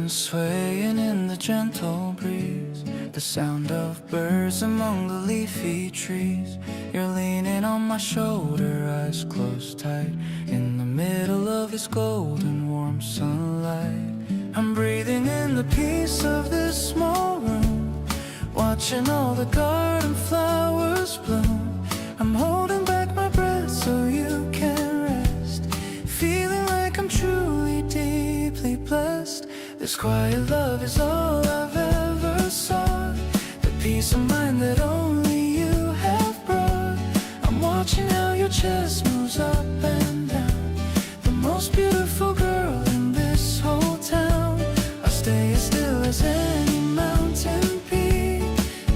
swaying in the gentle breeze, the sound of birds among the leafy trees. You're leaning on my shoulder, eyes closed tight, in the middle of this golden warm sunlight. I'm breathing in the peace of this small room, watching all the garden flowers bloom. I'm holding back my breath so you can rest, feeling like I'm truly deeply blessed. This quiet love is all I've ever sought, the peace of mind that only you have brought. I'm watching how your chest moves up and down, the most beautiful girl in this whole town. I'll stay as still as any mountain peak,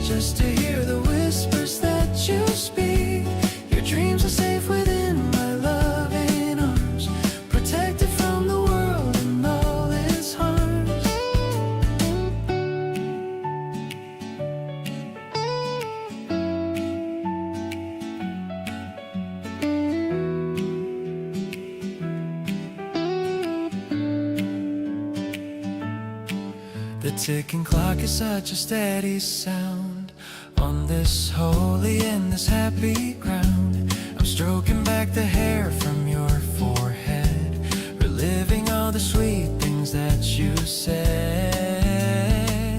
just to hear the whispers that you speak. Your dreams are safe within my loving arms, protected from the world and all its harms. The ticking clock is such a steady sound on this holy and this happy ground. I'm stroking back the hair from your forehead, reliving all the sweet things that you said.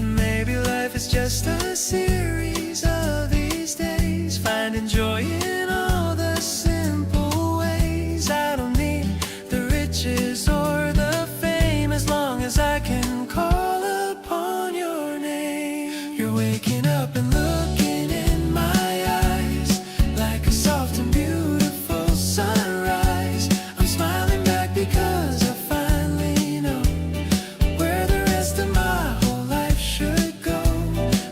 Maybe life is just a series of these days, finding joy in all the simple ways. I don't need the riches or the fame, as long as I can call upon your name. You're waking up and looking in my eyes like a soft and beautiful sunrise. I'm smiling back because I finally know where the rest of my whole life should go.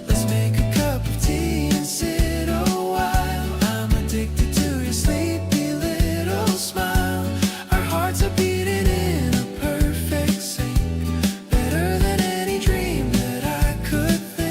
Let's make a cup of tea and sit a while. I'm addicted to your sleepy little smile. Our hearts are beating in a perfect sync, better than any dream that I could think.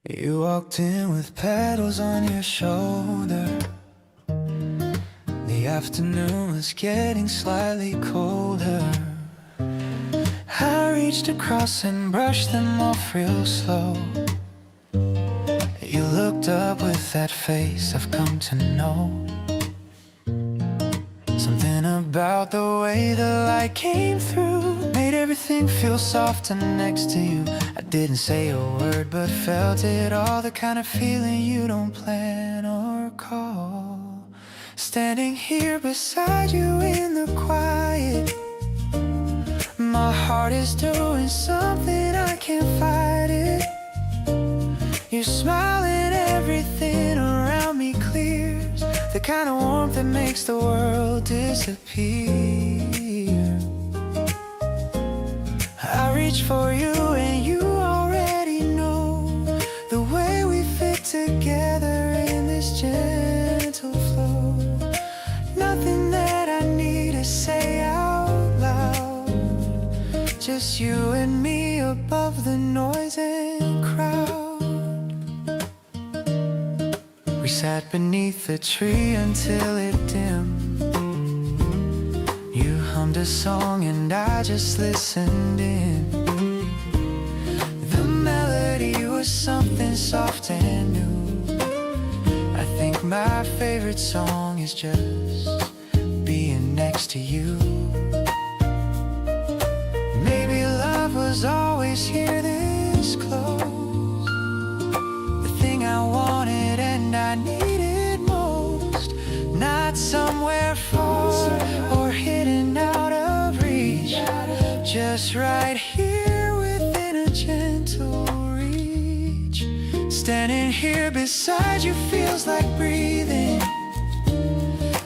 You walked in with petals on your shoulder. The afternoon was getting slightly colder. I reached across and brushed them off real slow. You looked up with that face I've come to know. Something about the way the light came through made everything feel softer next to you. I didn't say a word but felt it all, the kind of feeling you don't plan or call. Standing here beside you in the quiet, my heart is doing something, I can't fight it. You're smiling, everything around me clears, the kind of warmth that makes the world disappear. I reach for you and you already know the way we fit together in this gentle flow. Nothing that I need to say out loud, just you and me above the noise and crowd. We sat beneath the tree until it dimmed. You hummed a song and I just listened in. The melody was something soft and new. I think my favorite song is just being next to you. Maybe love was always here this close, the thing I wanted and I needed most. Not somewhere far or hidden out of reach, just right here within a gentle reach. Standing here beside you feels like breathing,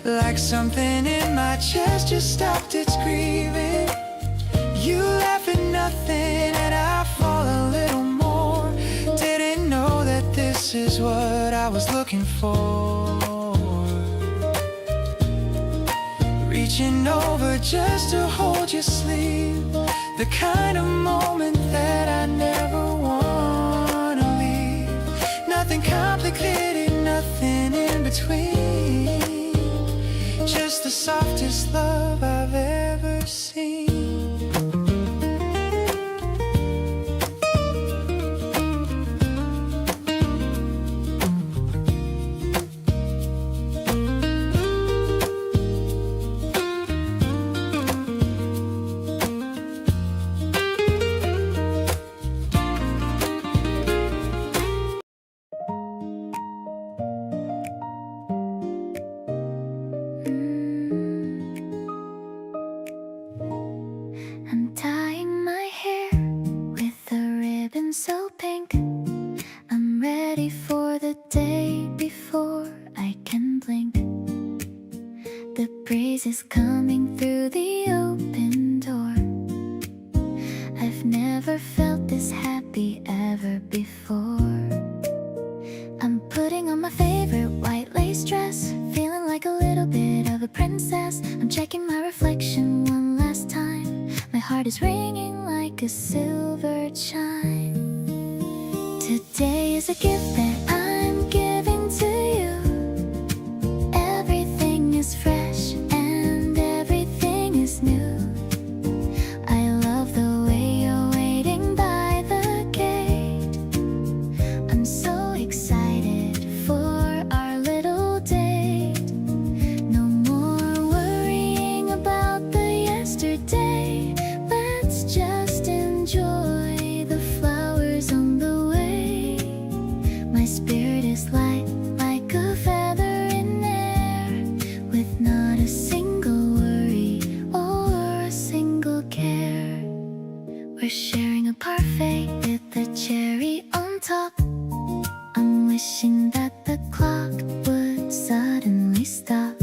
like something in my chest just stopped its grieving. You laugh at nothing and I fall a little more. Didn't know that this is what I was looking for. Reaching over just to hold your sleeve. The kind of moment that I never wanna leave. Nothing complicated, nothing in between. Just the softest love I've ever seen. I'm tying my hair with a ribbon so pink. I'm ready for the day before I can blink. The breeze is coming through the open door. I've never felt this happy ever before. I'm putting on my favorite white lace dress, feeling like a little bit of a princess. I'm checking my reflection one last time. My heart is ringing like a silver chime. Today is a gift that I'm giving to you. Everything is fresh and everything is new. I love the way you're waiting by the gate. I'm so excited for our little date. No more worrying about the yesterday. Let's just enjoy the flowers on the way. My spirit is light like a feather in air, with not a single worry or a single care. We're sharing a parfait with the cherry on top. I'm wishing that the clock would suddenly stop.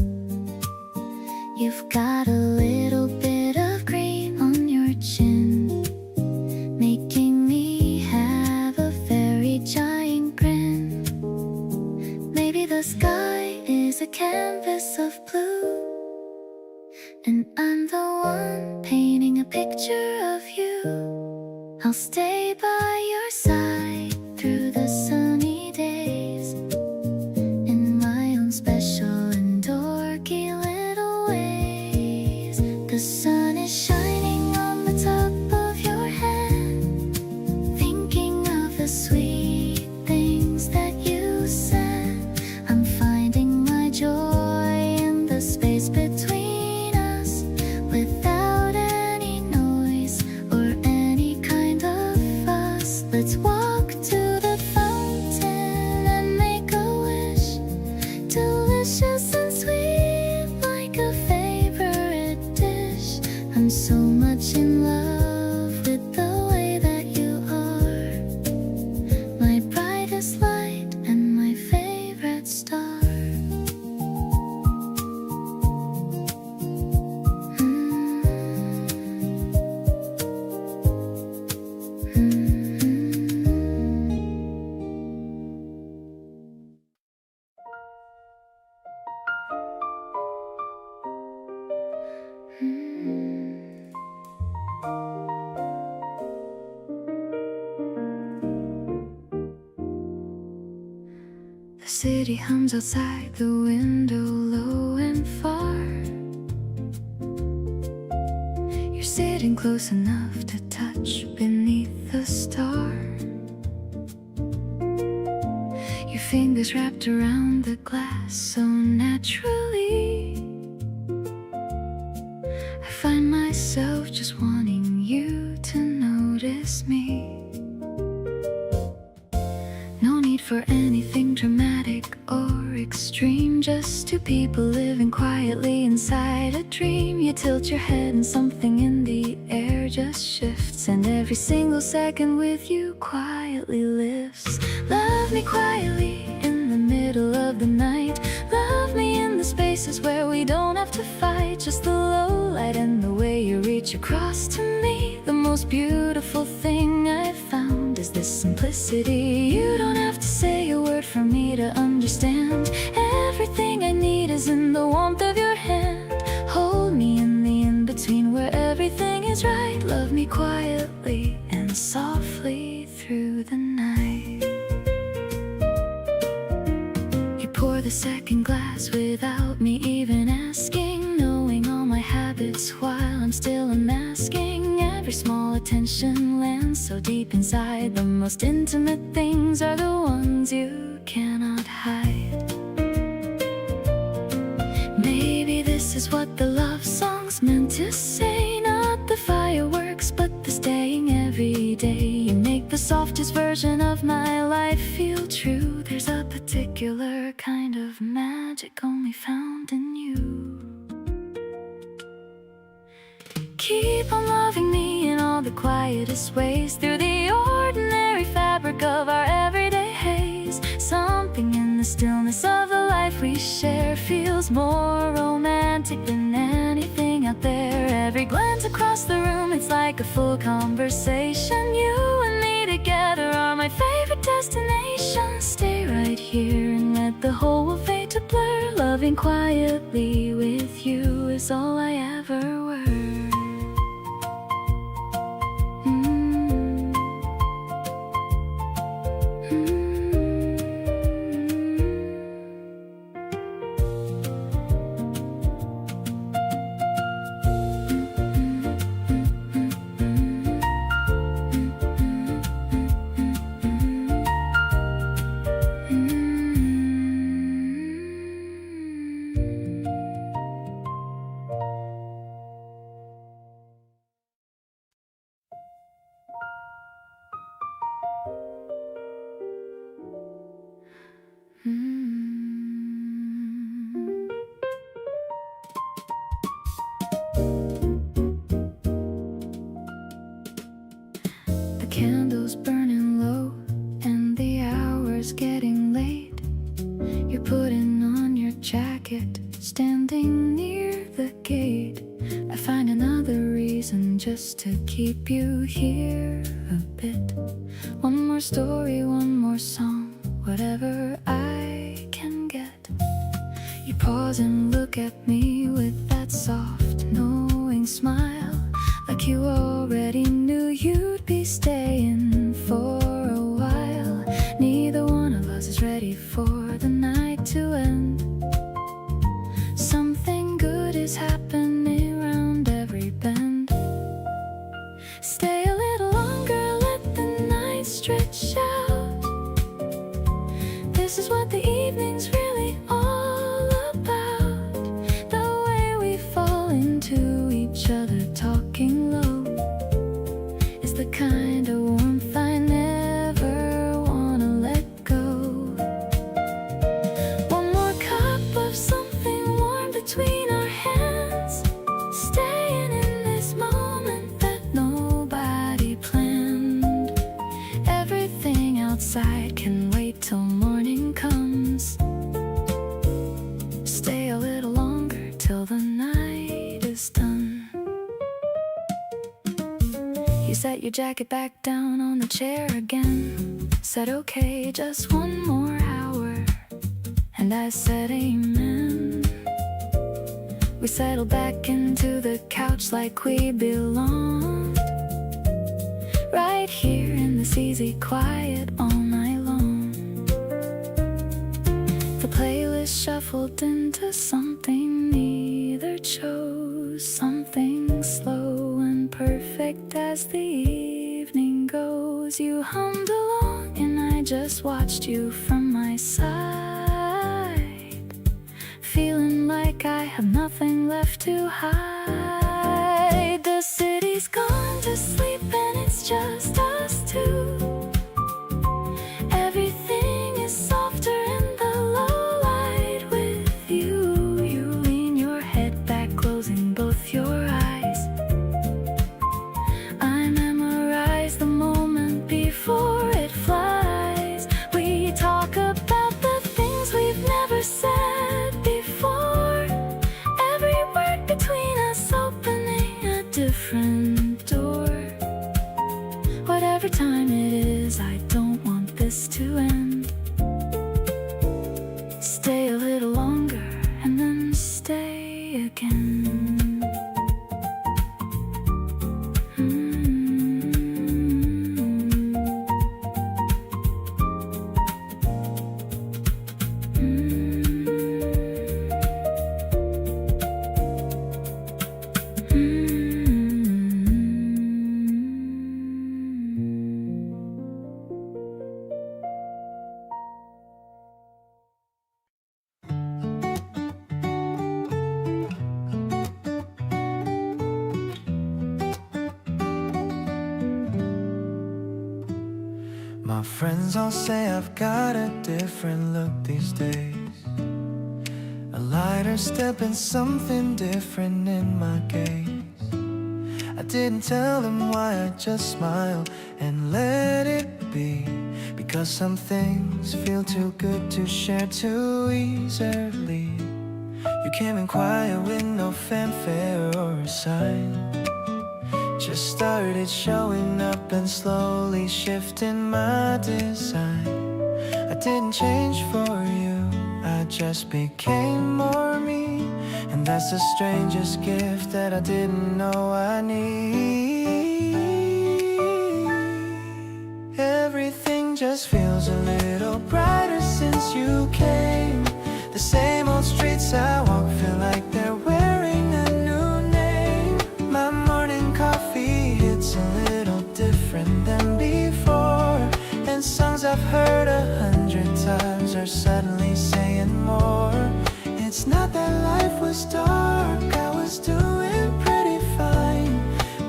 You've got a little bit of green on your chin, making me have a very giant grin. Maybe the sky is a canvas of blue, and I'm the one painting a picture of you. I'll stay by your side through the sunny days, in my own special and dorky little ways. The sun is shining on the top of your head, thinking of the sweet things that you said. I'm finding my joy in the space between us, without any noise or any kind of fuss. Let's walk to the fountain and make a wish, delicious and sweet like a favorite dish. I'm so much in love with the way that you are, my brightest light and my favorite star. The city hums outside the window, low and far. You're sitting close enough to touch beneath the star. Your fingers wrapped around the glass so naturally. I find myself just wanting you to notice me. No need for anything dramatic or extreme, just two people living quietly inside a dream. You tilt your head and something in the air just shifts, and every single second with you quietly lifts. Love me quietly in the middle of the night. Love me in the space places where we don't have to fight. Just the low light and the way you reach across to me. The most beautiful thing I've found is this simplicity. You don't have to say a word for me to understand. Everything I need is in the warmth of your hand. Hold me in the in-between where everything is right. Love me quietly and softly through the night. You pour the second glass without me even asking, knowing all my habits while I'm still unmasking. Every small attention lands so deep inside. The most intimate things are the ones you cannot hide. Maybe this is what the love song's meant to say. Not the fireworks, but the staying every day. You make the softest version of my life feel true. There's a particular kind of magic only found in you. Keep on loving me in all the quietest ways. Through the ordinary fabric of our everyday haze. Something in the stillness of the life we share feels more romantic than anything out there. Every glance across the room, it's like a full conversation. You and me together are my favorite destination. Stay right here and let the whole world fade to blur. Loving quietly with you is all I ever were. The candles burning low and the hours getting late. You're putting on your jacket, standing near the gate. I find another reason just to keep you here a bit. One more story, one more song, whatever I can get. You pause and look at me with that soft, knowing smile, like you already knew you'd be staying for a while. Neither one of us is ready for the night to end. Something good is happening around every bend. Stay a little longer, let the night stretch out. This is what the evening's really all about. The way we fall into each other talking low is the kind of warmth I never wanna let go. One more cup of something warm between our hands. Staying in this moment that nobody planned. Everything outside can wait till morning comes. Stay a little longer till the night is done. You set your jacket back down on the chair again. Said okay, just one more hour. And I said amen. We settled back into the couch like we belonged. Right here in this easy quiet all night long. The playlist shuffled into something neither chose. Something slow and perfect as the evening goes. You hummed along and I just watched you from my side. Feeling like I have nothing left to hide. The city's gone to sleep and it's just us two. Everything is softer in the low light with you. You lean your head back, closing both your eyes. I memorize the moment before it flies. We talk about the things we've never said before. My friends all say I've got a different look these days, a lighter step and something different in my gaze. I didn't tell them why, I just smiled and let it be, because some things feel too good to share too easily. You came in quiet with no fanfare or a sign, just started showing up and slowly shifting my design. I didn't change for you, I just became more me, and that's the strangest gift that I didn't know I need. Everything just feels a little brighter since you came. The same old streets I walk feel like they're wearing a new name. My morning coffee hits a little different than before, and songs I've heard 100 times are suddenly saying more. It's not that life was dark, I was doing pretty fine,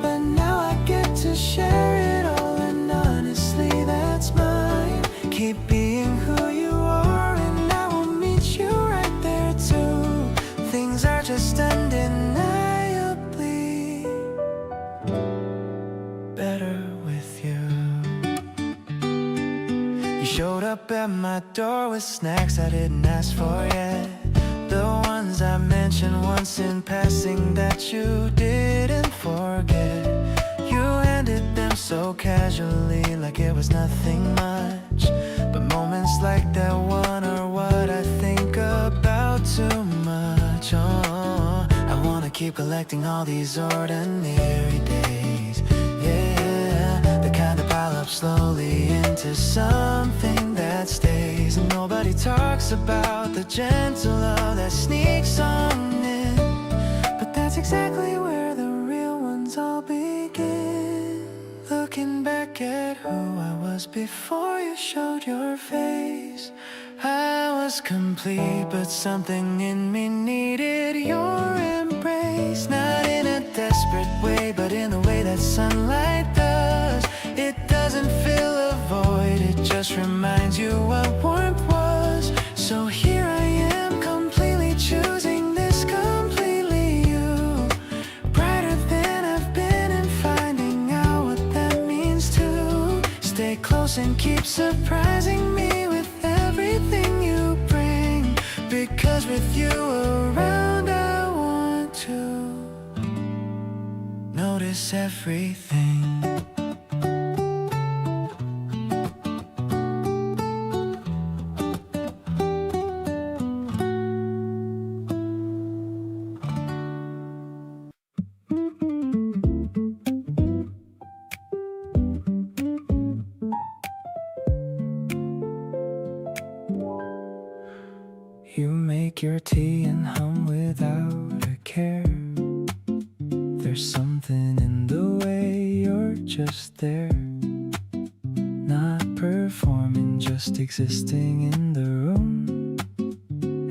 but now I get to share it all, and honestly that's mine. Keep being who you are and I will meet you right there too. Things are just undeniably better with you. You showed up at my door with snacks I didn't ask for yet, the ones I mentioned once in passing that you didn't forget. You handed them so casually like it was nothing much, but moments like that one are what I think about too much. Oh, I wanna keep collecting all these ordinary days, yeah, the kind that pile up slowly into something that stays. And nobody talks about the gentle love that sneaks on in, but that's exactly where the real ones all begin. Looking back at who I was before you showed your face, I was complete, but something in me needed your embrace. Not in a desperate way, but in the way that sunlight does. It doesn't fill a void, it just reminds you what warmth was. So here I am, completely choosing this, completely you. Brighter than I've been, and finding out what that means too. Stay close and keep surprising me with everything you bring, because with you around I want to notice everything. You make your tea and hum without a care. There's something in the way you're just there, not performing, just existing in the room.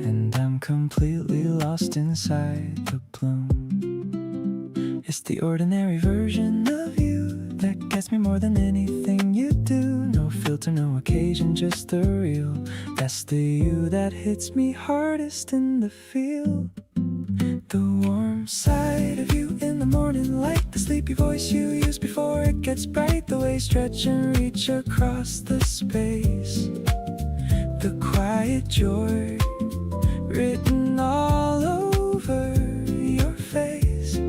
And I'm completely lost inside the bloom. It's the ordinary version of you that gets me more than anything you do. No filter, no occasion, just the real. That's the you that hits me hardest in the field. The warm side of you in the morning light, the sleepy voice you use before it gets bright, the way you stretch and reach across the space, the quiet joy written all over your face.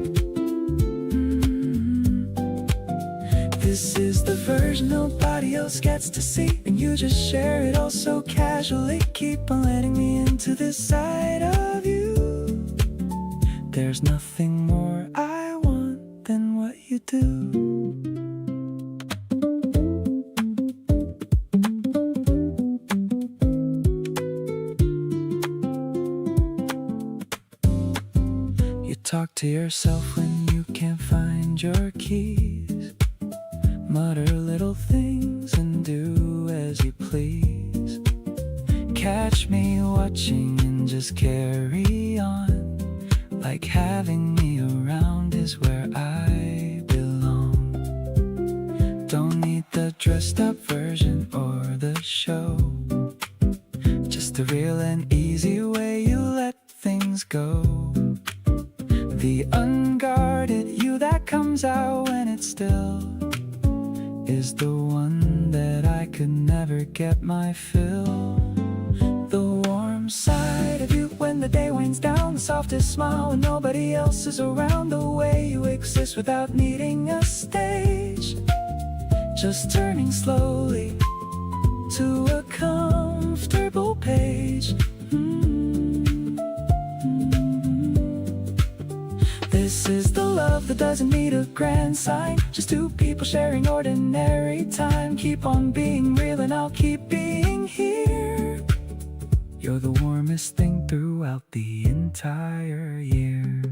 This is the version nobody else gets to see, and you just share it all so casually. Keep on letting me into this side of you. There's nothing more I want than what you do. You talk to yourself when you can't find your keys, mutter little things and do as you please. Catch me watching and just carry on, like having me around is where I belong. Don't need the dressed up version or the show. Just a real and easy way you let things go. The unguarded you that comes out when it still is the one that I could never get my fill. The warm side of you when the day winds down, the softest smile when nobody else is around, the way you exist without needing a stage, just turning slowly to a comfortable page. This is the love that doesn't need a grand sign, just two people sharing ordinary time. Keep on being real and I'll keep being here. You're the warmest thing throughout the entire year.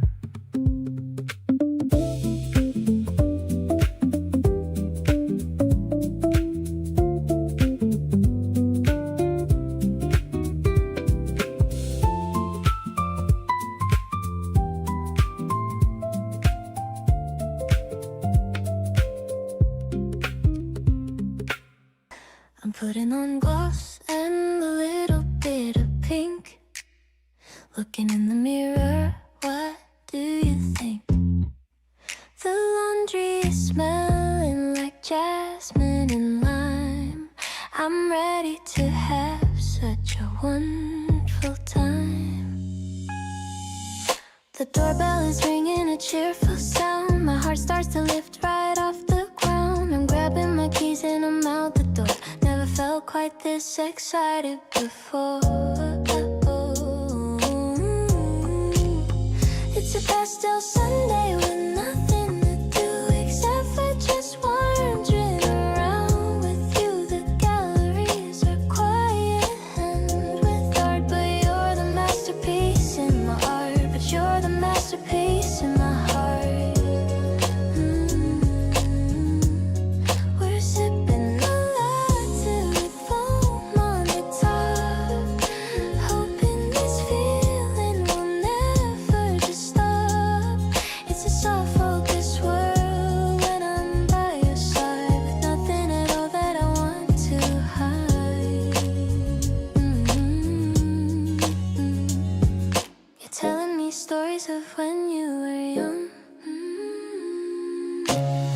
I'm putting on gloss and a little bit of pink. Looking in the mirror, what do you think? The laundry is smelling like jasmine and lime. I'm ready to have such a wonderful time. The doorbell is ringing a cheerful sound. My heart starts to lift right off the ground. I'm grabbing my keys and I'm out the door. Never felt quite this excited before. It's a pastel Sunday with nothing to do except for just wandering around with you. The galleries are quiet and with art, but you're the masterpiece in my art. But you're the masterpiece in my heart. We're sipping a latte with foam on the top, hoping this feeling will never just stop. It's a soft focus world when I'm by your side, with nothing at all that I want to hide. You're telling me stories of when you were young.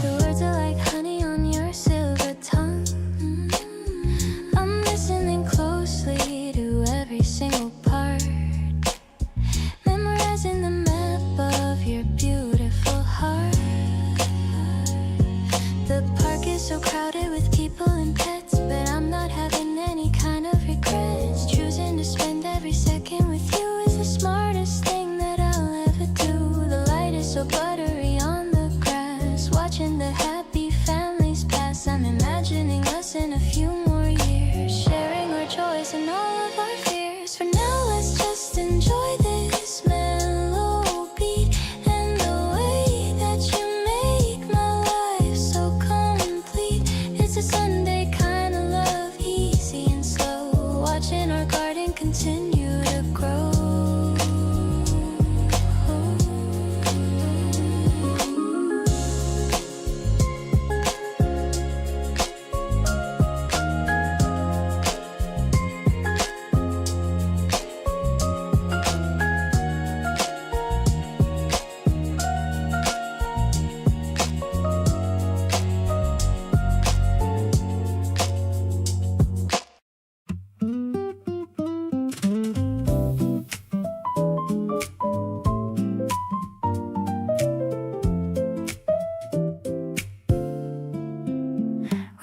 The words are like honey on your silver tongue. I'm listening closely to every single part, memorizing the map of your beautiful heart. The park is so crowded with people and pets, but I'm not having any kind of regrets. Choosing to spend every second with you is the smartest thing that I'll ever do. The light is so buttery on the grass, watching the happy families pass. I'm imagining us in a few more years, sharing our joys and all of our fears. For now, let's just enjoy this mellow beat and the way that you make my life so complete. It's a Sunday kind of love, easy and slow, watching our garden continue to grow.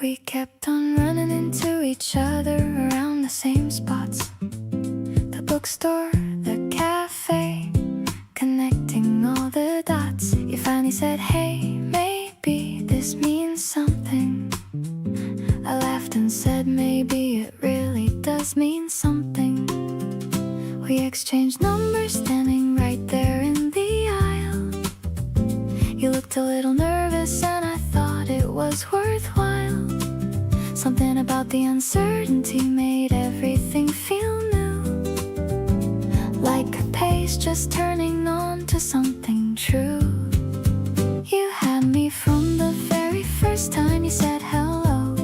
We kept on running into each other around the same spots, the bookstore, the cafe, connecting all the dots. You finally said, hey, maybe this means something. I laughed and said, maybe it really does mean something. We exchanged numbers standing right there in the aisle. You looked a little nervous and I thought it was worthwhile. Something about the uncertainty made everything feel new, like a page just turning on to something true. You had me from the very first time you said hello.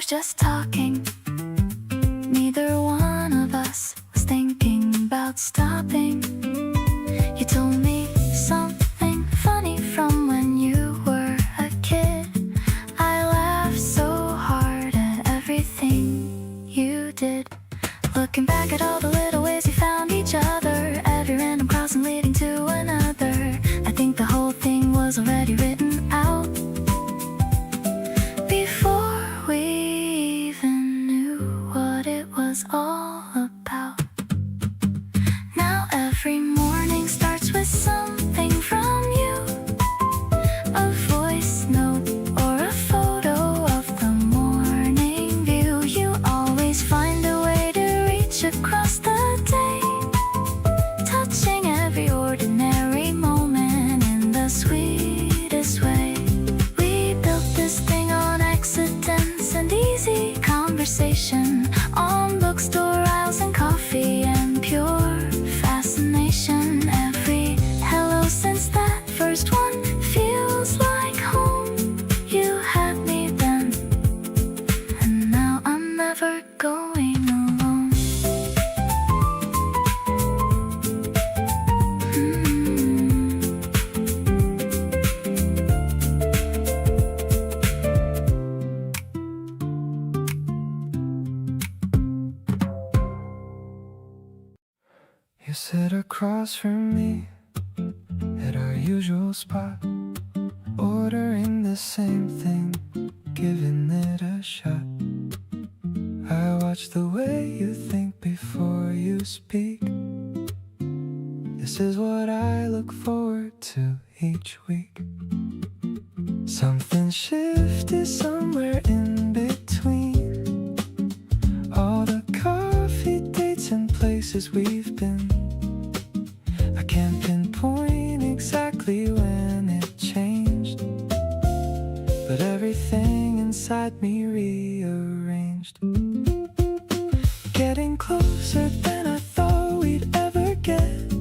just talking. Neither one of us was thinking about stopping. You told me something funny from when you were a kid. I laughed so hard at everything you did. Looking back at all the little ways we found each other, every random crossing leading to another, I think the whole thing was already written out before we even knew what it was all about. Now every morning starts with something from you, a voice note or a photo of the morning view. You always find a way to reach across the day, touching every ordinary moment in the sweetest way. We built this thing on accidents and easy conversation, on bookstore aisles and coffee and pure fascination. Every hello since that first one feels like home. You had me then, and now I'm never going alone. You sit across from me at our usual spot, ordering the same thing, giving it a shot. I watch the way you think before you speak. This is what I look forward to each week. Something shifted somewhere in between all the coffee dates and places we've been. I can't pinpoint exactly when it changed, but everything inside me rearranged. Getting closer than I thought we'd ever get.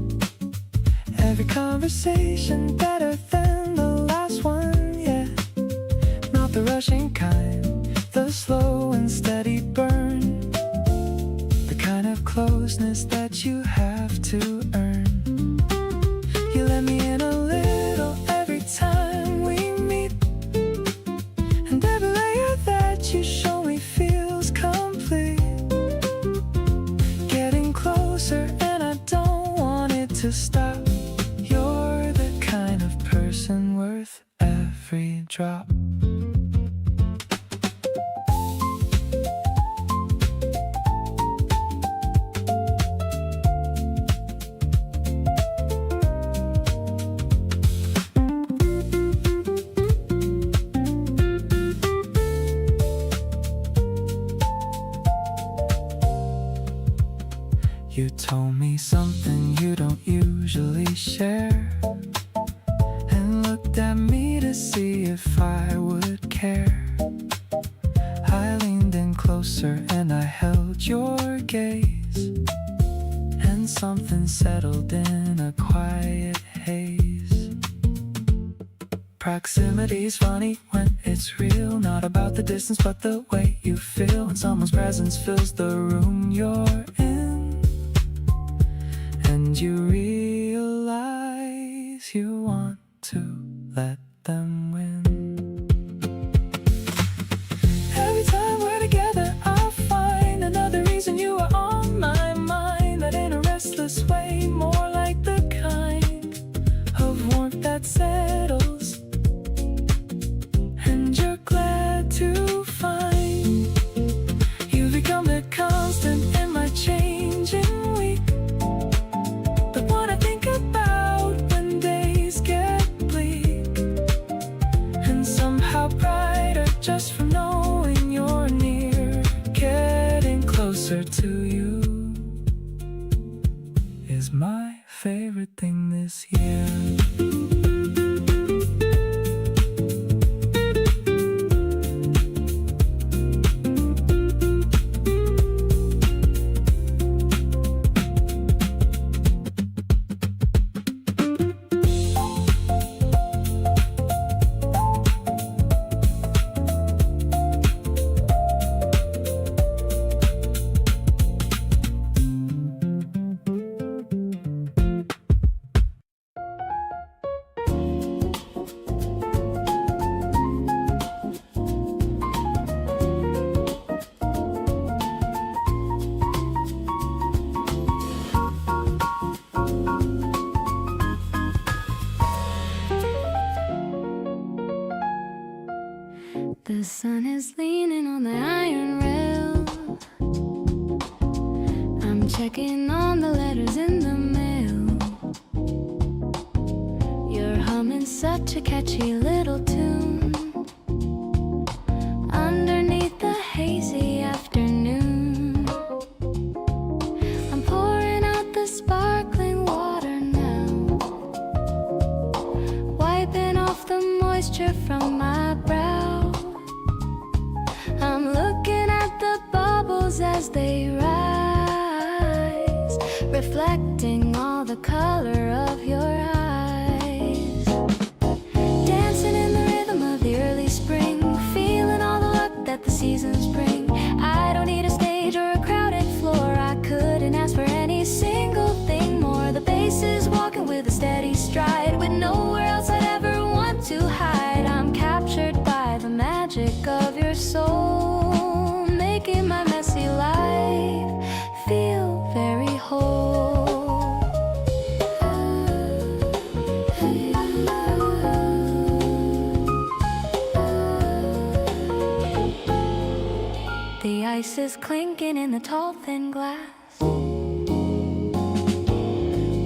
Every conversation better than the last one, yeah. Not the rushing kind, the slow and steady burn, the kind of closeness that you have to earn. You let me in a little every time we meet, and every layer that you show me feels complete. Getting closer and I don't want it to stop. You're the kind of person worth every drop. You told me something you don't usually share, and looked at me to see if I would care. I leaned in closer and I held your gaze, and something settled in a quiet haze. Proximity's funny when it's real, not about the distance but the way you feel when someone's presence fills the room you're in. And you realize you want to let them win. Every time we're together, I find another reason you are on my mind. That in a restless way, more like the kind of warmth that settles, and you're glad to find you become the constant in my changing week. Just from knowing you're near, getting closer to you is my favorite thing this year. checking on the letters in the mail. You're humming such a catchy little tune underneath the hazy afternoon. I'm pouring out the sparkling water now, wiping off the moisture from my brow. I'm looking at the bubbles as they rise, reflecting all the color of your eyes. Dancing in the rhythm of the early spring, feeling all the luck that the seasons bring. I don't need a stage or a crowded floor, I couldn't ask for any single thing more. The bass is walking with a steady stride, with nowhere else I'd ever want to hide. I'm captured by the magic of your soul, making my messy life feel very whole. The ice is clinking in the tall thin glass,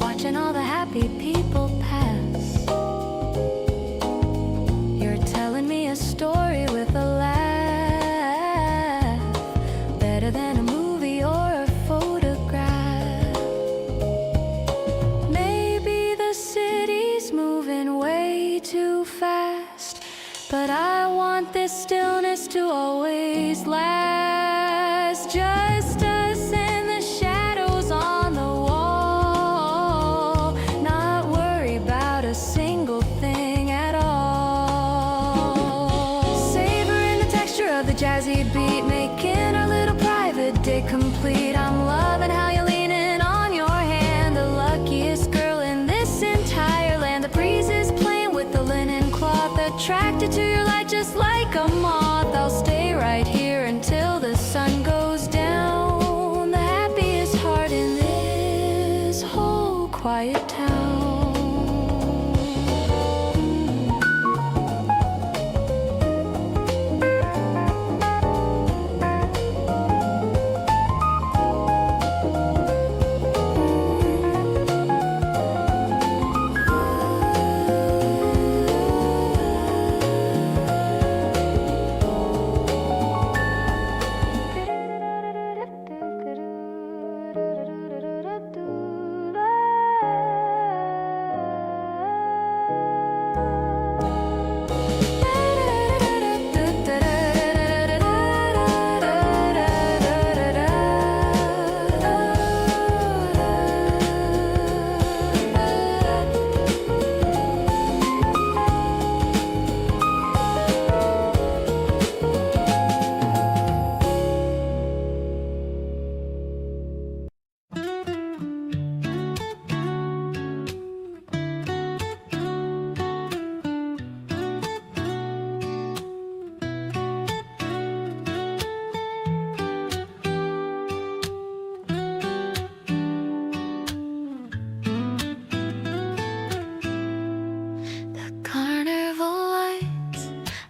watching all the happy people pass. You're telling me a story with a laugh, better than a movie or a photograph. Maybe the city's moving way too fast, but I want this stillness to always last. Just us and the shadows on the wall, not worry about a single thing at all. Savoring the texture of the jazzy beat, making our little private day complete. I'm loving how you're leaning on your hand, the luckiest girl in this entire land. The breeze is playing with the linen cloth, attracted to your light just like a moth. I'll stay right here until the sun goes down, the happiest heart in this whole quiet town.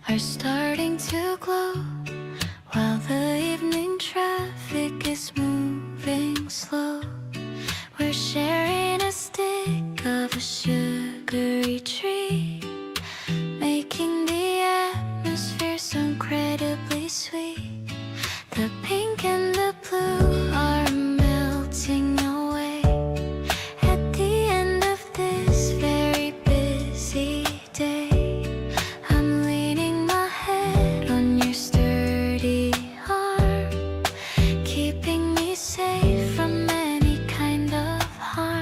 Are starting to glow while the evening traffic is moving slow. We're sharing a stick of a sugary treat, making the atmosphere so incredibly sweet. The pink and the blue are melting away at the end of this very busy day. Keeping me safe from any kind of harm.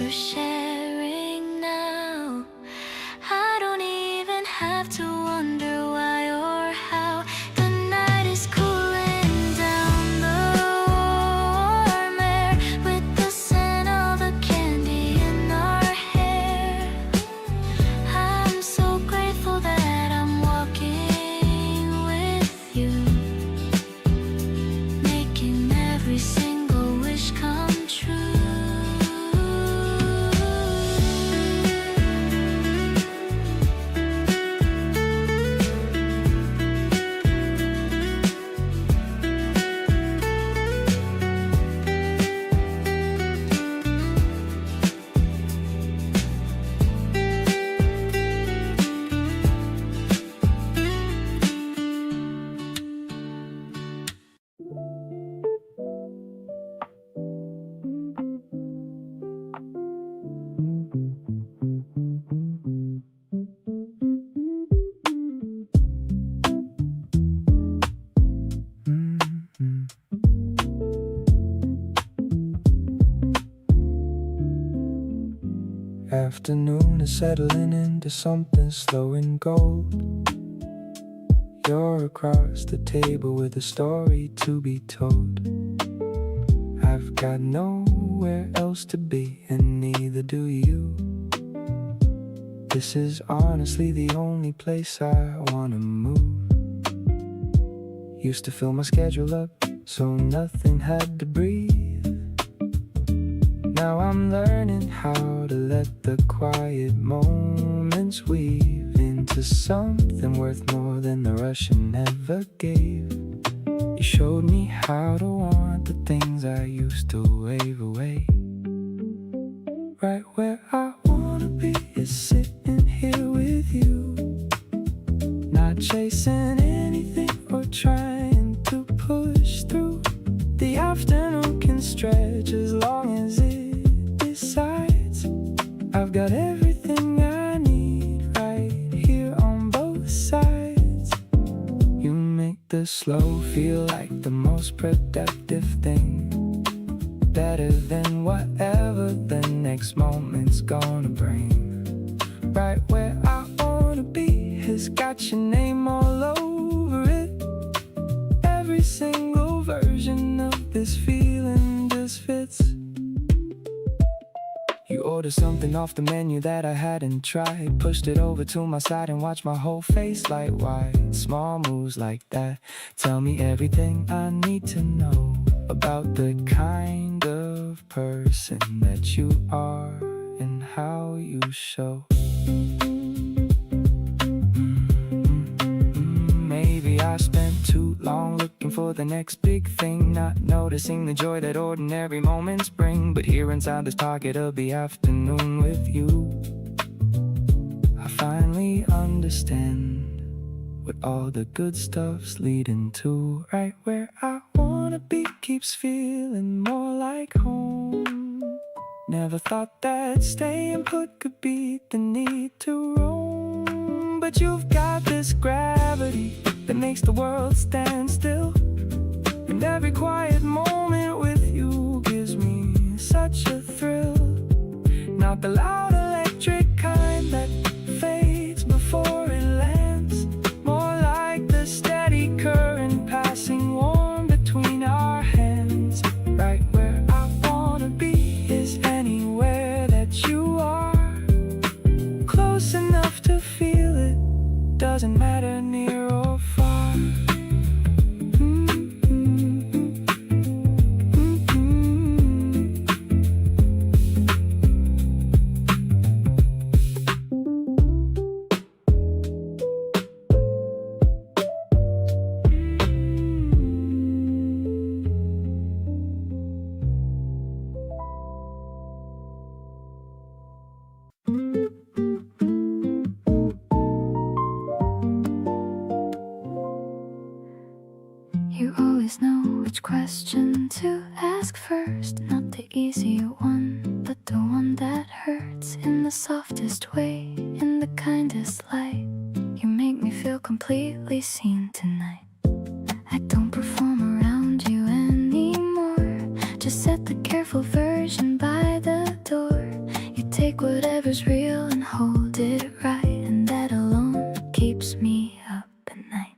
we're sharing now. I don't even have to wonder why or how. The night is cooling down, the warm air with the scent of the candy in our hair. I'm so grateful that I'm walking with you, making every single wish come true. Afternoon is settling into something slow and gold. You're across the table with a story to be told. I've got nowhere else to be, and neither do you. This is honestly the only place I wanna move. Used to fill my schedule up so nothing had to breathe. Now I'm learning how to let the quiet moments weave into something worth more than the rush and never gave. You showed me how to want the things I used to wave away. Right where I wanna be is sitting here with you, not chasing anything or trying to push through. The afternoon can stretch as long as it decides. I've got everything I need right here on both sides. You make the slow feel like the most productive thing, better than whatever the next moment's gonna bring. Right where I wanna be has got your name all over it. Every single version of this feeling just fits. You ordered something off the menu that I hadn't tried, pushed it over to my side and watched my whole face light wide. Small moves like that tell me everything I need to know about the kind of person that you are and how you show. Maybe I spent too long looking for the next big thing, not noticing the joy that ordinary moments bring. But here inside this pocket of the afternoon with you, I finally understand what all the good stuff's leading to. Right where I wanna be keeps feeling more like home. Never thought that staying put could beat the need to roam. But you've got this gravity that makes the world stand still, and every quiet moment with you gives me such a thrill. Not the loud electric kind that fades before it lands, more like the steady current passing warm between our hands. Right where I wanna be is anywhere that you are, close enough to feel it, doesn't matter near or far. You always know which question to ask first, not the easier one, but the one that hurts in the softest way, in the kindest light. You make me feel completely seen tonight. I don't perform around you anymore, just set the careful version by the door. take whatever's real and hold it right, and that alone keeps me up at night.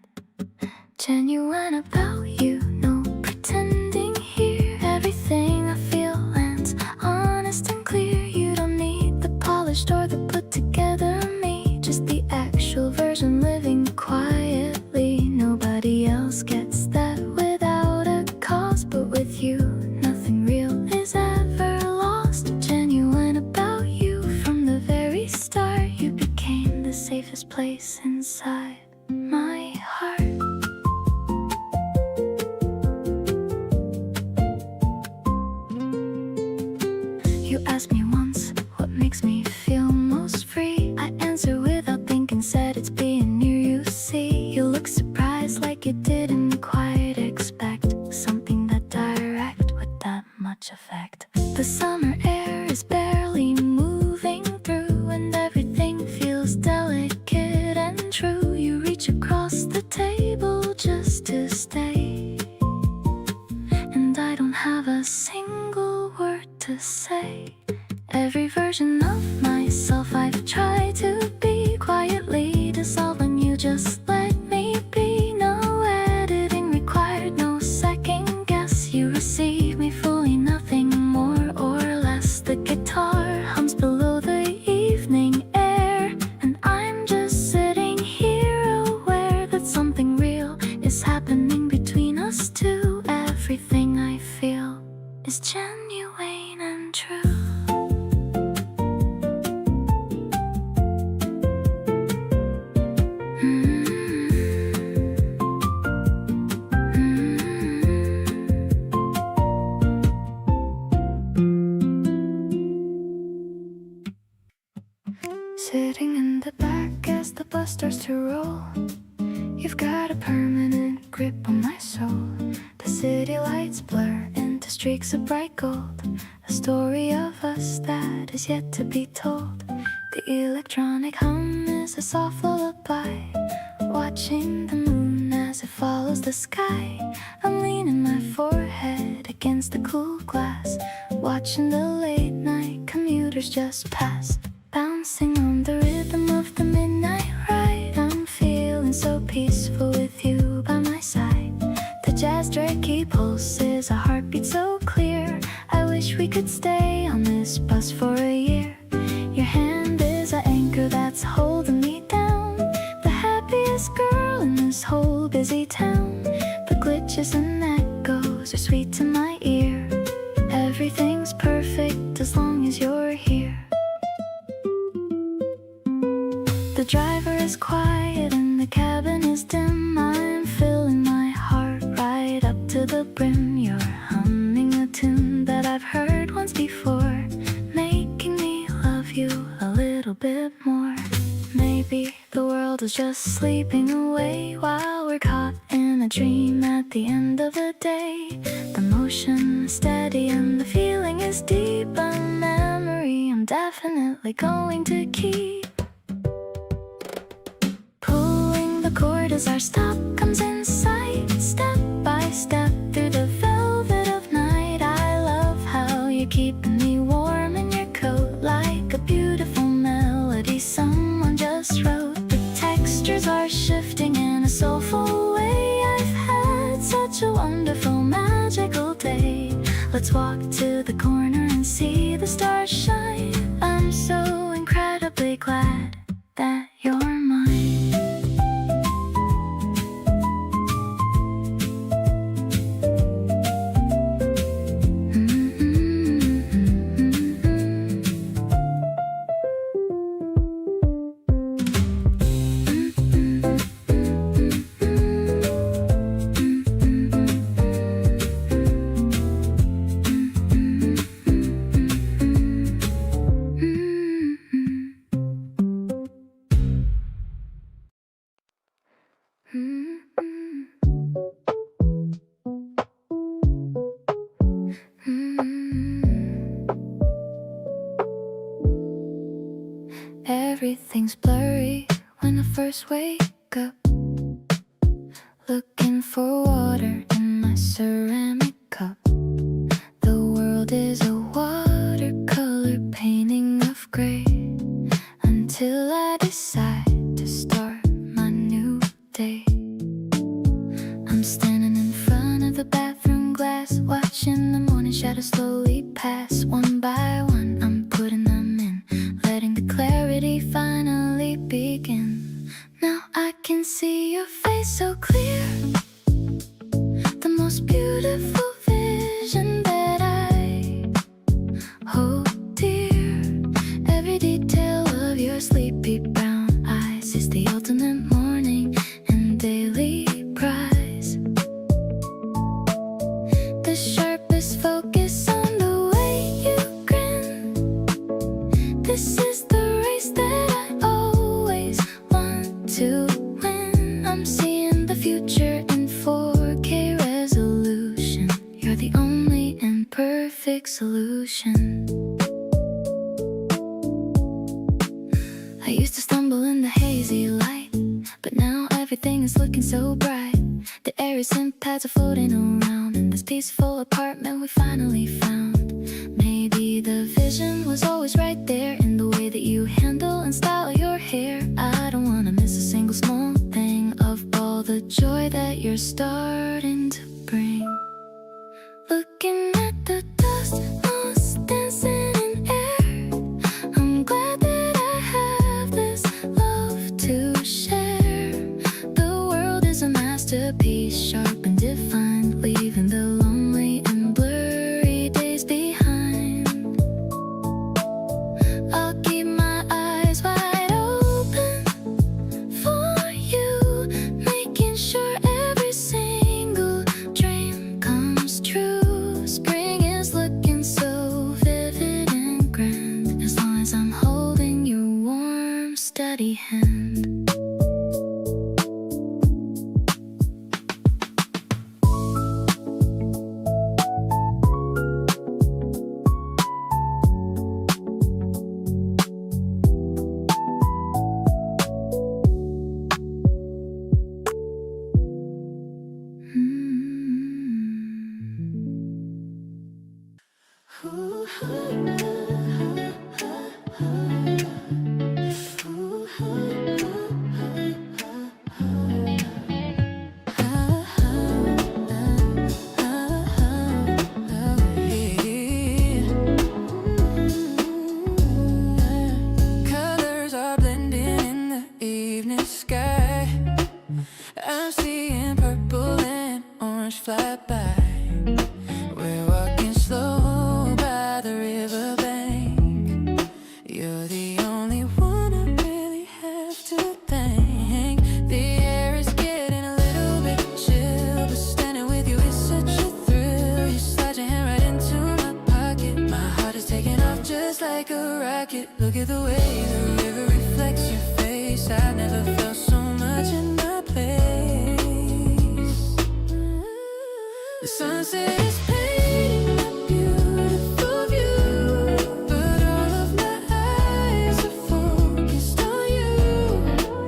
Genuine about you, no pretending here. Everything I feel lands honest and clear. You don't need the polished or the put together me, just the actual version living quietly. Nobody else gets that without a cause, but with you nothing real is ever lost. Genuine about you from the very start. You became the safest place inside my heart. You asked me once what makes me feel most free. I answer without thinking, said it's being near you. See, you look surprised like you didn't quite expect something that direct with that much effect. The summer air is barely moving through, and everything feels delicate and true. You reach across the table just to stay, and I don't have a single word to say. Every version of myself I've tried to be quietly dissolve when you just let me be. No editing required, no second guess. You receive me fully, nothing more or less. The guitar hums below the evening air, and I'm just sitting here aware that something real is happening between us two. Everything I feel is genuine and true. Sitting in the back as the bus starts to roll, you've got a permanent grip on my soul. The city lights blur into streaks of bright gold, a story of us that is yet to be told. The electronic hum is a soft lullaby, watching the moon as it follows the sky. I'm leaning my forehead against the cool glass, watching the late night commuters just pass, bouncing on the rhythm of the midnight ride. I'm feeling so peaceful with you by my side. The jazz jerky pulse is a heartbeat so clear. I wish we could stay on this bus for a year. Your hand is an anchor that's holding me down, the happiest girl in this whole busy town. The glitches and echoes are sweet to my ear. Everything's perfect as long as you're here. The driver is quiet and the cabin is dim. I'm filling my heart right up to the brim. You're humming a tune that I've heard once before, making me love you a little bit more. Maybe the world is just sleeping away while we're caught in a dream at the end of the day. The motion is steady and the feeling is deep. A memory I'm definitely going to keep. Pulling the cord as our stop comes in sight, step by step through the velvet of night. I love how you're keeping me warm in your coat, like a beautiful melody someone just wrote. The textures are shifting in a soulful way. I've had such a wonderful, magical day. Let's walk to the corner and see the stars shine. I'm so incredibly glad that you're mine. Everything's blurry when I first wake up, looking for water in my ceramic cup. The world is a watercolor painting of gray. to slowly pass one by one. I'm putting them in, letting the clarity finally begin. Now I can see your face so clear, the most beautiful vision that I hold dear. Every detail of your sleepy brown eyes is the ultimate morning and daily prize. The sharpest focus on the way you grin. This is the race that I always want to win. I'm seeing the future in 4K resolution. You're the only imperfect solution. I used to stumble in the hazy light, but now everything is looking so bright. The airy synth pads are floating around in this peaceful apartment we finally found. Maybe the vision was always right there in the way that you handle and style your hair. I don't wanna miss a single small thing of all the joy that you're starting to bring. Looking at the dust moths dancing in air, I'm glad that I have this love to share. The world is a masterpiece, sharp and defined, leaving the lonely and blurry days behind. I'll keep my eyes wide open for you, making sure every single dream comes true. Spring is looking so vivid and grand, as long as I'm holding your warm, steady hand. Colors are blending in the evening sky. I'm seeing purple and orange fly by. We're walking slow by the riverbank. You're the only one I really have to thank. The air is getting a little bit chill, but standing with you is such a thrill. You slide your hand right into my pocket. My heart is taking off just like a rocket. Look at the way the river reflects your face. I never felt so much in my place. The sunset is painting a beautiful view, but all of my eyes are focused on you.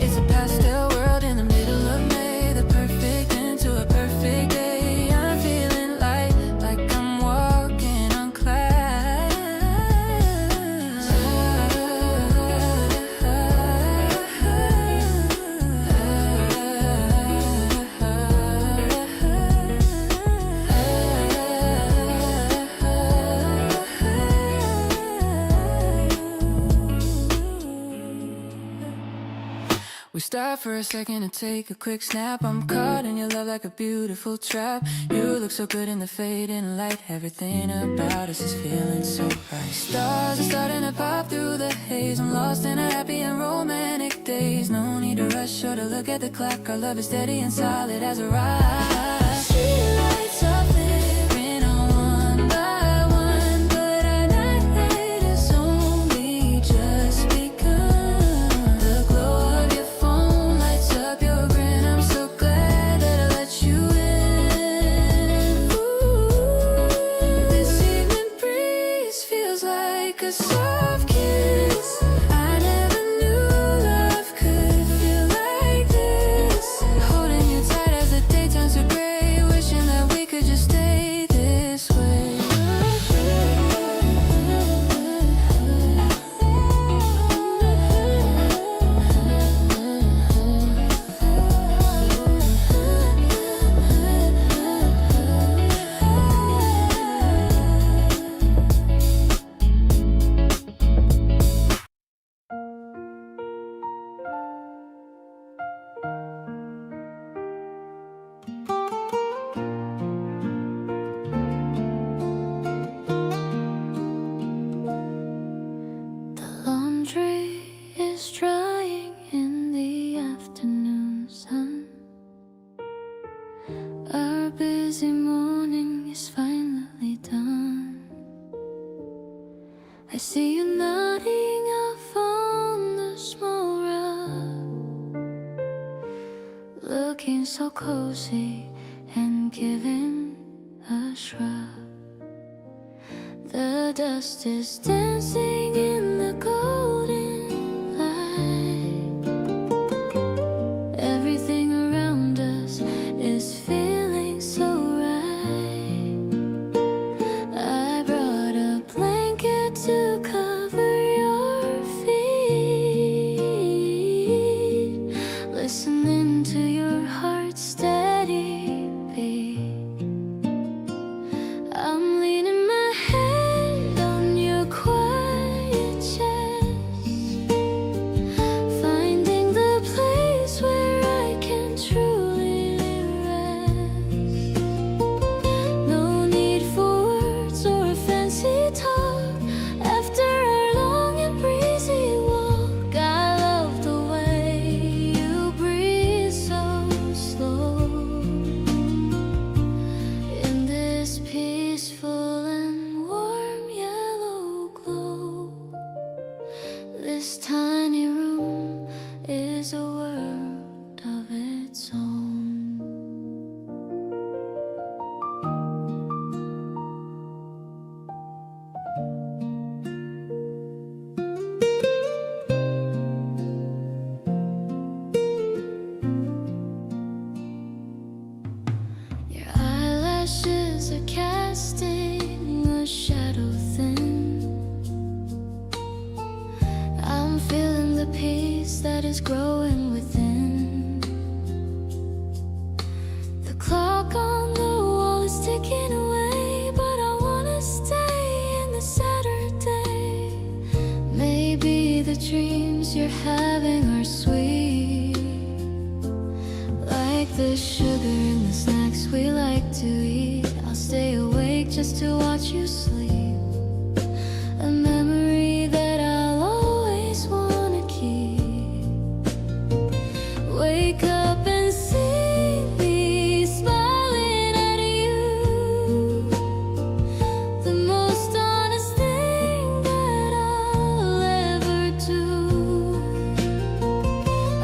It's a pastel world in the middle of May, the perfect end to a perfect day. I'm feeling light, like I'm walking on clouds. We stop for a second to take a quick snap. I'm caught in your love like a beautiful trap. You look so good in the fading light. Everything about us is feeling so right. Stars are starting to pop through the haze. I'm lost in a happy and romantic days. No need to rush or to look at the clock. Our love is steady and solid as a rock. Street lights are flickering on one by one, but our night has only just begun. The glow of your phone lights up your grin. I'm so glad that I let you in. Ooh, this evening breeze feels like a soft kiss. I never knew love could feel like this. Holding you tight as the day turns to gray. looking so cozy and giving a shrug. The dust is dancing in the golden light. Everything around us is feeling so right. I brought a blanket to cover your feet, listening to your heart's steady beat. I'm leaning my head on your quiet chest, finding the place where I can truly rest. No need for words or a fancy talk after our long and breezy walk. I love the way you breathe so slow in this peaceful and warm yellow glow. This tiny room is a world of its own. Your eyelashes are casting a shadow thin. I'm feeling the peace that is growing within. The clock on the wall is ticking away, but I wanna stay in the Saturday. Maybe the dreams you're having are sweet, like the sugar in the snacks we like to eat. I'll stay awake just to watch you sleep, a memory that I'll always wanna keep. Wake up and see me smiling at you, the most honest thing that I'll ever do.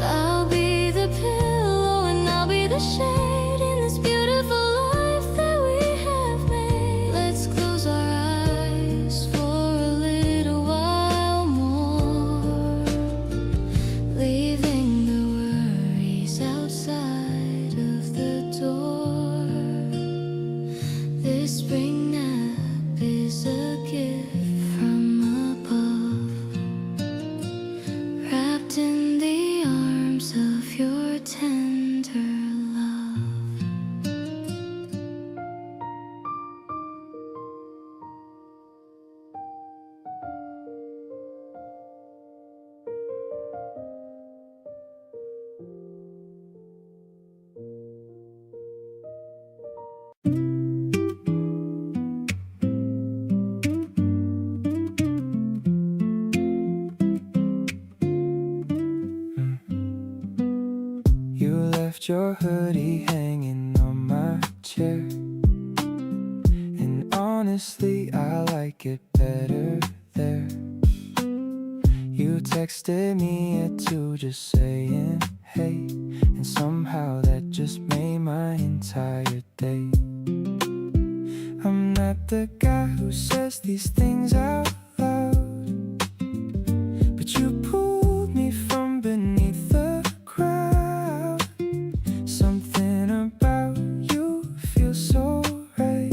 I'll be the pillow and I'll be the shade in this beautiful life that we have made. Let's close our eyes for a little while more, leaving the worries outside of the door. This spring nap is a gift from above, wrapped in the arms of your tender love. You left your hoodie hanging on my chair, and honestly I like it better there. You texted me at 2 just saying hey, and somehow that just made my entire day. I'm not the guy who says these things out loud, but you pulled me from beneath the crowd. Something about you feels so right,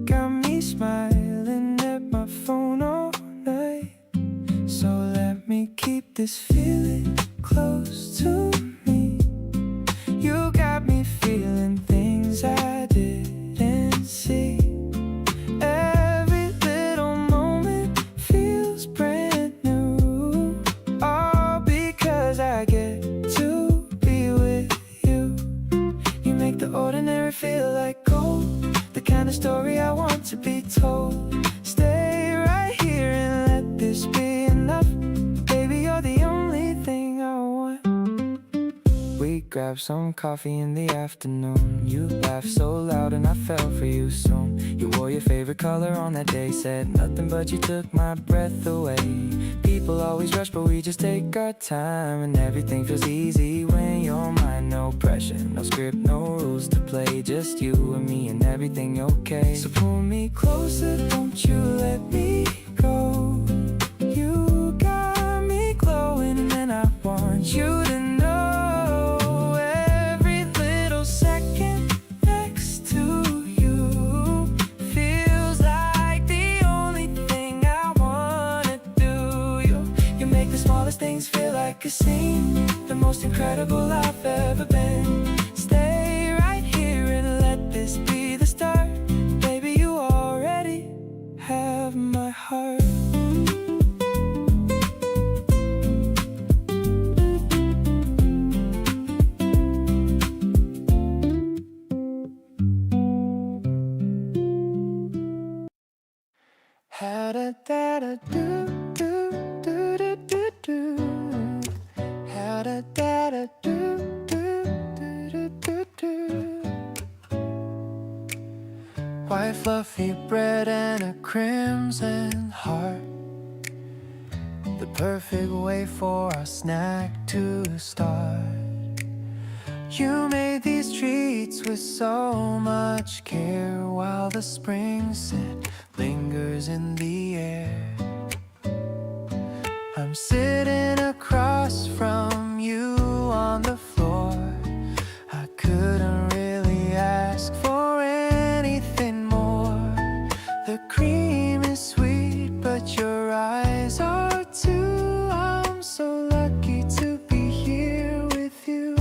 got me smiling at my phone all night. So let me keep this feeling close to me. You got me feeling things I didn't see. Every little moment feels brand new, all because I get to be with you. You make the ordinary feel like gold, the kind of story I want to be told. Stay right here and let this be enough. Baby, you're the only thing I want. We grab some coffee in the afternoon. You laughed so loud and I fell for you soon. You wore your favorite color on that day, said nothing but you took my breath away. People always rush but we just take our time, and everything feels easy when you're mine. No pressure, no script, no rules to play, just you and me and everything okay. So pull me closer, don't you let me go. You got me glowing and I want you to know every little second next to you feels like the only thing I wanna do. You make the smallest things feel like a scene, the most incredible I've ever been. Stay right here and let this be the start. Baby, you already have my heart. White fluffy bread and a crimson heart, the perfect way for our snack to start. You made these treats with so much care, while the spring scent lingers in the air. I'm sitting across from you on the floor. I couldn't really ask for anything more. The cream is sweet, but your eyes are too. I'm so lucky to be here with you.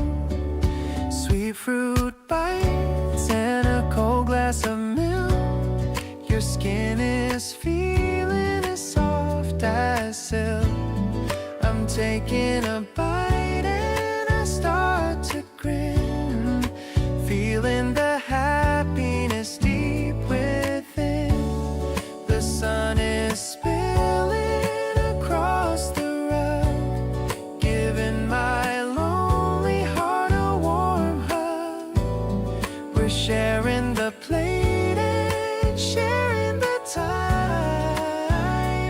Sweet fruit bites and a cold glass of milk. Your skin is feeling as soft as silk. I'm taking a bite and I start to grin, feeling the happiness deep within. The sun is spilling across the rug, giving my lonely heart a warm hug. We're sharing the plate and sharing the time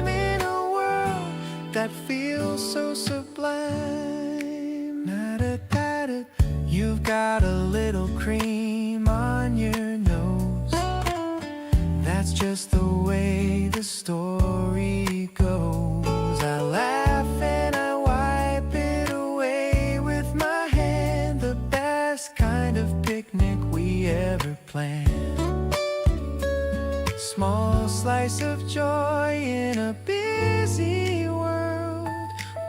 in a world that feels so sublime. Na-da-da-da. You've got a little cream on your nose. That's just the way the story goes. I laugh and I wipe it away with my hand. The best kind of picnic we ever planned. Small slice of joy in a busy world,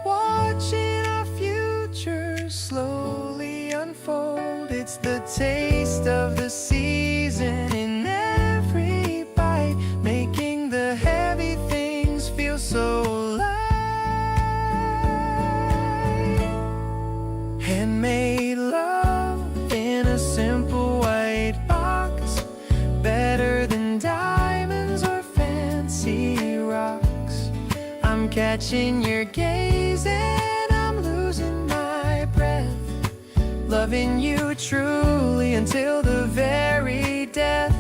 watching our future slowly unfold. It's the taste of the season in every bite, making the heavy things feel so light. Handmade love in a simple white box, better than diamonds or fancy rocks. I'm catching your gaze and I'm losing my breath, loving you truly until the very death.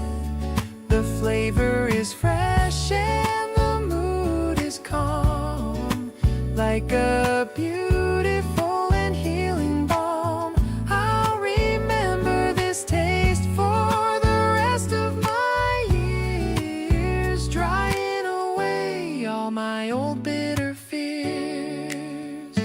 The flavor is fresh and the mood is calm, like a beautiful and healing balm. I'll remember this taste for the rest of my years, drying away all my old bitter fears.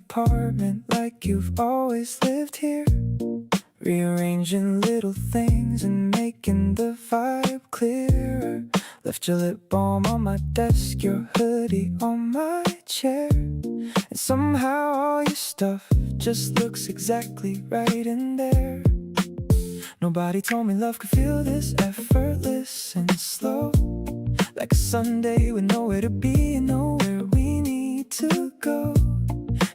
apartment like you've always lived here. Rearranging little things and making the vibe clearer. Left your lip balm on my desk, your hoodie on my chair. And somehow all your stuff just looks exactly right in there. Nobody told me love could feel this effortless and slow. Like a Sunday with nowhere to be and nowhere we need to go.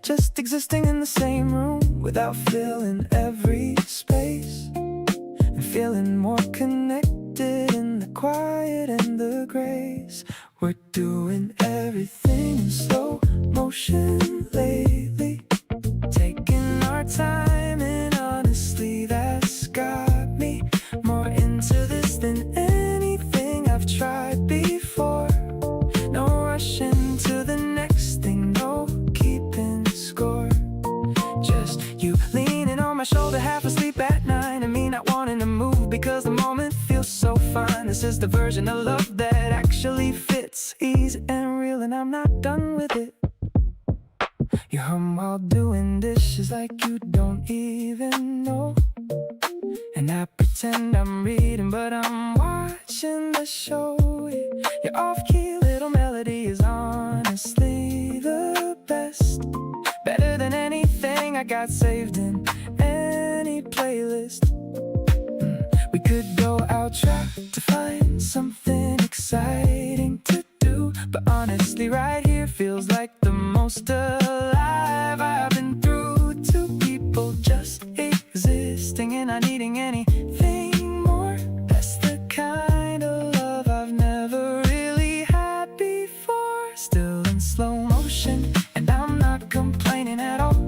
Just existing in the same room without filling every space. And feeling more connected in the quiet and the grace. We're doing everything in slow motion lately. Taking our time and honestly that's got me more into this than anything I've tried before. No rushing to the next thing, no keeping score. Just you leaning on my shoulder, half asleep at night, and me not wanting to move because the moment feels so fine. This is the version of love that actually fits, easy and real, and I'm not done with it. You hum while doing dishes like you don't even know. And I pretend I'm reading, but I'm watching the show. Your off-key little melody is honestly the best. Better than anything I got saved in any playlist. We could go out, try to find something exciting to do, but honestly right here feels like the most alive I've been through. Two people just existing and not needing anything more. That's the kind of love I've never really had before. Still in slow motion and I'm not complaining at all.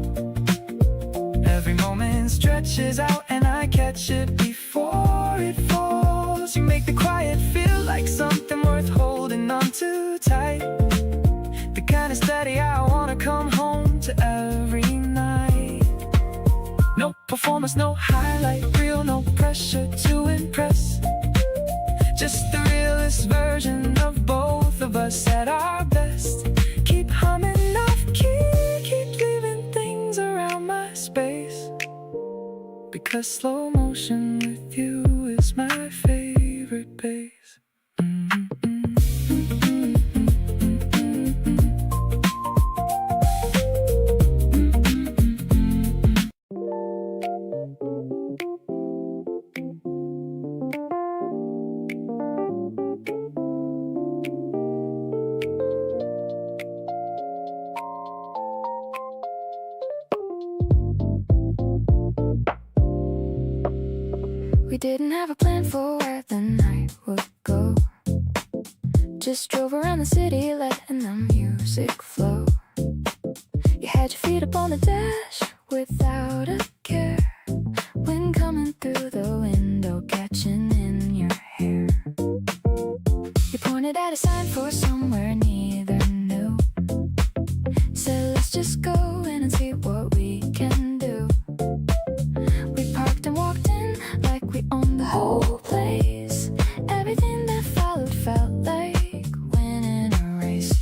Every moment stretches out and I catch it before it falls. You make the quiet feel like something worth holding on to tight. The kind of steady I wanna come home to every night. No performance, no highlight reel, no pressure to impress. Just the realest version of both of us at our best. Keep humming off key, keep leaving things around my space. Because slow motion with you is my favorite pace. We didn't have a plan for where the night would go. Just drove around the city letting the music flow. You had your feet up on the dash without a care. Wind coming through the window catching in your hair. You pointed at a sign for somewhere neither knew. Said let's just go in and see what we can do. We parked and walked in like we owned the whole place. Everything that followed felt like winning a race.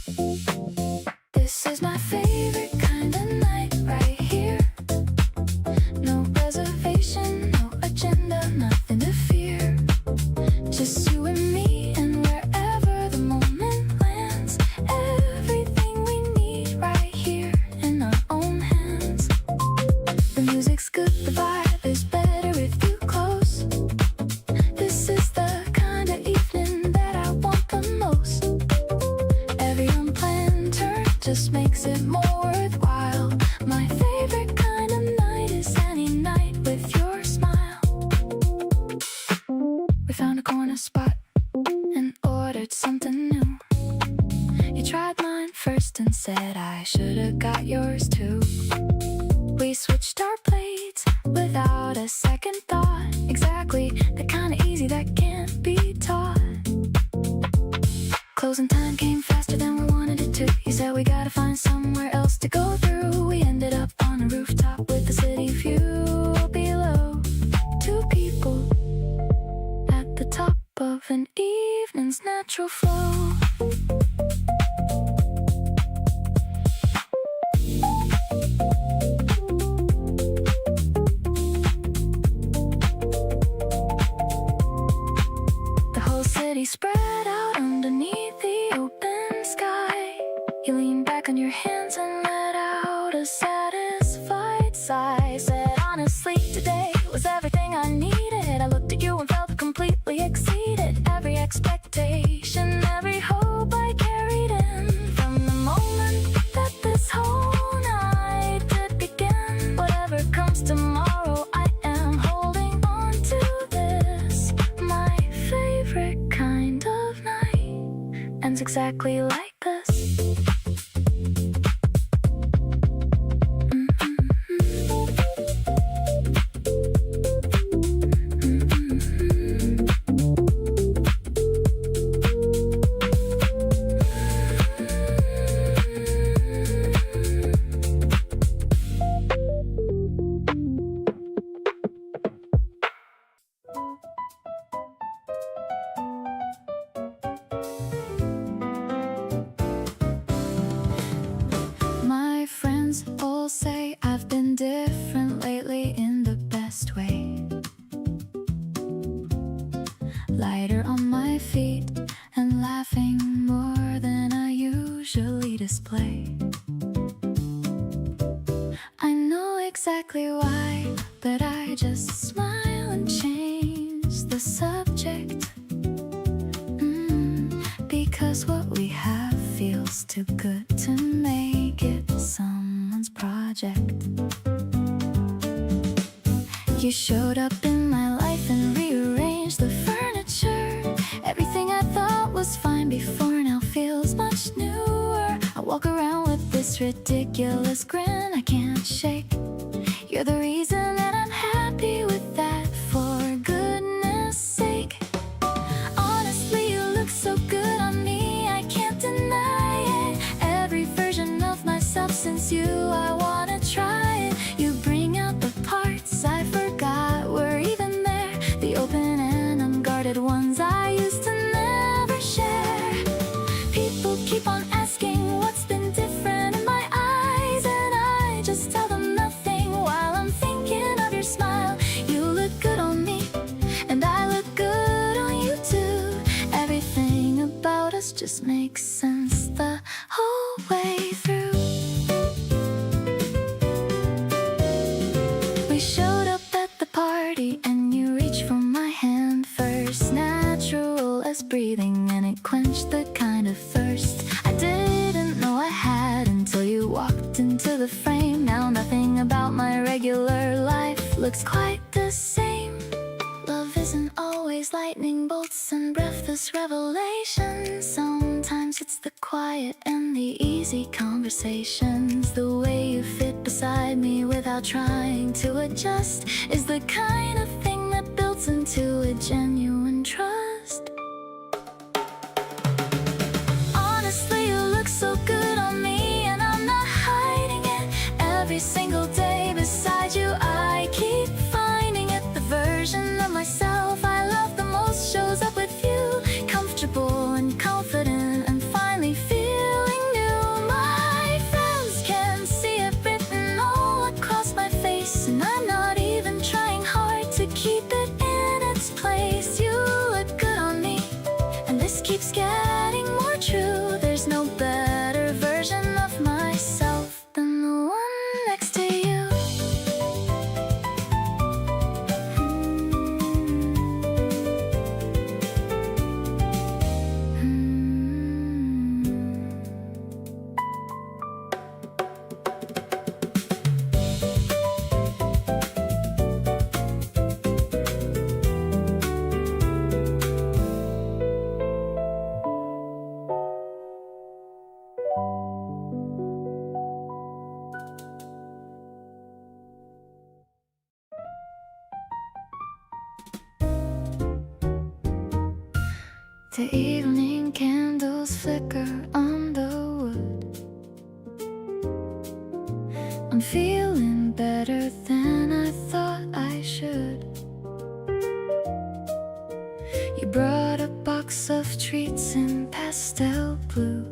This is my favorite kind of night right here. No reservation, no agenda, nothing to fear. Just you and me and wherever the moment lands. Everything we need right here in our own hands. The music's good, the vibe is better with you close. This is the kind of evening that I want the most. Every unplanned turn just makes it more worthwhile. My favorite kind of night is any night with your smile. We found a corner spot and ordered something new. You tried mine first and said I should've got yours too. We switched our plates without a second thought. Exactly the kind of easy that can't be taught. Closing time came faster than we wanted it to. You said we gotta find somewhere else to go through. We ended up on a rooftop with the city view below. Two people at the top of an evening's natural flow. a satisfied sigh. Said honestly, today was everything I needed. I looked at you and felt completely exceeded. Every expectation, every hope I carried in. From the moment that this whole night did begin. Whatever comes tomorrow, I am holding on to this. My favorite kind of night ends exactly like this. My friends all say I've been different lately in the best way. Lighter on my feet and laughing more than I usually display. I know exactly why, but I just smile and change the subject. Because what we have feels too good to make it someone's project. You showed up in my life and rearranged the furniture. Everything I thought was fine before now feels much newer. I walk around with this ridiculous grin I can't shake. You're the reason and I'm happy with that, for goodness sake. Honestly, you look so good on me, I can't deny it. Every version of myself since you, I wanna try it. You bring out the parts I forgot were even there, the open and unguarded ones I used to never share. People keep on asking what's been different in my eyes, and I just tell them nothing while I'm thinking of your smile. You look good on me, and I look good on you too. Everything about us just makes sense the whole way through. We showed up at the party and you reached for my hand first. Natural as breathing and it quenched the kind of thirst I didn't know I had until you walked into the frame. Now nothing about my regular life looks quite the same. Love isn't always lightning bolts and breathless revelations. Sometimes it's the quiet and the easy conversations. The way you fit beside me without trying to adjust is the kind of thing that builds into a genuine trust. Honestly, you look so good on me, and I'm not hiding it. Every single day beside you, I keep finding it. The version of myself I love the most shows up with you, comfortable and confident and finally feeling new. My friends can see it written all across my face, and I'm not even trying hard to keep it in its place. You look good on me, and this keeps getting more true. There's no better version of myself than the one next to you. The evening candles flicker on the wood. I'm feeling better than I thought I should. You brought a box of treats in pastel blue,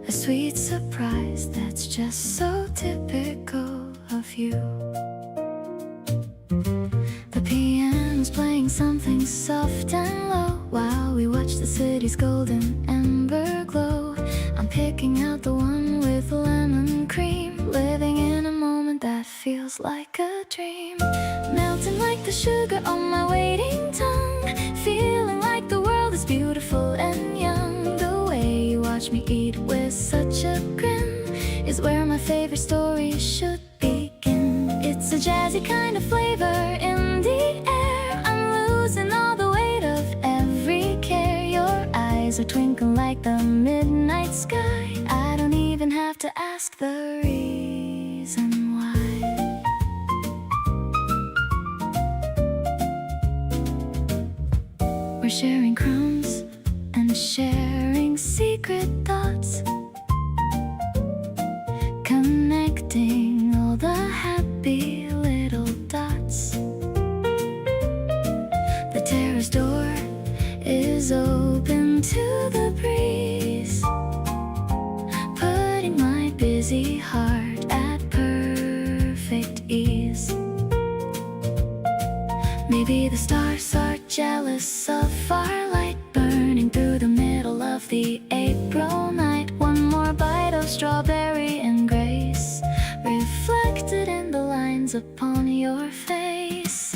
a sweet surprise that's just so typical of you. The piano's playing something soft and low while we watch the city's golden ember glow. I'm picking out the one with lemon cream feels like a dream. Melting like the sugar on my waiting tongue. Feeling like the world is beautiful and young. The way you watch me eat with such a grin is where my favorite story should begin. It's a jazzy kind of flavor in the air. I'm losing all the weight of every care. Your eyes are twinkling like the midnight sky. I don't even have to ask the reason why. We're sharing crumbs and sharing secret thoughts, connecting all the happy little dots. The terrace door is open to the breeze, putting my busy heart at perfect ease. Maybe the stars are jealous of our light burning through the middle of the April night. One more bite of strawberry and grace reflected in the lines upon your face.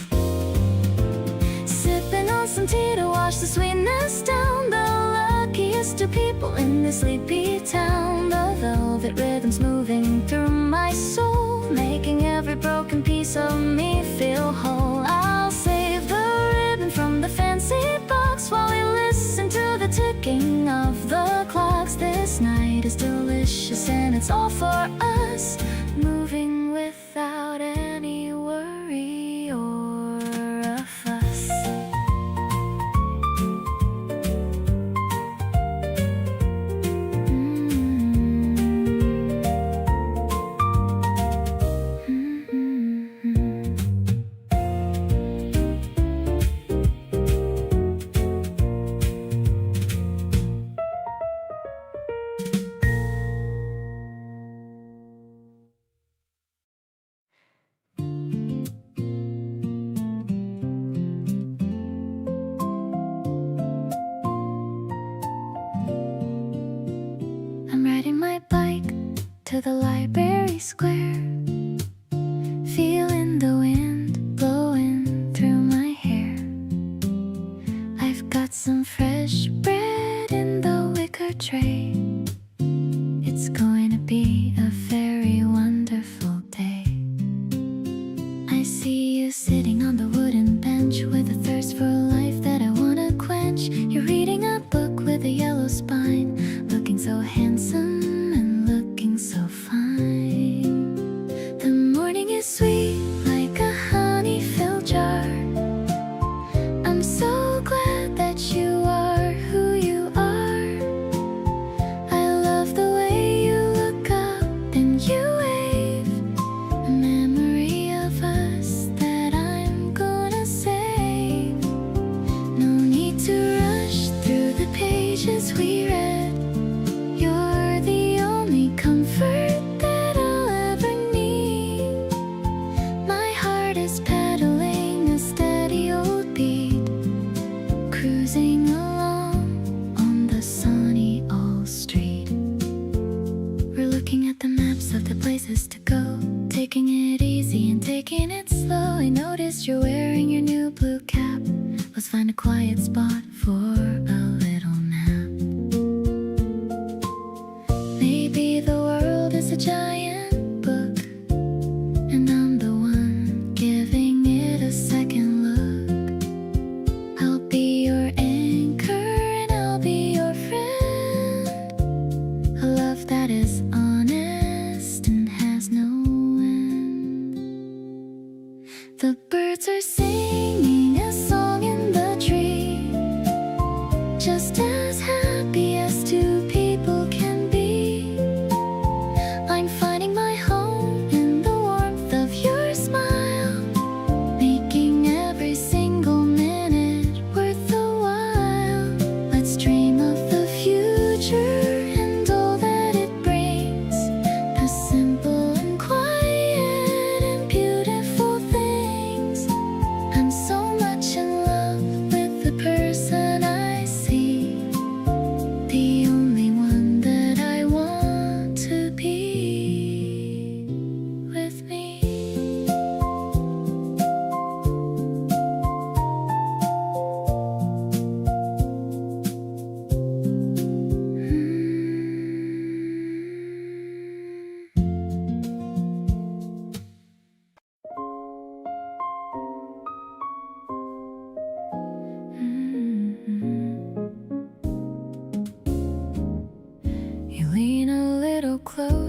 Sipping on some tea to wash the sweetness down. The luckiest of people in this sleepy town. The velvet rhythms moving through my soul, making every broken piece of me feel whole. I'll save the ribbon from the fancy box while we listen to the ticking of the clocks. This night is delicious and it's all for us, moving without any worry or a fuss. I'm riding my bike to the library square, feeling the wind blowing through my hair. I've got some fresh bread in the wicker tray. It's going to be a very wonderful day. I see you sitting on the wooden bench with a thirst for life that I want to quench. You're reading a book with a yellow spine, looking so handsome and looking so fine. The morning is sweet like a honey-filled jar. I'm so glad that you are who you are. I love the way you look up and you wave, a memory of us that I'm gonna save. No need to rush through the pages we read. You're the only comfort that I'll ever need. My heart is pedaling a steady old beat, cruising along on the sunny old street. We're looking at the maps of the places to go, taking it easy and taking it slow. I noticed you're wearing your new blue cap. Let's find a quiet spot for a little nap. Maybe the world is a giant book, and I'm the one giving it a second look. I'll be your anchor and I'll be your friend. A love that is honest and has no end. The birds are singing a song in the tree, just as happy as two people can be. I'm finding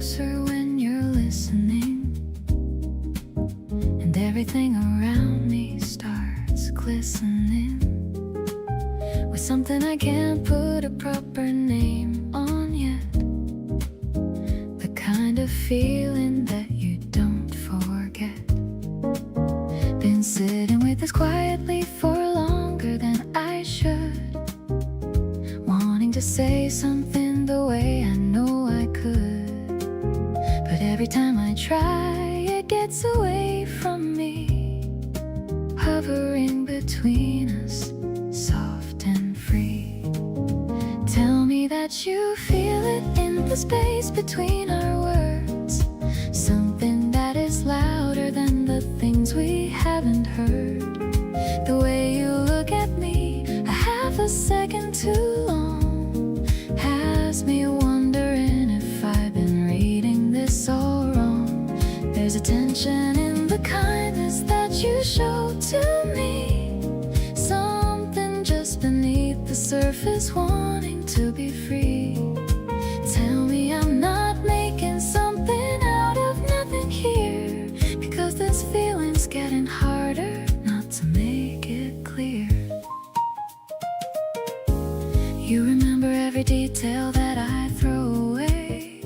closer when you're listening, and everything around me starts glistening with something I can't put a proper name on yet. The kind of feeling that you don't forget. Been sitting with this quietly for longer than I should, wanting to say something the way I know I could, but every time I try it gets away from me, hovering between us, soft and free. Tell me that you feel it in the space between our words, something that is louder than the things we haven't heard. The way you look at me a half a second too long has me wondering if I've been reading this all wrong. There's a tension in the kindness that you show to me, something just beneath the surface wanting to be free. Tell me I'm not making something out of nothing here, because this feeling's getting harder not to make it clear. You remember every detail that I throw away,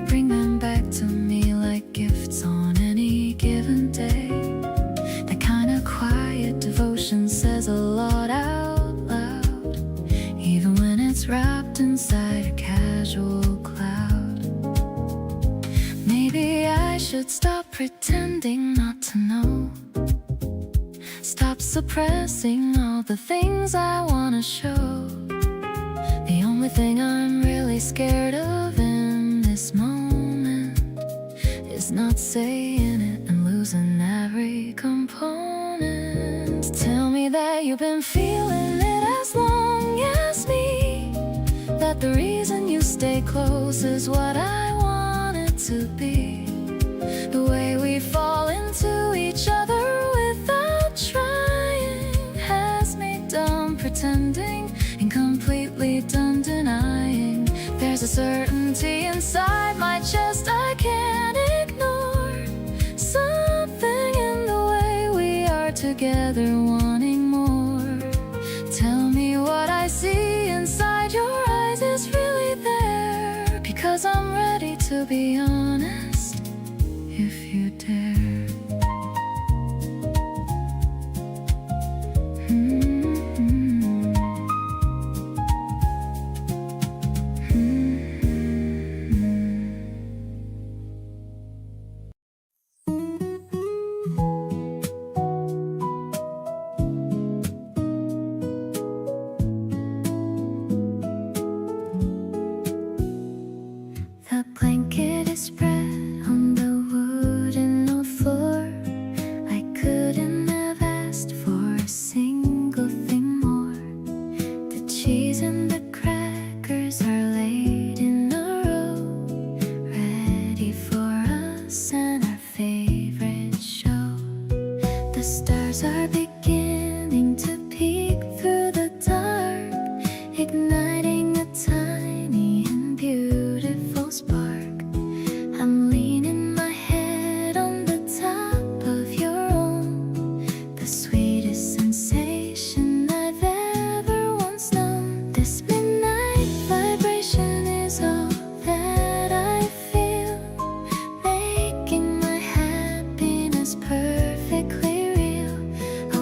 bring them back to me like gifts on any given day. That kind of quiet devotion says a lot out loud, even when it's wrapped inside a casual cloud. Maybe I should stop pretending not to know, stop suppressing all the things I wanna show. The only thing I'm really scared of in this moment is not saying it and losing every component. Tell me that you've been feeling it as long as me, that the reason you stay close is what I want it to be. The way we fall into each other without trying has me done pretending and completely done denying. There's a certainty inside my chest I can't ignore, something in the way we are together wanting more. Tell me what I see inside your eyes is really there, because I'm ready to be honest if you dare. The blanket is spread on the wooden old floor. I couldn't have asked for a single thing more. The cheese and the crackers are laid in a row, ready for us and our favorite show. The stars are beginning to peek through the dark, igniting a tiny and beautiful spark. I'm leaning my head on the top of your own, the sweetest sensation I've ever once known. This midnight vibration is all that I feel, making my happiness perfectly real. A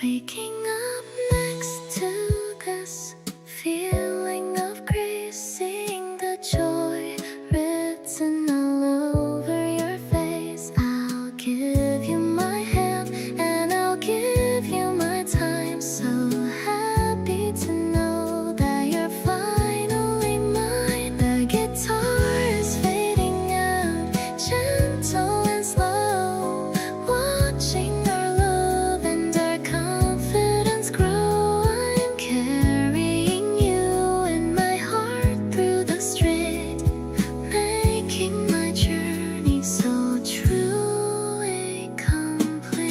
Waking up next to this feeling of grace, seeing the joy written all over your face. I'll give you my hand and I'll give you my time. So happy to know that you're finally mine. The guitar is fading out, gentle and slow, watching our love and our confidence grow. I'm carrying you in my heart through the street, making my journey so truly complete.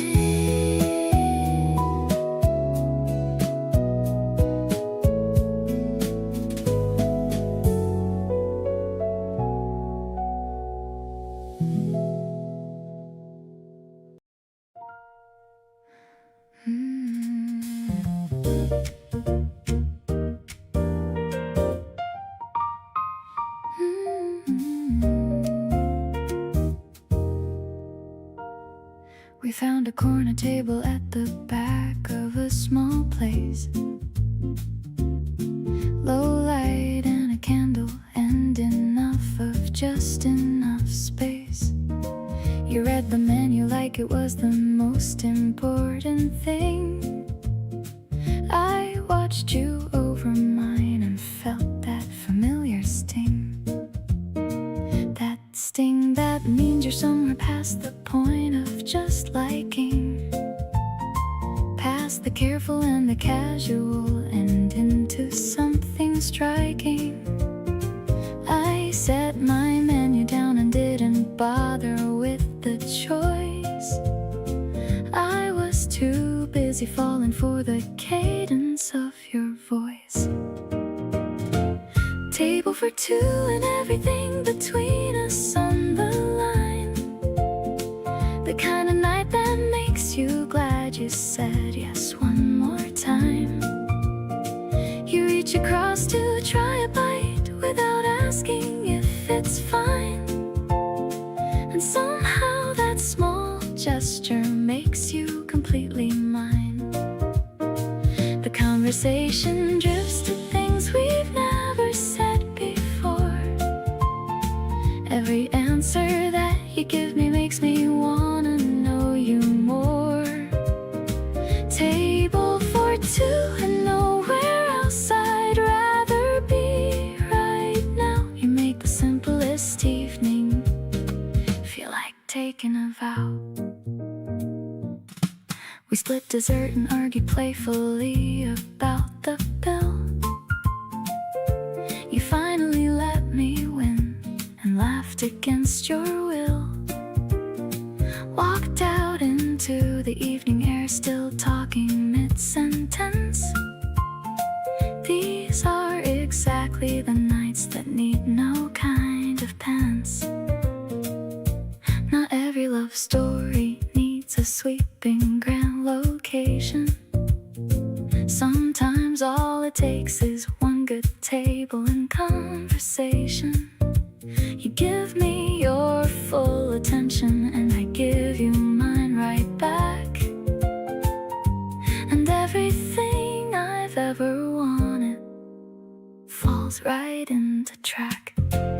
We found a corner table at the back of a small place. Low light and a candle and enough of just enough space. You read the menu like it was the most important thing. I watched you over mine and felt that familiar sting. That sting that means you're somewhere past the point of just liking, past the careful and the casual and into something striking. I set my menu down and didn't bother with the choice. I was too busy falling for the cadence of your voice. Table for two and everything between us on the line. The kind of night that makes you glad you said yes one more time. You reach across to try a bite without asking if it's fine. And somehow that small gesture makes you completely mine. The conversation drifts to things we've never said before. Every answer that you give me makes me wanna know you more. Table for two and nowhere else I'd rather be right now. You make the simplest evening feel like taking a vow. We split dessert and argue playfully about the bill. You finally let me win and laughed against your will. Walked out into the evening air, still talking mid-sentence. These are exactly the nights that need no kind of penance. Not every love story needs a sweeping grand location. Sometimes all it takes is one good table and conversation. You give me your full attention and I give you mine right back. And everything I've ever wanted falls right into track.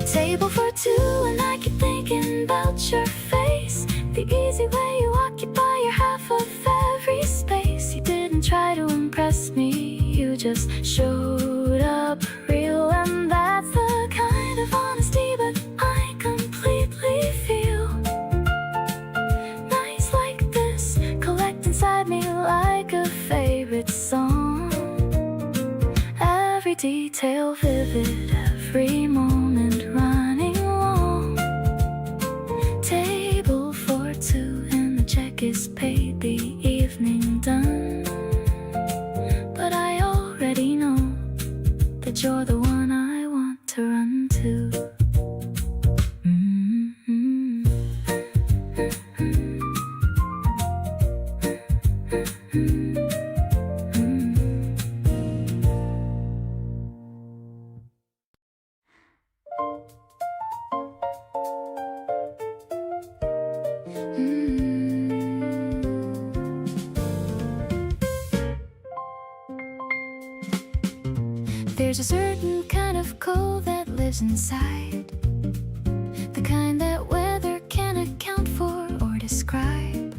Table for two and I keep thinking about your face. The easy way you occupy your half of every space. You didn't try to impress me, you just showed up real. And that's the kind of honesty that I completely feel. Nights like this collect inside me like a favorite song. Every detail vivid, every moment running long. Table for two and the check is paid, the evening done. But I already know that you're the one I want to run to. There's a certain kind of cold that lives inside, the kind that weather can't account for or describe.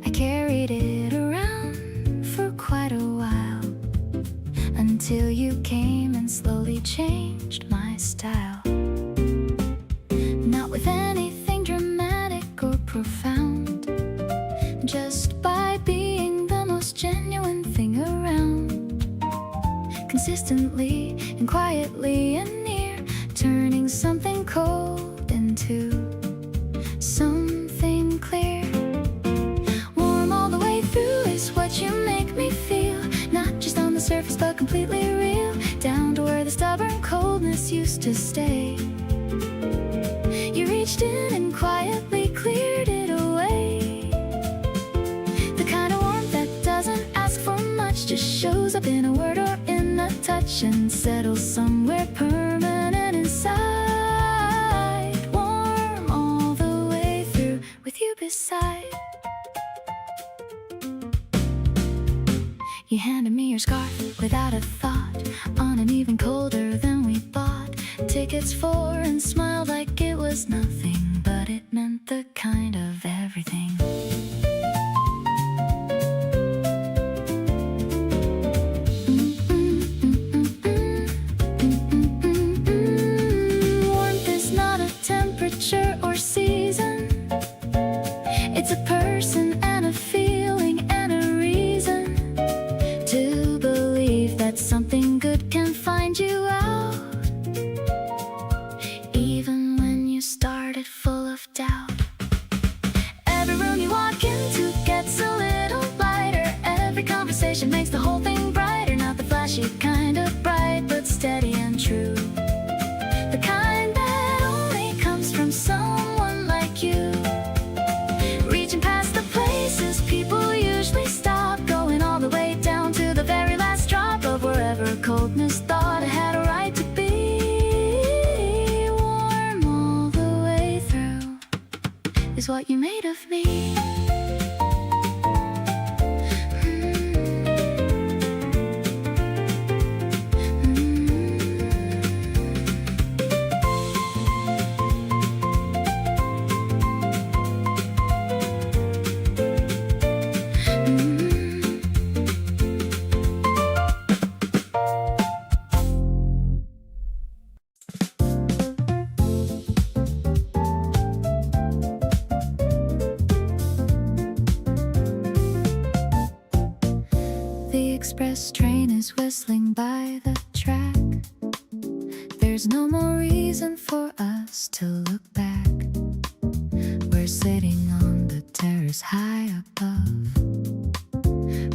I carried it around for quite a while, until you came and slowly changed my style. Not with anything dramatic or profound, just by being the most genuine thing around. Consistently and quietly and near, turning something cold into something clear. Warm all the way through is what you make me feel, not just on the surface but completely real, down to where the stubborn coldness used to stay. You reached in and quietly cleared it away. The kind of warmth that doesn't ask for much, just shows up in a word or in a touch and settles somewhere permanent inside. Warm all the way through with you beside. You handed me your scarf without a thought, on an even colder than we bought tickets for, and smiled like it was nothing, but it meant the kind of everything. Warmth is not a temperature or season, it's a person and a feeling and a reason to believe that something good can find you out, even when you started full of doubt. Every room you walk into gets a little lighter, every conversation makes the whole thing brighter, not the flashy kind of bright, but steady and true, the kind that only comes from someone like you. Reaching past the places people usually stop, going all the way down to the very last drop of wherever coldness thought it had a right to be. Warm all the way through is what you made of me. The express train is whistling by the track. There's no more reason for us to look back. We're sitting on the terrace high above,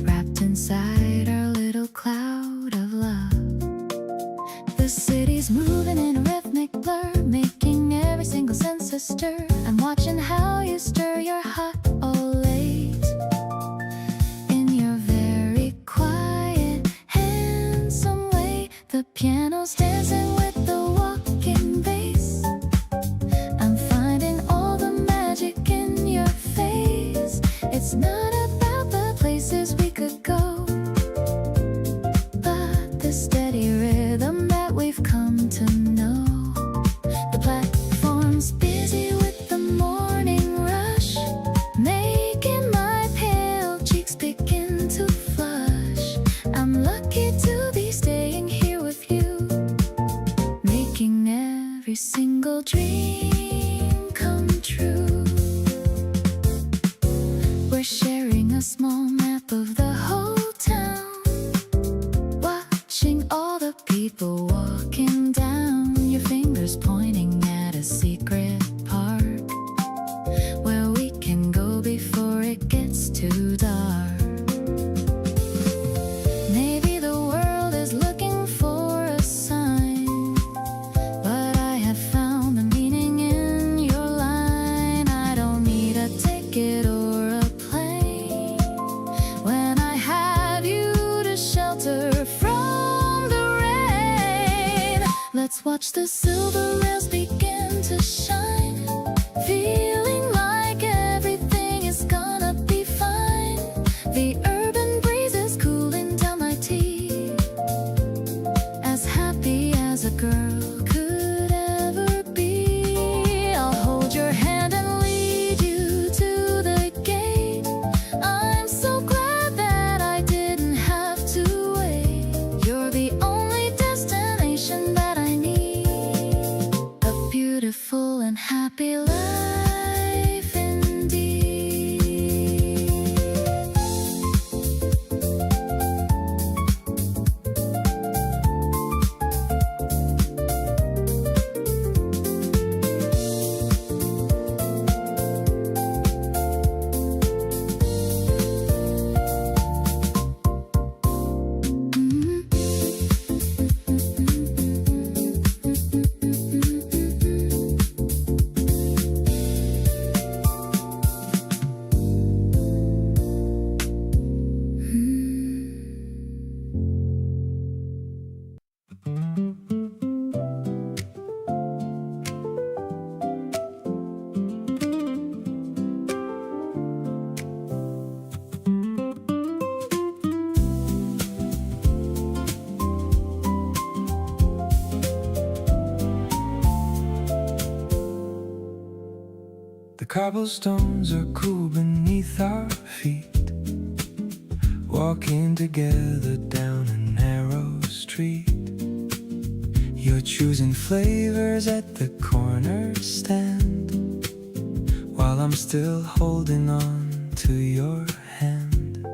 wrapped inside our little cloud of love. The city's moving in a rhythmic blur, making every single sense a stir. I'm watching how you stir your hot Olays in your very quiet, handsome way. The piano's dancing with the walking bass. I'm finding all the magic in your face. It's not about the places we could go, but the steady rhythm that we've come to know. The platform's busy with the morning rush, making my pale cheeks begin to flush. I'm lucky to be staying here with you, making every single dream come true. We're sharing a small map of the whole town, watching all the people walking down. Your fingers pointing at a secret park where we can go before it gets too dark. Maybe the world is looking for a sign, but I have found the meaning in your line. I don't need a ticket or a plane when I have you to shelter from the rain. Let's watch the silver rails begin to shine, feeling like everything is gonna be fine. The urban breeze is cooling down my teeth, Cobblestones are cool beneath our feet, walking together down a narrow street. You're choosing flavors at the corner stand, while I'm still holding on to your hand.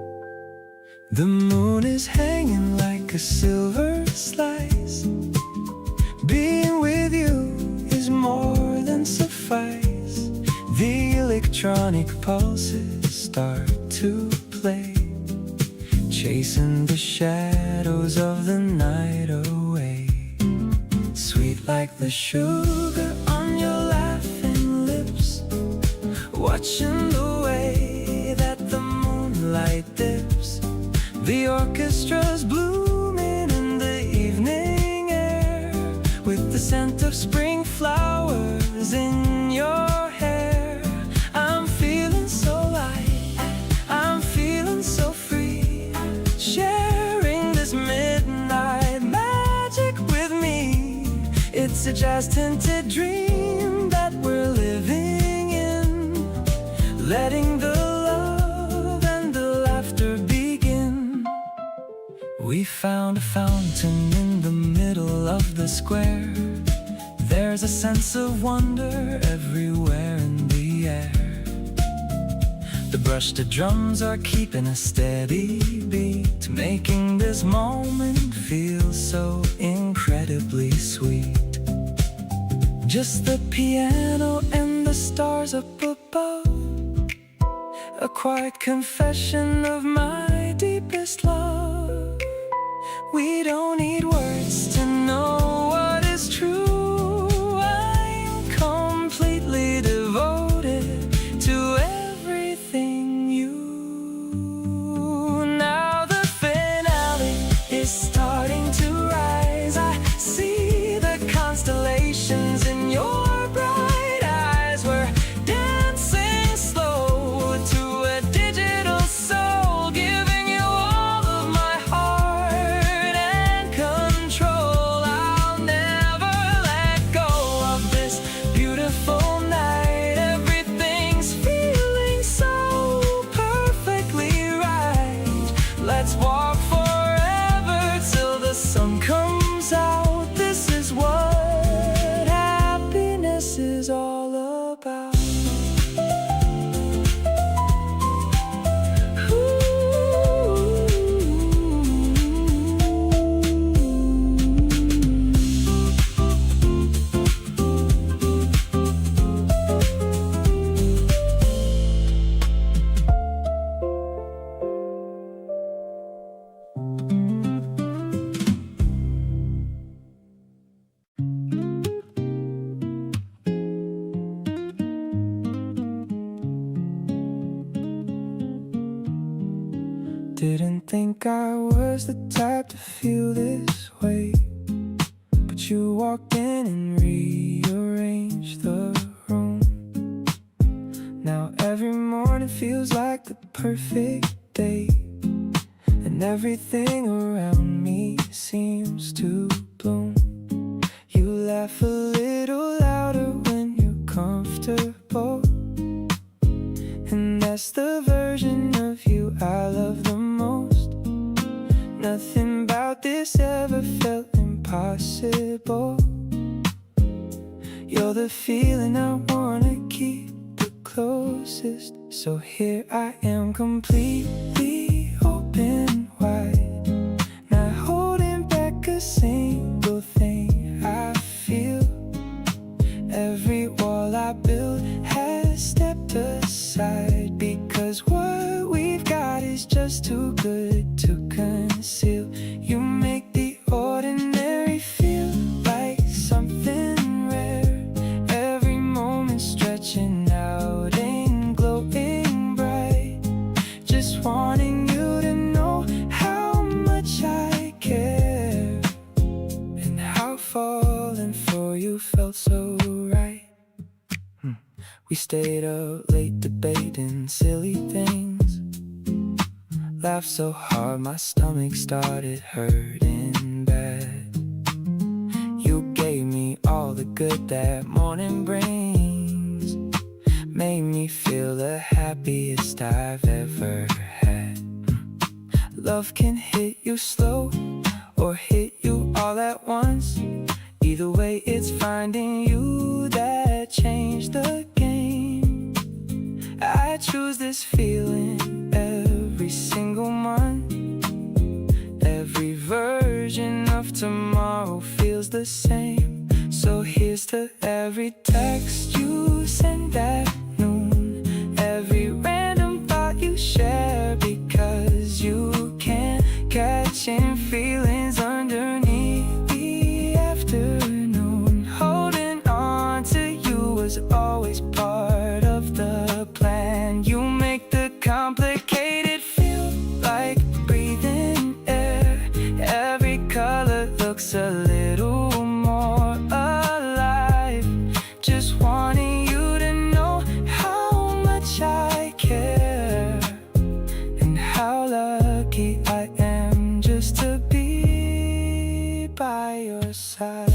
The moon is hanging like a silver slice. Being with you is more than suffice. The electronic pulses start to play, chasing the shadows of the night away. Sweet like the sugar on your laughing lips, watching the way that the moonlight dips. The orchestra's blooming in the evening air, with the scent of spring flowers in your hair. I'm feeling so light, I'm feeling so free, sharing this midnight magic with me. It's a jazz-tinted dream that we're living in, letting the love and the laughter begin. We found a fountain in the middle of the square. There's a sense of wonder everywhere in the air. The brushed drums are keeping a steady beat, making this moment feel so incredibly sweet. Just the piano and the stars up above, a quiet confession of my deepest love. We don't need words to know what is true. I'm completely devoted to everything you. Now the finale is starting to rise. I see the constellations in your bright eyes. We're dancing slow to a digital soul, giving you all of my heart and control. I'll never let go of this beautiful night. Everything's feeling so perfectly right. Let's walk forever till the sun comes out. This is what happiness is all about. Didn't think I was the type to feel this way, but you walked in and rearranged the room. Now every morning feels like the perfect day, and everything around me seems to bloom. You laugh a little louder when you're comfortable, and that's the version of you I love the most. Nothing about this ever felt impossible. You're the feeling I wanna keep the closest. So here I am, completely open wide, not holding back a single thing I feel. Every wall I built has stepped aside, because what we've got is just too good to conceal. You make the ordinary feel like something rare. Every moment stretching out and glowing bright, just wanting you to know how much I care, and how falling for you felt so right. We stayed up late debating silly things, laughed so hard my stomach started hurting bad. You gave me all the good that morning brings, made me feel the happiest I've ever had. Love can hit you slow or hit you all at once. Either way, it's finding you that changed the game. I choose this feeling every single month. Every version of tomorrow feels the same. So here's to every text you send at noon, every random thought you share, because you can't catch in feelings underneath the afternoon. Holding on to you was always part of the plan. You make the complicated feel like breathing air. Every color looks a little more alive. Just wanting you to know how much I care, and how lucky I am just to be by your side.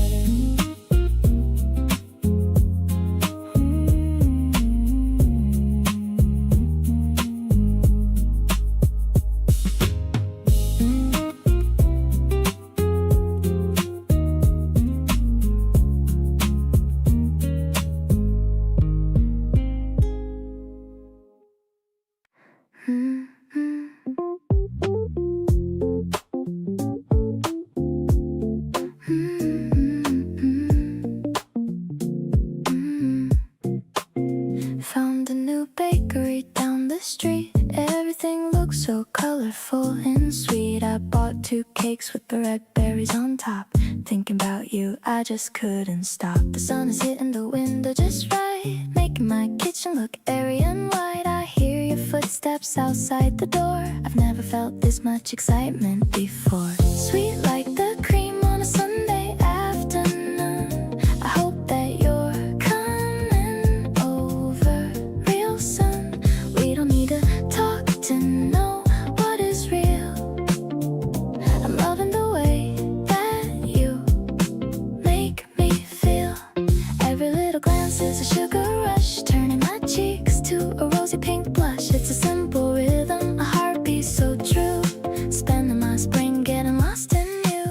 Found a new bakery down the street. Everything looks so colorful and sweet. I bought 2 cakes with the red berries on top. Thinking about you, I just couldn't stop. The sun is hitting the window just right, making my kitchen look airy and wide. I hear your footsteps outside the door. I've never felt this much excitement before. Sweet like the cream on a Sunday afternoon. I hope that you're coming over real soon. We don't need to talk to know what is real. I'm loving the way that you make me feel. Every little glance is a sugar rush, turning my cheeks to a rosy pink blush. It's a simple rhythm, a heartbeat so true. Spending my spring getting lost in you.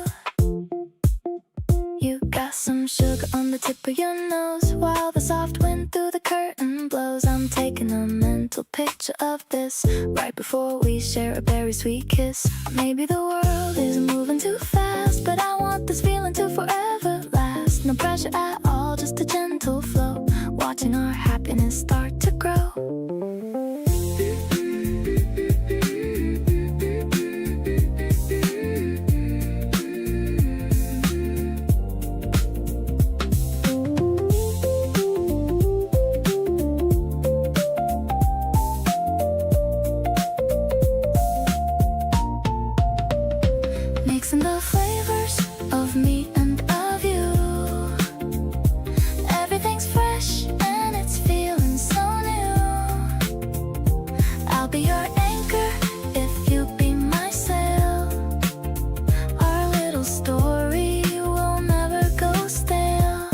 You got some sugar on the tip of your nose, while the soft wind through the curtain blows. I'm taking a mental picture of this right before we share a very sweet kiss. Maybe the world is moving too fast, but I want this feeling to forever last. No pressure at all, just a gentle flow, watching our happiness start to grow. Mixing the flavors of me and of you. Everything's fresh and it's feeling so new. I'll be your anchor if you be my sail. Our little story will never go stale.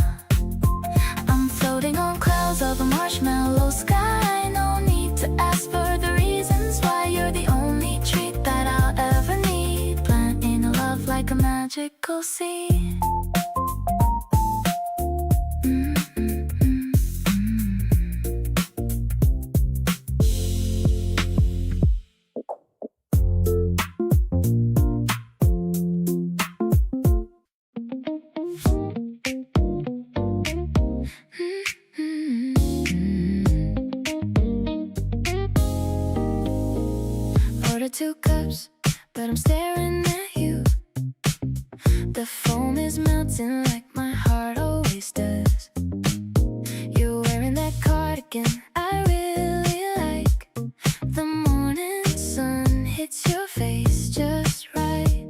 I'm floating on clouds of a marshmallow sky. No need to ask for the reasons why. You're the only treat that I'll ever need. Planting a love like a magical seed. Ordered 2 cups, but I'm staring at you. The foam is melting like my heart always does. You're wearing that cardigan I really like. The morning sun hits your face just right.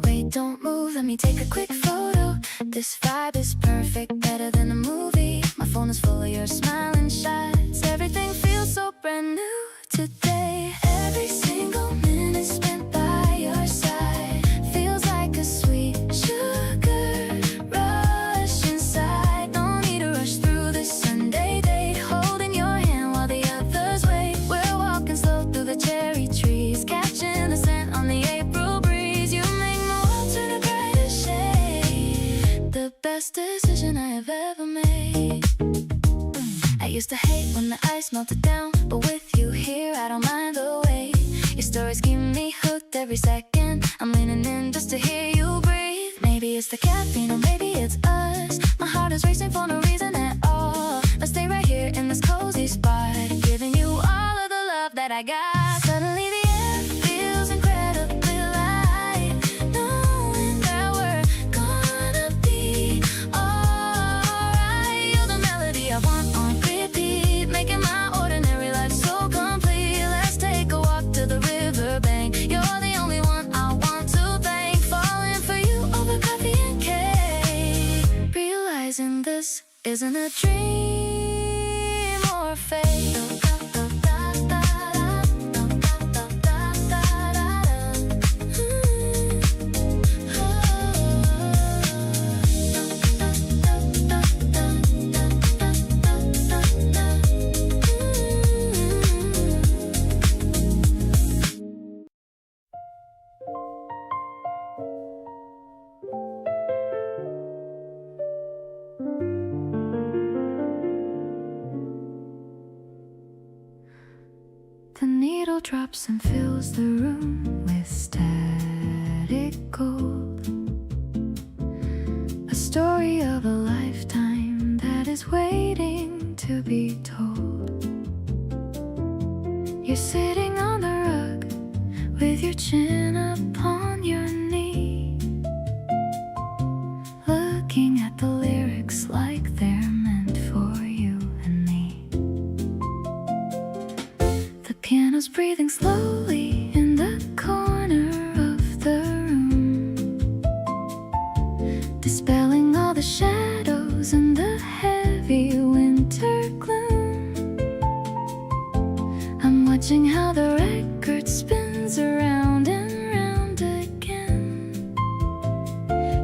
Wait, don't move, let me take a quick photo. This vibe is perfect, better than a movie. My phone is full of your smiling shots. Everything feels so brand new today. Every single minute spent by your side feels like a sweet sugar rush inside. No need to rush through this Sunday date. Holding your I've ever made. I used to hate when the ice melted down, but with you here I don't mind the wait. Your stories keep me hooked every second. I'm leaning in just to hear you breathe. Maybe it's the caffeine or maybe it's us. My heart is racing for no reason at all. Let's stay right here in this cozy spot, giving you all of the love that I got. Suddenly the air feels incredibly light, knowing that we're gonna be alright. You're the melody I want on repeat, making my ordinary life so complete. Let's take a walk to the riverbank. You're the only one I want to thank. Falling for you over coffee and cake. Realizing this isn't a dream or a fate. The needle drops and fills the room with static gold. A story of a lifetime that is waiting to be told. You're sitting on the rug with your chin upon your knee, looking at the lyrics like they're meant for you and me. The piano's breathing slowly in the corner of the room, dispelling all the shadows and the heavy winter gloom. I'm watching how the record spins around and round again,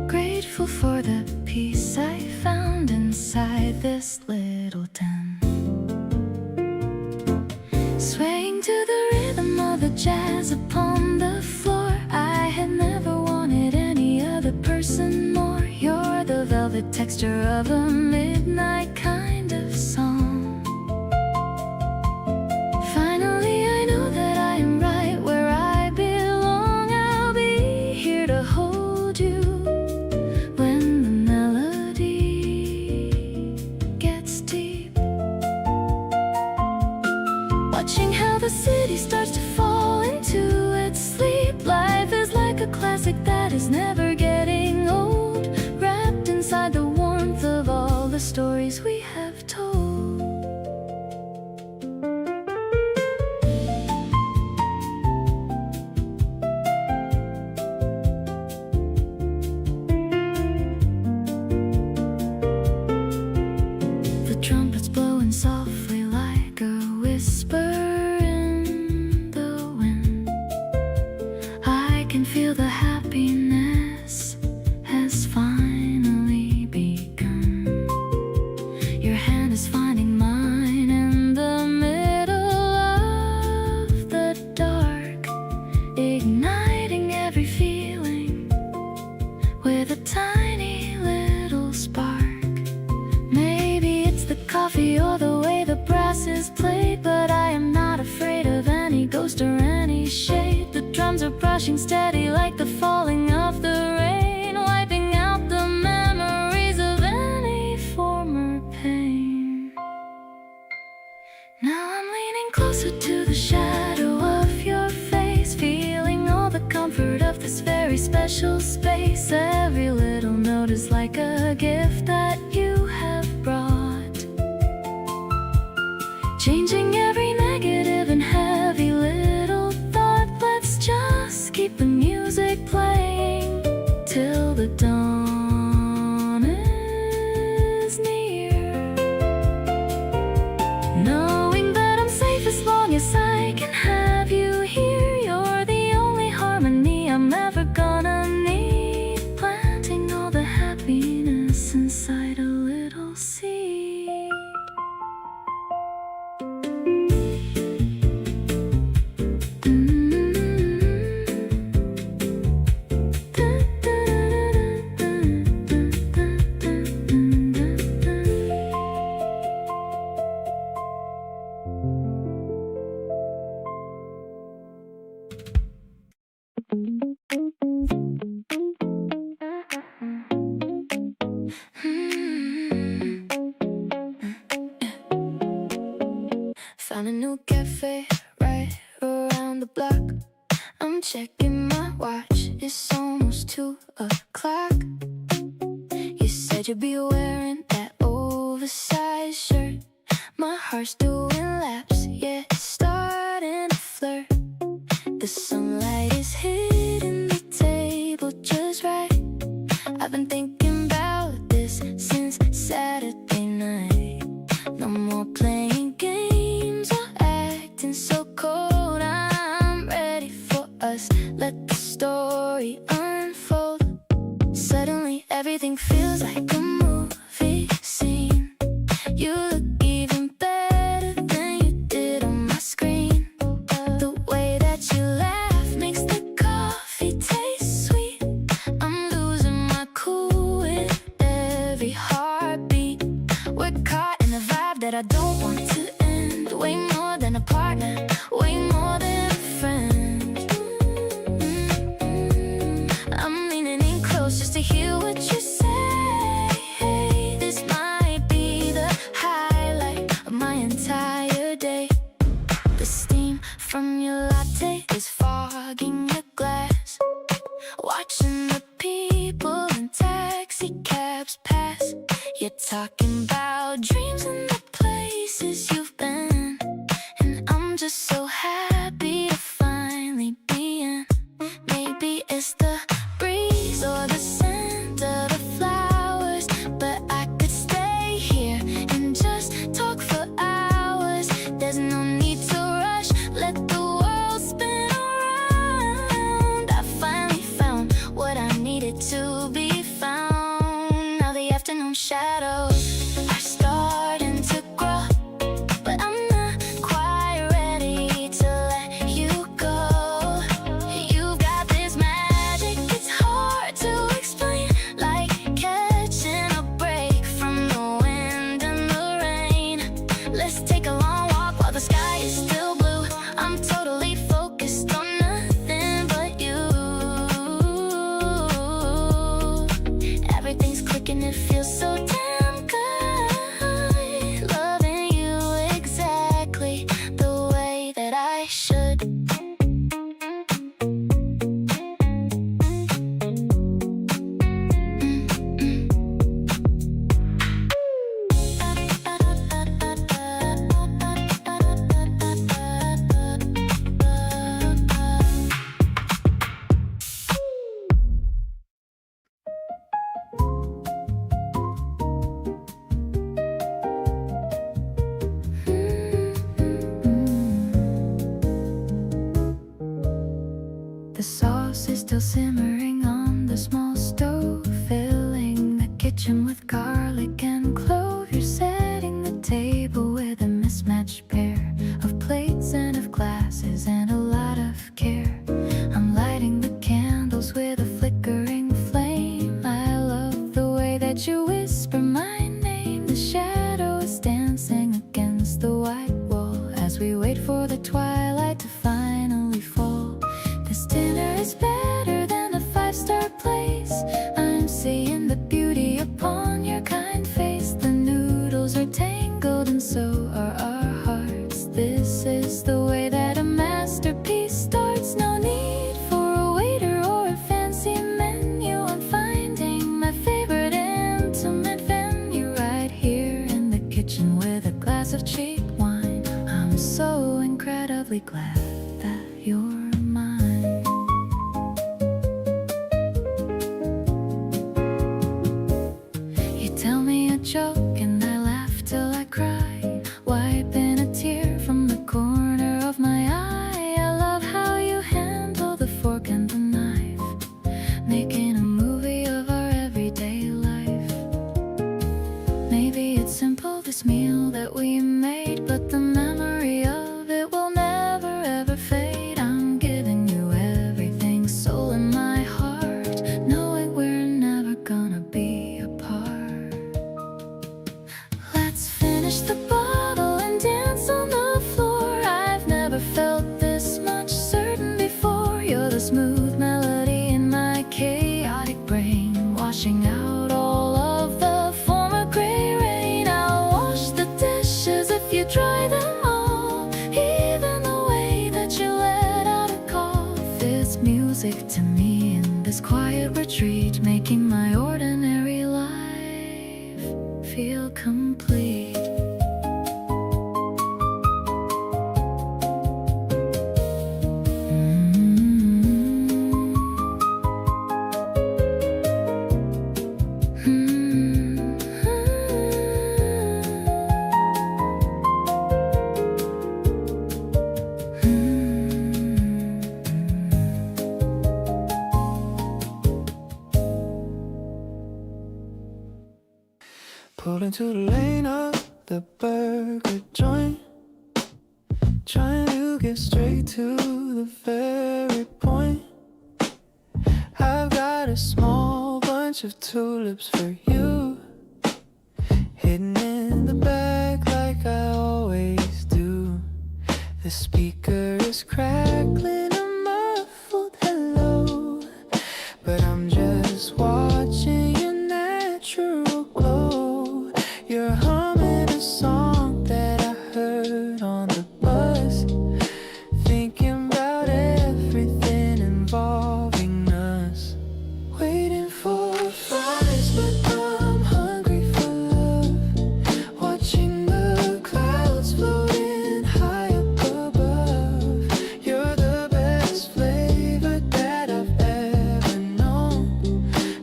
grateful for the peace I found inside this little den. Swaying to the rhythm of the jazz upon the floor, I had never wanted any other person more. You're the velvet texture of a midnight kind of song. Finally I know that I am right where I belong. I'll be here to hold you when the melody gets deep. Watching how the city starts to fall into its sleep. Life is like a classic that is never getting old, wrapped inside the warmth of all the stories we have told. The trumpets blowing softly like a whisper in the wind. I can feel the happiness has finally begun. Your hand is finding mine in the middle of the dark, igniting every feeling with a tiny little spark. Maybe it's the coffee or the way the brass is played, but I am not afraid of any ghost or any shade. The drums are brushing steady like the falling of the rain, wiping out the memories of any former pain. Now I'm leaning closer to the shadow of your face, feeling all the comfort of this very special space. Every little note is like a gift that you have brought, changing every negative and heavy little thought. Let's just keep the music playing till the dawn is near, knowing that I'm safe as long as I can have you here. You're the only harmony I'm ever gonna need, planting all the happiness inside a little seed. Found a new cafe right around the block. I'm checking my watch, it's almost 2 o'clock. You said you'd be wearing that oversized shirt. My heart's doing laps, yeah, it's starting to flirt. The sunlight is hitting the table just right. I've been thinking about this since Saturday night. No more playing games or acting so cold. I'm ready for us, let the story unfold. Suddenly everything feels like a movie scene. You look even better than you did on my screen. The way that you laugh makes the coffee taste sweet. I'm losing my cool with every heartbeat. We're caught in a vibe that I don't want to end. Way more than a partner, way more than a friend. I'm leaning in close just to hear what you say. This might be the highlight of my entire day. The steam from your latte is fogging your glass. Watching the people in taxi cabs pass. You're talking about dreams and the places you've been. And I'm just so happy to finally be in. Maybe it's the breeze or the scent of the flowers, but I could stay here and just talk for hours. There's no need to rush, let the world spin around. I finally found what I needed to be found. Now the afternoon shadows are starting to grow, but I'm not quite ready to let you go. You've got this magic, it's hard to explain. Like catching a break from the wind and the rain. Let's take a long walk while the sky is still blue. I'm totally focused on nothing but you. Everything's clicking, it feels so damn good. Loving you exactly the way that I should. The sauce is still simmering on the small stove, filling the kitchen with garlic and clove. You're setting the table with a mismatched pair of plates and of glasses and a lot of care. I'm lighting the candles with a flickering flame. I love the way that you whisper my name. The shadow is dancing against the white wall as we wait for the twilight to finally fall. This dinner is better than a 5-star place. I'm seeing the beauty upon your kind face. The noodles are tangled and so are our hearts. This is the way that a masterpiece starts. No need for a waiter or a fancy menu. I'm finding my favorite intimate venue right here in the kitchen with a glass of cheap wine. I'm so incredibly glad that you're mine. You tell me a joke and I laugh till I cry, wiping a tear from the corner of my eye. I love how you handle the fork and the knife, making a movie of our everyday life. Maybe it's simple, this meal that we made, but the memory of it will never ever fade. I'm giving you everything, soul in my heart, knowing we're never gonna be apart. Let's finish the bottle and dance on the floor. I've never felt this much certain before. You're the smooth melody in my to me in this quiet retreat, making my ordinary life feel complete. Pull into the lane of the burger joint, trying to get straight to the very point. I've got a small bunch of tulips for you, hidden in the back like I always do. The speaker is crackling a muffled hello, but I'm just watching your natural glow. You're humming a song that I heard on the bus, thinking about everything involving us. Waiting for fries, but I'm hungry for love. Watching the clouds floating high up above. You're the best flavor that I've ever known,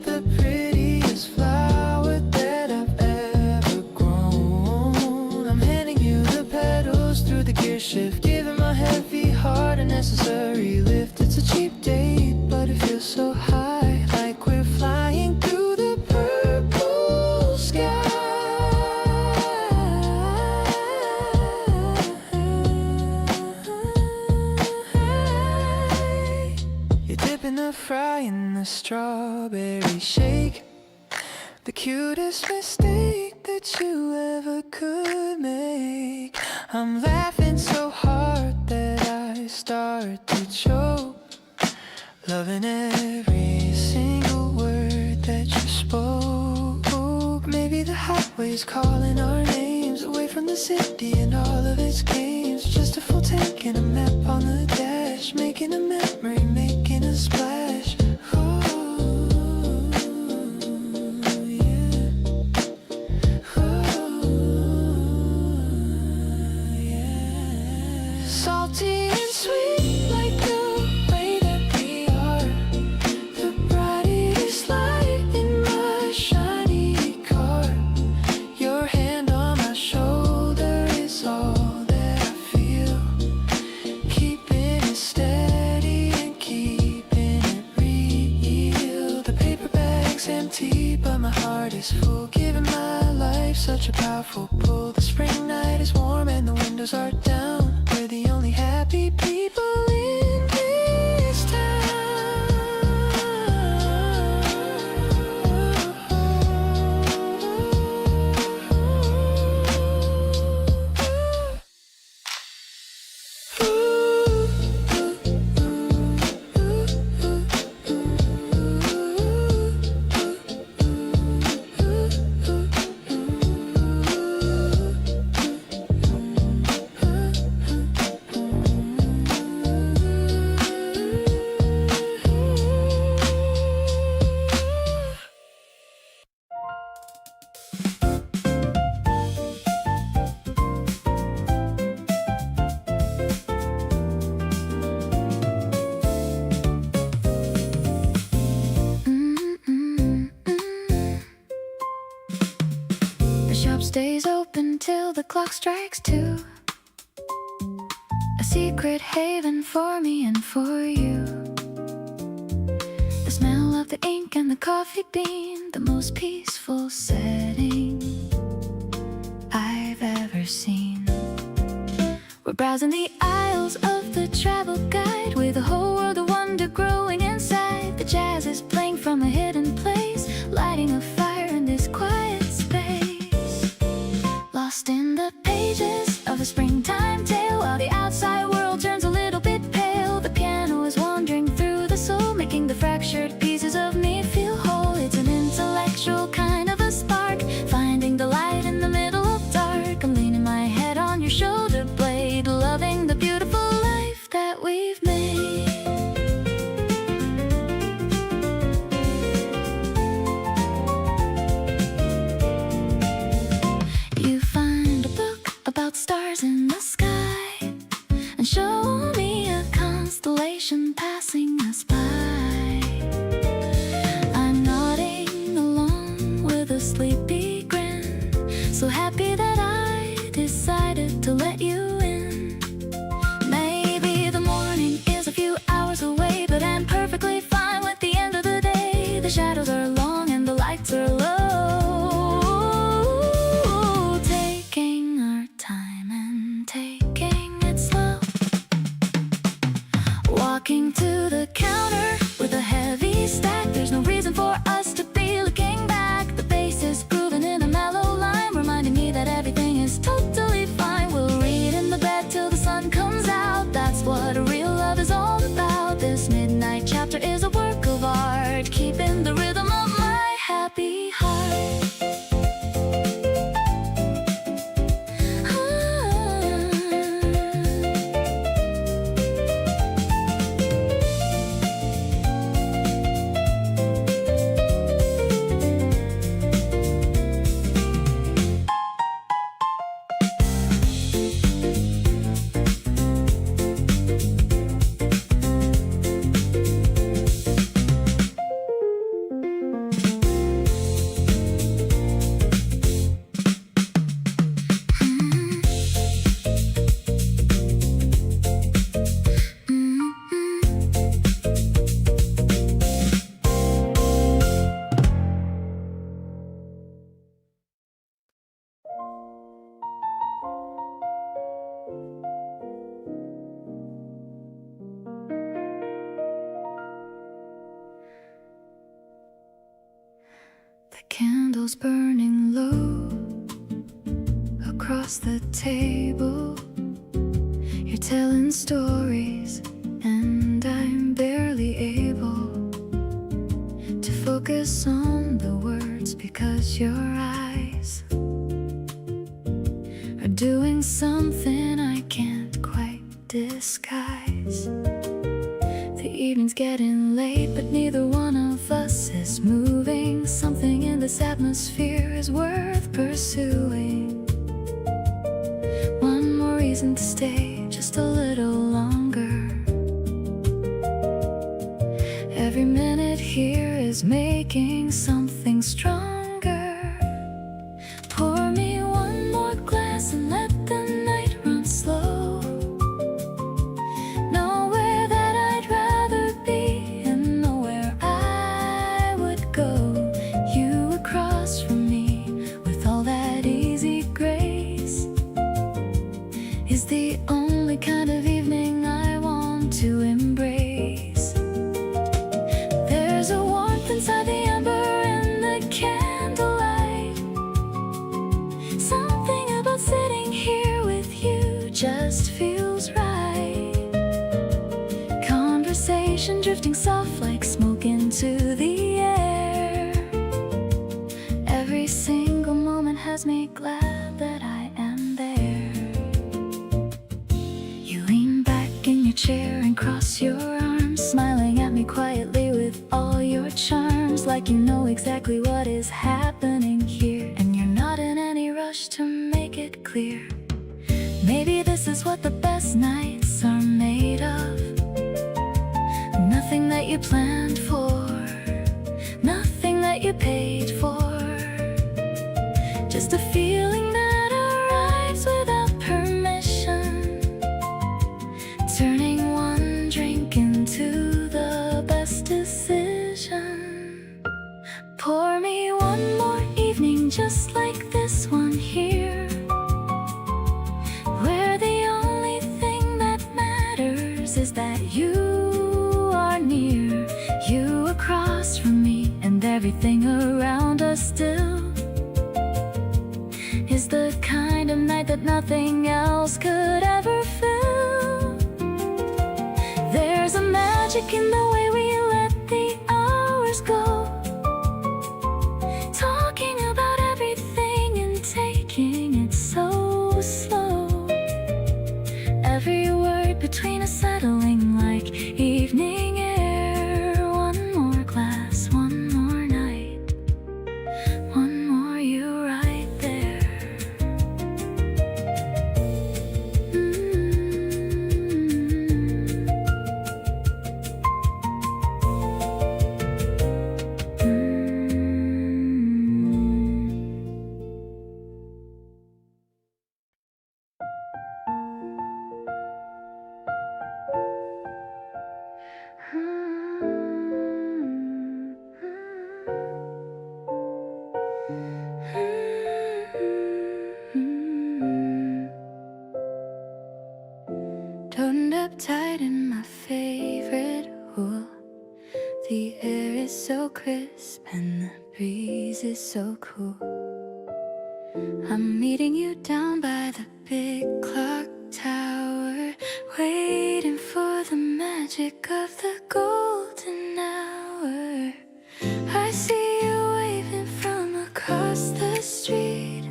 the prettiest flower that I've ever grown. I'm handing you the pedals through the gear shift, giving my heavy heart a necessary lift. It's a cheap date, but it feels so high, like we're flying through the purple sky. You're dipping the fry in the strawberry shake, the cutest mistake that you ever could make. I'm laughing so hard that I start to choke, loving every single word that you spoke. Maybe the highway's calling our names, away from the city and all of its games. Just a full tank and a map on the dash, making a memory, making a splash. Salty and sweet like the way that we are, the brightest light in my shiny car. Your hand on my shoulder is all that I feel, keeping it steady and keeping it real. The paper bag's empty but my heart is full, giving my life such a powerful pull. The spring night is warm and the windows are down, we're the only happy people in this The shop stays open till the clock strikes 2, a secret haven for me and for you. The smell of the ink and the coffee bean, the most peaceful setting I've ever seen. We're browsing the aisles of the travel guide, with a whole world of wonder growing inside. The jazz is playing from a hidden place, lighting a fire in this quiet space. Lost in the pages of a springtime tale, while the outside world turns a little bit pale. The piano is wandering through the soul, making the fractured pieces of me feel whole. It's an intellectual kind of a spark, finding the light in the middle of dark. I'm leaning my head on your shoulder blade, loving the beautiful life that we've made. shadows are long and the lights are low. Taking our time and taking it slow. Walking to the counter with a heavy stack. There's no reason for us to be looking back. The bass is grooving in a mellow line, reminding me that everything is totally fine. We'll read in the bed till the sun comes out. That's what real love is all about. This midnight chapter is a work of art, keeping the rhythm of my happy heart. The candles burning low across the table. You're telling stories and I'm barely able to focus on the words, because your eyes are doing something I can't quite disguise. The evening's getting late, but neither one of us is moving. Something in this atmosphere is worth pursuing. One more reason to stay just a little longer. Every minute here is making something stronger. Pour me one more glass and let the night run slow. Nowhere that I'd rather be and nowhere I would go. You across from me with all that easy grace is the only kind of evening I want to embrace. There's a warmth inside the ember and the candlelight. Something about sitting here with you just feels right. Conversation drifting soft like smoke into the air. Every single moment has me glad that I am there. You lean back in your chair and cross your arms, smiling at me quietly with all your charms, like you know exactly what is happening here, and you're not in any rush to make it clear. Maybe this is what the best nights are made of. Nothing that you planned for, nothing that you paid for, just a feeling that arrives without permission, turning one drink into the best decision. Pour me one more evening just like this one here, where the only thing that matters is that you are near. You across from me and everything around us still is the kind of night that nothing else could ever fill. There's a magic in the way we let the hours go, talking about everything and taking it so slow. Every word between us settling like evening air. One more glass, one more night, one more you right there. so crisp and the breeze is so cool. I'm meeting you down by the big clock tower, waiting for the magic of the golden hour. I see you waving from across the street.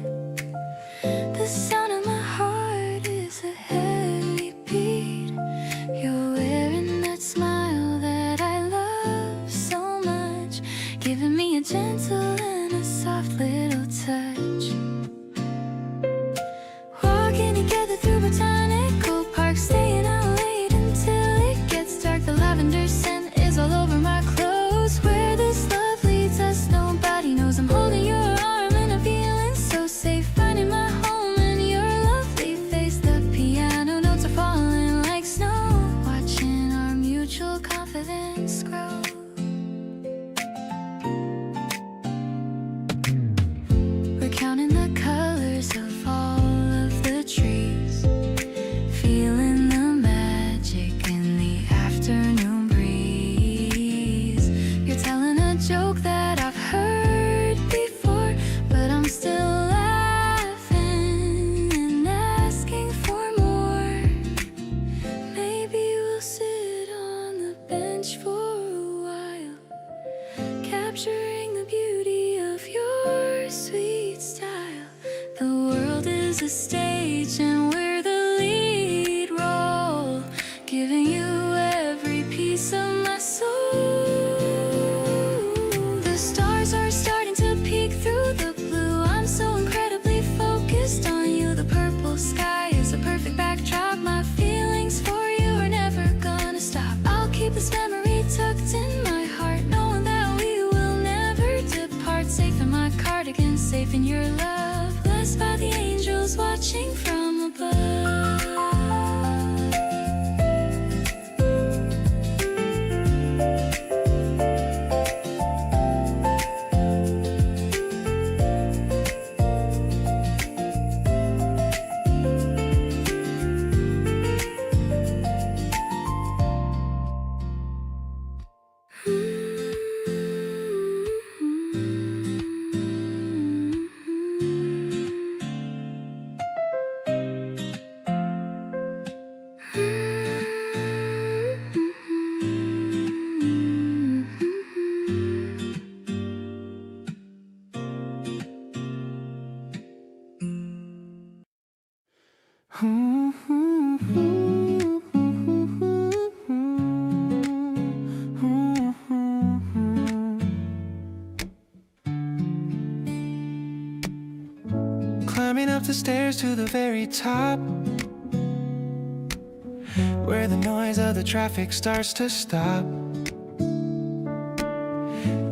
The sound of my heart is a heavy beat. You're wearing that smile that I love so much, giving me a gentle and a soft little touch. Walking together through botanical park, staying out late until it gets dark. The lavender scent is all over my clothes. Where this love leads us, nobody knows. I'm holding your arm and I'm feeling so safe, finding my home in your lovely face. The piano notes are falling like snow, watching our mutual confidence grow. We're counting the colors of all of the trees, feeling the magic in the afternoon breeze. You're telling a joke that I've heard before, but I'm still laughing and asking for more. Maybe we'll sit on the bench for a while, capturing the beauty of your sweet style. The world is a stage and we're the lead role, giving you every piece of my soul. The stars are starting to peek through the blue. I'm so incredibly focused on you. The purple sky is a perfect backdrop. My feelings for you are never gonna stop. I'll keep this memory tucked in my heart, knowing that we will never depart. Safe in my cardigan, safe in your love, blessed by the angels watching from above. Climbing up the stairs to the very top, where the noise of the traffic starts to stop.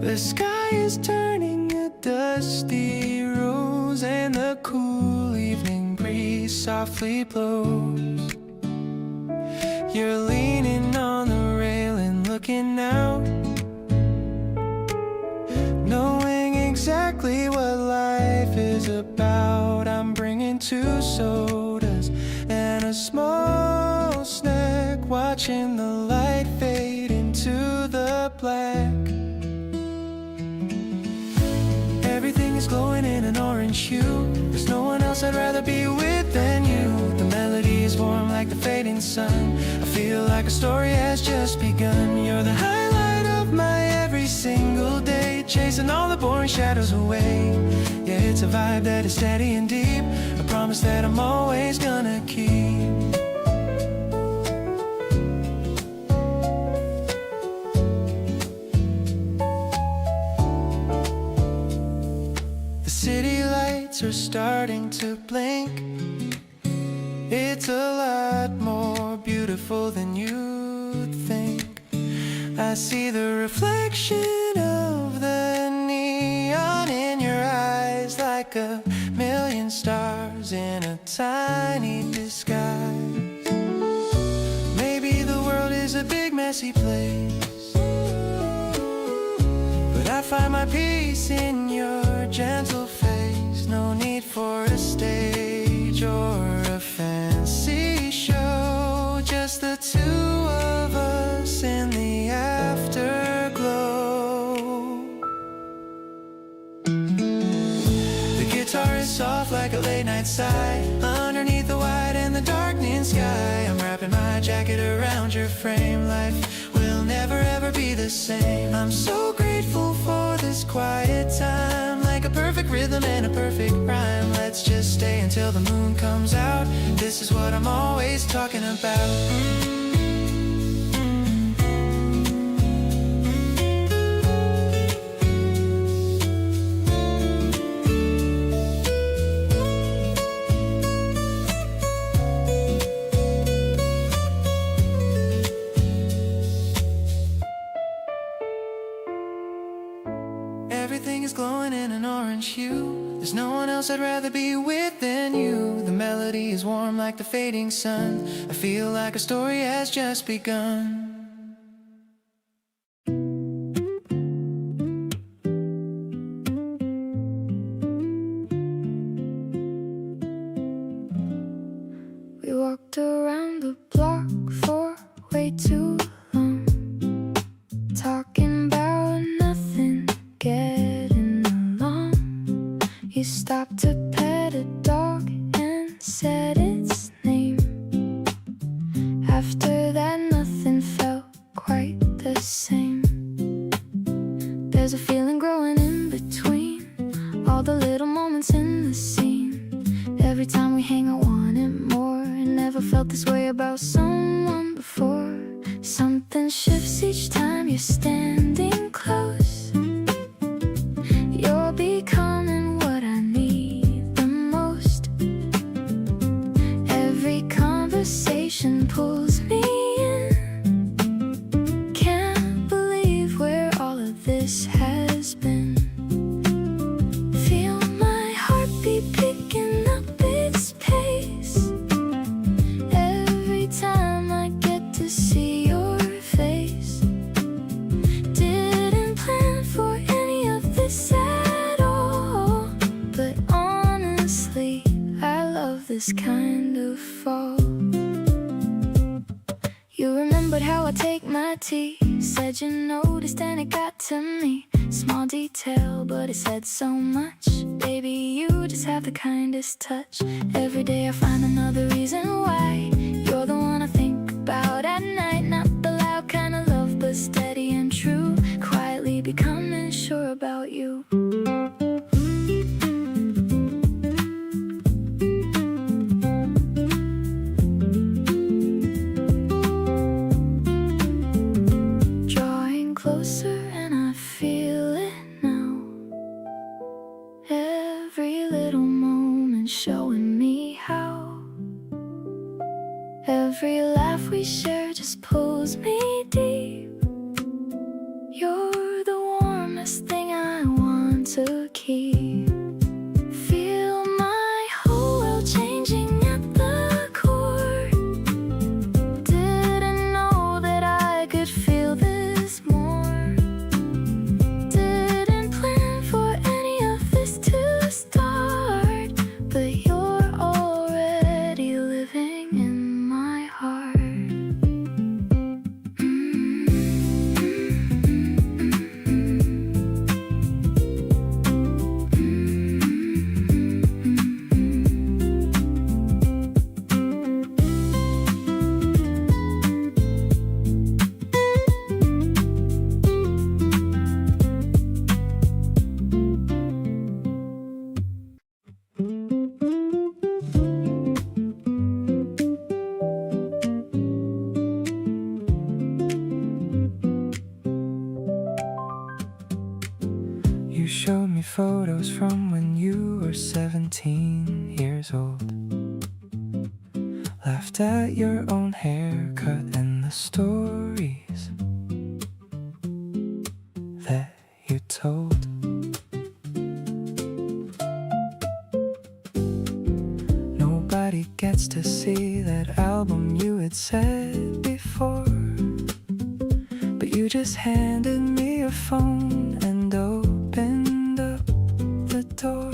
The sky is turning a dusty rose, and the cool evening breeze softly blows. You're leaning on the railing, looking out, knowing exactly what life is about. I'm bringing 2 sodas and a small snack, watching the light fade into the black. Everything is glowing in an orange hue. There's no one else I'd rather be with than you. The melody is warm like the fading sun. I feel like a story has just begun. You're the highlight of my every single day, chasing all the boring shadows away. Yeah, it's a vibe that is steady and deep, a promise that I'm always gonna keep. The city lights are starting to blink. It's a lot more beautiful than you'd think. I see the reflection of the neon in your eyes, like a million stars in a tiny disguise. Maybe the world is a big messy place, but I find my peace in your gentle face. No need for a stage or a fancy show, just the 2 of us in the afterglow. inside. Underneath the white and the darkening sky, I'm wrapping my jacket around your frame. Life will never ever be the same. I'm so grateful for this quiet time, like a perfect rhythm and a perfect rhyme. Let's just stay until the moon comes out. This is what I'm always talking about. Everything is glowing in an orange hue. There's no one else I'd rather be with than you. The melody is warm like the fading sun. I feel like a story has just begun. We walked around the block for way too long, talking about nothing, getting along. You stopped to pet a dog and said its name. After that, nothing felt quite the same. There's a feeling growing in between all the little moments in the scene. Every time we hang, I want it more. I never felt this way about someone before. Something shifts each time you're standing close. You're becoming what I need the most. Every conversation pulls me in. Can't believe where all of this has been. Feel my heartbeat picking up its pace. Every time I get to see your face. Didn't plan for any of this at all, but honestly, I love this kind of fall. You remembered how I take my tea. Said you noticed and it got to me. Small detail, but it said so much. Baby, you just have the kindest touch. Every day I find another reason why you're the one I think about at night. Not the loud kind of love, but steady and true. Quietly becoming sure about you. Drawing closer and I feel it now. Every little moment showing me how. Every laugh we share just pulls me deep. You're the warmest thing I want to keep. Feel my whole world changing at the core. Didn't know that I could feel this more. Didn't plan for any of this to start, but you're already living in my heart. You showed me photos from when you were 17 years old. Laughed at your own haircut and the stories that you told. Nobody gets to see that album you had said before, but you just handed me your phone and opened up the door.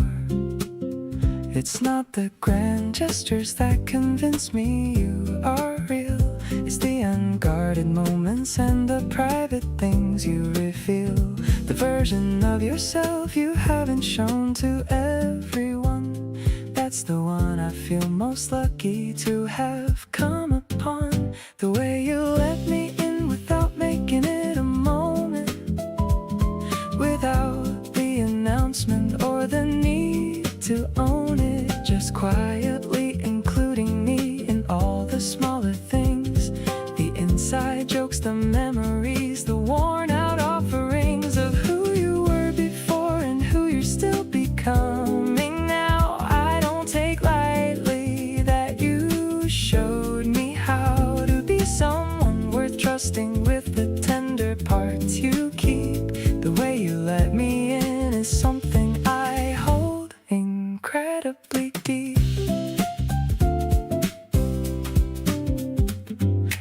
It's not the grand gestures that convince me you are real. It's the unguarded moments and the private things you reveal. The version of yourself you haven't shown to everyone. That that's the one I feel most lucky to have come upon. The way you let me in without making it a moment, without the announcement or the need to own it, just quietly including me in all the smaller things, the inside jokes, the memories, the worn out offerings of who you were before and who you're still becoming now. I don't take lightly that you showed me how to be someone worth trusting with the tender parts you keep. The way you let me in is something I hold incredibly deep.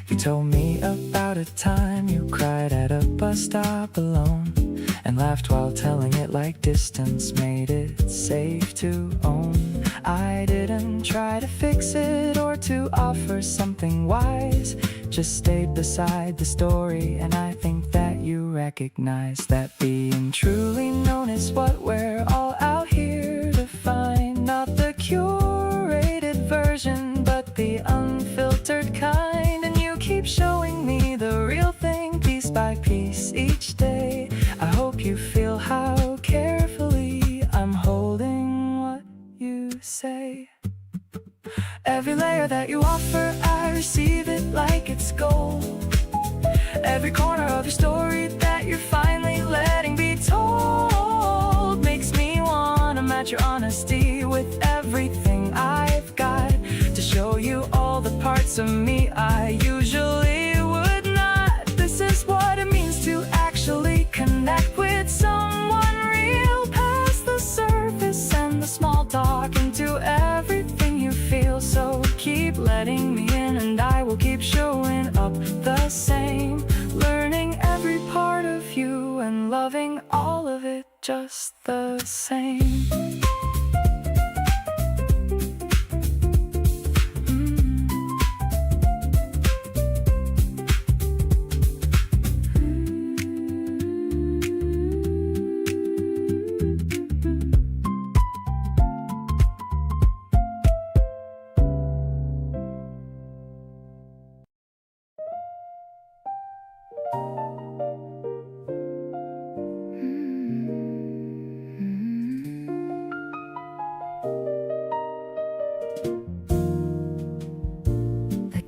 You told me about a time you cried at a bus stop alone, and laughed while telling it like distance made it safe to own. I didn't try to fix it or to offer something wise, just stayed beside the story, and I think that you recognize that being truly known is what we're all out here to find. Not the curated version, but the unfiltered kind. And you keep showing me the real thing piece by piece each day. I hope you feel how carefully I'm holding what you say. Every layer that you offer, I receive it like it's gold. Every corner of your story that you're finally letting be told makes me wanna match your honesty with everything I've got, to show you all the parts of me I usually would not. This is what it means to actually connect with someone real, past the surface and the small talk, into everything you feel. So keep letting me in and I will keep showing up the same, learning every part of you and loving all of it just the same.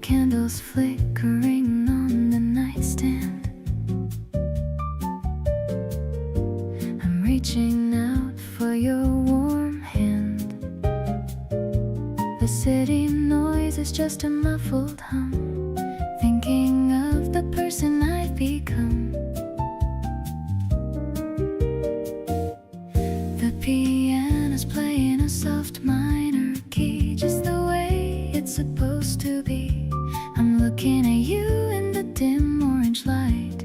Candles flickering on the nightstand, I'm reaching out for your warm hand. The city noise is just a muffled hum, thinking of the person I've become. The piano's playing a soft minor key, just the way it's supposed to be. I'm looking at you in the dim orange light.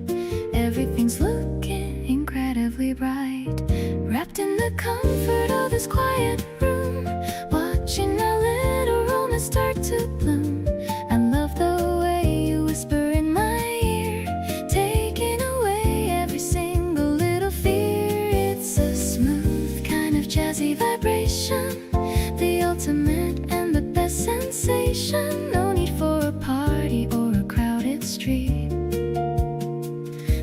Everything's looking incredibly bright, wrapped in the comfort of this quiet room, watching our little romance start to bloom. I love the way you whisper in my ear, taking away every single little fear. It's a smooth kind of jazzy vibration, the ultimate and the best sensation. No need for a party or a crowded street,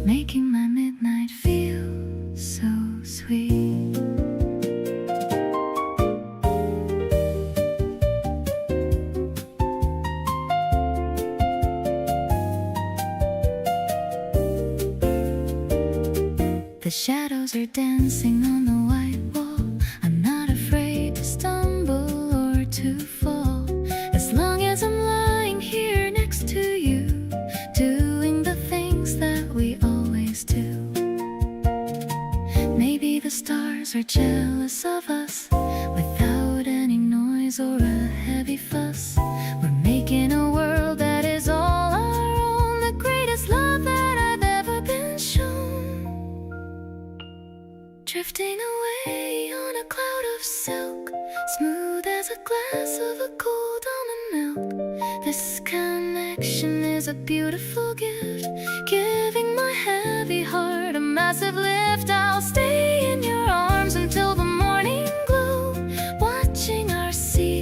making my midnight feel so sweet. The shadows are dancing on the white wall. I'm not afraid to stumble or to fall, as long as I'm lying here next to you, doing the things that we always do. Maybe the stars are jealous of us, without any noise or a heavy fuss. We're making a world that is all our own, the greatest love that I've ever been shown. Drifting away on a cloud of silk, smooth as a glass of a cold almond milk. This connection is a beautiful gift, giving my heavy heart a massive lift. I'll stay in your arms until the morning glow, watching our sea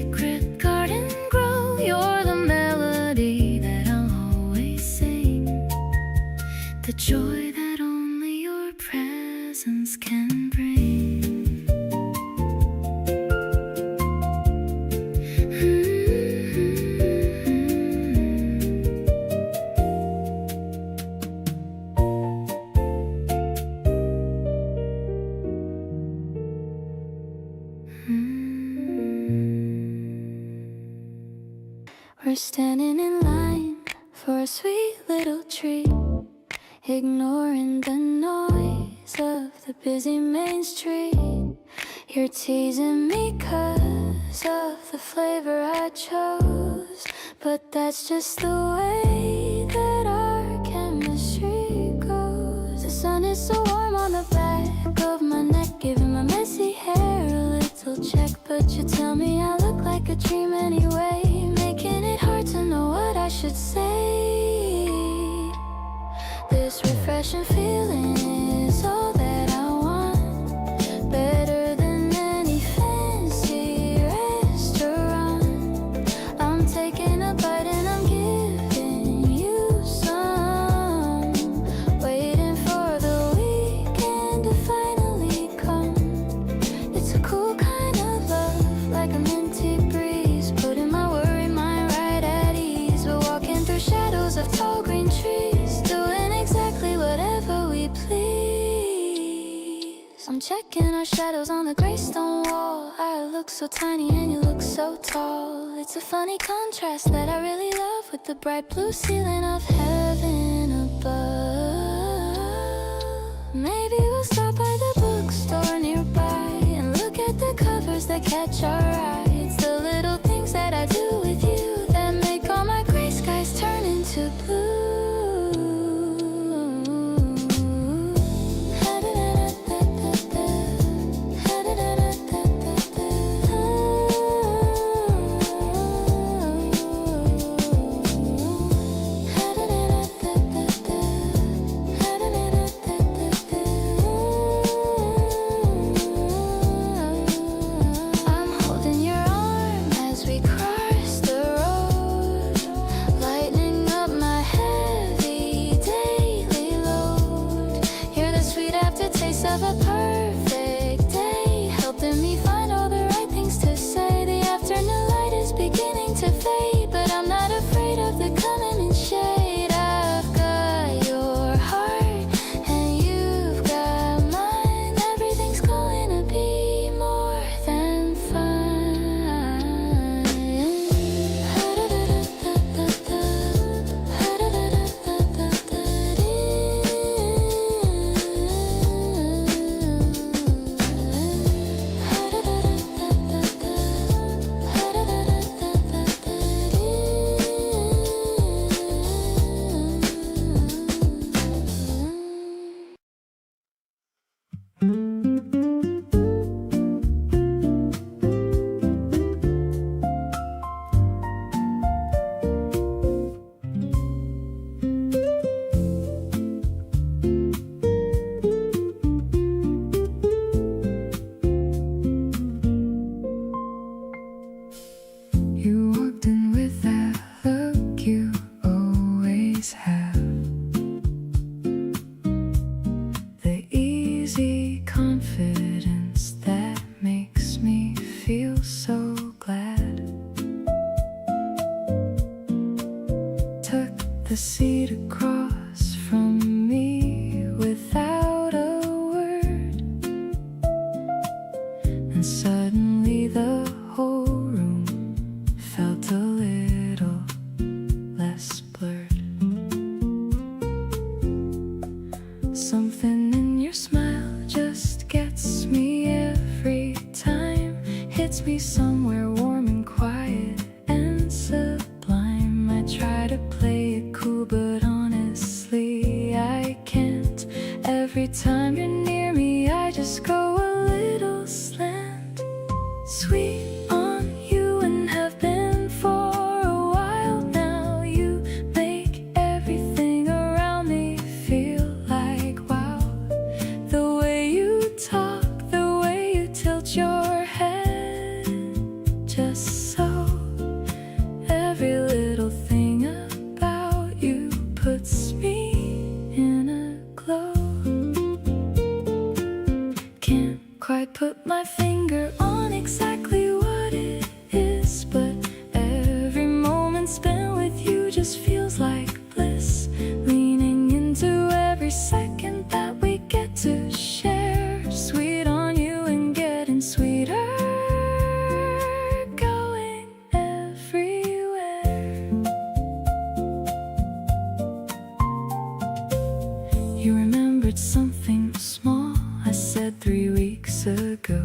presence can bring. We're standing in line for a sweet little treat, ignoring the noise of the busy main street. You're teasing me 'cause of the flavor I chose, but that's just the way that our chemistry goes. The sun is so warm on the back of my neck, giving my messy hair a little check. But you tell me I look like a dream anyway, making it hard to know what I should say. This refreshing feeling is all that I want, better than any fancy restaurant. I'm taking a bite and I'm giving you some, waiting for the weekend to finally come. It's a cool kind of love, like a minty breeze, putting my worried mind right at ease. We're walking through shadows of tall green trees, doing exactly whatever we please. I'm checking our shadows on the gray stone wall. I look so tiny and you look so tall. It's a funny contrast that I really love, with the bright blue ceiling of heaven above. Maybe we'll stop by the bookstore nearby and look at the covers that catch our eye. It's the little things that I do with you that make all my gray skies turn into blue. I'm holding your arm as we cross the road, lightening up my heavy daily load. You're the sweet aftertaste of a perfect day, helping me find all the right things to say. The afternoon light is beginning to fade, but I'm not afraid of the coming in shade. I've got your heart and you've got mine. Everything's going to be more than You walked in with that look you always have, the easy confidence that makes me feel so glad. Took the seat across from me without a word, and suddenly the whole room felt a little less blurred. Something in your smile just gets me every time, hits me somewhere warm and quiet and sublime. I try to play it cool, but honestly I can't. Every time you're near me I just go a little slant. Sweet on you and have been for a while now. You make everything around me feel like wow. The way you talk, the way you tilt your head, put my finger on exactly what it is, but every moment spent with you just feels like bliss. Leaning into every second that we get to share. Sweet on you and getting sweeter. Going everywhere. You remembered something small I said 3 weeks ago.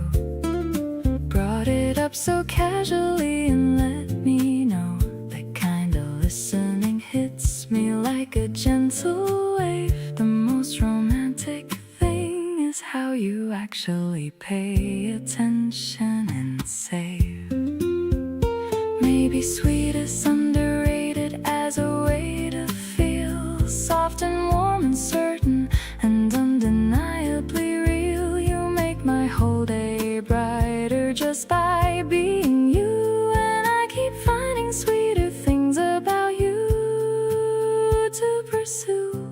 Brought it up so casually and let me know. That kind of listening hits me like a gentle wave. The most romantic thing is how you actually pay attention and save. Maybe sweet is underrated as a way to feel soft and warm and certain and undeniably real. You make my whole day brighter just by being you, and I keep finding sweeter things about you to pursue.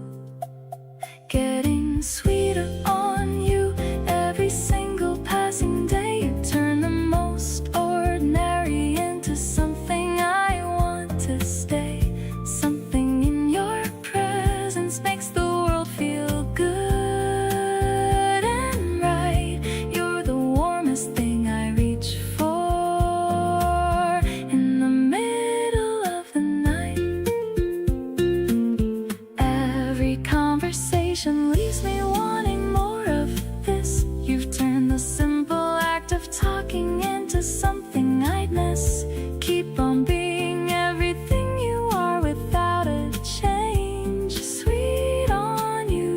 Getting sweeter on you every single passing day. You turn the most ordinary into something I want to stay. Something in your presence makes the world feel good and right. You're the warmest thing I reach for in the middle of the night. Every conversation leaves me wanting more of this. You've turned the simple act of talking into something I'd miss. Keep on being everything you are without a change. Sweet on you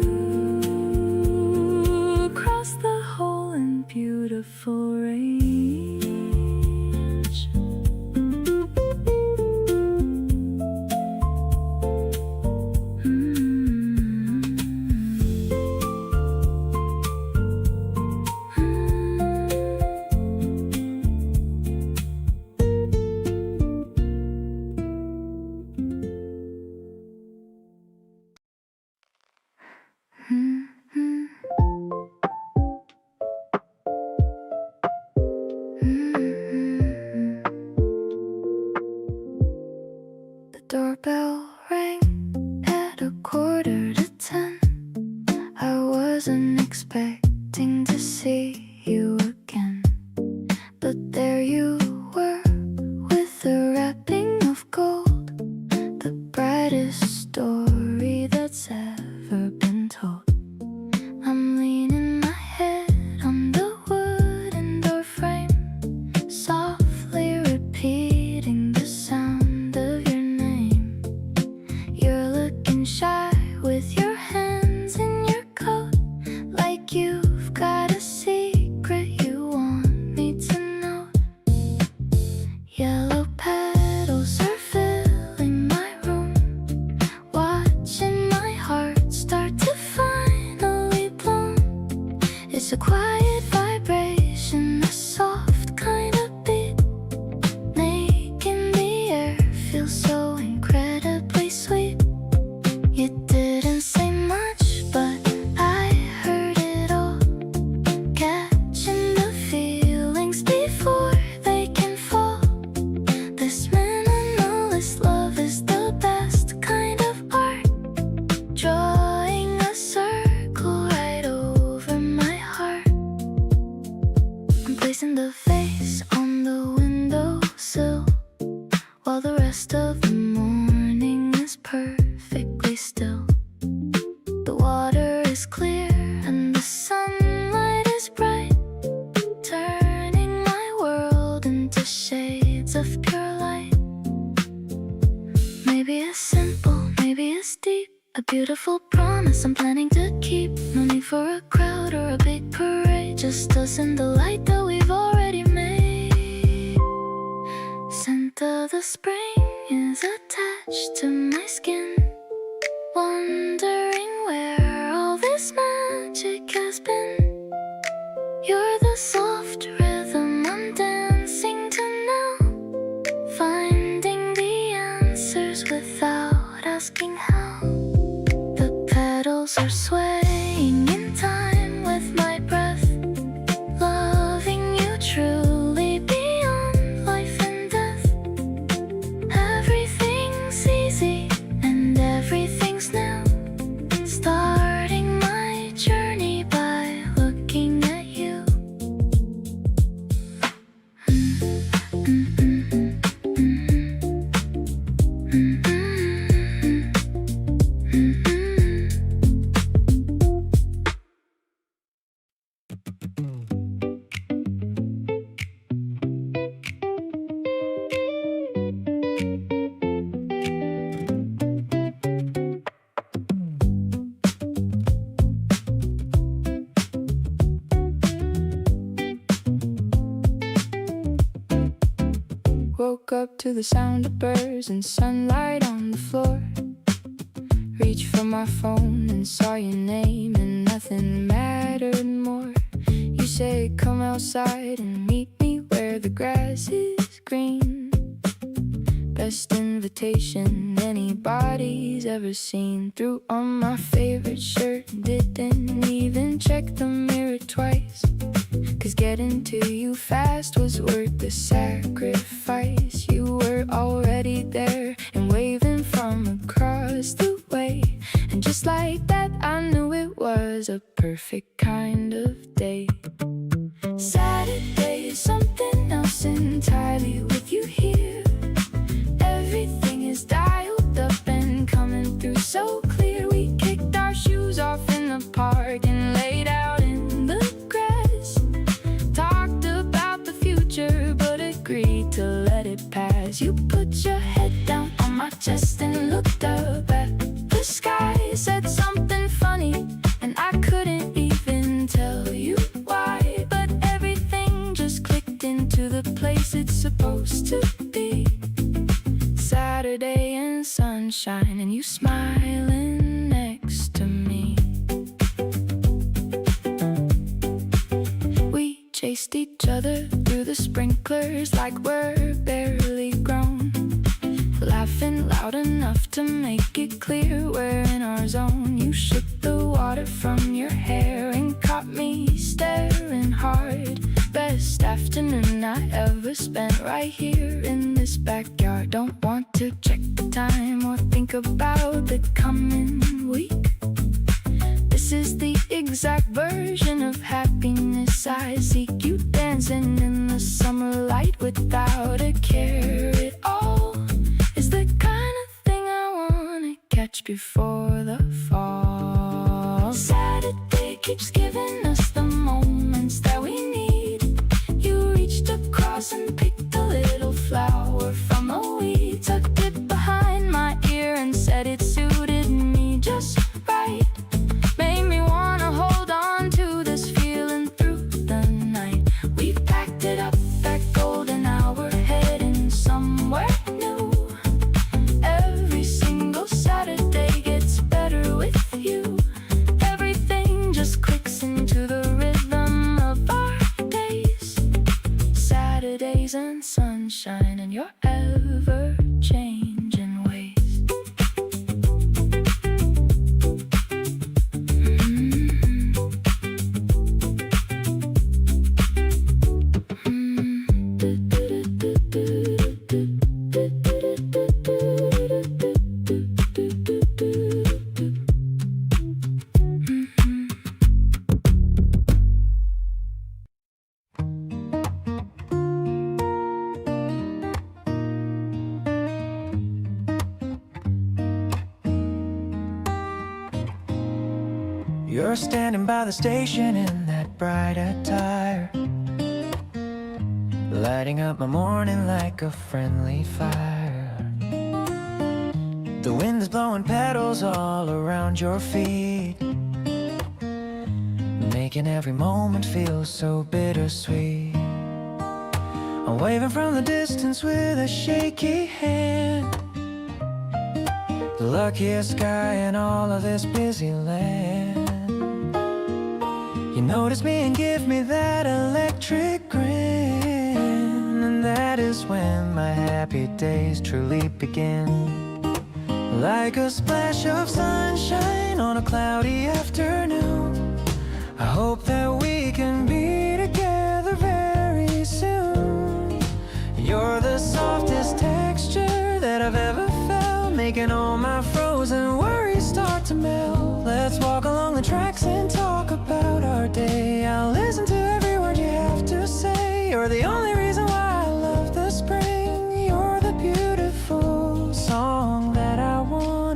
across the whole and beautiful range. The doorbell rang at 9:45. I wasn't expecting to see you again, but there you were with a wrapping of gold, the brightest story that's ever been told. I'm leaning my head on the wooden door frame, softly repeating the sound of your name. You're looking shy with your hands in your coat, like you've got a secret you want me to know. Yellow petals are filling my room, watching my heart start to finally bloom. It's a quiet vibration, a soft kind of beat, making the air feel so incredibly sweet. You didn't say much, but I heard it all, catching the feelings before they can fall. This minimalist love is the best kind of art, drawing a circle right over my heart. I'm placing the vase on the windowsill while the rest of the morning is perfectly still. The water is clear and the sunlight is bright, turning my world into shades of pure light. Maybe it's simple, maybe it's deep, a beautiful promise I'm planning to keep. No need for a crowd or a big parade, just us and the light that we've already made. Scent of the spring is attached to my skin, wondering where all this magic has been. You're the soft rhythm I'm dancing to now, finding the answers without asking how. The petals are swaying in time with my breath, love Woke up to the sound of birds and sunlight on the floor. Reached for my phone and saw your name and nothing mattered more. You said come outside and meet me where the grass is green. Best invitation anybody's ever seen. Threw on my favorite shirt and didn't even check the mirror twice. 'Cause getting to you fast was worth the sacrifice. You were already there and waving from across the way. And just like that I knew it was a perfect kind of day. Saturday is something else entirely with you here. Everything is dialed up and coming through so clear. We kicked our shoes off in the park and laid out in the grass. Talked about the future but agreed to let it pass. You put your head down on my chest and looked up at the sky. Said something funny and I couldn't even tell you why. But everything just clicked into the place it's supposed to be. Saturday and sunshine and you smiling next to me. We chased each other through the sprinklers like we're barely grown. Laughing loud enough to make it clear we're in our zone. You shook the water from your hair and caught me staring hard. Best afternoon I ever spent right here in this backyard. Don't want to check the time or think about the coming week. This is the exact version of happiness I seek. You dancing in the summer light without a care at all is the kind of thing I wanna catch before the fall. Saturday keeps giving us the moments that we need. You reached across and picked a little flower from a weed. Tucked it behind my ear and said it suited me just right. Made me wanna hold on to this feeling through the night. We packed it up that golden hour, heading somewhere new. Every single Saturday gets better with you. Everything just clicks into the rhythm of our days. Saturdays and sunshine and your ever-changing ways. You're standing by the station in that bright attire, lighting up my morning like a friendly fire. The wind is blowing petals all around your feet, making every moment feel so bittersweet. I'm waving from the distance with a shaky hand, the luckiest guy in all of this busy land. You notice me and give me that electric grin, and that is when my happy days truly begin. Like a splash of sunshine on a cloudy afternoon, I hope that we can be together very soon. You're the softest texture that I've ever felt, making all my frozen worries start to melt. Let's walk along the tracks and talk about our day. I'll listen to every word you have to say. You're the only reason why I love the spring. You're the beautiful song that I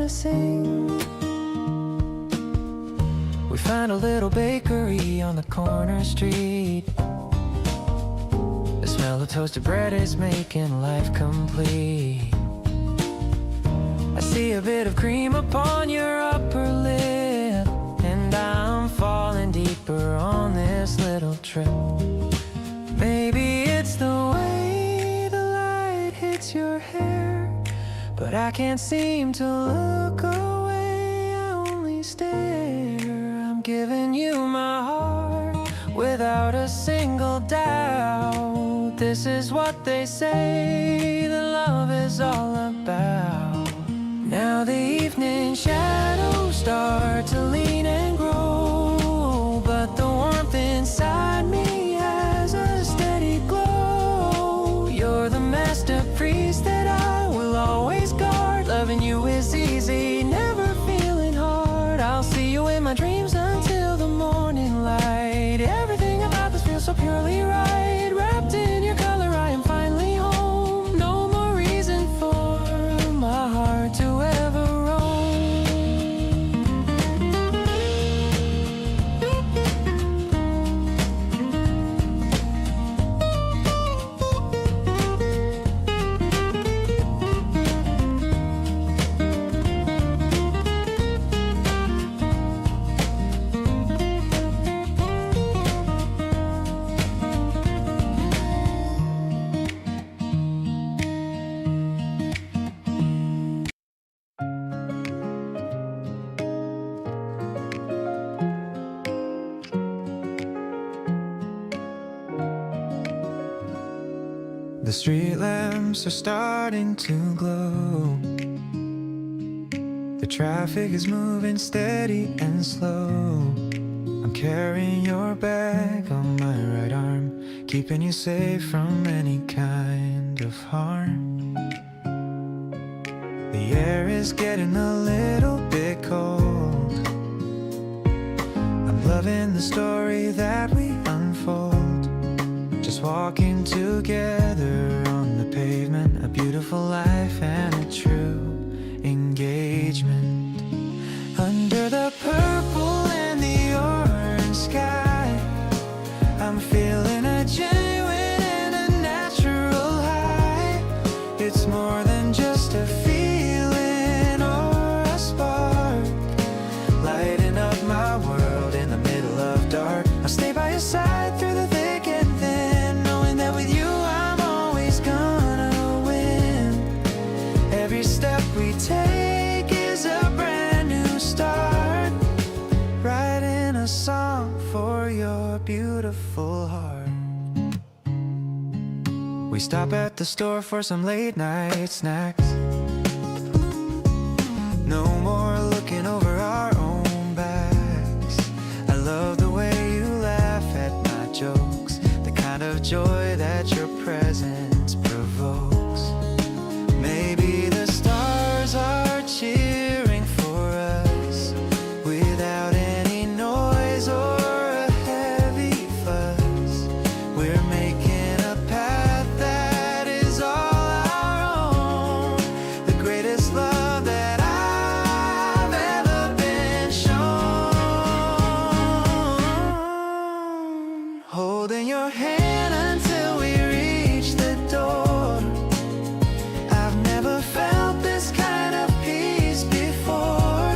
sing. We found a little bakery on the corner street. The smell of toasted bread is making life complete. I see a bit of cream upon your upper lip, and I'm falling deeper on this little trip. Maybe it's the way the light hits your hair, but I can't seem to look away, I only stare. I'm giving you my heart without a single doubt. This is what they say that love is all about. Now the evening shadows start to lean and grow, but the warmth inside me has a steady glow. You're the master priest that I will always guard. Loving you is easy, never feeling hard. I'll see you in my dreams until the morning light. Everything about this feels so purely right. Wrapped in your color, I am finally home. No more reason for my heart to ever roam. The street lamps are starting to glow. The traffic is moving steady and slow. I'm carrying your bag on my right arm, keeping you safe from any kind of harm. The air is getting a little bit cold. I'm loving the story that we unfold. Just walking together on the pavement, a beautiful life and a true engagement. Under the purple and the orange sky, I'm feeling a genuine and a natural high. It's more than just a feeling or a spark, lighting up my world in the middle of dark. I'll stay by your side through the thick and thin, knowing that with you I'm always gonna win. Every step we take is a brand new start, writing a song for your beautiful heart. We stop at the store for some late night snacks. No more looking over our own backs. I love the way you laugh at my jokes, the kind of joy that your presence provokes. Maybe the stars are cheering for us without any noise or a heavy fuss. We're making a path that is all our own, the greatest love that I've ever been shown. Holding your hand until we reach the door. I've never felt this kind of peace before.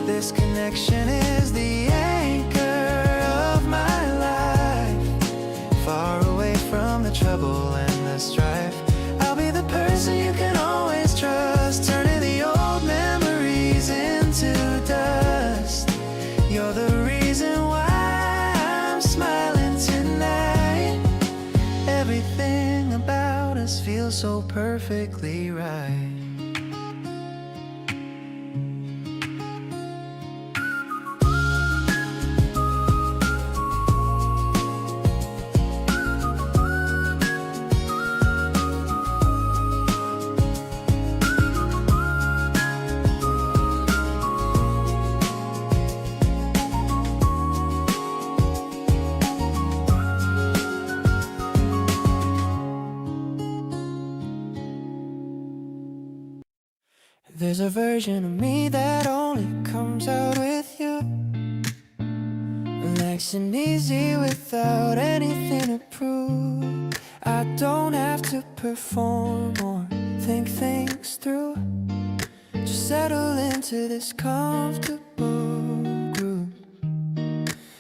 This connection is the anchor of my life. Far away from the trouble and the strife, I'll be the person you can always trust, turning the old memories into dust. You're the reason why I'm smiling tonight. Everything about us feels so perfectly right. There's a version of me that only comes out with you, like connection easy without anything to prove. I don't have to perform or think things through. Just settle into this comfortable groove.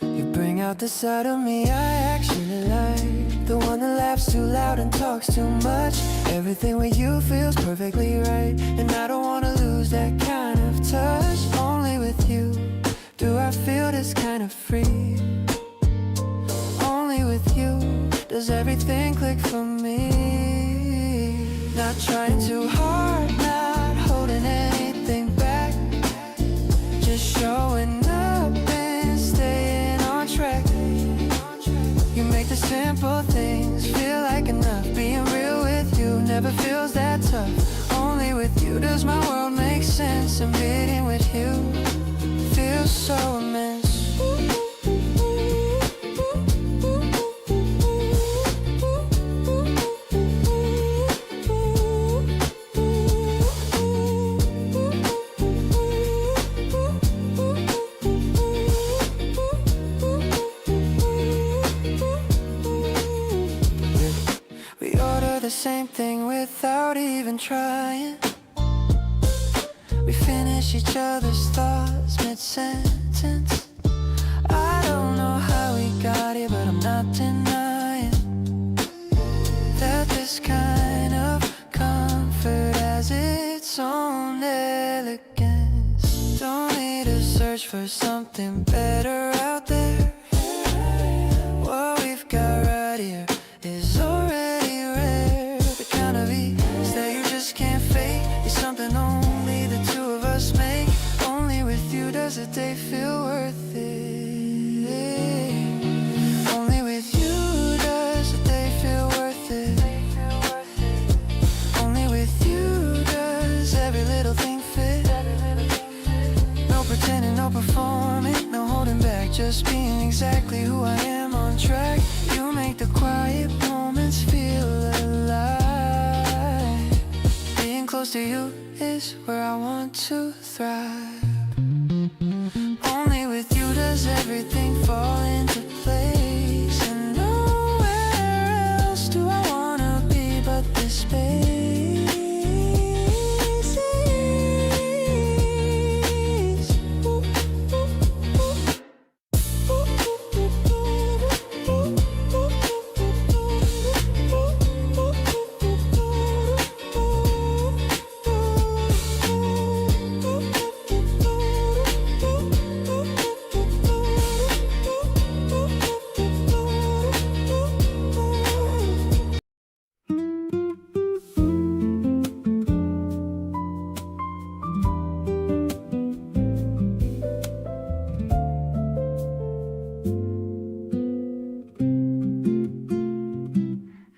You bring out the side of me I actually like, the one that laughs too loud and talks too much. Everything with you feels perfectly right, and I don't wanna lose that kind of touch. Only with you do I feel this kind of free. Only with you does everything click for me. Not trying too hard, not holding anything back, just showing up and staying on track. You make the simple things feel like enough. Being real with you never feels that tough. Only with you does my world make sense, and being with you feels so immense. We order the same thing without even trying. We finish each other's thoughts mid-sentence. I don't know how we got here, but I'm not denying that this kind of comfort has its own elegance. Don't need to search for something better out there. What we've got right here is already rare. The kind of ease that you just can't fake is something only the two of us make. Only with you does a day feel worth it. Only with you does a day feel worth it. Only with you does every little thing fit. No pretending, no performing, no holding back, just being exactly who I am on track. You make the quiet moments feel alive. Being close to you is where I want to thrive. Only with you does everything fall into place, and nowhere else do I wanna be but this space.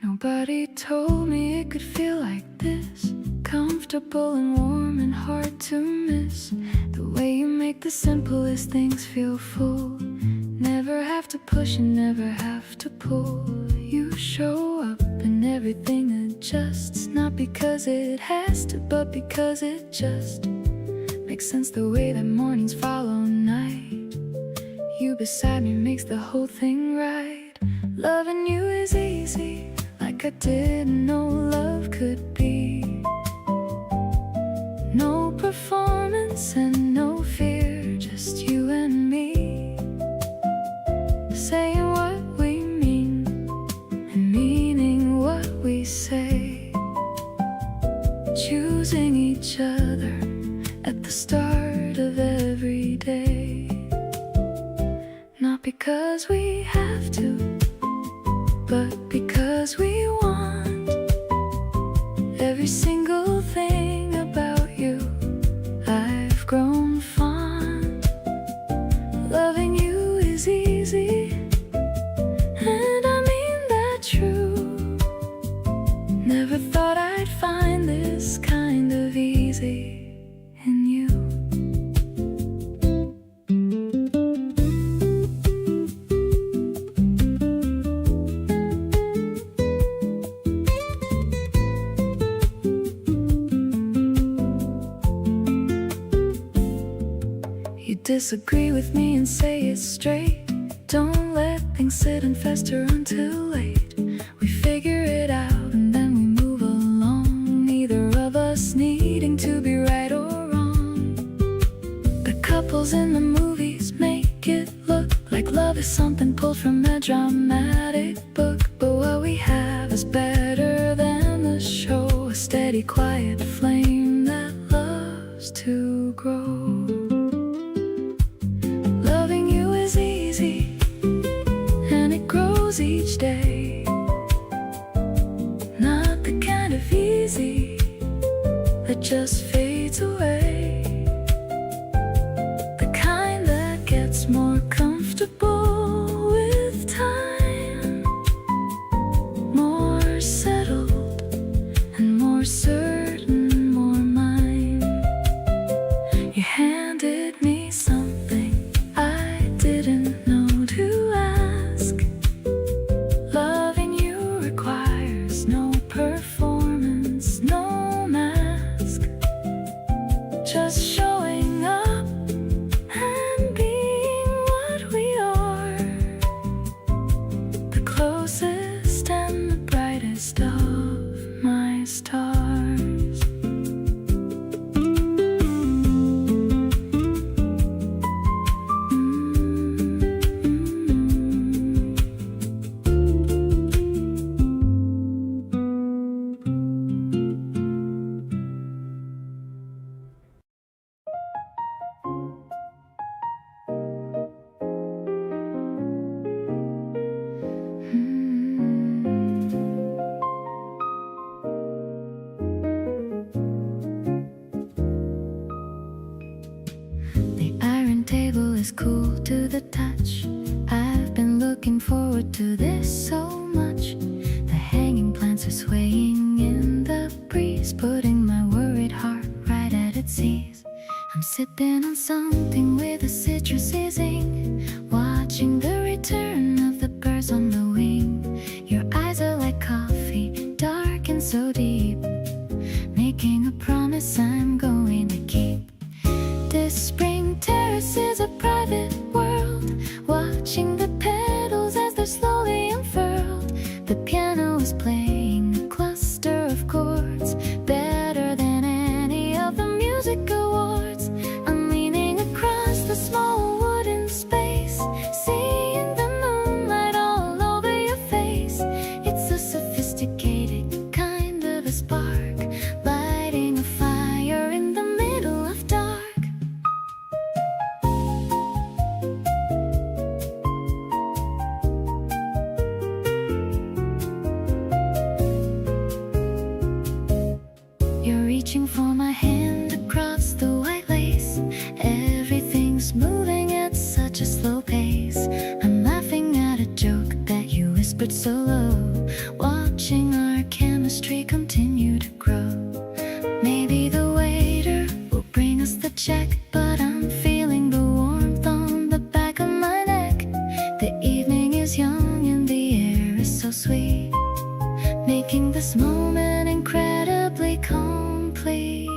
Nobody told me it could feel like this, comfortable and warm and hard to miss. The way you make the simplest things feel full. Never have to push and never have to pull. You show up and everything adjusts, not because it has to, but because it just makes sense. The way that mornings follow night, you beside me makes the whole thing right. Loving you is easy, like I didn't know love could be. No performance and no fear, just you and me, saying what we mean and meaning what we say. Choosing each other at the start of every day, not because we have to, but because we want. Every single thing about you I've grown fond. Loving you is easy, and I mean that true. Never thought I'd find this kind of easy in you. You disagree with me and say it straight. Don't let things sit and fester until late. We figure it out and then we move along, neither of us needing to be right or wrong. The couples in the movies make it look like love is something pulled from a dramatic book, but what we have is better than the show, a steady quiet flame that loves to grow. Loving you is easy and it grows each day, not the kind of easy that just fades away, the kind that gets more comfortable with time, more settled and more certain, more mine. You handed me something I didn't know to ask. Loving you requires no performance, no mask, just showing up and being what we are, the closest and the brightest of my stars. The iron table is cool to the touch. I've been looking forward to this so much. The hanging plants are swaying in the breeze, putting my worried heart right at its ease. I'm sipping on something with a citrusy zing, watching the return of the birds on the wing. Your eyes are like coffee, dark and so deep, making a promise I'm going to keep. This spring terrace is a private world, watching the petals as they're slowly unfurled. The piano is playing a cluster of chords, better than any of the music awards. I'm leaning across the small wooden space, seeing the moonlight all over your face. It's a sophisticated kind of a spark, lighting a fire in the middle of dark. You're reaching for my hand across the white lace. Everything's moving at such a slow pace. I'm laughing at a joke that you whispered so low, watching our chemistry continue to grow. Maybe the waiter will bring us the check, but I'm feeling the warmth on the back of my neck. The evening is young and the air is so sweet, making this moment incredibly complete.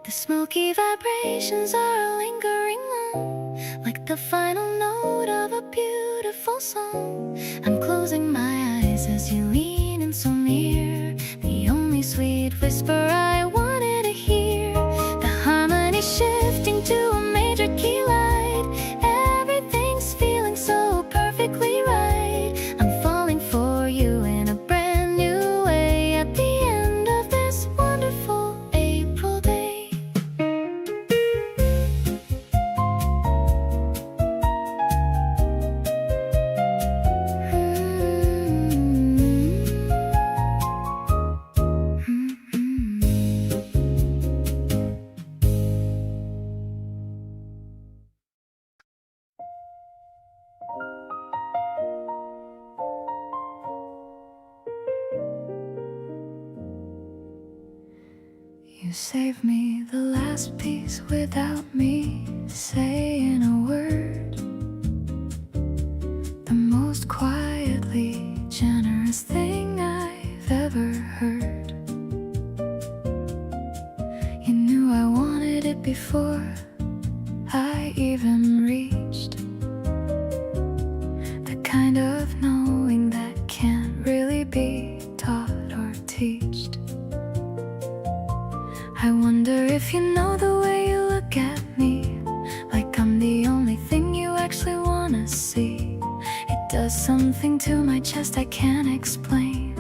The smoky vibrations are lingering on, like the final note of a beautiful song. I'm closing my eyes as you lean in so near, the only sweet whisper I wanted to hear. The harmony shifting to a major key light, everything's feeling so perfectly right. I'm falling for you in a brand new way at the end of this wonderful April day. You saved me the last piece without me saying a word. The most quietly generous thing I've ever heard. You knew I wanted it before I even reached. chest I can't explain,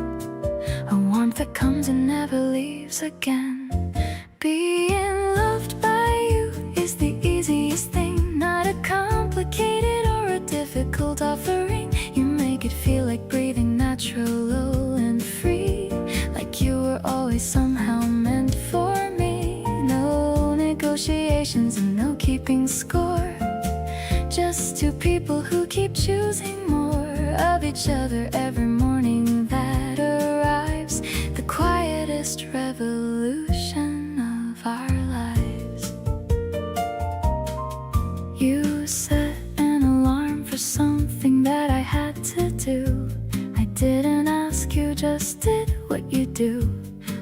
a warmth that comes and never leaves again. Being loved by you is the easiest thing, not a complicated or a difficult offering. You make it feel like breathing natural and free, like you were always somehow meant for me. No negotiations and no keeping score, just two people who keep choosing more of each other every morning that arrives, the quietest revolution of our lives. You set an alarm for something that I had to do. I didn't ask, you just did what you do.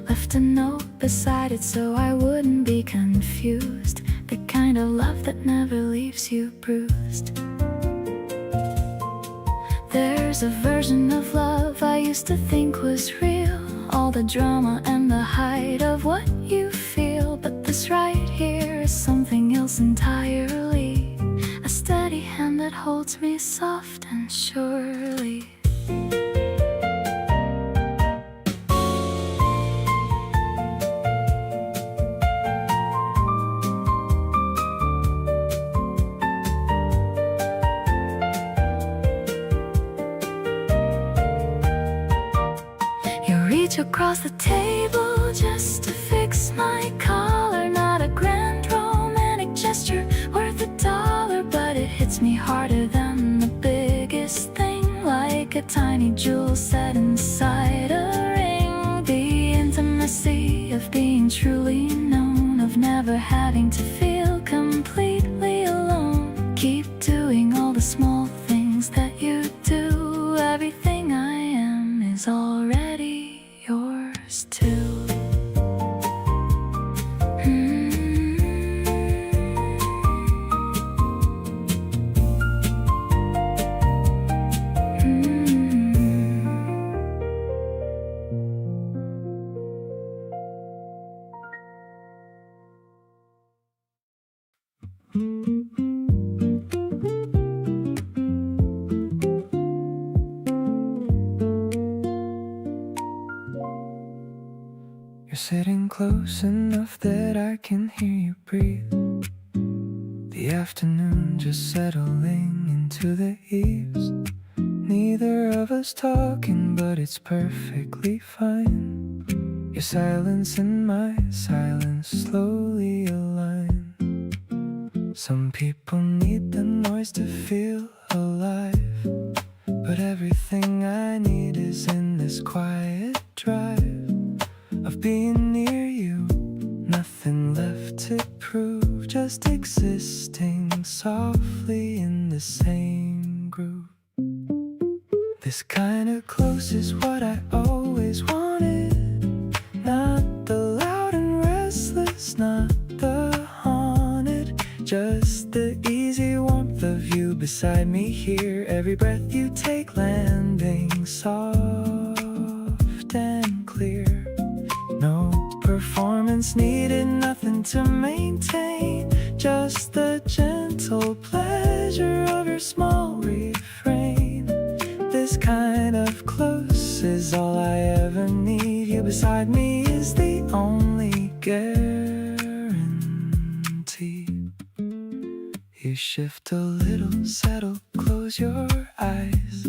Left a note beside it so I wouldn't be confused, the kind of love that never leaves you bruised. There's a version of love I used to think was real, all the drama and the height of what you feel. But this right here is something else entirely, a steady hand that holds me soft and surely. Reach across the table just to fix my collar. Not a grand romantic gesture worth $1, but it hits me harder than the biggest thing, like a tiny jewel set inside a ring. The intimacy of being truly known, of never having to feel completely alone. Keep doing all the small things that you do. Everything I am is already yours too. You're sitting close enough that I can hear you breathe. The afternoon just settling into the eaves. Neither of us talking, but it's perfectly fine. Your silence and my silence slowly align. Some people need the noise to feel alive, but everything I need is in this quiet drive of being near you. Nothing left to prove, just existing softly in the same groove. This kind of close is what I always wanted. Not the loud and restless, not the haunted, just the easy warmth of you beside me here. Every breath you take landing soft and clear. No performance needed, nothing to maintain, just the gentle pleasure of your small refrain. This kind of close is all I ever need. You beside me is the only guarantee. You shift a little, settle, close your eyes.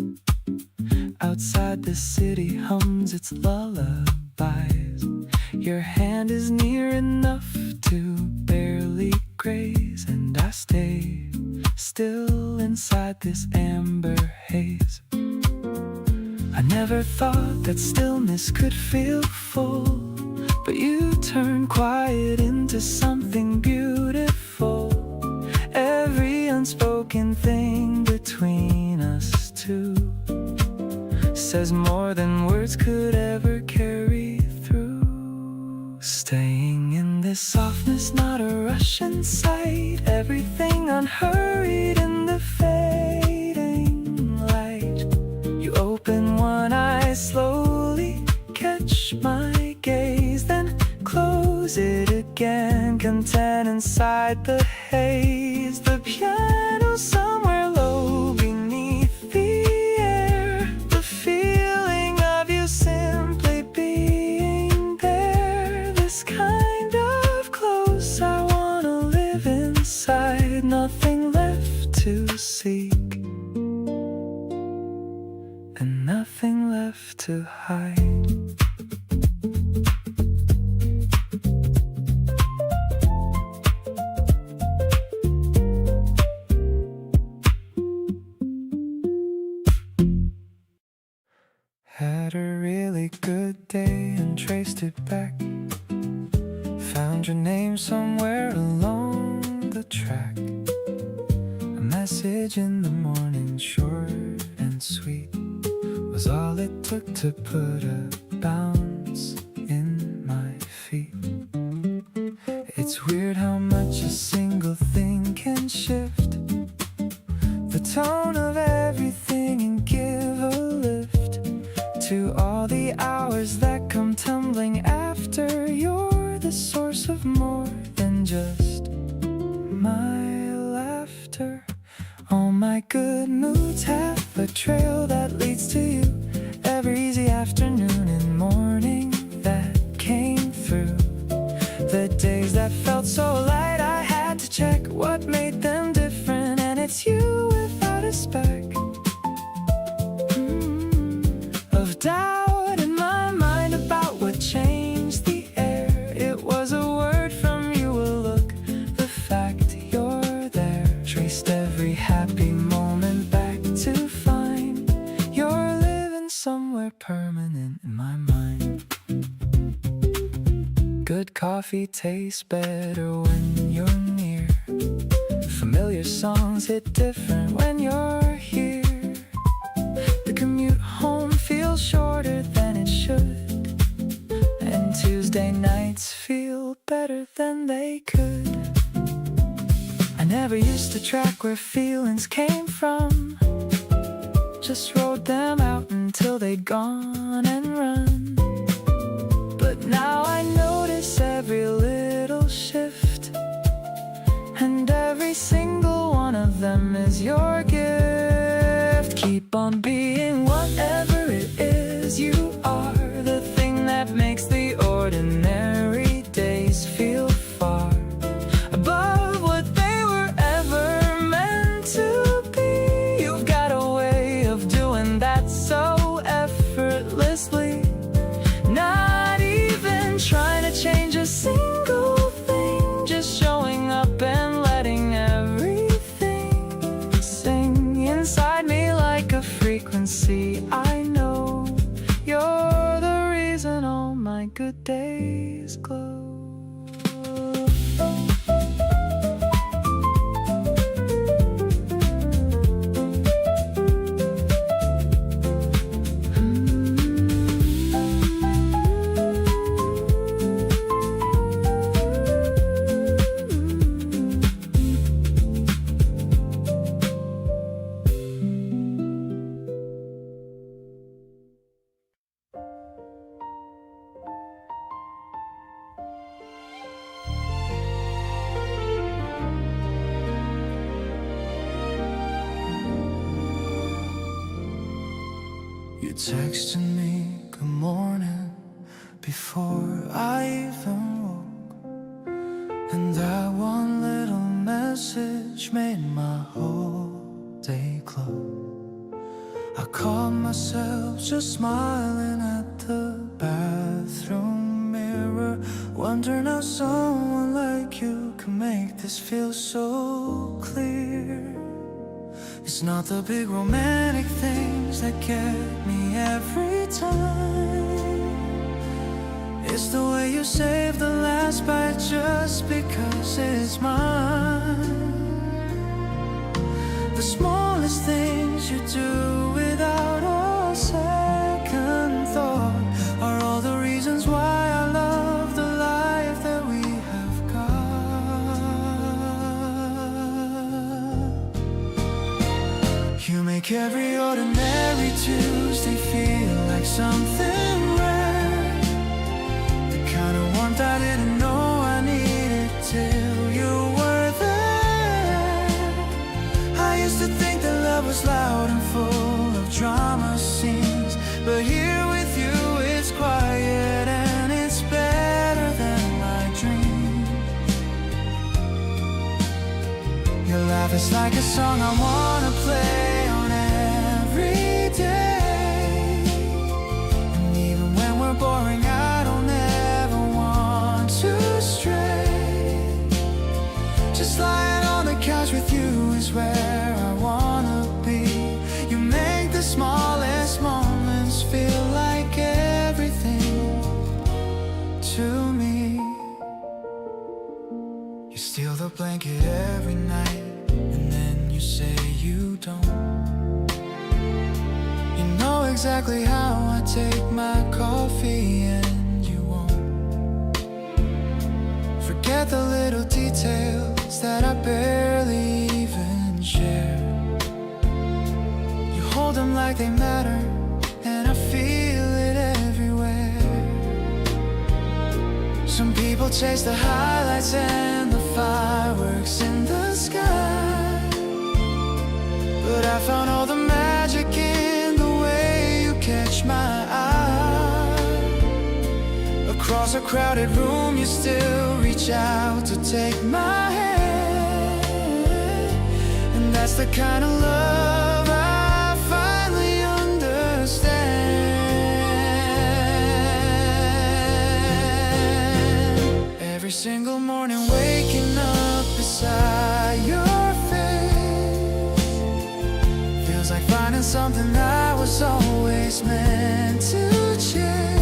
Outside the city hums its lullabies. Your hand is near enough to barely graze, and I stay still inside this amber haze. I never thought that stillness could feel full, but you turn quiet into something beautiful. Every unspoken thing between us two says more than words could ever carry through. Staying in this softness, not a rush in sight. Everything unhurried in the fading light. You open one eye slowly, catch my gaze, then close it again, content inside the haze. The piano somewhere low beneath the air, the and nothing left to hide. Had a really good day and traced it back. Found your name somewhere along the track. A message in the morning, short and sweet, was all it took to put a bounce in my feet. It's weird how much a single thing can shift the tone of everything and give a lift to all the hours that come tumbling after. You're the source of more than just my laughter. All my good moods have a trail that leads to you. Every easy afternoon and morning that came through. The days that felt so light, I had to check what made them different. And it's you without a speck of doubt in my mind about what changed the air. It was a word from you, a look, the fact you're there. Traced every happy moment back to find you're living somewhere permanent in my mind. Good coffee tastes better when you're near. Familiar songs hit different when you're here. The commute home feels shorter than it should, and Tuesday nights feel better than they could. I never used to track where feelings came from, just wrote them out until they'd gone and run. But now I notice every little shift, and every single one of them is your gift. Keep on being whatever it is you are, the thing that makes the ordinary days feel far above what they were ever meant to be. You've got a way of doing that so effortlessly, not even trying to change a single thing, just showing up and letting everything sing inside me like a frequency. I know you're the reason all my good days glow. You texted me good morning before I even woke, and that one little message made my whole day glow. I caught myself just smiling at the bathroom mirror, wondering how someone like you can make this feel so clear. It's not the big romantic things that get me every time. It's the way you save the last bite just because it's mine. The smallest things you do without a second thought are all the reasons why I love the life that we have got. You make every ordinary Tuesday feel like something rare, the kind of warmth I didn't know I needed till you were there. I used to think that love was loud and full of drama scenes, but here with you it's quiet and it's better than my dreams. Your laugh is like a song I wanna play on every day. blanket every night, and then you say you don't. You know exactly how I take my coffee, and you won't. Forget the little details that I barely even share. You hold them like they matter, and I feel it everywhere. Some people chase the highlights and the fireworks in the sky, but I found all the magic in the way you catch my eye. Across a crowded room you still reach out to take my hand, and that's the kind of love I finally understand. Every single morning waking up beside your face feels like finding something I was always meant to chase.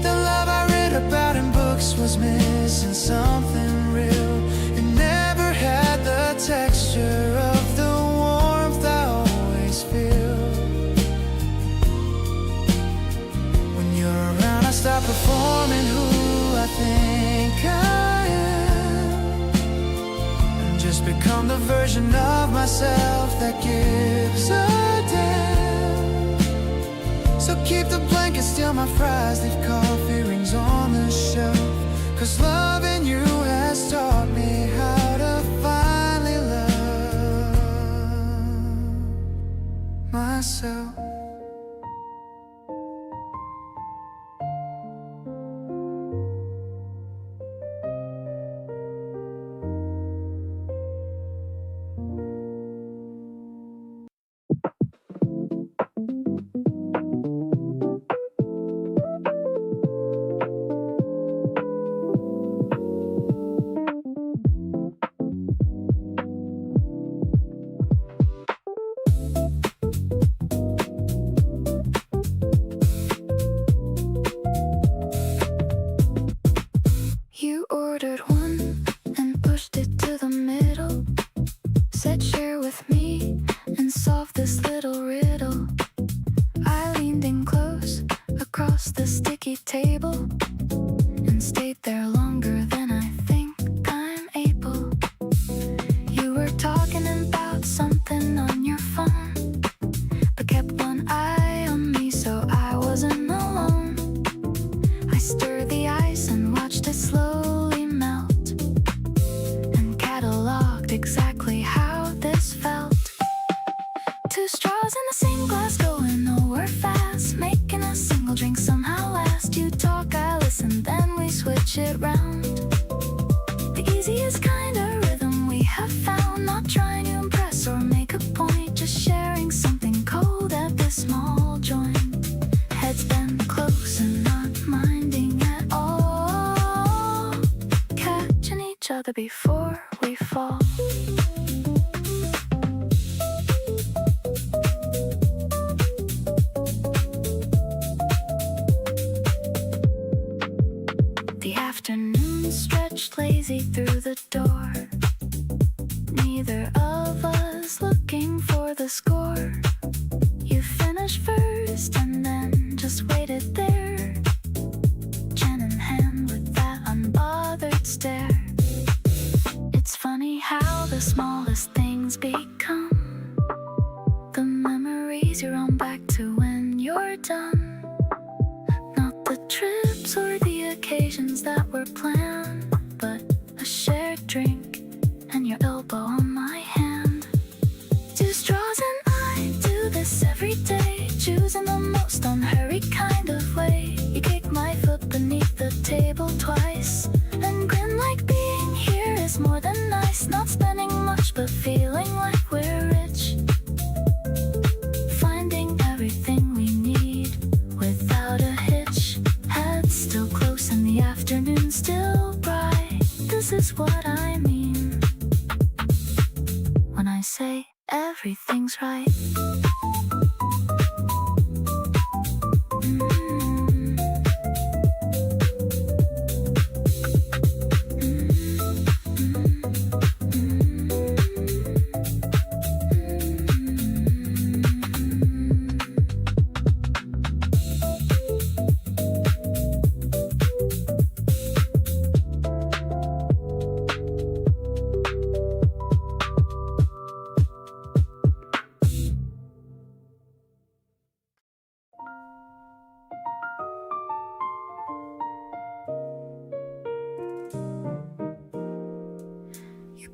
The love I read about in books was missing something real. You never had the texture of the warmth I always feel. When you're around I stop performing who I think I am, and just become the version of myself that gives a damn. So keep the blanket, steal my fries, leave coffee rings on the shelf, 'cause loving you has taught me how to finally love myself. You ordered one and pushed it to the middle, said share with me and solve this little riddle. I leaned in close across the sticky table and stayed there longer than I think I'm able. You were talking about something on your phone, but kept one eye on me so I wasn't alone. I stirred the ice and watched it slowly melt, and cataloged exactly how this felt. Two straws in the same glass going nowhere fast, making a single drink somehow last. You talk, I listen, then we switch it round. The easiest kind of rhythm we have found, not trying to impress or make a point, just sharing something cold at this small joint. Heads bent close and not minding at all, catching each other before we fall. The afternoon stretched lazy through the door, neither of us looking for the score. You finished first and then just waited there, chin in hand with that unbothered stare. It's funny how the smallest things become the memories you run back to when you're done. Not the trips or the occasions that were planned, but a shared drink and your elbow on my hand. Two straws and I do this every day, choosing the most unhurried kind of way. You kick my foot beneath the table twice and grin like being here is more than nice. Not spending much but feeling like we're rich, finding everything we need without a hitch. Heads still close and the afternoon still bright.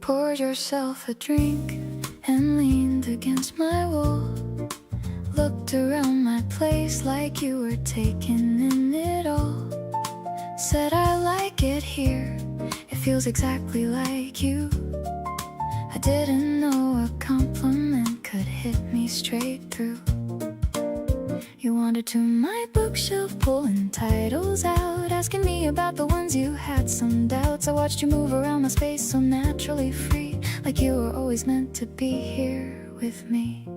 poured yourself a drink and leaned against my wall. Looked around my place like you were taking in it all. Said I like it here, it feels exactly like you. I didn't know a compliment could hit me straight through. You wandered to my bookshelf, pulling titles out, asking me about the ones you had some doubts. I watched you move around my space so naturally free, like you were always meant to be here with me.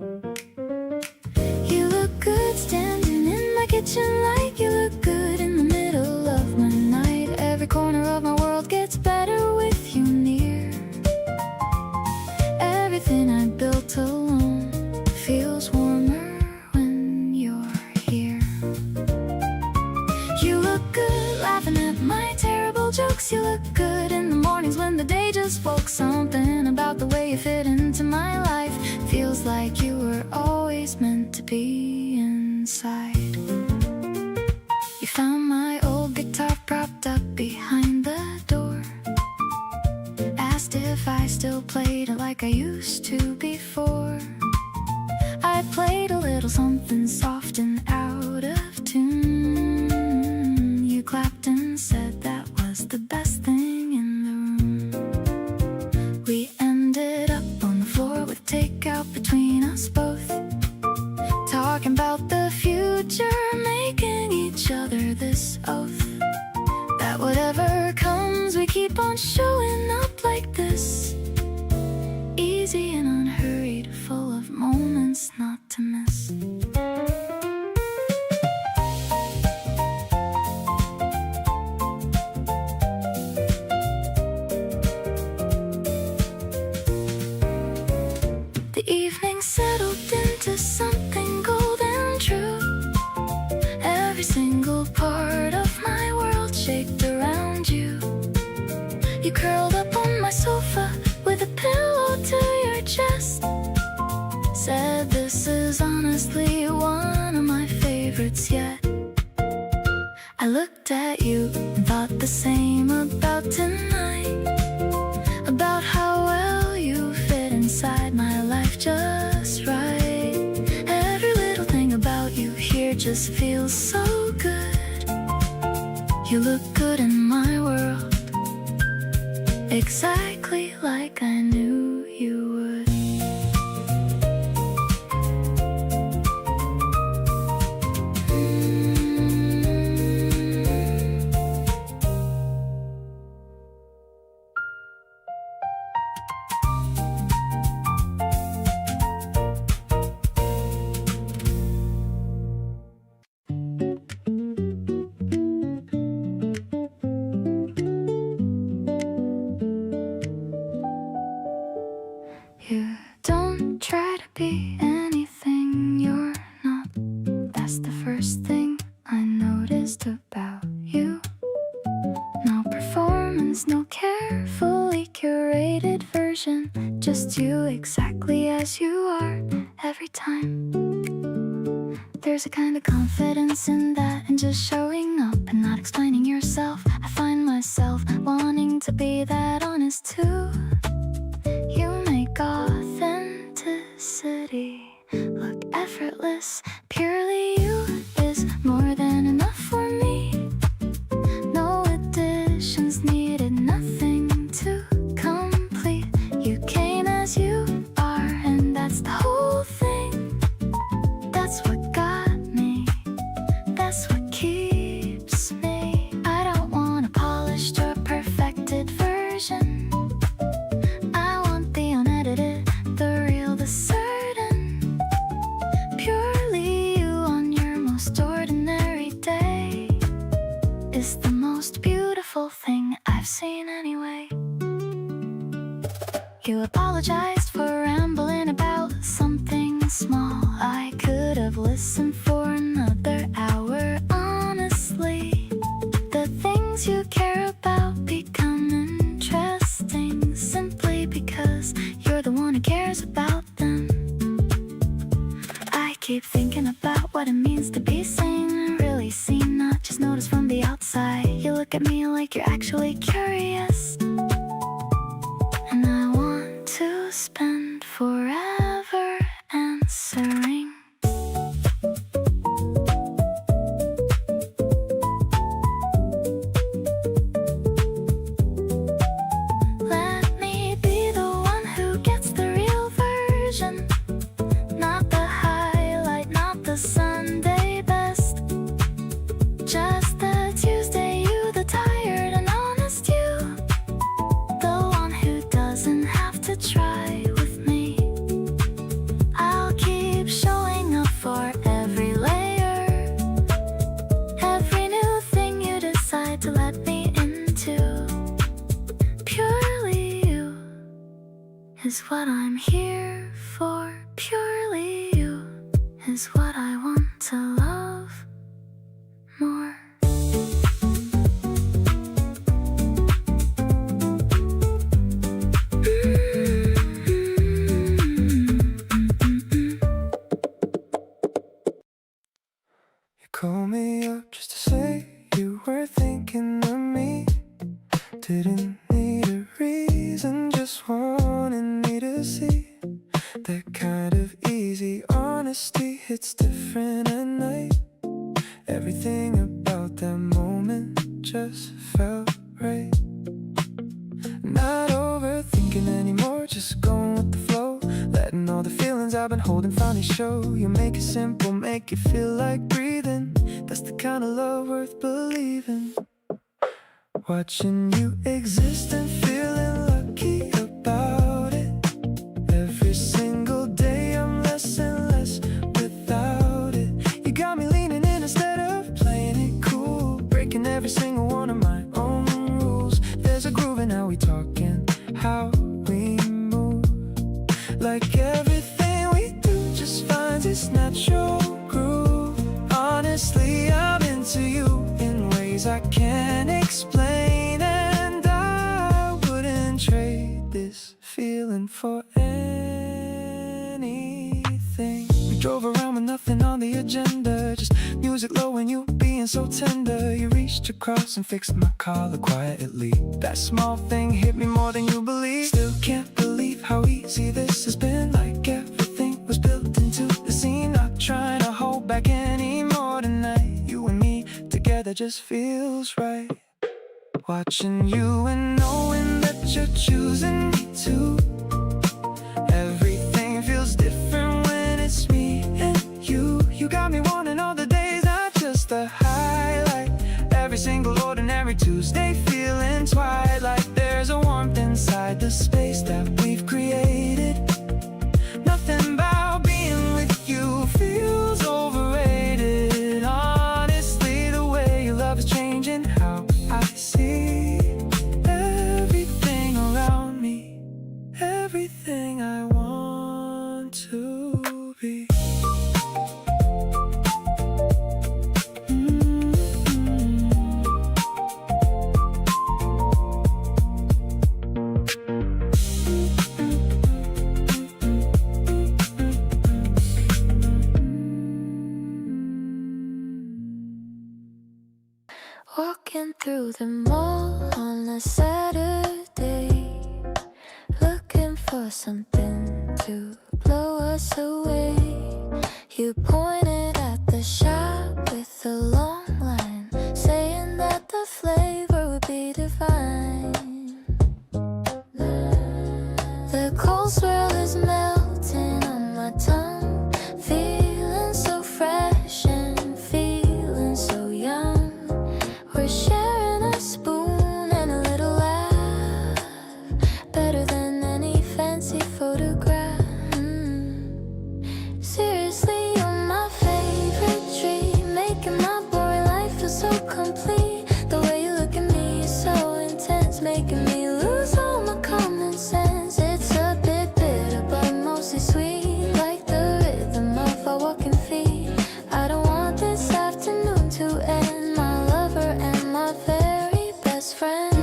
You look good standing in my kitchen, like you look good in the middle of my night. Every corner of my world gets better with you near. Everything I built alone feels warmer when you're here. You look good laughing at my terrible jokes. You look good in the mornings when the day just woke. Something about the way you fit into my life feels like you were always meant to be inside. You found my old guitar propped up behind the door. Asked if I still played it like I used to before. I played a little something soft and out of tune. You clapped and said that was the best thing in the room. We ended up on the floor with takeout between us both, talking about the future, making each other this oath that whatever comes we keep on showing up like this, easy and unhurried, full of moments not to miss. The evening settled into something golden true. Every single part of my world shaped around you. You curled up on my sofa with a pillow to your chest. Said this is honestly one of my favorites yet. I looked at you and thought the same about tonight, about how well you fit inside my life just right. Every little thing about you here just feels so good. You look good in my world, exactly like I knew you would. You don't try to be anything you're not. That's the first thing I noticed about you. No performance, no carefully curated version, just you exactly as you are every time. There's a kind of confidence in that, and just showing up and not explaining yourself. I find myself wanting to be that honest too. You make authenticity look effortless. Purely you is more than enough for me. No additions needed, nothing to complete. You came as you are, and that's the whole thing. That's what got me, that's what keeps me. I don't want a polished or perfected version. I want the unedited, the real, the certain. Purely you on your most ordinary day is the most beautiful thing I've seen anyway. You apologized for rambling about something small. I could have listened for another hour. Honestly, the things you care about become interesting simply because you're the one who cares about them. I keep thinking about what it means to be seen, really seen, not just noticed from the outside. You look at me like you're actually curious, and I want is what I'm here for. Purely you is what I want to love more. Call me up just to say you were thinking of me. Didn't need a reason, just wanted me to see. That kind of easy honesty hits different at night. Everything about that moment just felt right. Not overthinking anymore, just going with the flow. Letting all the feelings I've been holding finally show. You make it simple, make it feel like breathing. That's the kind of love worth believing. Watching you exist and feeling lucky about it. Every single day I'm less and less without it. You got me leaning in instead of playing it cool. Breaking every single one of my own rules. There's a groove in how we talk and how we move. Like everything we do just finds its natural groove. Honestly, I'm into you in ways I can't explain, and I wouldn't trade this feeling for anything. We drove around with nothing on the agenda, just music low and you being so tender. You reached across and fixed my collar quietly. That small thing hit me more than you believe. Still can't believe how easy this has been. Like everything was built into the scene. Not trying to hold back anymore tonight. You and me together just feels right. Watching you and knowing that you're choosing me too. Everything feels different when it's me and you. You got me wanting all the days, not just the highlight. Every single ordinary Tuesday feeling twilight. There's a warmth inside the space that we've created. Nothing about being with you feels overrated. Honestly, the way your love is changing how I see everything around me. Everything I want to be. Walking through the mall on a Saturday, looking for something to blow us away. You pointed at the shop with a long line, saying that the flavor would be divine. The cold swirl is melting on my tongue, feeling so fresh and feeling so young. We're sharing a spoon and a little laugh, better than any fancy photograph. Seriously, you're my favorite dream, making my boring life feel so complete. The way you look at me is so intense, making me lose all my common sense. It's a bit bitter, but mostly sweet, like the rhythm of our walking feet. I don't want this afternoon to end. My lover and my very best friend.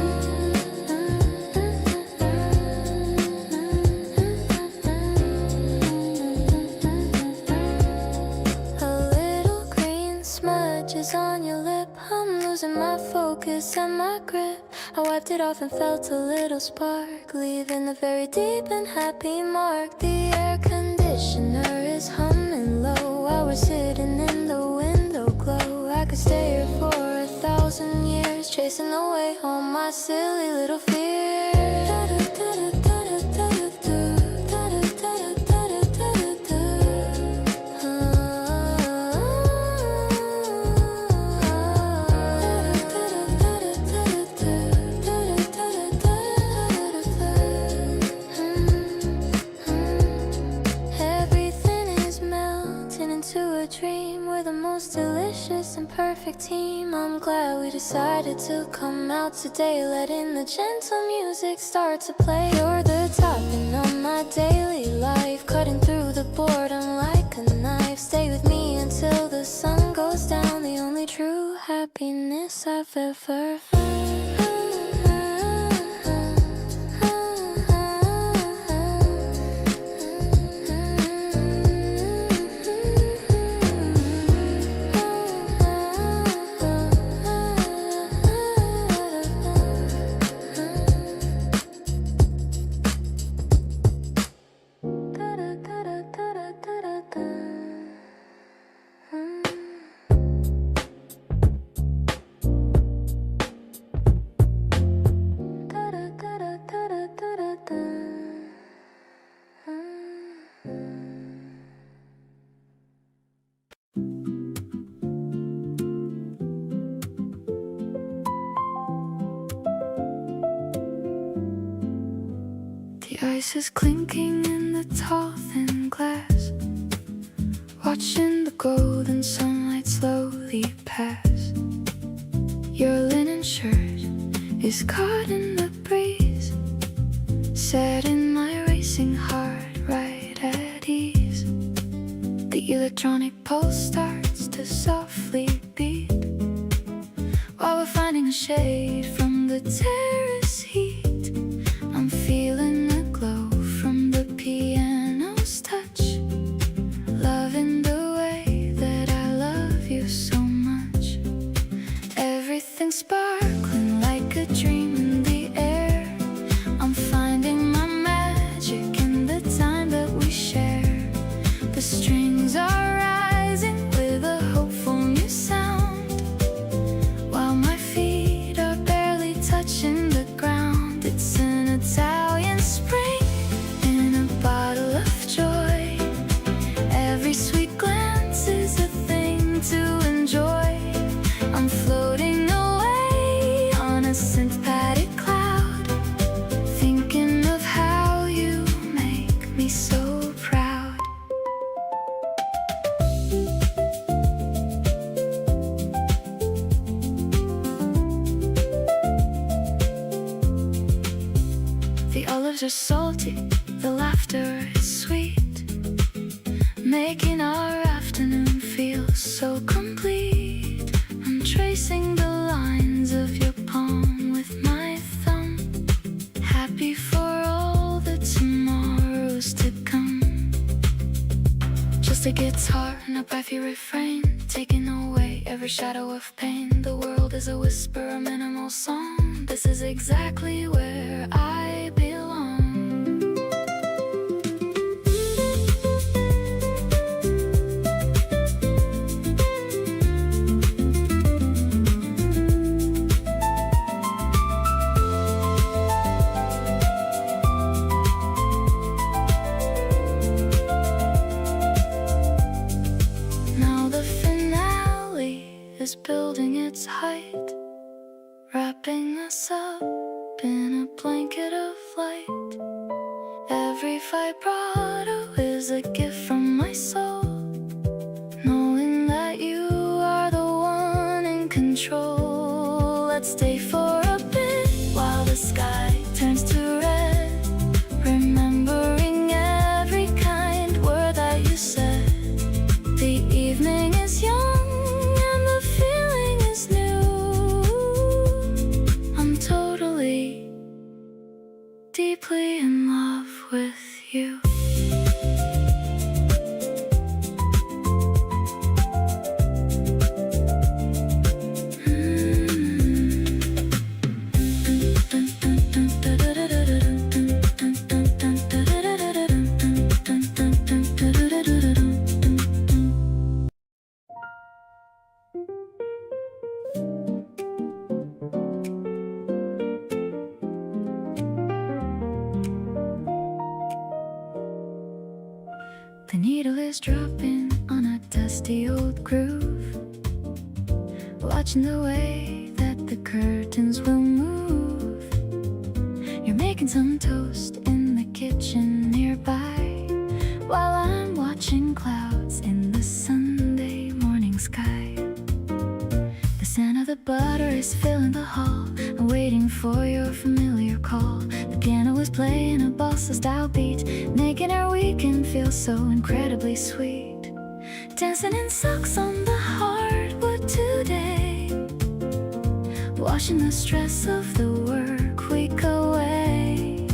A little green smudge is on your lip. I'm losing my focus and my grip. I wiped it off and felt a little spark, leaving a very deep and happy mark. The air conditioner is humming low. I was sitting in the window glow. I could stay here for 1,000 years, chasing away all my silly little fears. Everything is melting into a dream. We're the most delicious and perfect team. I'm glad we decided to come out today, letting the gentle music start to play. You're the topping on my daily life, cutting through the boredom like a knife. Stay with me until the sun goes down. The only true happiness I've ever found. The ice is clinking in the tall thin glass, watching the golden sunlight slowly pass. Your linen shirt is caught in the breeze, set in my racing heart right at ease. The electronic pulse starts to softly beat, while we're finding a shade from the terrace heat. I'm feeling the glow from the piano's touch, loving the way that I love you so much. Everything's sparkling like a dream in the air. I'm finding my magic in the time that we share. The strings are rising with a hopeful new sound, while my feet are barely touching the ground. It's an Italian spring in a bottle of joy. Every sweet glance is a thing to enjoy. I'm floating away on a synth-padded cloud, thinking of how you make me so proud. The olives are salty, the laughter is sweet, making our afternoon feel so complete. I'm tracing the lines of your palm with my thumb, happy for all the tomorrows to come. Just a guitar and a breathy refrain, taking away every shadow of pain. The world is a whisper, a minimal song. This is exactly where I belong. Now the finale is building its height, wrapping us up in a blanket of light. Every vibrato is a gift from my soul, knowing that you are the one in control. Let's stay for a bit while the sky turns to red, remembering every kind word that you said. The evening is young and the feeling is new. I'm totally, deeply in love with you. The needle is dropping on a dusty old groove, watching the way that the curtains will move. You're making some toast in the kitchen nearby, while I'm watching clouds in the Sunday morning sky. The scent of the butter is filling the hall. I'm waiting for your familiar call. The piano was playing a bossa-style beat, making our weekend feel so incredibly sweet. Dancing in socks on the hardwood today, washing the stress of the work week away.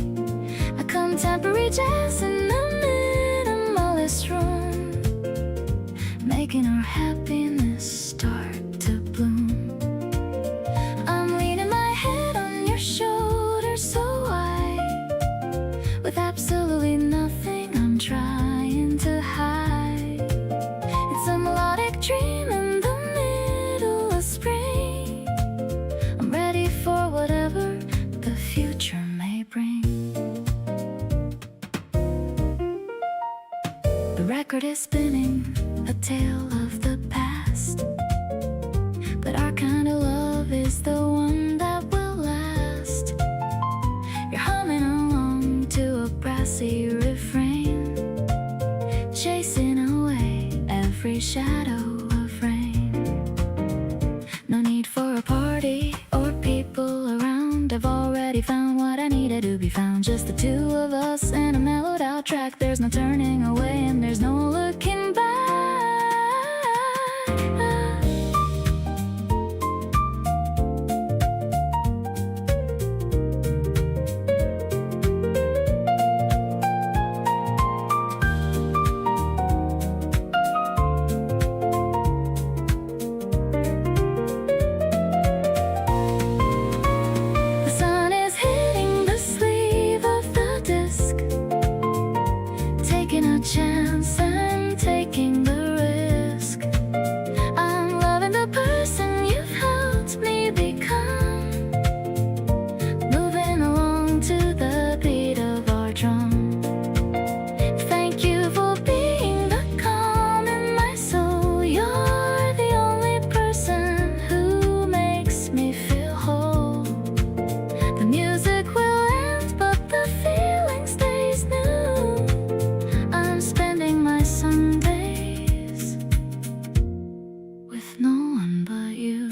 A contemporary jazz in the minimalist room, making our happiness start to bloom. I'm leaning my head on your shoulder so wide, with absolutely nothing I'm trying to hide. It's a melodic dream in the middle of spring. I'm ready for whatever the future may bring. The record is spinning, a tale of the past, but our kind of love is the one that will last. You're humming along to a brassy refrain, chasing away every shadow of rain. No need for a party or people around. I've already found what I needed to be found. Just the two of us and a mellowed out track. There's no turning away and there's no looking back. The sun is hitting the sleeve of the disc, taking a chance and taking the risk. I'm loving the person you've helped me become, moving along to the beat of our drum. Thank you for being the calm in my soul. You're the only person who makes me feel whole. The music will end, but the feeling stays new. I'm spending my Sundays with no one but you.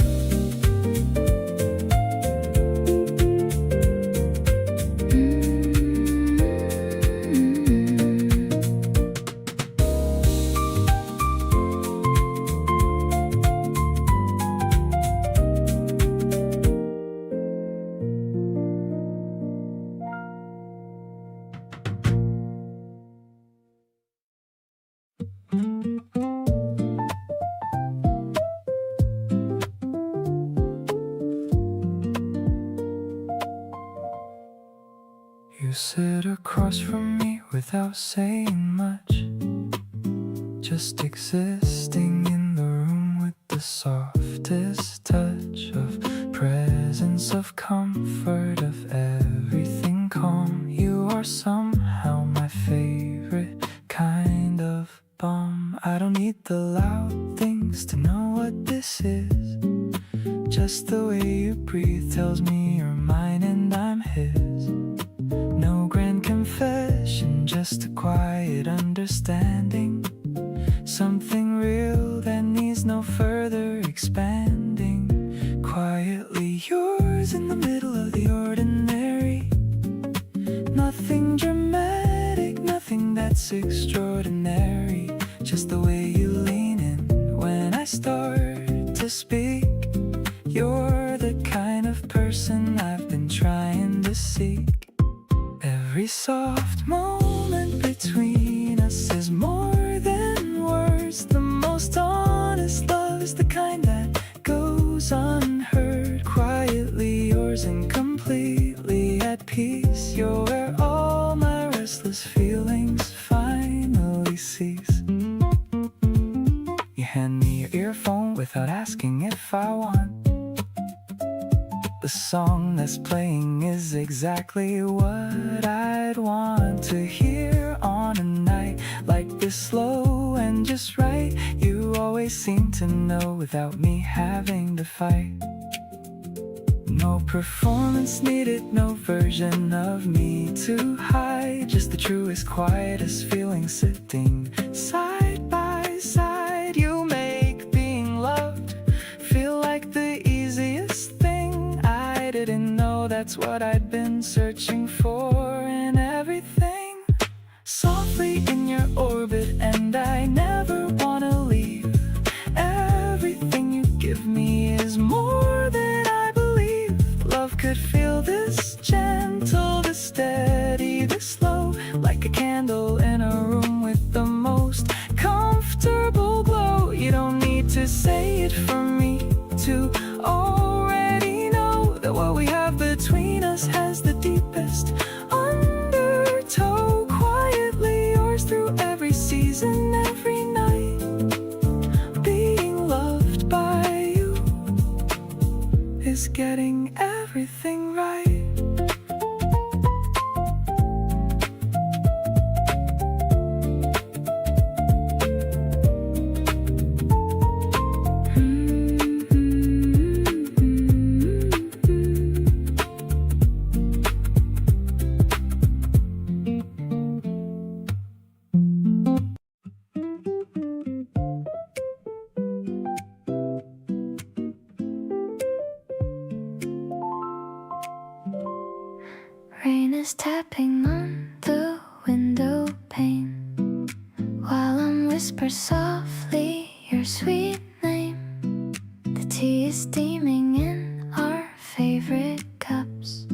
You sit across from me without saying much, just existing in the room with the softest touch of presence, of comfort, of everything calm. You are somehow my favorite kind of bomb. I don't need the loud things to know what this is. Just the way you breathe tells me you're mine and I'm his. No grand confession, just a quiet understanding. Something real that needs no further expanding. Quietly yours in the middle of the ordinary. Nothing dramatic, nothing that's extraordinary. Just the way you lean in when I start to speak. You're the kind of person I've been trying to seek. Every soft moment between us is more than words. The most honest love is the kind that goes unheard. Quietly yours and completely at peace. You're where all my restless feelings finally cease. You hand me your earphone without asking if I want. The song that's playing is exactly what I'd want to hear on a night like this, slow and just right. You always seem to know without me having to fight. No performance needed, no version of me to hide. Just the truest, quietest feeling sitting side by side. You make being loved feel like the easiest thing. I didn't know that's what I'd been searching for. give me is more than I believe. Love could feel this gentle, this steady, this slow, like a candle in a room with the most comfortable glow. You don't need to say it for me to already know that what we have between us has the deepest undertow. Quietly yours through every season, every night. Being loved by you is getting everything right. Rain is tapping on the window pane while I'm whisper softly your sweet name. The tea is steaming in our favorite cups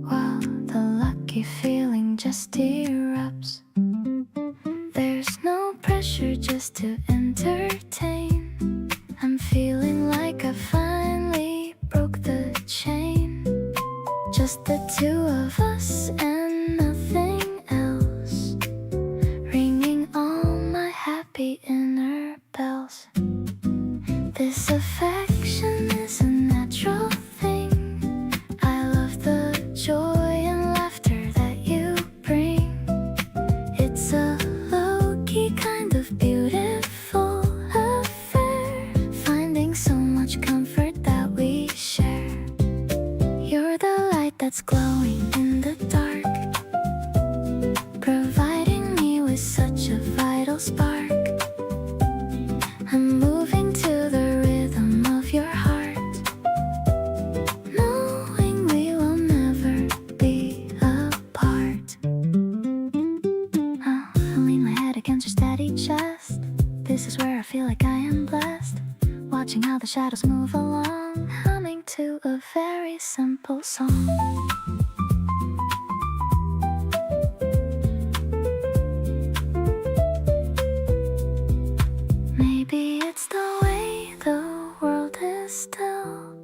while the lucky feeling just erupts. There's no pressure, just to entertain. I'm feeling like I finally broke the chain. Just the two of us and nothing else, ringing all my happy inner bells. This affection is a natural thing. I love the joy and laughter that you bring. It's a low-key kind of beautiful affair, finding so much comfort that we share. You're the light that's glowing in the dark, providing me with such a vital spark. I'm moving to the rhythm of your heart, knowing we will never be apart. Oh, I lean my head against your steady chest. This is where I feel like I am blessed, watching how the shadows move along, humming to a very simple song. Maybe it's the way the world is still,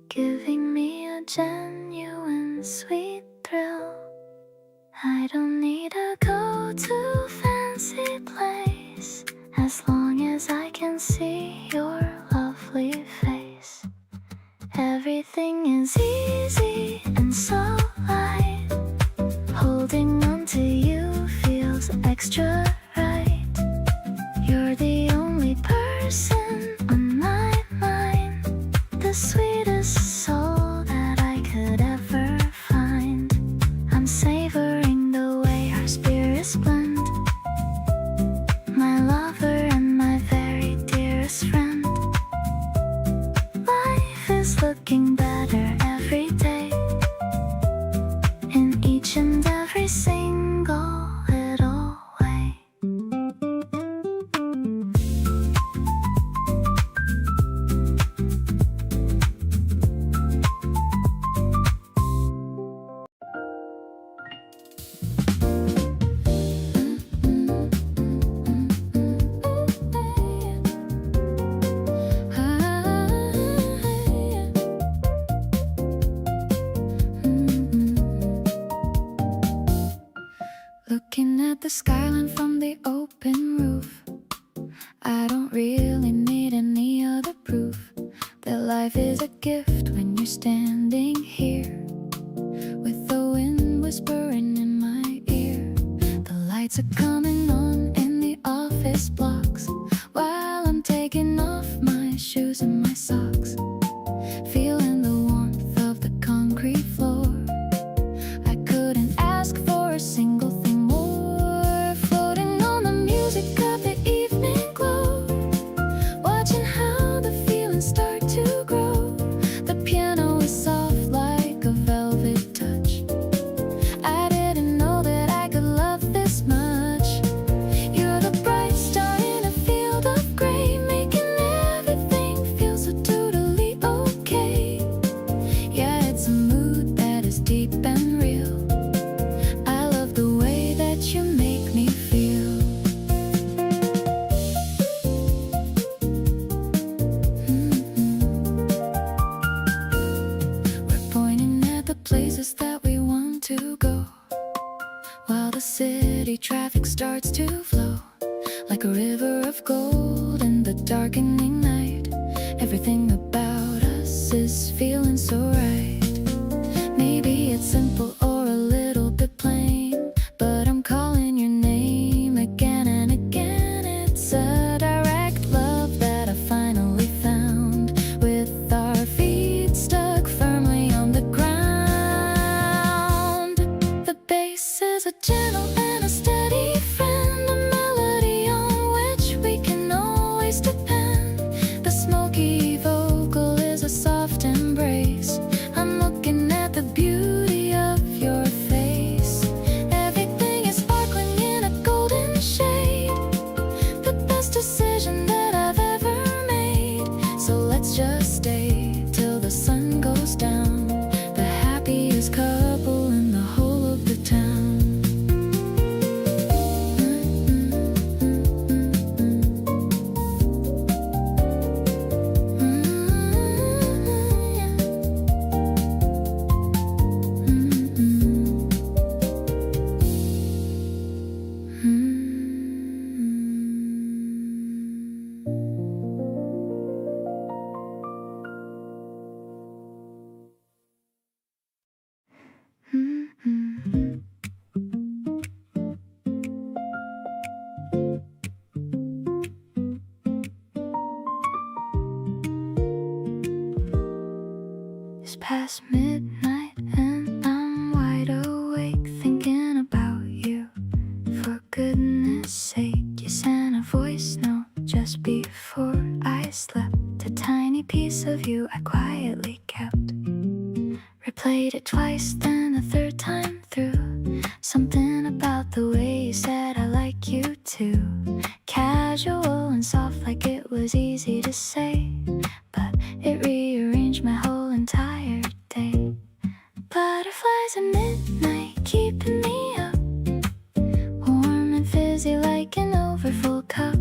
giving me a genuine sweet thrill. I don't need to go to fancy place, as long as I can see your lovely face. Everything is easy and so light, holding on to you feels extra right. You're the only person on my mind, the sweetest soul that I could ever find. I'm savoring the way our spirits blend, my lover and my very dearest friend. Life is looking better every day, in each and every single little way. Looking at the skyline from the open roof, I don't really need any other proof that life is a gift when you're standing here, with the wind whispering in my ear. The lights are coming on in the office blocks, while I'm taking off my shoes and my socks, feeling the warmth of the concrete floor. I couldn't ask for a single thing more, floating on the music of the evening glow, watching how the feelings start to grow. The piano is soft like a velvet touch. I didn't know that I could love this much. You're the bright star in a field of gray, making everything city traffic starts to flow like a river of gold in the darkening night. Everything about us is feeling so right. Maybe it's simple or a little bit plain, but I'm calling your name again and again. It's a direct love that I finally found, with our feet stuck firmly on the ground. The bass is a gentle and a steady friend, a melody on which we can always depend. The smoky vocal is a soft embrace. I'm looking at the beauty of your face. Everything is sparkling in a golden shade, the best decision that I've ever made. So let's just stay till the sun goes down, the happiest couple in the whole of the town. It's past midnight and I'm wide awake thinking about you. For goodness sake, you sent a voice note just before I slept. A tiny piece of you I quietly kept. Replayed it twice, then a third time through. Something about the way you said I like you too. Casual and soft, like it was easy to say, but it rearranged my whole entire day. Butterflies at midnight keeping me up, warm and fizzy like an overfull cup.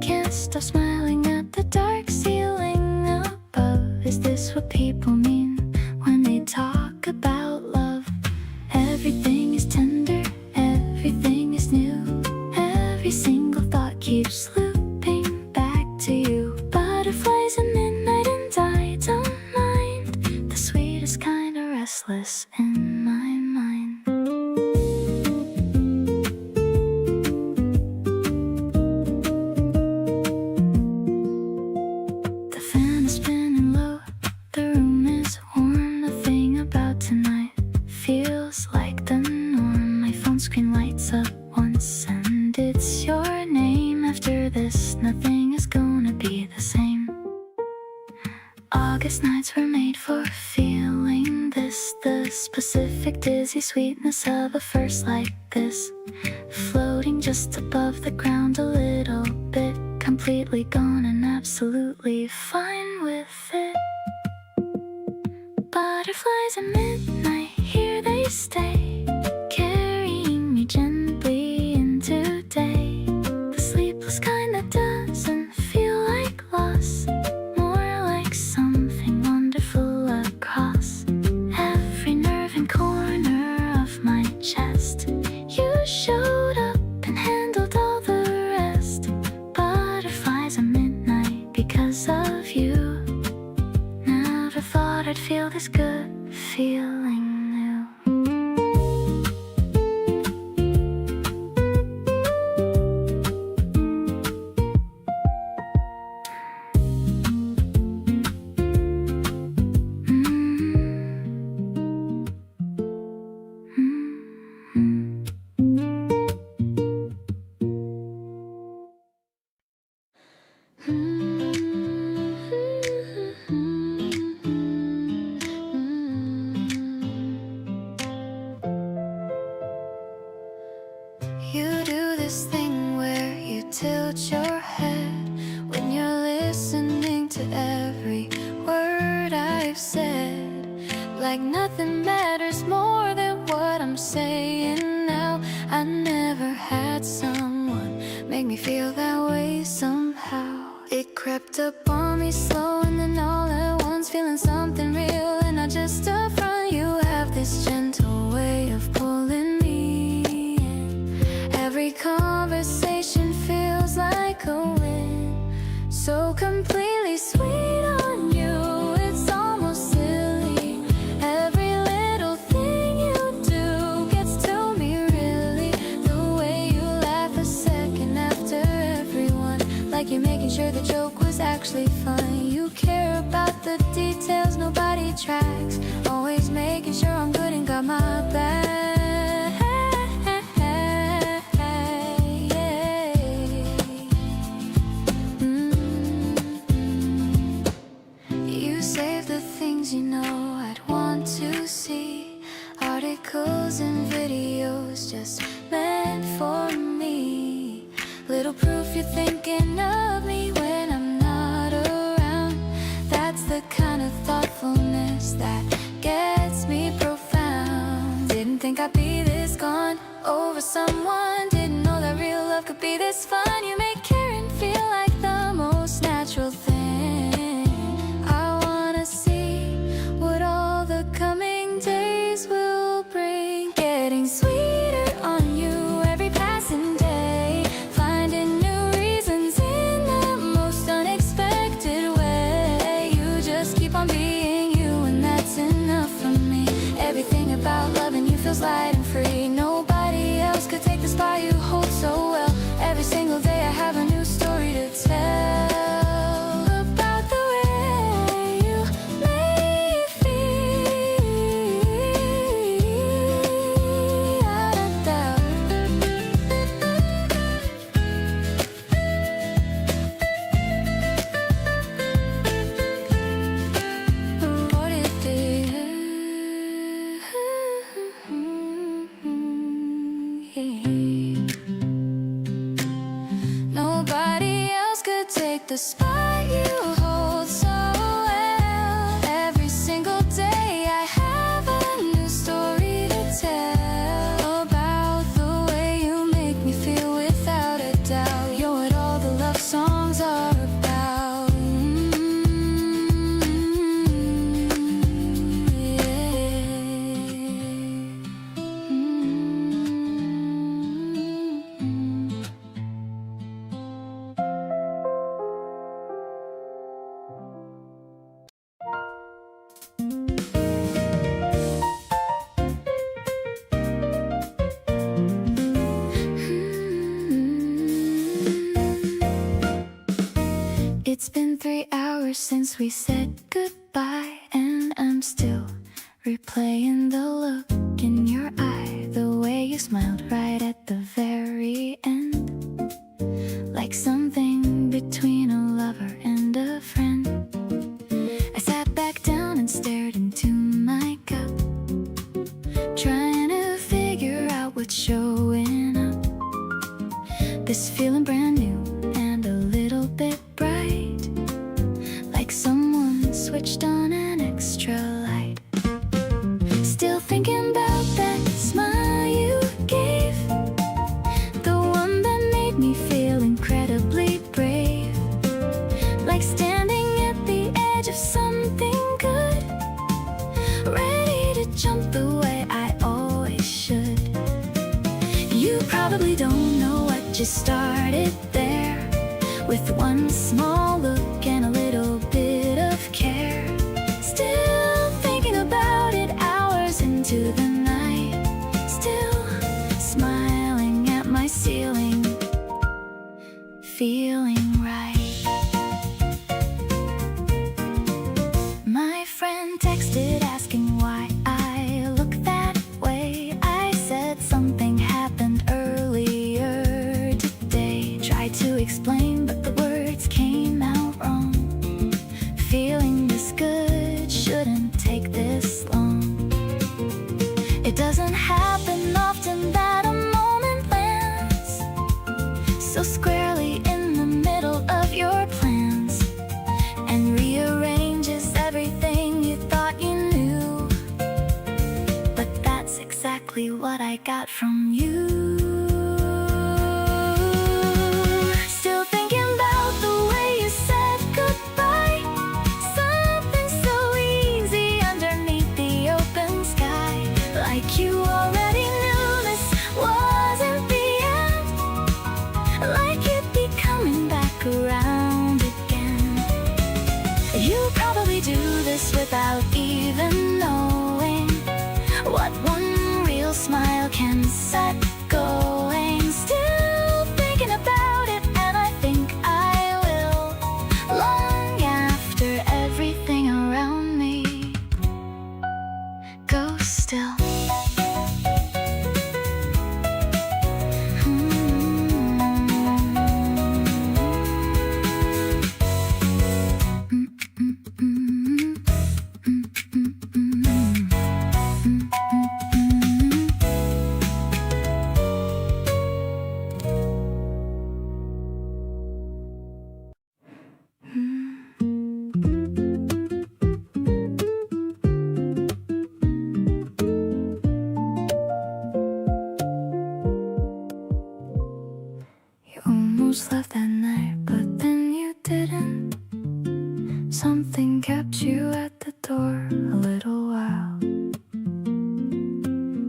Can't stop smiling at the dark ceiling above. Is this what people mean when they talk about love? Everything is tender, everything is new. Every single thought keeps looping back to you. Butterflies at midnight and I don't mind. The sweetest kind of restless in my mind. The fan is spinning low, the room is warm. The thing about tonight feels like the norm. My phone screen lights up once and it's your name. After this, nothing is gonna be the same. August nights were made for feeling this, the specific dizzy sweetness of a first like this. Floating just above the ground a little bit, completely gone and absolutely fine with it. Butterflies at midnight, here they stay, carrying me gently into day. The sleepless kind that doesn't feel like loss, more like something wonderful across every nerve and corner of my chest. You showed up and handled all the rest. Butterflies at midnight because of you. Never thought I'd feel this good feeling new. You do this thing where you tilt your head when you're listening to every word I've said, like nothing matters more than what I'm saying now. I never had someone make me feel that way somehow. It crept up on me slow and then all at once, feeling something real and not just a front. You have this gentle way of pulling me in, conversation feels like a win. So completely sweet on you, it's almost silly. Every little thing you do gets to me really. The way you laugh a second after everyone, like you're making sure the joke was actually fun. You care about the details nobody tracks, always making sure I'm good and got my back. You save the things you know I'd want to see, articles and videos just meant for me. Little proof you're thinking of me when I'm not around. That's the kind of thoughtfulness that gets me profound. Didn't think I'd be this gone over someone, didn't know that real love could be this fun. You make caring feel like the most natural thing. I wanna see what all the coming days will bring. Getting sweeter on you every passing day, finding new reasons in the most unexpected way. You just keep on being you and that's enough for me. Everything about loving you feels light and free. Nobody else could take the spot you hold so well. Every single day I have a new story to tell about the way you make me feel. What it is. Nobody else could take the spot you hold so well. Every single day I have a new story to tell about the way you make me feel without a doubt. You're what all the love songs are about. It's been 3 hours since we said goodbye, and I'm still replaying the look in your eye, the way you smiled right at the very end, like something between a lover and a friend. I sat back down and stared into my cup, trying to figure out what's showing up. This feeling brand new and a little bit bright, like someone switched on an extra light. Still thinking about that smile you gave, the one that made me feel incredibly brave, like standing at the edge of something good, ready to jump the way I always should. You probably don't know what just started there, with one small look and a little bit of care. Still thinking about it hours into the night, still smiling at my ceiling, feeling right. My friend texted asking why I look that way. I said something happened earlier today. Tried to explain, but the words came out wrong. Feeling this good shouldn't take this long. It doesn't happen often that a moment lands so squarely in the middle of your plans, and rearranges everything you thought you knew. But that's exactly what I got from you. Still thinking about the way you said goodbye, something so easy underneath the open sky, like you already knew this wasn't the end. You probably do this without even knowing what one real smile can set going. Still thinking about it, and I think I will long after everything around me goes still. Almost left that night, but then you didn't. Something kept you at the door a little while.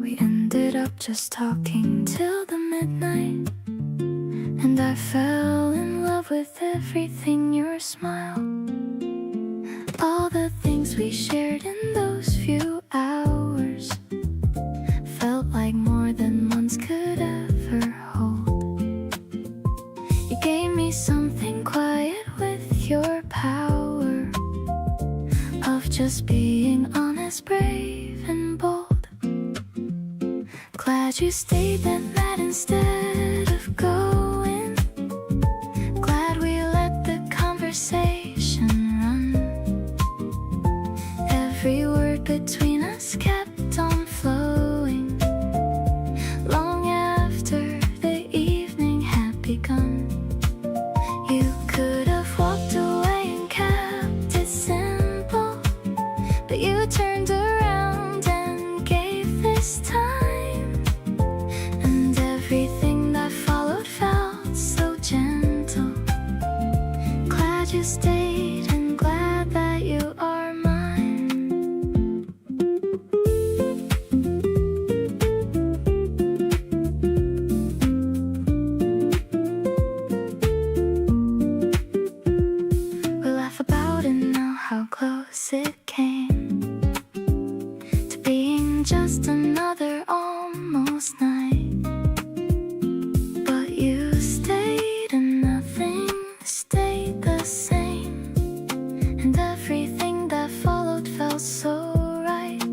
We ended up just talking till the midnight, and I fell in love with everything, your smile, all the things we shared in those few hours. Felt like more than months could ever hold. You gave me something quiet with your power of just being honest, brave, and bold. Glad you stayed that night instead of going. Glad we let the conversation run. Every word between us kept on flowing long after the evening had begun. You could have walked away and kept it simple, but you turned around and gave this time, and everything that followed felt so gentle. Glad you stayed and glad that you are mine. We laugh about it now, how close it came to being just another almost night. But you stayed and nothing stayed the same, and everything that followed felt so right.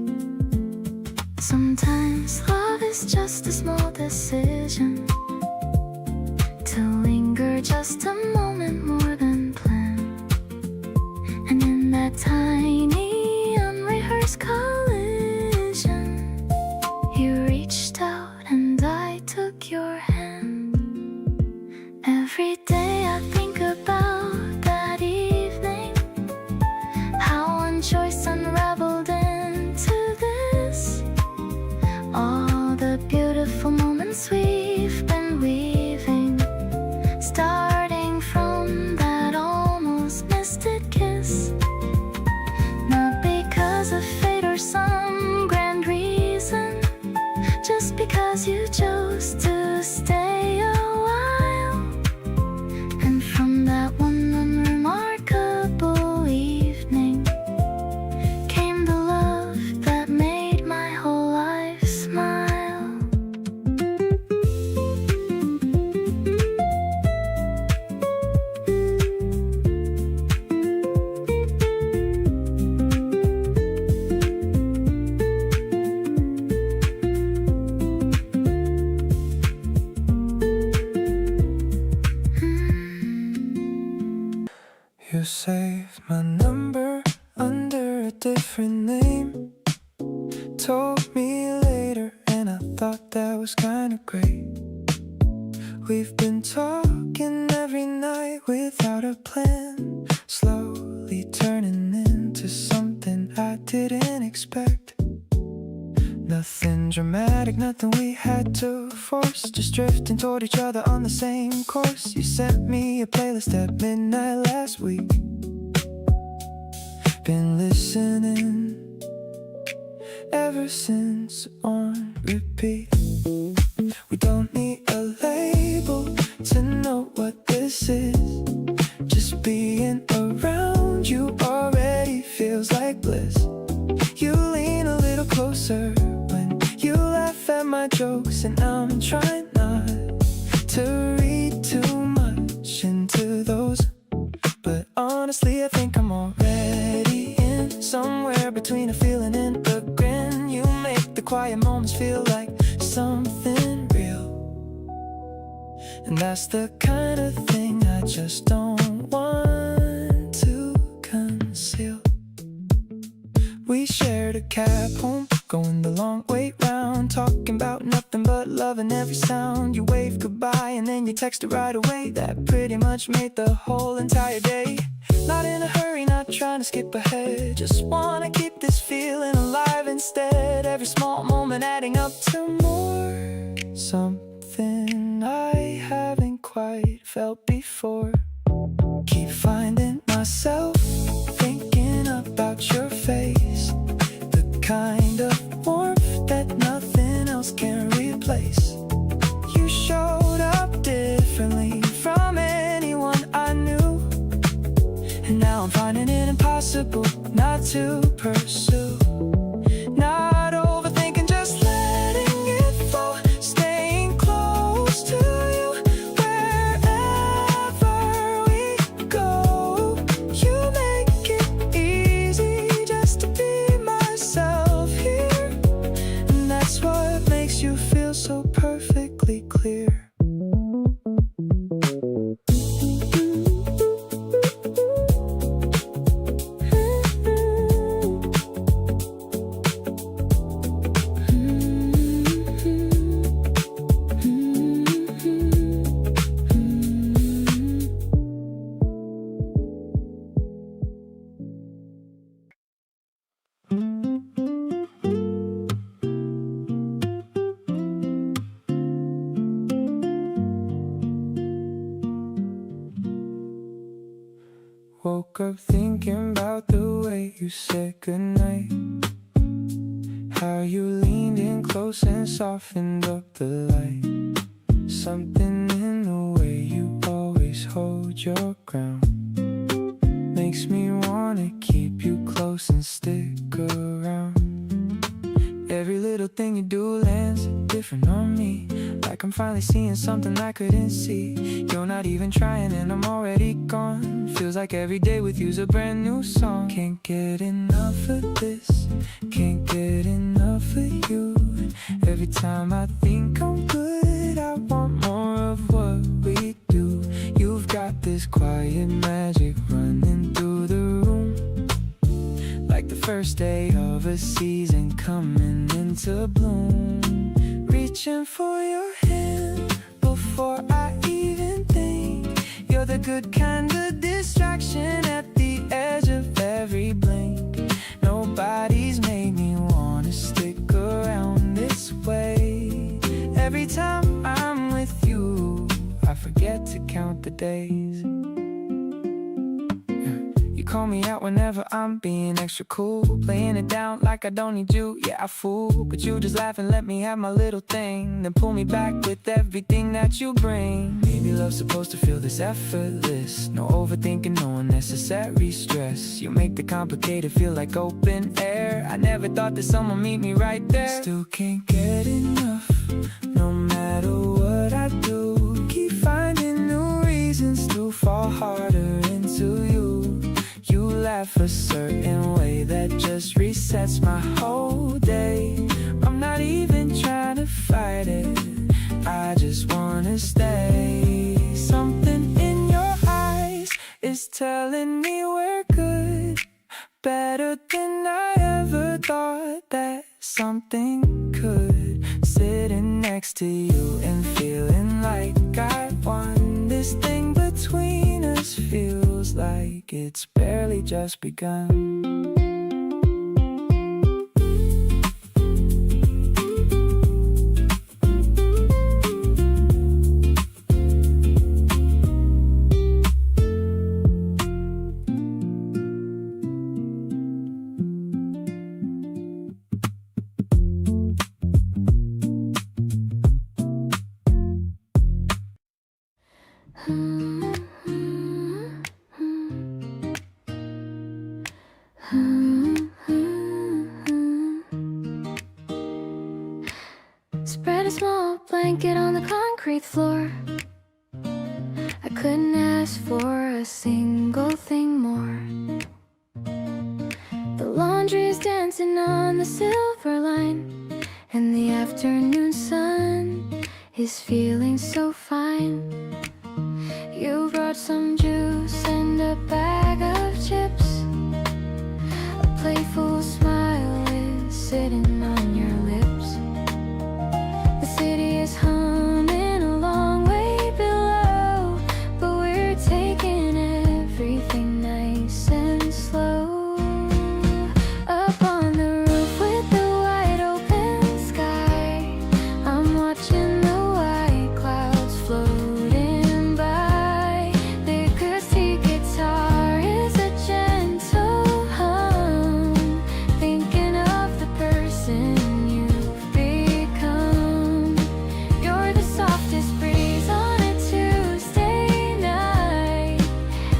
Sometimes love is just a small decision, to linger just a moment more than planned. And in that tiny unrehearsed collision, you reached out and I took your hand. Every day I think about that evening, how one choice unraveled into this. All the beautiful moments we've been weaving, starting from that almost missed it kiss. Not because of fate or some grand reason, just because you chose to stay a while. And from that one unremarkable evening came the love that made my whole life smile. You saved my number under a different name. Told me later, and I thought that was kinda great. We've been talking every night without a plan, slowly turning into something I didn't expect. Nothing dramatic, nothing we had to force, just drifting toward each other on the same course. You sent me a playlist at midnight last week. Been listening ever since, on repeat. We don't need a label to know what this is. Just being around you already I'm already in, somewhere between a feeling and a grin. You make the quiet moments feel like something real, and that's the kind of thing I just don't want to conceal. We shared a cab home, going the long way round, talking about nothing but love and every sound. You waved goodbye and then you texted right away. That pretty much made the whole entire day. Not in a hurry, not trying to skip ahead, just wanna keep this feeling alive instead. Every small moment adding up to more, something I haven't quite felt before. Keep finding myself thinking about your face, the kind of warmth that nothing else can replace. You showed up differently from anyone I knew, and now I'm finding it impossible not to pursue. Not overthinking, just letting it flow, staying close to you wherever we go. You make it easy just to be myself here, and that's what makes you feel so perfectly clear. Woke up thinking about the way you said goodnight, how you leaned in close and softened up the light. Something in the way you always hold your ground makes me wanna keep you close and stick around. Every little thing you do lands different on me, like I'm finally seeing something I couldn't see. You're not even trying and I'm already gone. Feels like every day with you's a brand new song. Can't get enough of this, can't get enough of you. Every time I think I'm good, I want more of what we do. You've got this quiet magic running through the room, like the first day of a season coming into bloom. Reaching for your hand before I even think. You're the good kind of distraction at the edge of every blink. Nobody's made me wanna stick around this way. Every time I'm with you, I forget to count the days. Call me out whenever I'm being extra cool, playing it down like I don't need you. Yeah, I fool, but you just laugh and let me have my little thing, then pull me back with everything that you bring. Maybe love's supposed to feel this effortless, no overthinking, no unnecessary stress. You make the complicated feel like open air. I never thought that someone meet me right there. Still can't get enough, no matter what I do. Keep finding new reasons to fall harder into you. You laugh a certain way that just resets my whole day. I'm not even trying to fight it, I just wanna stay. Something in your eyes is telling me we're good, better than I ever thought that something could. Sitting next to you and feeling like I won. This thing between us feels like it's barely just begun. Spread a small blanket on the concrete floor. I couldn't ask for a single thing more. is dancing on the silver line, and the afternoon sun is feeling so fine. You brought some juice and a bag of chips. A playful smile is sitting on your lips. The city is humming a long way below, but we're taking everything nice and slow. Up on the roof with the wide open sky, I'm watching the white clouds floating by. The acoustic guitar is a gentle hum, thinking of the person you've become. You're the softest breeze on a Tuesday night.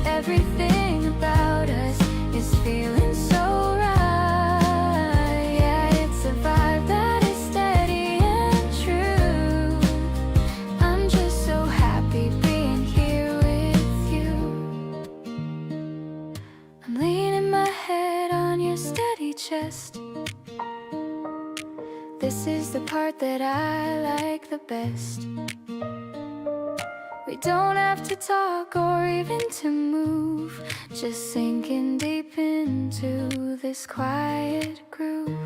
Everything about us is feeling so right. Yeah, it's a vibe that is steady and true. I'm just so happy being here with you. I'm leaning my head on your steady chest. This is the part that I like the best. We don't have to talk or even to move, just sinking deep into this quiet groove.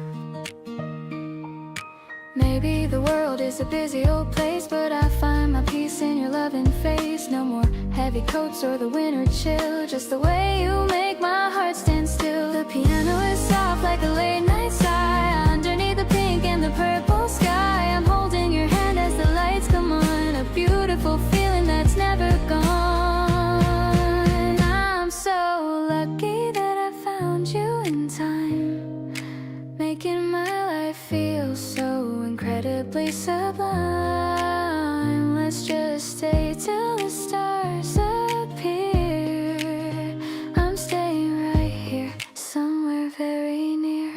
Maybe the world is a busy old place, but I find my peace in your loving face. No more heavy coats or the winter chill, just the way you make my heart stand still. The piano is soft like a late night sigh, underneath the pink and the purple sky. I'm holding your hand as the lights come on, a beautiful feeling that's never gone. I'm so lucky that I found you in time, making my life feel so incredibly sublime. Let's just stay till the stars appear. I'm staying right here, somewhere very near.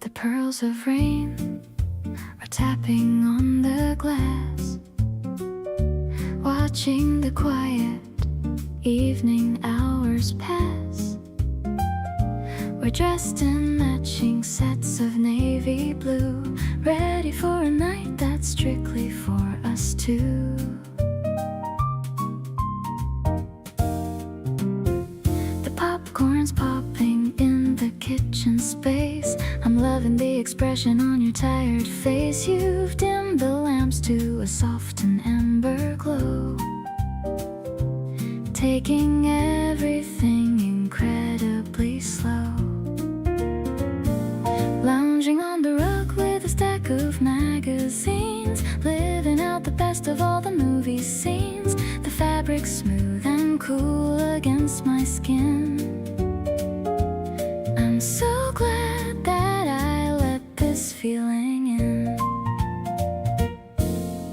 The pearls of rain are tapping on the glass, watching the quiet evening hours pass. We're dressed in matching sets of navy blue, ready for a night that's strictly for us two. The popcorn's popping in the kitchen space. I'm loving the expression on your tired face. You've dimmed the lamps to a soft and amber glow, taking everything incredibly slow. Lounging on the rug with a stack of magazines, living out the best of all the movie scenes. The fabric smooth and cool against my skin. I'm so glad that I let this feeling in.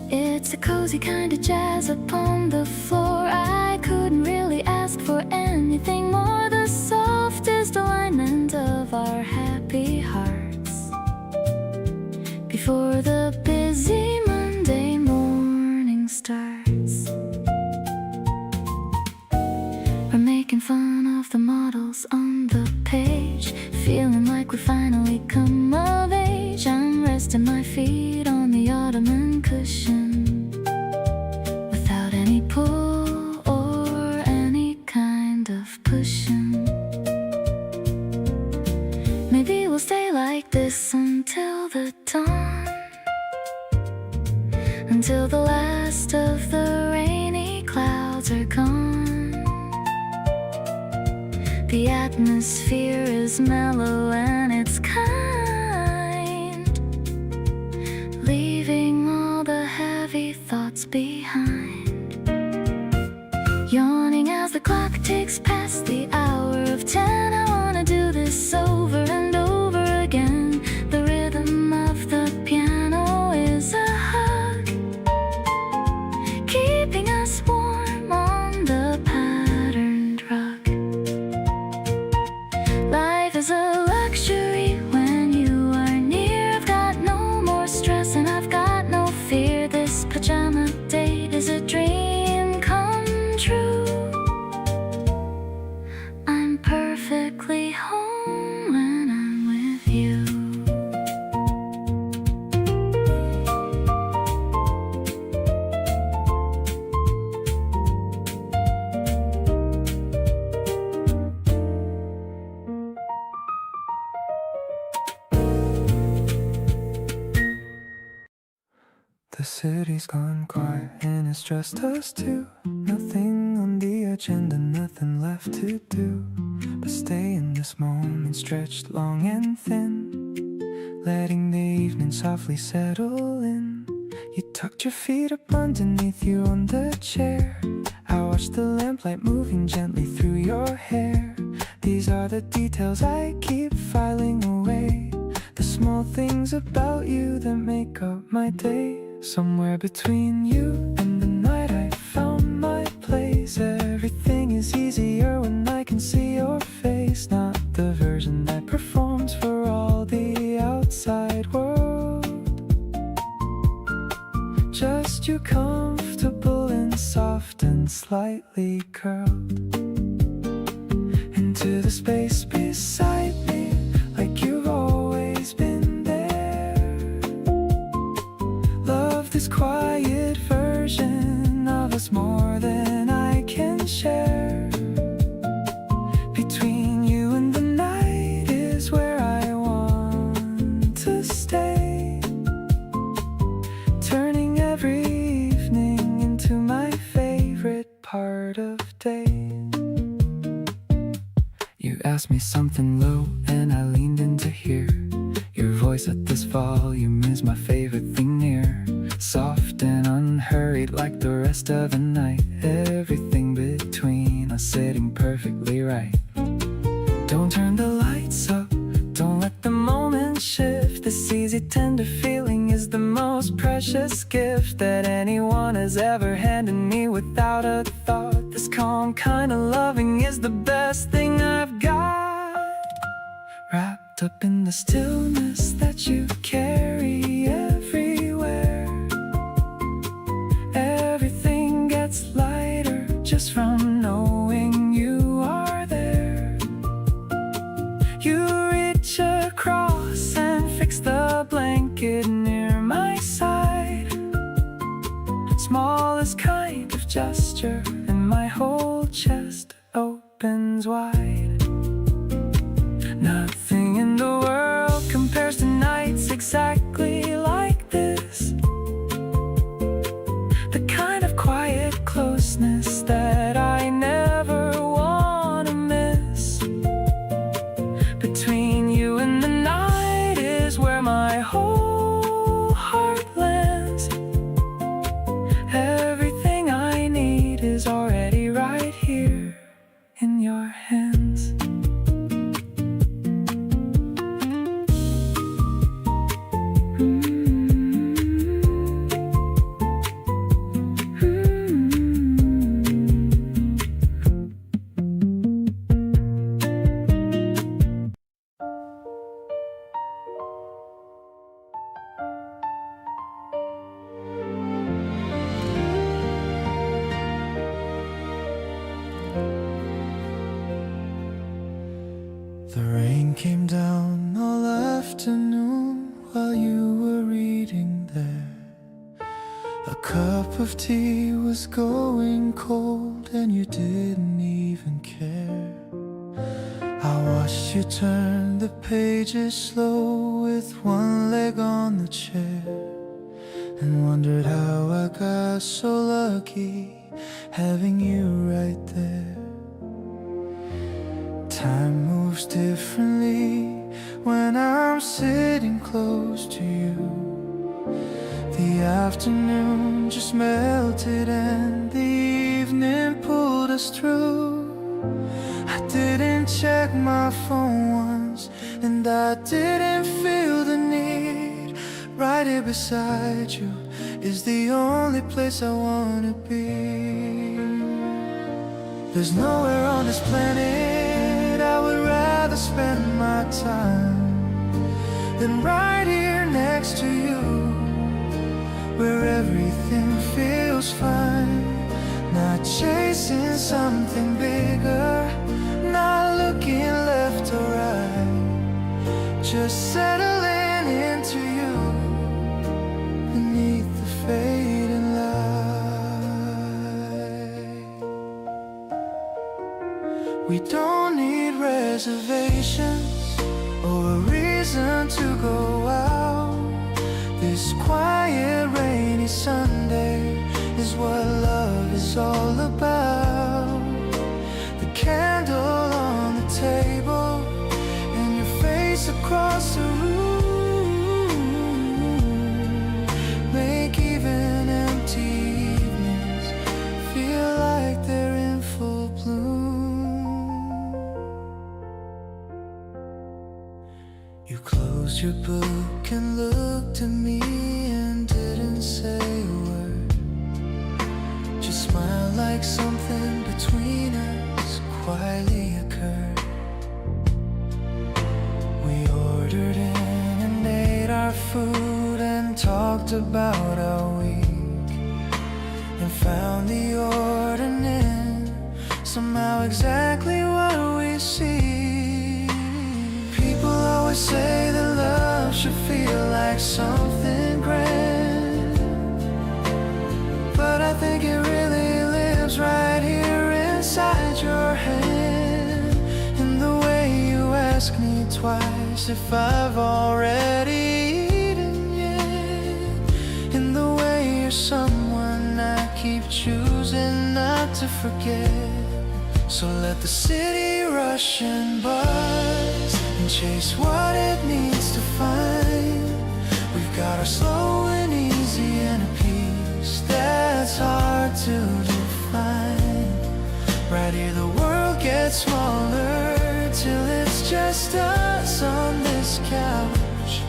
It's a cozy kind of jazz upon the floor. I couldn't really ask for anything more. The softest alignment of our happy hearts before the busy Monday morning starts. We're making fun of the models on the page, feeling like we finally come of age. I'm resting my feet on the ottoman cushion, without any pull or any kind of pushing. Maybe we'll stay like this until the dawn, until the last of the rainy clouds are gone. The atmosphere is mellow and it's kind, leaving all the heavy thoughts behind. Yawning as the clock ticks past the hour of 10, I wanna do this over and over again. The rhythm of the piano is a hug, keeping us warm on the patterned rug. Life is a luxury when you are near. I've got no more stress and I've got no fear. This pajama date is a dream come true. I'm perfectly home when I'm with you. The city's gone quiet and it's just us two. Nothing on the agenda, nothing left to do but stay in this moment, stretched long and thin, letting the evening softly settle in. You tucked your feet up underneath you on the chair. I watched the lamplight moving gently through your hair. These are the details I keep filing away, the small things about you that make up my day. Somewhere between you and the night I found my place. Everything is easier when I can see your face. Not the version that performs for all the outside world, just you comfortable and soft and slightly curled into the space beside me, like you've always been there. Love this quiet version of us more than I can share. Between you and the night is where I want to stay, turning every evening into my favorite part of days. You asked me something low and I leaned in to hear. Your voice at this volume is my favorite thing near. Soft and unhurried like the rest of the night. Everything between us sitting perfectly right. Don't turn the lights up, don't let the moment shift. This easy tender feeling is the most precious gift that anyone has ever handed me without a thought. This calm kind of loving is the best thing I've got. Wrapped up in the stillness that you carry everywhere. Everything gets lighter just from knowing you are there. You reach across and fix the blanket near my side. Smallest kind of gesture and my whole chest opens wide. Nothing in the world compares to nights exactly like this. The kind of quiet closeness that I never wanna miss. Between you and the night is where my whole heart lands. Everything I need is already right here in your hands. The rain came down all afternoon while you were reading there. A cup of tea was going cold and you didn't even care. I watched you turn the pages slow with one leg on the chair, and wondered how I got so lucky having you right there. Time moves differently when I'm sitting close to you. The afternoon just melted and the evening pulled us through. I didn't check my phone once and I didn't feel the need. Right here beside you is the only place I wanna be. There's nowhere on this planet I would rather spend my time than right here next to you, where everything feels fine. Not chasing something bigger, not looking left or right, just settling into you beneath the fading light. We don't need reservations or a reason to go out. This quiet rainy Sunday is what love is all about. The candle on the table and your face across the room make even empty evenings feel like they're in full bloom. You closed your book and looked at me and didn't say a word. Just smiled like something between us quietly occurred. We ordered in and ate our food and talked about our week, and found the ordinary somehow exactly what we see. People always say that love should feel like something grand, but I think it really lives right here inside your hand. In the way you ask me twice if I've already eaten yet, in the way you're someone I keep choosing not to forget. So let the city rush and buzz and chase what it needs to find. We've got our slow and easy and a peace that's hard to define. Right here the world gets smaller till it's just us on this couch,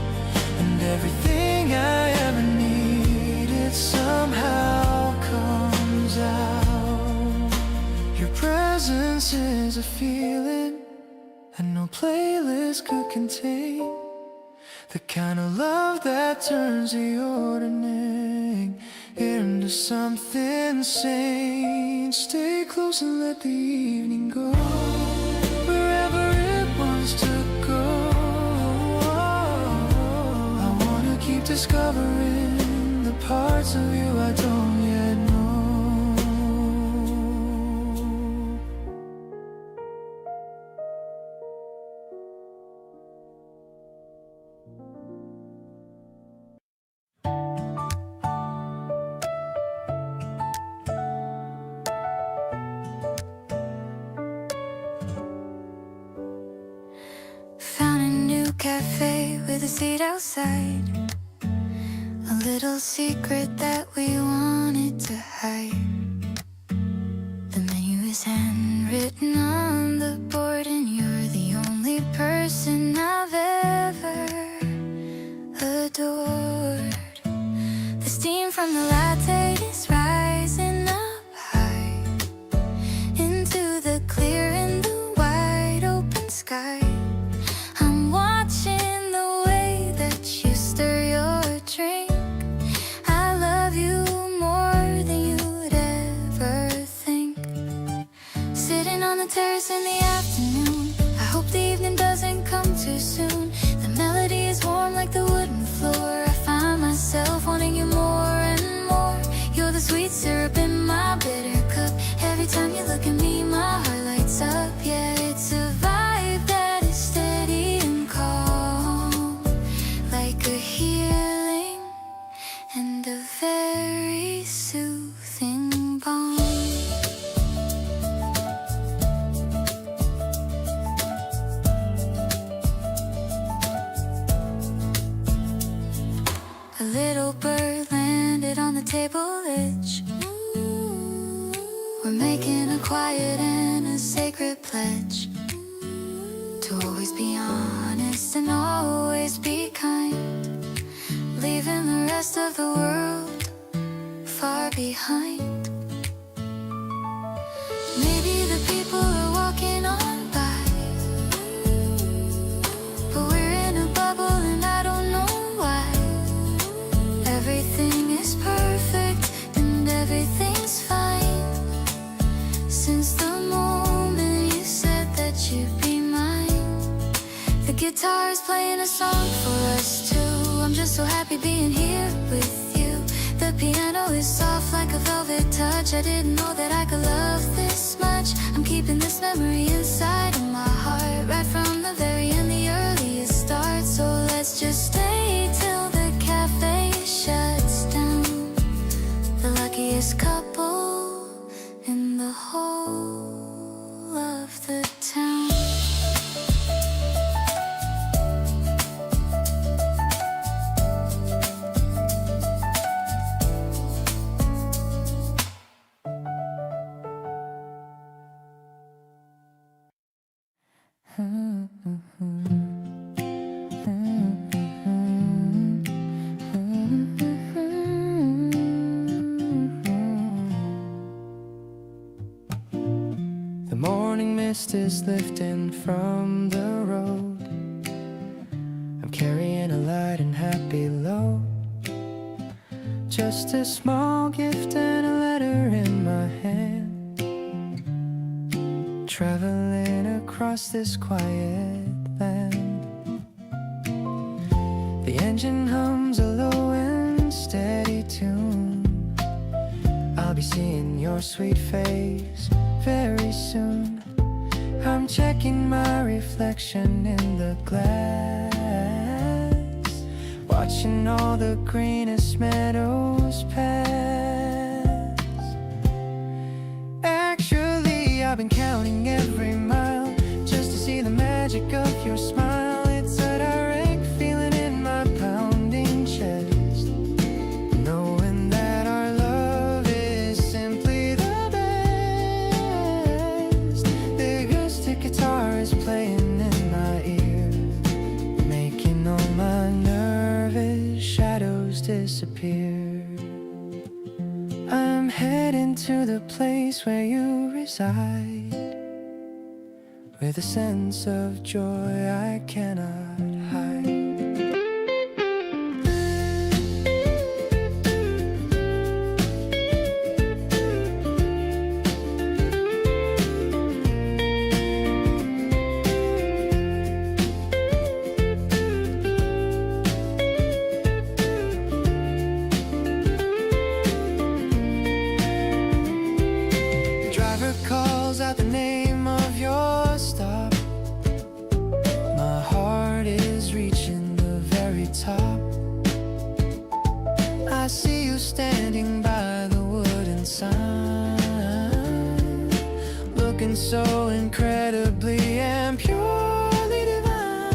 and everything I ever needed somehow comes out. Your presence is a feeling and no playlist could contain, the kind of love that turns the ordinary into something sane. Stay close and let the evening go wherever it wants to go. I wanna keep discovering the parts of you I don't yet know. Found a new cafe with a seat outside, a little secret that we wanted to hide. The menu is handwritten on the board, and you're the only person I've ever adored. The steam from the latte is rising up high into the clear and the wide open sky. I'm watching the way that you stir your drink. I love you more than you'd ever think. Sitting on the terrace in the afternoon, I hope the evening doesn't come too soon. The melody is warm like the wooden floor. I find myself wanting you more and more. You're the sweet syrup in my bitter cup. Every time you look at me, my heart lights up. Yeah, it's a vibe that always be kind, leaving the rest of the world far behind. Maybe the people are walking on by, but we're in a bubble and I don't know why. Everything is perfect and everything's fine, since the moment you said that you'd be mine. The guitar is playing a song for us two. I'm just so happy being here with you. The piano is soft like a velvet touch. I didn't know that I could love this much. I'm keeping this memory inside of my heart, right from the very end, the earliest start. So let's just stay till the cafe shuts down. The luckiest couple in the whole of the town. The morning mist is lifting from the road. I'm carrying a light and happy load. Just a small gift and a letter in my hand. Traveling across this quiet land. The engine hums a low and steady tune. I'll be seeing your sweet face very soon. I'm checking my reflection in the glass, watching all the greenest meadows pass. Actually, I've been counting every mile just to see the magic of your smile. It's a direct feeling in my pounding chest, knowing that our love is simply the best. The acoustic guitar is playing in my ear, making all my nervous shadows disappear. I'm heading to the place where you reside, with a sense of joy I cannot hide. The driver calls out the name of your stop. My heart is reaching the very top. I see you standing by the wooden sign, looking so incredibly and purely divine.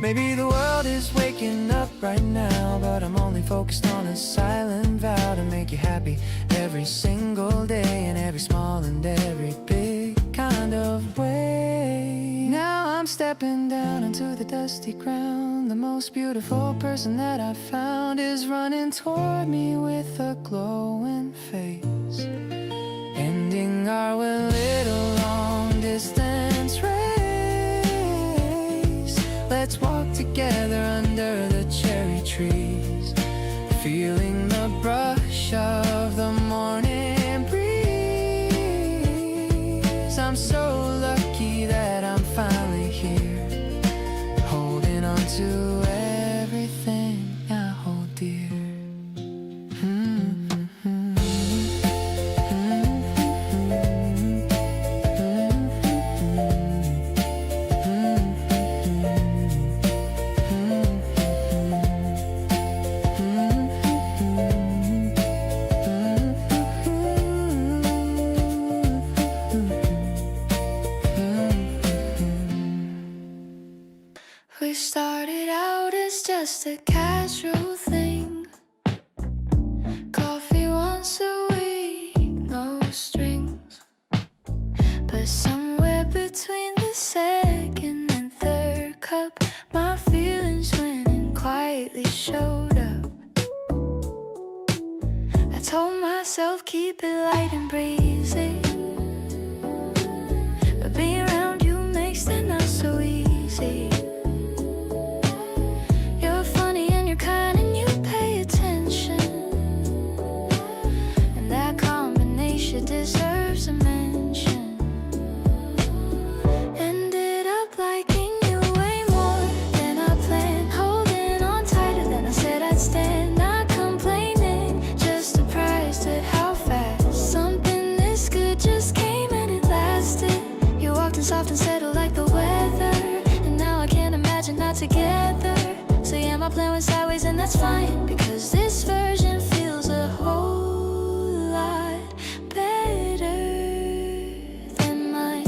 Maybe the world is waking up right now, but I'm only focused on a silent vow to make you happy every single day, in every small and every big kind of way. Now I'm stepping down into the dusty ground. The most beautiful person that I've found is running toward me with a glowing face, ending our little long distance race. Let's walk together under the cherry trees, feeling the brush of the morning breeze. I'm so lucky that I'm finally here, holding on to everything I hold dear. We started out as just a casual thing, coffee once a week, no strings. But somewhere between the second and third up my feelings when it quietly showed up. I told myself keep it light and breezy, but being around you makes it not so easy. You're funny and you're kind and you pay attention, and that combination deserves a mention. Ended up liking you way more than I planned, holding on tighter than I said I'd stand. Not complaining, just surprised at how fast something this good just came and it lasted. You walked in soft and settled like the weather, and now I can't imagine not together. So yeah, my plan went sideways and that's fine, because this version feels a whole lot better than mine.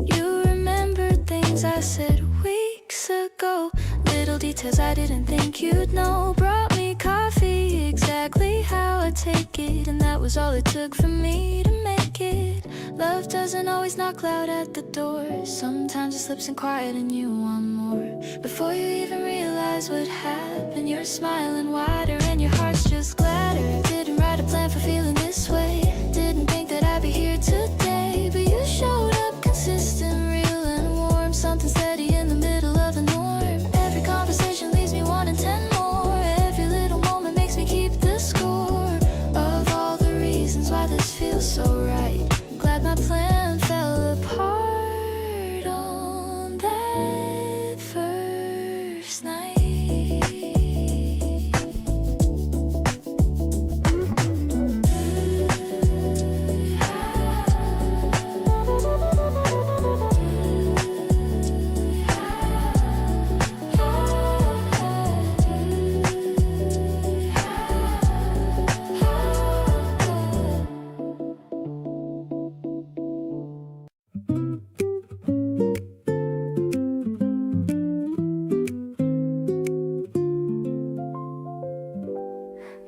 You remember things I said weeks ago, little details I didn't think you'd know. Brought me coffee exactly how I take it, and that was all it took for me to make it. Love doesn't always knock loud at the door, sometimes it slips in quiet and you want more. Before you even realize what happened, you're smiling wider and your heart's just gladder. Didn't write a plan for feeling this way, didn't think that I'd be here today, but you showed up consistent, real and warm, something steady in the middle of the norm. Every conversation leaves me wanting 10 more, every little moment makes me keep the score of all the reasons why this feels so right. Glad my plan fell apart on that first night.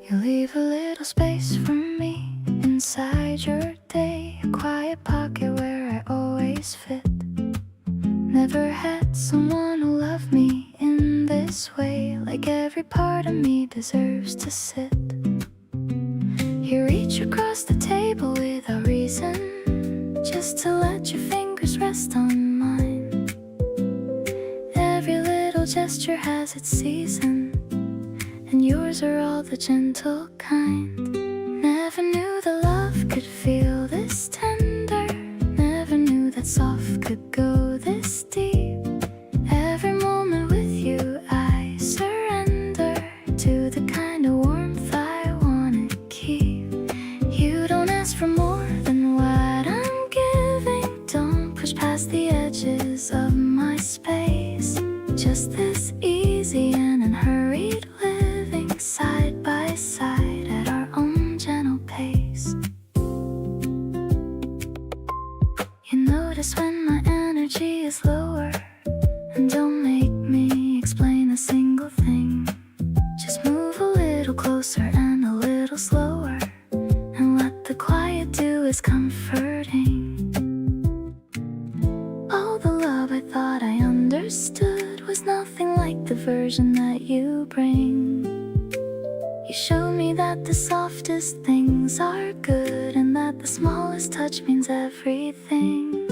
You leave a little space for me inside your day, a quiet pocket where I always fit. Never had someone who loved me in this way, like every part of me deserves to sit. You reach across the table without reason, just to let your fingers rest on mine. Every little gesture has its season, and yours are all the gentle kind. Never knew that love could feel this tender, never knew that soft could go this deep. Every moment with you I surrender to the kind of warmth I wanna keep. You don't ask for more than what I'm giving, don't push past the edges of my space. Just this easy and unhurried living, side by side at our own gentle pace. You notice when my energy is lower, and don't make me explain a single thing. Just move a little closer and a little slower, and what the quiet do is comforting. All the love I thought I understood was nothing like the version that you bring. You showed me that the softest things are good, and that the smallest touch means everything.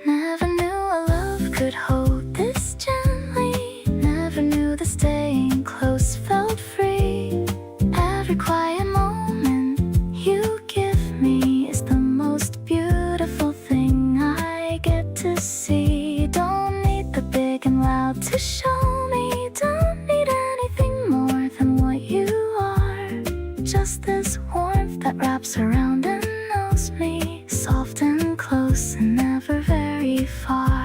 Never knew a love could hold this gently, never knew that staying close felt free. Every quiet moment you give me is the most beautiful thing I get to see. Don't need the big and loud to show me, don't need anything more than what you are. Just this warmth that wraps around and knows me, soft and close and never very far.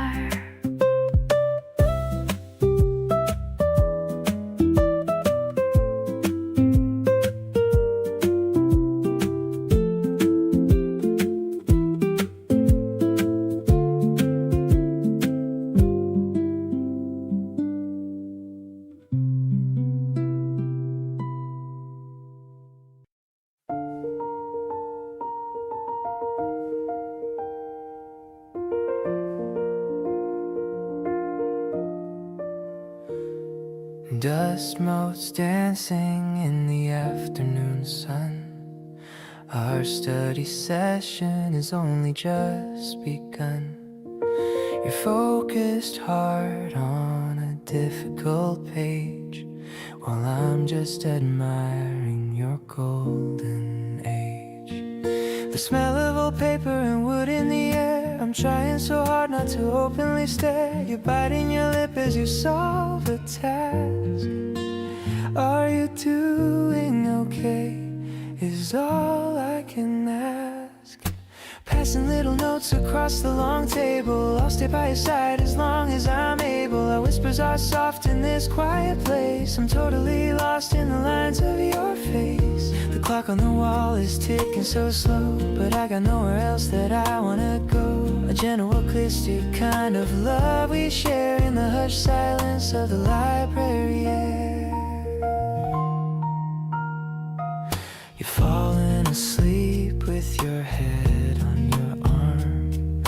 dust motes dancing in the afternoon sun. Our study session has only just begun. Your focused heart on a difficult page, while I'm just admiring your golden age. The smell of old paper and wood in the air, I'm trying so hard not to openly stare. You're biting your lip as you solve a task. Are you doing okay? Is all I can ask. Passing little notes across the long table, I'll stay by your side as long as I'm able. Our whispers are soft in this quiet place, I'm totally lost in the lines of your face. The clock on the wall is ticking so slow, but I got nowhere else that I wanna go. A gentle, clear stick kind of love we share in the hushed silence of the library air. You're falling asleep with your head on your arm.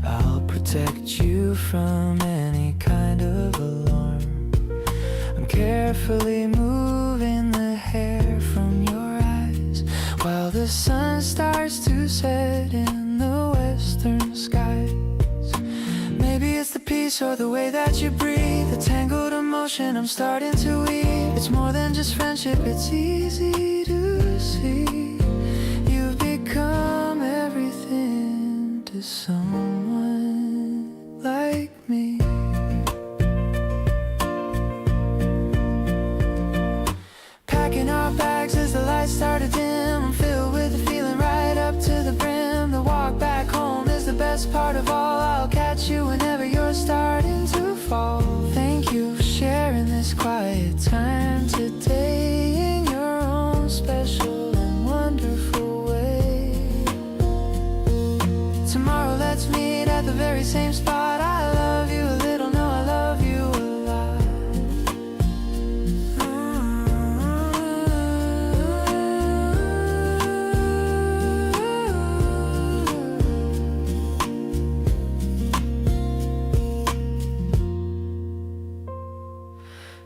I'll protect you from any kind of alarm. I'm carefully moving the hair from your eyes, while the sun starts to set in the western skies. Maybe it's the peace or the way that you breathe, the tangled emotion I'm starting to weave. It's more than just friendship, it's easy to see. You've become everything to someone like me. Packing our bags as the lights start to dim, I'm filled with a feeling right up to the brim. The walk back home is the best part of all. I'll catch you whenever you're starting to fall. Thank you for sharing this quiet time today in your own special and wonderful way. Tomorrow let's meet at the very same spot. I love you a little, no I love you a lot.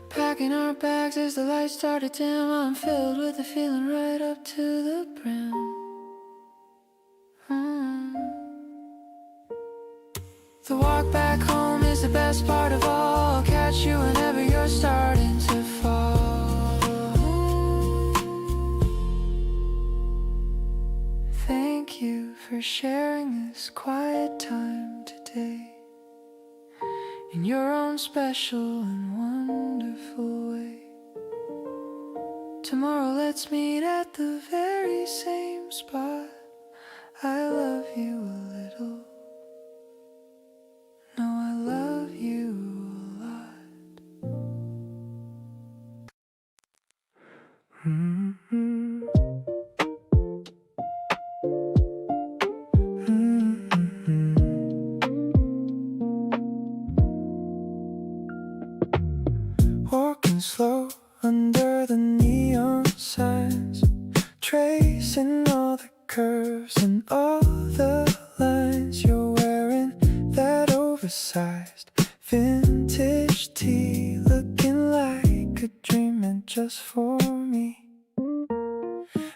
Packing our bags as the lights start to dim, I'm filled with a feeling right up to the brim. The walk back home is the best part of all. I'll catch you whenever you're starting to fall. Thank you for sharing this quiet time today in your own special and wonderful way. Tomorrow let's meet at the very same spot. I love you a little, no I love you a lot. Walking slow under the neon signs, tracing all the curves and all the lines. You're wearing that oversized vintage tee, looking like a dream meant just for me.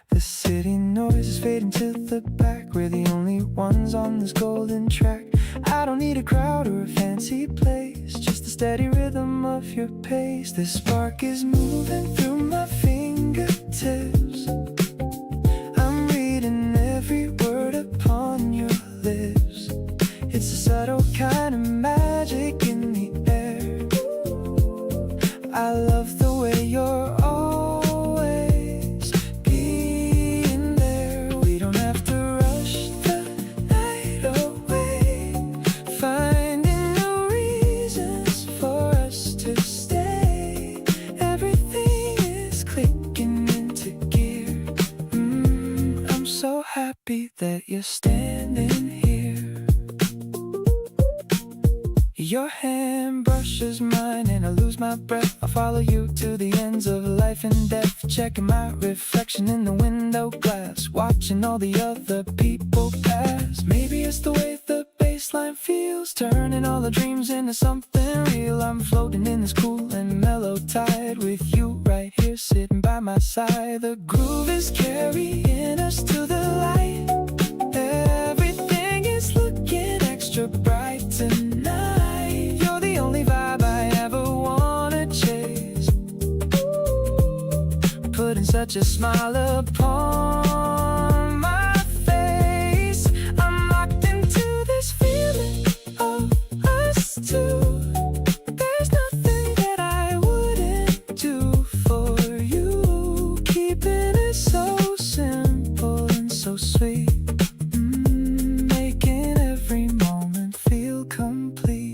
The city noise is fading to the back, we're the only ones on this golden track. I don't need a crowd or a fancy place, just the steady rhythm of your pace. This spark is moving through my fingertips, I'm reading every word upon your lips. It's a subtle kind of magic in the air. I love the way you're always being there. We don't have to rush the night away, finding new reasons for us to stay. Everything is clicking into gear. I'm so happy that you're standing here. Your hand brushes mine and I lose my breath. I'll follow you to the ends of life and death, checking my reflection in the window glass, watching all the other people pass. Maybe it's the way the bass baseline feels, turning all the dreams into something real. I'm floating in this cool and mellow tide with you right here sitting by my side. The groove is carrying us to the light. Everything is looking extra bright tonight. You're the only vibe I ever wanna chase, putting such a smile upon my face. I'm locked into this feeling of us two. There's nothing that I wouldn't do for you, keeping it so simple and so sweet, making every moment feel complete.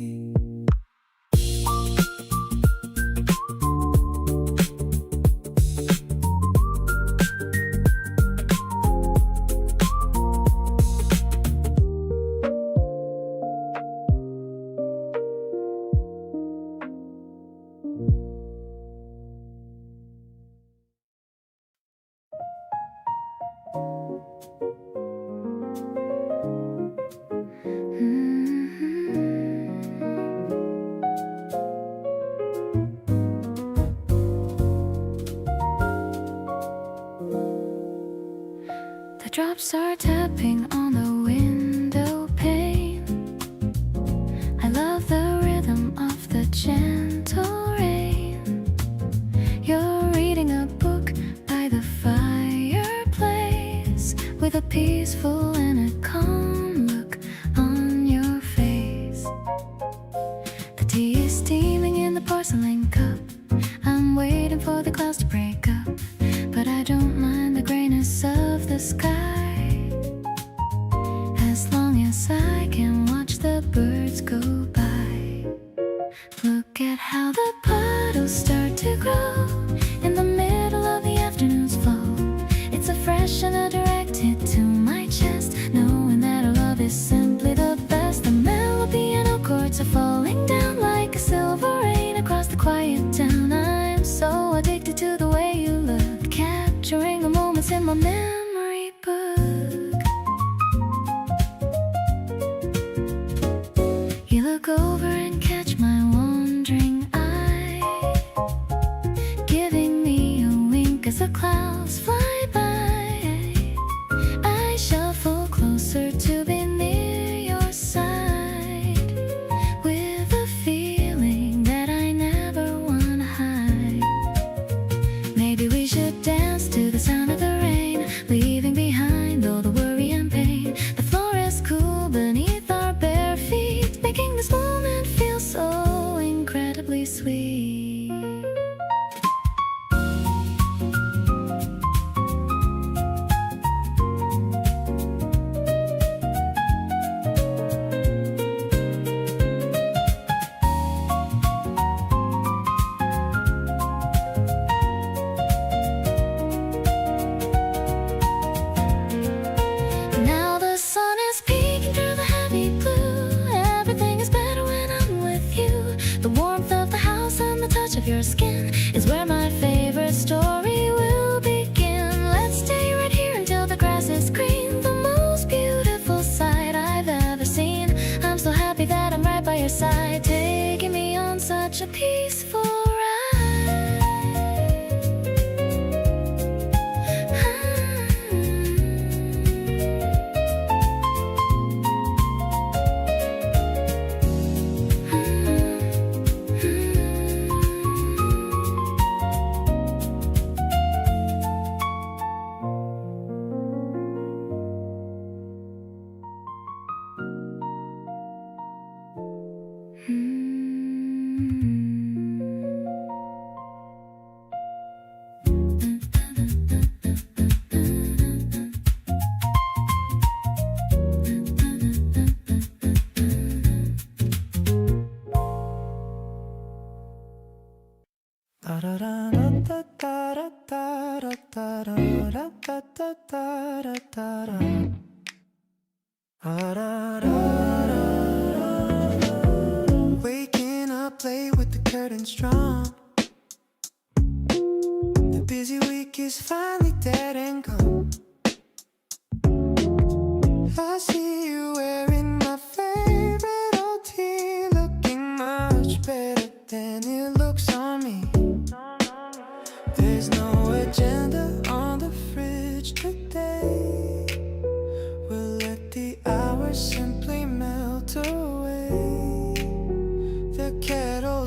The drops are tapping on the window pane. I love the rhythm of the gentle rain. You're reading a book by the fireplace, with a peaceful and a calm look on your face. The tea is steaming in the porcelain cup. I'm waiting for the clouds to break up, but I don't mind the grayness of the sky, as long as I can watch the birds go by. Look at how the puddles start to grow in the middle of the afternoon's flow. It's a fresh and a direct hit to my chest, knowing that our love is simply the best. The mellow piano chords are falling down like a silver rain across the quiet town. I'm so addicted to the way you look, capturing the moments in my memory book. You look over and catch my wandering eye.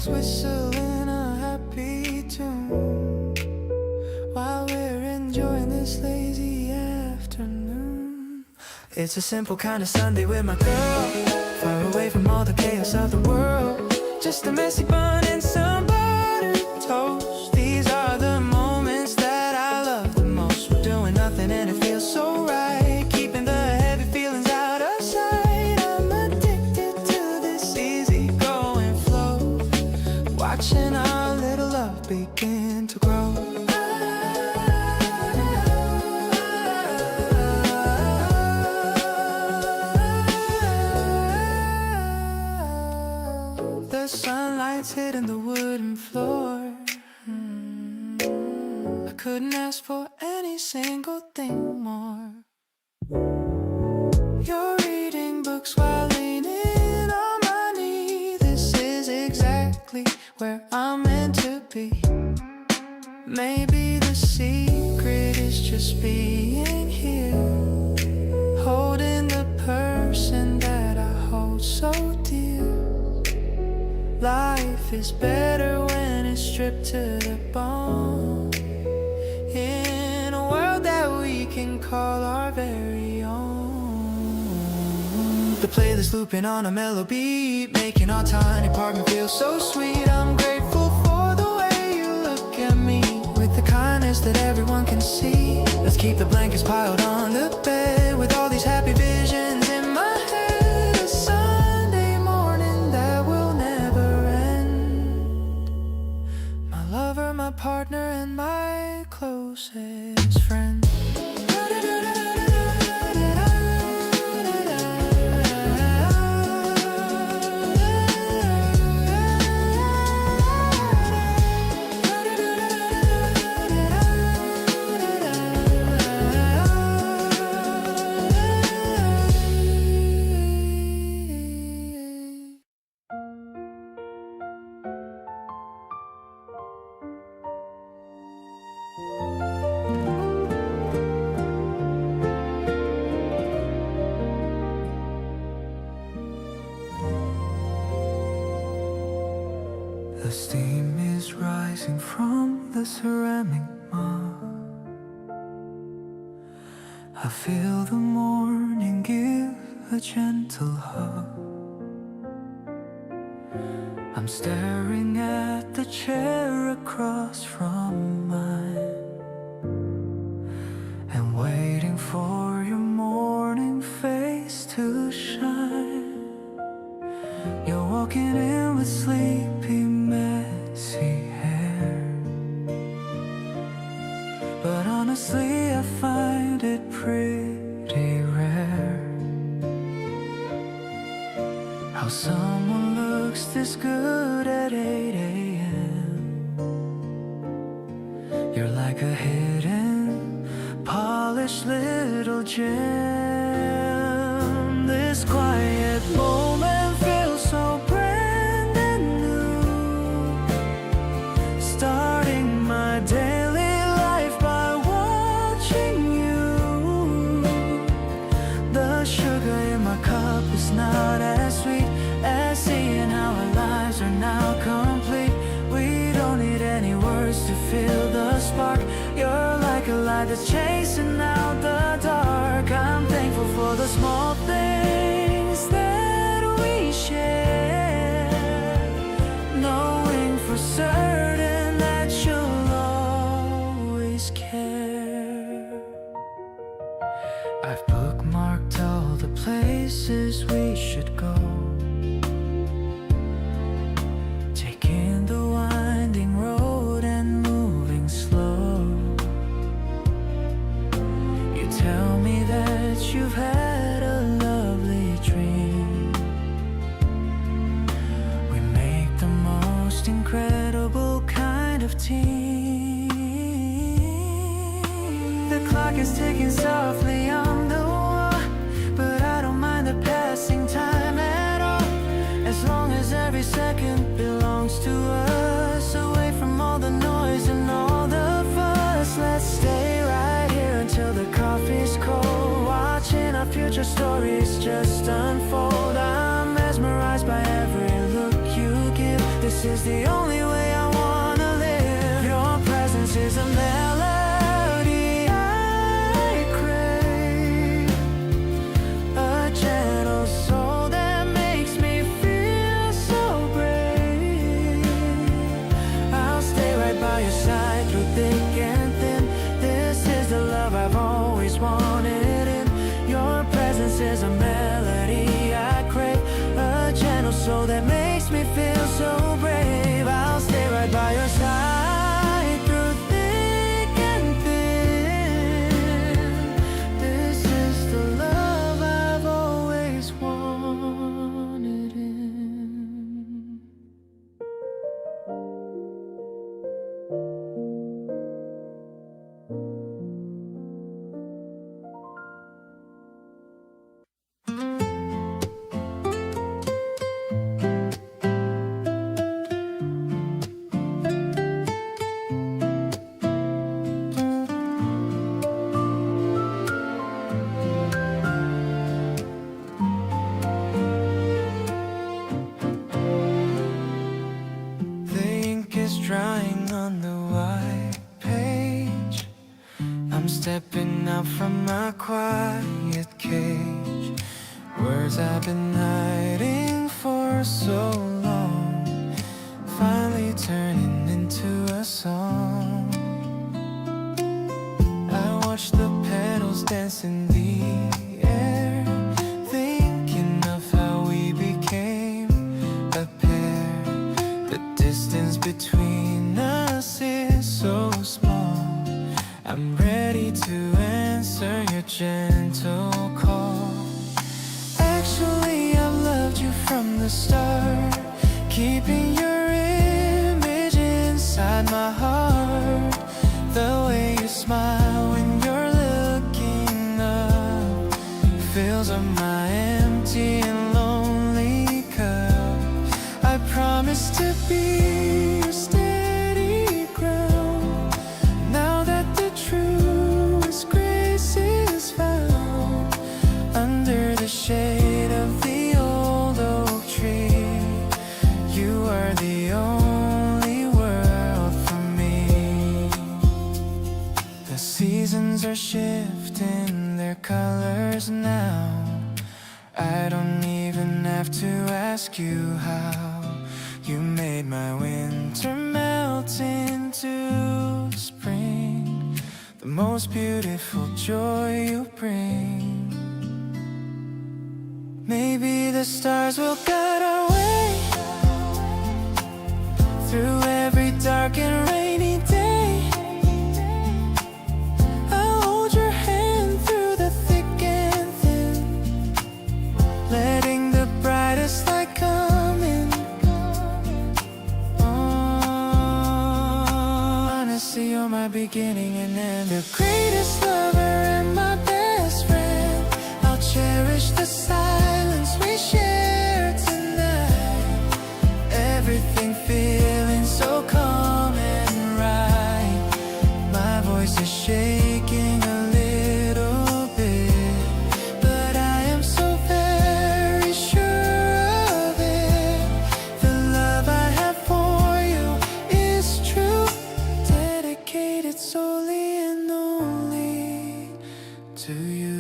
dogs whistling a happy tune while we're enjoying this lazy afternoon. It's a simple kind of Sunday with my girl, far away from all the chaos of the world. Just a messy bun and some buttered toast. These are the moments that I love the most. We're doing nothing and it feels so right, keeping the heavy feelings out of sight. I'm addicted to this easy going flow, watching our little love begin to grow. The sunlight's hitting the wooden floor. I couldn't ask for any single thing more. You're reading books while leaning on my knee. This is exactly where I'm meant to be. Maybe the secret is just being here, holding the person that I hold so dear. Life is better when it's stripped to the bone, in a world that we can call our very own. The playlist looping on a mellow beat, making our tiny apartment feel so sweet. I'm grateful for the way you look at me, with the kindness that everyone can see. Let's keep the blankets piled on the bed, with all these happy visions in my head. A Sunday morning that will never end. My lover, my partner, and my closest friend. The steam is rising from the ceramic mug. I feel the morning give a gentle hug. I'm staring at the chair across from mine and waiting for your morning face to shine. You're walking in with sleepy, messy hair, but honestly I find it pretty rare how someone looks this good at 8 a.m. You're like a hidden, polished little gem. This quiet moment feels so brand new, starting my daily life by watching you. The sugar in my cup is not as sweet as seeing how our lives are now complete. We don't need any words to feel the spark. You're like a light that's chasing out the dark. I'm thankful for the small things that we share, knowing for certain that you'll always care. I've bookmarked all the places we should go, taking the winding road and moving slow. You tell me that you've had a lovely dream. We make the most incredible kind of team. The clock is ticking softly on the wall, but I don't mind the passing time at all, as long as every second belongs to us, away from all the noise and all the fuss. Let's stay right here until the coffee's cold, watching our future stories just unfold. I'm mesmerized by every look you give. This This is the only way I wanna live. Your presence is a melody I crave, a gentle soul that makes me feel so brave. I'll stay right by your side through thick and thin. This is the love I've always wanted in. Your presence is a melody I crave, a gentle soul that makes me feel so brave. I'll stay right by your side through thick and thin. This is the love I've always wanted in. Drawing on the white page, I'm stepping out from my quiet cage. Words I've been hiding for so long, finally turning into a song. I watch the petals dance in the air, thinking of how we became a pair. The distance between us is so small. I'm ready to answer your gentle call. Actually, I've loved you from the start, keeping your image inside my heart. The way you smile when you're looking up fills up my empty and lonely cup. I promise to be your steady ground, now that the truest grace is found. Under the shade of the old oak tree, you are the only world for me. The seasons are shifting their colors now. I don't even have to ask you how. You made my winter melt into spring, the most beautiful joy you bring. Maybe the stars will guide our way through every dark and rainy day. I'll hold your hand through the thick and thin, letting the brightest light come in. Honestly, you're my beginning and end, the greatest lover and my best friend. I'll cherish the silence we share tonight, everything feeling so calm and right. My voice is shaking a little bit, but I am so very sure of it. The love I have for you is true, dedicated solely and only to you.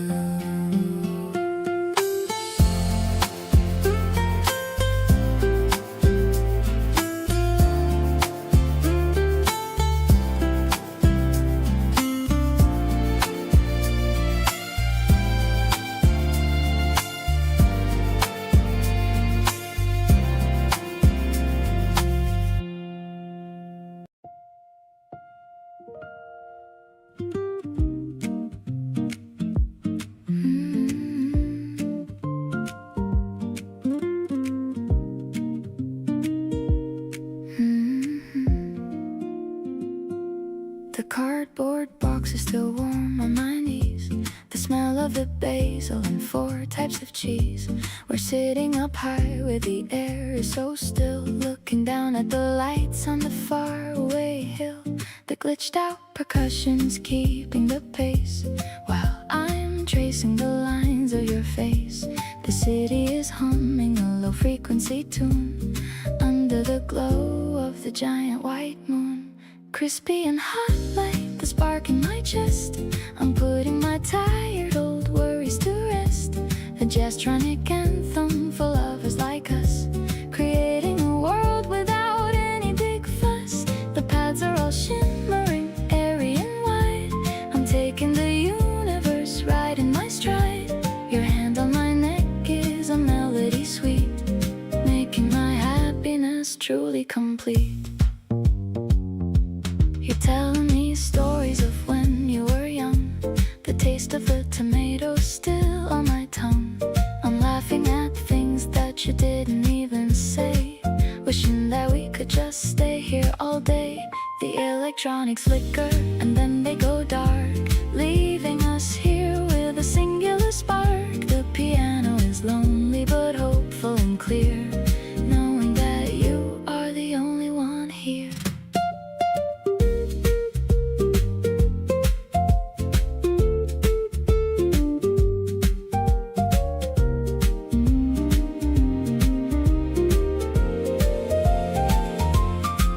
The cardboard box is still warm on my knees. The smell of the basil and 4 types of cheese. We're sitting up high where the air is so still, looking down at the lights on the faraway hill. The glitched out percussion's keeping the pace, while I'm tracing the lines of your face. The city is humming a low frequency tune under the glow of the giant white moon, crispy and hot like the spark in my chest. I'm putting my tired old worries to rest. A jazztronic anthem for lovers like us, creating a world without any big fuss. The pads are all shimmering, airy and wide. I'm taking the universe right in my stride. Your hand on my neck is a melody sweet, making my happiness truly complete. You're telling me stories of when you were young, the taste of the tomato still on my tongue. I'm laughing at things that you didn't even say, wishing that we could just stay here all day. The electronics flicker and then they go dark, leaving us here with a singular spark. The piano is lonely but hopeful and clear, knowing that you are the only one here.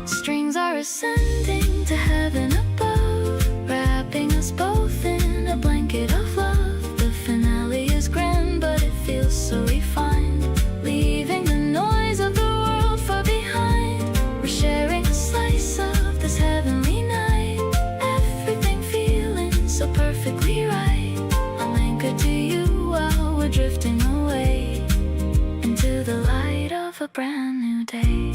Strings are ascending to heaven above, wrapping us both in a blanket of love. The finale is grand, but it feels so refined, leaving the noise of the world far behind. We're sharing a slice of this heavenly night, everything feeling so perfectly right. I'm anchored to you while we're drifting away into the light of a brand new day.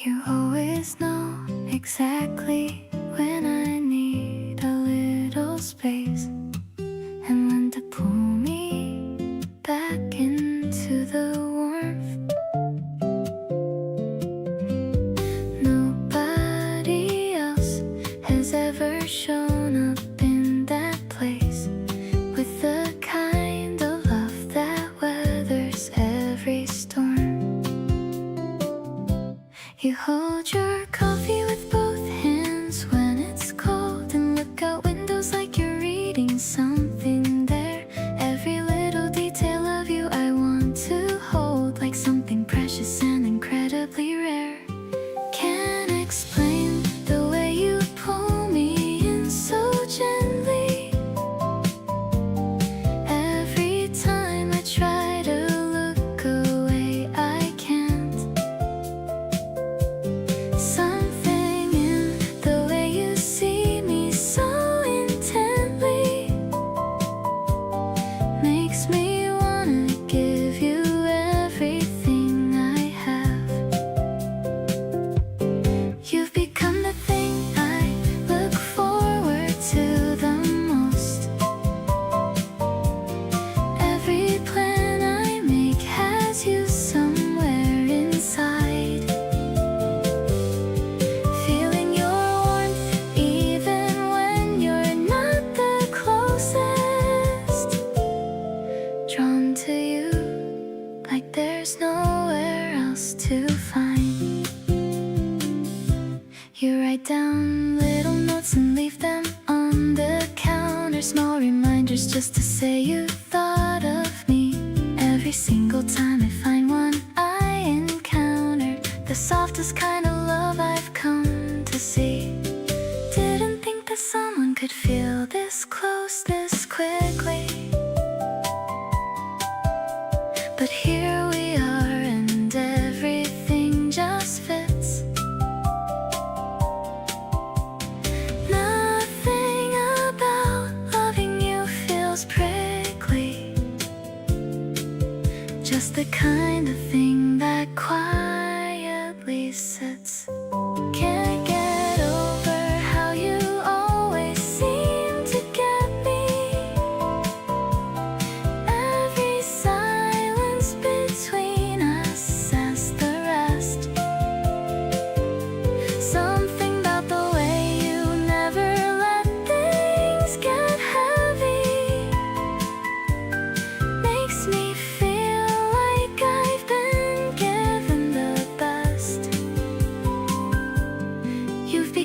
You always know exactly when I need a little space, and when to pull me back into the warmth. Nobody else has ever shown up in that place with the kind of love that weathers every storm. You hold your coffee with both hands when it's cold, and look out windows like you're reading something there. Every little detail of you I want to hold, like something precious and incredibly rare. Can't explain the way you pull me in so gently. Every time I try to look away, I can't. Something in the way you see me so intently makes me wanna give you everything I have. You've become the thing I look forward to the most. Every plan I make has you somewhere inside. Feeling your warmth even when you're not the closest. Drawn to you like there's nowhere else to find. You write down little notes and leave them on the counter, small reminders just to say you thought of me. Every single time I find one I encounter, the softest kind of love I've come to see. Didn't think that someone could feel this close this quickly, but here we are and everything just fits. Nothing about loving you feels prickly, just the kind of thing that quietly sits. Can't get over how you always seem to get me.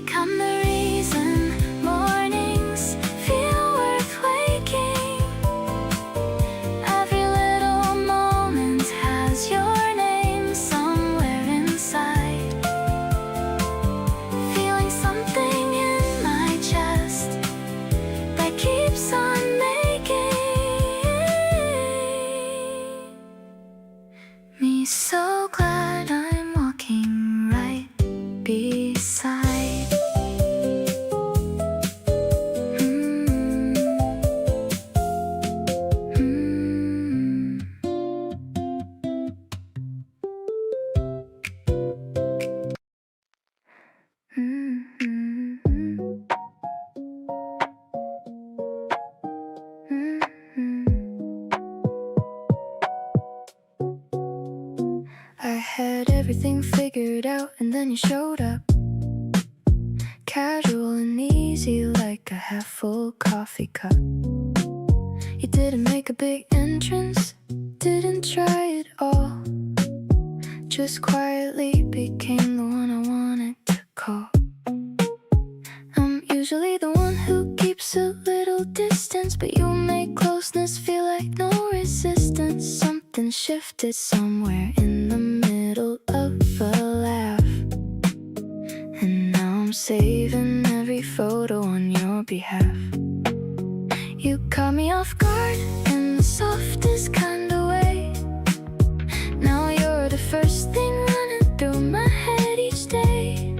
become the reason mornings feel worth waking. Every little moment has your name somewhere inside. Feeling something in my chest that keeps on making me so glad I'm walking right beside. I had everything figured out and then you showed up. Casual and easy like a half-full coffee cup. You didn't make a big entrance, didn't try it all. Just quietly became the one I wanted to call. I'm usually the one who keeps a little distance, but you make closeness feel like no resistance. Something shifted somewhere in the middle of a laugh, and now I'm saving every photo on your behalf. You caught me off guard in the softest kind of way. Now you're the first thing running through my head each day.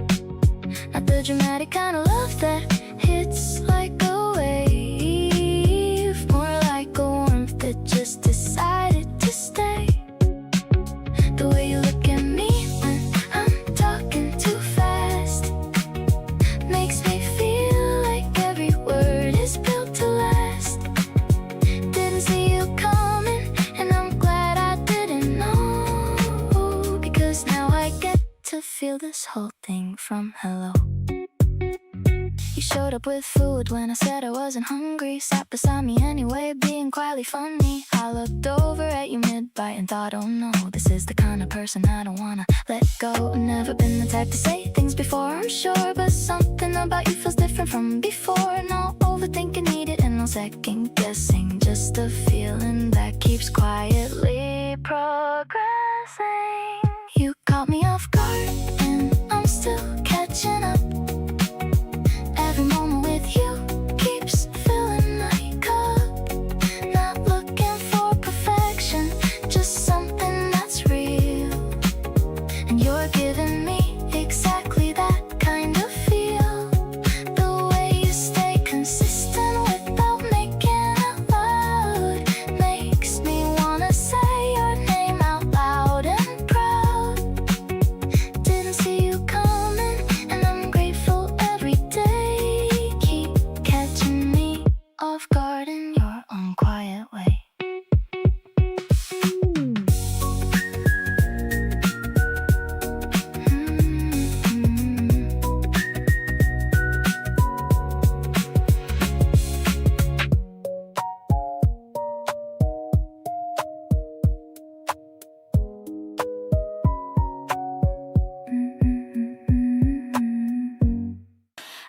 Not the dramatic kind of love that hits like a wave, more like a warmth that just decided to stay. The way you look at me when I'm talking too fast makes me feel like every word is built to last. Didn't see you coming, and I'm glad I didn't know, because now I get to feel this whole thing from hello. You showed up with food when I said I wasn't hungry. Sat beside me anyway, being quietly funny. I looked over at you mid-bite and thought, oh no, this is the kind of person I don't wanna let go. Never been the type to say things before, I'm sure, but something about you feels different from before. No overthinking needed and no second guessing, just a feeling that keeps quietly progressing. You caught me off guard and I'm still catching up. Every moment with you keeps filling my cup. Not looking for perfection, just something that's real. And you're giving me exactly that kind of feel. The way you stay consistent without making it loud makes me wanna say your name out loud and proud. Didn't see you coming, and I'm grateful every day. Keep catching me off guard in your own quiet way.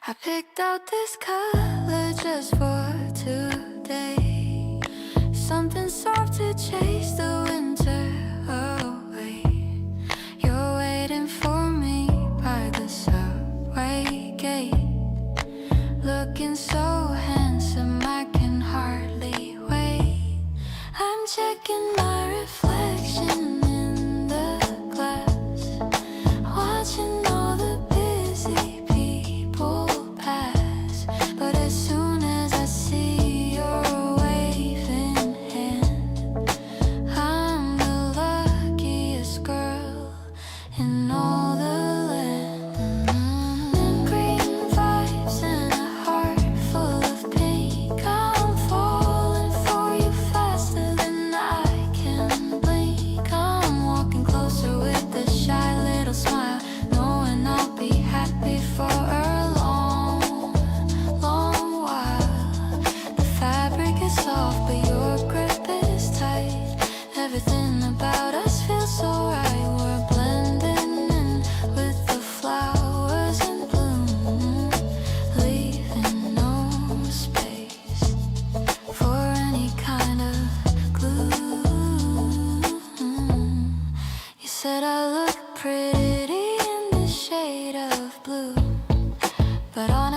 I picked out this color just for today. Something soft to chase the winter away. You're waiting for me by the subway gate, looking so handsome I can hardly wait. I'm checking my reflection in the glass, watching all the busy people pass. But as soon as I see your waving hand, I'm the luckiest girl in all the land. Green vibes and a heart full of pink. I'm falling for you faster than I can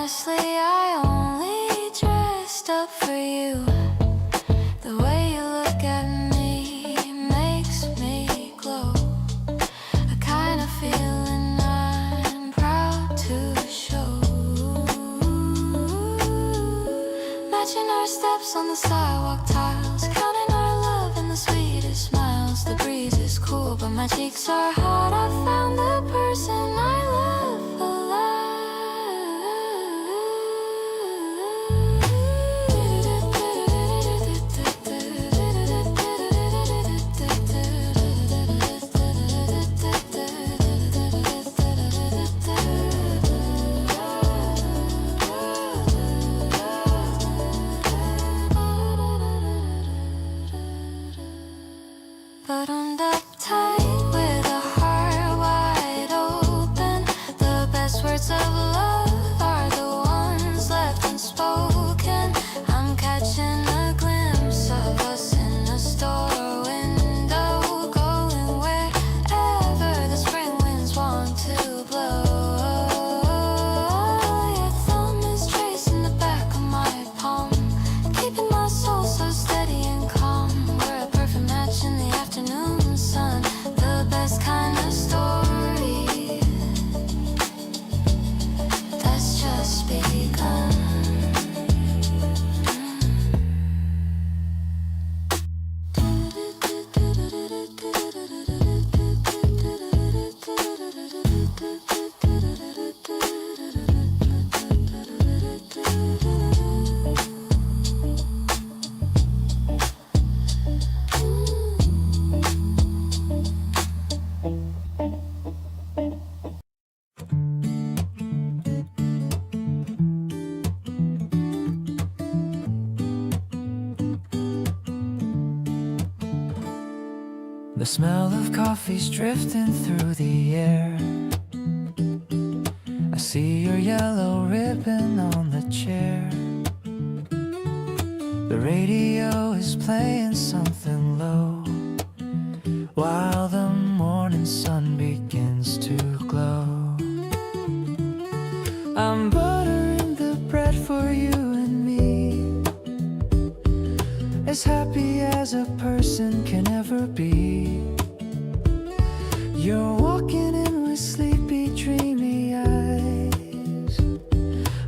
honestly, I only dressed up for you. The way you look at me makes me glow. A kind of feeling I'm proud to show. Matching our steps on the sidewalk tiles, counting our love in the sweetest smiles. The breeze is cool, but my cheeks are hot. I found the person I love buttoned up tight with a heart wide open. The best words of love are the ones left unspoken. I'm catching a glimpse of us in a store window, going wherever the spring winds want to blow. Your thumb is tracing the back of my palm, keeping my soul so steady and calm. We're a perfect match in the afternoon sun, the best kind of story that's just begun. The smell of coffee's drifting through the air. I see your yellow ribbon on the chair. The radio is playing something low, while the morning sun begins to glow. I'm buttering the bread for you and me, as happy as a person can ever be. You're walking in with sleepy, dreamy eyes,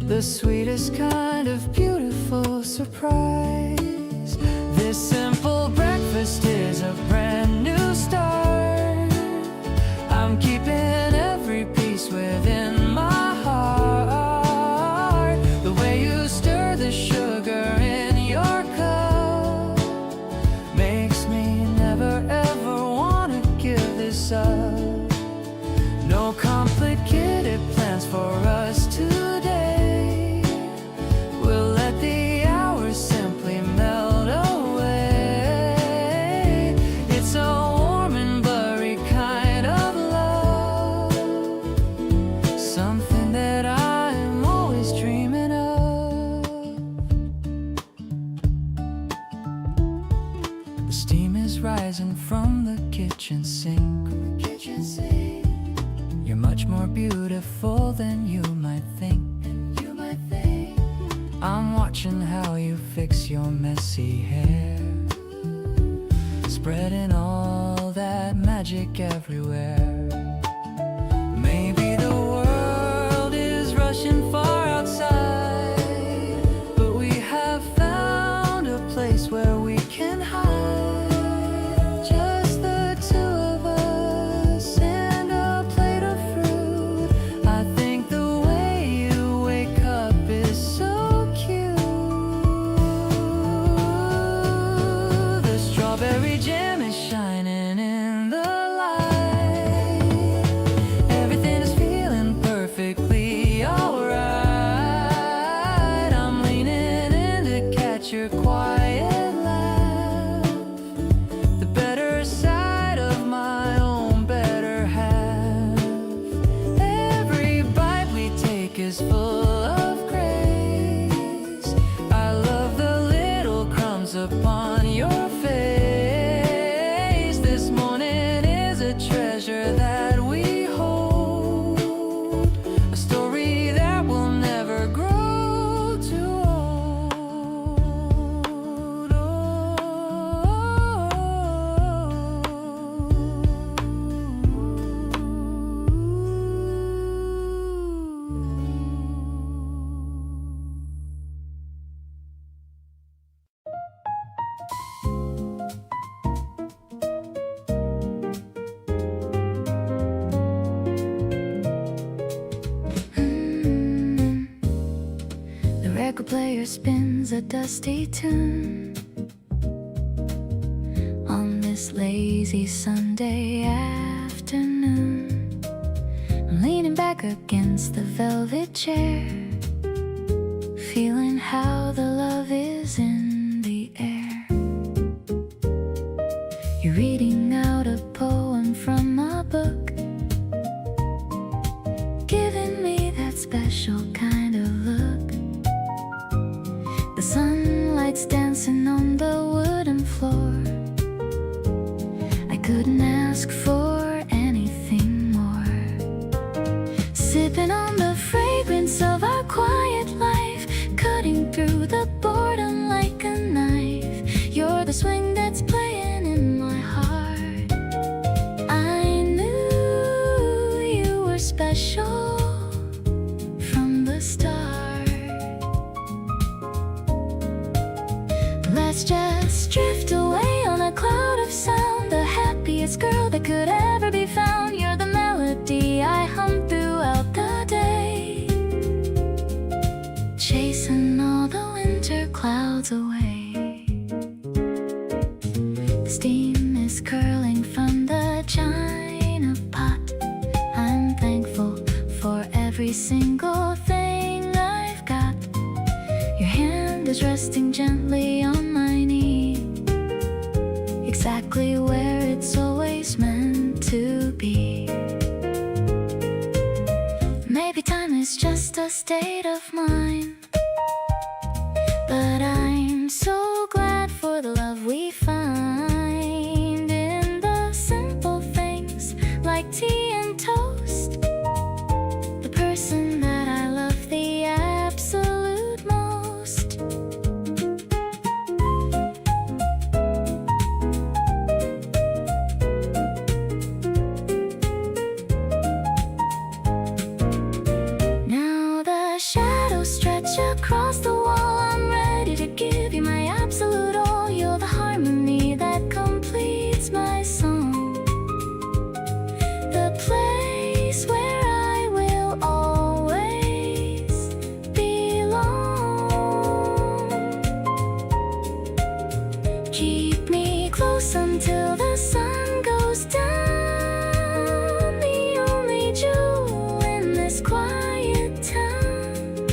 the sweetest kind of beautiful surprise. This simple breakfast is a brand new start. I'm keeping every piece within my heart. The way you stir the sugar in your cup makes me never ever wanna give this up. No complicated plans for us today. We'll let the hours simply melt away. It's a warm and blurry kind of love, something that I'm always dreaming of. The steam is rising from the kitchen sink. You're much more beautiful than you might think. I'm watching how you fix your messy hair, spreading all that magic everywhere. Maybe the world is rushing far outside, but we have found a place where we can hide. Just the two of us and a plate of fruit. I think the way you wake up is so cute. The strawberry jam is shining in the light. record player spins a dusty tune on this lazy Sunday afternoon. I'm leaning back against the velvet chair, feeling how the love is in the air. You're reading out a poem from a book, giving me that special kind of look. The sunlight's dancing on the wooden floor. I couldn't ask for anything more. Sipping on the fragrance of our quiet life, cutting through the boredom like a knife. You're the swing that's playing in my heart. I knew you were special from the start. Let's just drift away on a cloud of sound, the happiest girl that could ever be found. You're the melody I hum throughout the day, chasing all the winter clouds away. The steam is curling from the china pot. I'm thankful for every single thing I've got. Your hand is resting gently on my knee, exactly where it's always meant to be. Maybe time is just a state of mind, but I'm so glad for the love we find in the simple things like tea and toast. The person that I love the absolute most. Now the shadows stretch across the wall. I'm ready to give you my absolute all. You're the harmony that completes my song, the place where I will always belong. Keep me close until the sun goes down, the only jewel in this quiet town.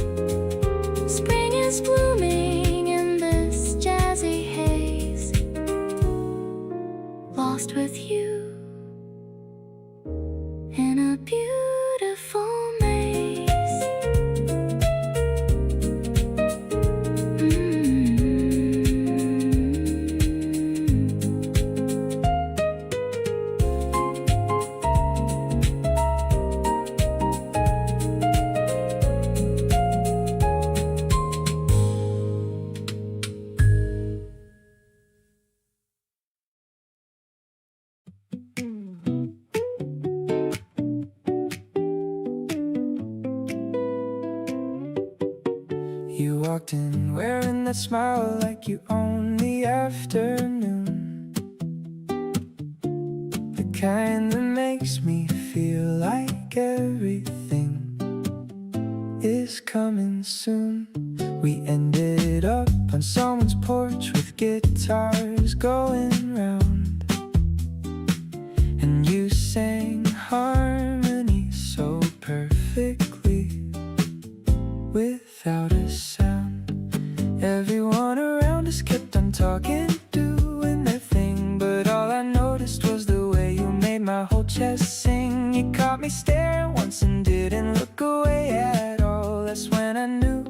Spring is blooming in this jazzy haze, lost with you in a beautiful maze. You walked in wearing that smile like you own the afternoon, the kind that makes me feel like everything is coming soon. We ended up on someone's porch with guitars going round, and you sang harmony so perfectly without a sound. Everyone around us kept on talking, doing their thing, but all I noticed was the way you made my whole chest sing. You caught me staring once and didn't look away at all. That's when I knew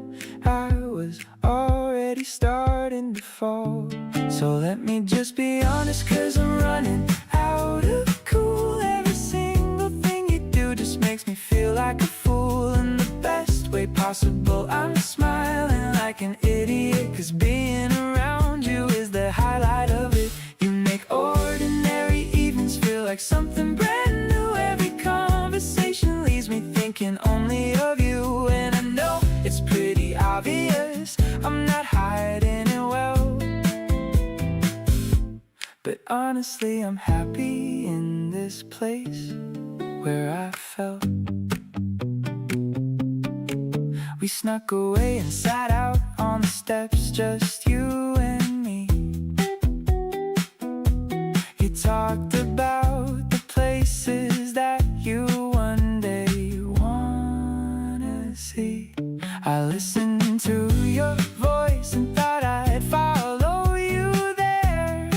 I was already starting to fall. So let me just be honest, 'cause I'm running out of cool. Every single thing you do just makes me feel like a fool. In the best way possible, I'm smiling like an idiot, 'cause being around you is the highlight of it. You make ordinary evenings feel like something brand new. Every conversation leaves me thinking only of you, and I know it's pretty obvious I'm not hiding it well, but honestly I'm happy in this place where I felt We snuck away and sat out on the steps, just you and me. You talked about the places that you one day wanna see. I listened to your voice and thought I'd follow you there.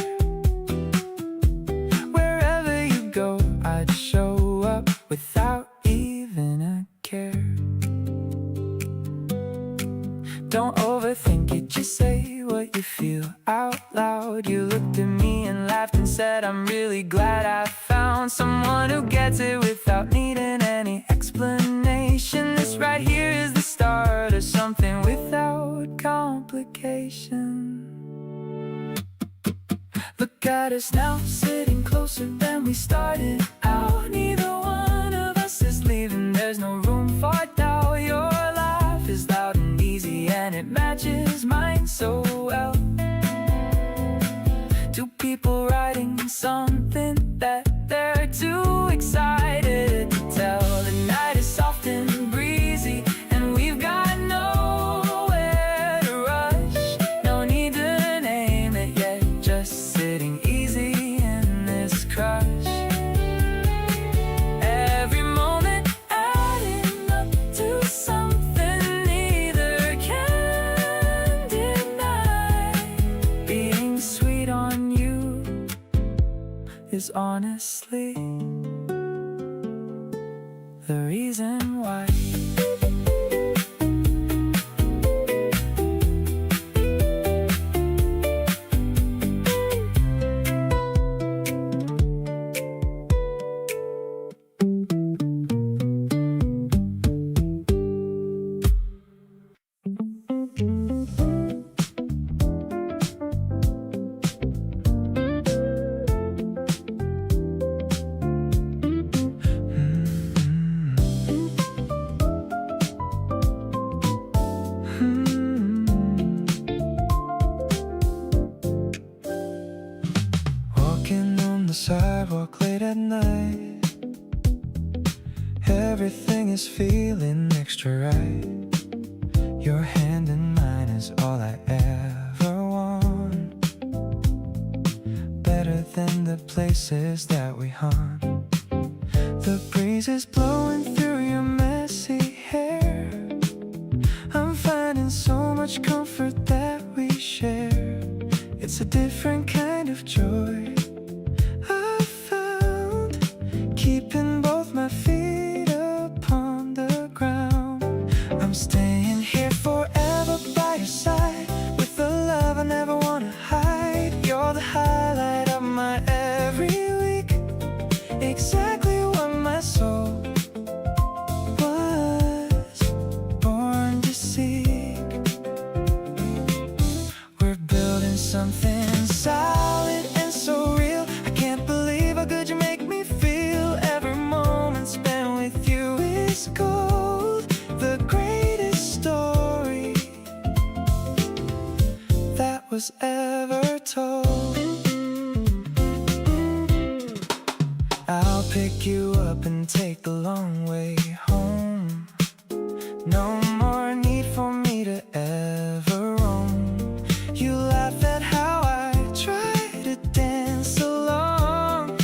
Wherever you go, I'd show up without even a care. Don't overthink it, just say what you feel out loud. You looked at me and laughed and said, I'm really glad I found someone who gets it without needing any explanation. This right here is the start of something without complication. Look at us now, sitting closer than we started out. Neither one of us is leaving, there's no room for doubt. Your laugh is loud and easy and it matches mine so well. Two people writing something that they're too excited to tell. The night is soft and breezy and we've got nowhere to rush. No need to name it yet, just sitting easy in this crush. Every moment adding up to something neither can deny. Being sweet on you is honestly the reason why. Walking on the sidewalk late at night, everything is feeling extra right. Your hand in mine is all I ever want, better than the places that we haunt. The breeze is blowing through your messy hair. I'm finding so much comfort that we share. It's a different kind of joy I found, keeping both my feet upon the ground. I'm staying here forever by your side, with the love I never wanna hide. You're the highlight of my every week, exactly what my soul was born to seek. We're building something solid and so real. I can't believe how good you make me feel. Every moment spent with you is gold, the greatest story that was ever told. I'll pick you up and take the long way home. No more need for me to ever roam. You laugh at how I try to dance along,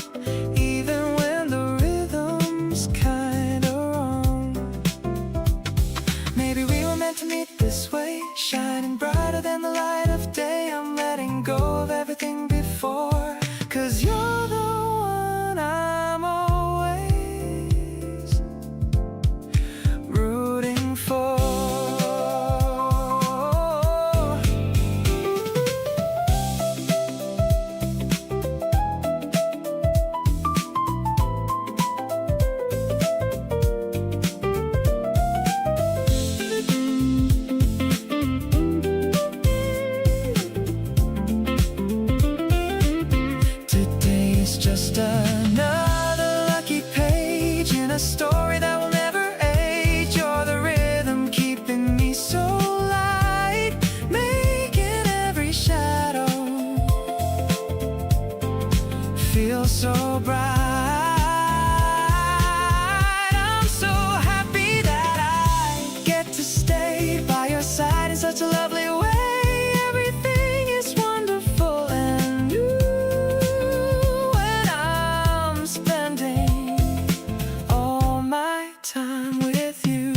even when the rhythm's kinda wrong. Maybe we were meant to meet this way, shining brighter than the light of day. I'm letting go of everything before, 'cause you're the one I'm always rooting for. Today is stayed by your side in such a lovely way. Everything is wonderful and new when I'm spending all my time with you.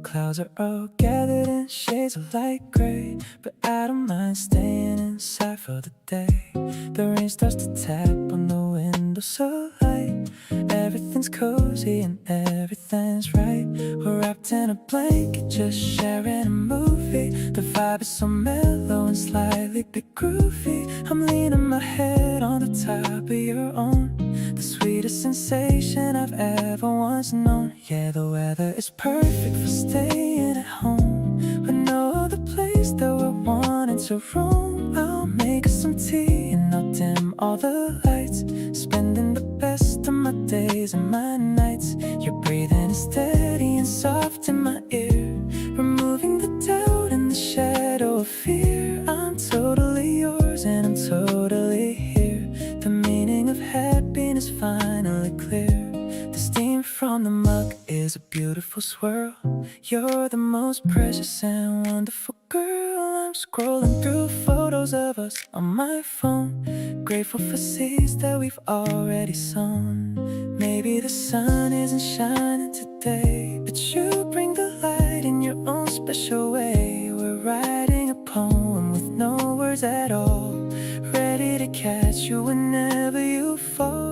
Clouds are all gathered in shades of light gray, but I don't mind staying inside for the day. The rain starts to tap on the window so light. Everything's cozy and everything's right. We're wrapped in a blanket, just sharing a movie. The vibe is so mellow and slightly bit groovy. I'm leaning my head on the top of your own, the sweetest sensation I've ever once known. Yeah, the weather is perfect for staying at home, with no other place that we're wanting to roam. I'll make us some tea and I'll dim all the lights, spending the best of my days and my nights. Your breathing is steady and soft in my ear, removing the doubt and the shadow of fear. I'm totally yours and I'm totally here. The meaning of happiness finally clear. The steam from the mug is a beautiful swirl. You're the most precious and wonderful girl. I'm scrolling through photos of us on my phone, grateful for seeds that we've already sown. Maybe the sun isn't shining today, but you bring the light in your own special way. We're writing a poem with no words at all, ready to catch you whenever you fall.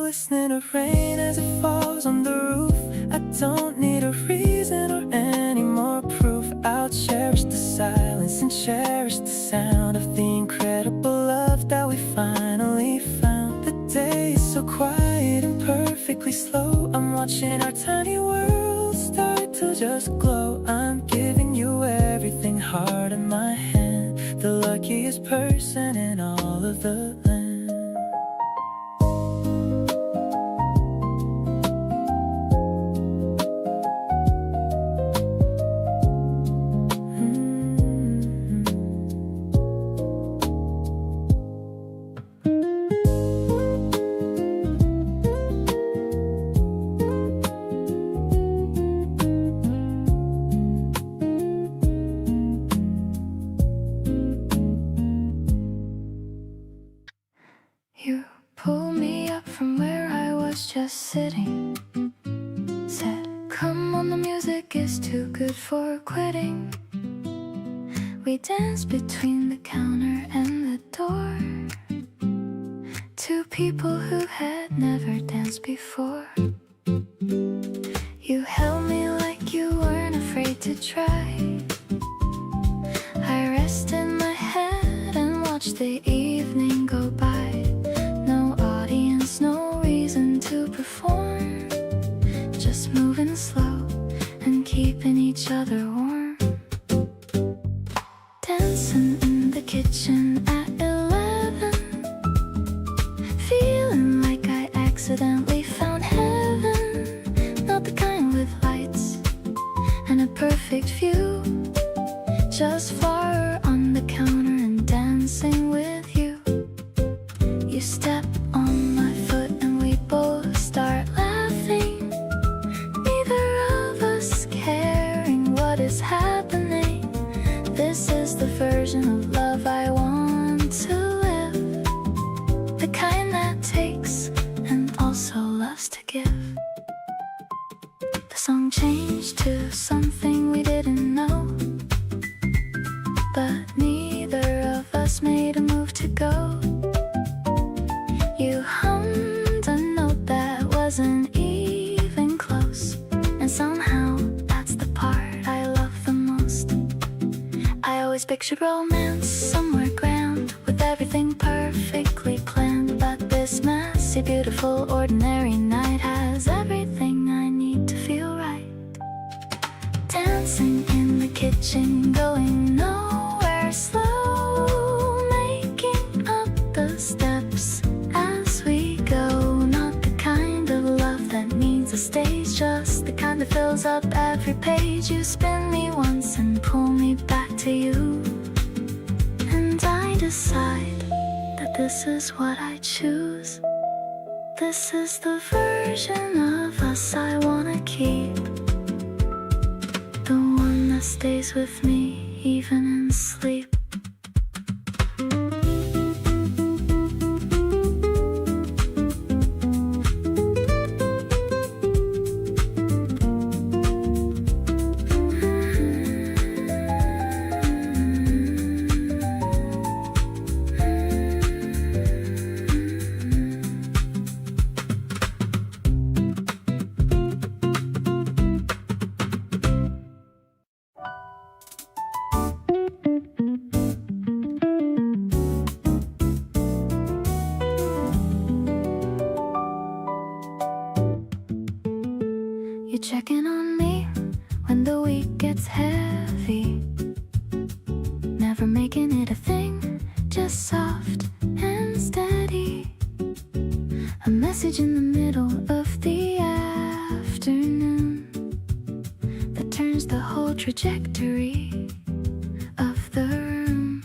Listening to rain as it falls on the roof. I don't need a reason or any more proof. I'll cherish the silence and cherish the sound of the incredible love that we finally found. The day is so quiet and perfectly slow. I'm watching our tiny world start to just glow. I'm giving you everything, heart in my hand, the luckiest person in all of the land. You pulled me up from where I was just sitting, said, come on, the music is too good for quitting. We danced between the counter and the door, two people who had never danced before. You held me like you weren't afraid to try. I rested my head and watched the evening go by. No audience, no reason to perform, just moving slow and keeping each other warm. Dancing in the kitchen at 11, feeling like I accidentally found heaven. Not the kind with lights and a perfect view, just fire on the counter and dancing with you. You step on my foot and we both start laughing, neither of us caring what is happening. This is the version of love I want to live, the kind that takes and also loves to give. The song changed to something we didn't know, but neither of us made a move to go. You hummed a note that wasn't even close, and somehow that's the part I love the most. I always pictured romance somewhere grand, with everything perfectly planned, but this This messy, beautiful, ordinary night has everything I need to feel right. Dancing in the kitchen, going nowhere slow, making up the steps as we go. Not the kind of love that needs a stage, just the kind that fills up every page. You spin me once and pull me back to you, and I decide that this is what I choose. This is the version of us I wanna keep, the one that stays with me even in sleep. You check in on me when the week gets heavy, never making it a thing, just soft and steady. A message in the middle of the afternoon that turns the whole trajectory of the room.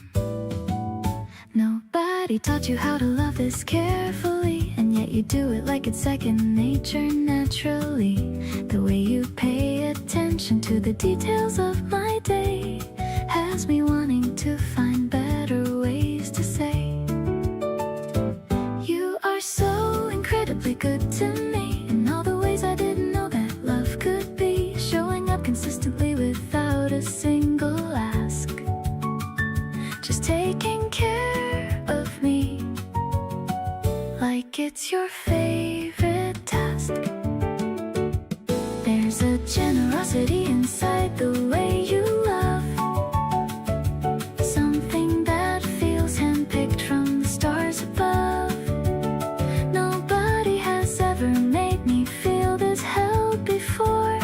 Nobody taught you how to love this carefully, and yet you do it like it's second nature naturally. The way you pay attention to the details of my day has me wanting to find better ways to say you are so incredibly good to me in all the ways I didn't know that love could be. Showing up consistently without a single ask, just taking care of me like it's your favorite task. There's a generosity inside the way you love, something that feels handpicked from the stars above. Nobody has ever made me feel this held before.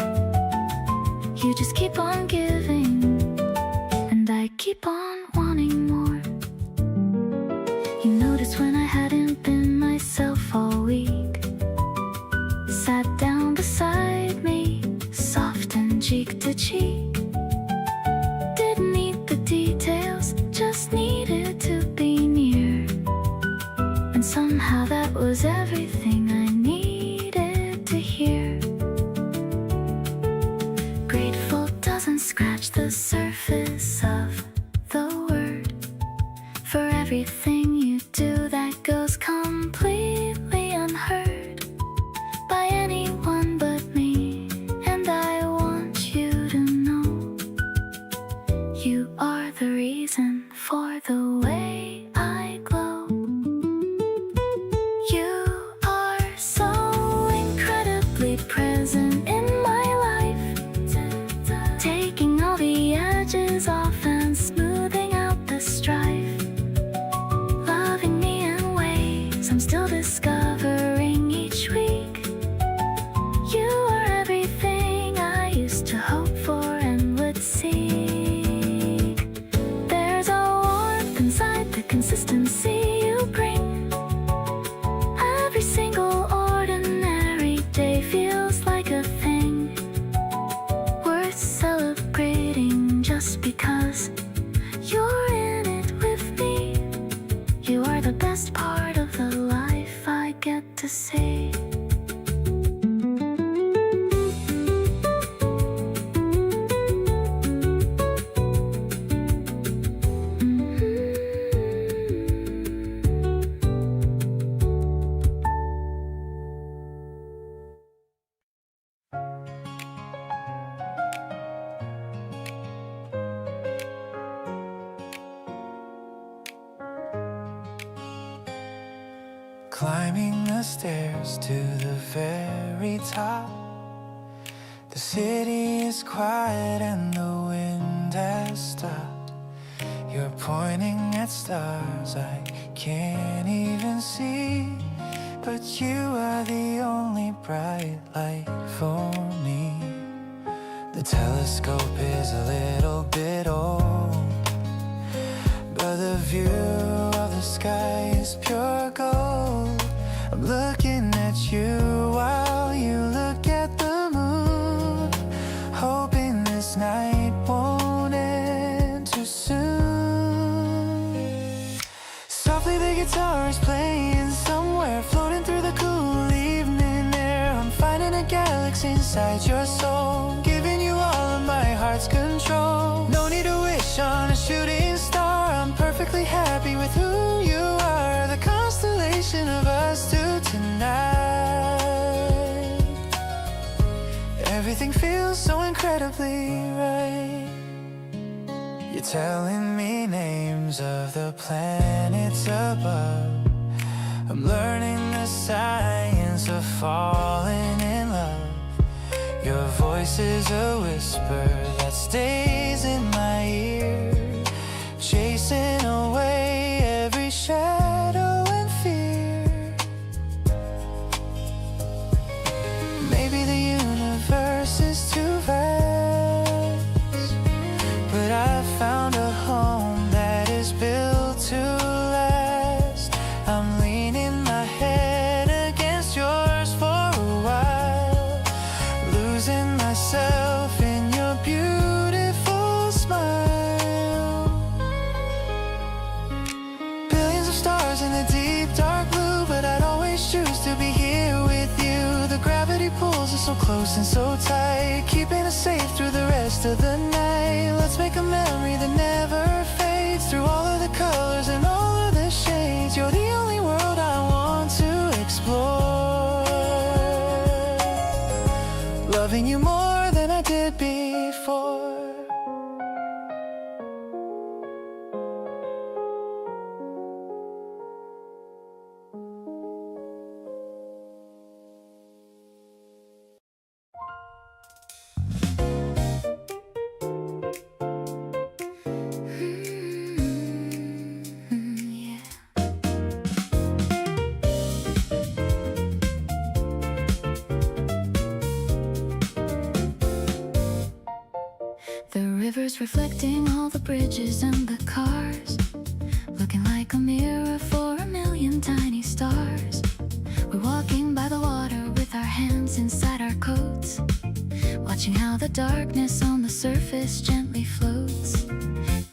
You just keep on giving, and I keep on wanting more. You noticed when I hadn't been myself all week, sat down beside me, soft and cheek to cheek. Didn't need the details, just needed to be near, and somehow that was everything I needed to hear. Grateful doesn't scratch the surface of the word, for everything you do that goes completely unheard by anyone but me. And I want you to know you are the reason for the way I glow. You are so incredibly present in my life, taking all the edges off and smoothing out the strife, loving me in ways I'm still discovering each week. You are everything I used to hope for and would seek. There's a warmth inside the consistency you bring. Every single ordinary day feels like a thing worth celebrating just because you're in it with me. You are the best part of the life I get to see. Climbing the stairs to the very top. The city is quiet and the wind has stopped. You're pointing at stars I can't even see. but you are the only bright light for me. The telescope is a little bit old, but the view of the sky is pure gold. I'm looking at you while you look at the moon, hoping this night won't end too soon. Softly the guitar is playing somewhere, floating through the cool evening air. I'm finding a galaxy inside your soul, giving you all of my heart's control. No need to wish on a shooting star, I'm perfectly happy with who you are. The constellation of us two tonight, everything feels so incredibly right. You're telling me names of the planets above, I'm learning the science of falling in love. Your voice is a whisper that stays in my ear, chasing away every shadow and fear. Maybe the universe is too vast, but I found a home that is built to last. I'm leaning my head against yours for a while, losing myself in your beautiful smile. Billions of stars in the deep dark blue, but I'd always choose to be here with you. The gravity pulls us so close and so tight, keeping us safe through the rest of the night. Let's make a memory that never fades, through all of the colors and all of the shades. You're the only world I want to explore, loving you more than I did before. Yeah. The river's reflecting all the bridges and the cars, looking like a mirror for a million tiny stars. We're walking by the water with our hands inside our coats, watching how the darkness on the surface gently floats.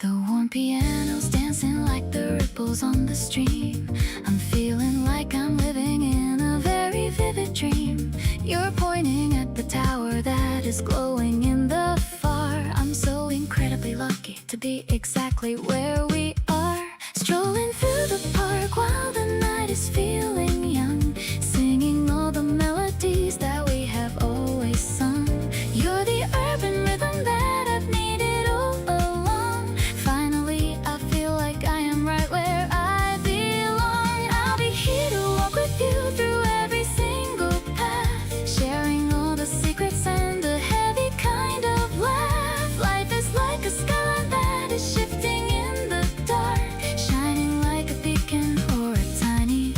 The warm piano's dancing like the ripples on the stream. I'm feeling like I'm living in a very vivid dream. You're pointing at the tower that is glowing in the far. I'm so incredibly lucky to be exactly where we are, strolling through the park while the night is feeling young, singing all the melodies that we have always sung. You're the urban rhythm that I've needed all along. Finally, I feel like I am right where I belong. I'll be here to walk with you through every single path, sharing all the secrets and the heavy kind of laugh. Life is like a skyline that is shifting in the dark, shining like a beacon or a tiny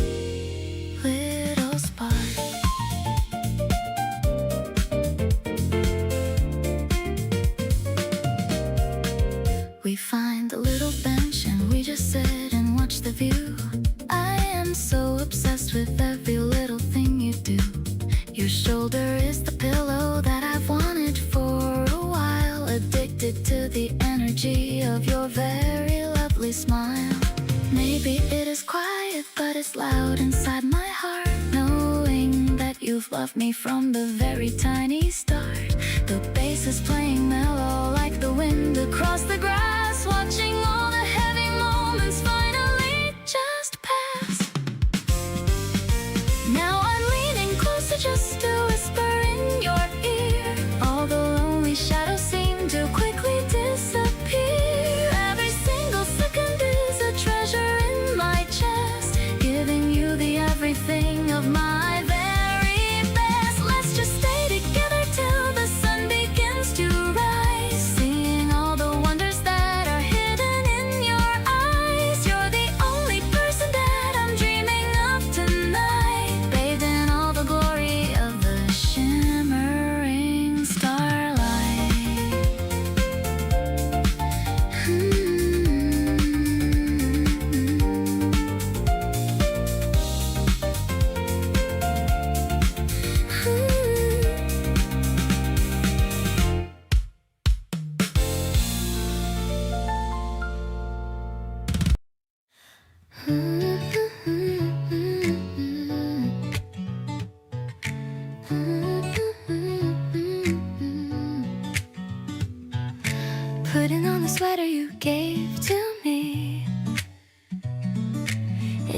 little spark. We find a little bench and we just sit and watch the view. I am so obsessed with every little thing you do. Your shoulder is the pillow that I've wanted for a while, addicted to the energy of your very lovely smile. Maybe it is quiet, but it's loud inside my heart, knowing that you've loved me from the very tiny start. The bass is playing mellow like the wind across the grass, watching all the heavy moments finally just pass. Now I'm leaning closer just to whisper in your ear. All the lonely shadows seem to quickly disappear. Every single second is a treasure in my chest, giving you the everything of my very best. Let's just stay together till the sun begins to rise, seeing all the wonders that are hidden in your eyes. You're the only person that I'm dreaming of tonight,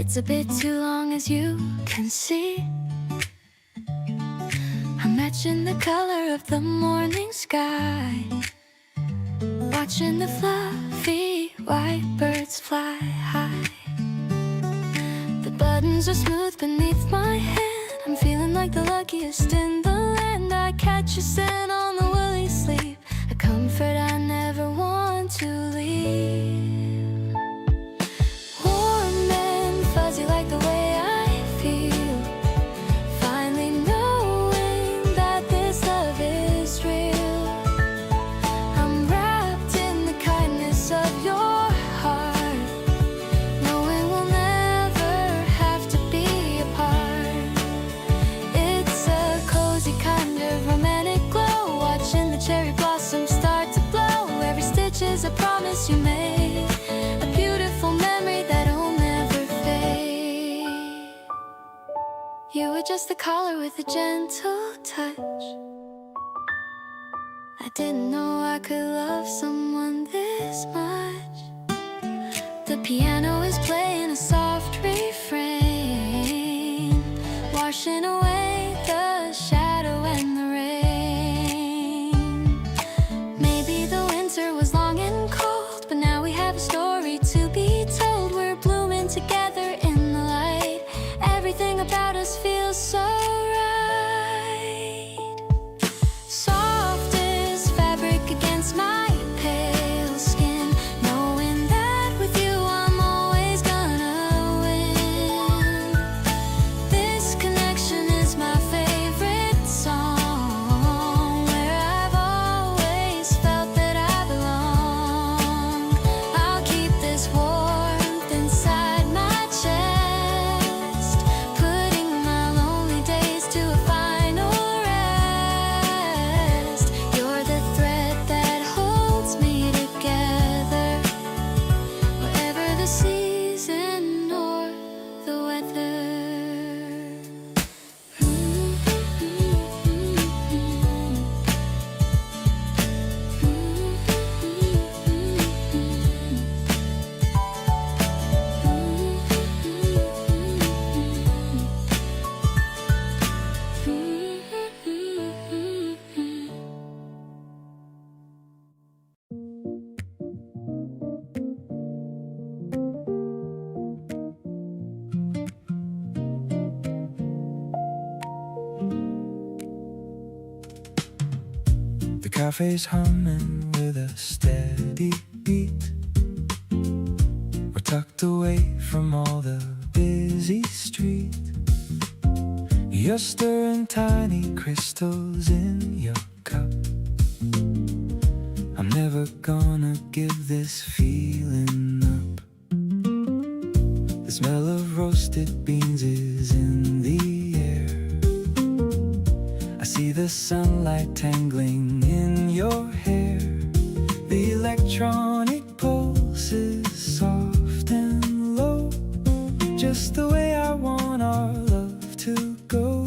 It's a bit too long as you can see. I'm matching the color of the morning sky, watching the fluffy white birds fly high. The buttons are smooth beneath my hand. I'm feeling like the luckiest in the land. I catch you sitting on the woolly sleeve, a comfort I never want to leave. Warm and fuzzy like the way I feel, finally knowing that this love is real. I'm wrapped in the kindness of your heart, knowing we'll never have to be apart. It's a cozy kind of romantic glow, watching the cherry blossoms start to blow. Every stitch is a promise you made, a beautiful memory that'll never fade. You were just the color with a gentle touch. I didn't know I could love someone this much. The piano is playing a soft refrain, washing away the shadow and the rain. Maybe the winter was long and cold, but now we have a story to be told. We're blooming together in the light. Everything about us feels so right. Soft as fabric against my pale skin, knowing that with you I'm always gonna win. This connection is my favorite song, where I've always felt that I belong. I'll keep this warmth inside my chest, putting my lonely days to a final rest. You're the thread that holds me together, whatever the season or the weather. The cafe's humming with a steady beat. We're tucked away from all the busy street. You're stirring tiny crystals in your cup. I'm never gonna give this feeling up. The smell of roasted beans is in the air. I see the sunlight tangling in your hair. The electronic pulse is soft and low, just the way I want our love to go.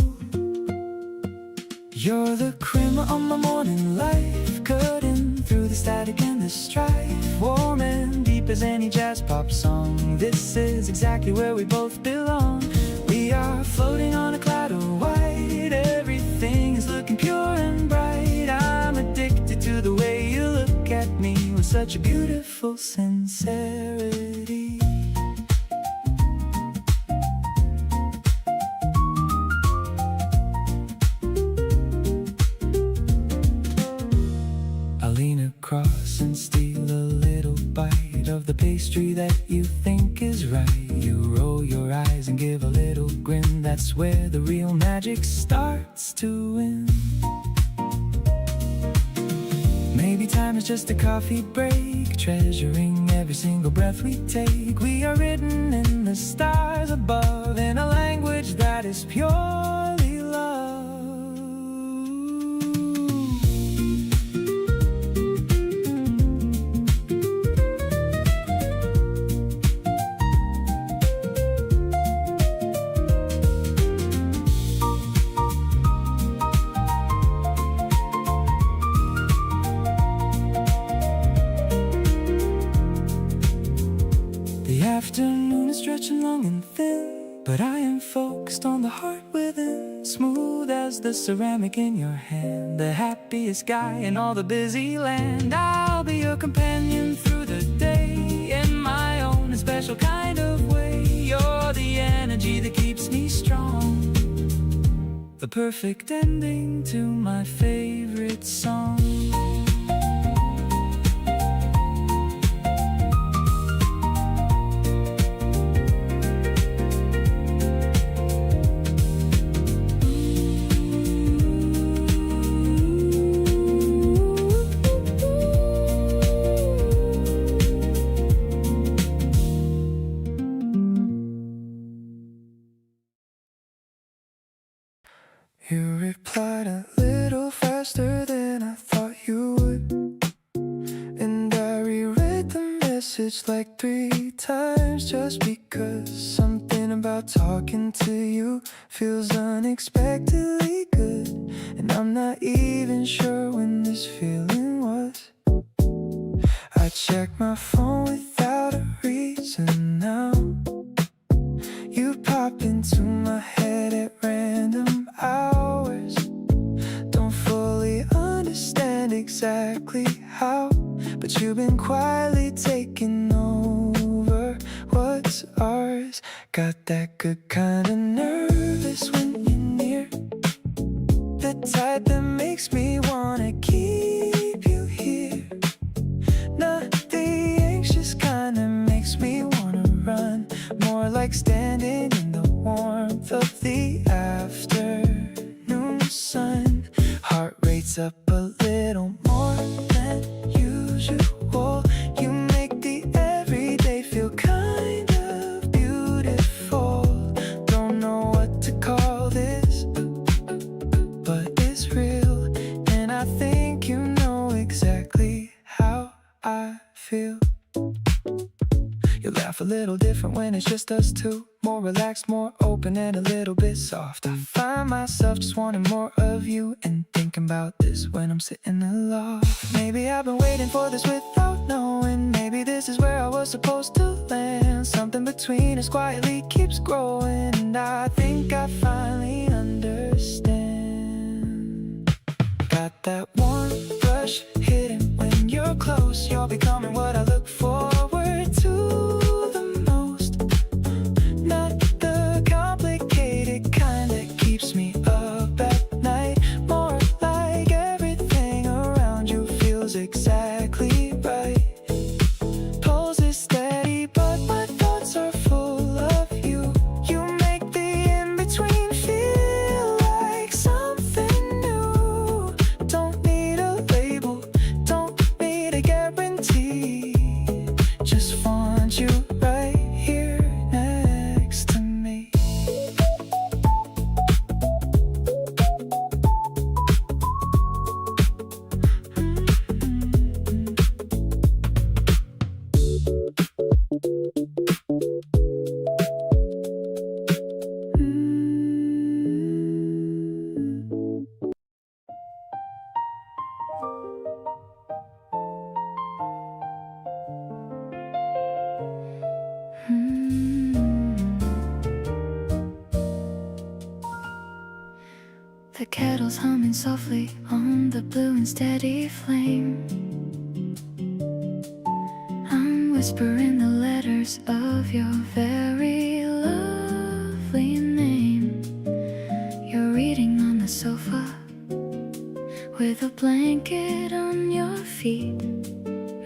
You're the creamer on my morning life, cutting through the static and the strife. Warm and deep as any jazz pop song, this is exactly where we both belong. We are floating on a cloud of white, everything is looking pure and bright. I'm addicted to the way you look at me with such a beautiful sincerity. I lean across and steal a little bite of the pastry that you think is right. You roll your eyes and give a little grin, that's where the real magic starts to win. Maybe time is just a coffee break, treasuring every single breath we take. We are written in the stars above, in a language that is purely love. The afternoon is stretching long and thin. within, smooth as the ceramic in your hand. The happiest guy in all the busy land. I'll be your companion through the day, in my own special kind of way. You're the energy that keeps me strong, the perfect ending to my favorite song. You replied a little faster than I thought you would, and I reread the message like 3 times, just because something about talking to you feels unexpectedly good. And I'm not even sure when this feeling was. I check my phone without a reason now. You pop into my head at random hours. Don't fully understand exactly how, but you've been quietly taking over what's ours. Got that good kind of nervous when you're near, the type that makes me wanna keep you here. Not the anxious kind that makes me wanna run, more like standing in the warmth of the afternoon sun. Heart rate's up a little more than usual. You make the everyday feel kind of beautiful. Don't know what to call this, but it's real, and I think you know exactly how I feel. You laugh a little different when it's just us two, more relaxed, more open, and a little bit soft. I find myself just wanting more of you, and thinking about this when I'm sitting aloft. Maybe I've been waiting for this without knowing. Maybe this is where I was supposed to land. Something between us quietly keeps growing, and I think I finally understand. Got that warm rush hidden when you're close. You're becoming what I look forward to the most. Not the complicated kind that keeps me up at night. More like everything around you feels exactly right. Pulse is steady, but my thoughts are full of you. You make the in-between feel like something new. Don't need a label, don't need a guarantee. Just want you right here next to me. The kettle's humming softly on the blue and steady flame. I'm whispering the letters of your very lovely name. You're reading on the sofa with a blanket on your feet,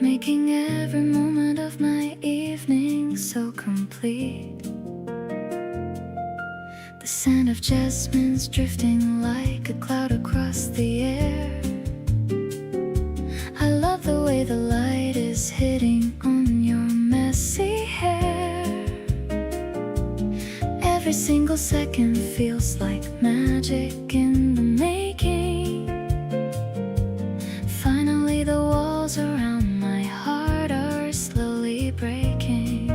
making every moment of my evening so complete. The scent of jasmine's drifting like a cloud across the air. I love the way the light is hitting on your messy hair. Every single second feels like magic in the making. Finally the walls around my heart are slowly breaking.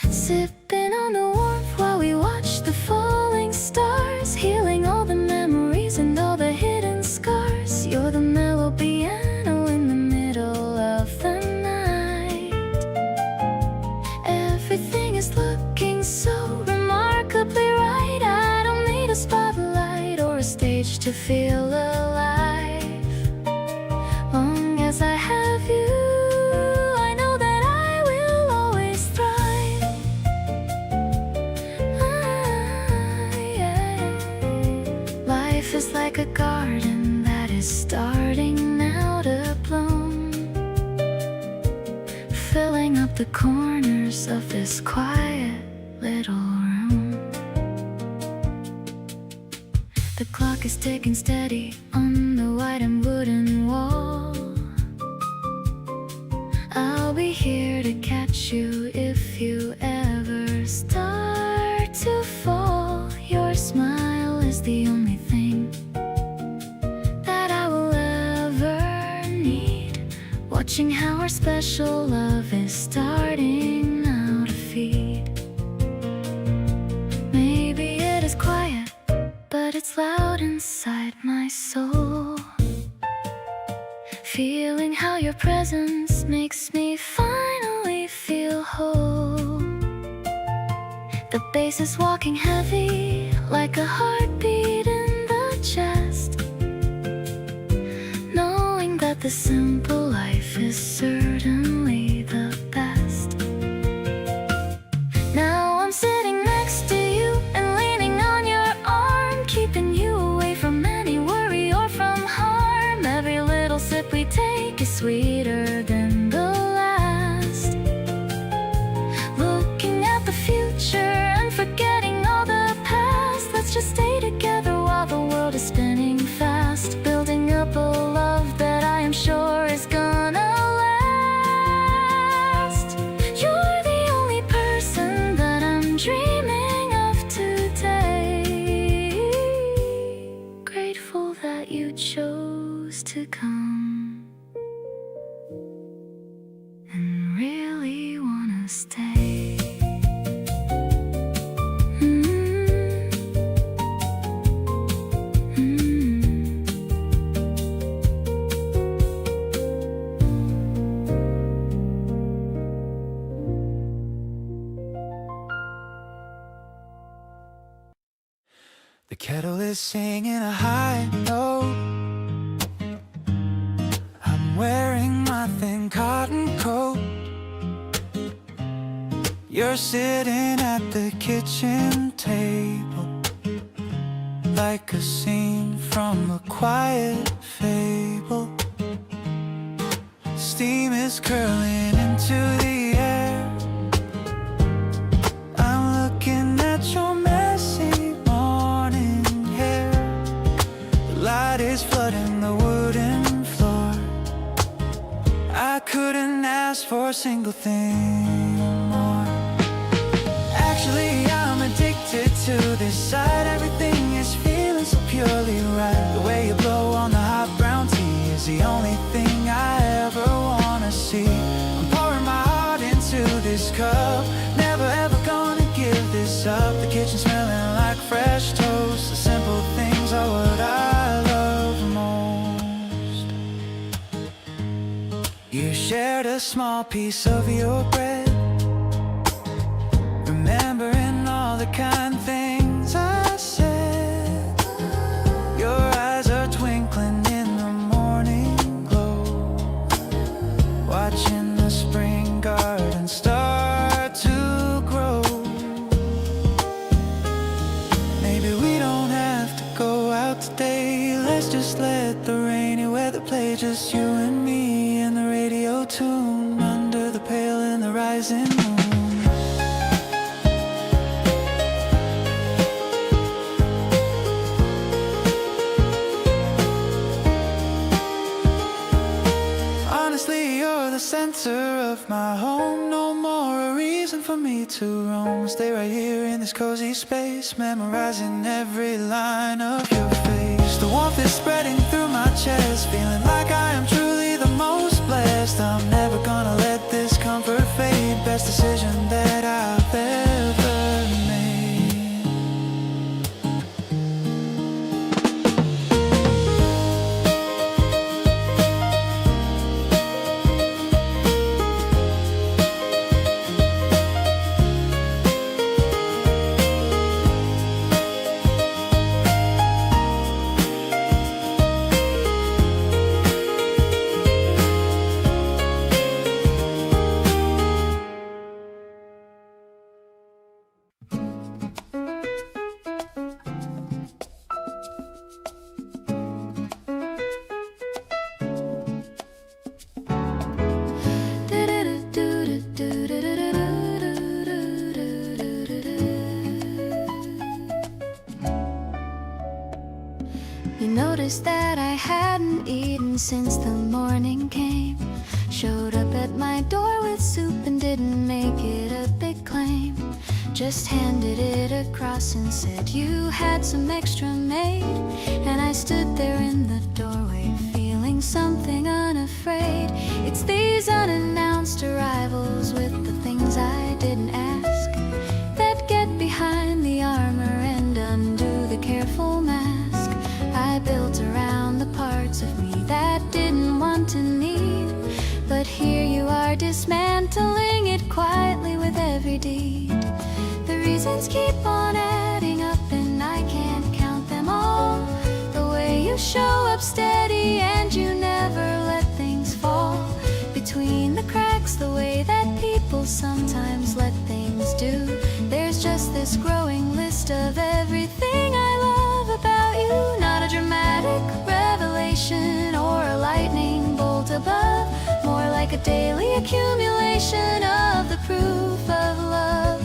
Sipping on the warmth while we watch the falling stars, healing all the memories and all the hidden scars. You're the mellow piano in the middle of the night. Everything is looking so remarkably right. I cage to feel alive. Long as I have you, I know that I will always thrive. Yeah. Life is like a garden that is starting now to bloom, filling up the corners of this quiet little room. The clock is ticking steady on the white and wooden wall. I'll be here to catch you if you ever start to fall. Your smile is the only thing that I will ever need. Watching how our special love is starting now to feed. Maybe it is quiet, but it's loud inside my soul. Feeling how your presence makes me finally feel whole. The bass is walking heavy like a heartbeat in the chest, knowing that the simple life is certainly the best. Now I'm sitting next to you and leaning on your arm, keeping you away from any worry or from harm. Every little sip we take is sweeter than the last. Looking at the future and forgetting all the past. Let's just stay together while the world is spinning fast, building up a love that I am sure is gonna last. You're the only person that I'm dreaming of today. Grateful that you chose to come and really wanna stay. The kettle is singing a high note. I'm wearing my thin cotton coat. You're sitting at the kitchen table, like a scene from a quiet fable. Steam is curling into the air. I'm looking at your messy morning hair. The light is flooding the wooden floor. I couldn't ask for a single thing more. Actually, I'm addicted to this side. Everything is feeling so purely right. The way you blow on the hot brown tea is the only thing I ever wanna see. I'm pouring my heart into this cup, never ever gonna give this up. The kitchen smelling like fresh toast. The simple things are what I love most. You shared a small piece of your bread, remembering all the kind things I said. Your eyes are twinkling in the morning glow, watching the spring garden start to grow. Maybe we don't have to go out today. Let's just let the rainy weather play, just you and me and the radio tune, under the pale in the rising moon. Honestly, you're the center of my home. No more a reason for me to roam. Stay right here in this cozy space, memorizing every line of your face. The warmth is spreading through my chest, feeling like I am truly the most blessed. I'm never gonna let this comfort fade. Best decision that I've ever made. You noticed that I hadn't eaten since the morning came. Showed up at my door with soup and didn't make it a big claim. Just handed it across and said you had some extra made. And I stood there in the doorway feeling something unafraid. It's these unannounced arrivals with the things I didn't ask that get behind the armor and undo the careful mask I built around the parts of me that didn't want to need. But here you are dismantling it quietly with every deed. The reasons keep on adding up and I can't count them all. The way you show up steady and you never let things fall between the cracks, the way that people sometimes let things do. There's just this growing list of everything I love about you. Not a dramatic revelation or a lightning bolt above, more like a daily accumulation of the proof of love.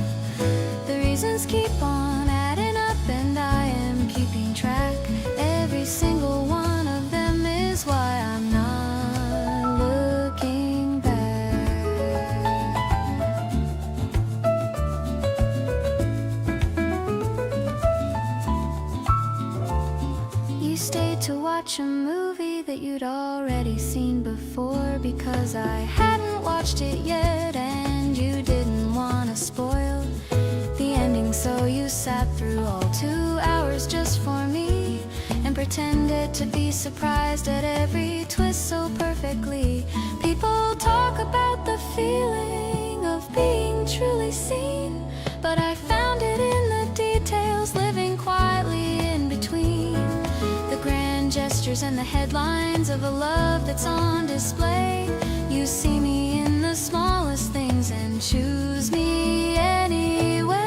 The reasons keep on adding up and I am keeping track. Every single one of them is why I'm not looking back. You stayed to watch a movie that you'd already seen before because I hadn't watched it yet and you didn't want to spoil the ending, so you sat through all 2 hours just for me and pretended to be surprised at every twist so perfectly. People talk about the feeling of being truly seen, but I found it in the details, living quietly in between the grand gestures and the headlines of a love that's on display. You see me in the smallest things and choose me anyway.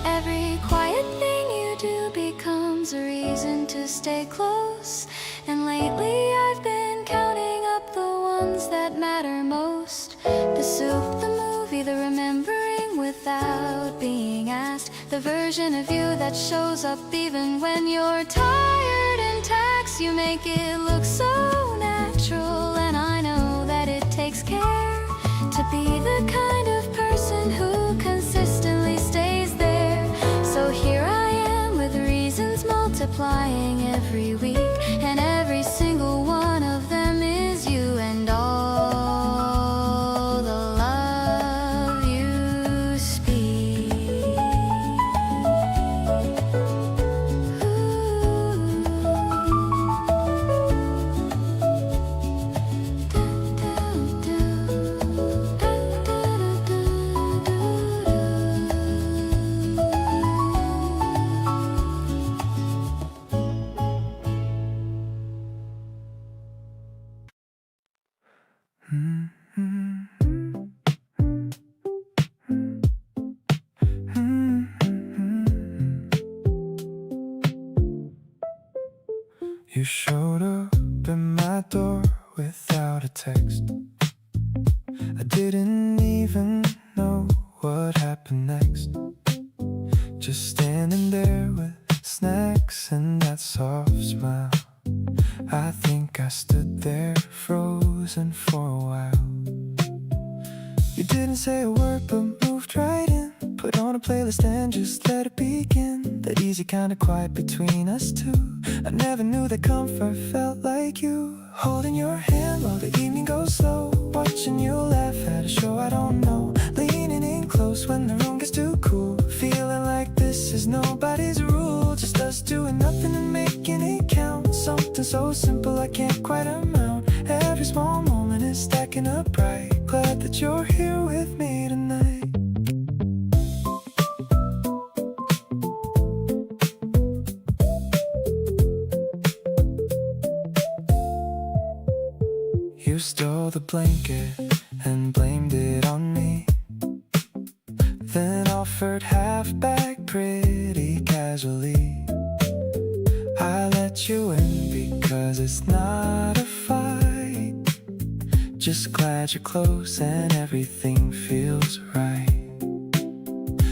Every quiet thing you do becomes a reason to stay close, and lately I've been counting up the ones that matter most. The soup, the movie, the remembering without being asked, the version of you that shows up even when you're tired and taxed. You make it look so natural, and I know that it takes care to be the kind of person who consistently stays there. So here I am with reasons multiplying every week, and every single one of them is you and all the love you speak. You showed up at my door without a text. I didn't even know what happened next. Just standing there with snacks and that soft smile. I think I stood there frozen for a while. You didn't say a word but moved right in. Put on a playlist and just let it begin. That easy kind of quiet between us two. I never knew that comfort felt like you. Holding your hand while the evening goes slow. Watching you laugh at a show I don't know. Leaning in close when the room gets too cool. Feeling like this is nobody's rule. Just us doing nothing and making it count. Something so simple I can't quite amount. Every small moment is stacking up bright. Glad that you're here with me tonight. You stole the blanket and blamed it on me, then offered half back pretty casually. I let you in because it's not a fight. Just glad you're close and everything feels right.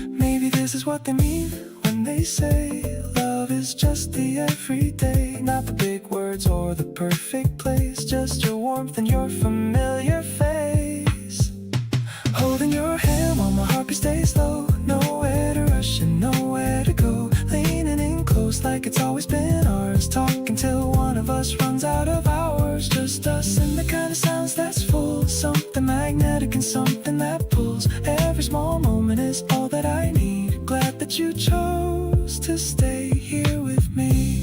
Maybe this is what they mean when they say love is is just the everyday. Not the big words or the perfect place, just your warmth and your familiar face. Holding your hand while my heartbeat stays low. Nowhere to rush and nowhere to go. Leaning in close like it's always been ours. Talking till one of us runs out of hours. Just us and the kind of sounds that's full. Something magnetic and something that pulls. Every small moment is all that I need. Glad that you chose to stay here with me.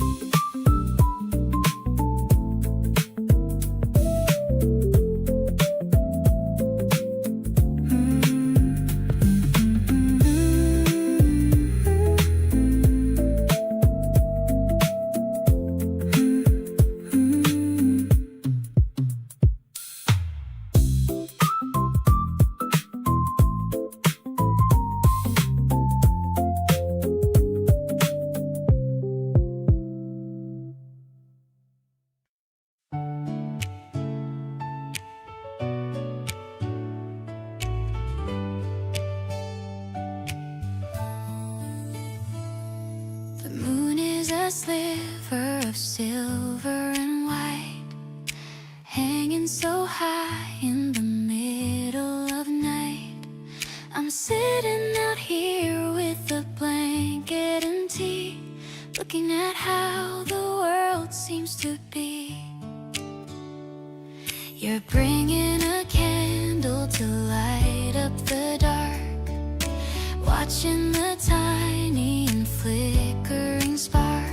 The moon is a sliver of silver and white, hanging so high in the middle of night. I'm sitting out here with a blanket and tea, looking at how the world seems to be. You're bringing a candle to light up the dark, watching the tiny and flickering spark.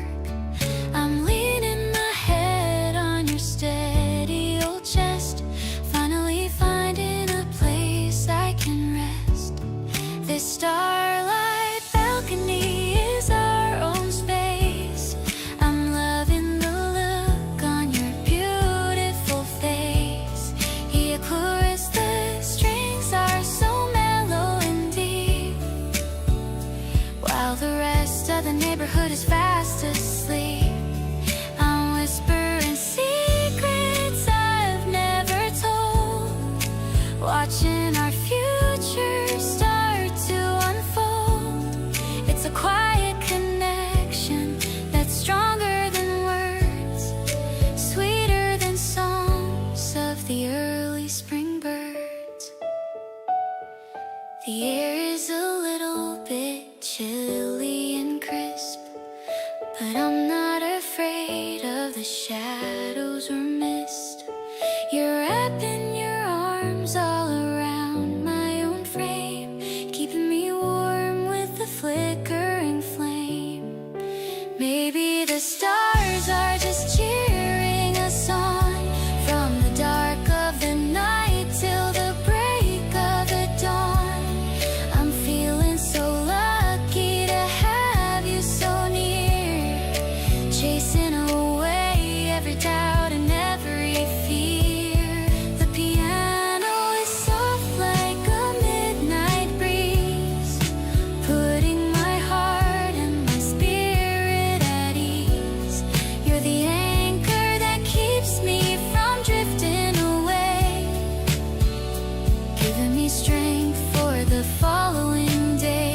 I'm leaning my head on your steady old chest, finally finding a place I can rest. This starlight balcony is our own space. I'm loving the look on your beautiful face. Here, chorus, the strings are so mellow and deep, while the rest of the neighborhood is fast asleep. I'm whispering secrets I've never told, watching our future start to unfold. It's a quiet connection that's stronger than words, sweeter than songs of the early spring birds. The air is a little bit chilly and crisp, but I'm not afraid of the shadows or mist. You're wrapping your arms all around my own frame, keeping me warm with the flickering flame. Maybe the stars are just cheering us on, from the dark of the night till the break of the dawn. I'm feeling so lucky to have you so near, chasing away every doubt and every fear. The piano is soft like a midnight breeze, putting my heart and my spirit at ease. You're the anchor that keeps me from drifting away, giving me strength for the following day.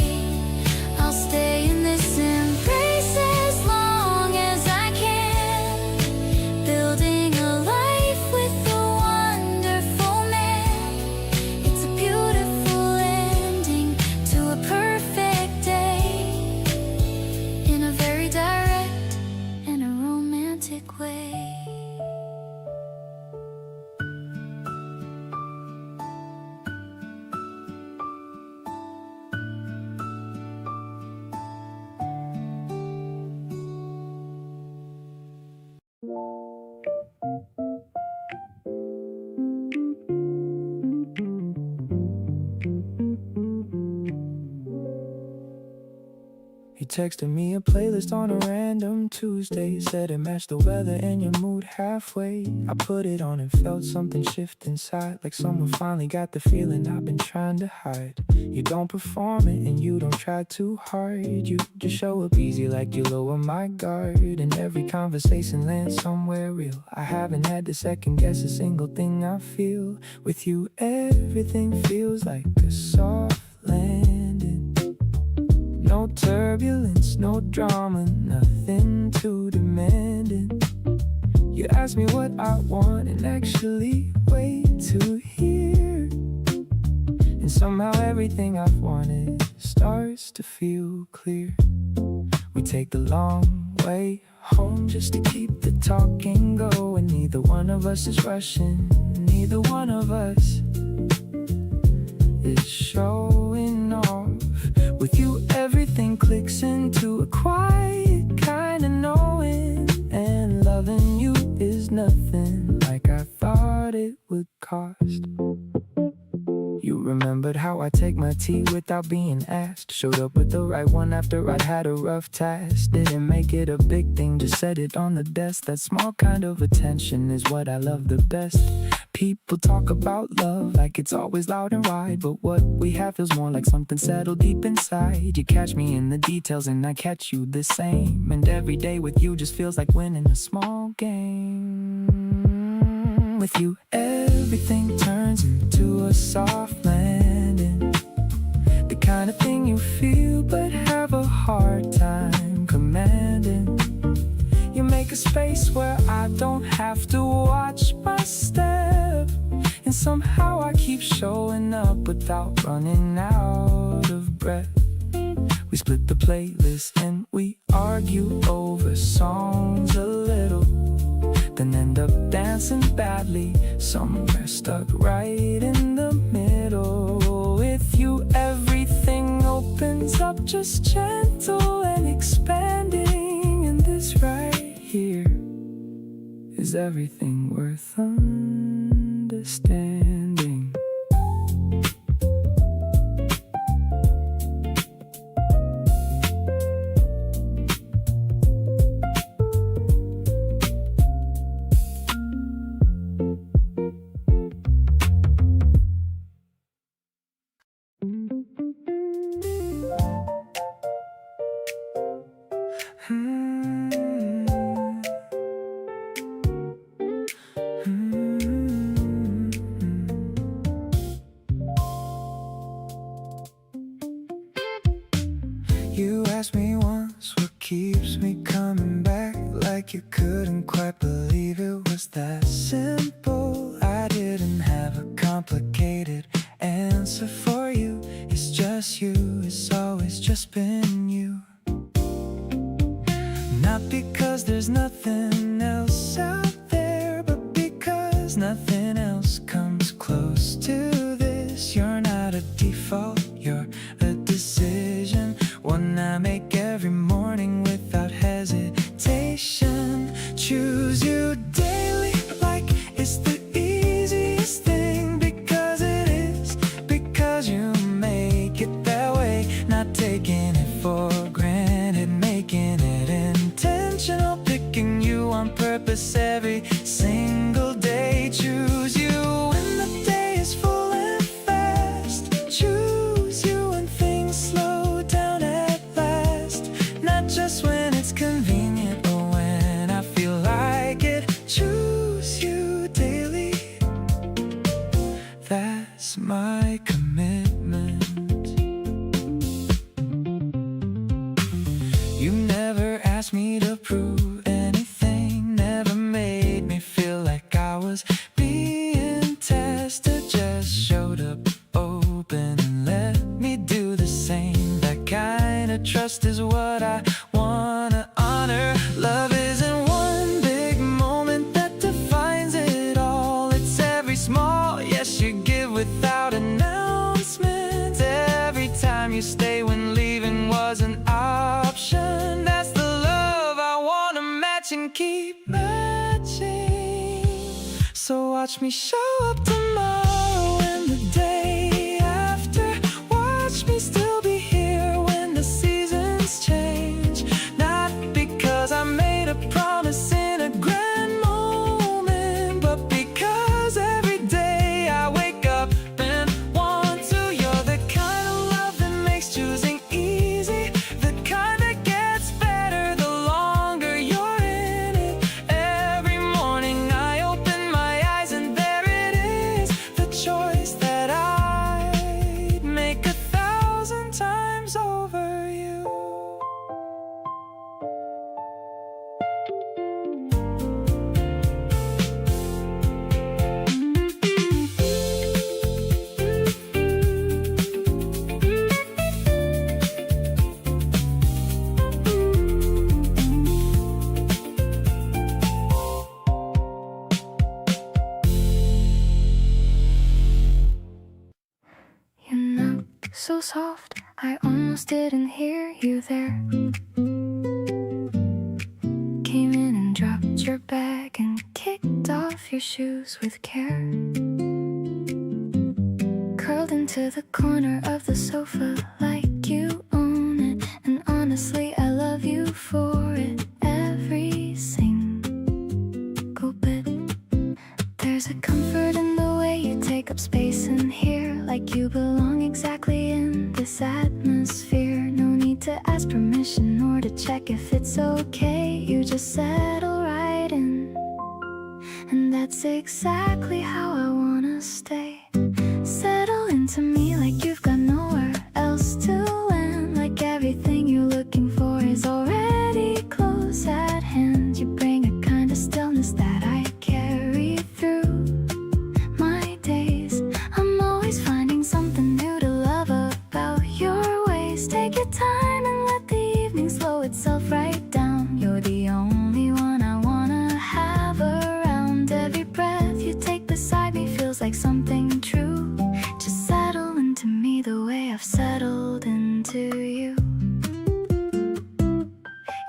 I'll stay in this embrace as long as I can, building a life with a wonderful man. It's a beautiful ending to a perfect day, in a very direct and a romantic way. You texted me a playlist on a random Tuesday, said it matched the weather and your mood halfway. I put it on and felt something shift inside, like someone finally got the feeling I've been trying to hide. You don't perform it and you don't try too hard, you just show up easy like you lower my guard. And every conversation lands somewhere real. I haven't had to second guess a single thing I feel. With you everything feels like a soft landing. No turbulence, no drama, nothing too demanding. You ask me what I want and actually wait to hear. And somehow everything I've wanted starts to feel clear. We take the long way home just to keep the talking going. Neither one of us is rushing, neither one of us is showing off. With you everything clicks into a quiet kind of knowing. And loving you is nothing like I thought it would cost. You remembered how I take my tea without being asked. Showed up with the right one after I'd had a rough task. Didn't make it a big thing, just set it on the desk. That small kind of attention is what I love the best. People talk about love like it's always loud and wide, but what we have feels more like something settled deep inside. You catch me in the details and I catch you the same. And every day with you just feels like winning a small game. With you everything turns into a soft landing. The kind of thing you feel but have a hard time commanding. You make a space where I don't have to watch my step. And somehow I keep showing up without running out of breath. We split the playlist and we argue over songs a little, then end up dancing badly somewhere stuck right in the middle. With you everything opens up just gentle and expanding. And this right here is everything worth understanding. You asked me once what keeps me coming back, like you couldn't quite believe it was that simple. I didn't have a complicated answer for you. It's just you, it's always just been you. Not because there's nothing else out there, but because nothing else comes close to this. You're not a default, you're a decision, one I make every morning without hesitation. Choose you daily like it's the easiest thing, because it is, because you make it that way. Not taking it for granted, making it intentional, picking you on purpose every single day. Choose you when the day is full and fast. Choose you when things slow down at last. Not just when it's convenient or when I feel like it. Choose you daily, that's my commitment. You never asked me to prove anything, never made me feel like I was being tested. Just showed up open and let me do the same. That kind of trust is what I wanna honor. Love isn't one big moment that defines it all. It's every small yes you give without announcement. Every time you stay when leaving was an option. That's the love I wanna match and keep matching. So watch me show up tomorrow and the day after. Watch me still be here when the seasons change. Not because I made a promise in a grand moment, but because every day I wake up and want to. You're the kind of love that makes choosing easy, the kind that gets better the longer you're in it. Every morning I open my eyes and there it is. so soft, I almost didn't hear you there. Came in and dropped your bag and kicked off your shoes with care. Curled into the corner of the sofa like you own it. And honestly, I love you for it, every single bit. There's a comfort in the way you take up space in here, like you belong exactly in this atmosphere. No need to ask permission or to check if it's okay. You just settle right in, and that's exactly how I wanna stay. Settle into me like you've got nowhere else to land, like everything you're looking for is already close at hand. You bring a kind of stillness that I carry through my days. I'm always finding something new to love about your ways. Take your time and let the evening slow itself right down. You're the only one I wanna have around. Every breath you take beside me feels like something true. Just settle into me the way I've settled into you.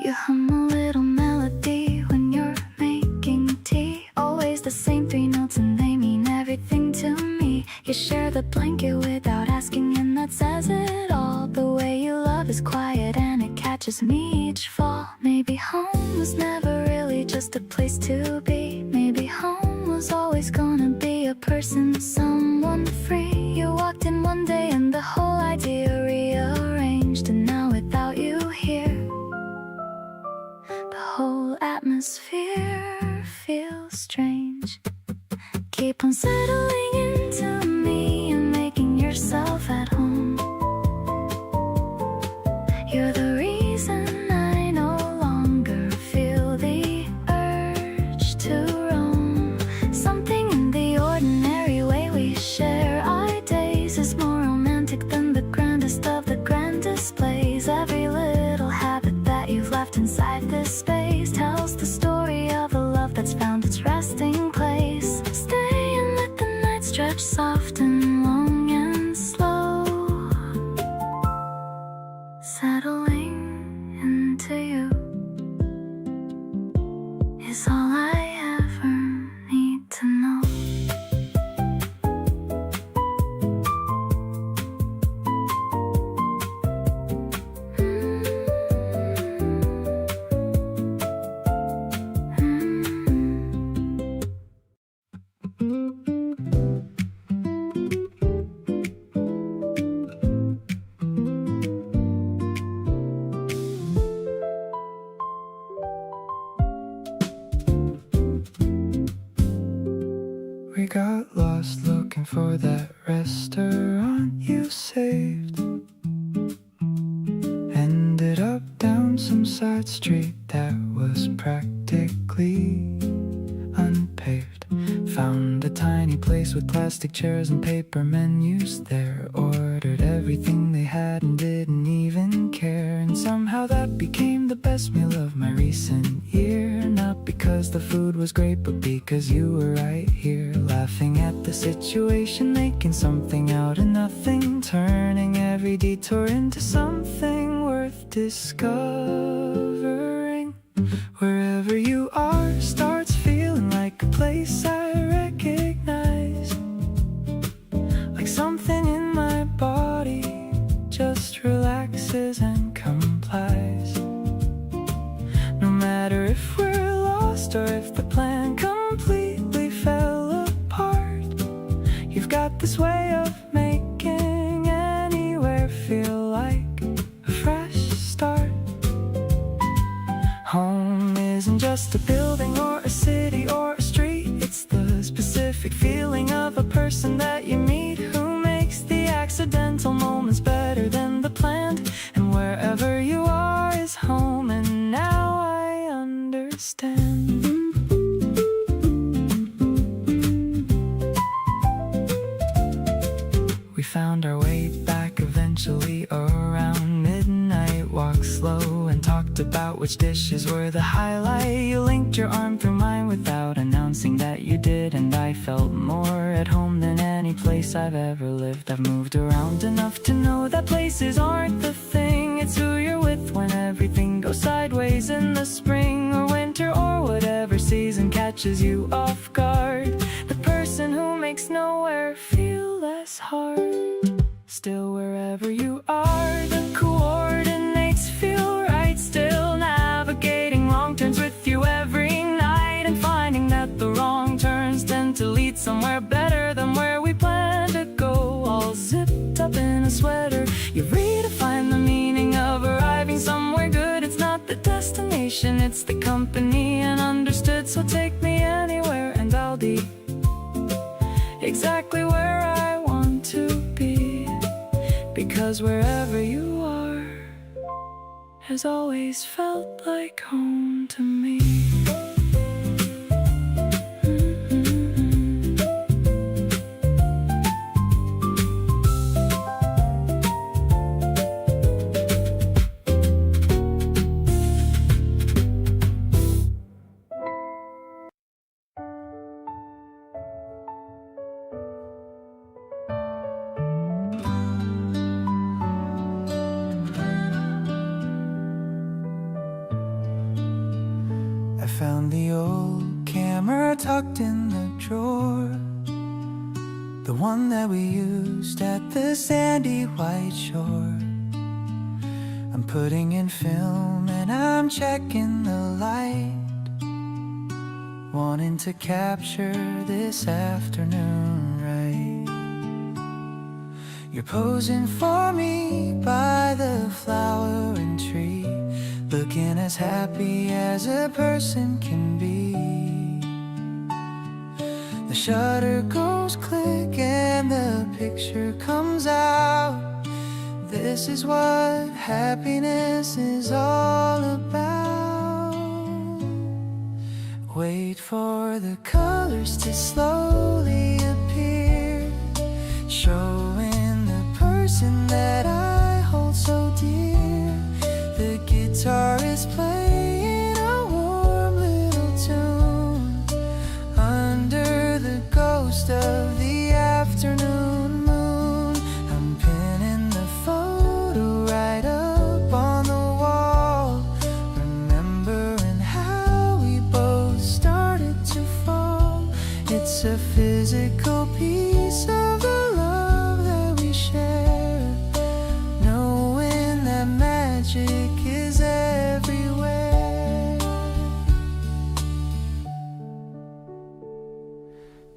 You hum a little melody when you're making tea. Always the same three notes and they mean everything to me. You share the blanket without asking and that says it all. The way you love is quiet and it catches me each fall. Maybe home was never really just a place to be. Maybe home was always gonna be a person, someone free. You walked in one day and the whole idea rearranged. And now without you here, the whole atmosphere feels strange. Keep on settling into me and making yourself at home. You're the reason I no longer feel the urge to roam. Something in the ordinary way we share our days is more romantic than the grandest of the grand displays. Every little habit that you've left inside this space tells the story of a love that's found its resting place. Stay and let the night stretch soft and long and slow. Settling into you is all I ever need to know. We got lost looking for that restaurant you saved. Ended up down some side street that was practically unpaved. Found a tiny place with plastic chairs and paper menus there. Ordered everything they had and didn't even care. And somehow that became the best meal of my recent year. Not because the food was great, but because you were right here. Laughing at the situation, making something out of nothing. Turning every detour into something worth discovering. Wherever you are starts feeling like a place I recognize. Like something in my body just relaxes and complies. No matter if we're lost or if the plan completely fell apart, you've got this way of making anywhere feel like a fresh start. Home isn't just a building or a city or a street. It's the specific feeling of a person that you meet, who makes the accidental moments better than the planned. And wherever you are is home, and now I understand. We found our way back eventually around midnight. Walked slow and talked about which dishes were the highlight. You linked your arm through mine without announcing that you did, and I felt more at home than any any place I've ever lived. I've moved around enough to know that places aren't the thing. It's who you're with when everything goes sideways in the spring or winter or whatever season catches you off guard. The person who makes nowhere feel less hard. Still, wherever you are, the coordinates feel right. Still navigating wrong turns with you every night, and finding that the wrong turns tend to lead somewhere better than where we plan to go. All zipped up in a sweater, you redefine the meaning of arriving somewhere good. It's not the destination, it's the company, and understood. So take me anywhere and I'll be exactly where I want to be, because wherever you are has always felt like home to me. I found the old camera tucked in the drawer, the one that we used at the sandy white shore. I'm putting in film and I'm checking the light, wanting to capture this afternoon right. You're posing for me by the flowering tree, looking as happy as a person can be. The shutter goes click and the picture comes out. This is what happiness is all about. Wait for the colors to slowly appear, showing the person that I hold so dear. The guitar is playing a warm little tune under the ghost of the afternoon moon. I'm pinning the photo right up on the wall, remembering how we both started to fall. It's a physical piece of the love that we share, knowing that magic is everywhere.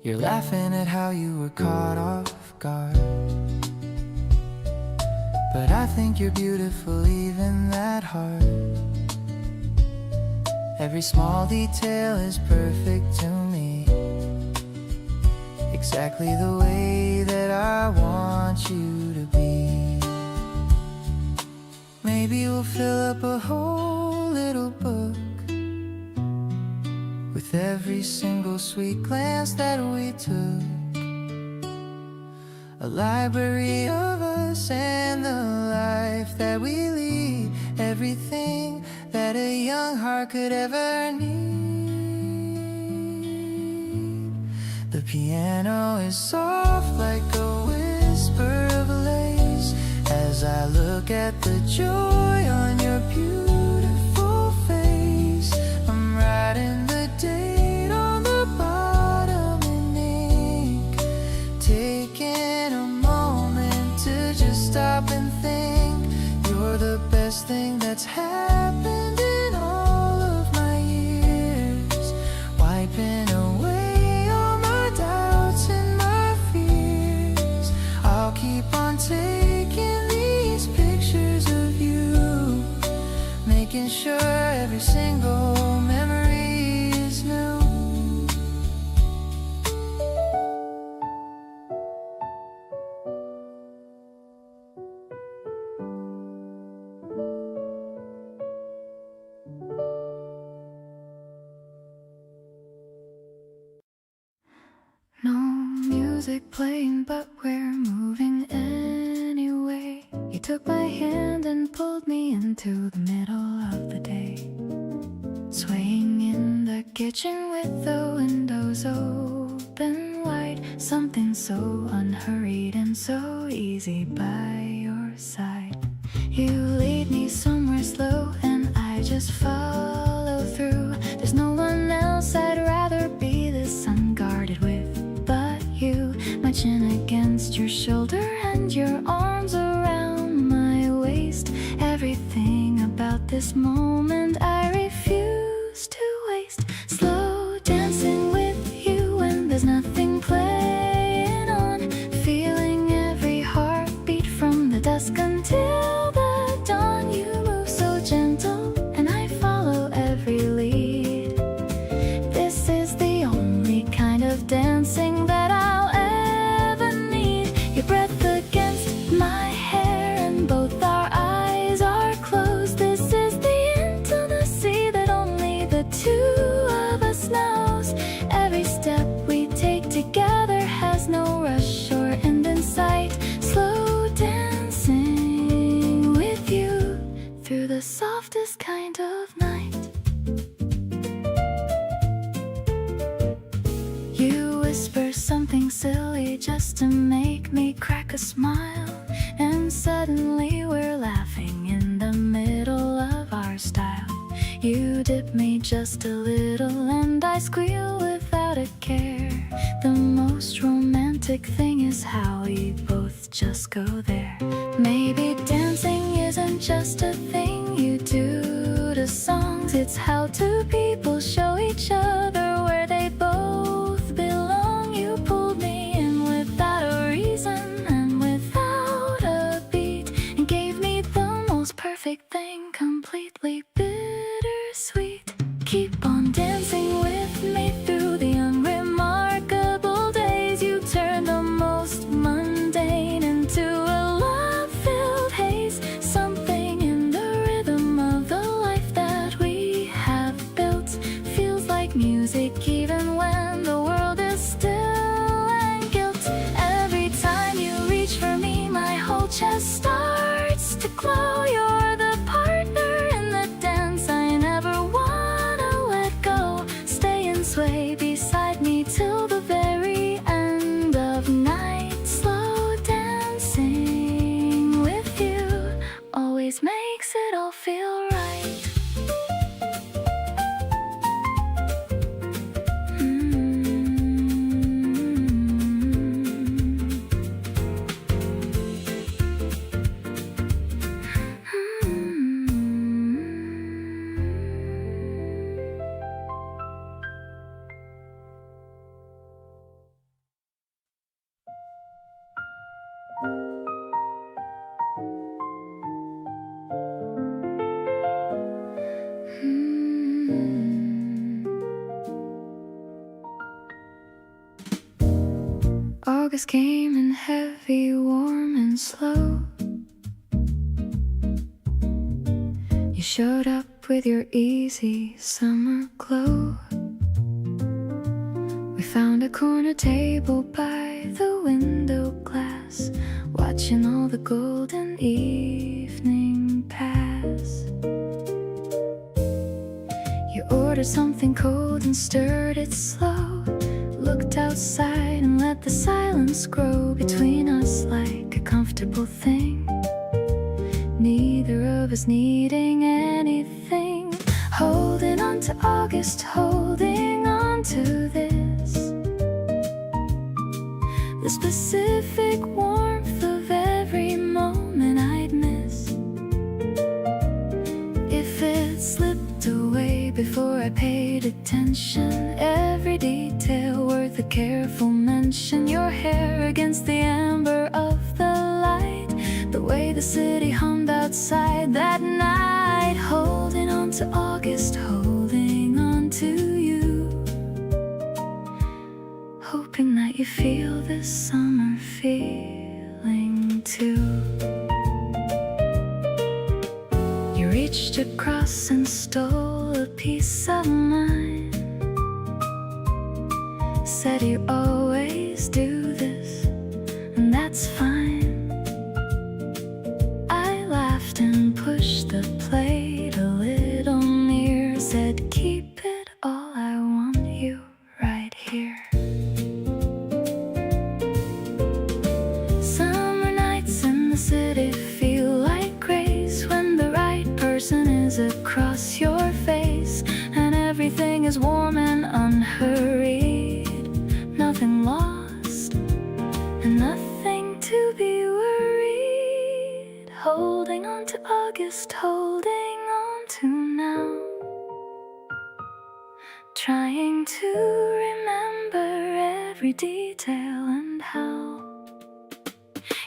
You're laughing at how you were caught off guard, but I think you're beautiful even that hard. Every small detail is perfect to me, exactly the way that I want you to be. Maybe we'll fill up a whole little book with every single sweet glance that we took, a library of us and the life that we lead, everything that a young heart could ever need. The piano is soft like a whisper of lace as I look at the joy on your beautiful face. I'm writing the date on the bottom in ink, taking a moment to just stop and think. You're the best thing that's happened in all of my years, wiping away all my doubts and my fears. I'll keep on taking these pictures of you, making sure every single memory is new. No music playing, but we're moving anyway. You took my hand and pulled me into the middle of the day, swaying in the kitchen with the windows open wide. something so unhurried and so easy by your side. You lead me somewhere slow and I just follow through. There's no one else I'd rather be this unguarded with but you. My chin against your shoulder and your arms around my waist. Everything about this moment I refuse to waste. Slow dancing with you when there's nothing playing on. Feeling every heartbeat from the dusk until the dawn. You move so gentle and I follow every lead. This is the only kind of dancing that I'll ever need. Your breath against my hair and both our eyes are closed. This is the intimacy that only the two of us knows. Every step we take together has no rush or end in sight. Slow dancing with you through the softest kind of night. You whisper something silly just to make me crack a smile, and suddenly we're laughing in the middle of our style. You dip me just a little and I squeal without a care. The most romantic thing is how we both just go there. Maybe dancing isn't just a thing you do to songs. It's how two people show each other where they both belong. You pulled me in without a reason and without a beat, and gave me the most perfect thing, completely bittersweet. Keep on dancing with me through the unremarkable days. You turn the most mundane into a love-filled haze. Something in the rhythm of the life that we have built feels like music even when the world is still and guilt. Every time you reach for me, my whole chest starts to glow. You're the partner in the dance I never wanna let go. Stay and sway beside me till the very end of night. Slow dancing with you always makes it all feel right. August came in heavy, warm and slow. You showed up with your easy summer glow. We found a corner table by the window glass, watching all the golden evening pass. You ordered something cold and stirred it slow, looked outside and let the silence grow between us like a comfortable thing, neither of us needing anything. Holding on to August, holding on to this, the specific warmth of every moment I'd miss. If it slipped away before I paid attention, every detail worth a careful mention. Your hair against the amber of the light, the way the city hummed outside that night. Holding on to August, holding on to you, hoping that you feel this summer feeling too. You reached across and stole a piece of mine, said you always do this, and that's fine. I laughed and pushed the plate a little near, said keep it all, I want you right here. is warm and unhurried, nothing lost and nothing to be worried. Holding on to August, holding on to now, trying to remember every detail and how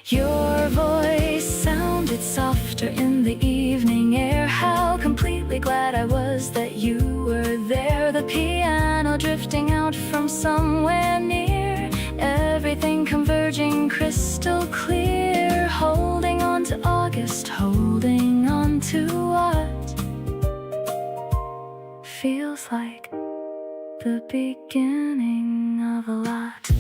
your voice sounded softer in the evening air. How completely glad I was that you were there. The piano drifting out from somewhere near, everything converging crystal clear. Holding on to August, holding on to what feels like the beginning of a lot.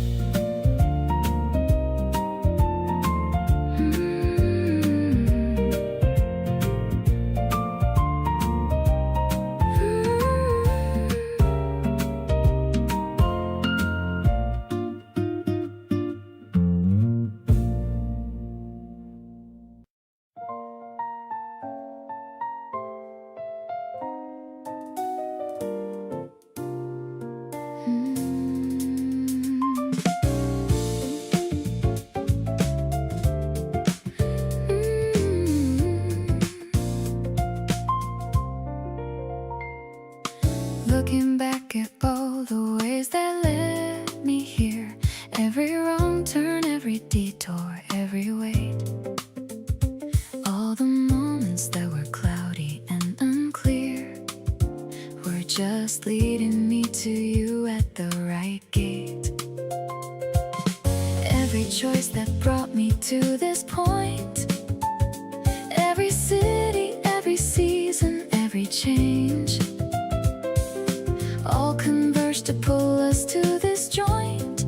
Looking back at all the ways that led me here, every wrong turn, every detour, every wait, all the moments that were cloudy and unclear were just leading me to you at the right gate. Every choice that brought me to this point, every city, every season, every change, all converged to pull us to this joint.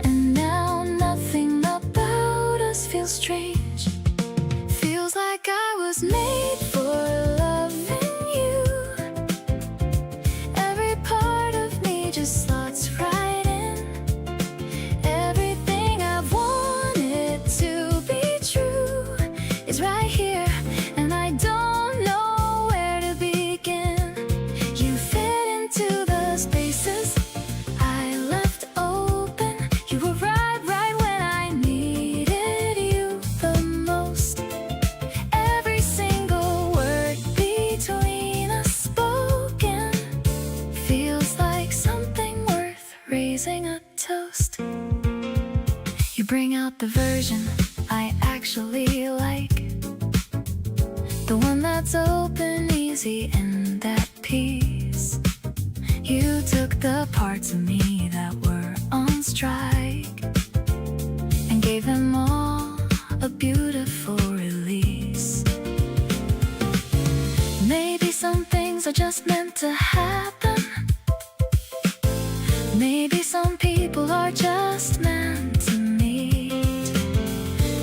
And now nothing about us feels strange. Feels like I was made for loving you. Every part of me just slots right in. Everything I've wanted to be true is right here, and I don't know where to begin. You fit into the spaces I left open. You were right when I needed you the most. Every single word between us spoken feels like something worth raising a toast. You bring out the version I actually like, the one that's open, easy, and at peace. You took the parts of me that were on strike and gave them all a beautiful release. Maybe some things are just meant to happen. Maybe some people are just meant to meet.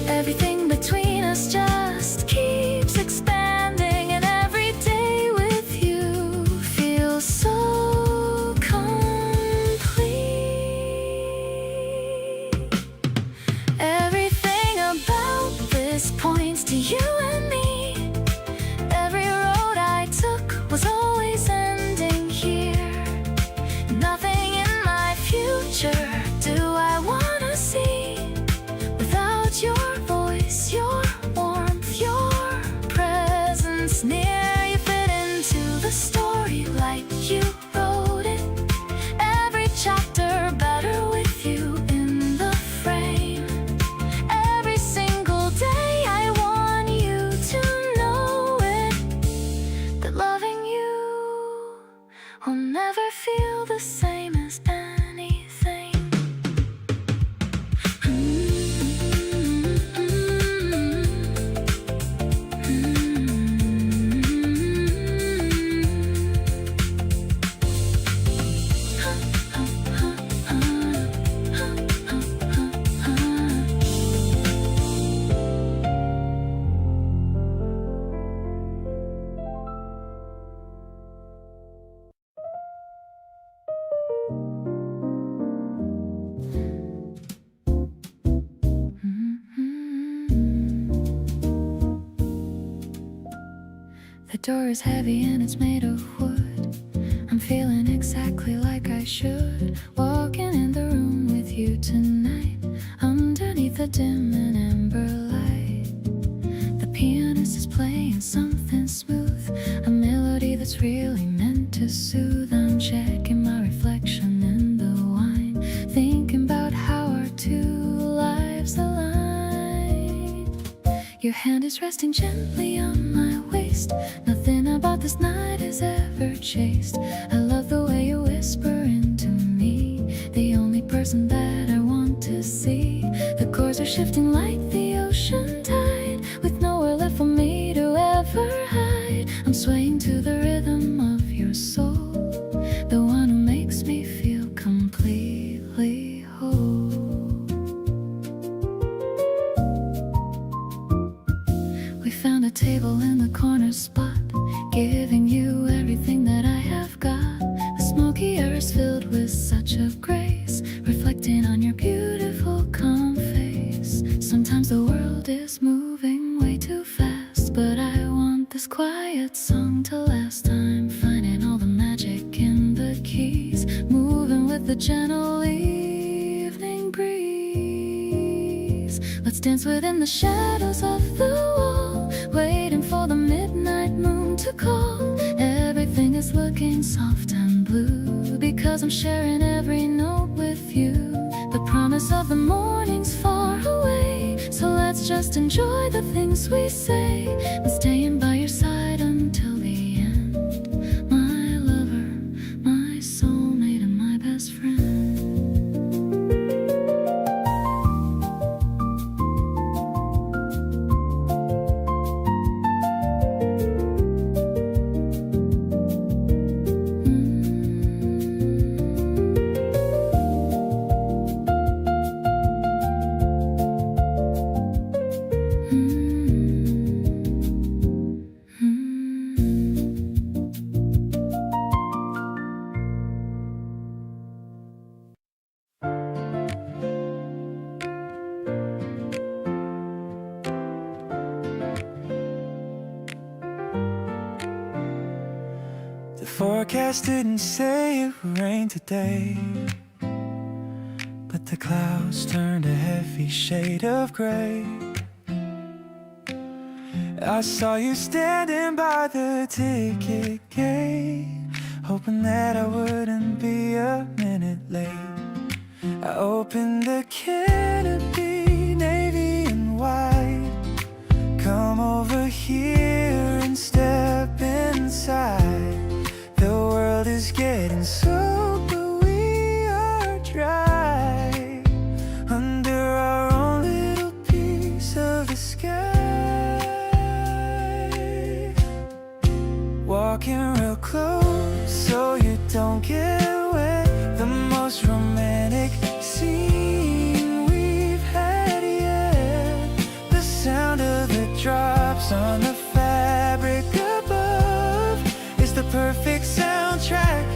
Everything between us just keeps expanding, and every day with you feels so complete. Everything about this points to you and me. Every road I took was always ending here. Nothing in my future do I wanna see without your voice, your warmth, your presence near. You fit into the story like you wrote it. Every chapter better with you in the frame. Every single day I want you to know it, that loving you will never feel the same as anything. The door is heavy and it's made of wood. I'm feeling it to soothe. I'm checking my reflection in the wine, thinking about how our two lives align. Your hand is resting gently on my waist. Nothing about this night is ever chased. I love the way you whisper into me, the only person that I want to see. The chords are shifting like the ocean tide, with nowhere left for me to ever hide. I'm swaying to the rhythm of your soul, the one who makes me feel completely whole. We found a table in the corner spot, giving you everything that I have got. The smoky air is filled with such a grace, reflecting on your beautiful calm face. Sometimes the world is moving way too fast, but I want this quiet song to last. I'm finding all the magic in the keys, moving with the gentle evening breeze. Let's dance within the shadows of the wall, waiting for the midnight moon to call. Everything is looking soft and blue, because I'm sharing every note with you. The promise of the morning's far away, so let's just enjoy the things we say. I'm staying by your side until the end, my lover, my soulmate, and my best friend. The forecast didn't say it would rain today, but the clouds turned a heavy shade of gray. I saw you standing by the ticket gate, hoping that I wouldn't be a minute late. I opened the canopy, navy and white. Come over here and step inside. The world is getting soaked, but we are dry under our own little piece of the sky. Walking real close so you don't get wet. The most romantic scene we've had yet. The sound of the drops on the fabric above is the perfect soundtrack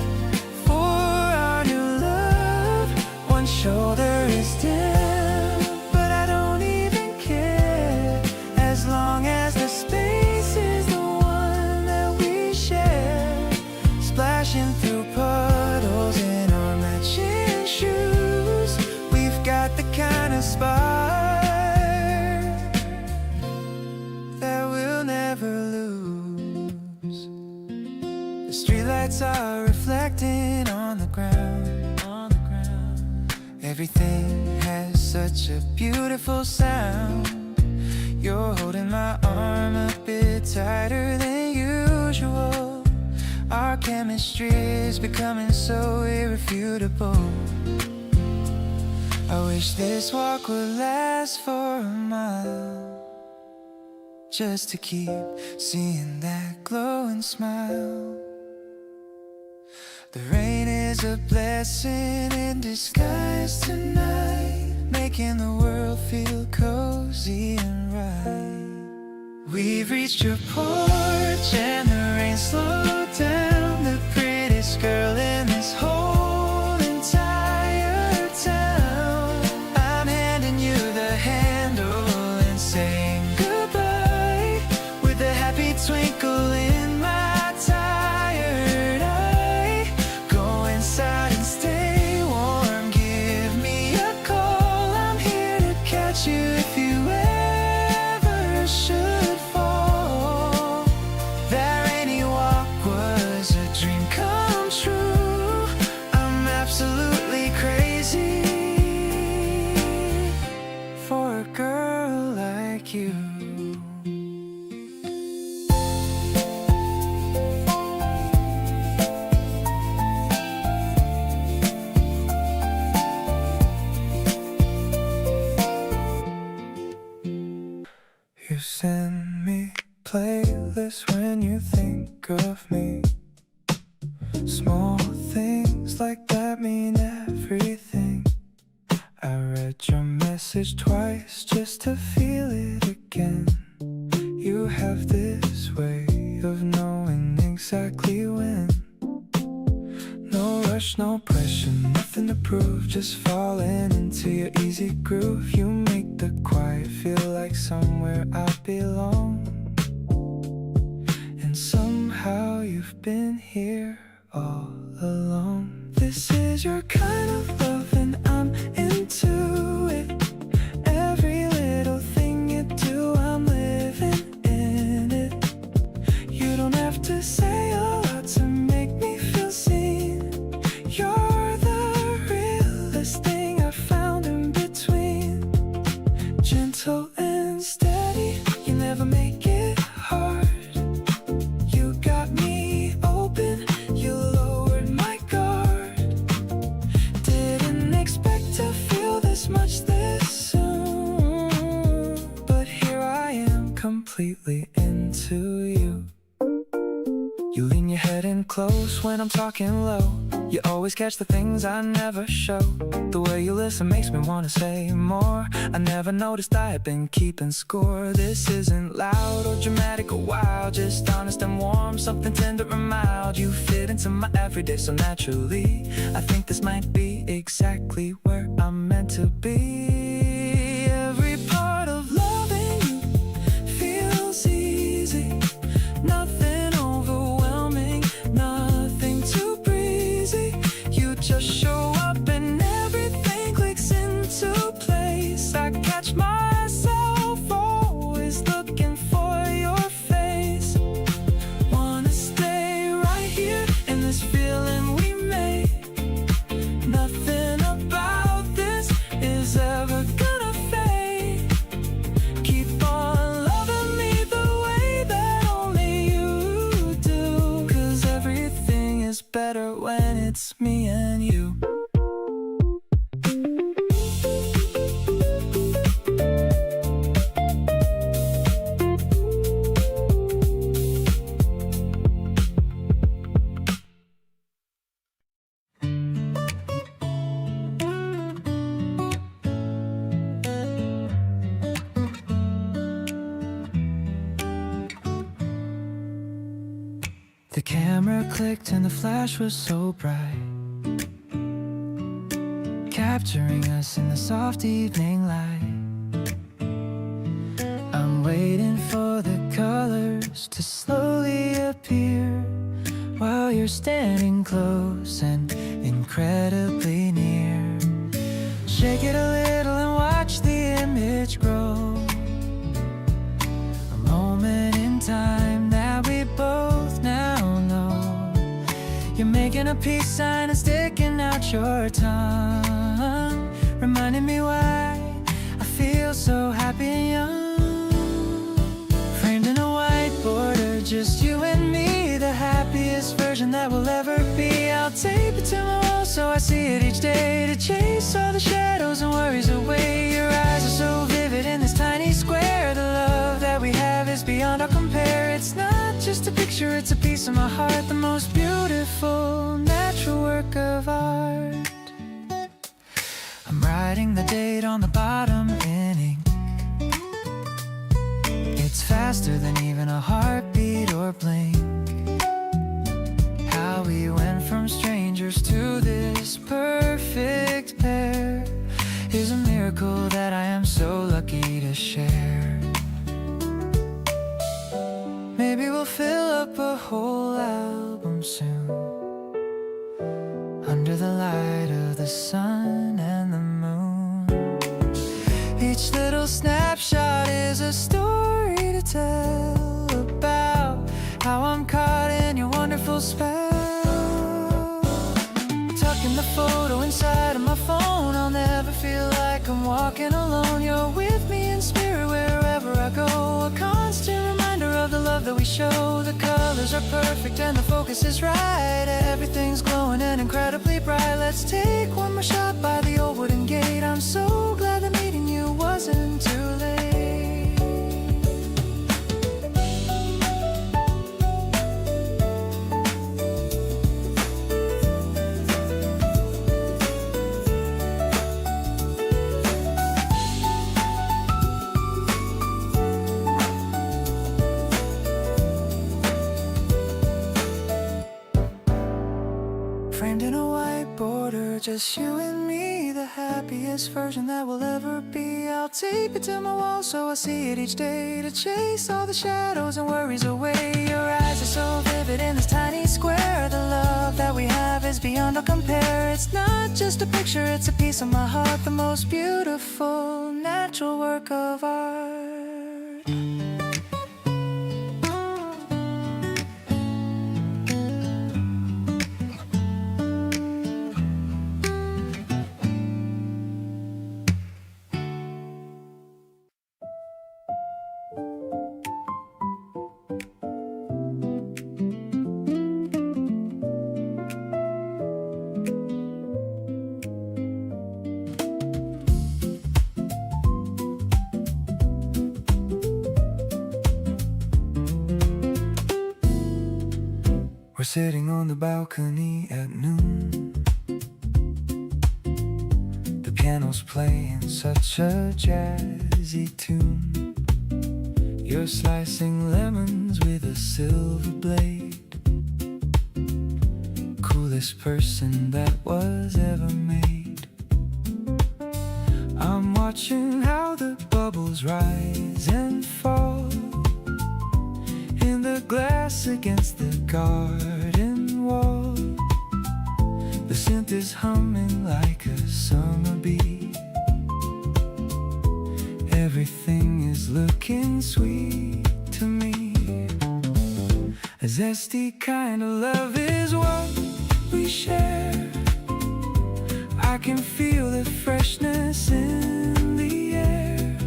for our new love. One shoulder is down, but I don't even care, as long as the space is the one that we share. Splashing through puddles in our matching shoes, we've got the kind of spark that we'll never lose. The streetlights are reflecting on the ground. Everything has such a beautiful sound. You're holding my arm a bit tighter than usual. Our chemistry is becoming so irrefutable. I wish this walk would last for a mile, just to keep seeing that glowing smile. The rain is a blessing in disguise tonight, making the world feel cozy and right. We've reached your porch and the rain slowed down. The prettiest girl in this whole entire town. I'm handing you the handle and saying goodbye, with a happy twinkle in my tired eye. Go inside and stay warm, give me a call. I'm here to catch you if you ever should fall. That rainy walk things like that mean everything. I read your message twice just to feel it again. You have this way of knowing exactly when. No rush, no pressure, nothing to prove, just falling into your easy groove. You make the quiet feel like somewhere I belong. And somehow you've been here all along. This is your kind of love and I'm into it. Every little thing you do, I'm living in it. You don't have to say a lot to make me feel seen. You're the realest thing I found in between. Gentle and steady, you never make it hard. You got me open, you lowered my guard. Didn't expect to feel this much this soon, but here I am completely into you. You lean your head in close when I'm talking low. You always catch the things I never show. The way you listen makes me wanna say more. I never noticed I had been keeping score. This isn't loud or dramatic or wild, just honest and warm, something tender and mild. You fit into my everyday so naturally. I think this might be exactly where I'm meant to be. Every part of loving you feels easy. Nothing overwhelming, nothing too breezy. You just show up and everything clicks into place. I catch myself always looking for your face. Wanna stay right here in this feeling we made. Nothing about this is ever gonna fade. Keep on loving me the way that only you do, 'cause everything is better when it's me and you. The camera clicked and the flash was so bright, capturing us in the soft evening light. I'm waiting for the colors to slowly appear while you're standing close and incredibly near. Shake it a little and watch the image grow. A moment in time that we both now know. You're making a peace sign and sticking out your tongue, reminding me why I feel so happy and young. Framed in a white border, just you and me, the happiest version that we'll ever be. I'll tape it to my wall so I see it each day, to chase all the shadows and worries away. Your eyes are so vivid in this tiny square. The love that we have is beyond our compare. It's not just a picture, it's a piece of my heart, the most beautiful natural work of art. I'm writing the date on the bottom in ink. It's faster than even a heartbeat or blink. How we went from strangers to this perfect pair is a miracle that I am so lucky to share. Maybe we'll fill up a whole album soon, under the light of the sun and the moon. Each little snapshot is a story to tell about how I'm caught in your wonderful spell. Tucking the photo inside of my phone, I'll never feel like I'm walking alone. You're with me in spirit wherever I go, a constant reminder of the love that we show. The colors are perfect and the focus is right. Everything's glowing and incredibly bright. Let's take one more shot by the old wooden gate. I'm so glad that meeting you wasn't too late. Framed in a white border, just you and me, the happiest version that we'll ever be. I'll tape it to my wall so I see it each day, to chase all the shadows and worries away. Your eyes are so vivid in this tiny square. The love that we have is beyond all compare. It's not just a picture, it's a piece of my heart, the most beautiful natural work of art. We're sitting on the balcony at noon. The piano's playing such a jazzy tune. You're slicing lemons with a silver blade. Coolest person that was ever made. I'm watching how the bubbles rise and fall in the glass against the garden wall. The synth is humming like a summer bee. Everything is looking sweet to me. A zesty kind of love is what we share. I can feel the freshness in the air,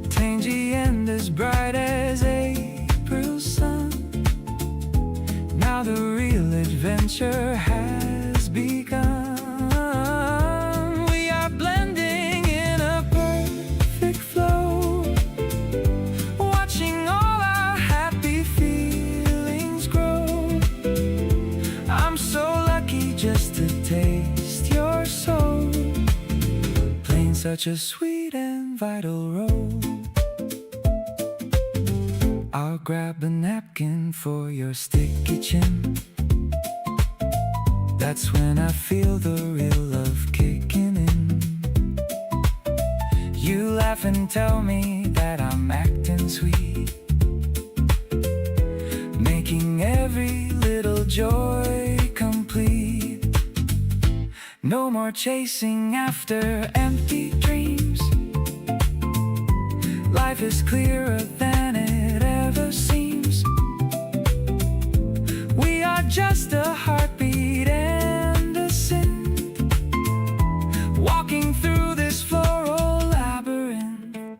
tangy and as bright as April sun. Now the real adventure has begun. We are blending in a perfect flow, watching all our happy feelings grow. I'm so lucky just to taste your soul, playing such a sweet and vital role. I'll grab a napkin for your sticky chin. That's when I feel the real love kicking in. You laugh and tell me that I'm acting sweet, making every little joy complete. No more chasing after empty dreams. Life is clearer than it ever seems. We are just a heartbeat and a synth, walking through this floral labyrinth.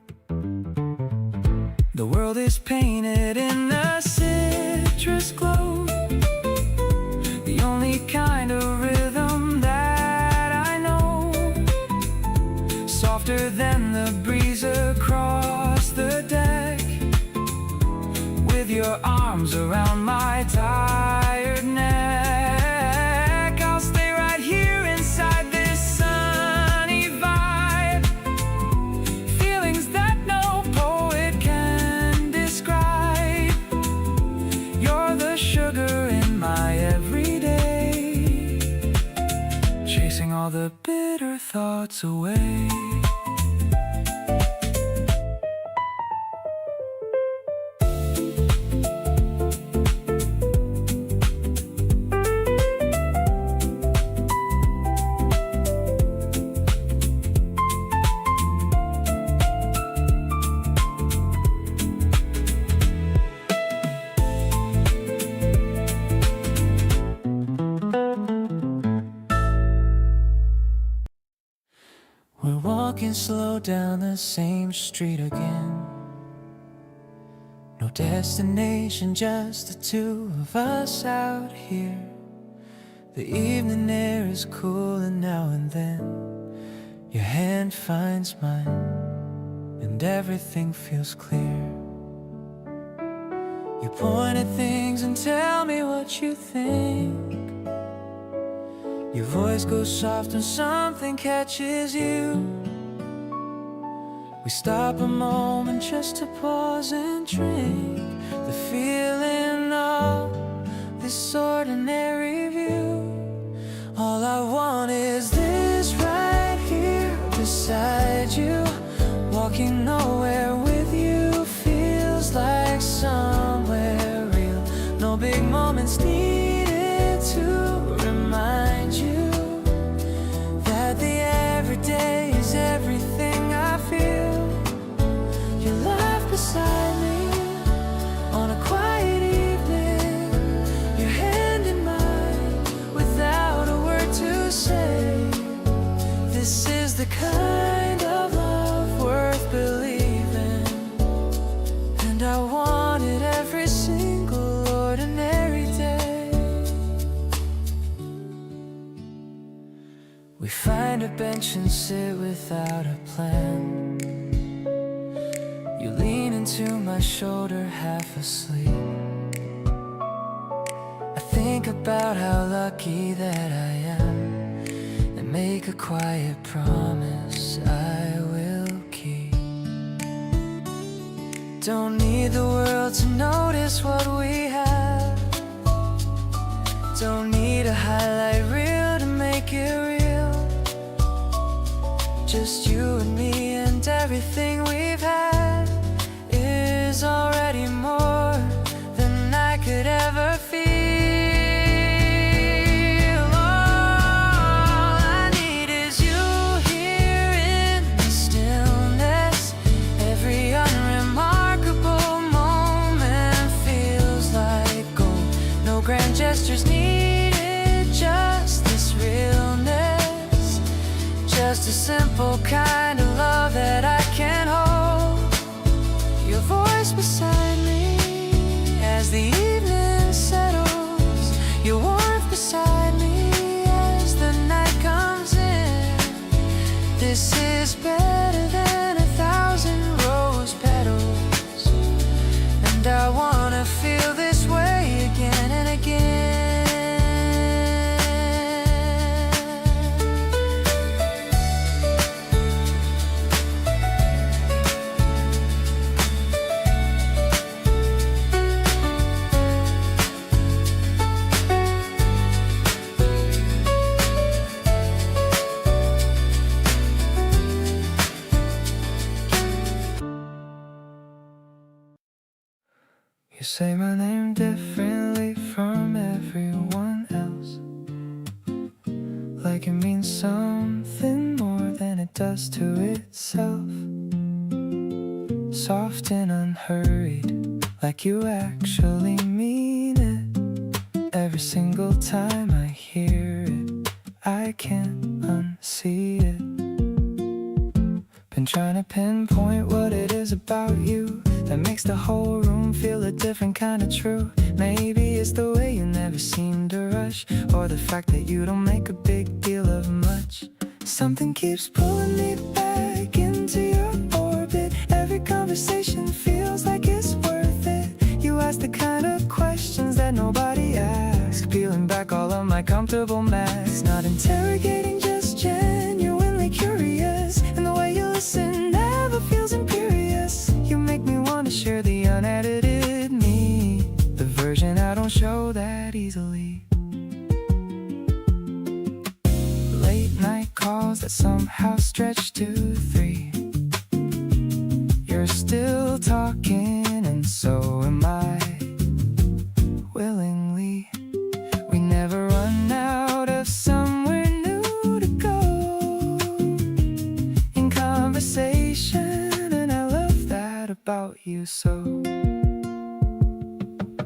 The world is painted in a citrus glow, the only kind of rhythm that I know, softer than the breeze across the deck. With your arms around my tired neck, I'll stay right here inside this sunny vibe. Feelings that no poet can describe. You're the sugar in my everyday, chasing all the bitter thoughts away. We're walking slow down the same street again. No destination, just the two of us out here. The evening air is cool and now and then your hand finds mine and everything feels clear. You point at things and tell me what you think. Your voice goes soft and something catches you. We stop a moment just to pause and drink the feeling of this ordinary view. We find a bench and sit without a plan. You lean into my shoulder half asleep. I think about how lucky that I am and make a quiet promise I will keep. Don't need the world to notice what we have. Don't need a highlight reel to make it real. Just you and me, and everything we've had is already more than I could ever feel. All I need is you here in the stillness. Every unremarkable moment feels like gold. No grand gestures needed, just this realness. Just a simple kind of love that I can hold. Your voice beside me as the evening settles. Your warmth beside me as the night comes in. This is better than 1,000 rose petals. And I wanna feel this way again and again. You say my name differently from everyone else, like it means something more than it does to itself. Soft and unhurried, like you actually mean it. Every single time I hear it, I can't unsee it. Been trying to pinpoint what it is about you that makes the whole room feel a different kind of true. Maybe it's the way you never seem to rush, or the fact that you don't make a big deal of much. Something keeps pulling me back into your orbit. Every conversation feels like it's worth it. You ask the kind of questions that nobody asks, peeling back all of my comfortable masks. Not interrogating, just genuinely curious. And the way you listen never feels imperious. You make me want to share the unedited me, the version I don't show that easily. Late night calls that somehow stretch to 3. You're still talking and so am I, willingly. We never run out of somewhere new to go in conversation, and I love that about you so.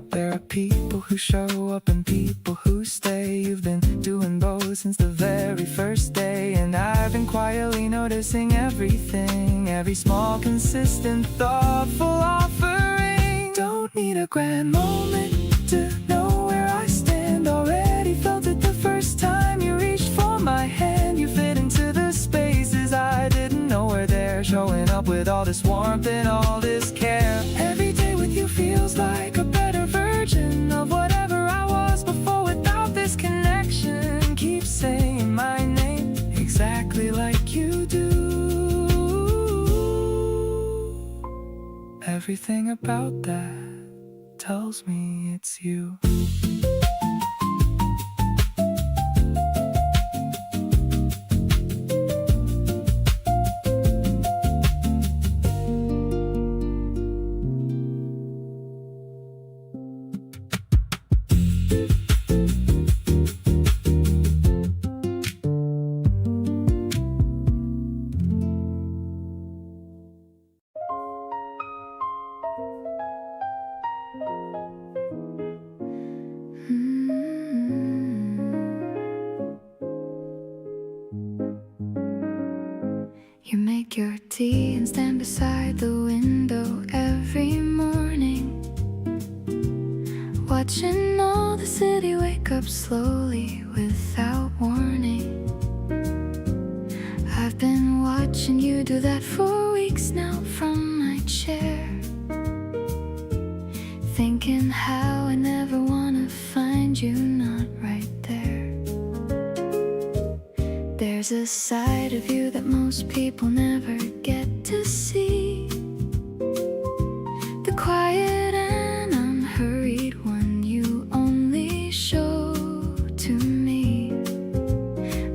There are people who show up and people who stay. You've been doing both since the very first day, and I've been quietly noticing everything. Every small, consistent, thoughtful offering. Don't need a grand moment to know where I stand. Already felt it the first time you reached for my hand. You fit into the spaces I didn't know were there, showing up with all this warmth and all this care. Every day with you feels like a better version of whatever I was before. Without this connection, keep saying my name exactly like you do. Everything about that tells me it's you. You make your tea and stand beside the window every morning, watching all the city wake up slowly without warning. do that for weeks now from my chair, thinking how I never wanna find you not right there. There's a side of you that most people never get to see, the quiet and unhurried one you only show to me.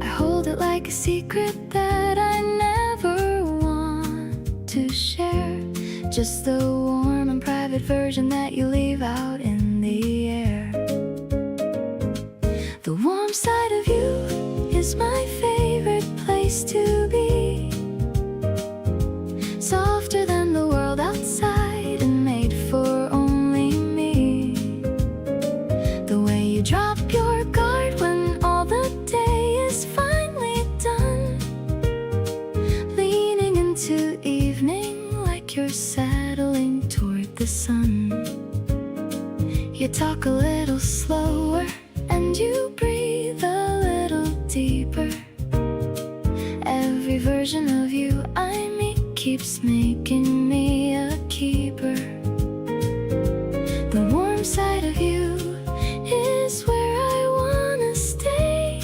I hold it like a secret that I never want to share, just the warm and private version that you leave out in the air. The warm side of you is my favorite place to be, softer than the world outside and made for only me. The way you drop your guard when all the day is finally done, leaning into evening like you're settling toward the sun. You talk a little slower and you breathe a little deeper. Every version of you I meet keeps making me a keeper. The warm side of you is where I wanna stay,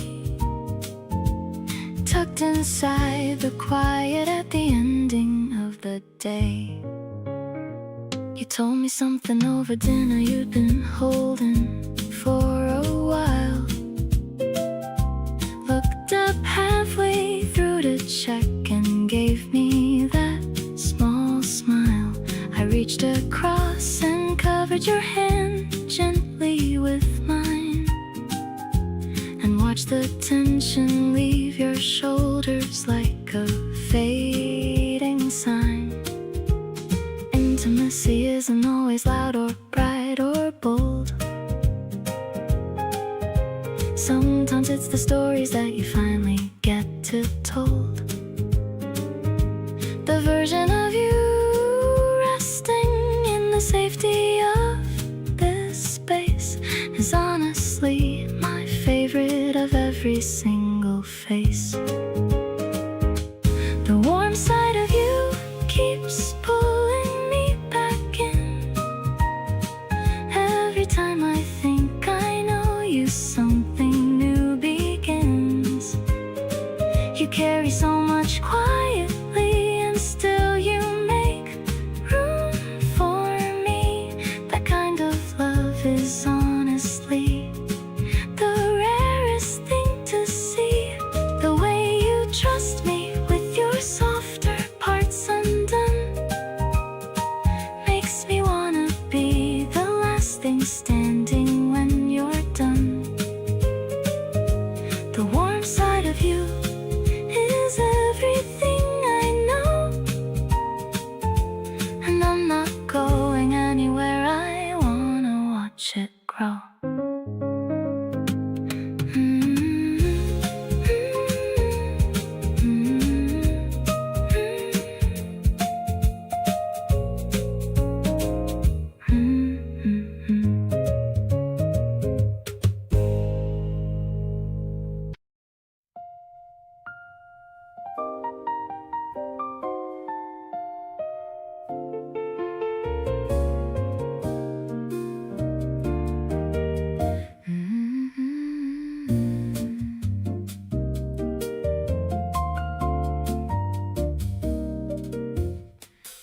tucked inside the quiet at the ending of the day. You told me something over dinner you'd been holding for a while, looked up halfway through to check and gave me that small smile. I reached across and covered your hand gently with mine, and watched the tension leave your shoulders like a fading sign. Intimacy isn't always loud or bright or bold. Sometimes it's the stories that you finally get to told. The version of you resting in the safety of this space is honestly my favorite of every single face. The warm side of you keeps pulling me back in. Every time I think I know you, something new begins. You carry so much quietly and still you make room for me. That kind of love is honestly the rarest thing to see. The way you trust me with your softer parts undone makes me wanna be the last thing standing when you're done. The warm side of you is everything I know, and I'm not going anywhere. I wanna watch it grow.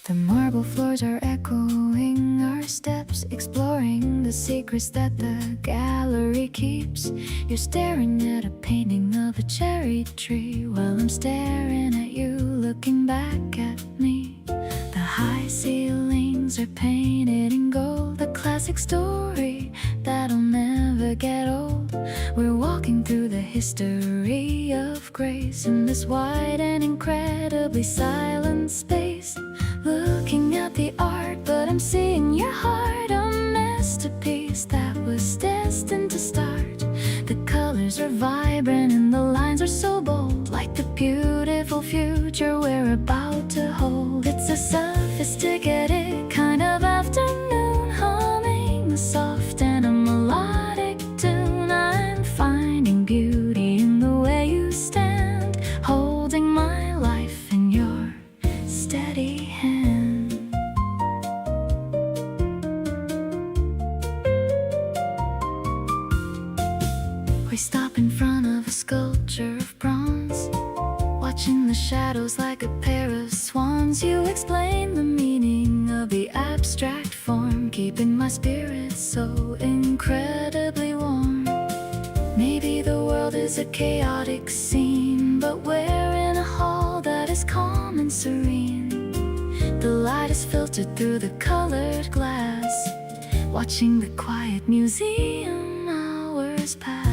The marble floors are echoing our steps, exploring the secrets that the gallery keeps. You're staring at a painting of a cherry tree while I'm staring at you, looking back at me. The high ceilings are painted in gold, a classic story that'll never get old. We're walking through the history of grace in this wide and incredibly silent space. Looking at the art, but I'm seeing your heart, a masterpiece that was destined to start. The colors are vibrant and the lines are so bold, like the beautiful future we're about to hold. It's a sophisticated kind of afternoon, humming a soft and a melodic tune. I'm finding beauty in the way you stand, holding my life in your up in front of a sculpture of bronze, watching the shadows like a pair of swans. You explain the meaning of the abstract form, keeping my spirit so incredibly warm. Maybe the world is a chaotic scene, but we're in a hall that is calm and serene. The light is filtered through the colored glass, watching the quiet museum hours pass.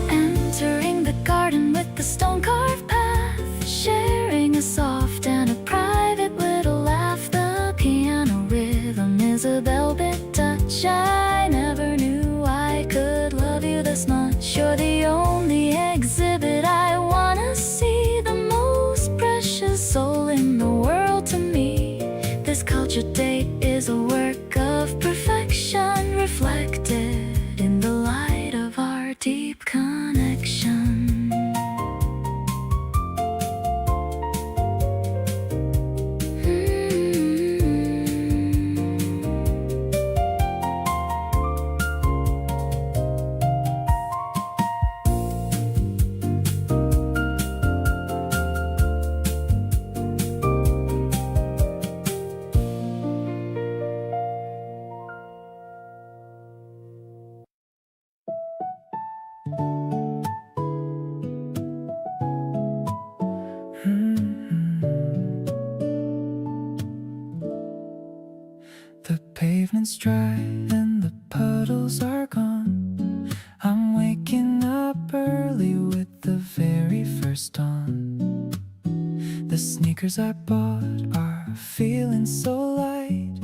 Entering the garden with the stone-carved path, sharing a soft and a private little laugh. The piano rhythm is a velvet touch. I never knew I could love you this much. You're the only exhibit I wanna see, the most precious soul in the world to me. This cultured date is a work of perfection, reflected in the light of our deep connection. The pavement's dry and the puddles are gone. I'm waking up early with the very first dawn. The sneakers I bought are feeling so light.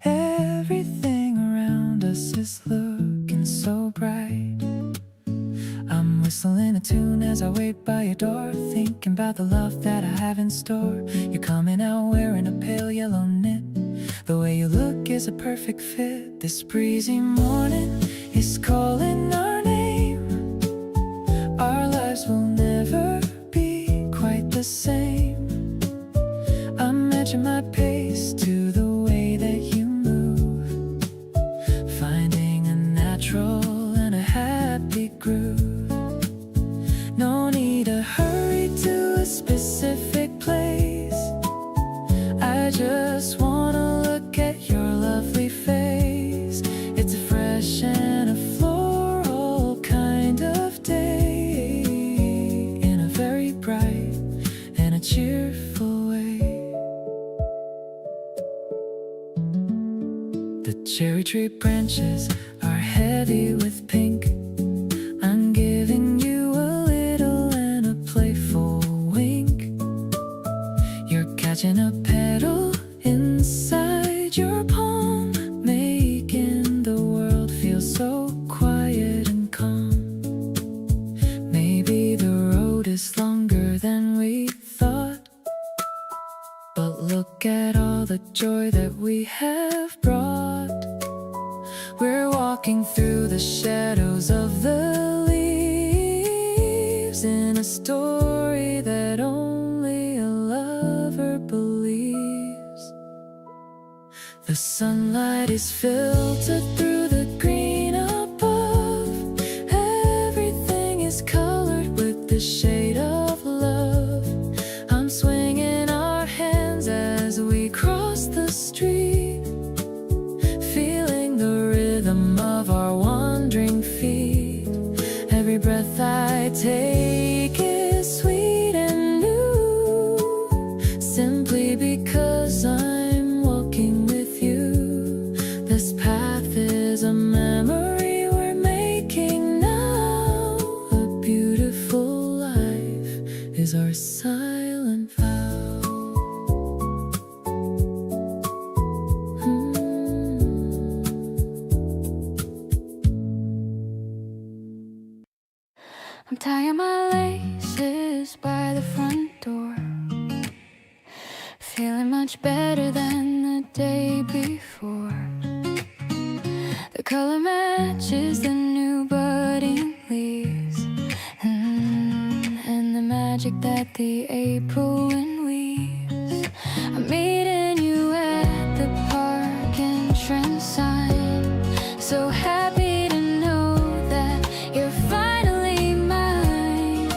Everything around us is looking so bright. I'm whistling a tune as I wait by your door, thinking about the love that I have in store. You're coming out wearing a pale yellow knit. The way you look is a perfect fit. This breezy morning is calling our name. Our lives will never be quite the same. I'm matching my pace to the way that you move, finding a natural and a happy groove. No need to hurry to a specific place. I just wanna look at your lovely face. It's a fresh and a floral kind of day, in a very bright and a cheerful way. The cherry tree branches are heavy with pink. I'm giving you a little and a playful wink. You're catching a petal inside your palm, making the world feel so quiet and calm. Maybe the road is longer than we thought, but look at all the joy that we have brought. We're walking through the shadows of the leaves, in a story that only a lover believes. The sunlight is filtered through the green above. Everything is colored with the shade of love. I'm swinging our hands as we cross the street, feeling the rhythm of our wandering feet. Every breath I take is sweet and new, simply because I'm walking with you. This path is a memory we're making now. A beautiful life is our silent vow. I'm tying my laces by the front door, feeling much better than the day before. The color matches the new budding leaves, and the magic that the April wind weaves. I'm meeting you at the park entrance sign, so happy to know that you're finally mine.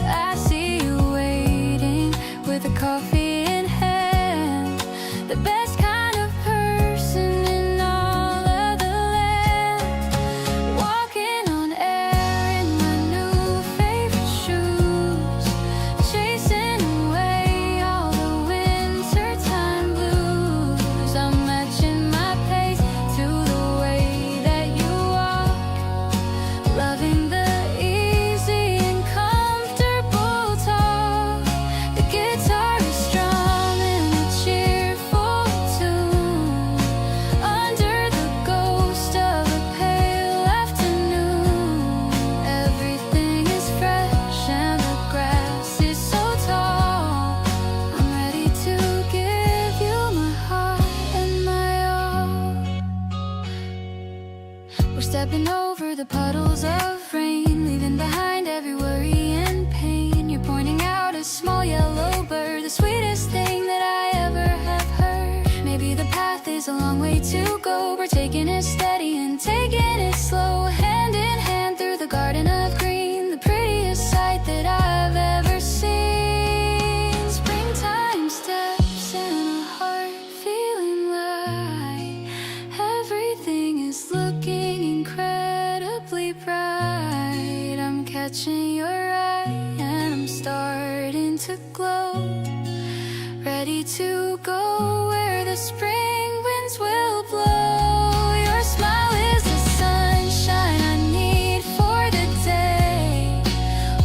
I see you waiting with a coffee in hand, the best kind of person in all of the land. Walking on air in my new favorite shoes, chasing away all the wintertime blues. I'm matching my pace to the way that you walk, loving the easy and comfortable talk. The guitar is strumming a cheerful tune under the ghost of a pale afternoon. Everything is fresh and the grass is so tall. I'm ready to give you my heart and my all. We're stepping over the puddles of rain, leaving behind every worry and pain. You're pointing out a small yellow bird, the sweetest thing that I ever have heard. Maybe the path is a long way to go. We're taking it steady and taking it slow, hand in hand through the garden of green, the prettiest sight that I've ever seen. Springtime steps and a heart feeling light. Everything is looking incredibly bright. I'm catching your eye and I'm starting to glow, ready to go where the spring winds will blow. Your smile is the sunshine I need for the day,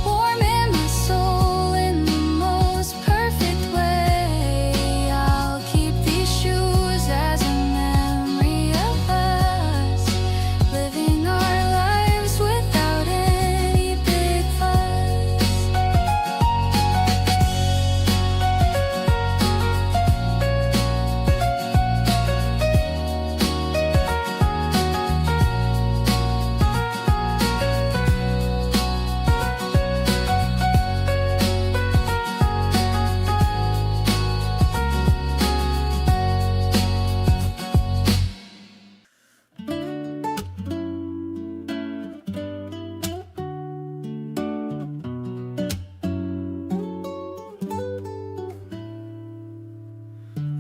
warm in my soul in the most perfect way. I'll keep these shoes as a memory of us, living our lives without any big fuss.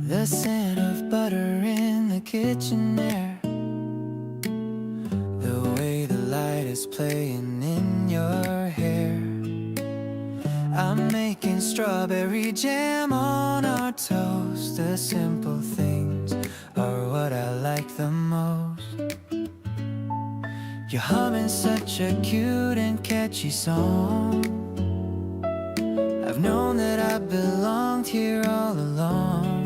The scent of butter in the kitchen air, the way the light is playing in your hair. I'm making strawberry jam on our toast. The simple things are what I like the most. You're humming such a cute and catchy song. I've known that I belonged here all along.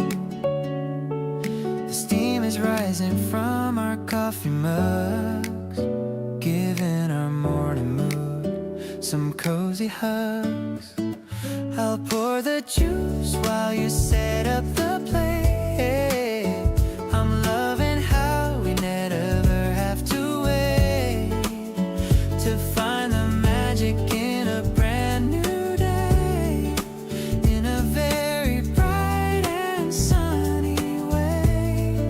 The steam is rising from our coffee mugs, giving our morning mood some cozy hugs. I'll pour the juice while you set up the plate. I'm loving how we never have to wait to find the magic in a brand new day, in a very bright and sunny way.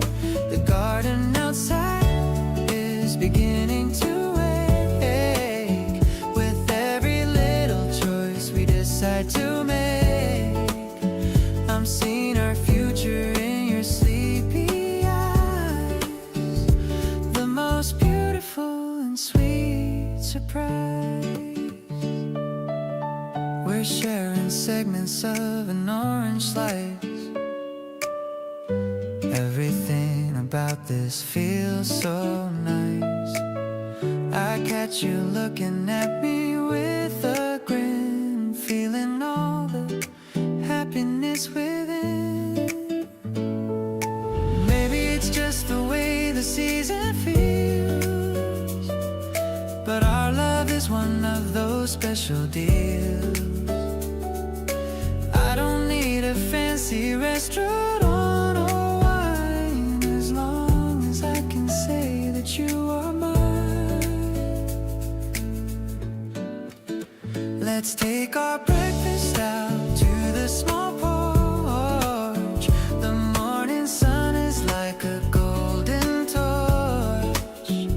The garden outside is beginning to wake with every little choice we decide to make. I'm seeing our future in your sleepy eyes, the most beautiful and sweet surprise. We're sharing segments of an orange slice. Everything about this feels so nice. I catch you looking at me with a grin, feeling all the happiness within. Maybe it's just the way the season feels, but our love is one of those special deals. I don't need a fancy restaurant or wine, as long as I can say that you are Let's take our breakfast out to the small porch. The morning sun is like a golden torch,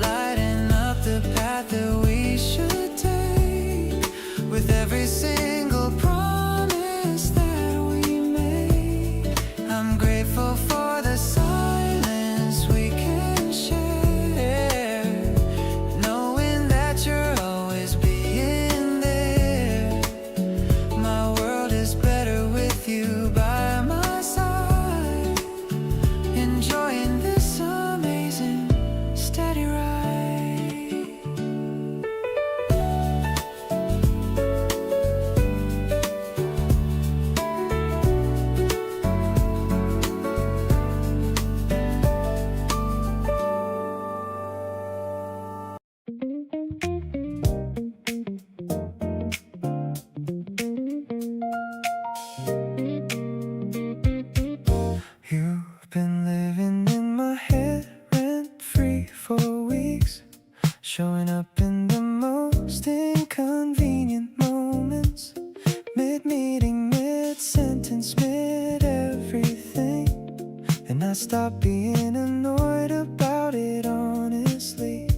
lighting up the path that we should take. With every single promise that we made, I'm grateful for the silence we can share, knowing that you're always being there. My world is better with you by my side, enjoying this amazing steady ride. You've been living in my head rent-free for weeks, showing up in the most inconvenient moments, mid-meeting, mid-sentence, mid-everything. And I stopped being annoyed about it, honestly.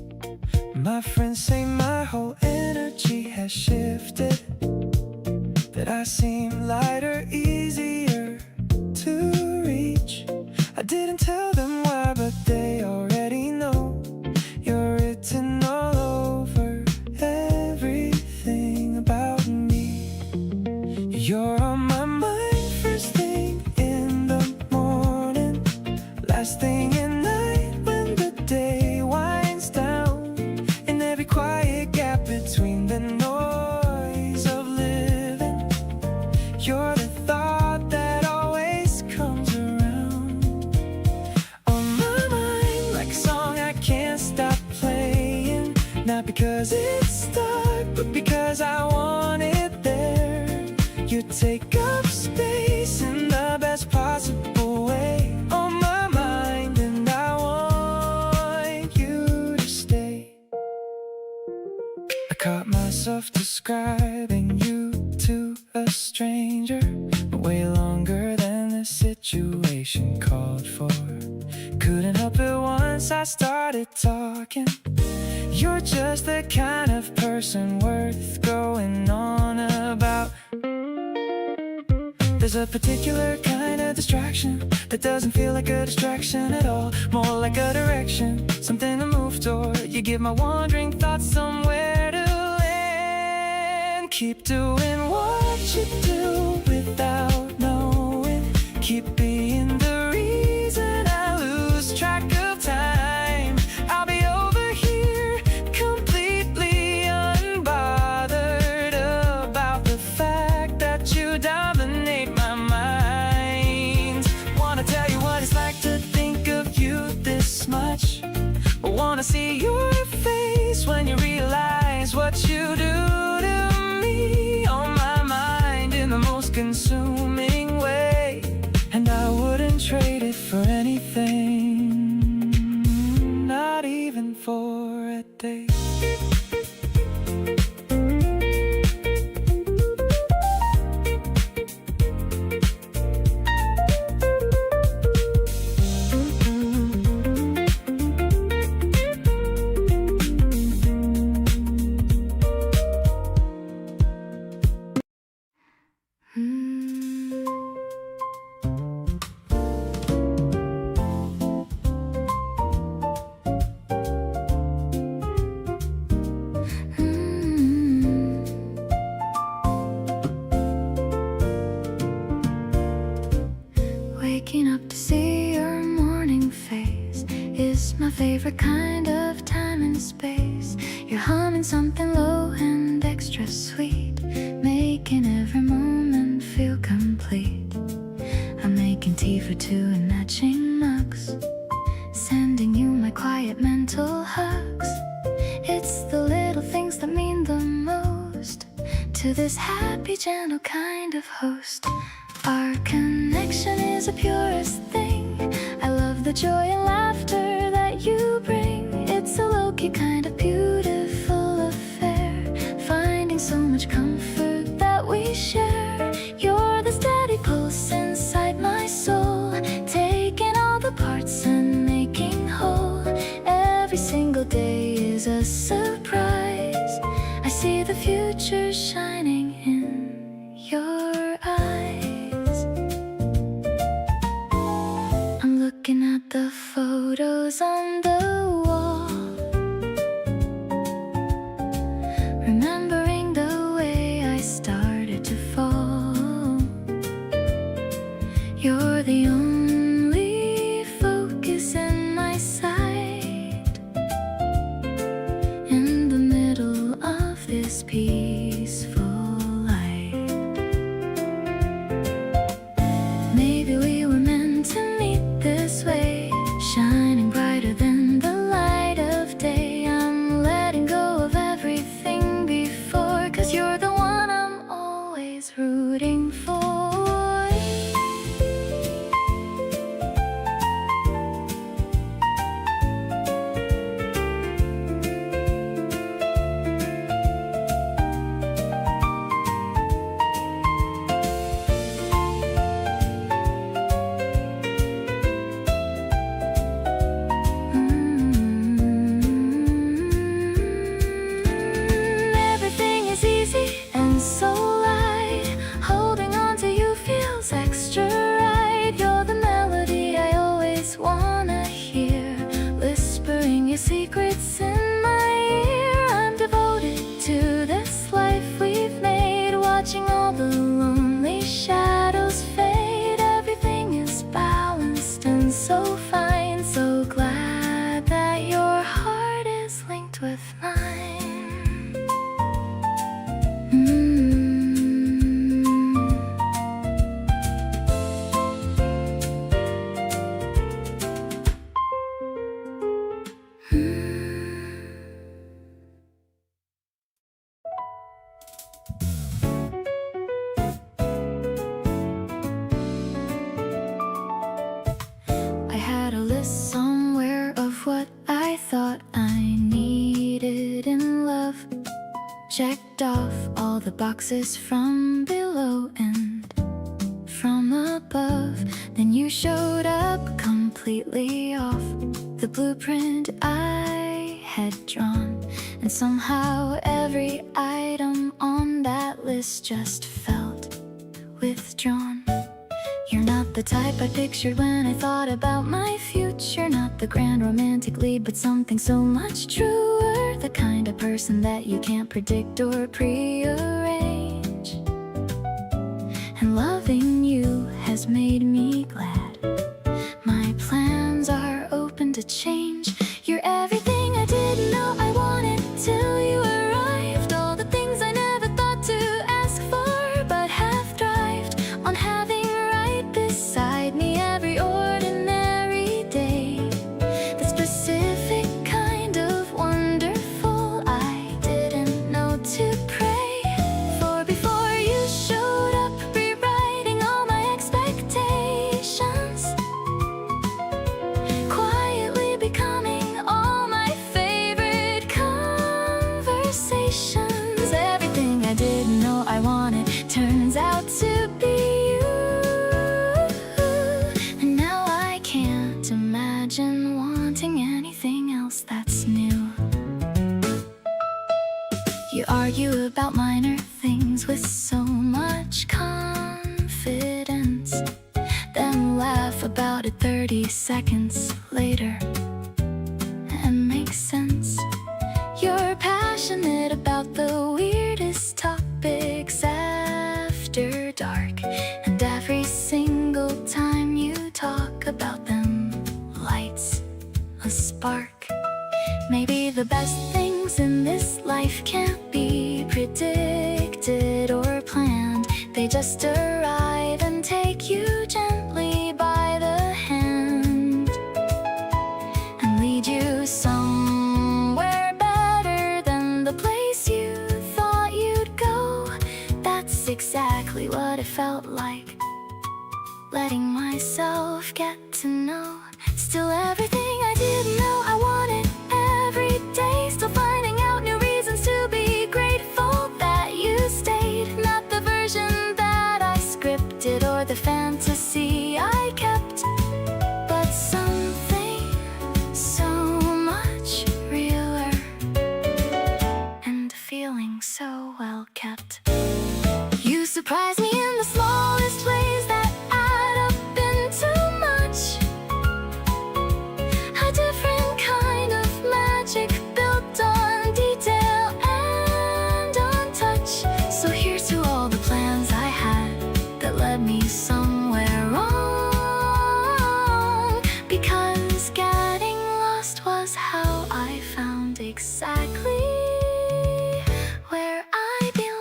My friends say my whole energy has shifted, that I seem lighter, easier to reach. I didn't tell them why, but they already know. You're written all over everything about me. You're on my mind first thing in the morning, last thing at night when the day winds down. In every quiet gap between the noise of living, you're the thought that always comes around. On my mind, like a song I can't stop playing, not because it's stuck, but because I want it there. You take up space in the best possible way on my mind, and I want you to stay. I caught myself describing you to a stranger way longer than the situation called for. Couldn't help it once I started talking. You're just the kind of person worth going on about. There's a particular kind of distraction that doesn't feel like a distraction at all, more like a direction, something to move toward. You give my wandering thoughts somewhere to land. Keep doing what you do without knowing. Keep being the reason I lose track of time. I'll be over here completely unbothered about the fact that you dominate my mind. Wanna tell you what it's like to think of you this much. I wanna see your face when you realize what you do to me. On my mind in the most consuming way, and I wouldn't trade it for anything, not even for a day. Waking up to see your morning face is my favorite kind of time and space. You're humming something low and extra sweet, making every moment feel complete. I'm making tea for two and matching mugs, sending you my quiet mental hugs. It's the little things that mean the most to this happy, gentle kind of host. Our connection is the purest thing. I love the joy and laughter that you bring. It's a low-key kind of beautiful affair, finding so much see the future shining in your eyes. I'm looking at the photos on the wall, remembering the way I started to fall. You're the only focus in my sight, in the middle of this peaceful light. Maybe we were meant to meet this way, shining brighter than the light of day. I'm letting go of everything before, 'cause you're the one I'm always rooting for. Everything is easy and so light. Holding on to you feels extra right. You're the melody I always wanna hear, whispering your secrets in my ear. I'm devoted to this life we've made, watching all the lonely shadows fade. Everything is balanced and so fine. So glad that your heart is linked with mine. I had a list somewhere of what I thought I needed in love. Checked off all the boxes from below and from above. Then you showed up completely off the blueprint I had drawn. And somehow every item on that list just felt withdrawn. You're not the type I pictured when I thought about my future. Not the grand romantic lead, but something so much truer. The kind of person that you can't predict or prearrange. And loving you has made me glad. My plans are open to change. You're everything I didn't know I wanted till you arrived. All the things I never thought to ask for, but have thrived on having beside me every ordinary day. The specific kind of wonderful I didn't know to pray for before you showed up, rewriting all my expectations, quietly becoming all my favorite conversations. Everything I didn't know I wanted turns out to be you. Imagine wanting anything else that's new. You argue about minor things with so much confidence, then laugh about it 30 seconds later and makes sense. You're passionate about the weirdest topics after dark, and every single time you talk about them lights a spark. Maybe the best things in this life can't be predicted or planned. They just arrive and take you gently by the hand and lead you somewhere better than the place you thought you'd go. That's exactly what it felt like, letting myself get to know. Still everything I didn't know I wanted every day. Still finding out new reasons to be grateful that you stayed. Not the version that I scripted or the fantasy I kept, but something so much realer and feeling so well kept. You surprise me in the smallest ways that add up into much. A different kind of magic built on detail and on touch. So here's to all the plans I had that led me somewhere wrong. Because getting lost was how I found exactly where I belong.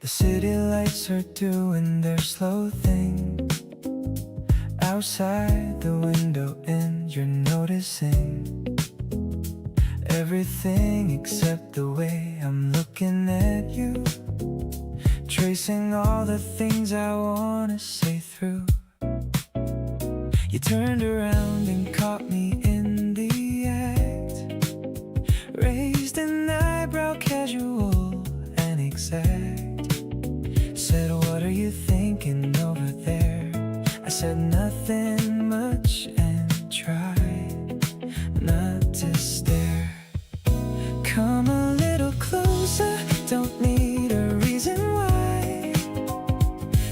The city lights are doing their slow thing. Outside the window and you're noticing everything except the way I'm looking at you. Tracing all the things I wanna say through. You turned around and caught me in the act. Raised an eyebrow, casual and exact. Said, what are you thinking over there? I said nothing much and tried not to stare. Come a little closer, don't need a reason why.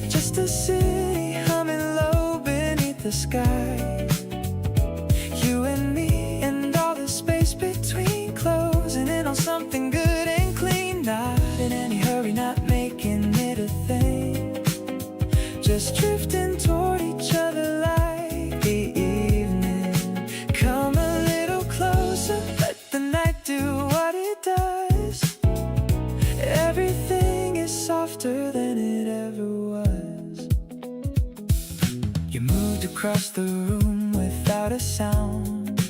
Just a city humming low beneath the sky. You and me and all the space between, closing in on something good and clean. Not in any hurry, not making it a thing. Just drifting toward each other like the evening. Come a little closer, let the night do what it does. Everything is softer than it ever was. You moved across the room without a sound.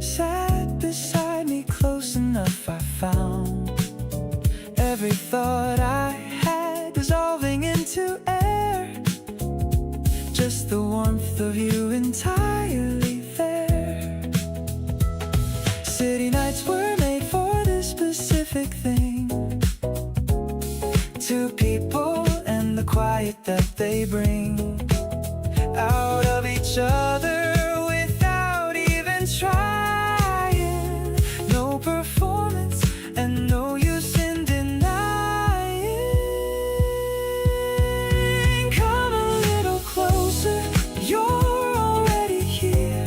Sat beside me close enough, I found every thought I had dissolving into air. Just the warmth of you entirely there. City nights were made for this specific thing. Two people and the quiet that they bring out of each other without even trying. No performance and no use in denying. Come a little closer, you're already here.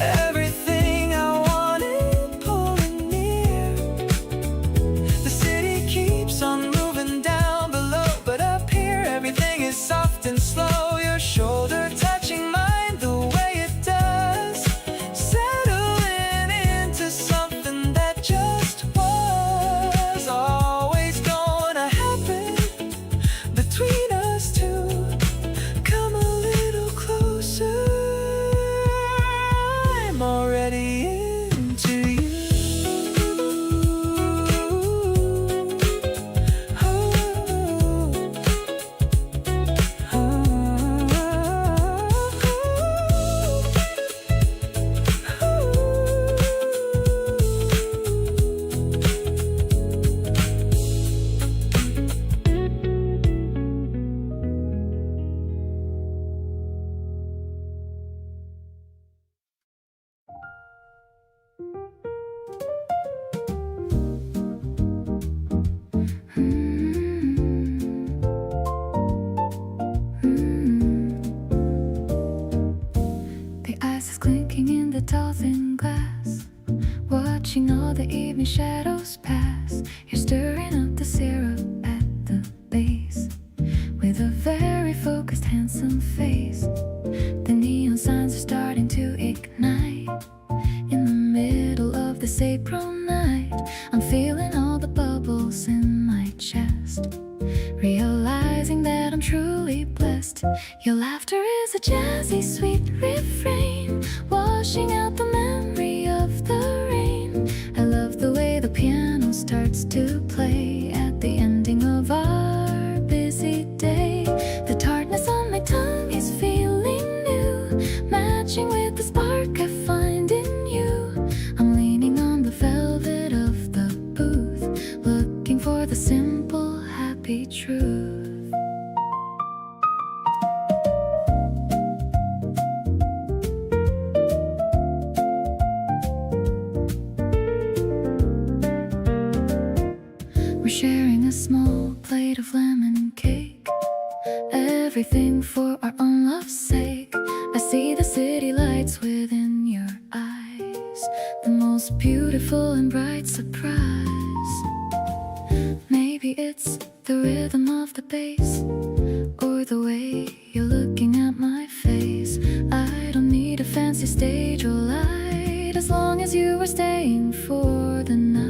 Everything I wanted pulling near. The city keeps on moving down below, but up here everything is soft and slow. Your shoulder touching mine the way it does, settling into something that just was. Always gonna happen between us two. Come a little closer, I'm already into you. The ice is clinking in the tall thin glass. Watching all the evening shadows pass. You're stirring up the syrup at the base with a very focused, handsome face. The neon signs are starting to ignite. In the middle of this April night, I'm feeling all the bubbles in my chest, realizing proving that I'm truly blessed. Your laughter is a jazzy, sweet refrain, washing out the memory of the rain. I love the way the piano starts to play at the ending of our busy day. The tartness on my tongue is feeling new, matching with the spark I find in you. I'm leaning on the velvet of the booth, looking for the simple, happy truth. We're sharing a small plate of lemon cake, everything for our own love's sake. I see the city lights within your eyes, the most beautiful and bright surprise. Maybe it's the rhythm of the bass, or the way you're looking at my face. I don't need a fancy stage or light, as long as you are staying for the night.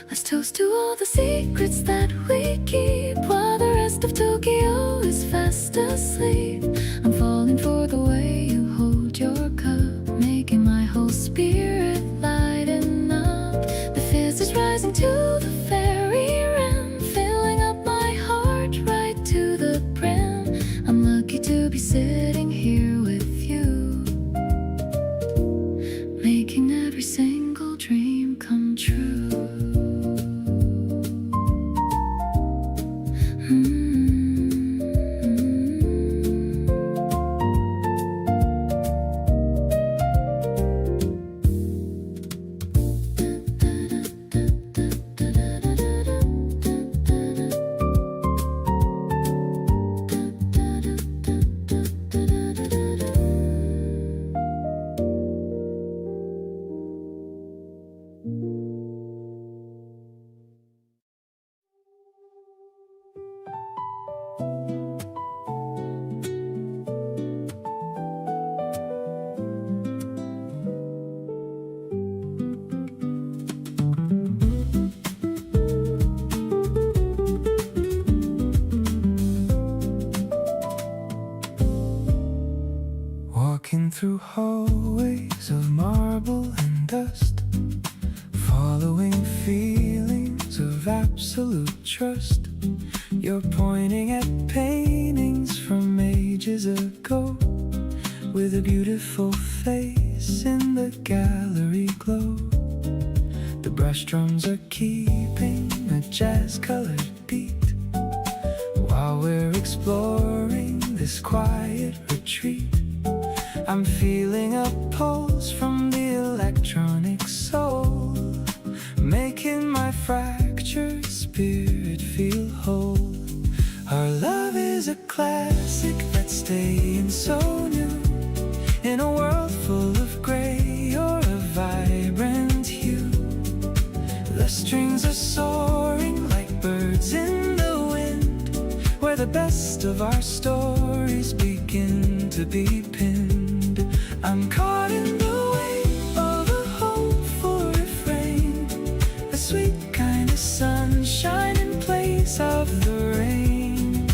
Let's toast to all the secrets that we keep, while the rest of Tokyo is fast asleep. I'm falling for the way you hold your cup, making my whole spirit lighten up. The fizz is rising to the fairy rim, filling up my heart right to the brim. I'm lucky to be sitting here with you, making every single dream come true. Walking through hallways of marble and dust, following feelings of absolute trust. You're pointing at paintings from ages ago, with a beautiful face in the gallery glow. The brush drums are keeping a jazz-colored beat, while we're exploring this quiet retreat. I'm feeling a pulse from the electronic soul, making my fractured spirit feel whole. Our love is a classic that's staying so new, in a world full of gray or a vibrant hue. The strings are soaring like birds in the wind, where the best of our stories begin to be pinned. I'm caught in the wave of a hopeful refrain, a sweet kind of sunshine in place of the rain.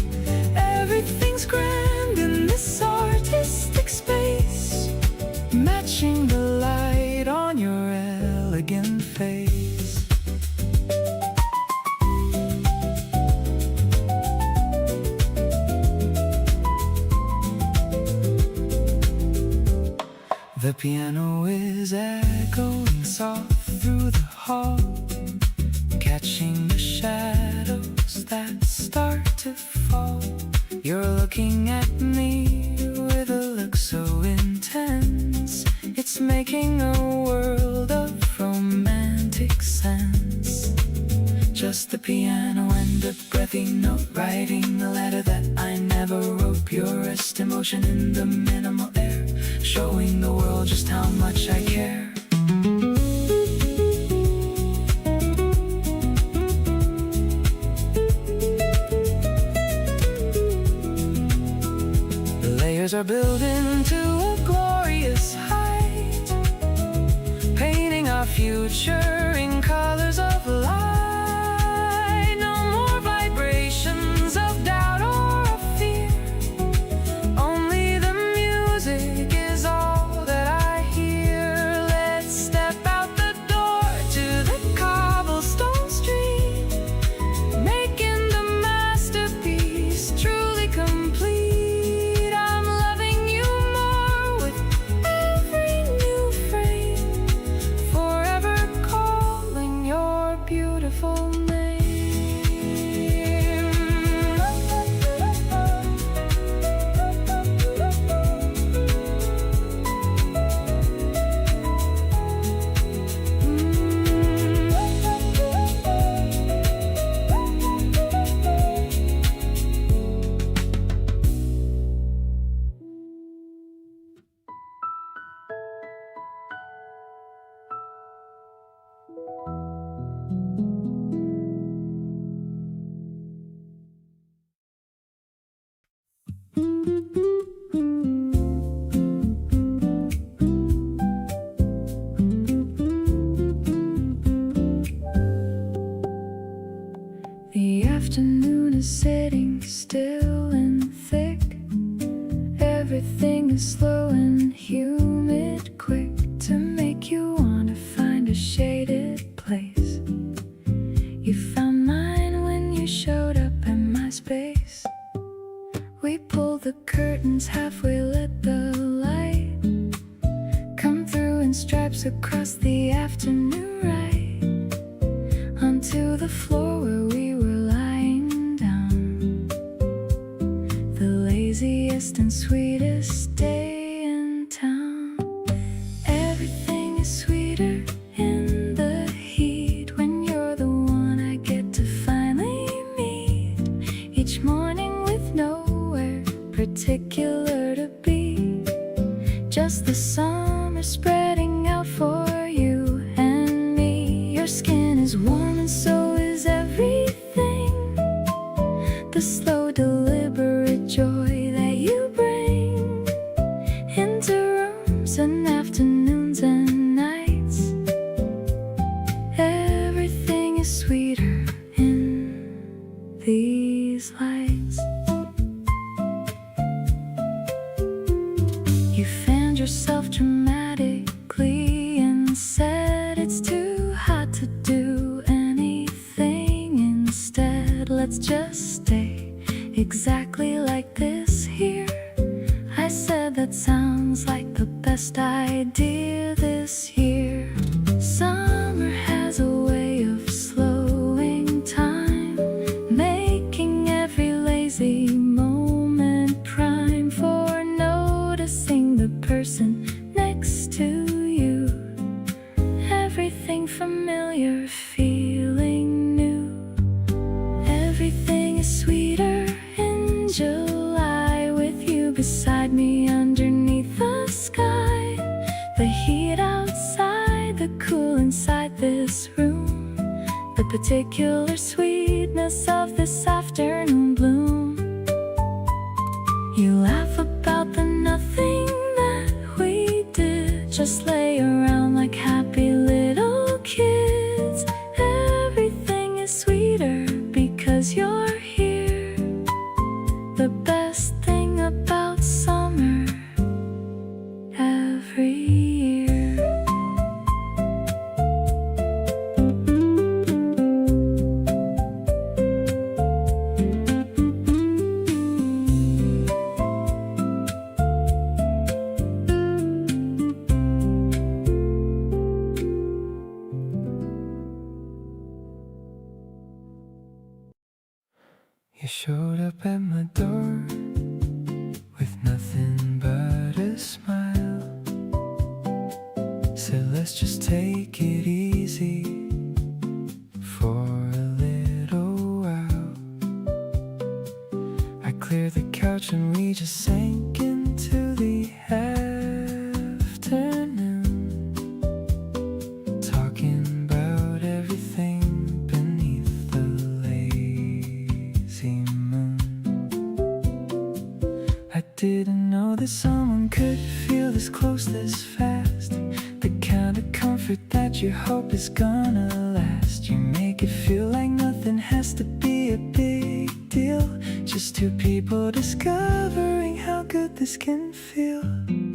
Everything's grand in this artistic space, matching the light on your elegant face. The piano is echoing soft through the hall, catching the shadows that start to fall. You're looking at me with a look so intense, it's making a world of romantic sense. Just the piano and a breathy note, writing a letter that I never wrote. Purest emotion in the minimal air, showing the world just how much I care. The layers are building to a glorious height, painting our future in colors of light. No more vibration The afternoon is sitting still and thick. Everything is slow and humid, quick to make you want to find a shaded place. You found mine when you showed up at my space. We pulled the curtains, halfway lit the light. Come through in stripes across the afternoon, right onto the floor where we were lying down. The laziest and sweetest day in town. Everything is sweeter in the heat when you're the one I get to finally meet. Each morning with nowhere particular to be, just the summer spreading out for you and me. Your skin is warm and so is everything. The slow deliberate joy that you bring into rooms and afternoons and nights. Everything is sweeter in these lights. You fanned yourself dramatically and said it's too hot to do anything instead. Let's just stay exactly like this here. I said that sounds like the best idea this year. Summer has a way of slowing time, making every lazy moment prime for noticing the person next to you. Everything familiar, feeling new. Everything is sweeter in July with you beside me underneath the sky. The heat outside, the cool inside this room, the particular sweetness of this afternoon bloom. You laugh about the nothing that we did, just lay around like happy little kids. Everything is sweeter because you're here. The best thing about summer every year. You showed up at my door with nothing but a smile. Said let's just take it easy for a little while. I cleared the couch and we just sank into the afternoon, talking about everything beneath the lazy moon. I didn't know that someone could feel this close this fast, the kind of comfort that you hope is gonna last. You make it feel like nothing has to be a big deal, just two people discovering how good this can feel.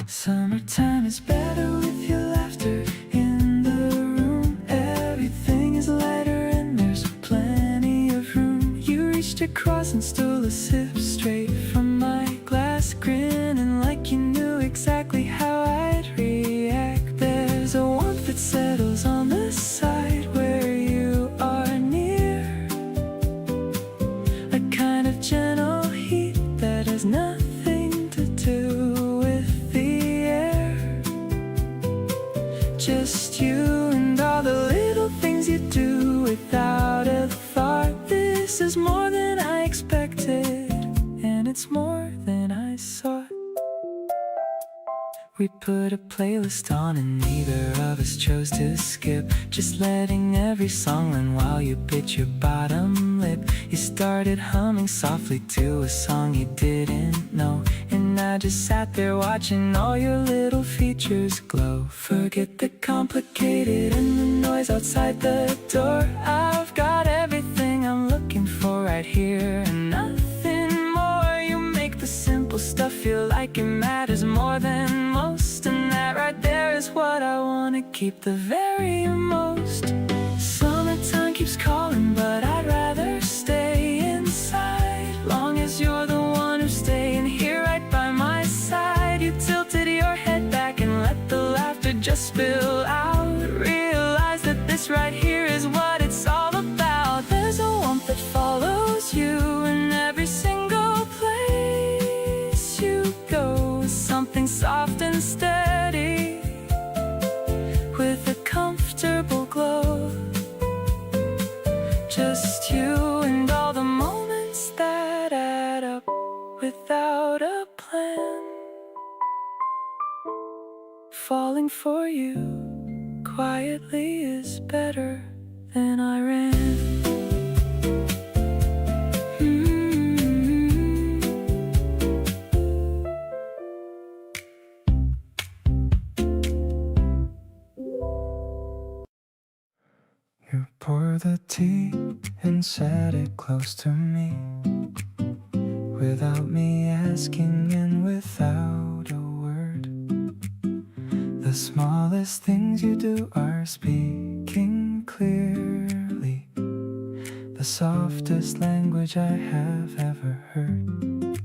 Summertime is better with your laughter in the room. Everything is lighter and there's plenty of room. You reached across and stole a sip straight from my glass, grinning like you knew exactly how I'd react. There's a warmth that settles on the side where you are near, a kind of gentle heat that has nothing to do with the air. Just you and all the little things you do without a thought. This is more than I expected, and it's more than I sought. We put a playlist on and neither of us chose to skip, just letting every song run while you bit your bottom lip. You started humming softly to a song you didn't know, and I just sat there watching all your little features glow. Forget the complicated and the noise outside the door. I've got everything I'm looking for right here and nothing more. You make the simple stuff feel like it matters more than most, and that right there is what I wanna keep the very most. Summertime keeps calling, but I'd rather stay inside. Long as you're the one who's staying here right by my side. You tilted your head back and let the laughter just spill out. Realize that this right here is what it's all about. There's a warmth that follows you in every single place you go. Something soft and steady with a comfortable glow. Just you and all the moments that add up without a plan. Falling for you quietly is better than I ran. You pour the tea and set it close to me, without me asking and without a word. The smallest things you do are speaking clearly, the softest language I have ever heard.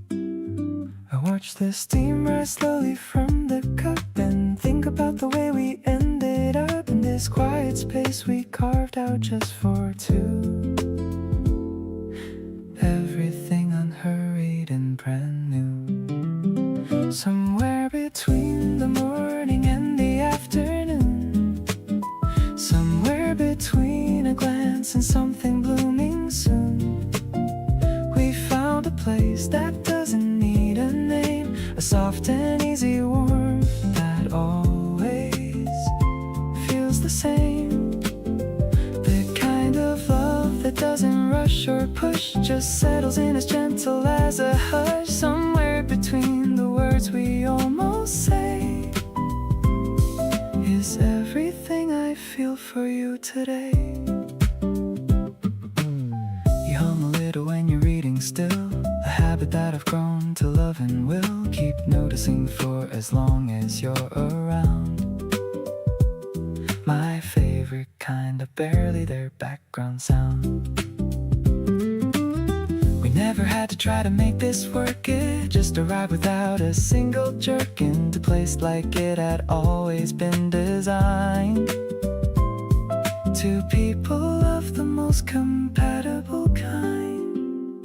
I watch the steam rise slowly from the cup and think about the way we ended up in this quiet space we carved out just for two. Everything unhurried and brand new. Somewhere between the morning and the afternoon, somewhere between a glance and something blooming soon, we found a place that doesn't need a name, a soft and easy warmth that always feels the same. The kind of love that doesn't rush or push, just settles in as gentle as a hush. Somewhere between the words we almost say is everything I feel for you today. You hum a little when you're reading still, a habit that I've grown to love and will keep noticing for as long as you're around. My favorite kind of barely their background sound. We never had to try to make this work, it just arrived without a single jerk into place like it had always been designed. Two people of the most compatible kind.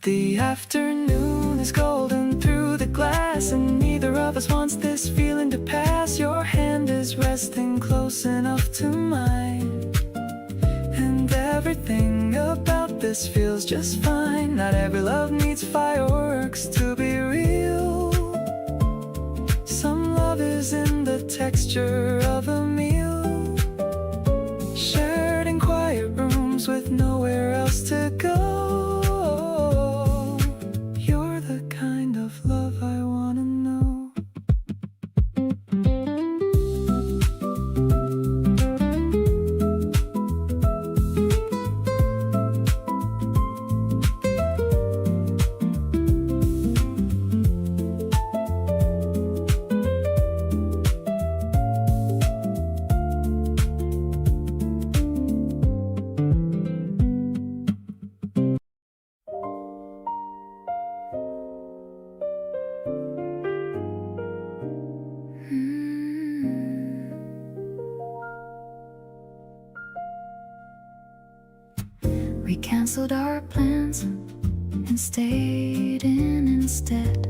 The afternoon is golden through the glass, and neither of us wants this feeling to pass. Your hand is resting close enough to mine, and everything about this feels just fine. Not every love needs fireworks to be real. Some love is in the texture of a meal, shared in quiet rooms with nowhere else to go. You're the kind of love I wanna know. We canceled our plans and stayed in instead.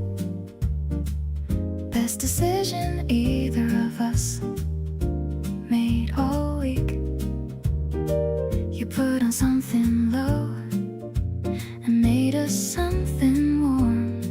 Best decision either of us made all week. You put on something low and made us something warm,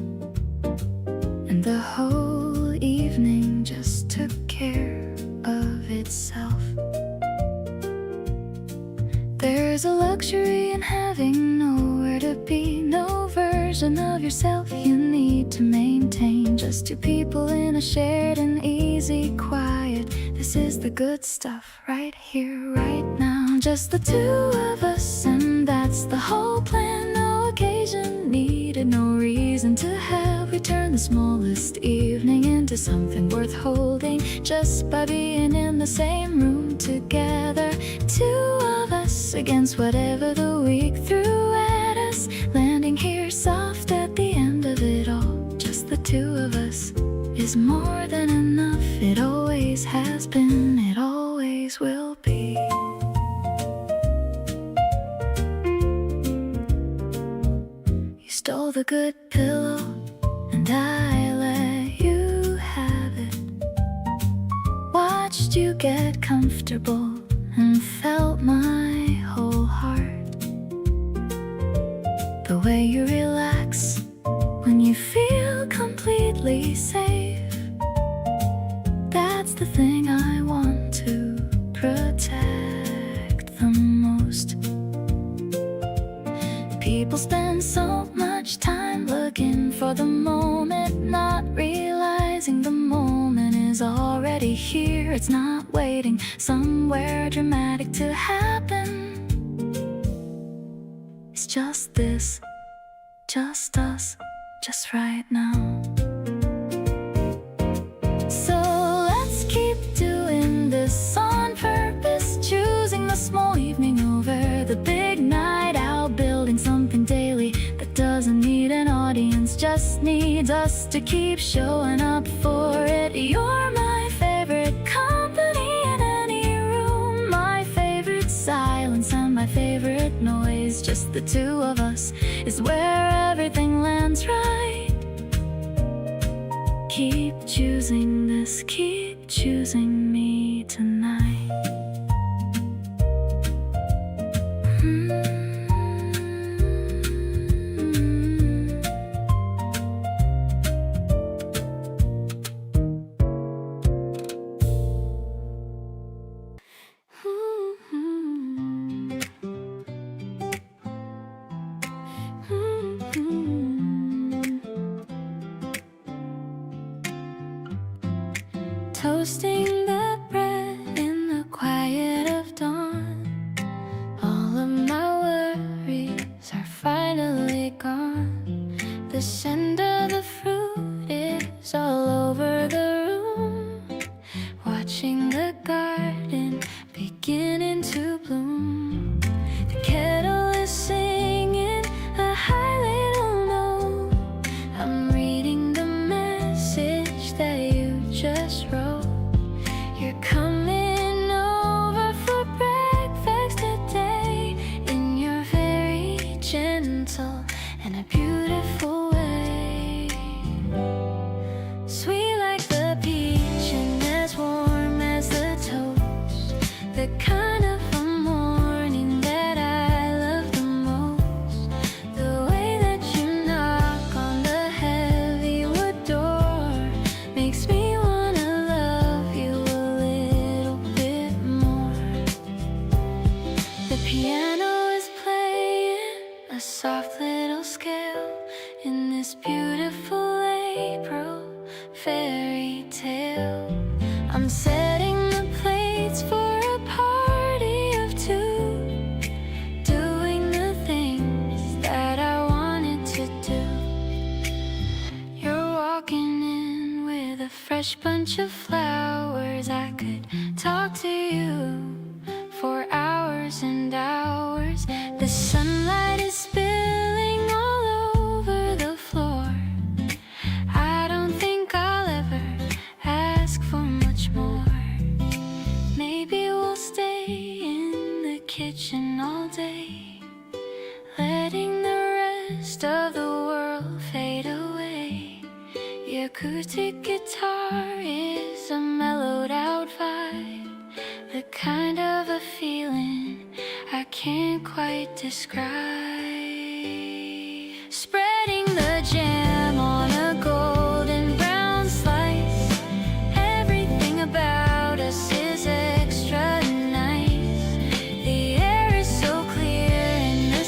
having nowhere to be, no version of yourself you need to maintain. Just two people in a shared and easy quiet. This is the good stuff right here, right now. Just the two of us, and that's the whole plan. No occasion needed, no reason to have. We turn the smallest evening into something worth holding just by being in the same room together. Two of us against whatever the week threw at us, landing here soft at the end of it all. Just the two of us is more than enough. It always has been, it always will be. You stole the good pillow and I let you have it. Watched you get comfortable and felt my whole heart. The way you relax when you feel completely safe, that's the thing I want to protect the most. People spend so much time looking for the moment, not realizing the moment is already here. It's not waiting somewhere dramatic to happen. It's just this, just us, just right now. So let's keep doing this on purpose, choosing the small evening over the big night out, building something daily that doesn't need an audience, just needs us to keep showing up for it. You're my favorite company in any room, my favorite silence and my favorite noise. Just the two of us is where everything lands right. Keep choosing this, keep choosing me tonight. Toasting the bread in the quiet of dawn. All of my worries are finally gone. The scent of the fruit is all over the room. Watching the garden beginning to bloom. The kettle is singing a high little note. I'm reading the message that you just wrote. You're coming over for breakfast today in your very gentle and a beautiful way. Sweet like the peach and as warm as the toast, the kind of a morning that I love the most. The way that you knock on the heavy wood door makes me wanna love you a little bit more. The piano is playing a soft little scale in this beautiful April fairy tale. I'm setting the plates for a party of two, doing the things that I wanted to do. You're walking in with a fresh bunch of flowers. I could talk to you for hours and hours. The sunlight is spilling all over the floor. I don't think I'll ever ask for much more. Maybe we'll stay in the kitchen all day, letting the rest of the world fade away. Your acoustic guitar is a mellowed out vibe, the kind of a feeling I can't quite describe. Spreading the jam on a golden brown slice, everything about us is extra nice. The air is so clear and the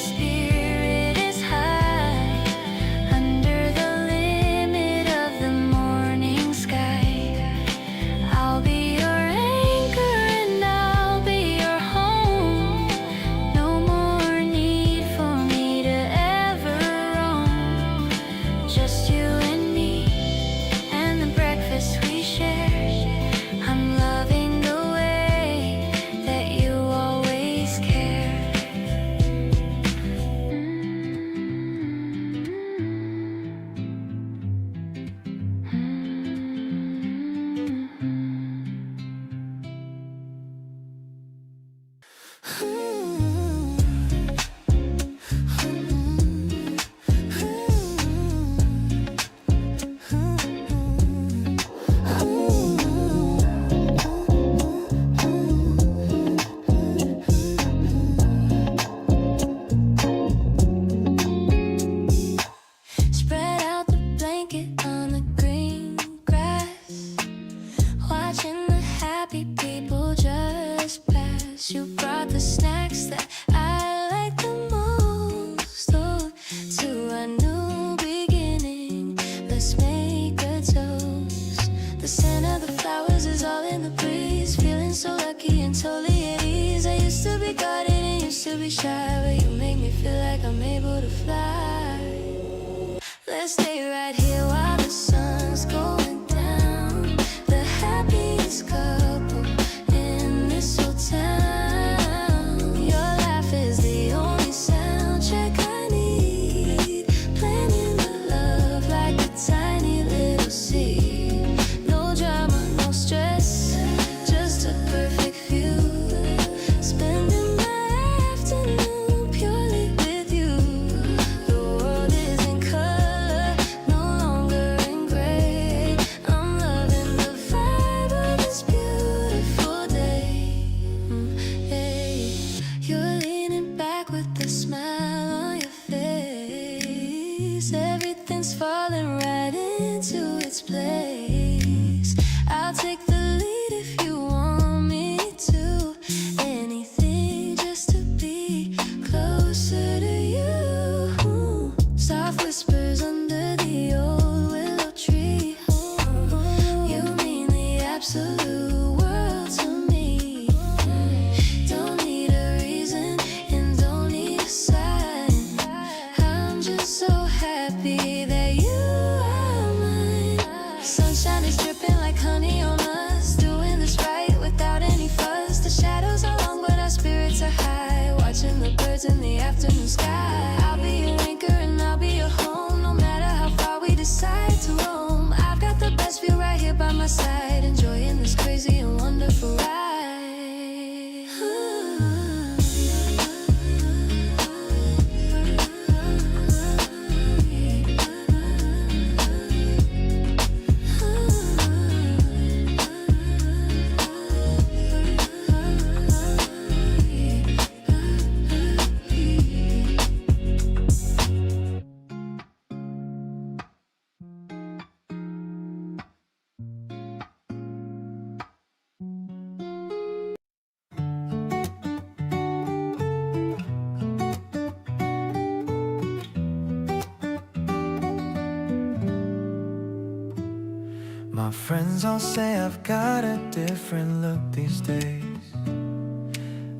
be shy, but you make me feel like I'm able to fly. Let's stay right here while the sun's going down. The happiest couple in this whole town. Your laugh is the only soundtrack I need. Planting the love like a tiny little seed. No drama, no stress, just a perfect view. Spending my afternoon purely with you. The world is in color, no longer in gray. I'm loving the vibe of this beautiful day. Hey, you're leaning back with a smile on your face. Everything's falling right into its place. I'll take the lead if you want me to. Anything just to be closer to you. Soft whispers under the old willow tree. You mean the absolute world to me. Don't need a reason and don't need a sign. I'm just so happy that you are mine. Sunshine is dripping like honey on us. Doing this right without any fuss. The shadows are long but our spirits are high. Watching the birds in the afternoon sky. I'll be your anchor and I'll be your home. No matter how far we decide to roam. I've got the best view right here by my side. Enjoying this crazy and wonderful ride. My friends all say I've got a different look these days.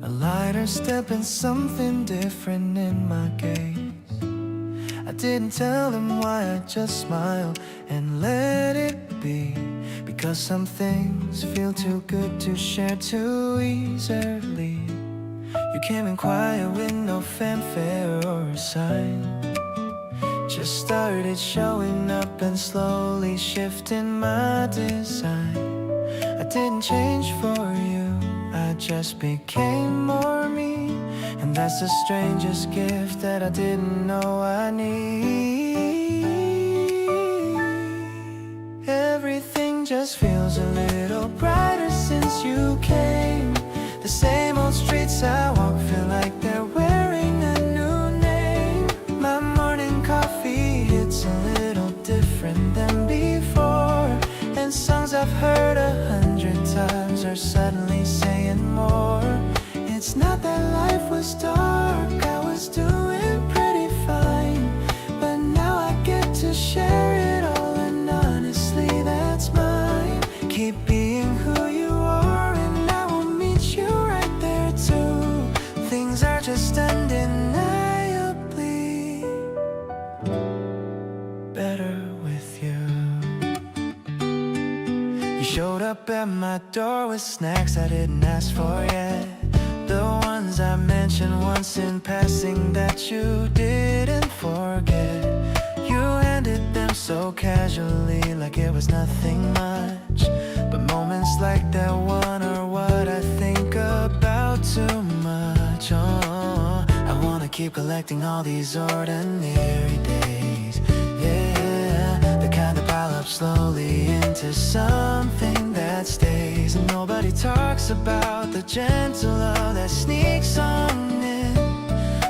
A lighter step and something different in my gaze. I didn't tell them why, I just smiled and let it be. Because some things feel too good to share too easily. You came in quiet with no fanfare or a sign. Just started showing up and slowly shifting my design. I didn't change for you, I just became more me. And that's the strangest gift that I didn't know I need. Everything just feels a little brighter since you came. The same old streets I walk feel like they're wearing a new name. My morning coffee hits a little different than before. And songs I've heard 100 times are suddenly saying more. It's not that life was dark, I was doing pretty fine. But now I get to share it all, and honestly that's mine. Keep being who you are and I will meet you right there too. Things are just undeniably better with you. You showed up at my door with snacks I didn't ask for yet. The ones I mentioned once in passing that you didn't forget. You handed them so casually like it was nothing much. But moments like that one are what I think about too much. Oh, I wanna keep collecting all these ordinary days. Yeah, the kind that pile up slowly into something that stays. And nobody talks about the gentle love that sneaks on in.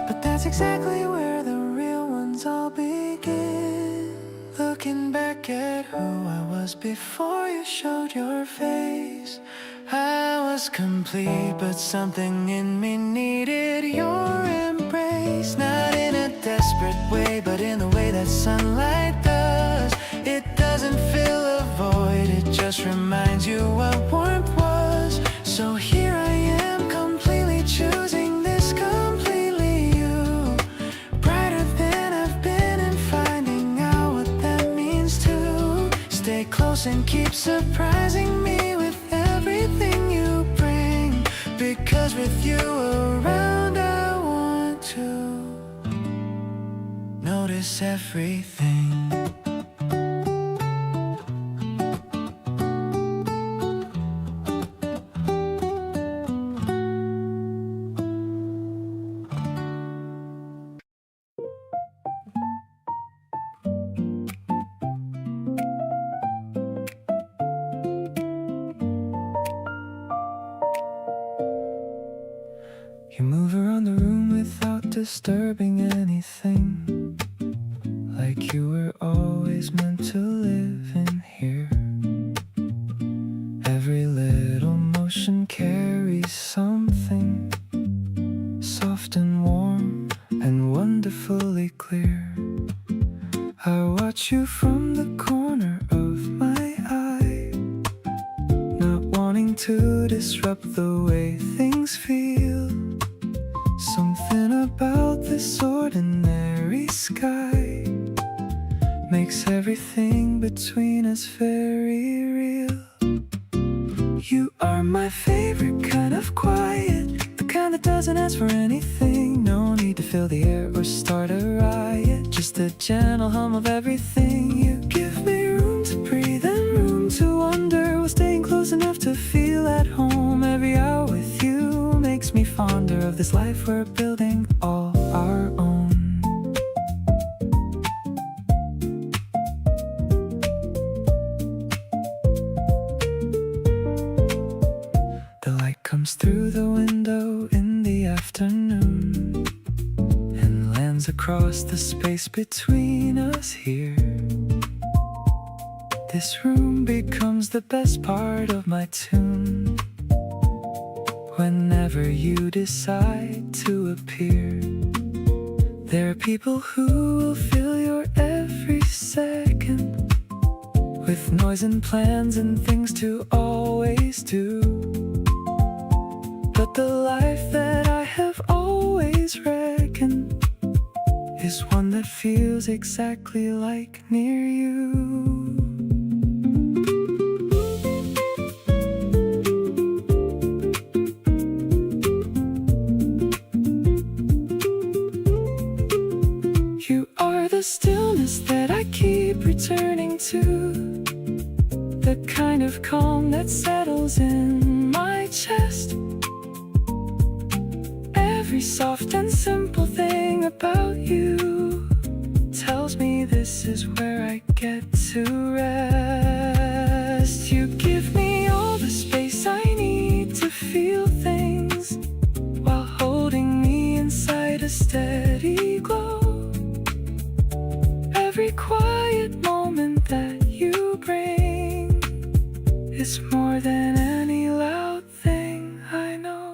But that's exactly where the real ones all begin. Looking back at who I was before you showed your face, I was complete, but something in me needed your embrace. Not in a desperate way, but in the way that sunlight does. It doesn't fill a void, it just reminds you what warmth was. So here I am, completely choosing this complete close and keep surprising me with everything you bring. Because with you around I want to notice everything. You move around the room without disturbing anything, like you were always meant to live in here. Every little motion carries something soft and warm and wonderfully clear. I watch you from the corner of my eye, not wanting to disrupt the way things feel. Something about this ordinary sky makes everything between us very real. You are my favorite kind of quiet, the kind that doesn't ask for anything. No need to fill the air or start a riot, just a gentle hum of everything. You give me room to breathe and room to wonder, while staying close enough to feel at home. Every hour with you makes me fonder of this life we're building all our own. The light comes through the window in the afternoon and lands across the space between us here. This room becomes the best part of my tune. Whenever you decide to appear, there are people who will fill your every second with noise and plans and things to always do. But the life that I have always reckoned is one that feels exactly like near you. The stillness that I keep returning to, the kind of calm that settles in my chest. Every soft and simple thing about you tells me this is where I get to rest. You give me all the space I need to feel things, while holding me inside a steady glow. Every quiet moment that you bring is more than any loud thing I know.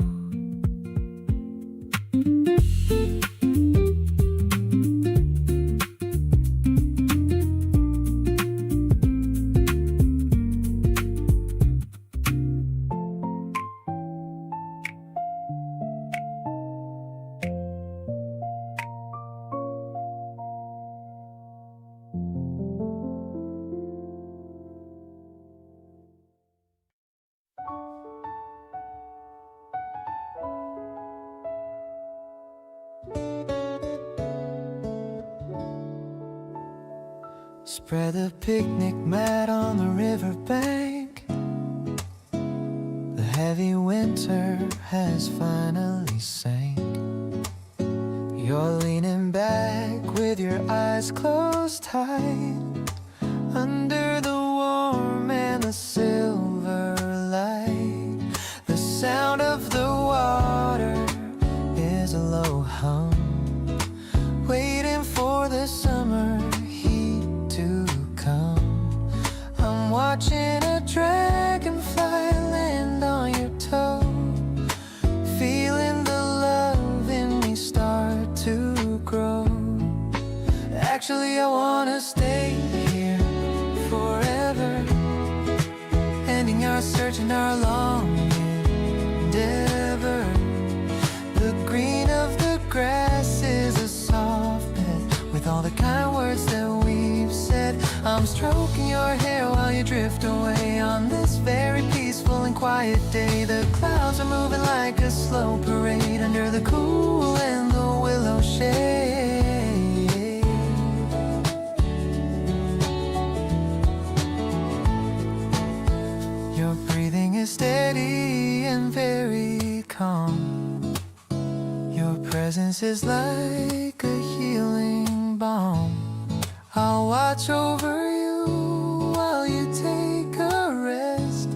Spread a picnic mat on the riverbank. The heavy winter has finally sank. You're leaning back with your eyes closed tight, under the warm and the silver light. The sound of the water is a low hum, waiting for the summer heat to come. I'm watching a dragonfly land on your toe, feeling the love in me start to grow. Actually, I wanna stay here forever, ending our search and our long endeavor. The green of the grass is a soft bed with all the kind words that we've said. I'm stroking your hair while you drift away on this very peaceful and quiet day. The clouds are moving like a slow parade under the cool and the willow shade. Your breathing is steady and very calm. Your presence is like a healing balm. I'll watch over you while you take a rest,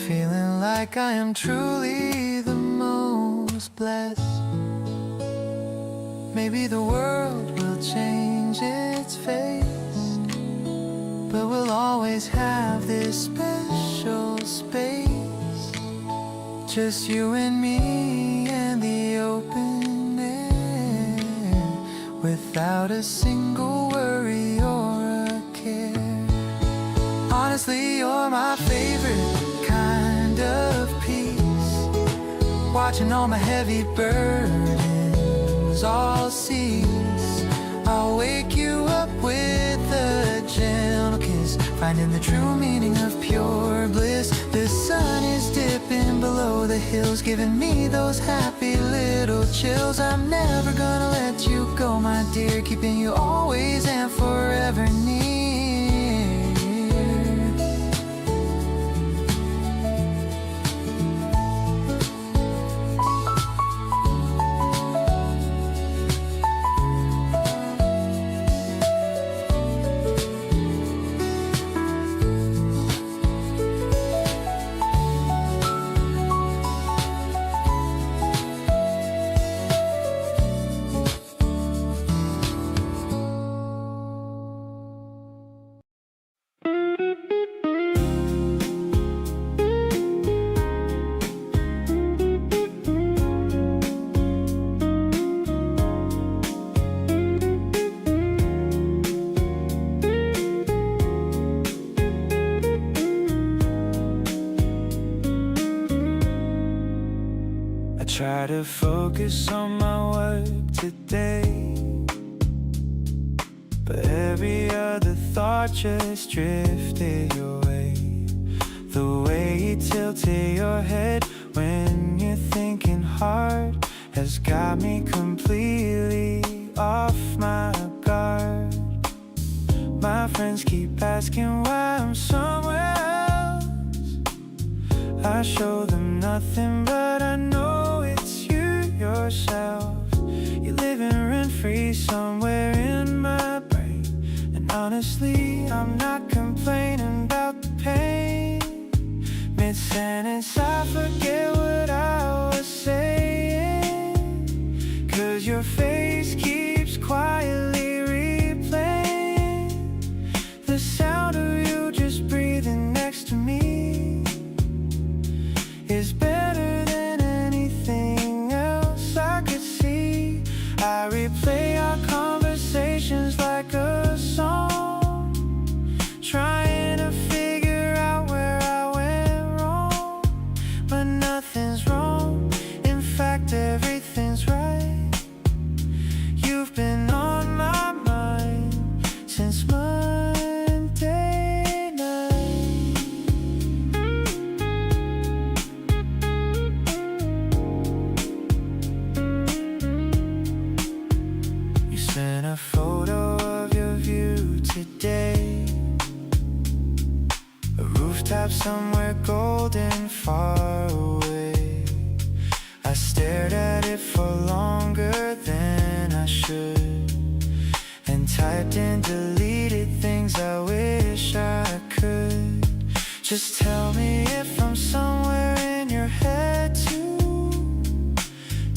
feeling like I am truly the most blessed. Maybe the world will change its face, but we'll always have this special space, just you and me and the open air, without a single worry or a care. Honestly, you're my favorite kind of peace, watching all my heavy burdens all cease. I'll wake you up with a gentle kiss, finding the true meaning of pure bliss. The sun is dipping below the hills, giving me those happy little chills. I'm never gonna let you go, my dear, keeping you always and forever near. Try to focus on my work today, but every other thought just drifted away. The way you tilted your head when you're thinking hard has got me completely off my guard. My friends keep asking why I'm somewhere else. I show them nothing, but I know it's you yourself. You're living rent-free somewhere in my brain, and honestly, I'm not complaining about the pain. Mid-sentence, I forget what I was saying, 'cause your face keeps quietly replaying the sound of you just breathing next to me is better than anything else I could see. I replay our conversations like a song, trying to figure out where I went wrong, but nothing's wrong. In fact, everything's right. You've been on my mind since Monday night. You sent a photo of your view today, a rooftop somewhere golden far away. I stared at it for longer than I should, and typed and deleted things I wish I could. Just tell me if I'm somewhere in your head too.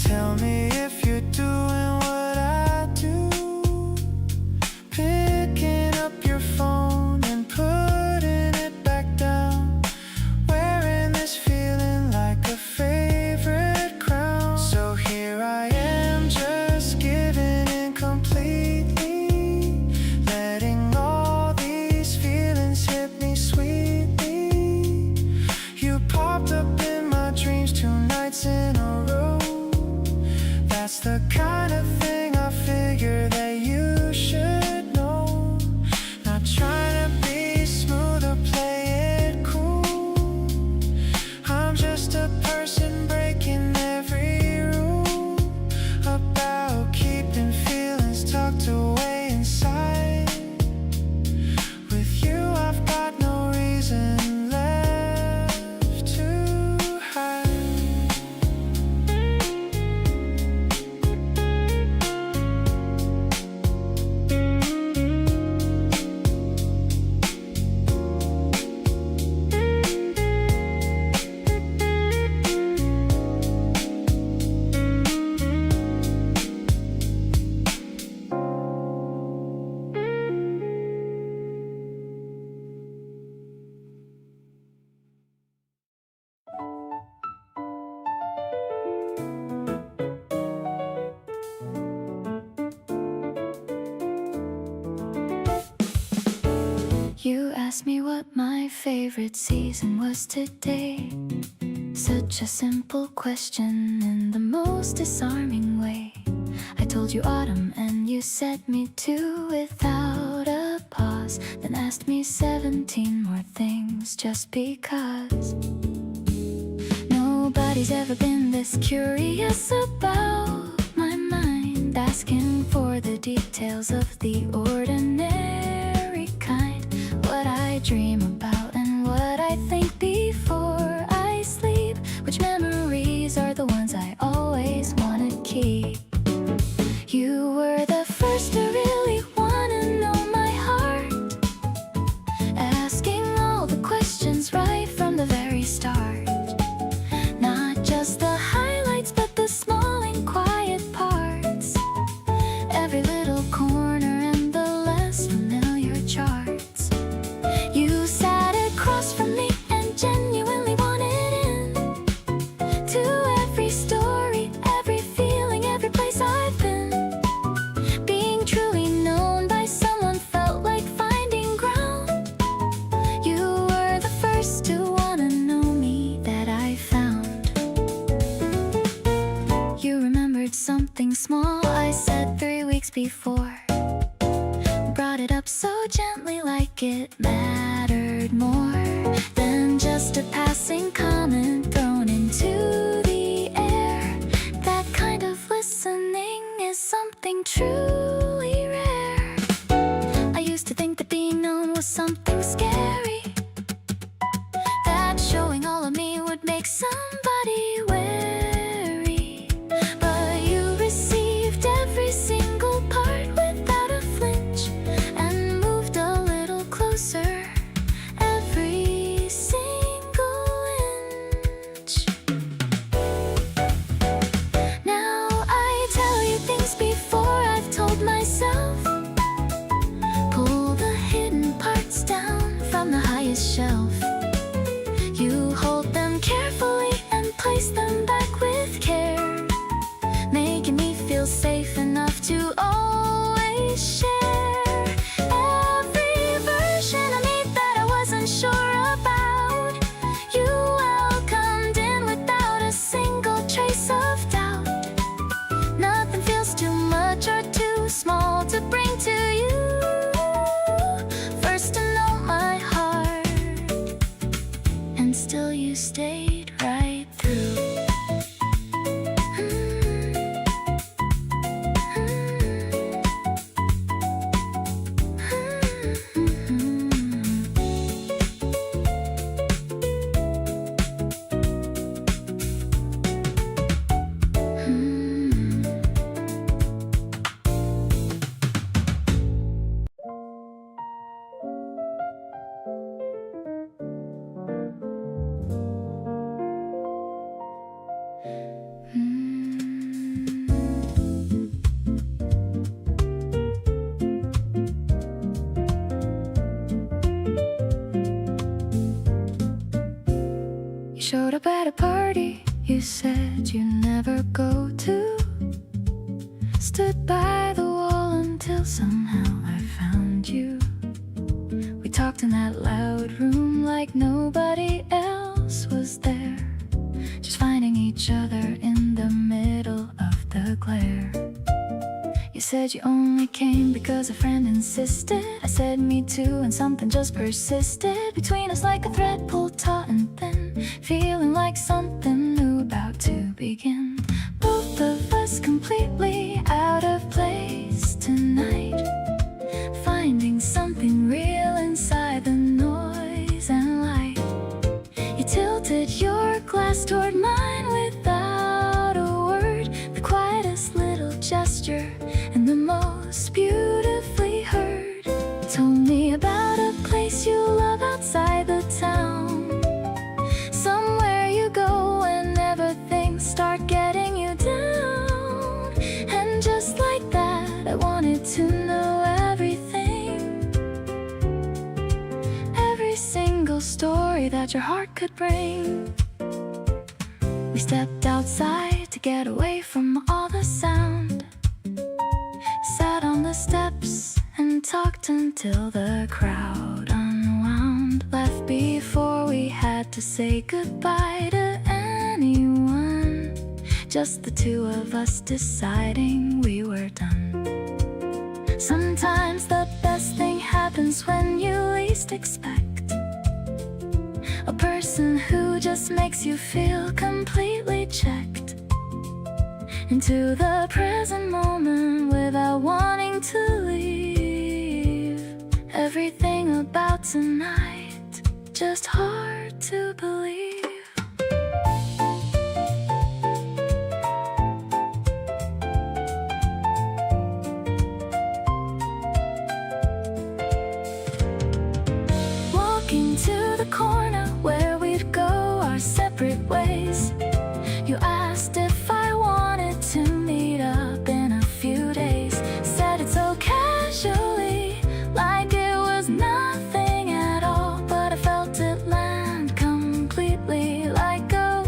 Tell me if you're doing what I do, picking up your phone and putting it back down, wearing this feeling like a favorite crown. So here I am, just giving in completely, what my favorite season was today. Such a simple question in the most disarming way. I told you autumn and you said me too without a pause. Then asked me 17 more things just because. Nobody's ever been this curious about my mind, asking for the details of the ordinary kind. What I dream about and what I think before I sleep. Which memories are the ones I always wanna keep. You were the first to really wanna know my heart, asking all the questions right from the very start. Not just the highlights but the small and quiet parts, every little corner and the less familiar charts. You sat across from me and genuinely wanted in to every story, every feeling, every place I've been. Being truly known by someone felt like finding ground. You were the first to wanna know me that I found. You remembered something small I said 3 weeks before. Brought it up so gently like it mattered more than just a passing comment thrown into the air. That kind of listening is something truly rare. I used to think that being known was something scary, that showing all of me would make somebody wary. But you received every single part without a flinch and moved a little closer every single inch. Now I tell you things before I've told myself. Pull the hidden parts down from the highest shelf. You hold them carefully and place them back with care, making me feel safe enough to always share every version of me that I wasn't sure about. You welcomed in without a single trace of doubt. Nothing feels too much or too small to bring to you. First to know my heart, and still you stayed right through. You showed up at a party you said you never go to. Stood by the wall until somehow I found you. We talked in that loud room like nobody else was there, just finding each other in the middle of the glare. You said you only came because a friend insisted. I said me too, and something just persisted between us like a thread pulled taut and thin, feeling like something new about to begin. Both of us completely out of place tonight, finding something real inside the noise and light. You tilted your glass toward mine without a word, the quietest little gesture and the most beautifully heard. Told me about a place you love outside the town, somewhere you go whenever things start getting you down. And just like that, I wanted to know everything, every single story that your heart could bring. We stepped outside to get away from all the sound, sat on the steps and talked until the crowd unwound. before we had to say goodbye to anyone. Just the two of us deciding we were done. Sometimes the best thing happens when you least expect. A person who just makes you feel completely checked into the present moment without wanting to leave. Everything about tonight, just hard to believe. Walking to the corner where we'd go our separate ways. You asked if I wanted to meet up in a few days. Said it so casually, like it was nothing at all. But I felt it land completely like a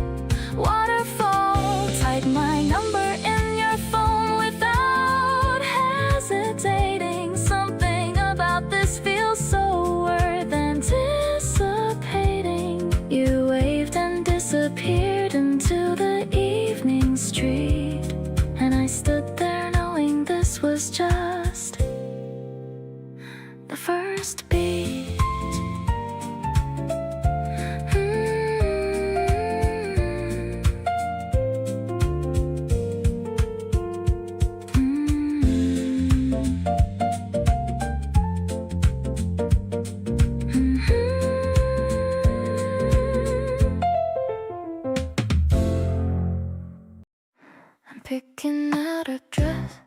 waterfall. Type my number in your phone without hesitating. Something about this feels so worth anticipating. You waved and disappeared into the evening street, and I stood there knowing this was just the first beat. I'm picking out a dress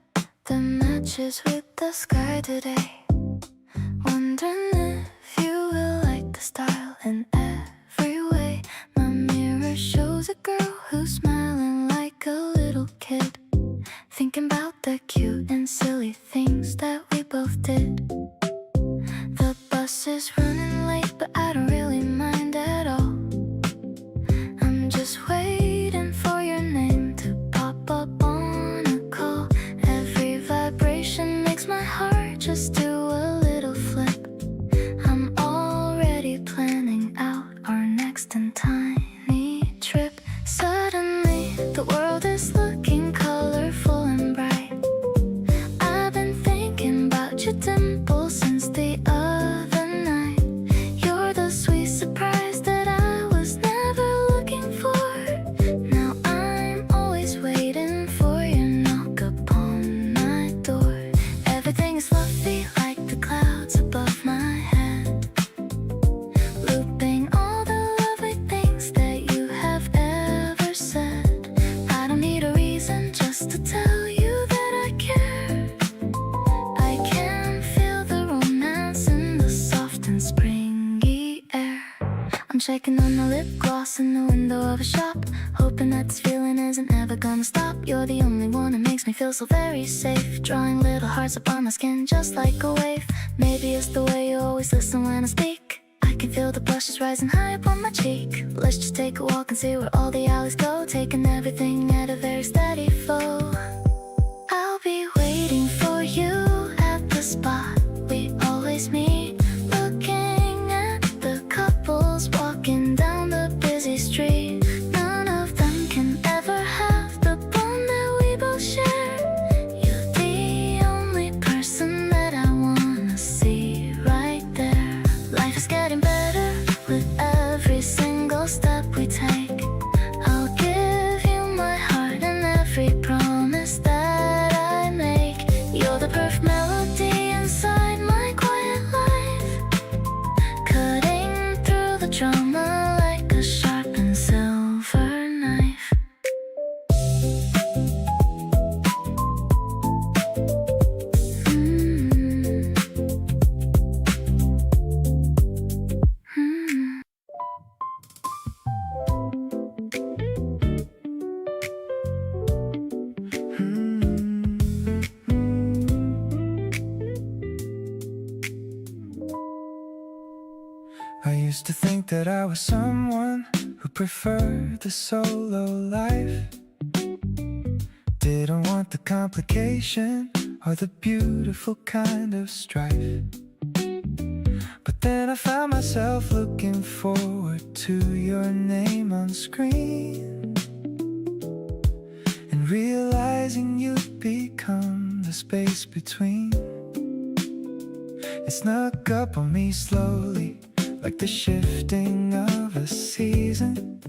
that matches with the sky today. Wondering if you will like the style in every way. My mirror shows a girl who's smiling like a little kid, thinking about the cute and silly things that we both did. The bus is running late, but I don't really mind at all. I'm just waiting for your name to pop up on a call. Every vibration makes my heart just do a little flip. I'm already planning out our next and tiny trip. Suddenly the world is looking colorful and bright. I've been thinking about your dimples since the other night. You're the sweet surprise that I was never looking for. Now I'm always waiting for your knock upon my door. Everything is fluffy like the clouds above my head, looping all the lovely things that you have ever said. I don't need a reason just to tell you that I care. I can feel the romance in the soft and springy air. I'm checking on the lip gloss in the window of a shop, hoping that this feeling isn't ever gonna stop. You're the only one that makes me feel so very safe, drawing little hearts up on my skin just like a wave. Maybe it's the way you always listen when I speak. I can feel the blushes rising high up on my cheek. Let's just take a walk and see where all the alleys go, taking everything at a very steady flow. I'll be waiting for you at the spot we always meet, looking at the couples walking down the busy street. None of them can ever have the bond that we both share. You're the only person that I wanna see right there. Life is getting better with every single step we take. I'll give you my heart and every promise that I make. You're the perfect melody inside my quiet life, cutting through the drama like a sharpened silver knife. I used to think that I was someone who preferred the solo life, didn't want the complication or the beautiful kind of strife. But Then I found myself looking forward to your name on screen, and realizing you'd become the space between. It snuck up on me slowly, like the shifting of a season,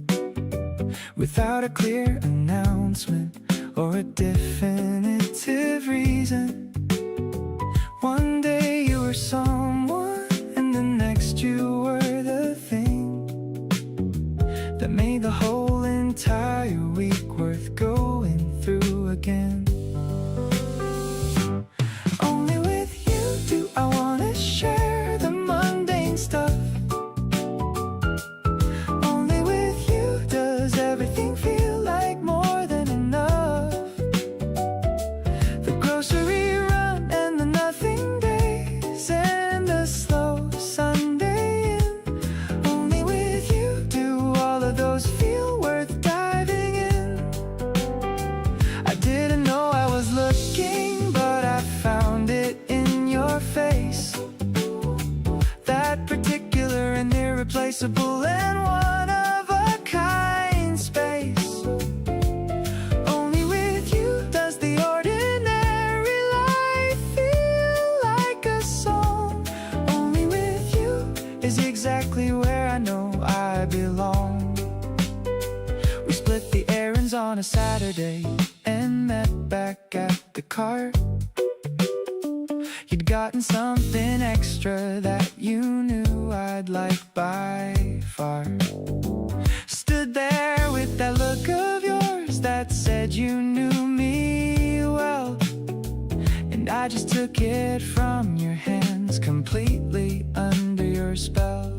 without a clear announcement or a definitive reason. One day you were someone, and the next you were the thing that made the whole entire week worth going through again. Only with you do I wanna share the mundane stuff. Only with you does everything feel like more than enough. The grocery run and the nothing days and the slow Sunday in. Only with you do all of those feel worth diving in. I didn't know I was looking, but I found it in your face. That particular and irreplaceable and one of a kind space. Only with you does the ordinary life feel like a song. Only with you is exactly where I know I belong. We split the errands on a Saturday and met back at the cart. You'd gotten something extra that you knew I'd like by far. Stood there with that look of yours that said you knew me well, and I just took it from your hands, completely under your spell.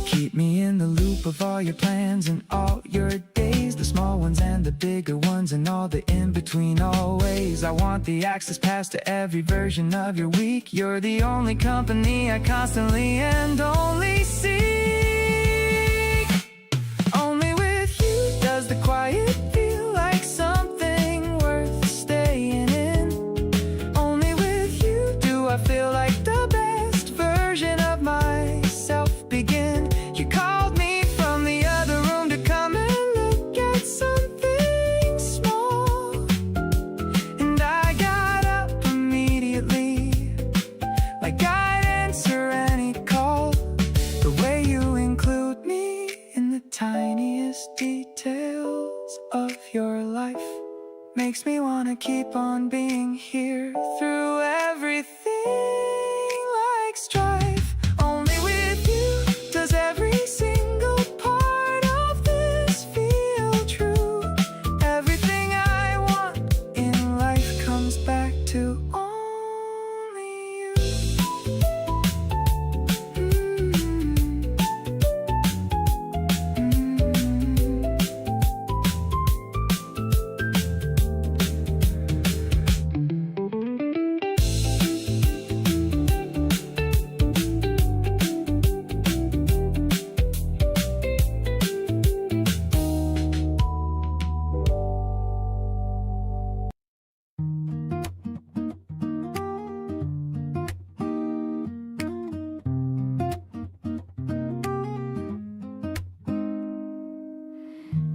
Keep me in the loop of all your plans and all your days, the small ones and the bigger ones and all the in-between always. I want the access pass to every version of your week. You're the only company I constantly and only seek. Only with you does the quiet feel like something worth staying in. Only with you do I feel like the best version of myself begin. You called me from the other room to come and look at something small, and I got up immediately, like I'd answer any call. The way you include me in the tiniest details of your life makes me wanna keep on being here through everything like strife. Only with you does every single part of this feel true. Everything I want in life comes back to only you.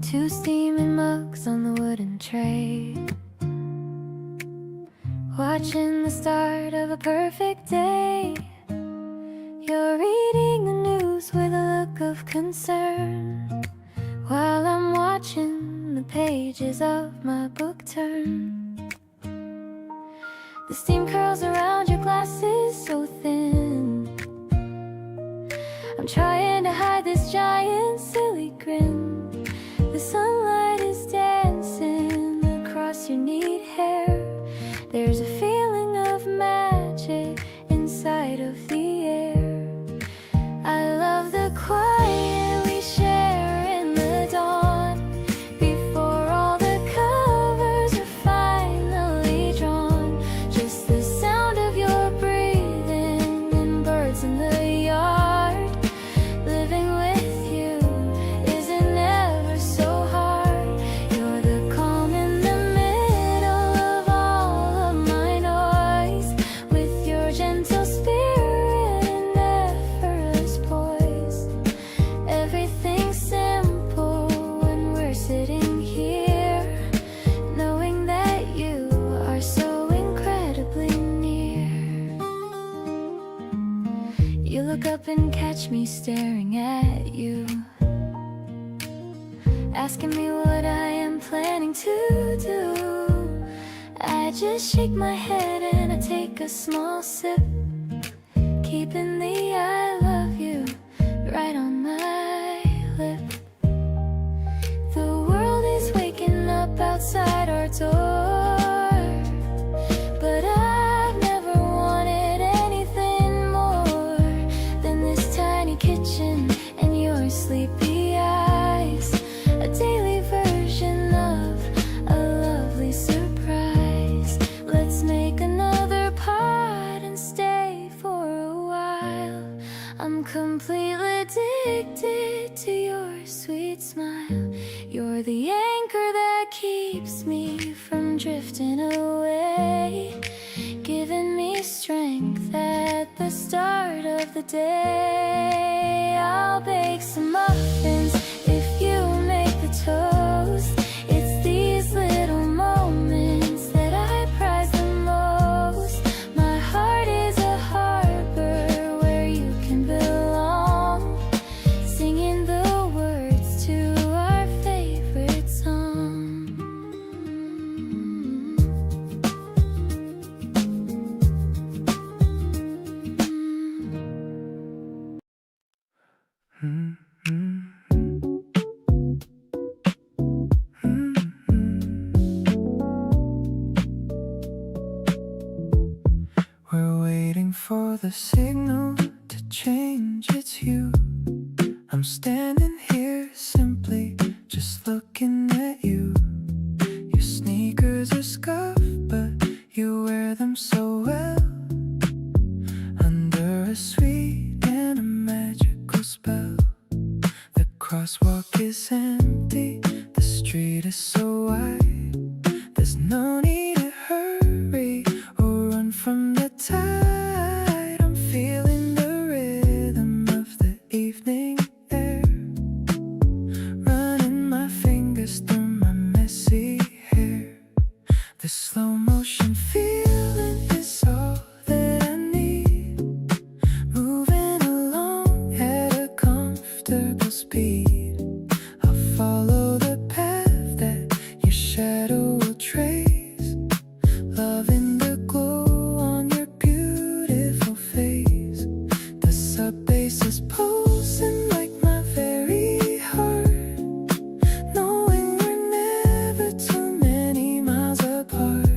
Two steaming mugs on the wooden tray, watching the start of a perfect day. You're reading the news with a look of concern, while I'm watching the pages of my book turn. The steam curls around your glasses so thin. I'm trying to hide this giant silly grin. The sunlight is dancing across your neat hair. There's a feeling of magic inside of the air. I love the quiet we share in the dawn, before all the covers are finally drawn. Just the sound of your breathing and birds in the yard. Living with you isn't ever so hard. You're the calm in the middle of all of my look up and catch me staring at you, asking me what I am planning to do. I just shake my head and I take a small sip, keeping the I love you right on my lip. The world is waking up outside our door, but I've never wanted anything more than this tiny kitchen and your sleepy eyes. A daily version of a lovely surprise. Let's make another pot and stay for a while. I'm completely addicted to your sweet smile. You're the anchor that keeps me from drifting away, giving me strength at the start of the day. I'll bake some muffins if you make the toast. It's these little moments that I prize the most. My heart is a harbor where you can belong, singing the words to our favorite song. We're waiting for the signal to change, it's you. I'm standing here simply just looking at you. Your sneakers are scuffed, but you wear them so well. Under a sweet and a magical spell. The crosswalk is empty, the street is so wide. There's no need to hurry or run from the tide. I'm feeling the rhythm of the evening air, running my fingers through my messy hair. The slow motion feeling is all that I need, moving along at a comfortable speed. I'll follow the path that your shadow will trace, loving the glow on your beautiful face. The sub bass is pulsing like my very heart, knowing we're never too many miles apart.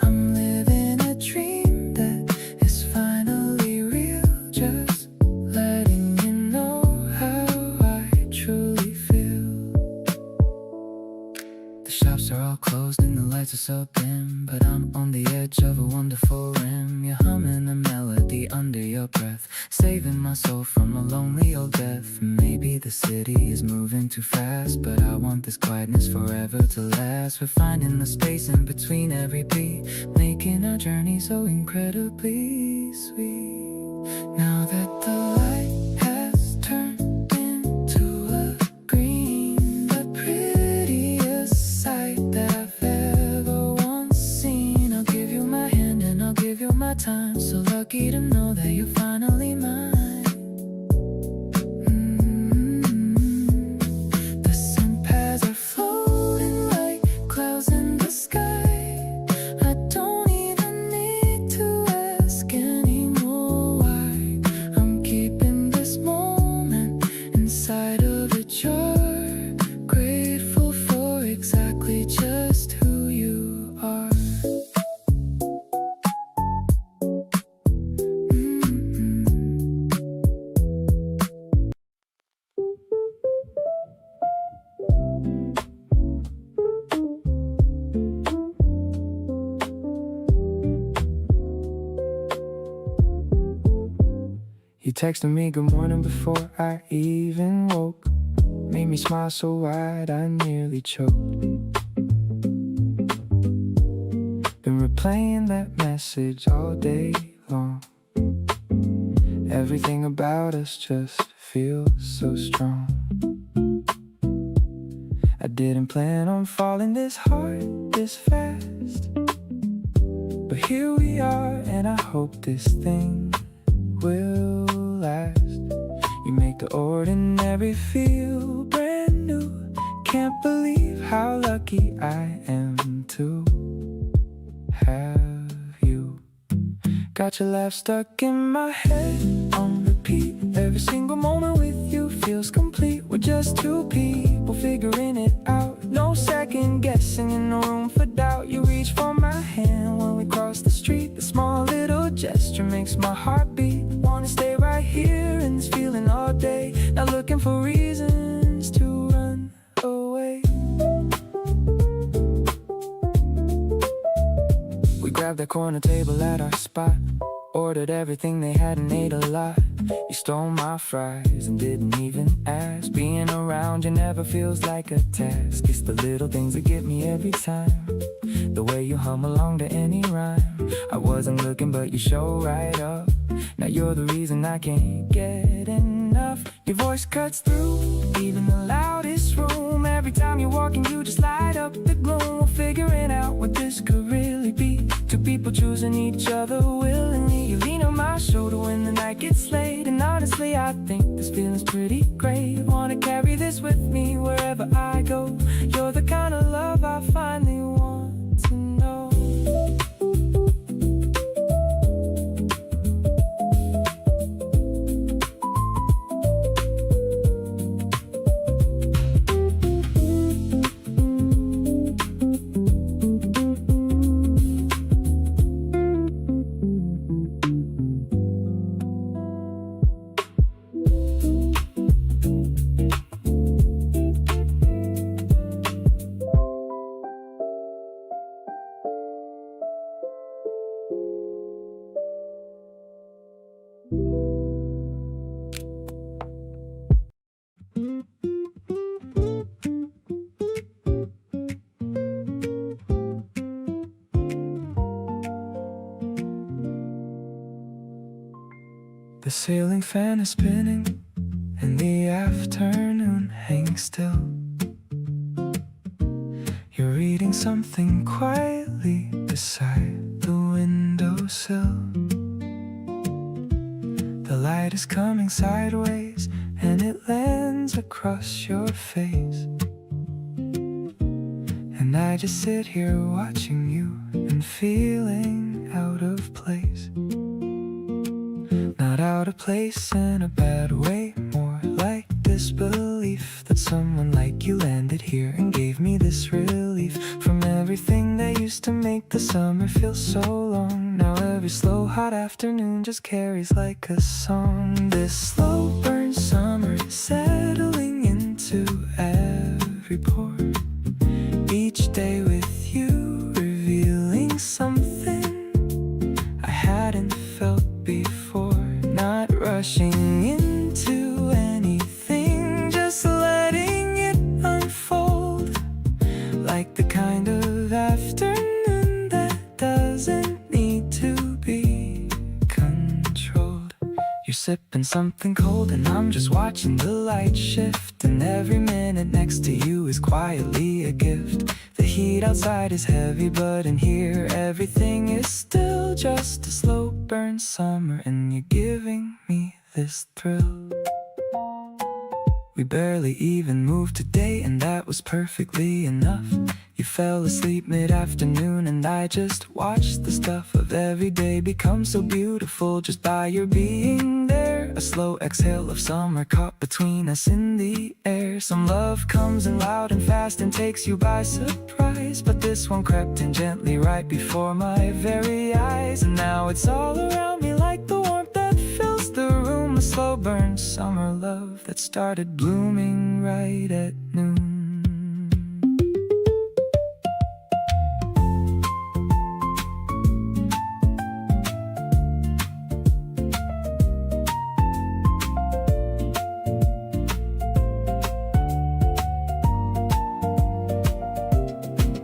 I'm living a dream that is finally real, just letting you know how I truly feel. The shops are all closed and the lights are so dim, but I'm on the edge of a wonderful rim. You're humming a melody under your breath, saving my soul from a lonely old death. Maybe the city is moving too fast, but I want this quietness forever to last. We're finding the space in between every beat, making our journey so incredibly sweet. Now that the light has turned into a green, the prettiest sight that I've ever once seen. I'll give you my hand and I'll give you my time. So lucky to know that you're finally mine. The sun paths are floating like clouds in the sky. I don't even need to ask anymore why. I'm keeping this moment inside of a jar, grateful for exactly just who you are. You texted me good morning before I even woke, made me smile so wide I nearly choked. Been replaying that message all day long. Everything about us just feels so strong. I didn't plan on falling this hard, this fast, but here we are, and I hope this thing will last. You make the ordinary feel brand new. Can't believe how lucky I am to have you. Got your laugh stuck in my head on repeat. Every single moment with you feels complete. We're just two people figuring it out. No second guessing and no room for doubt. You reach for my hand when we cross the street. The small little gesture makes my heart beat. Wanna stay right here in this feeling all day. Not looking for reasons to run away. We grabbed that corner table at our spot. Ordered everything they had and ate a lot. You stole my fries and didn't even ask. Being around you never feels like a task. It's the little things that get me every time. The way you hum along to any rhyme. I wasn't looking but you show right up. Now you're the reason I can't get enough. Your voice cuts through even the loudest room. Every time you're walking you just light up the gloom. We're figuring out what this could really be. Two people choosing each other willingly. You lean on my shoulder when the night gets late. And honestly I think this feeling's pretty great. Wanna carry this with me wherever I go. You're the kind of love I finally want to know. The ceiling fan is spinning and the afternoon hangs still. You're reading something quietly beside the windowsill. The light is coming sideways and it lands across your face. And I just sit here watching you and feeling out of place. Not out of place in a bad way, more like disbelief that someone like you landed here and gave me this relief from everything that used to make the summer feel so long. Now every slow hot afternoon just carries like a song. This slow burn summer settling into every pore. Each day with you revealing something I hadn't felt before. Not rushing into anything, just letting it unfold. Like the kind of afternoon that doesn't need to be controlled. You're sipping something cold and I'm just watching the light shift. And every minute next to you is quietly a gift. The heat outside is heavy but in here everything is still just a slow burn summer. And you're giving me this thrill. We barely even moved today and that was perfectly enough. You fell asleep mid-afternoon and I just watched the stuff of every day become so beautiful just by your being there. A slow exhale of summer caught between us in the air. Some love comes in loud and fast and takes you by surprise, but this one crept in gently right before my very eyes. And now it's all around me like the warmth that fills the room. A slow burn summer love that started blooming right at noon.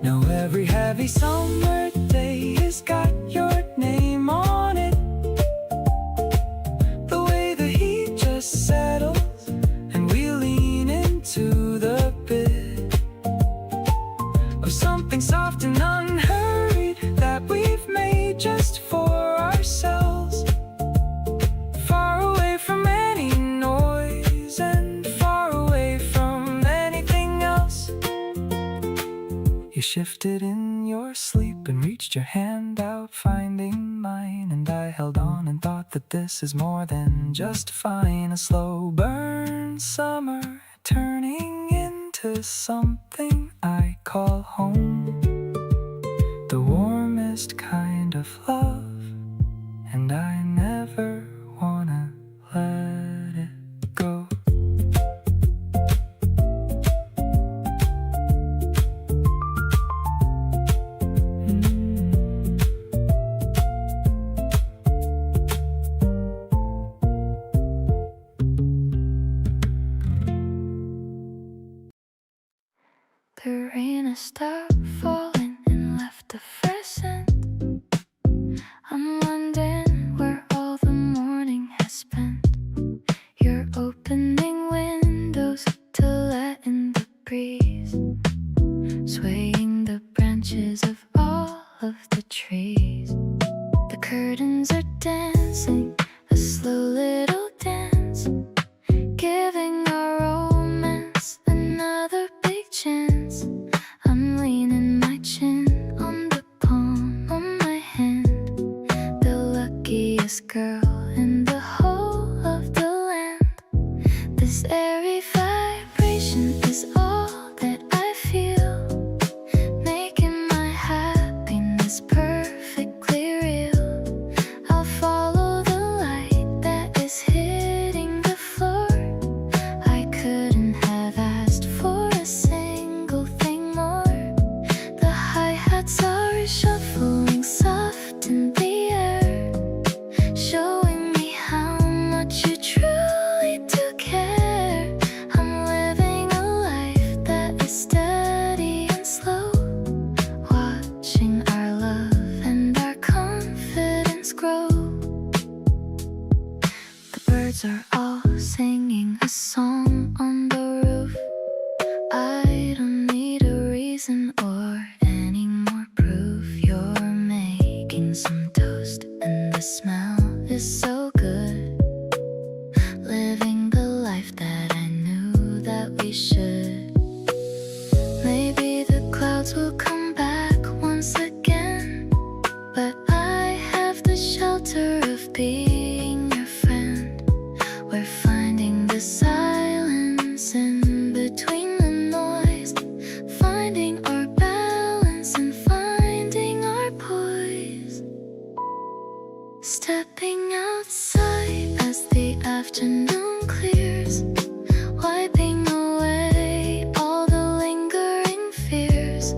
Now every heavy summer day has got your name on it. The way the heat just settles and we lean into the bit shifted in your sleep and reached your hand out, finding mine. And I held on and thought that this is more than just fine. A slow burn summer turning into something I call home. The warmest kind of love, and I never wanna let it go. The rain has stopped falling and left a fresh scent. I'm wondering where all the morning has spent. You're opening windows to let in the breeze, swaying the branches of all of the trees. The curtains are dancing a slow little dance, giving our romance another big chance. I'm leaning my chin on the palm of my hand, the luckiest girl in the whole of the land. This airy vibration is all that I feel, making my happiness perfectly real. I'll follow the light that is hitting the floor. I couldn't have asked for a single thing more. The hi-hats are shuffling soft in the air, showing me how much you truly do care. I'm living a life that is steady and slow, watching our love and our confidence grow. The birds are all singing a song on the roof. I don't need a reason or any more proof. You're making some toast and the smell is so good, living the life that I knew that we should. Maybe the clouds will come back once again, but I have the shelter of being your friend. We're finding the silence in between the noise, finding our balance and finding our poise. Stepping outside as the afternoon clears, wiping away all the lingering fears.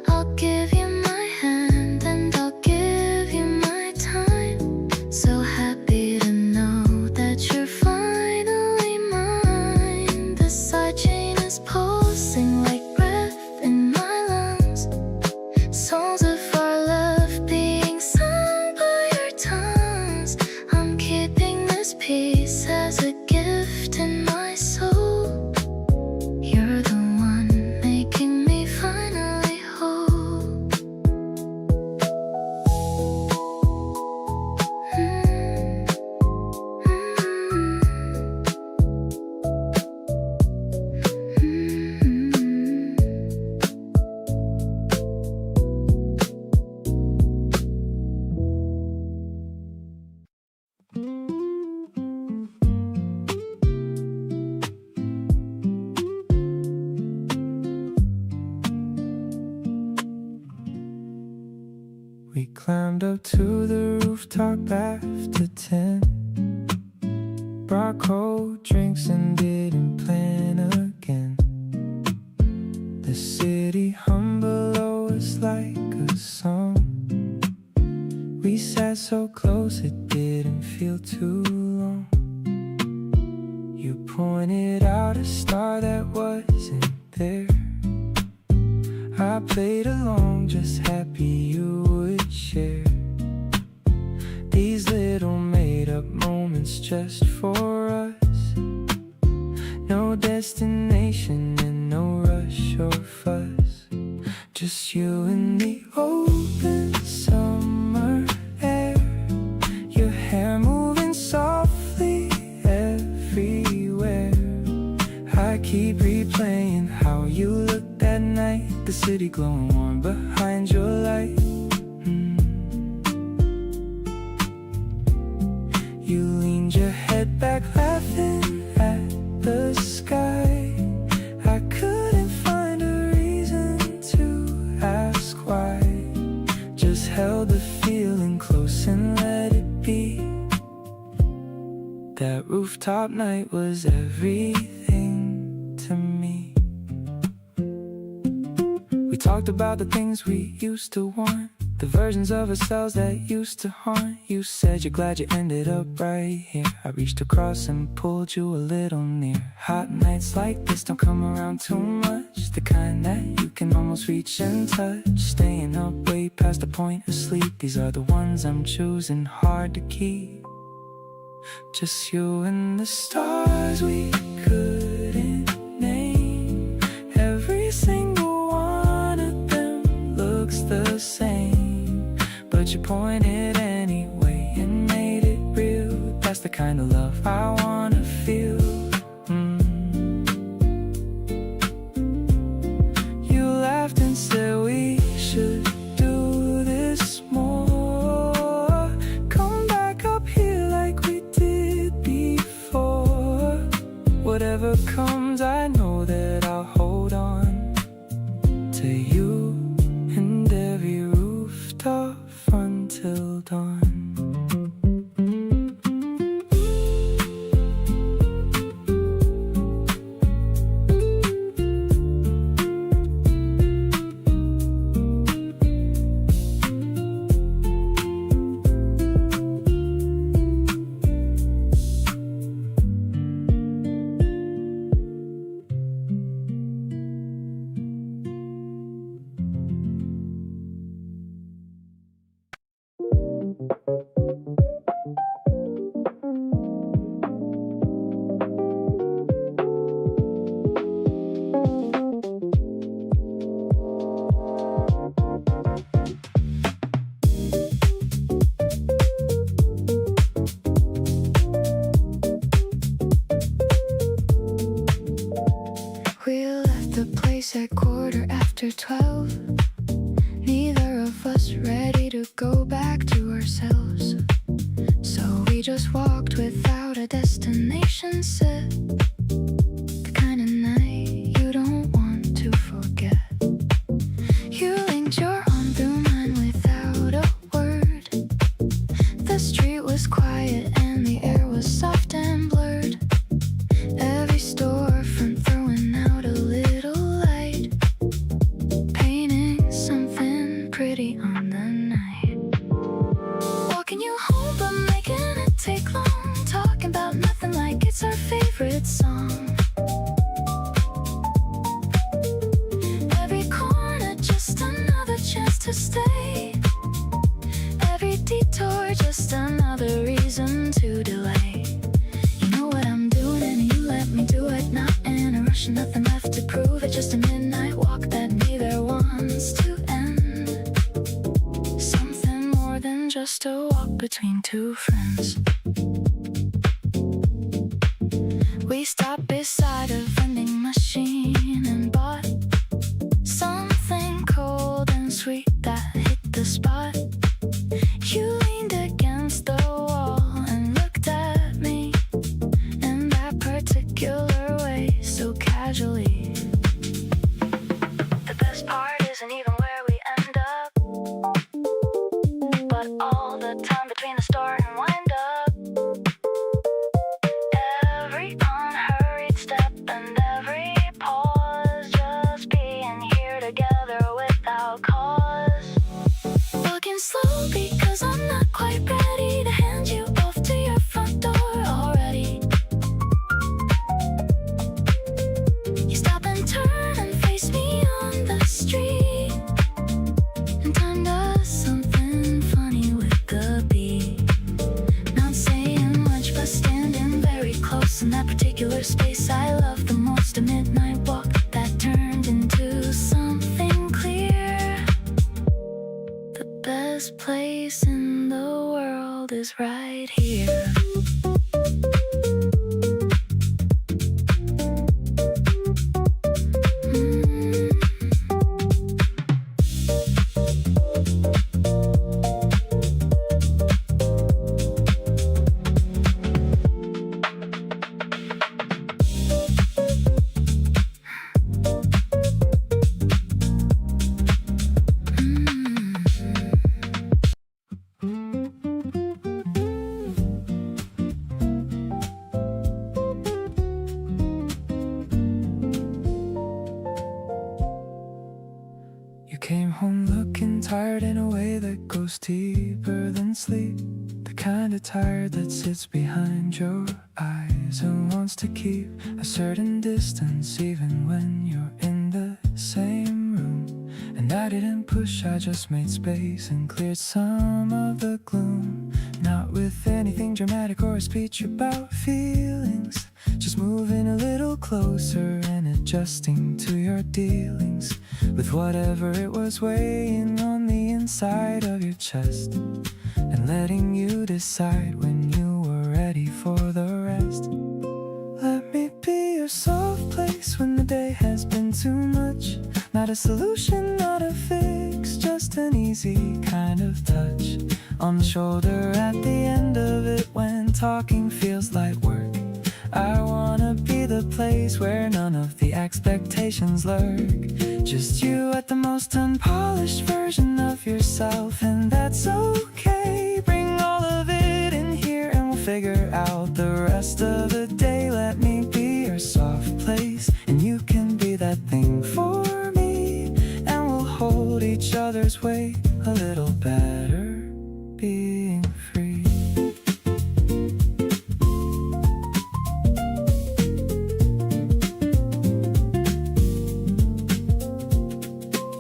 I'll give you my hand and I'll give you my time. So happy to know that you're finally mine. The side chain is pulsing like breath in my lungs, songs of our love being sung by our tongues. I'm keeping this piece as a gift in my soul. You're the one making me finally whole. We climbed up to the rooftop after 10, brought cold drinks and didn't plan again. The city hum below us like a song. We sat so close it didn't feel too long. You pointed out a star that wasn't there. I played along, just happy you would share these little made-up moments just for us. No destination and no rush or fuss, just you and the open summer air. Your hair moving softly everywhere. I keep replaying how you looked that night. The city glowing warm behind your light. You leaned your head back laughing at the sky. I couldn't find a reason to ask why. Just held the feeling close and let it be. That rooftop night was everything to me. We talked about the things we used to want, the versions of ourselves that used to haunt. You said you're glad you ended up right here. I reached across and pulled you a little near. Hot nights like this don't come around too much, the kind that you can almost reach and touch. Staying up way past the point of sleep, these are the ones I'm choosing, hard to keep. Just you and the stars we couldn't name. Every single one of them looks the same, but you pointed anyway and made it real. That's the kind of love I wanna feel. You laughed and said we should do this more. Come back up here like we did before. Whatever comes, I know that I'll hold on to you and every rooftop until dawn. We left the place at 12:15. Neither of us ready to go back to ourselves, so we just walked without a destination set. The kind of night you don't want to forget. You linked your arm through mine without a word. The street was quiet and the air was soft and blurred. Every storefront throwing out a little light, painting something pretty on the night. Walking you home but making it take long, talking about nothing like it's our favorite song. Every corner just another chance to stay. Every detour just another reason to delay. You know what I'm doing and you let me do it. Not in a rush, nothing left to prove it. Just a midnight walk that neither wants to end. Something more than just a walk between two friends. We stopped beside a vending machine and bought something cold and sweet that hit the spot. You leaned against the wall and looked at me in that particular way, so casually. The best part isn't even where we end up, but all the time between the start and wind up. Every unhurried step and every pause, just being here together without cause. Walking slow because I'm not quite ready to hand you off to your front door already. You stop and turn and face me on the street, and time does something funny with the beat. Not saying much but standing very close in that particular space I love the most. A midnight walk that turned into something clear. The best place in the world is right here. Tired in a way that goes deeper than sleep. The kind of tired that sits behind your eyes and wants to keep a certain distance even when you're in the same room. And I didn't push, I just made space and cleared some of the gloom. Not with anything dramatic or a speech about feelings, just moving a little closer and adjusting to your dealings with whatever it was weighing on the inside of your chest, and letting you decide when you were ready for the rest. Let me be your soft place when the day has been too much. Not a solution, not a fix, just an easy kind of touch on the shoulder at the end of it when talking feels like work. I wanna be the place where none of the expectations lurk. Just you at the most unpolished version of yourself, and that's okay. Bring all of it in here and we'll figure out the rest of the day. Let me be your soft place and you can be that thing for me, and we'll hold each other's weight a little better, being free.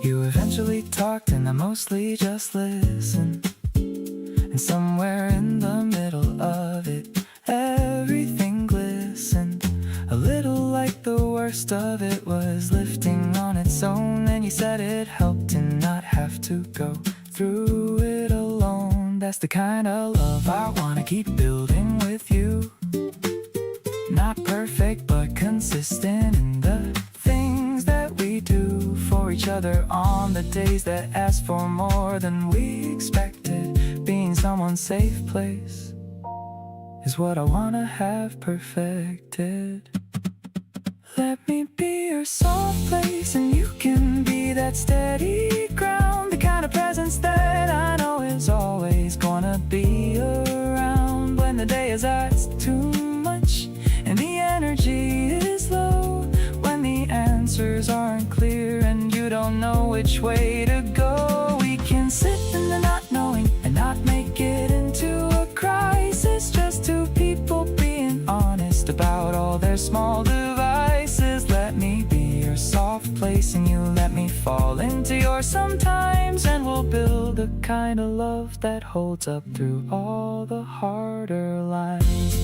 You eventually talked and I mostly just listened, and somewhere in the middle of it everything glistened. A little like the worst of it was lifting on its own, and you said it helped to not have to go through it alone. That's the kind of love I wanna keep building with you. Not perfect but consistent in the things that we do for each other on the days that ask for more than we expected. Being someone's safe place is what I wanna have perfected. Let me be your soft place and you can be that steady ground, the kind of presence that I know is always gonna be around when the day is asked too much and the energy is low, when the answers aren't clear and you don't know which way to go. We can sit in the not knowing and not make it into a crisis, just two people being honest about all their small devices. Let me be your soft place and you let me fall into yours sometimes, and we'll build a kind of love that holds up through all the harder lines.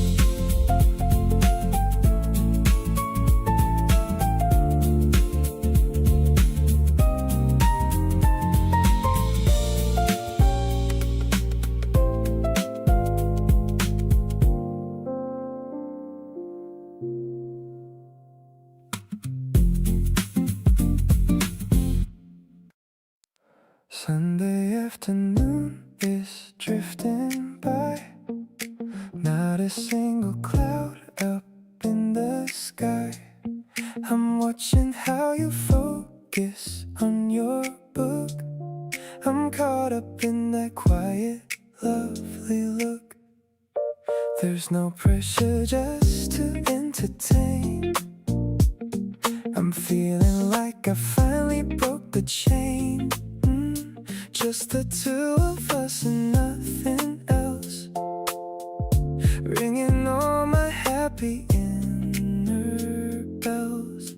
Sunday afternoon is drifting by, not a single cloud up in the sky. I'm watching how you focus on your book. I'm caught up in that quiet, lovely look. There's no pressure, just to entertain. I'm feeling like I finally broke the chain. Just the two of us and nothing else, ringing all my happy inner bells.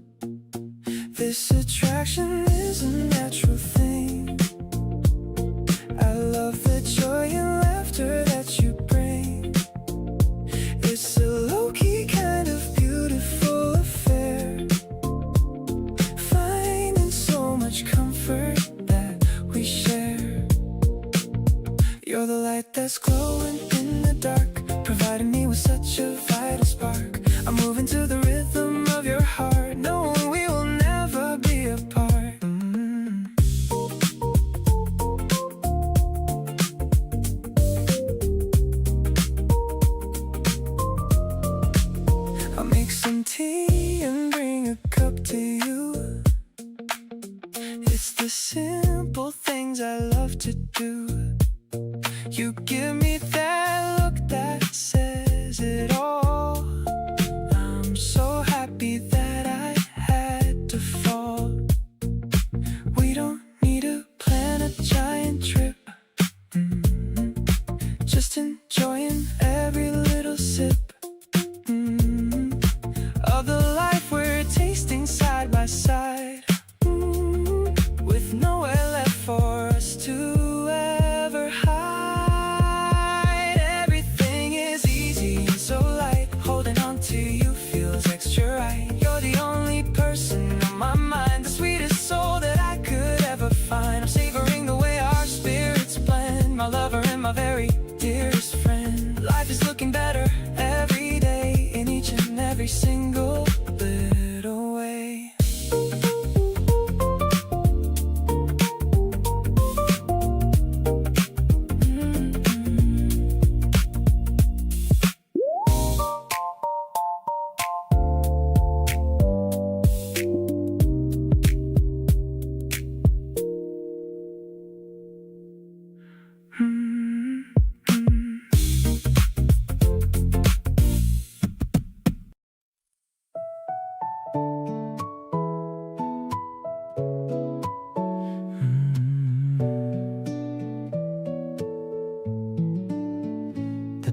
This attraction is a natural thing. I love the joy and laughter that you bring. It's a low-key kind of beautiful affair, finding so much comfort that we share. You're the light that's glowing in the dark, providing me with such a vital spark. I'm moving to the rhythm of your heart, knowing we will never be apart. I'll make some tea and bring a cup to you. It's the simple things I love to do. You give me that look that says it all. I'm so happy that I had to fall. We don't need to plan a giant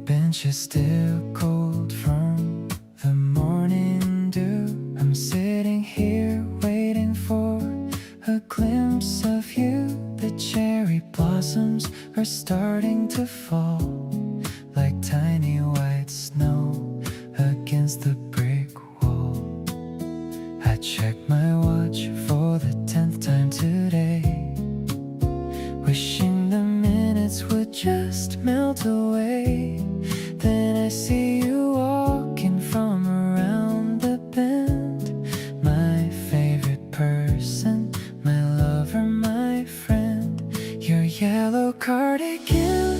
bench is still cold from the morning dew. I'm sitting here waiting for a glimpse of you. The cherry blossoms are starting to fall like tiny white snow against the brick wall. I check my watch for the 10th time today, wishing the minutes would just melt away. Then I see you walking from around the bend, my favorite person, my lover, my friend. Your yellow cardigan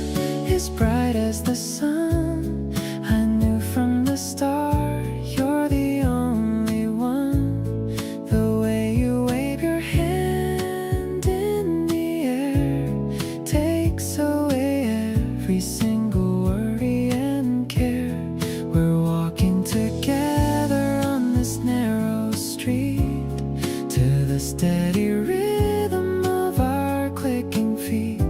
is bright as the sun. I knew from the start you're the only one. The way you wave your hand in the air takes away every single worry and care. We're walking together on this narrow street to the steady rhythm of our clicking feet.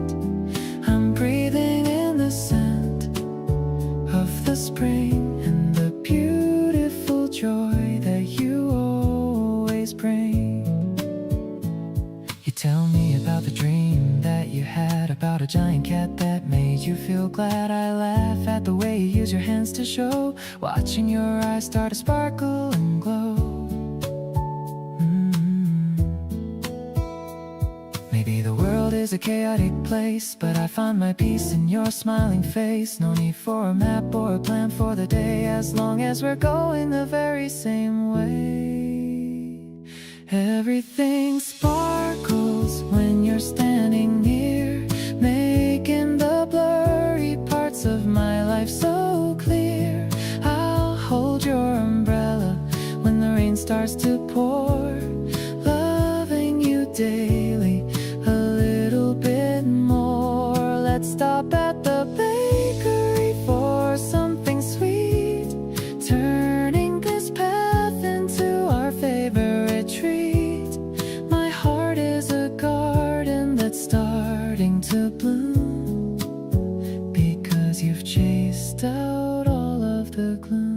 I'm breathing in the scent of the spring and the beautiful joy that you always bring. You tell me about the dream that you had about a giant cat that made you feel glad. I laugh at the way you use your hands to show, watching your eyes start to sparkle and glow. Maybe the world is a chaotic place, but I find my peace in your smiling face. No need for a map or a plan for the day, as long as we're going the very same way. Everything sparkles when you're standing near, making the blurry parts of my life so clear. I'll hold your umbrella when the rain starts to pour, loving you daily a little bit more. Let's stop at the bakery for something sweet, turning this path into our favorite treat. My heart is a garden that's starting to bloom, because you've chased out all of the gloom.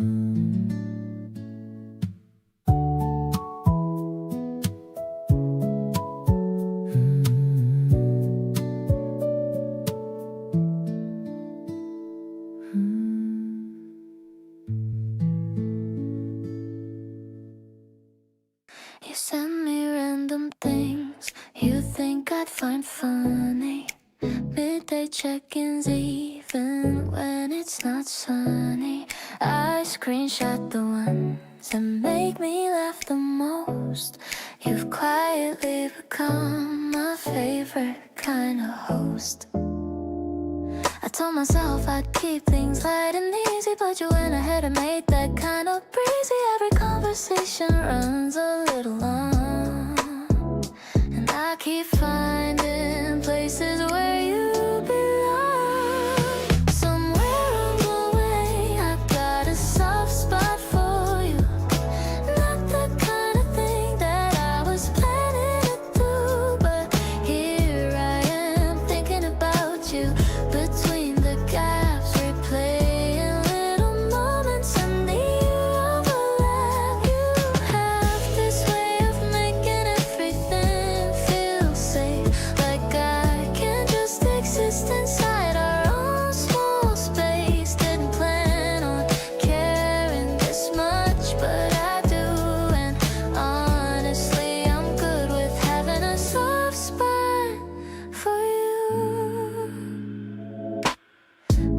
You send me random things you think I'd find funny. Midday check-ins even when it's not sunny. I screenshot the ones that make me laugh the most. You've quietly become my favorite kind of host. I told myself I'd keep things light and easy, but you went ahead and made that kind of breezy. Every conversation runs a little long, and I keep finding places where you belong. Somewhere on the way I got a soft spot for you. Not the kind of thing that I was planning to do, but here I am thinking about you. Between the gaps, replaying little moments and the overlap. You have this way of making everything feel safe, like I can just exist inside our own small space. Didn't plan on caring this much, but I do, and honestly I'm good with having a soft spot for you.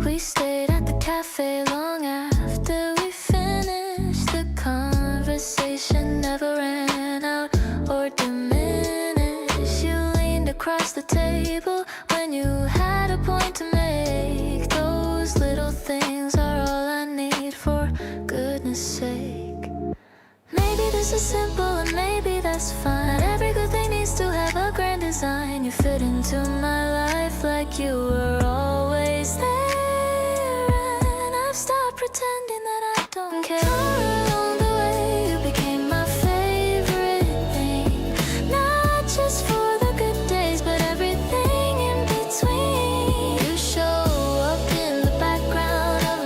We stayed at the cafe long after we finished. The conversation never ran out or diminished. You leaned across the table when you had a point to make. Those little things are all I need, for goodness sake. Maybe this is simple and maybe that's fine. Not every good thing needs to have a grand design. You fit into my life like you were always there, and I've stopped pretending that I don't care. Along the way you became my favorite thing, not just for the good days, but everything in between. You show up in the background of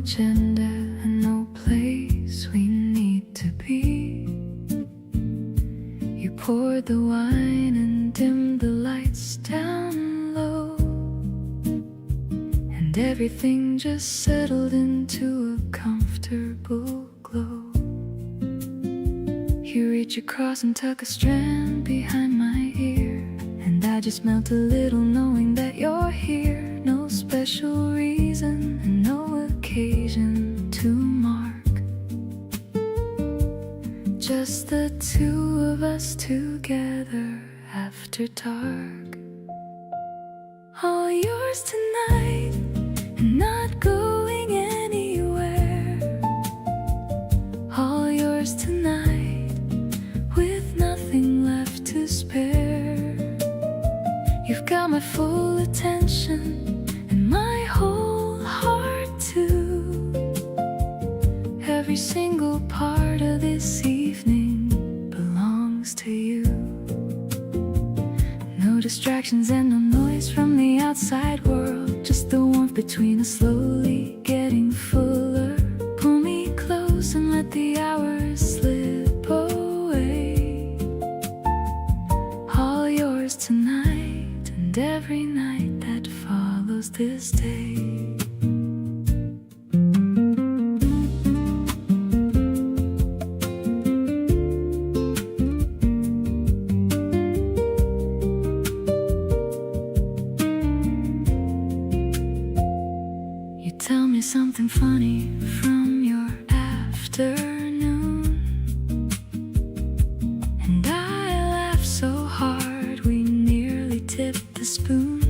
agenda and no place we need to be. You poured the wine and dimmed the lights down low, and everything just settled into a comfortable glow. You reach across and tuck a strand behind my ear, and I just melt a little knowing that you're here. No special reason and no occasion to mark, just the two of us together after dark. All yours tonight and not going anywhere. All yours tonight with nothing left to spare. You've got my full attention and my whole heart too. Every single part of this evening belongs to you. No distractions and no noise from the outside world, just the warmth between us slowly getting fuller. Pull me close and let the hours slip away. All yours tonight and every night that follows this day. You tell me something funny from your afternoon, and I laugh so hard we nearly tipped the spoon.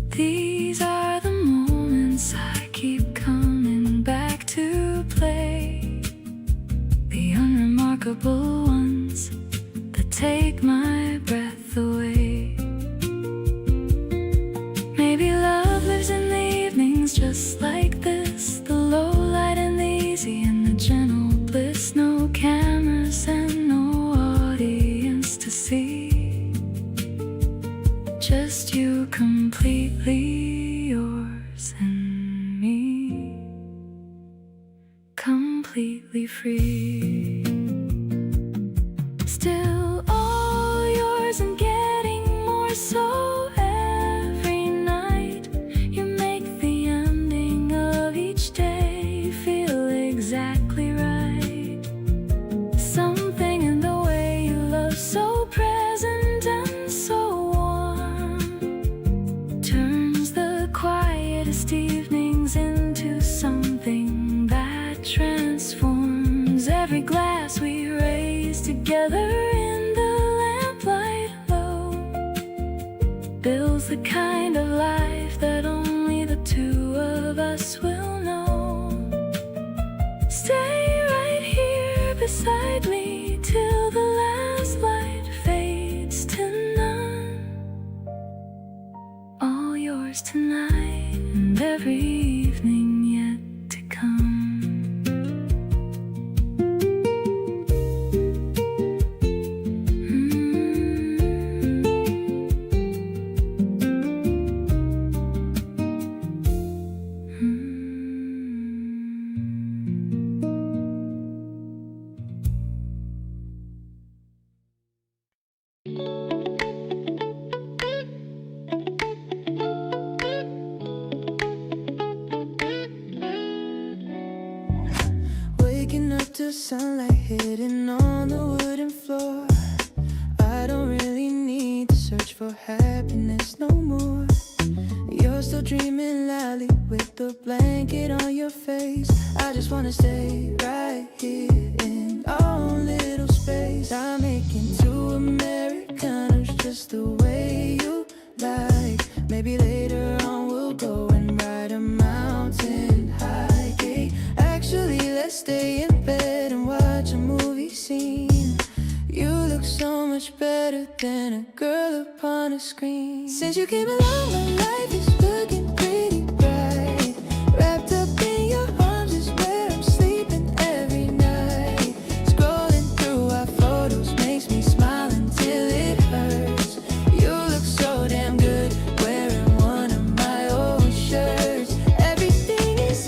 These are the moments I keep coming back to play, the unremarkable ones that take my breath away. Maybe love lives in the evenings just like this, the low light and the easy and the gentle bliss. No cameras and no audience to see, just you completely yours and me completely free. Still all yours and getting more so every night. You make the ending of each day feel exactly right. Something in the way you love, so present and so warm, turns the quietest evenings into something that transforms. Every glass we raise together in the lamplight low builds the kind of life that only the two of us will know. Stay right here beside me till the last light fades to none. All yours tonight and every evening yet to come. Waking up to sunlight hitting on the wooden floor. I don't really need to search for happiness no more. You're still dreaming loudly with the blanket on your face. I just wanna stay right here in our own little space. I'm making two Americanos just the way you like. Maybe later on we'll go and ride a mountain hike. Actually, let's stay in bed and watch a movie scene. You look so much better than a girl upon a screen. Since you came along, my life is looking pretty bright. Wrapped up in your arms is where I'm sleeping every night. Scrolling through our photos makes me smile until it hurts. You look so damn good wearing one of my old shirts. Everything is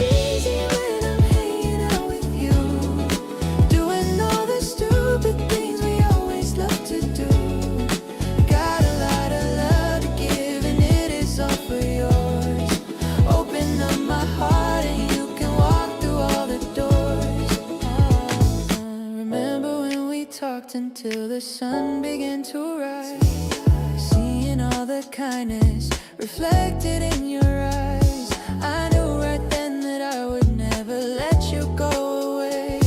sun begin to rise, seeing all the kindness reflected in your eyes. I knew right then that I would never let you go away,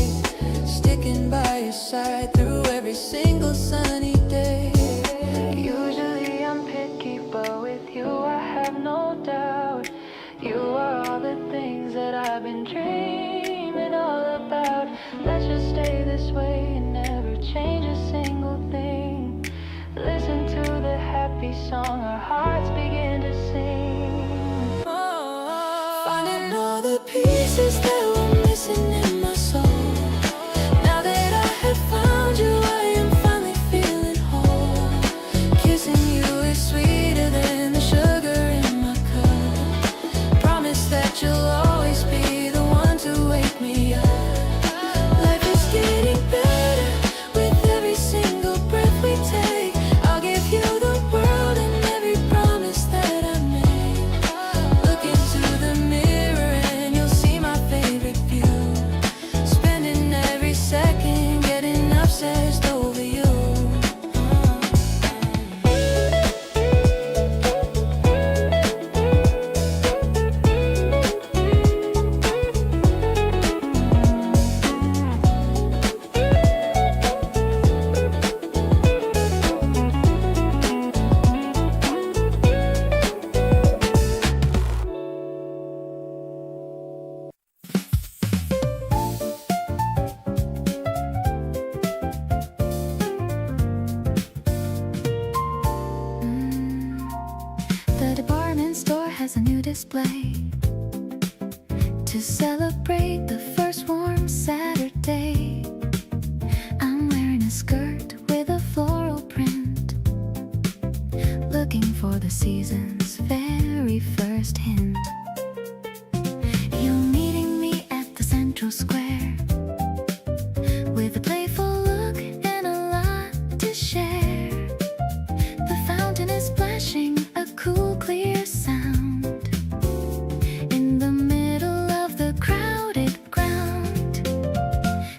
sticking by your side through every single sunny day. Usually I'm picky, but with you I have no doubt. You are all the things that I've been dreaming all about. Let's just stay this way and never change a single thing. Listen to the happy song our hearts begin to sing. Finding all the pieces that were missing in my soul. Now that I have found you, I am finally feeling whole. Kissing you is sweeter than the sugar in my cup. Promise that you'll always be the one to wake me up. Life is getting better with every single breath we take. I'll give you the world and every promise that I made. Look into the mirror and you'll see my favorite view. Spending every second getting obsessed over you. The department store has a new display to celebrate the first warm Saturday. I'm wearing a skirt with a floral print, looking for the season's very first hint. You're meeting me at the central square with a playful look and a lot to share. The fountain is splashing a cool, clear sound in the middle of the crowded ground.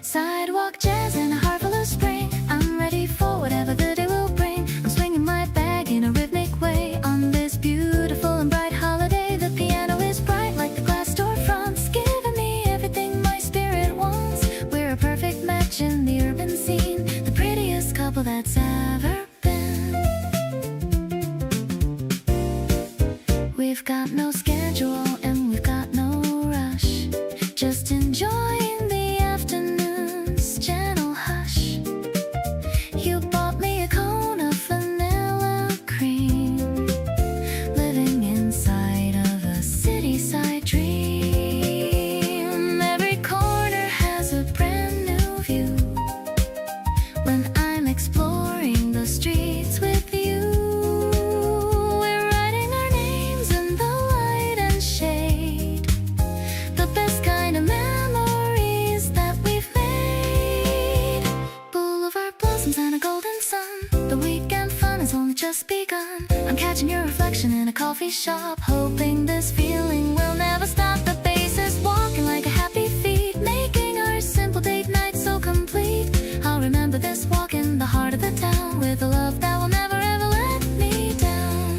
Sidewalk jazz and a heart full of spring. I'm ready for whatever the day will bring. I'm swinging my bag in a rhythmic way on this beautiful and bright holiday. The piano is bright like the glass storefronts, giving me everything my spirit wants. We're a perfect match in the urban scene, the prettiest couple that's ever been. We've got no schedule and we've got no rush, just enjoying the afternoon's gentle hush. You bought me a cone of vanilla cream, living inside of a city-side dream. Every corner has a brand new view when I'm exploring the streets with you. We're writing our names in the light and shade, the best kind of memories that we've made. Boulevard blossoms and a golden sun, the weekend fun has only just begun. I'm catching your reflection in a coffee shop, hoping this feeling will never stop. The bass is walking like a happy feet, making our simple date night so complete. I'll remember this walk in the heart of the town with a love that will never ever let me down.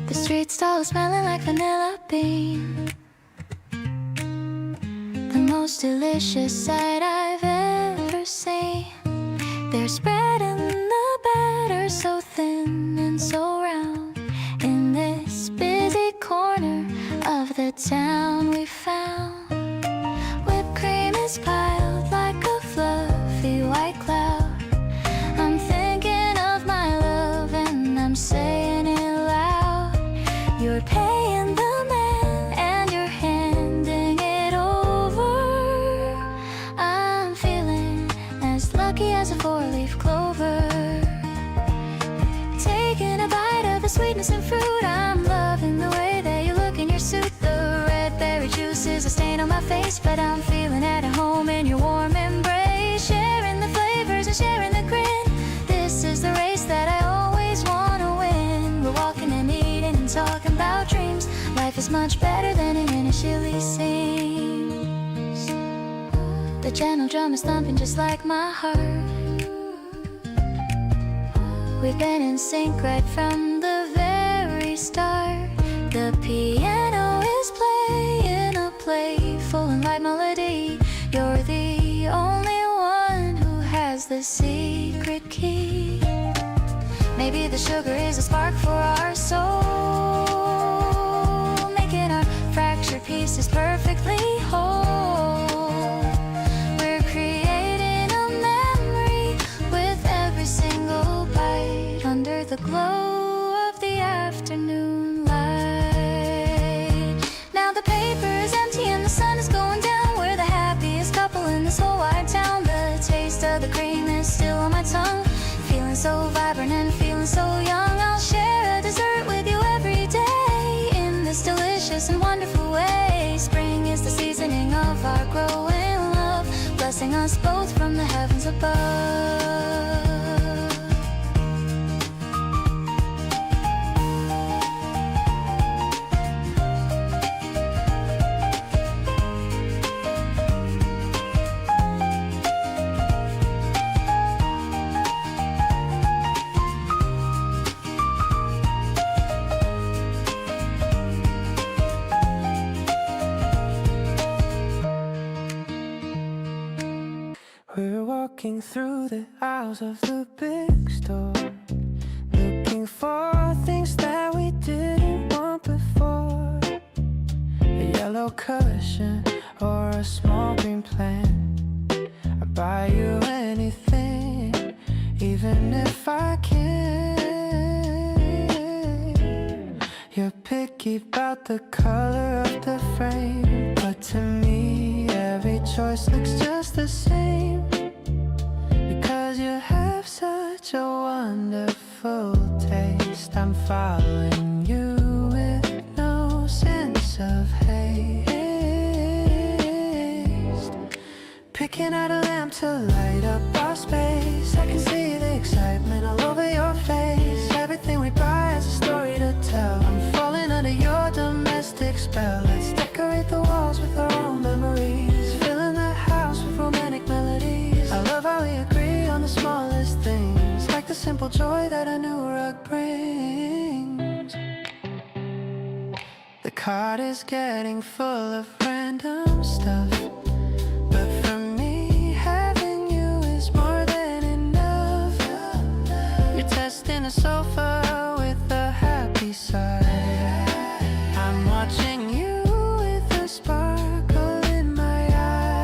The streets all smelling like vanilla bean, the most delicious sight I've ever seen. They're spreading the batter so thin and so round in this busy corner of the town we found. Whipped cream is piled like a fluffy white cloud. I'm thinking of my love and I'm saying it loud. You're paying the man and your hand place, but I'm feeling at home in your warm embrace, sharing the flavors and sharing the grin. This is the race that I always want to win. We're walking and eating and talking about dreams. Life is much better than it initially seems. The gentle drum is thumping just like my heart. We've been in sync right from the very start. The piano is playing a playful and light melody. You're the only one who has the secret key. Maybe the sugar is a spark for our soul, making our fractured pieces perfectly whole. We're creating a memory with every single bite under the glow of the afternoon light. Now the paper is empty and the sun is going down. We're the happiest couple in this whole wide town. The taste of the cream is still on my tongue. Feeling so vibrant and feeling so young. I'll share a dessert with you every day in this delicious and wonderful way. Spring is the seasoning of our growing love, blessing us both from the heavens above. We're walking through the aisles of the big store, looking for things that we didn't want before. A yellow cushion or a small green plant. I'd buy you anything, even if I can't. You're picky about the color of the frame, but to me every choice looks just the same. Because you have such a wonderful taste, I'm following you with no sense of haste. Picking out a lamp to light up our space, I can see the excitement all over your face. Everything we buy has a story to tell. I'm falling under your domestic spell. Let's decorate the walls with our own memories, filling the house with romantic melodies. I love how we agree on the smallest things, like the simple joy that a new rug brings. The cart is getting full of random stuff, but for me having you is more than enough. You're testing the sofa with a happy side. I'm watching you with a sparkle in my eye.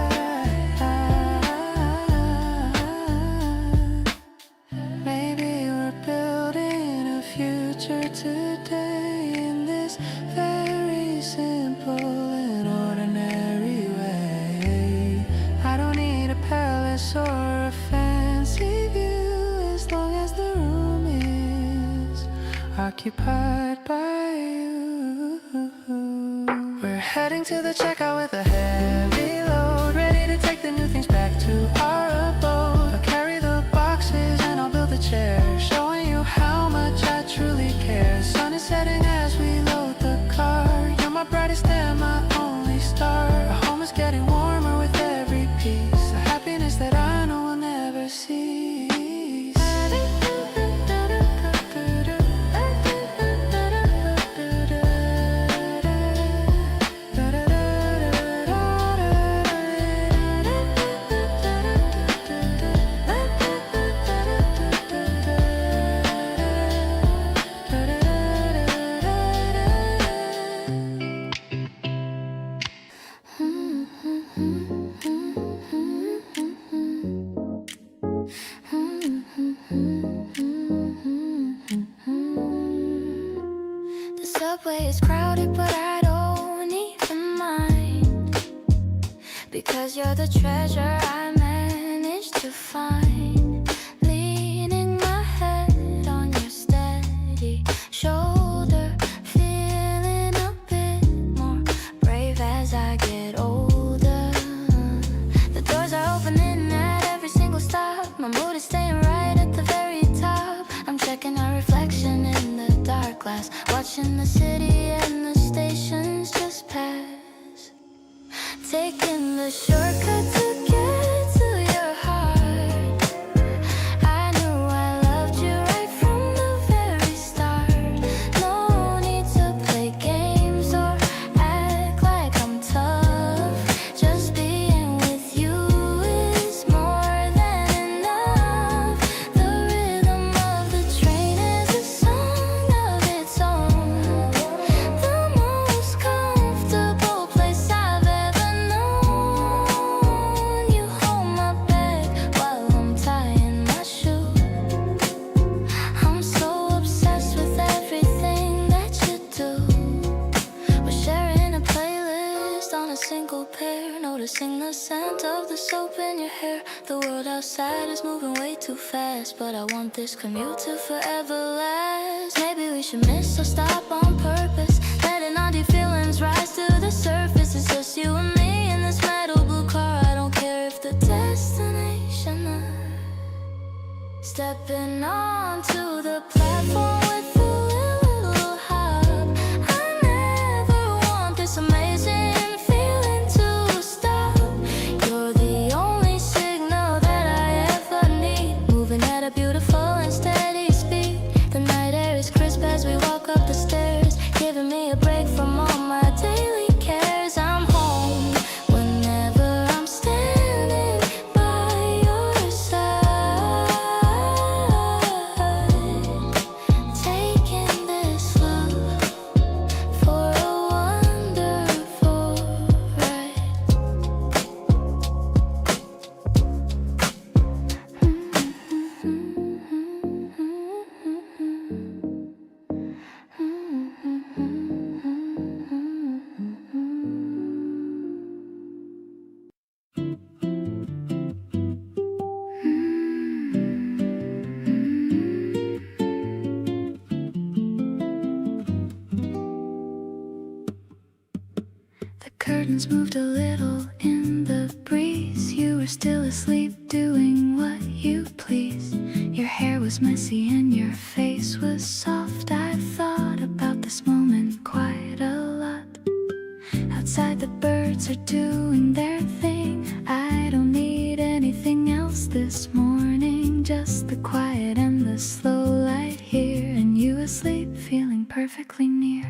Maybe we're building a future today in this very simple and ordinary way. I don't need a palace or a fancy view, as long as the room is occupied by you. We're heading to the checkout with a heavy load, ready to take the new things back to our abode. I'll carry the boxes and I'll build the chairs, showing you how much I truly care. The sun is setting as we load the car. You're my brightest and my only star. Our home is getting warmer with every piece, a happiness that I know will never cease. The subway is crowded, but I don't even mind, because you're the treasure I managed to find. Leaning my head on your steady shoulder, feeling a bit more brave as I get older. glass, watching the city and the stations just pass, taking the shortcut to get to your heart. I knew I loved you right from the very start. No need to play games or act like I'm tough. Just being with you is more than enough. The rhythm of the train is a song of its own. The most comfortable place I've ever known. You hold my bag while I'm tying my shoe. I'm so obsessed with everything that you do. We're sharing a playlist on a single pair, noticing the scent of the soap in your hair. The world outside is moving way too fast, but I want this commute to forever last. Maybe we should miss or stop on purpose, letting all the feelings rise to the surface. It's just you and me in this metal blue car. I don't care if the destination is stepping onto the platform with a little hop. I never want this amazing feeling to stop. You're the only signal that I ever need, moving at a beautiful and steady speed. The night air is crisp as we walk up the stairs, giving me a break from all my daily cares. I'm home whenever I'm standing by your side, taking this love for a wonderful ride. The curtains moved a little in the breeze. You were still asleep, doing what you please. Your hair was messy and your face was soft. I thought about this moment quite a lot. Outside the birds are doing their thing. I don't need anything else this morning, just the quiet and the slow light here, and you asleep, feeling perfectly near.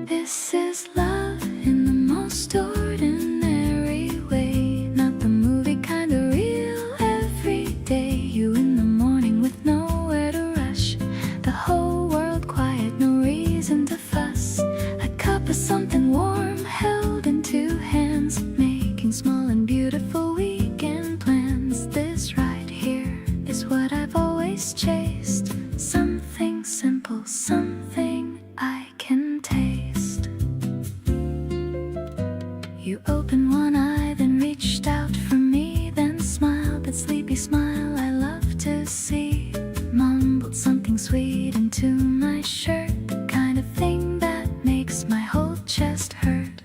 This is love in the most ordinary way, not the movie kind of real every day. You in the morning with nowhere to rush, the whole world quiet, no reason to fuss. A cup of something warm held in two hands, making small and beautiful weekend plans. This right here is what I've always chased, something simple, something I can taste. You opened one eye, then reached out for me, then smiled that sleepy smile I love to see. Mumbled something sweet into my shirt, the kind of thing that makes my whole chest hurt.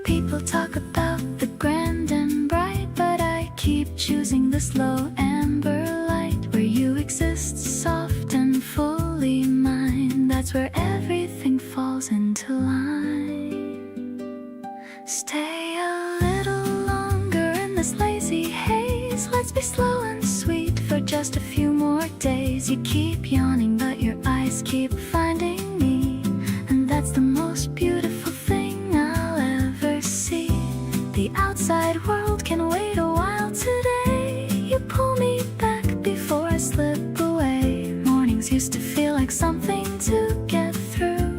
People talk about the grand and bright, but I keep choosing the slow amber light, where you exist soft and fully mine. That's where everything falls into line. Stay a little longer in this lazy haze. Let's be slow and sweet for just a few more days. You keep yawning, but your eyes keep finding me, and that's the most beautiful thing I'll ever see. The outside world can wait a while today. You pull me back before I slip away. Mornings used to feel like something to get through.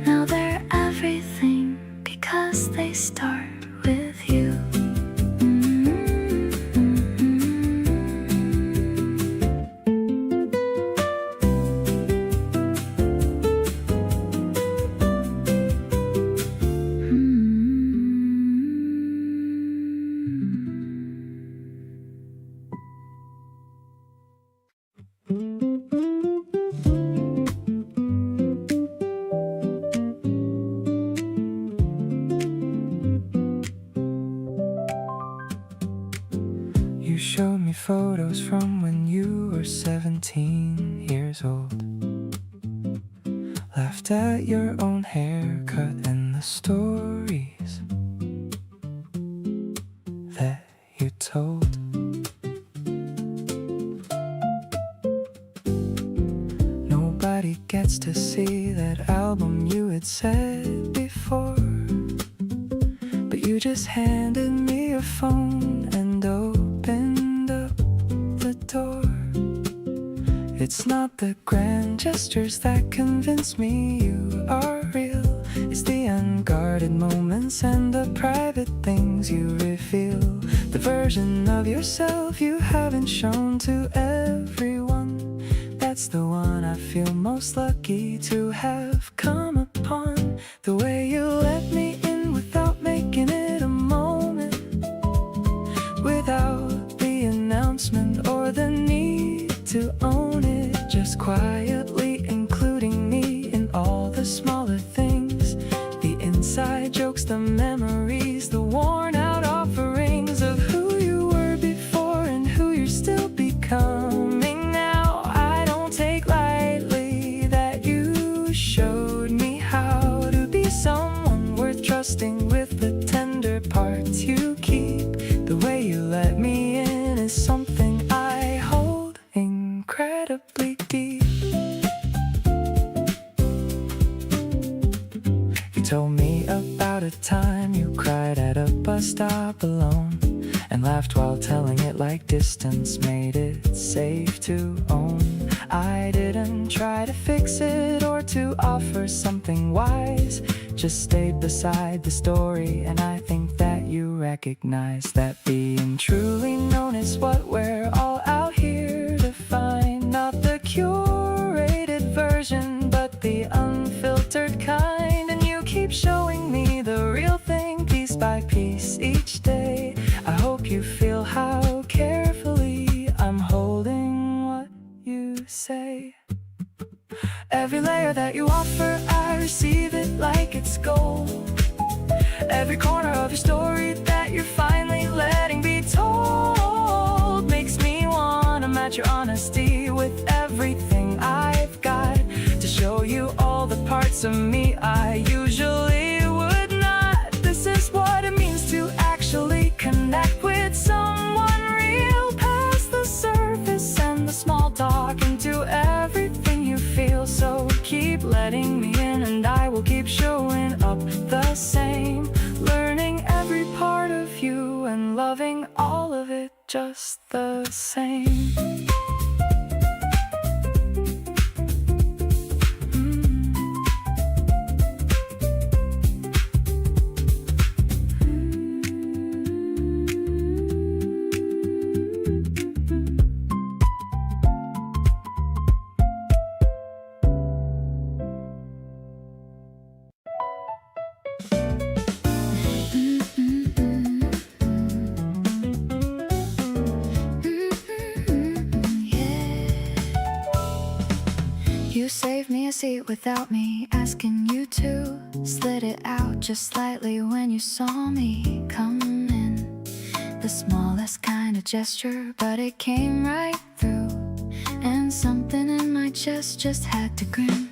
Now they're everything because they start with you. me photos from when you were 17 years old. Laughed at your own haircut and the stories that you told. Nobody gets to see that album you had said before, but you just handed me your phone and opened up the door. It's not the grand gestures that convince me you are real. It's the unguarded moments and the private things you reveal. The version of yourself you haven't shown to everyone. That's the one I feel most lucky to have come upon. The way you let me in without making it a moment, without the announcement or the need to own it, just quietly including me in all the smaller things, the inside jokes, the memories, the worn out offerings of who you were before and who you're still becoming now. I don't take lightly that you showed me how to be someone worth trusting with the tender parts you keep. The way you let me in is something I hold incredibly deep. You told me about a time you cried at a bus stop alone, and laughed while telling it like distance made it safe to own. I didn't try to fix it or to offer something wise, just stayed beside the story, and I think that you recognize that being truly known is what we're all out here to find. Not the curated version, but the unfiltered kind. And you keep showing me the real thing piece by piece each day. I hope you feel how carefully I'm holding what you say. Every layer that you offer, I receive it like it's gold. Every corner of your story that you're finally letting be told makes me wanna match your honesty with everything I've got, to show you all the parts of me I usually would not. This is what it means to actually connect with someone real, past the surface and the small talk, into everything you feel. So keep letting me in and I will keep showing up the same, learning every part of you and loving all of it just the same. You saved me a seat without me asking you to. Slid it out just slightly when you saw me come in. The smallest kind of gesture, but it came right through. And something in my chest just had to grin.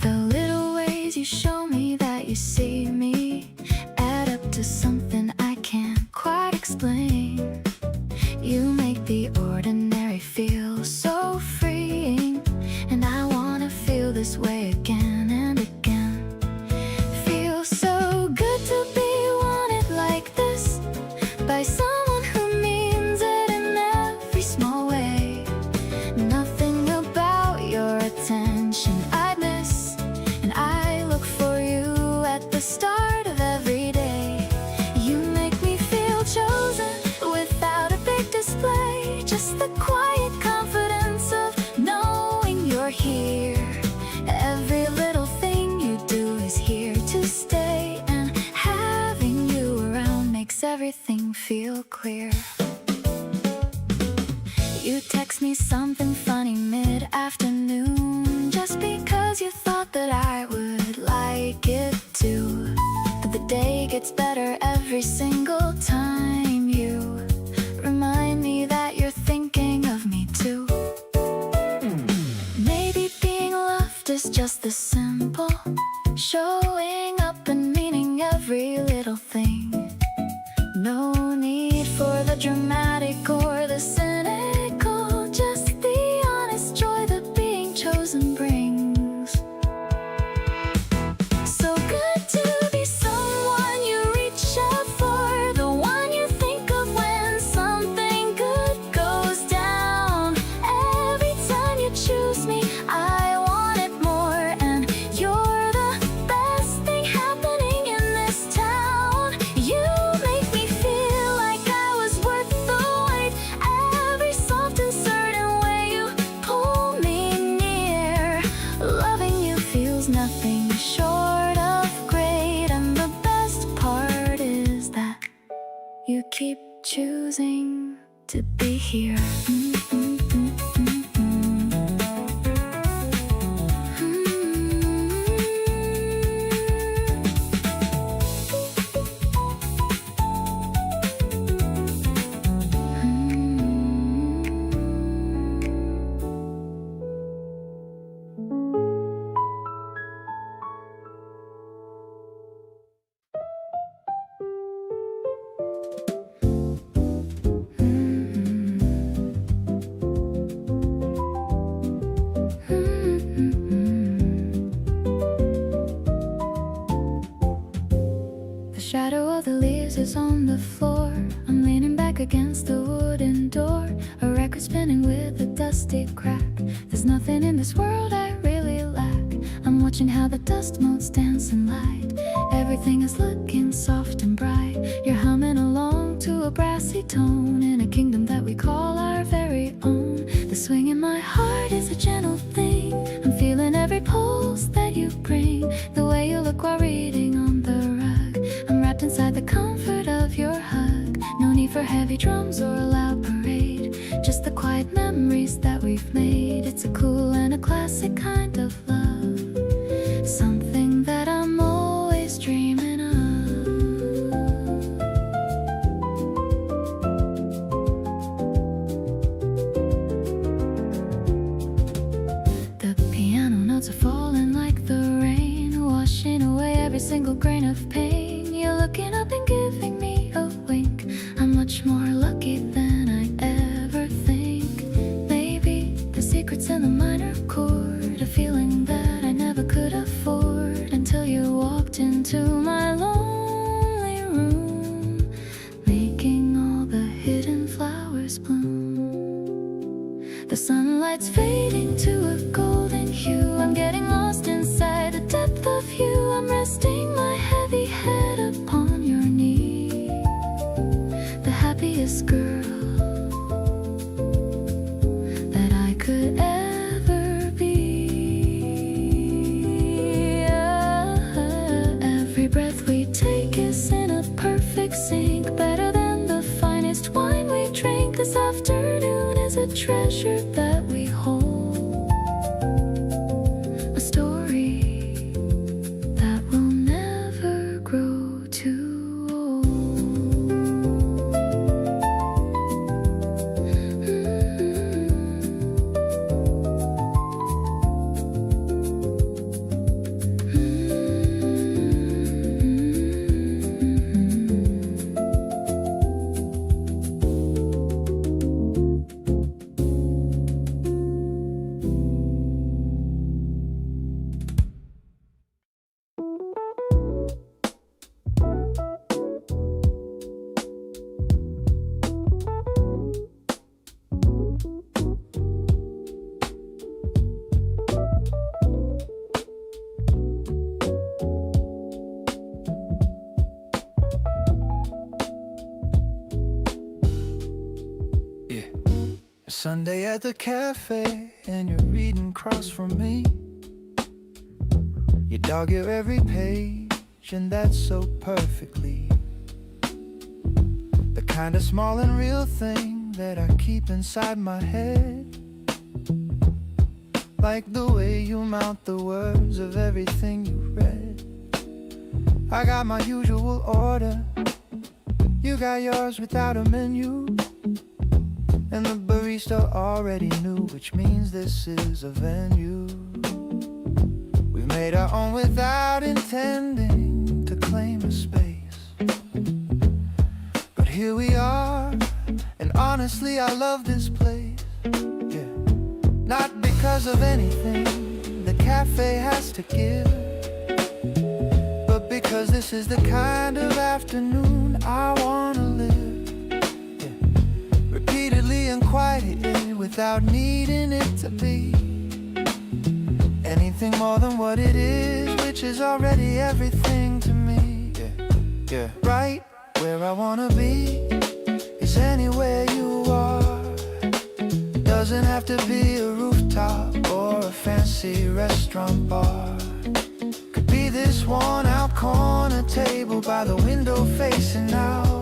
The little ways you show me that you see me add up to something I can't quite explain. You make the ordinary feel so freeing, and I wanna feel this way again and again. Feels so good to be wanted like this by someone who means it in every small way. Nothing about your attention I'd miss, and I look for you at the start of every day. You make me feel chosen without a big display, just the quiet confidence of knowing you're here. Every little thing you do is here to stay, and having you around makes everything feel clear. You text me something funny mid-afternoon, just because you thought that I would like it too. But the day gets better every single time you remind to be here. Shadow of the leaves is on the floor. I'm leaning back against the wooden door. A record spinning with a dusty crack. There's nothing in this world I really lack. I'm watching how the dust motes dance in light. Everything is looking soft and bright. You're humming along to a brassy tone in a kingdom that we call our very own. The swing in my heart is a gentle thing. I'm feeling every pulse that you bring. The way you look while reading on the rug. I'm wrapped inside the comfort of your hug. No need for heavy drums or a loud parade. Just the quiet memories that we've made. It's a cool and a classic kind of love. Something that I'm always dreaming of. The piano notes are falling like the rain, washing away every single grain of pain. You're looking up and giving me a wink. I'm much more lucky than I ever think. Maybe the secret's in the minor chord, a feeling that I never could afford until you walked into my lonely room, making all the hidden flowers bloom. The sunlight's fading to a golden hue. I'm getting lost inside the depth of you. I'm resting my heavy head upon your knee. The happiest girl that I could ever be. Every breath we take is in a perfect sync, better than the finest wine we drink. This afternoon is a treasure that we hold, a story that will never grow too old. Sunday at the cafe and you're reading across from me. You dog your every page and that's so perfectly the kind of small and real thing that I keep inside my head. Like the way you mount the words of everything you read. I got my usual order, you got yours without a menu. And the barista already knew, which means this is a venue. We made our own without intending to claim a space. But here we are, and honestly I love this place. Yeah. Not because of anything the cafe has to give, but because this is the kind of afternoon I wanna live. Repeatedly and quietly without needing it to be anything more than what it is, which is already everything to me. Yeah. Right where I wanna be is anywhere you are. Doesn't have to be a rooftop or a fancy restaurant bar. Could be this worn out corner table by the window facing out.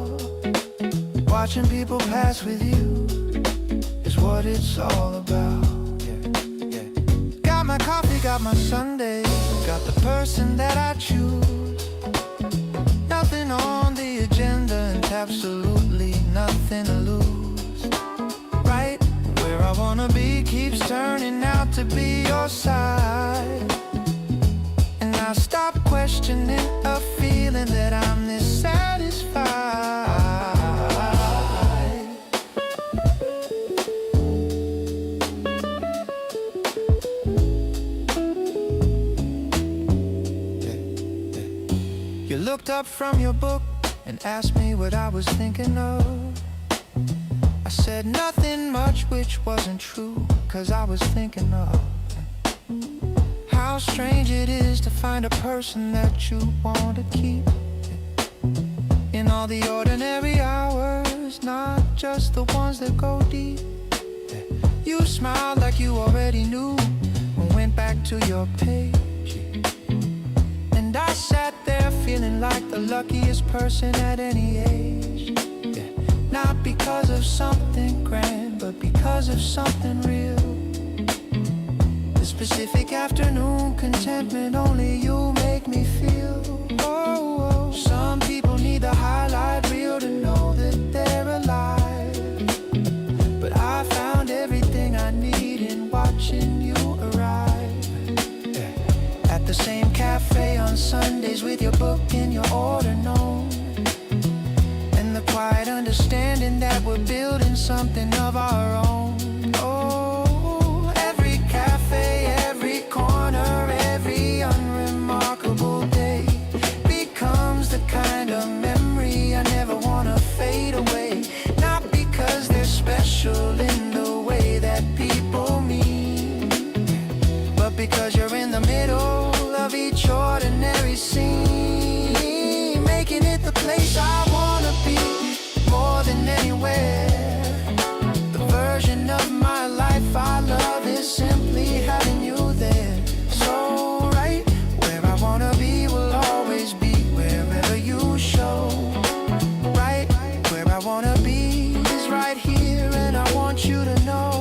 Watching people pass with you is what it's all about. Yeah, yeah. Got my coffee, got my Sunday, got the person that I choose. Nothing on the agenda and absolutely nothing to lose. Right where I wanna be keeps turning out to be your side. And I stop questioning a feeling that I'm this satisfied. You looked up from your book and asked me what I was thinking of. I said nothing much, which wasn't true, 'cause I was thinking of how strange it is to find a person that you want to keep in all the ordinary hours, not just the ones that go deep. You smiled like you already knew and went back to your page. And I sat there feeling like the luckiest person at any age. Not because of something grand, but because of something real. The specific afternoon contentment only you make me feel. Oh, some people need the highlight reel to know that they're alive. But I found everything I need in watching you arrive. At the same cafe on Sundays with your book and your order known. And the quiet understanding that we're building something of our own. Oh, every cafe, every corner, every unremarkable day becomes the kind of memory I never wanna fade away. Not because they're special in the way that people mean, but because you're in the middle of each ordinary scene, making it the place I wanna be more than anywhere. The version of my life I love is simply having you there. So right where I wanna be will always be wherever you show. Right where I wanna be is right here, and I want you to know.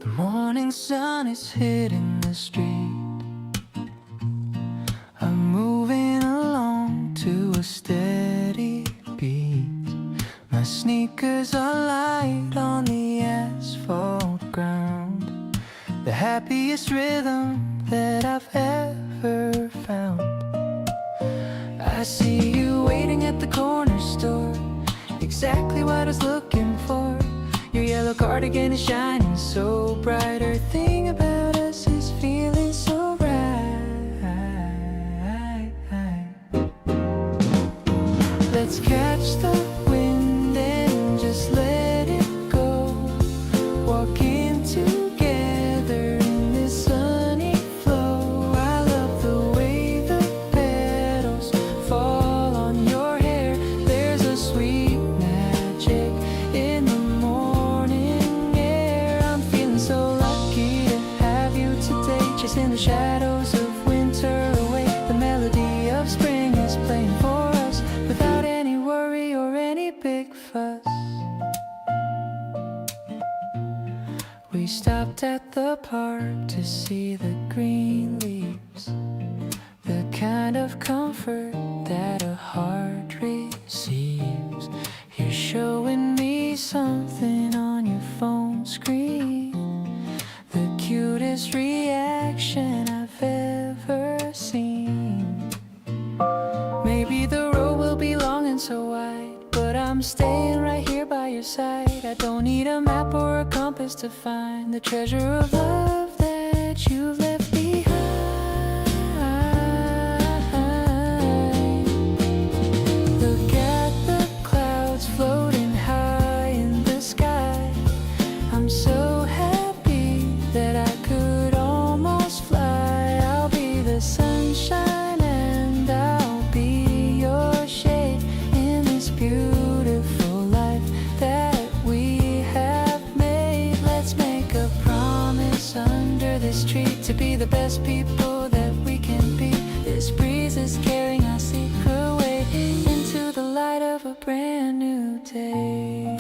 The morning sun is hitting the street. I'm moving along to a steady beat. My sneakers are light on the asphalt ground. The happiest rhythm that I've ever found. I see you waiting at the corner store, exactly what I was looking for. Your yellow cardigan is shining so bright. Everything about us is feeling so right. Let's catch the wind and just let it go. Walking together in this sunny flow. I love the way the petals fall on your hair. There's a sweet magic in the morning air. I'm feeling so lucky to have you today. Chasing the shadows of winter away. The melody of spring is playing for us without any worry or any big fuss. We stopped at the park to see the green leaves, the kind of comfort that a heart receives. You're showing something on your phone screen. The cutest reaction I've ever seen. Maybe the road will be long and so wide, but I'm staying right here by your side. I don't need a map or a compass to find the treasure of love that you've left behind. Look at the clouds floating high in the sky. I'm so happy that I could almost fly. I'll be the sunshine and I'll be your shade in this beautiful life that we have made. Let's make a promise under this tree to be the best people that we can be. This breeze is carrying our secret way into the light of a brand new day.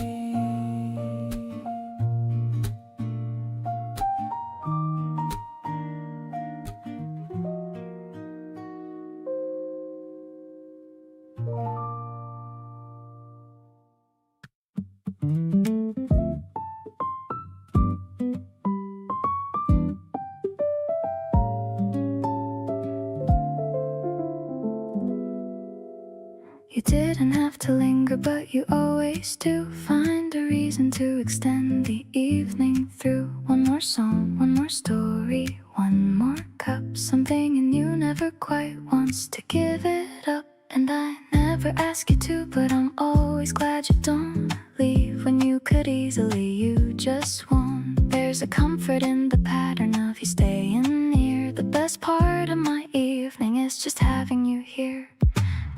You didn't have to linger, but you always do. Find a reason to extend the evening through. One more song, one more story, one more cup. Something in you never quite wants to give it up. And I never ask you to, but I'm always glad you don't leave when you could easily. You just won't. There's a comfort in the pattern of you staying near. The best part of my evening is just having you here.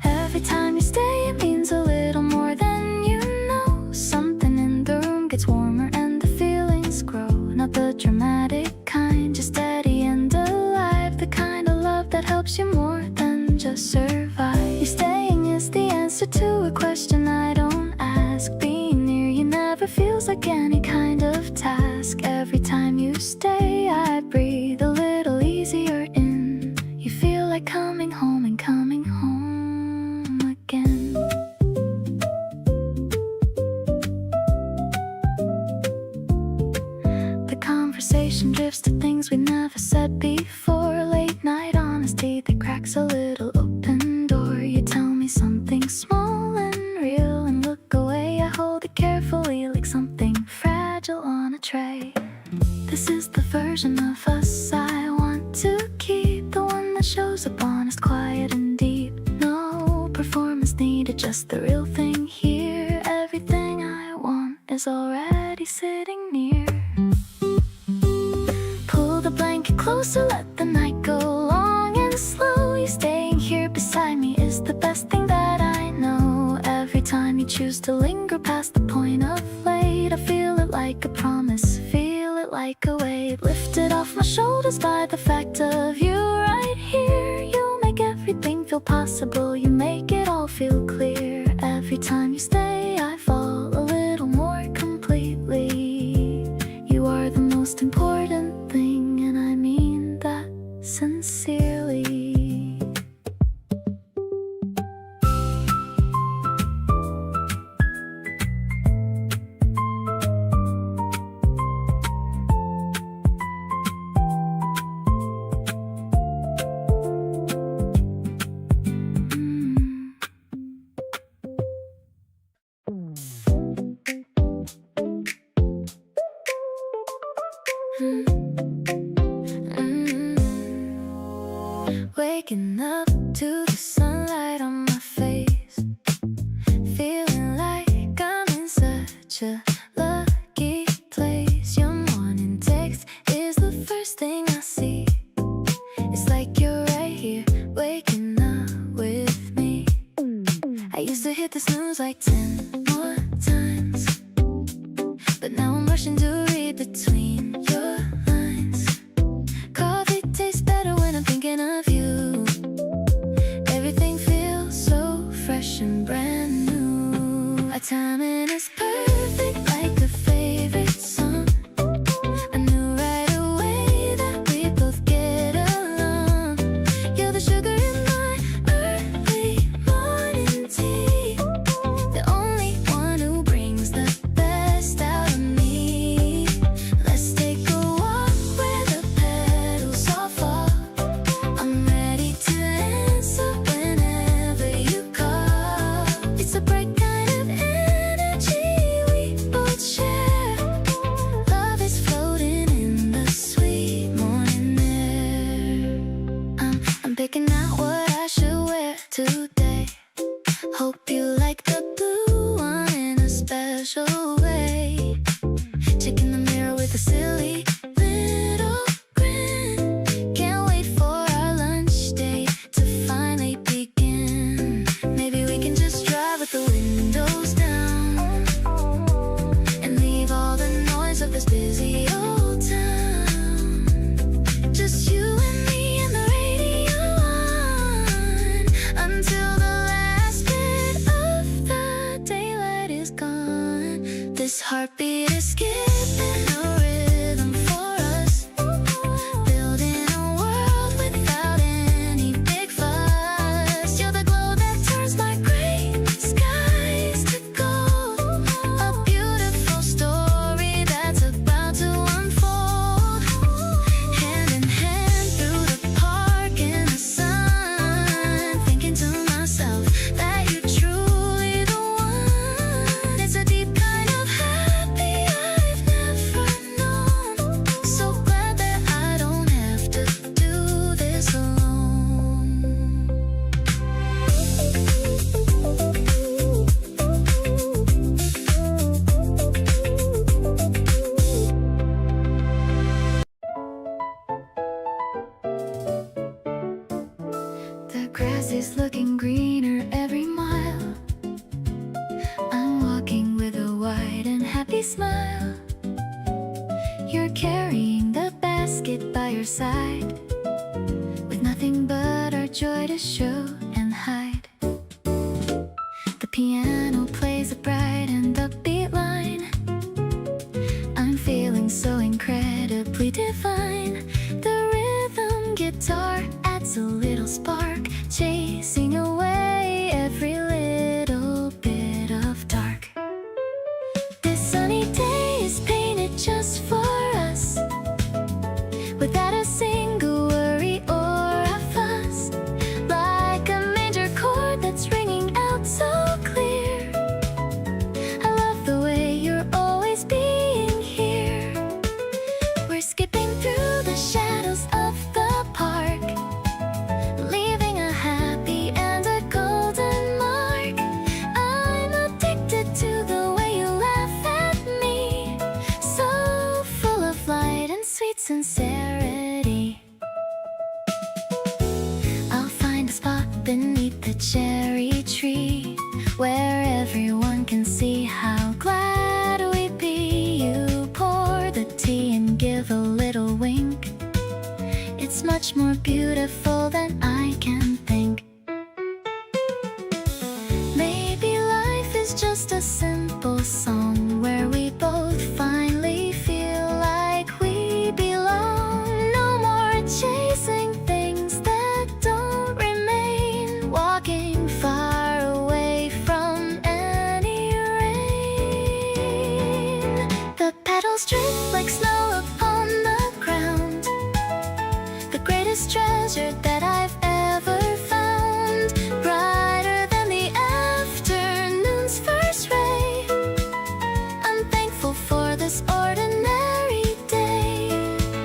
Every time you stay, it means a little more than you know. Something in the room gets warmer and the feelings grow. Not the dramatic kind, just steady and alive. The kind of love that helps you more than just survive. You staying is the answer to a question I don't ask. Being near you never feels like any kind of task. Every time you stay, I breathe a little easier in. You feel like coming home and coming home again. The conversation drifts to things we never said before. Late night honesty that cracks a little open door. You tell me something small and real and look away. I hold it carefully like something fragile on a tray. This is the version of us I want to keep. The one that shows up honest, quiet and deep. No performance needed, just the real thing here. Everything I want is already sitting near. Pull the blanket closer, let the night go long and slow. You staying here beside me is the best thing that I know. Every time you choose to linger past the point of late, I feel it like a promise, feel it like a weight lifted off my shoulders by the fact of you right here. You make everything feel possible, you make it all feel clear. Every time you stay, I fall a little more completely. You are the most important thing, and I mean that sincerely. Waking up to the sunlight on my face, feeling like I'm in such a lucky place. Your morning text is the first thing I see. It's like you're right here, waking up with me. I used to hit the snooze like 10 more times, but now I'm rushing to read between your lines. Coffee tastes better when I'm thinking of you. Everything feels so fresh and brand new. Our timing is perfect, like a favorite song. I knew right away that we both get along. You're the sugar in my early morning tea, the only one who brings the best silly little grin. Can't wait for our lunch date to finally begin. Maybe we can just drive with the windows down and leave all the noise of this busy old town. Just you and me and the radio on until the last bit of the daylight is gone. This heartbeat is skipping a rhythm for us, building a world without any big fuss. You're the glow that turns my gray skies to gold, a beautiful story that's about to unfold. Hand in hand through the park in the sun, thinking to myself that you're truly the one. It's a deep kind of happy I've never known. So glad that I don't have to do this alone. The grass is looking greener every mile. I'm walking with a wide and happy smile. You're carrying the basket by your side, with nothing but our joy to show and hide. The piano plays a bright and upbeat line. I'm feeling so incredibly divine. The rhythm guitar adds a little spark, chasing away every little bit of dark. This sunny day is painted just for us, without a single worry or a fuss, like a major chord that's ringing out so clear. I love the way you're always being here. We're skipping through the shadows of the park, leaving a happy and a golden mark. I'm addicted to the way you laugh at me, so full of light and sweet sincerity. I'll find a spot beneath the cherry tree, where everyone can see how glad we'd be. You pour the tea and give a little wink. It's much more beautiful than I can think. Maybe life is just a simple song where we both finally feel like we belong. No more chasing things that don't remain, walking far away from any rain. The petals drip like snow upon the ground, the greatest treasure that I've ever found, brighter than the afternoon's first ray. I'm thankful for this ordinary day.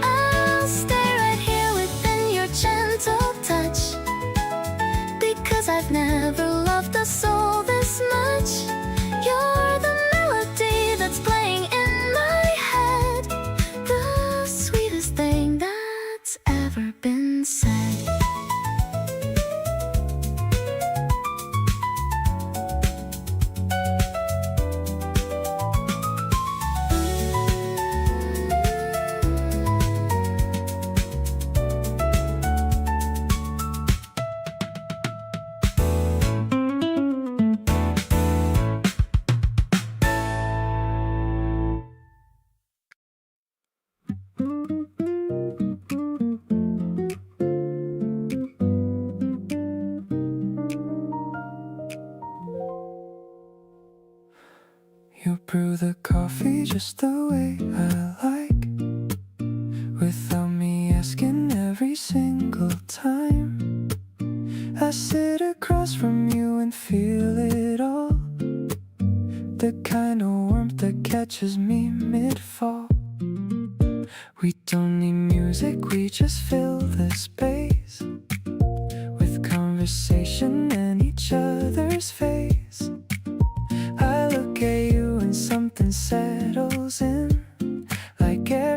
I'll stay right here within your gentle touch, because I've never loved a soul this much. You're the melody that's playing in my head, the sweetest thing that's ever been said. You brew the coffee just the way I like, without me asking every single time. I sit across from you and feel it all, the kind of warmth that catches me mid-fall. We don't need music, we just fill the space with conversation and each other's face. I look at you and something settles in, like air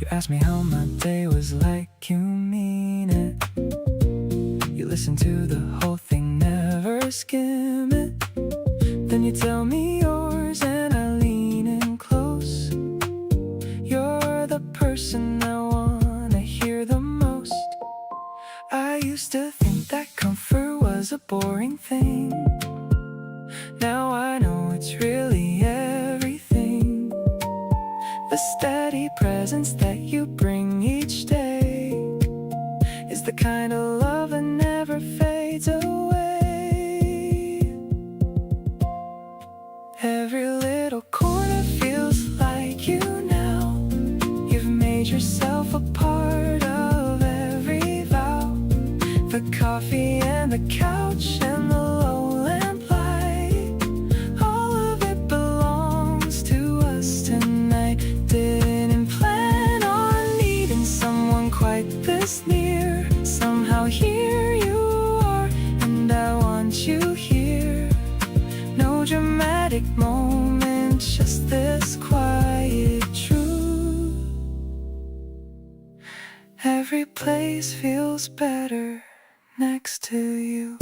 You asked me how my day was like, you mean it. You listen to the whole thing, never skim it. Then you tell me yours and I lean in close. You're the person I wanna hear the most. I used to think that comfort was a boring thing. Now I know it's really everything. The steady presence that you bring each day is the kind of love that never fades away. Every little corner feels like you now. You've made yourself a part of every vow. The coffee and the couch and the lowland light, all of it belongs to us tonight. Didn't plan on needing someone quite this near. Somehow here you are, and I want you here. No dramatic moment, just this quiet truth. Every place feels better next to you.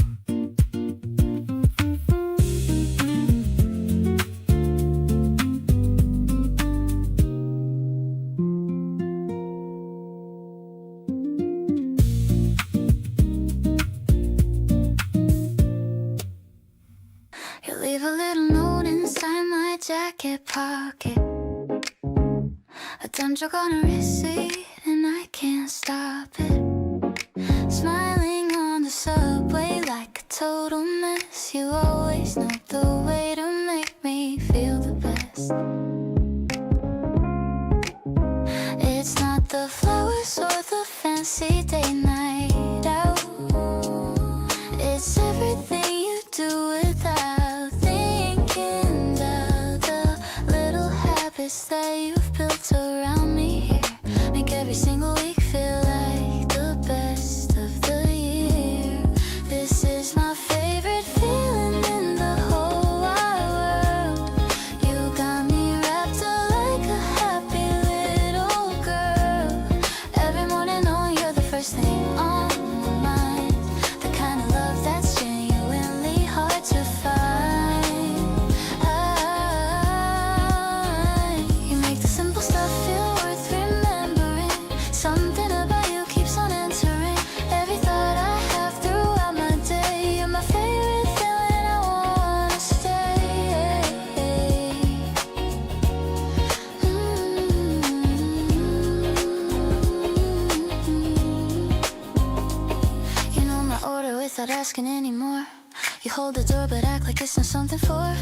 You leave a little note inside my jacket pocket, a 던져건 a receipt, and I can't stop it. Smiling on the subway like a total mess. You always know the way to make me feel the best. It's not the flowers or the fancy date night out. It's everything you do without thinking about the little habits that you've built around me here. Make every single week feel like the best of the year. This is my favorite feeling in the whole wide world. You got me wrapped up like a happy little girl. Every morning knowing you're the first thing on my mind. The kind of love that's genuinely hard to find. You make the simple stuff feel worth remembering. Something about you keeps on entering every thought I have throughout my day. You're my favorite feeling, I wanna stay. You know my order without asking anymore. You hold the door but act like it's not something for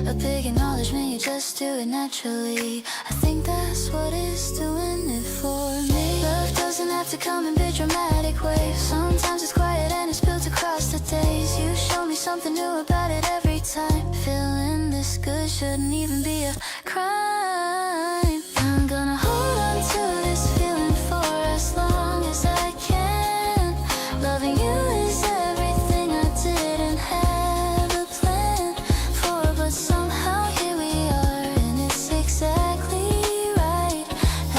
a big acknowledgement. You just do it naturally. I think that's what is doing it for me. Love doesn't have to come in big dramatic ways. Sometimes it's quiet and it's built across the days. You show me something new about it every time. Feeling this good shouldn't even be a crime. I'm gonna hold on to this feeling for as long as I can. Loving you is everything I didn't have a plan for, but somehow here we are and it's exactly right.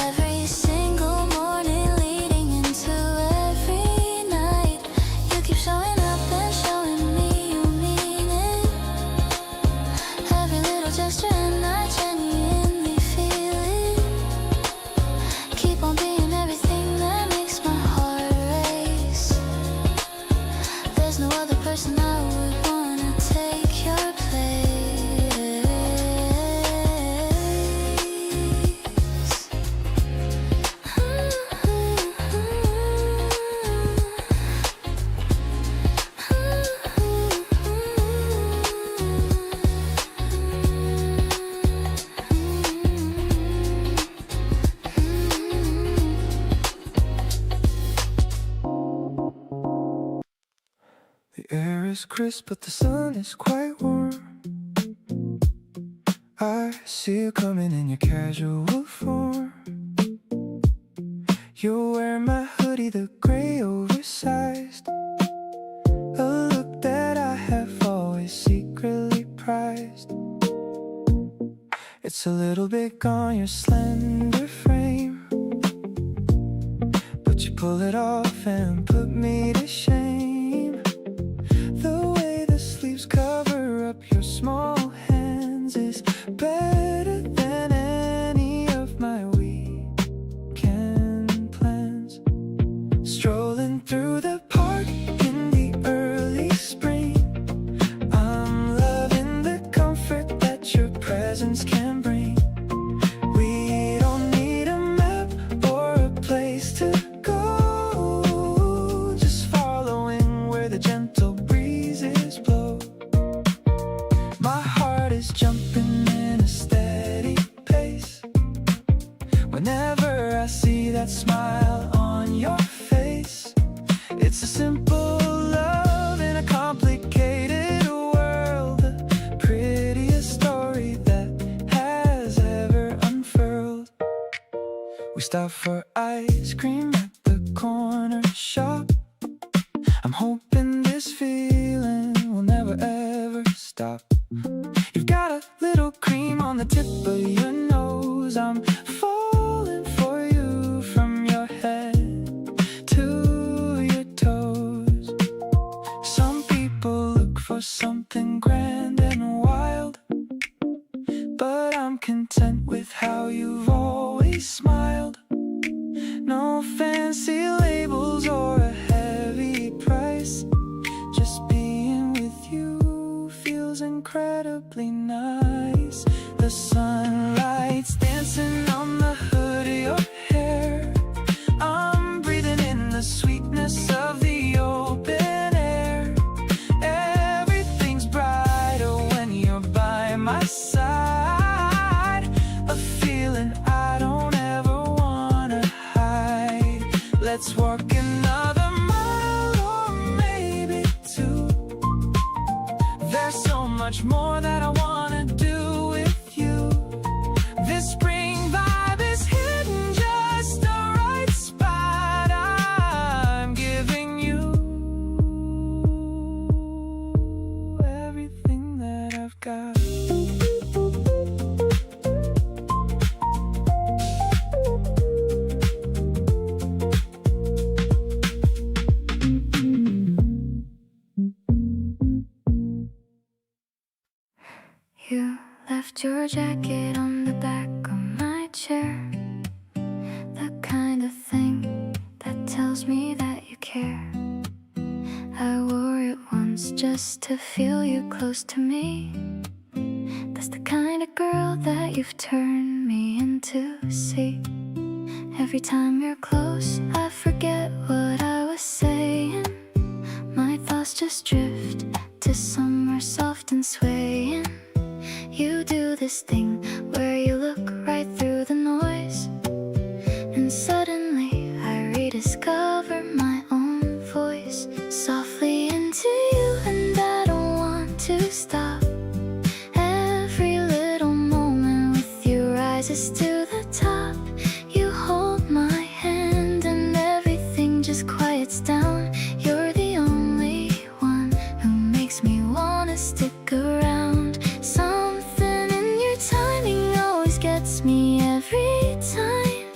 Every single morning leading into every night, you keep showing up and showing me you mean it. Every little gesture and I genuinely feel it. Keep on being everything that makes my heart race. There's no other person I would wanna take your place. The air is crisp but the sun is quite warm. I see you coming in your casual form. You wear my hoodie, the gray oversized, a look that I have always secretly prized. It's a little big on your slender frame. pull it off and put me to shame. The way the sleeves cover up your small hands is better than any of my weekend plans. Strolling through the park in the early spring, I'm loving the comfort that your presence can bring. We don't need a map or a place to go, just following where the gentle breezes blow. My heart is jumping in a steady pace whenever I see that smile on your face. It's a simple love in a complicated world, the prettiest story that has ever unfurled. We stop for ice cream at the corner shop. I'm hoping this feeling will never ever stop. You've got a little cream on the tip of your nose. I'm falling for you from your head to your toes. Some people look for something grand and wild, but I'm content with how you've always smiled. No fancy labels or a heavy price, just being with you feels incredibly nice. The sunlight's dancing on the hood of your hair. I'm breathing in the sweetness of the open air. Everything's brighter when you're by my side, a feeling I don't ever wanna hide. Let's walk another mile or maybe two. There's so much more that I wanna do with you. This spring vibe is hitting just the right spot. I'm giving you everything that I've got. You left your jacket on the back of my chair, the kind of thing that tells me that you care. I wore it once just to feel you close to me. That's the kind of girl that you've turned me into. See, every time you're close, I forget what I was saying. My thoughts just drift to somewhere soft and swaying. You do this thing where you look right through the noise, and suddenly I rediscover my own voice. Softly into you, and I don't want to stop. Every little moment with you rises to the top. You hold my hand and everything just quiets down. You're the only one who makes me wanna stick around. Something in your timing always gets me every time.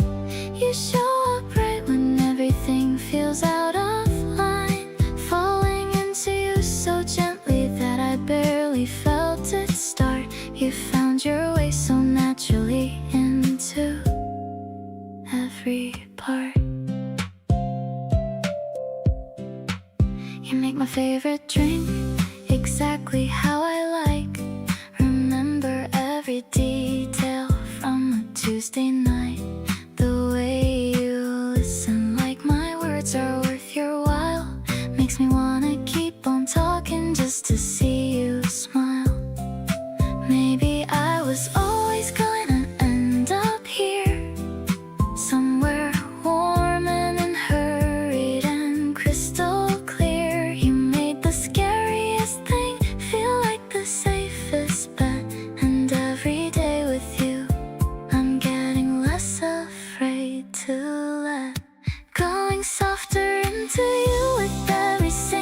You show up right when everything feels out of line. Falling into you so gently that I barely felt it start. You found your way so naturally into every part. You make my favorite drink exactly how I like. Remember every detail from a Tuesday night. The way you listen like my words are worth your while makes me wanna keep on talking just to see you smile. Maybe I was always gonna end up here, somewhere warm and unhurried and crystal clear. You made the scariest thing feel like the safest bet, and every day with you I'm getting less afraid to let going softer into you with every single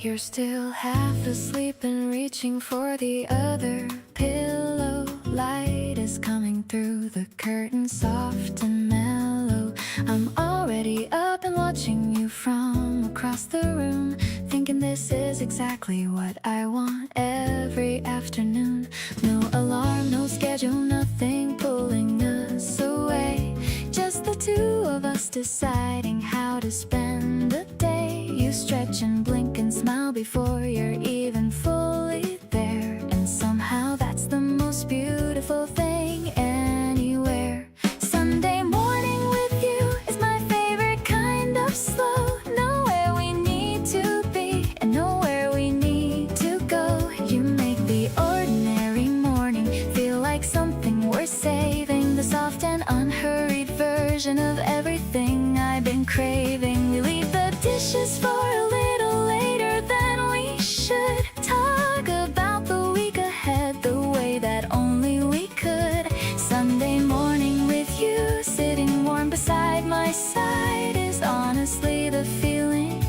You're still half asleep and reaching for the other pillow. Light is coming through the curtain, soft and mellow. I'm already up and watching you from across the room, thinking this is exactly what I want every afternoon. No alarm, no schedule, nothing pulling us away. Just the two of us deciding how to spend the day. You stretch and blink and smile before you're even fully there. And somehow that's the most beautiful thing anywhere. Sunday morning with you is my favorite kind of slow. Nowhere we need to be and nowhere we need to go. You make the ordinary morning feel like something worth saving. The soft and unhurried version of everything I've been craving. We leave the dishes for a little later than we should. Talk about the week ahead the way that only we could. Sunday morning with you, sitting warm beside my side, is honestly the feeling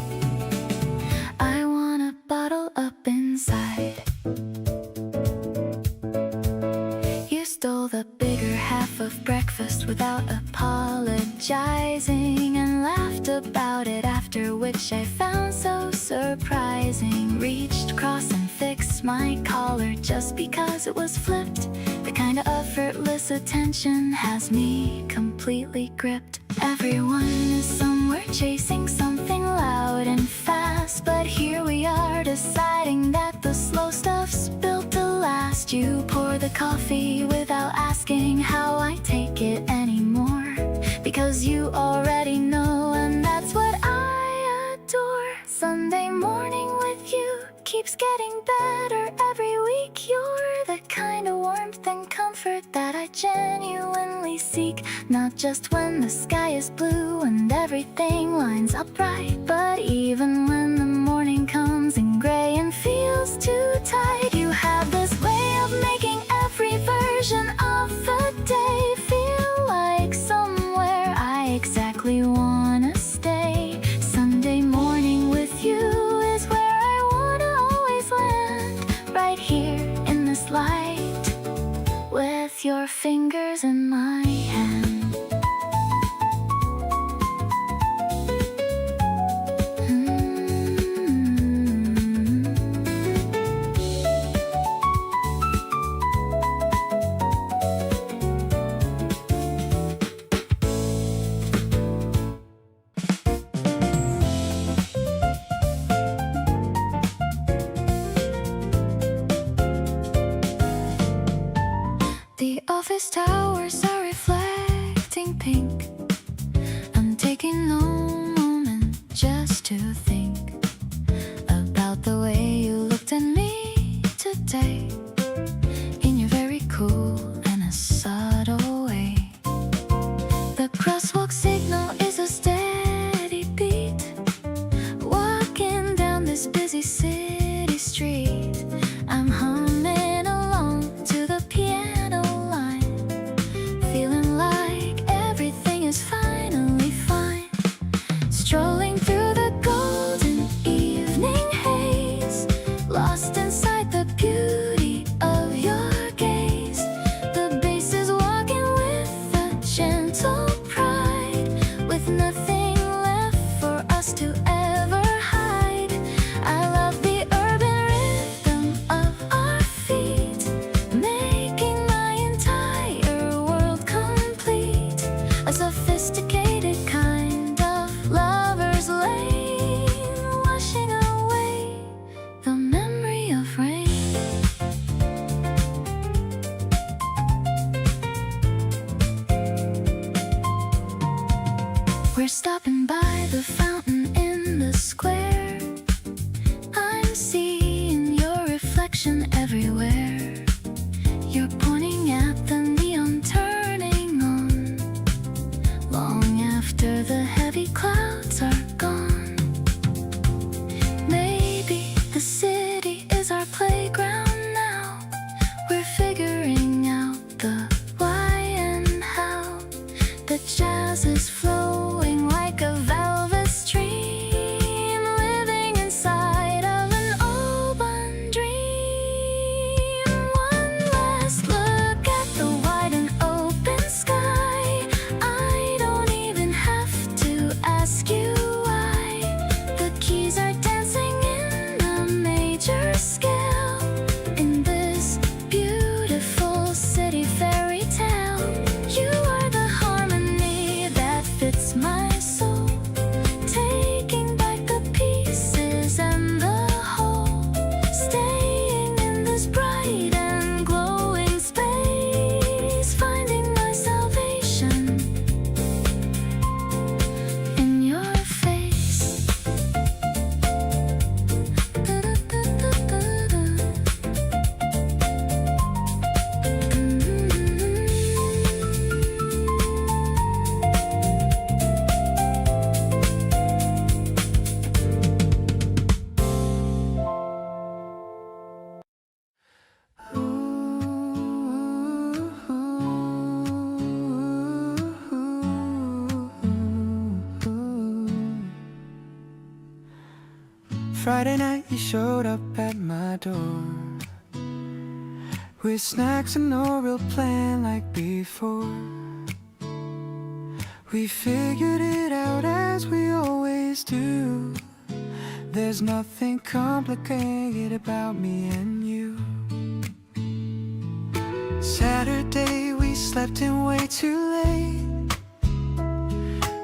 I wanna bottle up inside. You stole the bigger half of breakfast without apologizing, and laughed about it, after which I found so surprising. Reached across and fixed my collar just because it was flipped. The kind of effortless attention has me completely gripped. Everyone is somewhere chasing something loud and fast, but here we are deciding that the slow stuff's built to last. You pour the coffee without asking how I take it anymore, because you already know, and that's what I adore. Sunday morning with you keeps getting better every week. You're the kind of warmth and comfort that I genuinely seek. Not just when the sky is blue and everything lines up right, but even when the morning comes in gray and feels too tight. You have this way of making every version of the day feel like somewhere I exactly wanna stay. Sunday morning with you is where I wanna always land, right here in this light, with your fingers in my hand. The office towers are reflecting pink. I'm taking no moment just to think about the way you looked at me today, in your very cool and a subtle way. The crosswalk signal is a steady beat, walking down this busy city street. I'm humming along to the piano line, feeling like everything is finally fine. Strolling through the golden evening haze, lost inside the beauty of your gaze. The bass is walking with a gentle pride, with nothing left for us to ever hide. I love the urban rhythm of our feet, making my entire world complete. A sophisticated kind of lover's lane, washing away the memory of rain. We're stopping by the fountain in the square. I'm seeing your reflection everywhere. You're pointing at the neon turning on, long after the heavy clouds are gone. Maybe the city is our playground now. We're figuring out the why and how. The jazz is flowing like a velvet stream, Friday night you showed up at my door with snacks and no real plan like before. We figured it out as we always do. There's nothing complicated about me and you. Saturday we slept in way too late.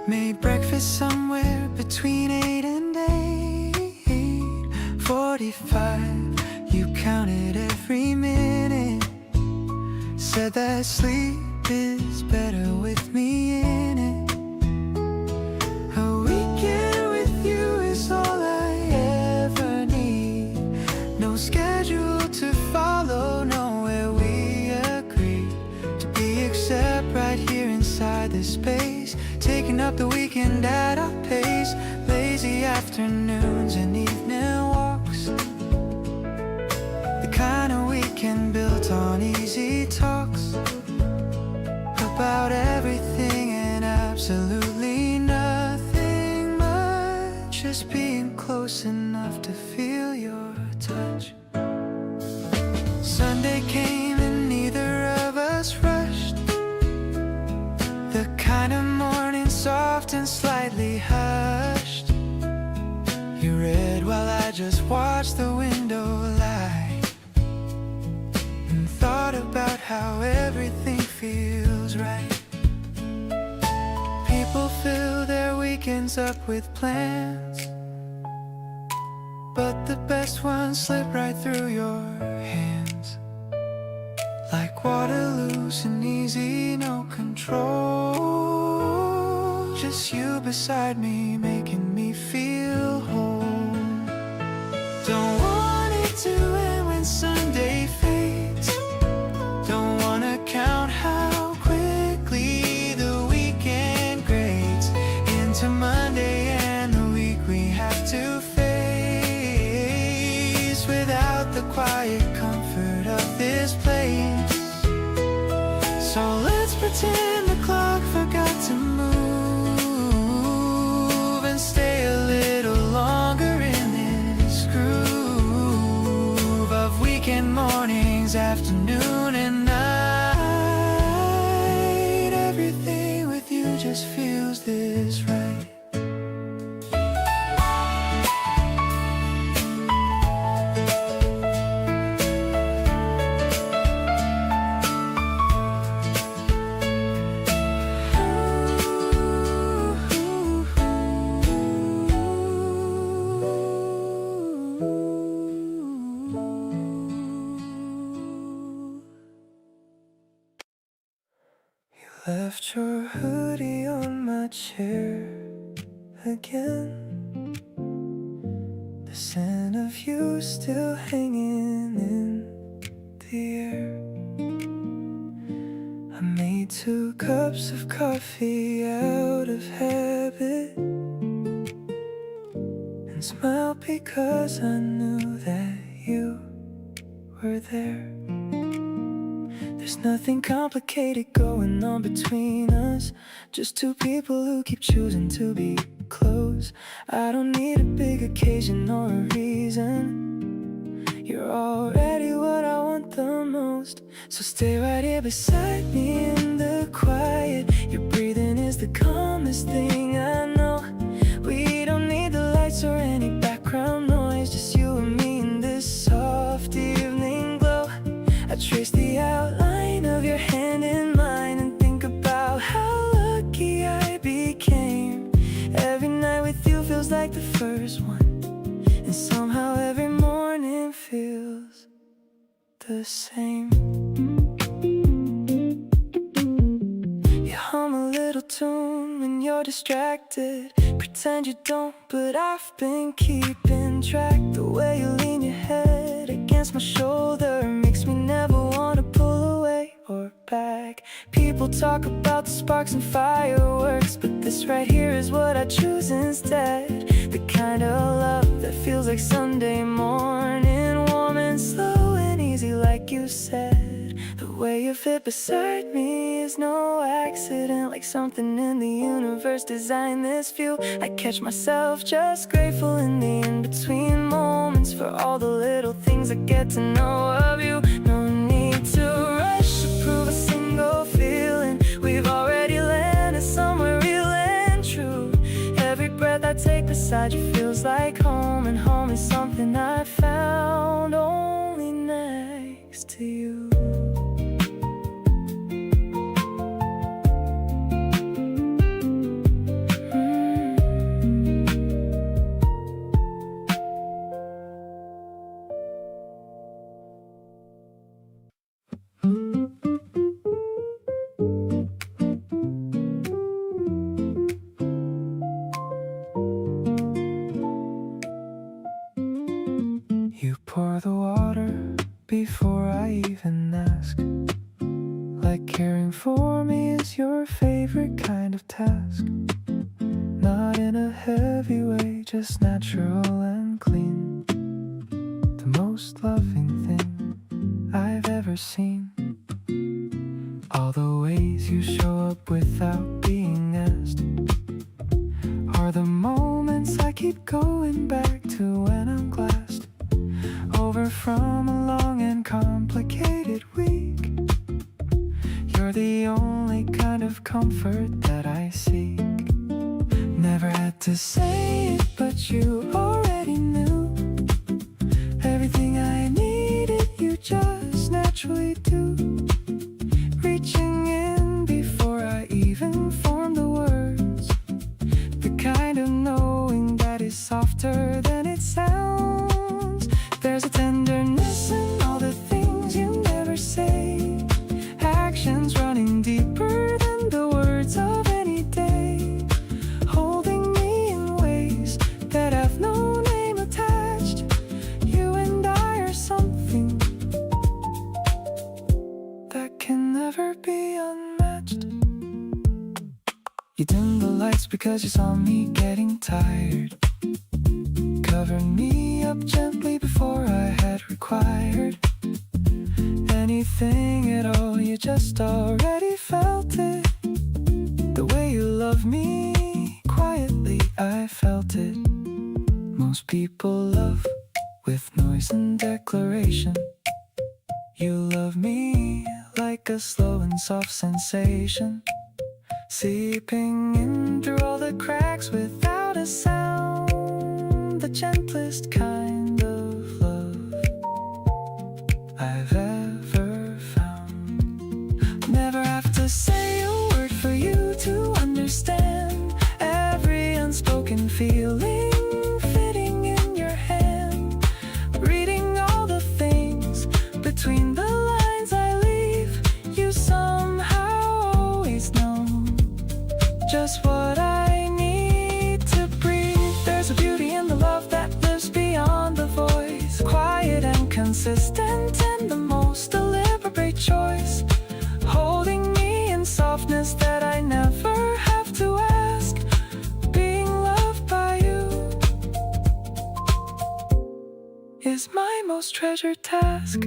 Made breakfast somewhere between 8 and 8:45. You counted every minute. Said that sleep is better with me in it. A weekend with you is all I ever need. No schedule to follow, nowhere we agree to be except right here inside this space. Taking up the weekend at our pace. Lazy afternoons and evening walks. The kind of weekend built on easy talks about everything and absolutely nothing much. Just being close enough to feel your touch. Sunday came and neither of us rushed. The kind of morning soft and slightly hushed. You read while I just watched the window light and thought about how everything feels right. People fill their weekends up with plans, but the best ones slip right through your hands. Like water loose and easy, no control. Just you beside me, making me feel home. Don't want it to end when Sunday fades. Don't wanna count how quickly the weekend grades into Monday and the week we have to face without the quiet comfort of this place. So let's pretend the clock forgot to move and stay a little longer in this groove of weekend mornings, afternoon and night. Everything with you just feels this right. Left your hoodie on my chair again. The scent of you still hanging in the air. I made 2 cups of coffee out of habit and smiled because I knew that you were there. There's nothing complicated going on between us. Just 2 people who keep choosing to be close. I don't need a big occasion or a reason. You're already what I want the most. So stay right here beside me in the quiet. Your breathing is the calmest thing I know. We don't need the lights or any background noise. Just you and me in this soft evening glow. I trace the outline of your hand in mine and think about how lucky I became. Every night with you feels like the first one, and somehow every morning feels the same. You hum a little tune when you're distracted. Pretend you don't, but I've been keeping track. The way you lean your head against my shoulder makes me never wanna pull away or back. People talk about the sparks and fireworks, but this right here is what I choose instead. The kind of love that feels like Sunday morning, warm and slow and easy like you said. The way you fit beside me is no accident, like something in the universe designed this view. I catch myself just grateful in the in-between moments. for all the little things I get to know of you. No need to rush to prove a single feeling. We've already landed somewhere real and true. Every breath I take beside you feels like home, and home is something I found only next to you. You pour the water before I even ask. Like caring for me is your favorite kind of task. Not in a heavy way, just natural and clean. The most loving thing I've ever seen. All the ways you show up without being asked are the moments I keep going back to when I'm glassed over from a long and complicated week. You're the only kind of comfort that I seek. Never had to say it, but you already knew. Everything I needed, you just naturally do. Reaching in before I even formed the words. The kind of knowing that is softer than it sounds. There's a tenderness in all the things you never say. Actions running deeper than the words of any day. Holding me in ways that have no name attached. You and I are something that can never be unmatched. You dimmed the lights because you saw me getting tired. Covered me up gently before I had required anything at all. You just already felt it. The way you love me, quietly I felt it. Most people love with noise and declaration. You love me like a slow and soft sensation, seeping in through all the cracks without a sound. The gentlest kind of love I've ever found. Never have to say a word for you to understand. Every unspoken feeling fitting in your hand. Reading all the things between the lines I leave. You somehow always know just what I need to breathe. There's a beauty in the love that lives beyond the voice. Quiet and consistent and the most deliberate choice. Holding me in softness that I never have to ask. Being loved by you is my most treasured task.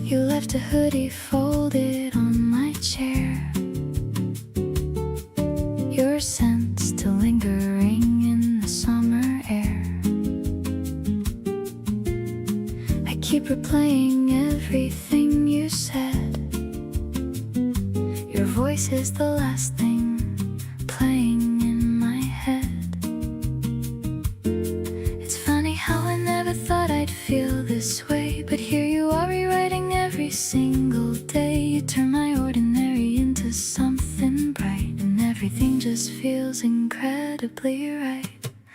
You left a hoodie folded on my chair. Your scent still lingering in the summer air. I keep replaying everything you said. Your voice is the last thing playing in my head. It's funny how I never thought I'd feel this way, but here you are rewriting every single day. You turn my ordinary into something bright, and everything just feels incredibly right.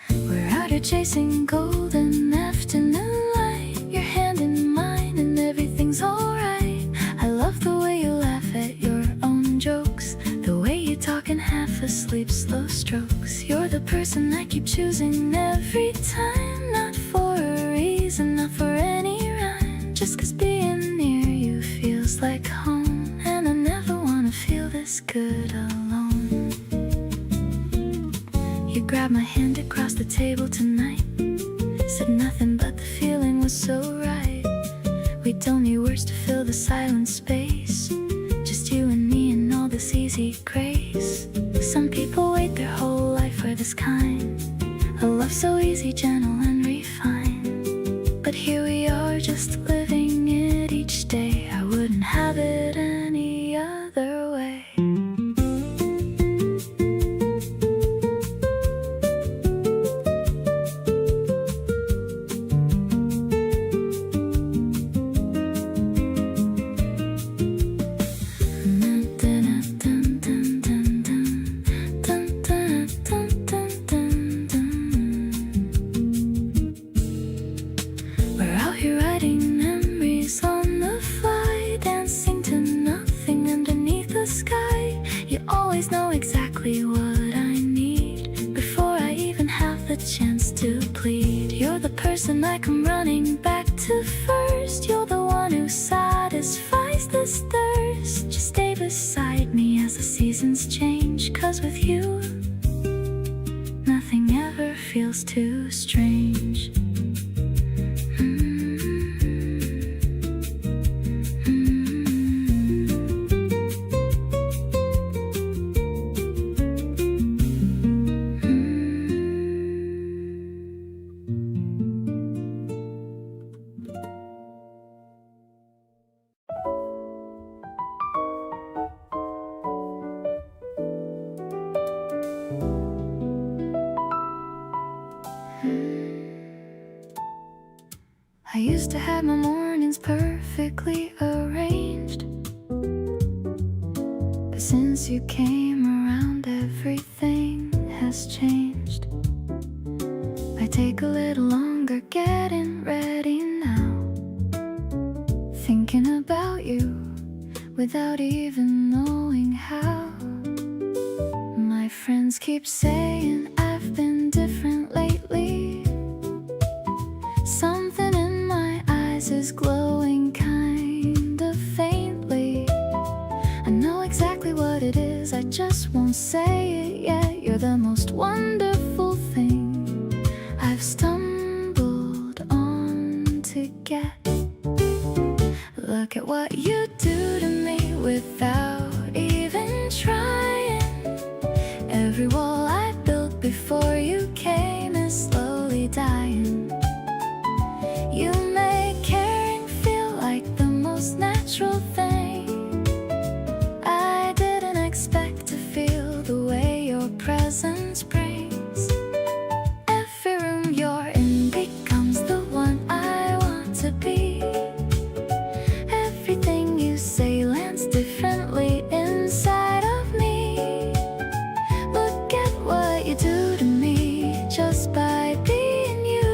We're out here chasing golden afternoon light, your hand in mine and everything's alright. I love the way you laugh at your own jokes, the way you talk in half a asleep, slow strokes. You're the person I keep choosing every time. Not for a reason, not for any rhyme, just 'cause being near you feels like home. And I never wanna feel this good alone. You grabbed my hand across the table tonight, said nothing but the feeling was so right. We don't need words to fill the silent space, just you and me and all this easy grace. Some people wait their whole life for this kind, a love so easy, gentle and refined. But here we are, just living it each day. I wouldn't have it any other way. Exactly what I need before I even have the chance to plead. You're the person I come running back to first. You're the one who satisfies this thirst. Just stay beside me as the seasons change, 'cause with you nothing ever feels too strange. I used to have my mornings perfectly arranged, but since you came around everything has changed. I take a little longer getting ready now, thinking about you without even knowing how. My friends keep saying I've been different lately. Something in my eyes is glowing kind of faintly. I know exactly what it is, I just won't say it yet. You're the most wonderful thing I've stumbled on to get. Look at what you do to me without even trying. Every wall I built before you came is slowly dying. You make caring feel like the most natural thing. I didn't expect to feel the way your presence brings. Every room you're in becomes the one I want to be. Everything you say lands differently inside of me. Look at what you do to me just by being you.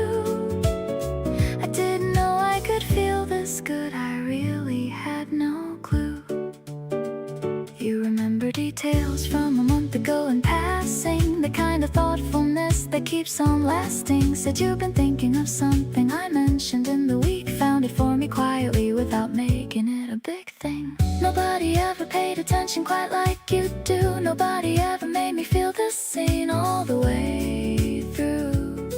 I didn't know I could feel this good, I really had no clue. You remember details from a month ago in passing, the kind of thoughtfulness that keeps on lasting. Said you've been thinking of something I mentioned in the week, found it for me quietly without making it a big thing. Nobody ever paid attention quite like you do. Nobody ever made me feel this scene all the way through.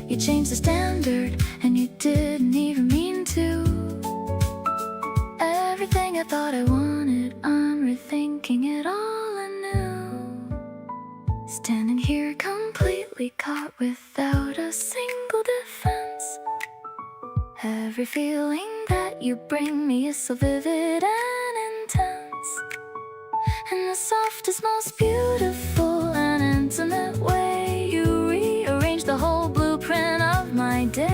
You changed the standard and you didn't even mean to. Everything I thought I wanted, I'm rethinking it all anew. Standing here completely caught without a single defense. Every feeling that you bring me is so vivid and intense. In the softest, most beautiful and intimate way, you rearrange the whole blueprint of my day.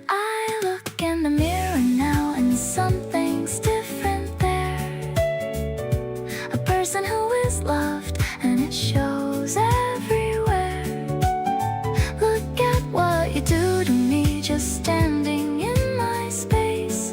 I look in the mirror now and something's different there. A person who is loved and it shows everywhere. Look at what you do to me just standing in my space.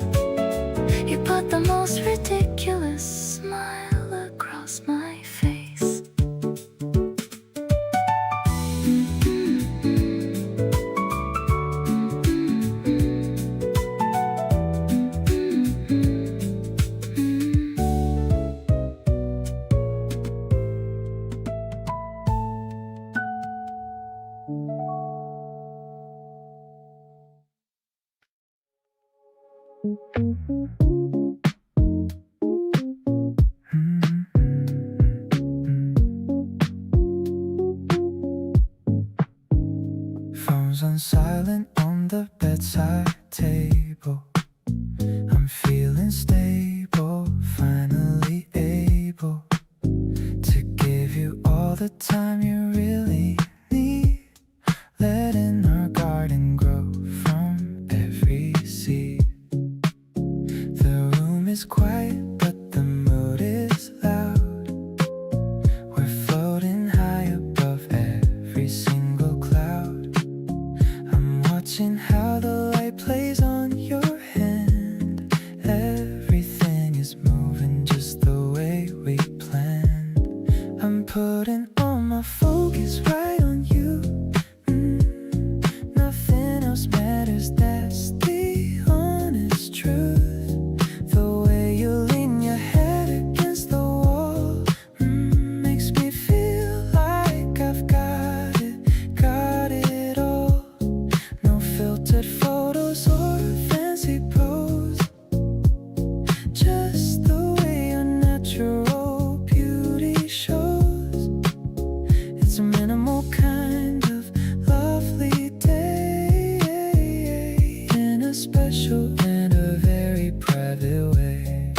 is quiet, but the mood is loud. We're floating high above every single cloud. I'm watching how the light plays on your hand. Everything is moving just the way we planned. I'm putting all my focus right on you. Nothing else matters, that's the honest truth. The way you lean your head against the wall makes me feel like I've got it all. No filtered photos or fancy pose, just the way your natural beauty shows. It's a minimal kind of lovely day, in a special and a very private way.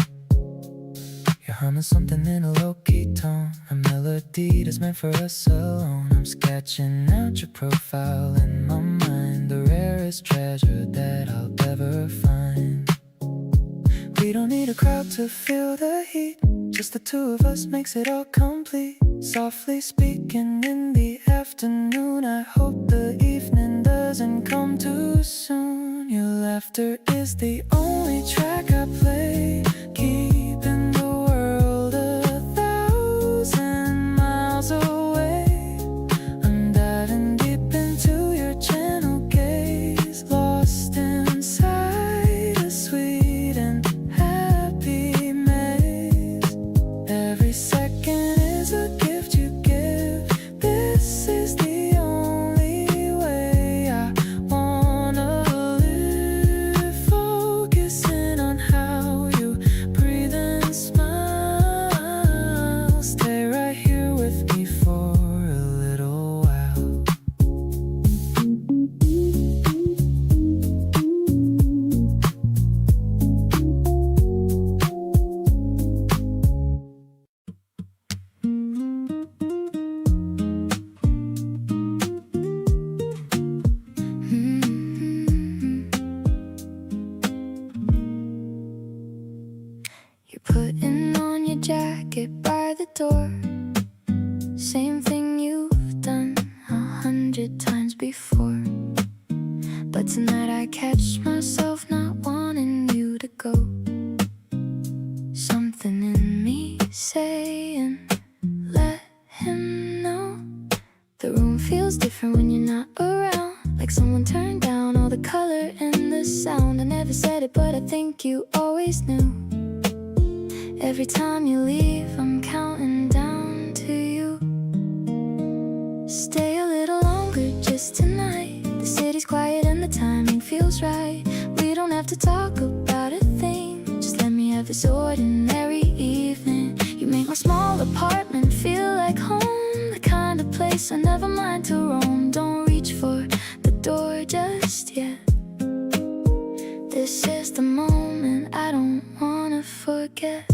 You're humming something in a low-key tone, a melody that's meant for us alone. I'm sketching out your profile in my mind, the rarest treasure that I'll ever find. We don't need a crowd to feel the heat, just the two of us makes it all complete. Softly speaking in the afternoon, I hope the evening doesn't come too soon. Your laughter is the only track I play, keeping the world 1,000 miles away. I'm diving deep into your channel gaze, lost inside a sweet and happy maze. Every second is a gift you give. This is the only way I wanna live, focusing on how you breathe and smile. Stay right here with me for a little while. You're putting on your jacket by the door, same thing you've done 100 times before. But tonight I catch myself not wanting you to go. Something in me saying, let him know. The room feels different when you're not around, like someone turned down all the color and the sound. I never said it, but I think you always knew. Every time you leave, I'm counting down to you. Stay a little longer just tonight. The city's quiet and the timing feels right. We don't have to talk about a thing, just let me have this ordinary evening. You make my small apartment feel like home, the kind of place I never mind to roam. Don't reach for the door just yet. This is the moment I don't wanna forget.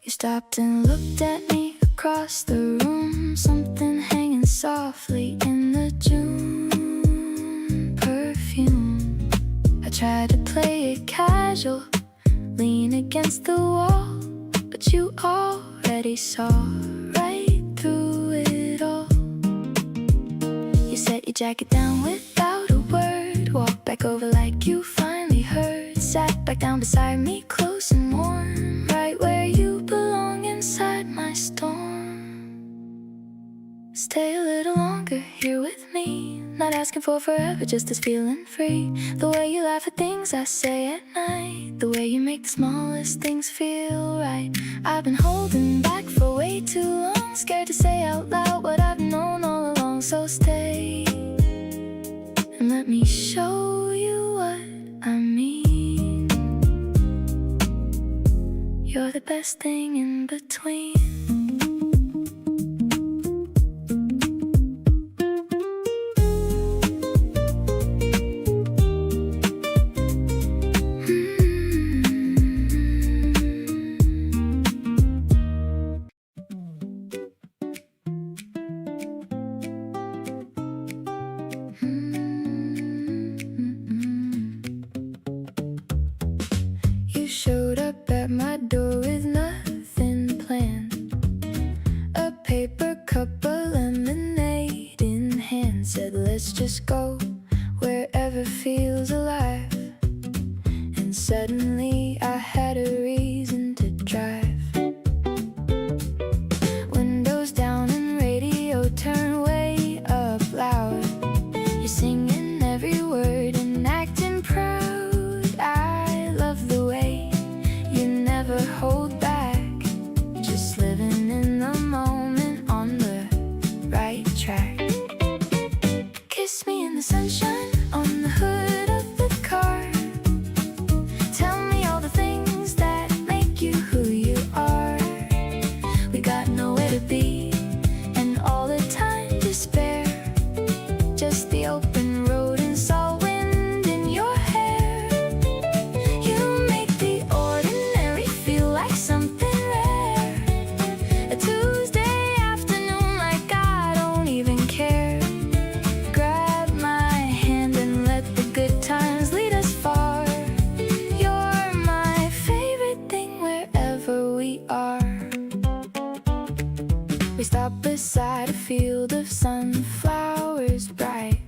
You stopped and looked at me across the room, something hanging softly in the June perfume. I tried to play it casual, lean against the wall, but you already saw right through it all. You set your jacket down without a word, walked back over like you finally heard, sat back down beside me close and warm, right where you belong inside my storm. Stay a little longer here with me, not asking for forever, just this feeling free. The way you laugh at things I say at night, the way you make the smallest things feel right. I've been holding back for way too long, scared to say out loud what I've known all along. So stay and let me show you what I mean. You're the best thing in between. You showed up at my door with nothing planned. A paper cup of lemonade in hand. Said let's just go wherever feels alive. And suddenly I had a reason to drive. Windows down and radio turned way up loud. You're singing every word and acting proud. I love the way you never hold back. Just living in the moment on the right track. Kiss me in the sunshine on the hood of the car. Tell me all the things that make you who you are. We got nowhere to be and all the time to spare. Just the open road and salt wind in your hair. You make the ordinary feel like something rare. A Tuesday afternoon like I don't even care. Grab my hand and let the good times lead us far. You're my favorite thing wherever we are. We stopped beside a field of sunflowers bright.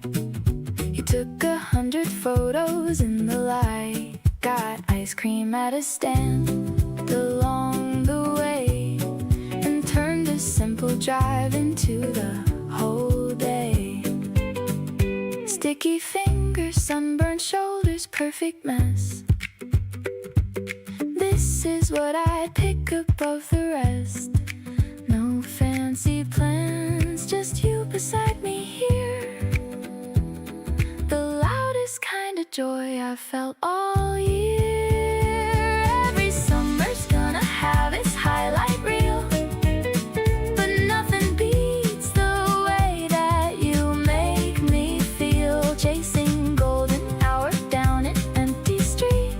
You took 100 photos in the light. Got ice cream at a stand along the way. And turned a simple drive into the whole day. Sticky fingers, sunburned shoulders, perfect mess. This is what I'd pick above the rest. No fancy plans, just you beside me here. The loudest kind of joy I felt all year. Every summer's gonna have its highlight reel, but nothing beats the way that you make me feel. Chasing golden hour down an empty street,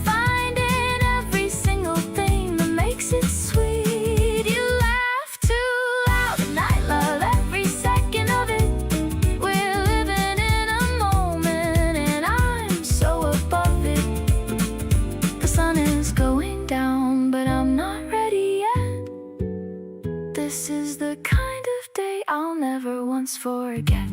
finding every single thing that makes it sweet. You laugh too loud and I love every second of it. We're living in a moment and I'm so above it. The sun is going down but I'm not ready yet. This is the kind of day I'll never once forget.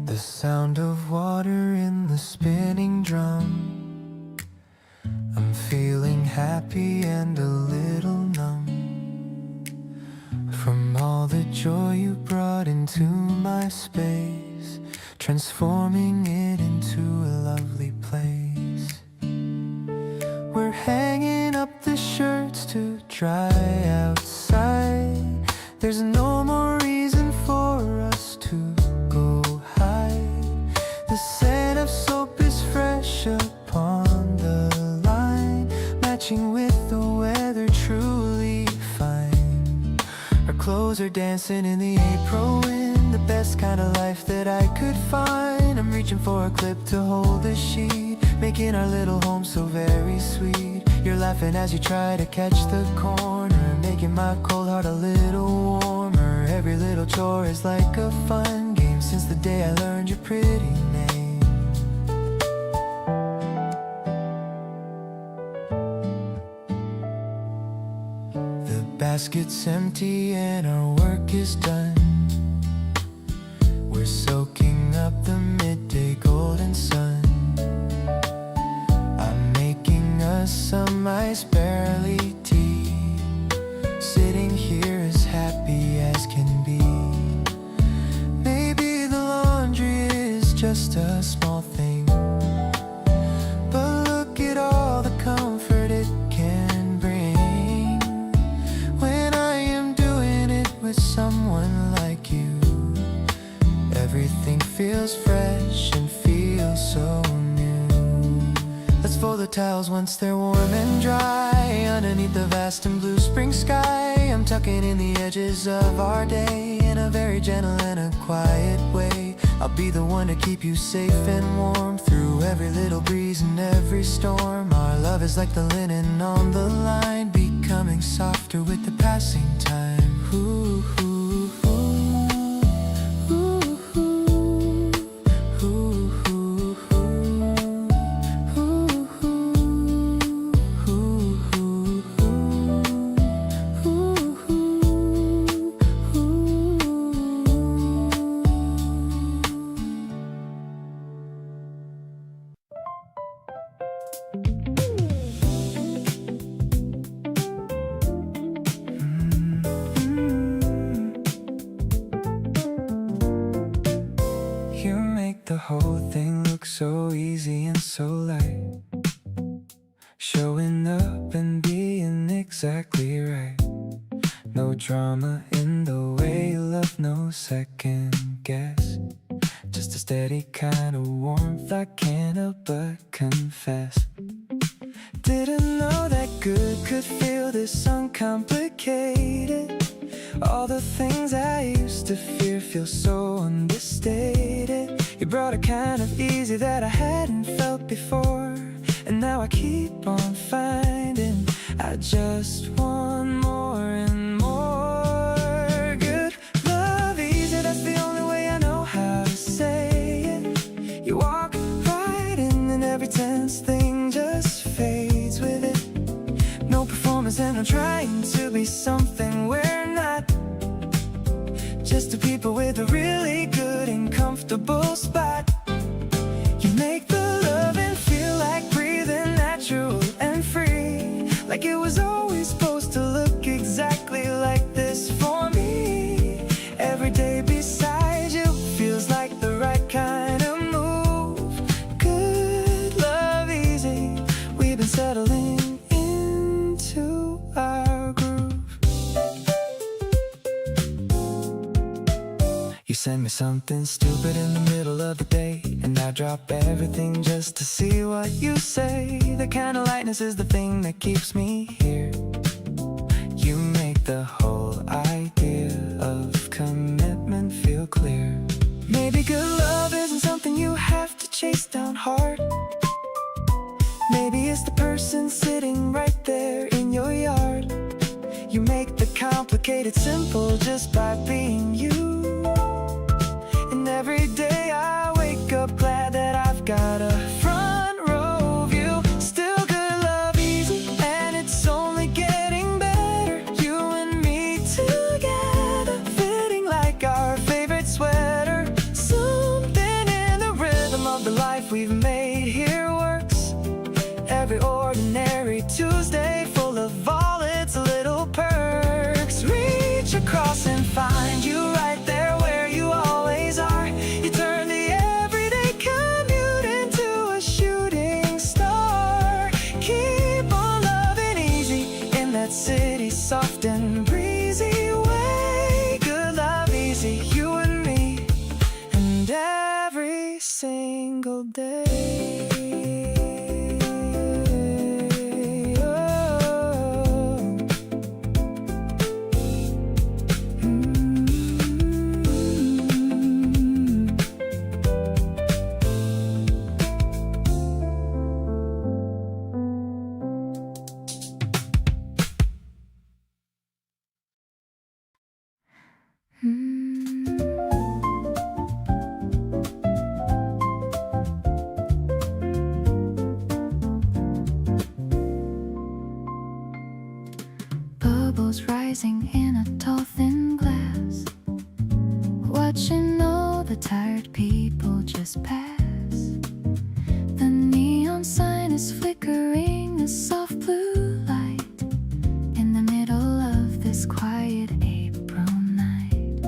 The sound of water in the spinning drum. I'm feeling happy and a little numb from all the joy you brought into my space, transforming it into a lovely place. We're hanging up the shirts to dry outside. There's no more reason for us to go hide. The scent of soap is fresh upon the line, matching with the weather truly fine. Our clothes are dancing in the April wind, the best kind of life that I could find. I'm reaching for a clip to hold the sheet, making our little home so very sweet. You're laughing as you try to catch the corner, making my cold heart a little warmer. Every little chore is like a fun game since the day I learned your pretty name. The basket's empty and our work is done. We're soaking up the midday golden sun. I'm making us some ice barley tea, sitting here as happy as can be. Maybe the laundry is just a small thing, but look at all the comfort it can bring. When once they're warm and dry. Underneath the vast and blue spring sky, I'm tucking in the edges of our day in a very gentle and a quiet way. I'll be the one to keep you safe and warm through every little breeze and every storm. Our love is like the linen on the line, becoming softer with the passing time. Ooh, ooh, ooh. The whole thing looks so easy and so light, showing up and being exactly right. No drama in the way you love, no second guess. Just a steady kind of warmth I can't help but confess. Didn't know that good could feel this uncomplicated. All the things I used to fear feel so understated. You brought a kind of easy that I hadn't felt before, and now I keep on finding I just want more and more. Good love easy, that's the only way I know how to say it. You walk right in and every tense thing just fades with it. No performance and I'm trying to be something we're not. Just two people with a really good and comfortable spot. You make the loving feel like breathing natural and free, like it was always supposed to look exactly like this for me. Every day beside you feels like the right kind of move. Good love easy, we've been settling into our groove. You send me something stupid in the middle of the day, and I drop everything just to see what you say. The kind of lightness is the thing that keeps me here. You make the whole idea of commitment feel clear. Maybe good love isn't something you have to chase down hard. Maybe it's the person sitting right there in your yard. You make the complicated simple just by being you. Every day I wake up glad that I've got a front row view. Still good love easy, and it's only getting better. You and me together, fitting like our favorite sweater. Something in the rhythm of the life we've made here works. Every ordinary Tuesday full of all its little perks. Reach across and find you right there where you always are. You turn the everyday commute into a shooting star. Keep on loving easy in that city, soft and breezy way. Good love easy, you and me, and every single day. Bubbles rising in a tall thin glass, watching all the tired people just pass. The neon sign is flickering a soft blue light in the middle of this quiet April night.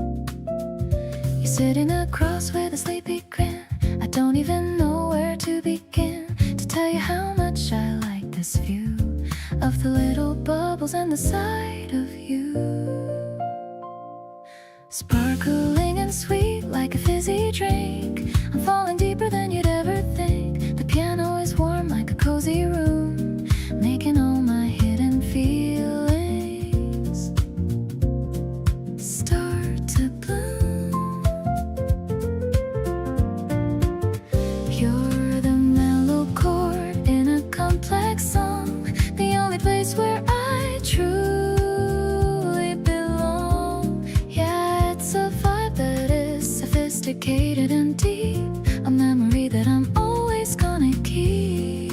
You're sitting across with a sleepy grin. I don't even know where to begin to tell you how much I like this view of the little bubbles and the sight of you. Sparkling and sweet like a fizzy drink, I'm falling deeper than you'd ever think. The piano is warm like a cozy room, complicated and deep, a memory that I'm always gonna keep.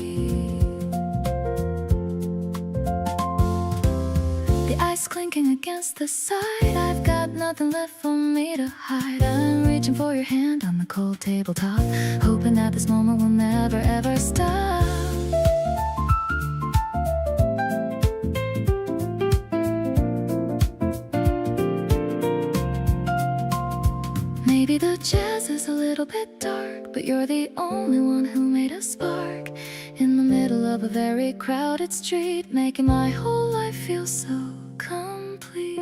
The ice clinking against the side, I've got nothing left for me to hide. I'm reaching for your hand on the cold tabletop, hoping that this moment will never ever stop. Maybe the jazz is a little bit dark, but you're the only one who made a spark in the middle of a very crowded street, making my whole life feel so complete.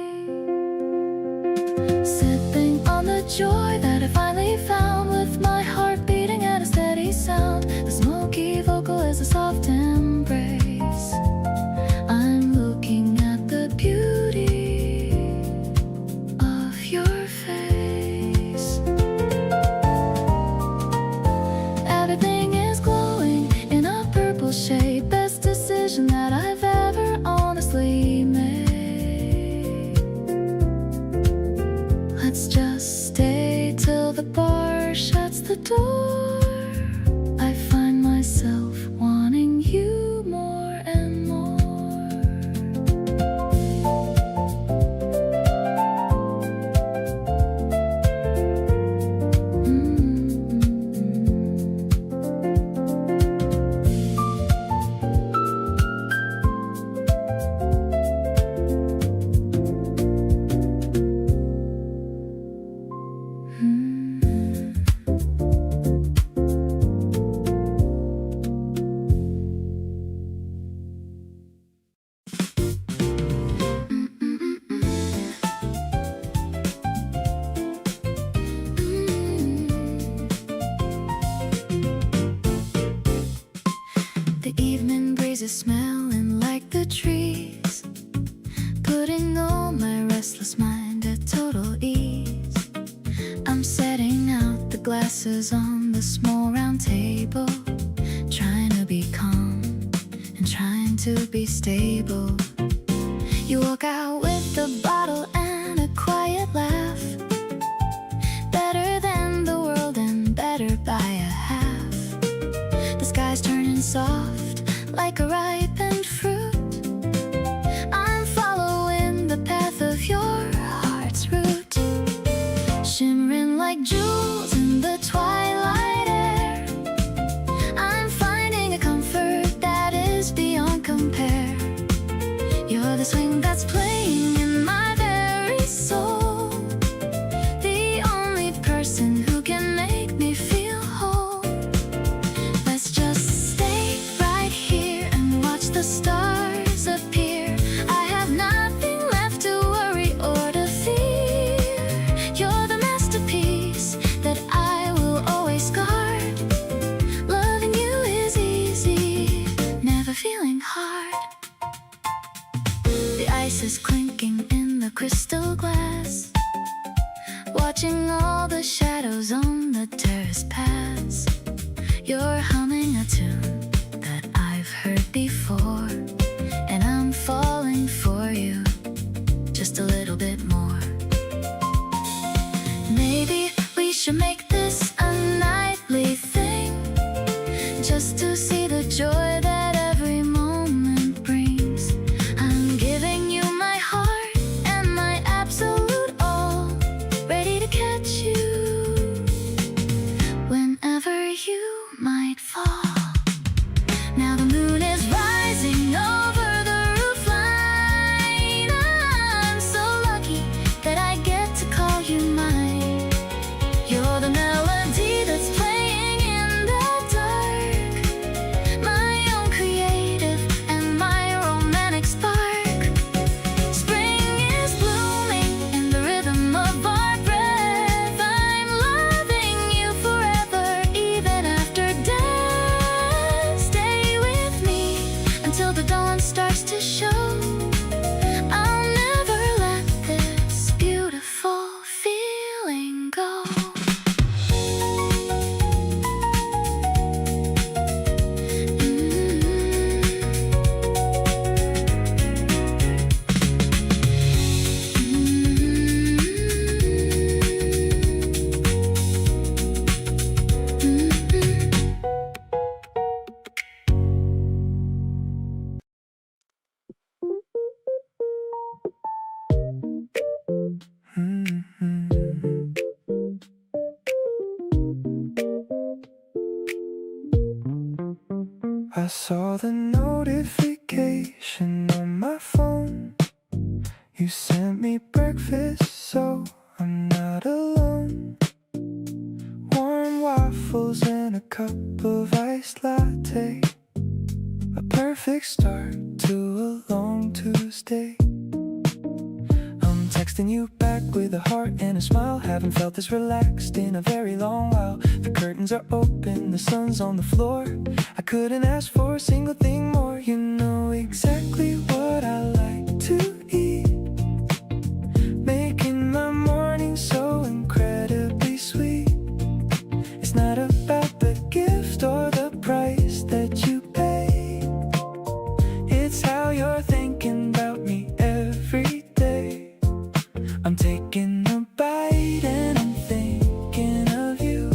Sipping on the joy that I finally found, with my heart beating at a steady sound. The smoky vocal is a soft embrace. I'm looking at the beauty of your face. Everything is glowing in a purple shade. Best decision that I've ever honestly made. Let's just stay till the bar shuts the door. I find myself wanting you more and more. The evening breeze is smelling like the trees, putting all my restless mind at total ease. I'm setting out the glasses on the small round table, trying to be calm and trying to be stable. You walk out with a bottle and a quiet laugh, better than the world and better by a half. The sky's turning soft like a ripened fruit. I'm following the path of your heart's route, shimmering like jewels in the twilight air. I'm finding a comfort that is beyond compare. You're the swing that's playing in my very soul, the only person who can make me feel whole. Let's just stay right here and watch the stars appear. I have nothing left to worry or to fear. You're the masterpiece that I will always guard. Loving you is easy, never feeling hard. The ice is clinking in the crystal glass, watching all the shadows on the terrace pass. You're humming a tune that I've heard before, and I'm falling for you just a little bit more. Maybe we should make this a nightly thing, just to see the joy that every moment brings. I'm giving you my heart and my absolute all, ready to catch you whenever you might fall. Now the moon is rising over I saw the notification on my phone. You sent me breakfast, so I'm not alone. Warm waffles and a cup of iced latte. A perfect start to a long Tuesday. I'm texting you back with a heart and a smile. Haven't felt this relaxed in a very long while. The curtains are open, the sun's on the floor. I couldn't ask for a single thing more. You know exactly what I like to eat, making my morning so incredibly sweet. It's not about the gift or the price that you pay. It's how you're thinking about me every day. I'm taking a bite and I'm thinking of you,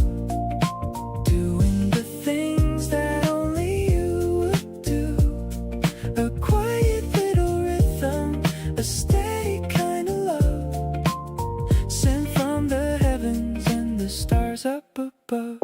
doing the things that only you would do. A quiet little rhythm, a steady kind of love, sent from the heavens and the stars up above.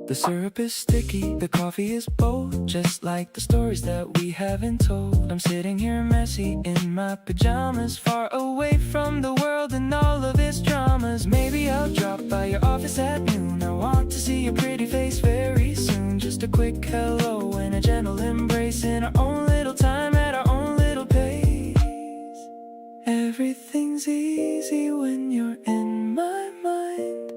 The syrup is sticky, the coffee is bold, just like the stories that we haven't told. I'm sitting here messy in my pajamas, far away from the world and all of its dramas. Maybe I'll drop by your office at noon. I want to see your pretty face very soon. Just a quick hello and a gentle embrace in our own little time at our own little pace. Everything's easy when you're in my mind.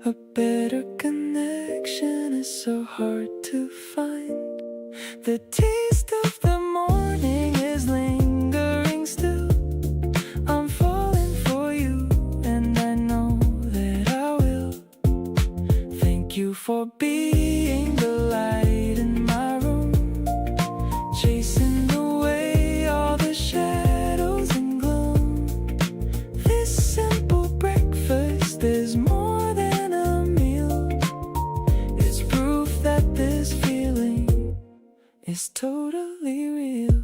A better connection is so hard to find. The taste of the morning is lingering still. I'm falling for you and I know that I will. Thank you for being the light in my room, chasing away all the shadows and gloom. This simple breakfast is more is totally real.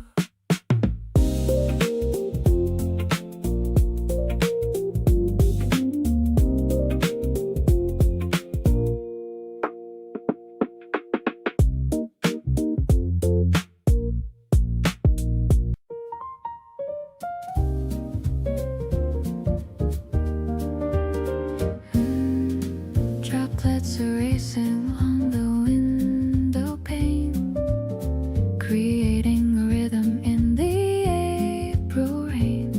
Droplets are racing on the window pane, creating a rhythm in the April rain.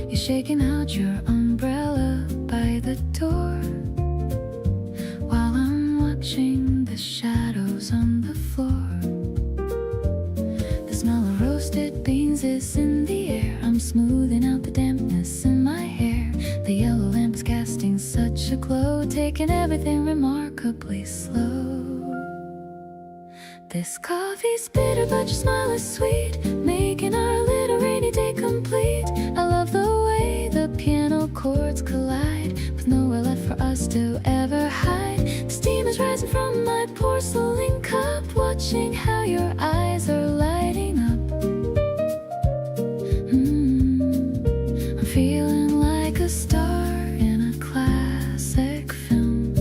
You're shaking out your umbrella by the door, while I'm watching the shadows on the floor. The smell of roasted beans is in the air. I'm smoothing out the dampness in my hair. The yellow lamp is casting such a glow, taking everything remarkably slow. This coffee's bitter, but your smile is sweet, making our little rainy day complete. I love the way the piano chords collide, with nowhere left for us to ever hide. The steam is rising from my porcelain cup, watching how your eyes are lighting up. I'm feeling like a star in a classic film,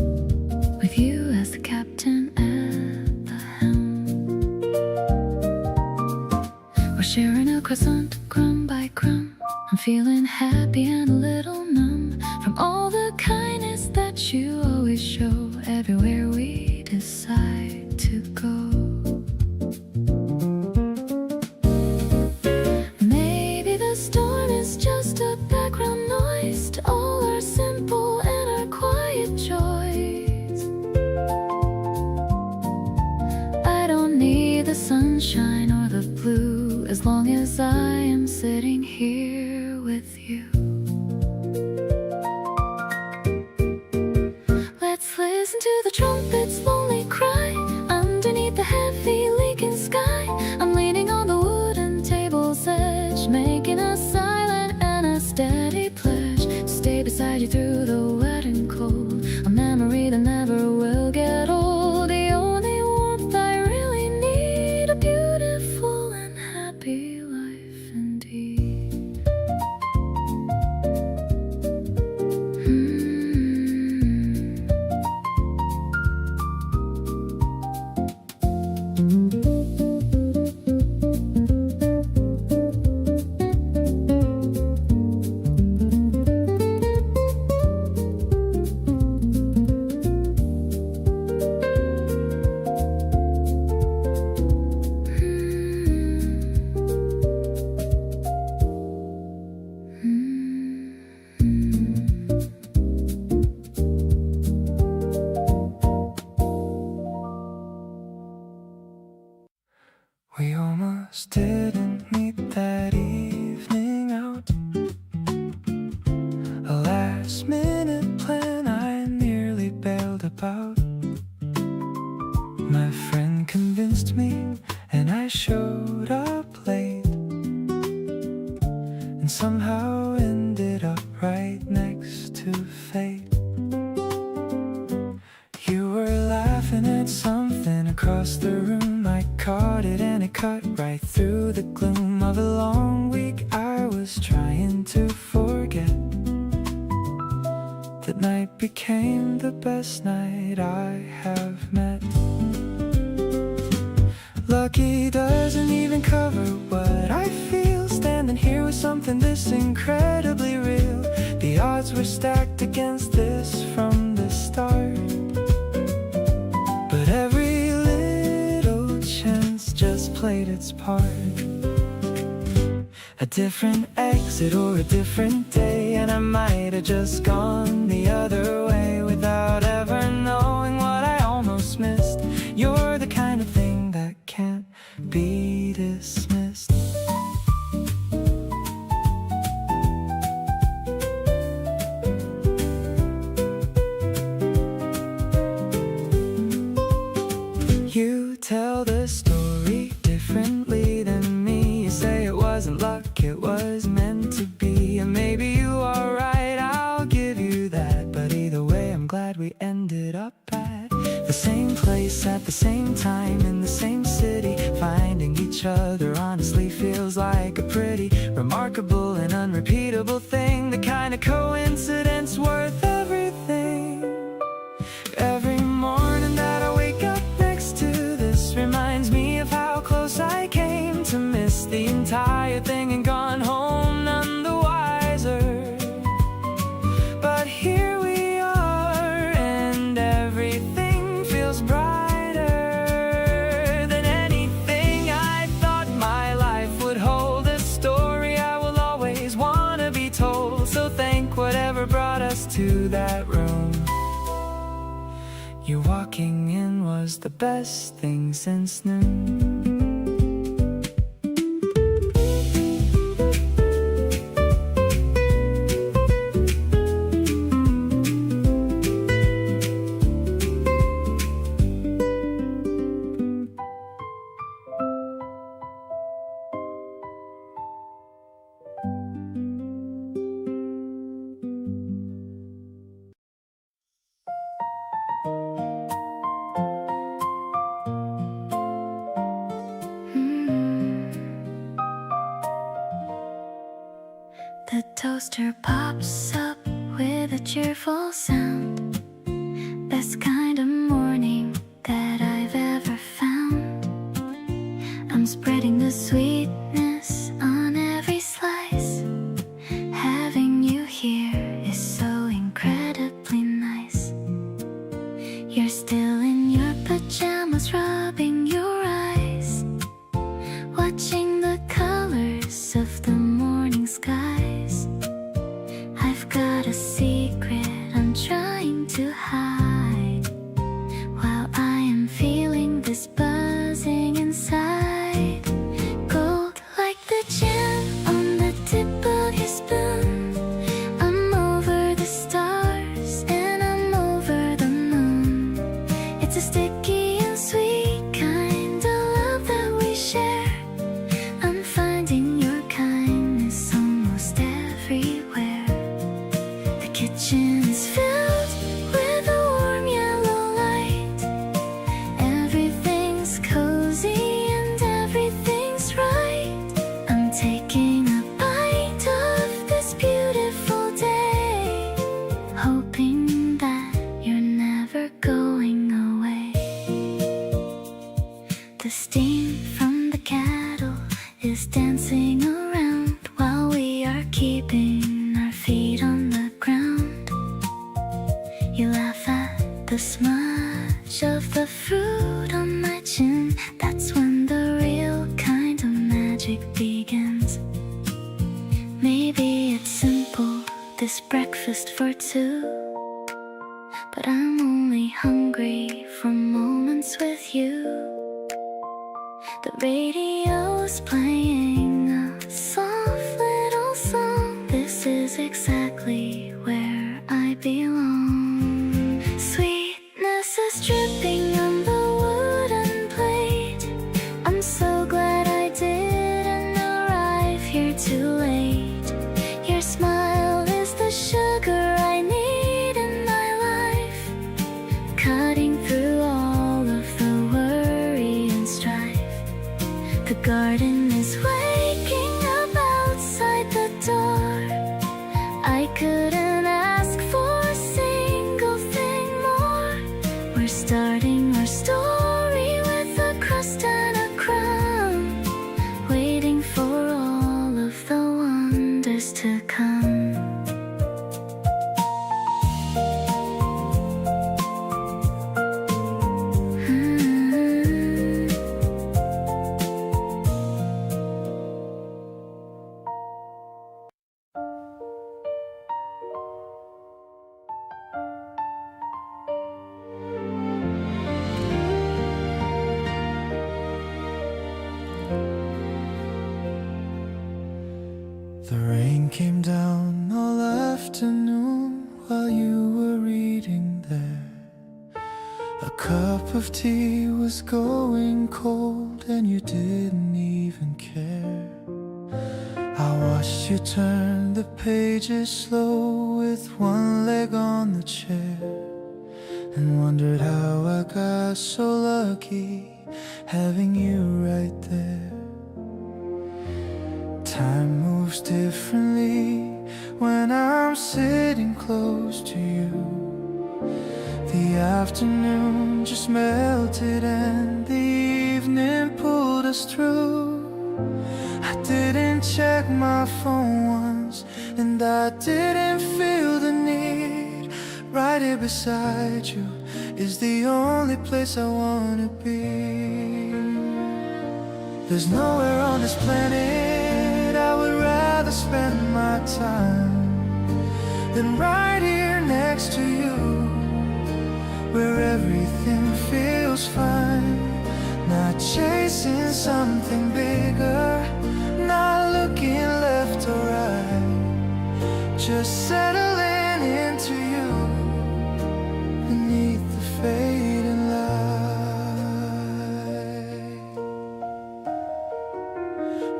with you as the captain at the helm. We're sharing a croissant crumb by crumb. I'm feeling happy and a little numb from all the kindness that you always show everywhere we decide to go. Maybe the storm is just a background noise to all our simple and our quiet joys. I don't need the sunshine or the blue, as long as I am sitting here with you. Let's listen to the trumpet's lonely cry underneath the heavy leaking sky. I'm leaning on the wooden table's edge, making a silent and a steady pledge to stay beside you through the wet and cold. A memory that never will get old. The only warmth I really need, a beautiful and happy life indeed. gloom of a long week, I was trying to forget. That night became the best night I have met. Lucky doesn't even cover what I feel, standing here with something this incredibly real. The odds were stacked against this from the start, but every little chance just played its part. A different exit or a different day, and I might have just gone the other way without ever knowing what I almost missed. You're the kind of thing that can't be dismissed. You tell the story differently than me. You say it wasn't luck, it was meant to be. And maybe you are right, I'll give you that. But either way, I'm glad we ended up at the same place at the same time in the same city. Finding each other honestly feels like a pretty remarkable and unrepeatable thing. The kind of coincidence worth everything. Every morning that I wake up next to this reminds me of how close I came to miss the entire thing and gone home none the wiser. But here we are, and everything feels brighter than anything I thought my life would hold. A story I will always want to be told. So thank whatever brought us to that room. You walking in was the best thing since noon. The toaster pops up with a cheerful sound. Best kind of morning that I've ever found. I'm spreading the sweetness on every slice. Having you here is so incredibly nice. You're still in your pajamas, rubbing your eyes, watching the colors of the morning skies. I've got a secret I'm trying to hide, while I am feeling this buzzing inside. Gold like the gem on the tip of your spoon. I'm over the stars and I'm over the moon. It's a sticky and sweet kind of love that we share. I'm finding your kindness almost everywhere. The kitchen is filled with a warm yellow light. Everything's cozy and everything's right. I'm taking a bite of this beautiful day, hoping that you're never going away. The steam from the kettle is dancing around while we are keeping our feet on the ground. You laugh at the smudge of the fruit on my chin. That's when the real kind of magic begins. Maybe it's simple, this breakfast for two, but I'm only hungry for moments with you. The radio's playing a soft little song. This is exactly where I belong. Sweetness is dripping on the wooden plate. I'm so glad I didn't arrive here too late. Your smile is the sugar I need in my life, cutting through all of the worry and strife. The garden is where The rain came down all afternoon while you were reading there. A cup of tea was going cold and you didn't even care. I watched you turn the pages slow with one leg on the chair, and wondered how I got so lucky having you right there. Time moves differently when I'm sitting close to you. The afternoon just melted and the evening pulled us through. I didn't check my phone once, and I didn't feel the need. Right here beside you is the only place I wanna be. There's nowhere on this planet I would rather spend my time than right here next to you, where everything feels fine. Not chasing something bigger, not looking left or right, just settling into you beneath the fading light.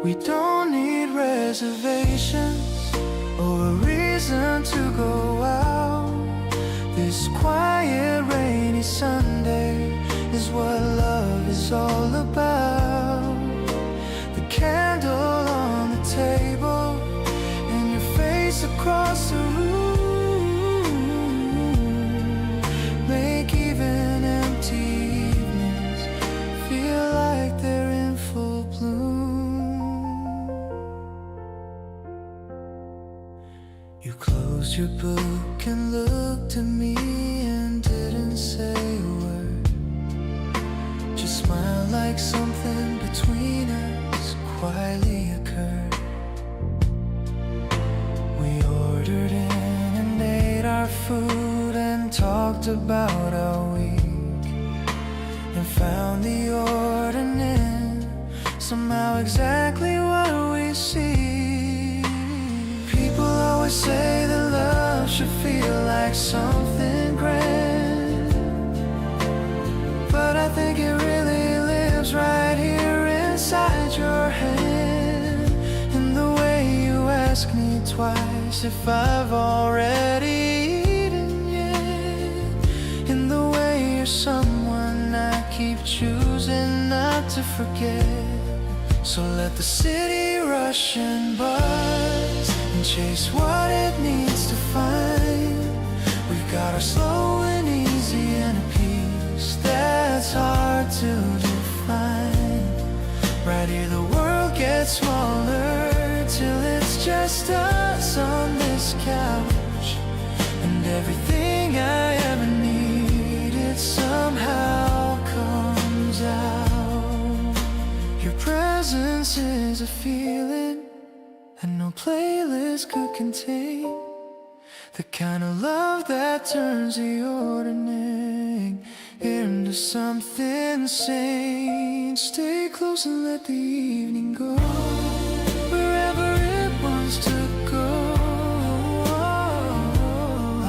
We don't need reservations or a reason to go out. This quiet rainy Sunday is what love is all about. The candle on the table and your face across the room make even empty evenings feel like they're in full bloom. You closed your book and looked at me and didn't say a word, just smiled like something between us quietly occurred. We ordered in and ate our food and talked about our week, and found the ordinary somehow exactly what we see. People always say that love should feel like something grand, but I think it really lives right here inside your hand. In the way you ask me twice if I've already eaten yet, in the way you're someone I keep choosing not to forget. So let the city rush and buzz and chase what it needs to find. We've got our slow and easy and a peace that's hard to define. Right here the world gets smaller till it's just us on this couch, and everything I ever needed somehow comes out. Your presence is a feeling and no playlist could contain, the kind of love that turns the ordinary into something sane. Stay close and let the evening go wherever it wants to go.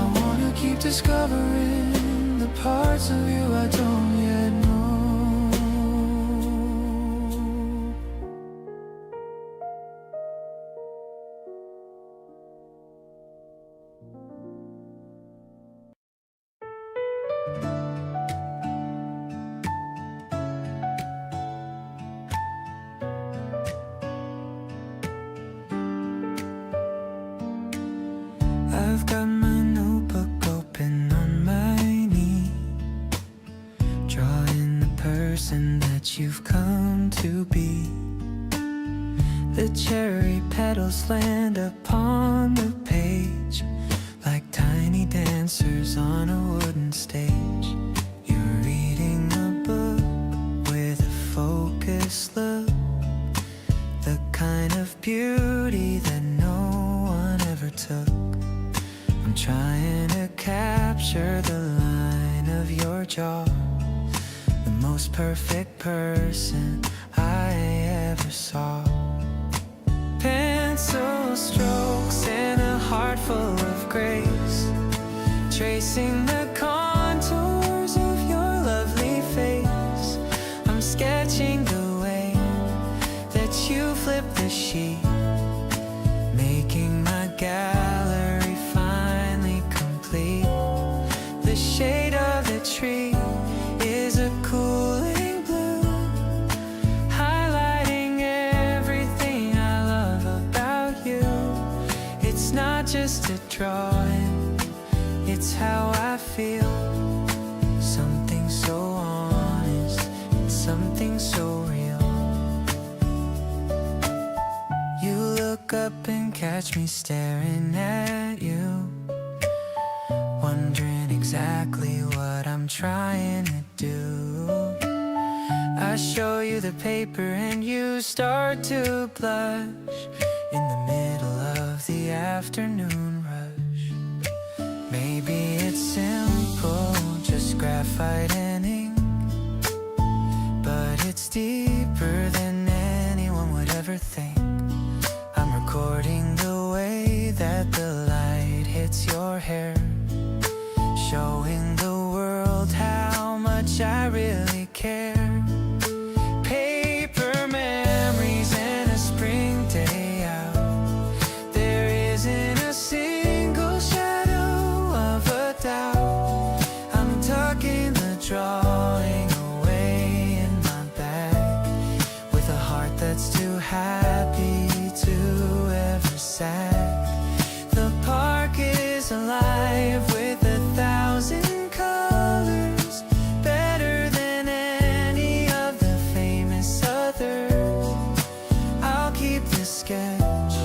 I wanna keep discovering the parts of you I don't yet know. I've got my notebook open on my knee, drawing the person that you've come to be. The cherry petals land upon the page like tiny dancers on a wooden stage. You're reading a book with a focused look, the kind of beauty that no one ever took. I'm trying to capture the line of your jaw, the most perfect person I ever saw. Pencils strokes and a heart full of grace, tracing the contours of your lovely face. I'm sketching the way that you flip the sheet, making my gallery finally complete. The shade of the tree is a cooling blue, highlighting everything I love about you. It's not just a drawing, it's how I feel. Something so honest, something so real. You look up and catch me staring at you, wondering exactly what I'm trying to do. I show you the paper and you start to blush in the middle of the afternoon rush. Maybe it's simple, just graphite and ink, but it's deeper than anyone would ever think. I'm recording the way that the light hits your hair, showing the world how much I really care. Paper memories and a spring day out, there isn't a single shadow of a doubt. I'm tucking the drawing away in my bag, with a heart that's too happy to ever sag. The park is alive with 1,000 colors, better than any of the famous others. I'll keep this sketch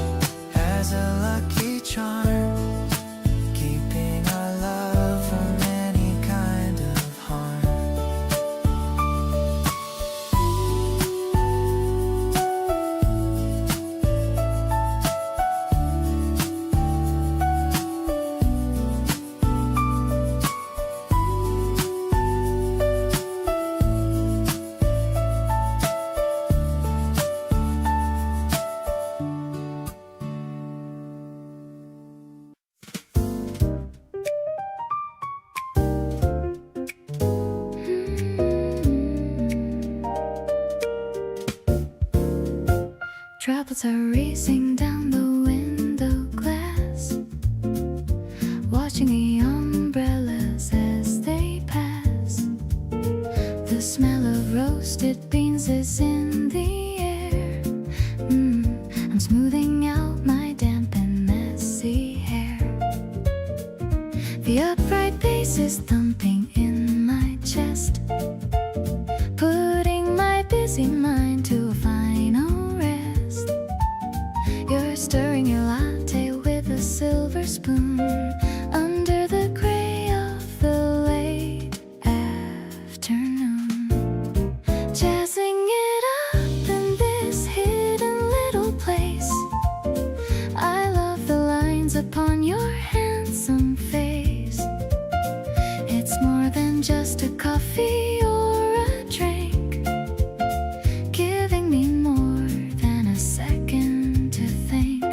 as a lucky charm, keeping our love from any kind of harm. Droplets are racing down the window glass, watching the umbrellas as they pass. The smell of roasted beans is in the air. I'm smoothing out my damp and messy hair. The upright bass is thumping in my chest, putting my busy mind to a final rest. You're stirring your latte with a silver spoon under the gray of the late afternoon, jazzing it up in this hidden little place. I love the lines upon your handsome face. It's more than just a coffee or a drink, giving me more than a second to think.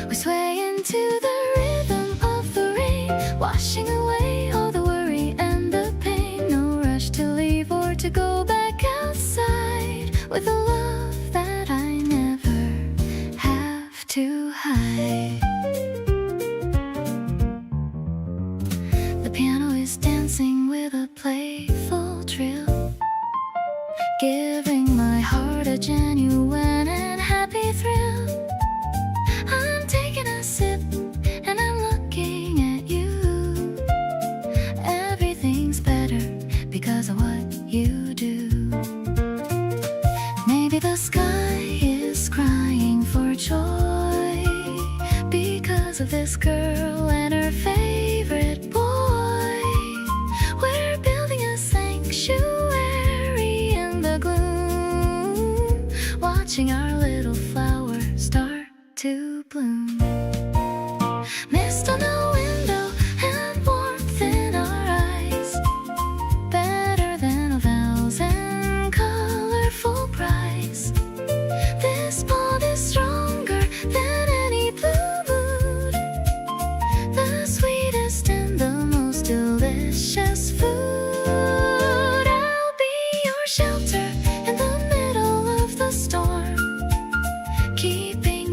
We sway into the rhythm of the rain, washing away all the worry and the pain. No rush to leave or to go back outside, with a love that I never have to hide. The piano is dancing with a playful trill, giving my heart a genuine and happy thrill. I'm taking a sip and I'm looking at you. Everything's better because of what you do. Maybe the sky is crying for joy because of this girl and her favorite boy. We're building a sanctuary in the gloom, watching our little flower start to bloom. Mist on the window and warmth in our eyes, better than a 1,000 colorful prize. This bond is stronger than any blue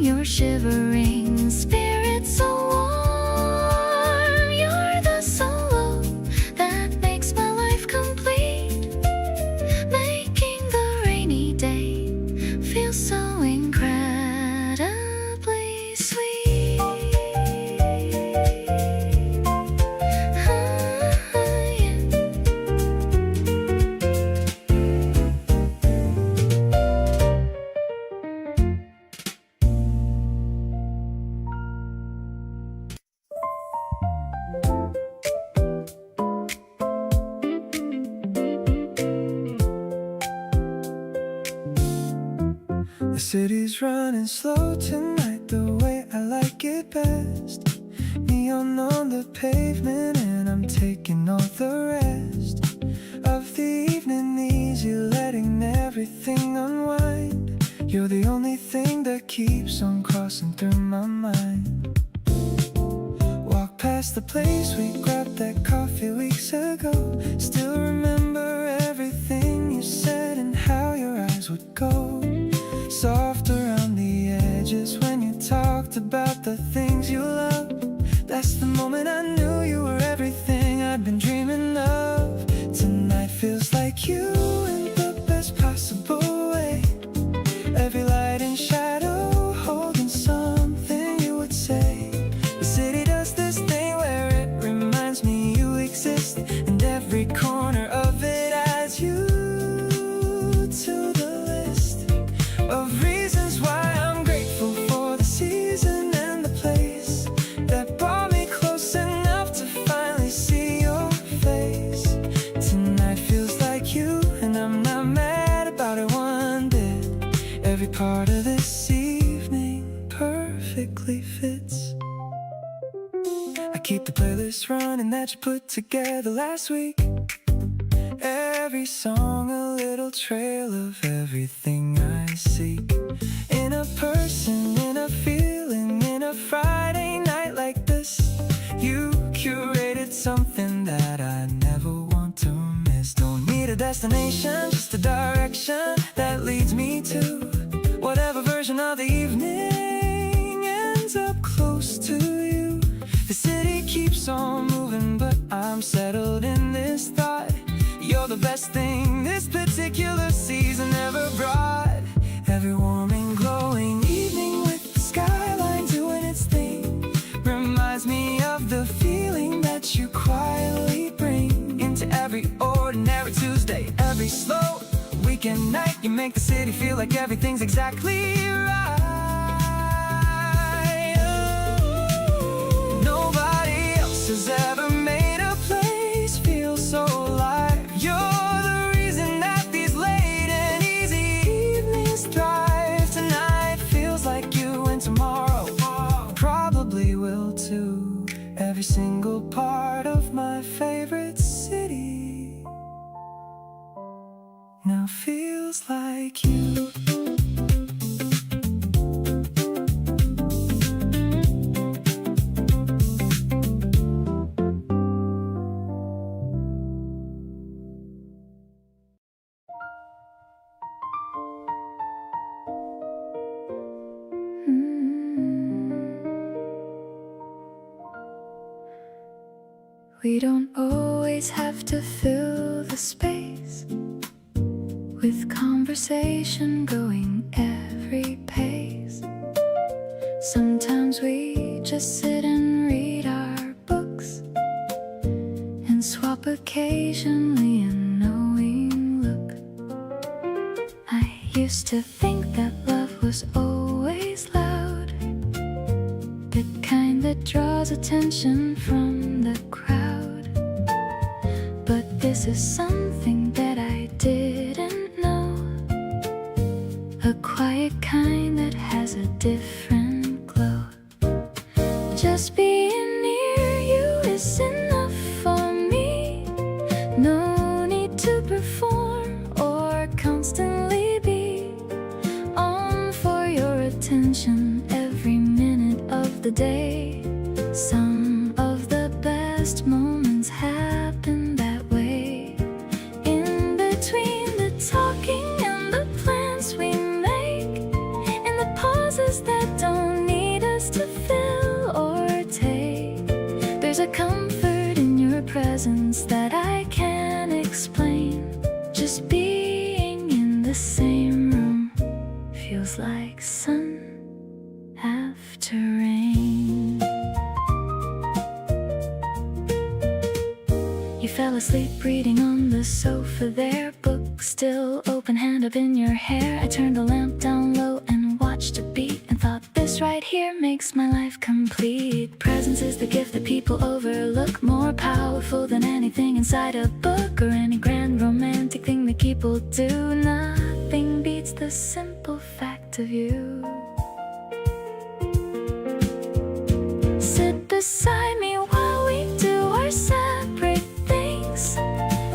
your shivering spirit so warm. You're the solo that makes my life complete, making the rainy day feel so incredibly sweet. The city's running slow tonight, the way I like it best. Neon on the pavement and I'm taking all the rest of the evening easy, letting everything unwind. You're the only thing that keeps on crossing through my mind. Walk past the place we grabbed that coffee weeks ago. Still remember everything you said and how your eyes would go soft around the edges when you talked about the things you love. That's the moment I knew you were everything I'd been dreaming of. Tonight feels like you in the best possible way. Every light and shadow holding something you would say. The city does this thing where it reminds me you exist, and every corner of it adds you to the list of reasons why I'm grateful for the season and the place that brought me close enough to finally see your face. Tonight feels like you, and I'm not mad about it one bit. Every part of this evening perfectly fits. I keep the playlist running that you put together last week. Every song a little trail of everything I seek. In a person, in a feeling, in a Friday night like this, you curated something that I never want to miss. Don't need a destination, just a direction that leads me to whatever version of the evening ends up close to you. The city keeps on moving, but I'm settled in this thought. You're the best thing this particular season ever brought. Every warm and glowing evening with the skyline doing its thing reminds me of the feeling that you quietly bring into every ordinary Tuesday, every slow weekend night. You make the city feel like everything's exactly right. Nobody else has ever made a place feel so alive. You're the reason that these late and easy evenings thrive. Tonight feels like you, and tomorrow probably will too. Every single part of my favorite city now feels like you. We don't always have to fill the space with conversation going every pace. Sometimes we just sit and read our books and swap occasionally a knowing look. I used to think that love was always loud, the kind that draws attention from the crowd. But this is something that I didn't know, a quiet kind that has a different glow. Just being near you is enough for me. No need to perform or constantly be on for your attention every minute of the day. Some of the best moments happen that way, in between the talking and the plans we make, in the pauses that don't hands to fill or take. There's a comfort in your presence that I can't explain. Just being in the same room feels like sun after rain. You fell asleep reading on the sofa there, book still open, hand up in your hair. I turned the lamp down low and watched a beat and thought, this right here makes my life complete. Presence is the gift that people overlook, more powerful than anything inside a book or any grand romantic thing that people do. Nothing beats the simple fact of you. Sit beside me while we do our separate things.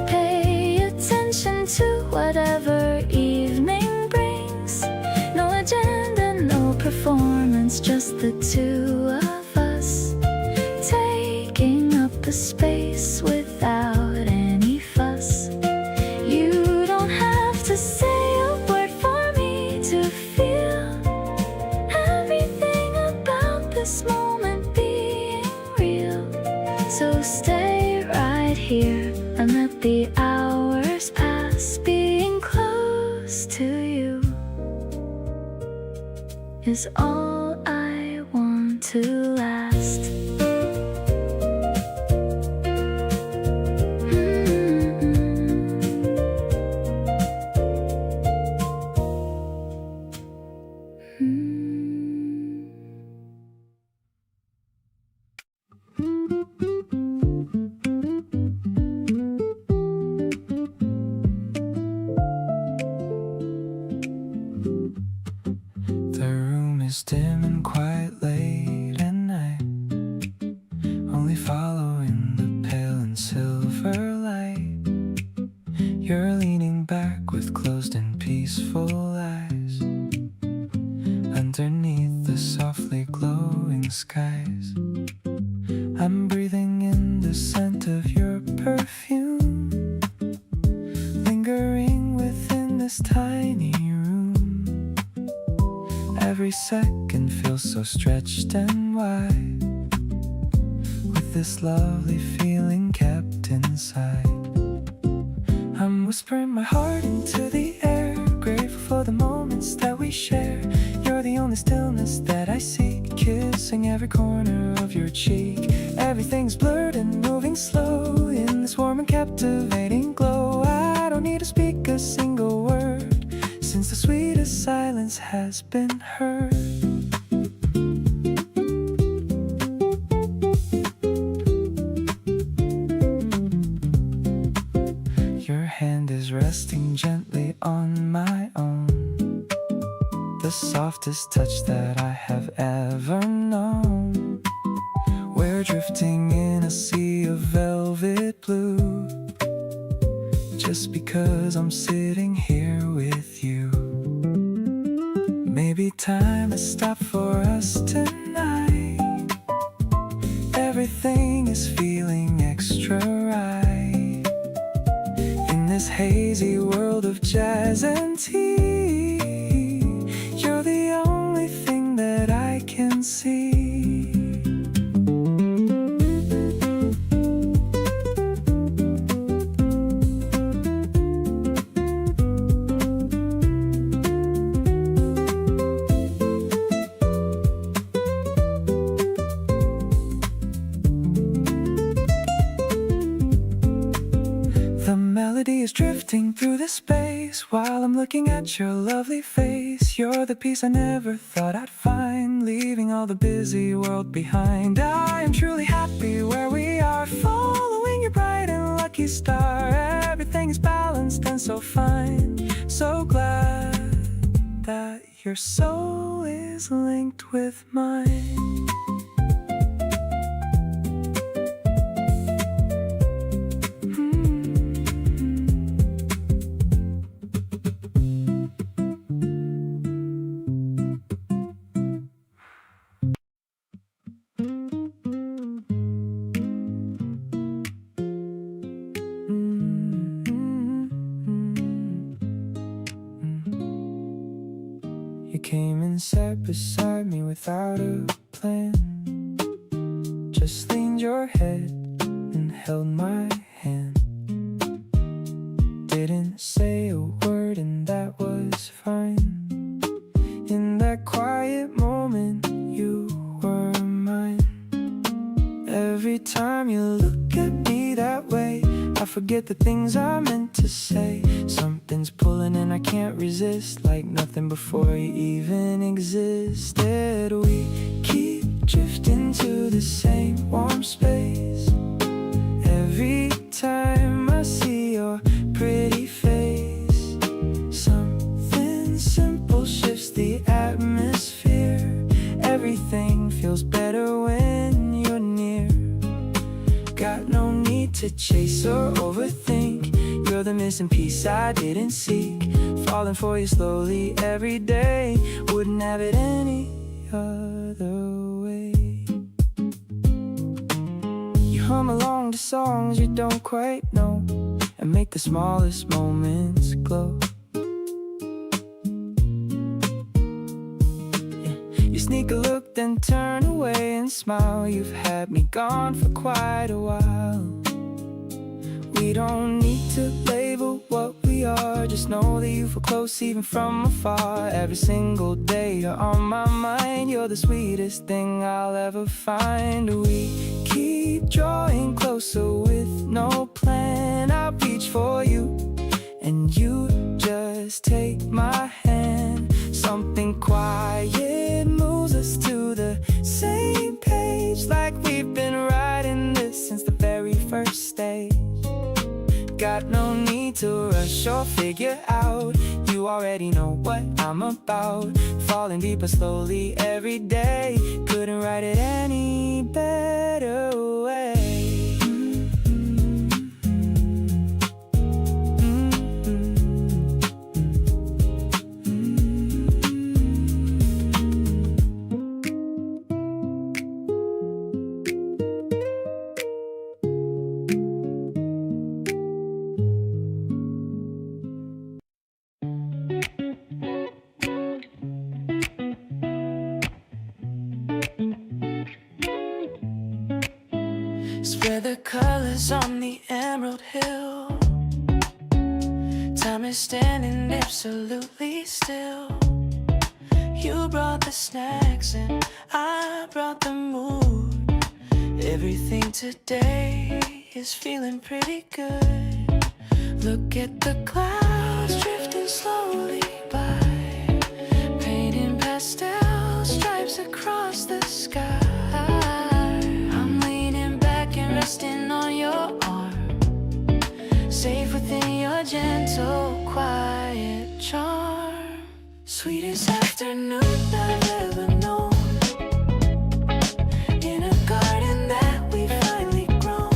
Pay attention to whatever evening brings. No agenda, no performance, just the two of us, taking up a space without any fuss. You don't have to say a word for me to feel everything about this moment being real. So stay right here and let the hours pass. Being close to you is all I want to last. The room is dim and quiet late at night, only following the pale and silver light. You're leaning back with closed and peaceful eyes, underneath the softly glowing skies. I'm breathing in the scent of your perfume, lingering within this tiny room. Every second feels so stretched and wide, with this lovely feeling kept inside. I'm whispering my heart into the air, grateful for the moments that we share. You're the only stillness that I seek, kissing every corner of your cheek. Everything's blurred and moving slow in this warm and captivating glow. I don't need to speak a single word, since the sweetest silence has been heard. Your hand is resting gently on my own, the softest touch that I have ever known. We're drifting in a sea of velvet blue, just because I'm sitting here with you. Maybe time has stopped for us tonight. Everything is feeling extra right in this hazy world of jazz and tea. You're the only thing that I can see. The melody is drifting through the space while I'm looking at your lovely face. You're the peace I never thought I'd find, leaving all the busy world behind. I am truly happy where we are, following your bright and lucky star. Everything is balanced and so fine. So glad that your soul is linked with mine. You came and sat beside me without a plan. Just leaned your head and held my hand. Didn't say a word and that was fine. In that quiet moment you were mine. Every time you look at me that way, I forget the things I meant to say. Something's pulling and I can't resist, like nothing before you even existed. We keep drifting to the same warm space. Every time I see your pretty face, something simple shifts the atmosphere. Everything feels better when you're near. Got no need to chase or overthink. You're the missing piece I didn't seek. Falling for you slowly every day. Wouldn't have it any other way. You hum along to songs you don't quite know and make the smallest moments glow. You sneak a look, then turn away and smile. You've had me gone for quite a while. We don't need to label what we are. Just know that you feel close even from afar. Every single day you're on my mind. You're the sweetest thing I'll ever find. We keep drawing closer with no plan. I'll reach for you and you just take my hand. Something quiet moves us to the same page, like we've been writing this since the very first stage. Got no need to rush or figure out. You already know what I'm about. Falling deeper slowly every day. Couldn't write it any better way. Spread the colors on the emerald hill. Time is standing absolutely still. You brought the snacks and I brought the mood. Everything today is feeling pretty good. Look at the clouds drifting slowly by, painting pastel stripes across the sky. Resting on your arm, safe within your gentle, quiet charm. Sweetest afternoon I've ever known, in a garden that we finally grown.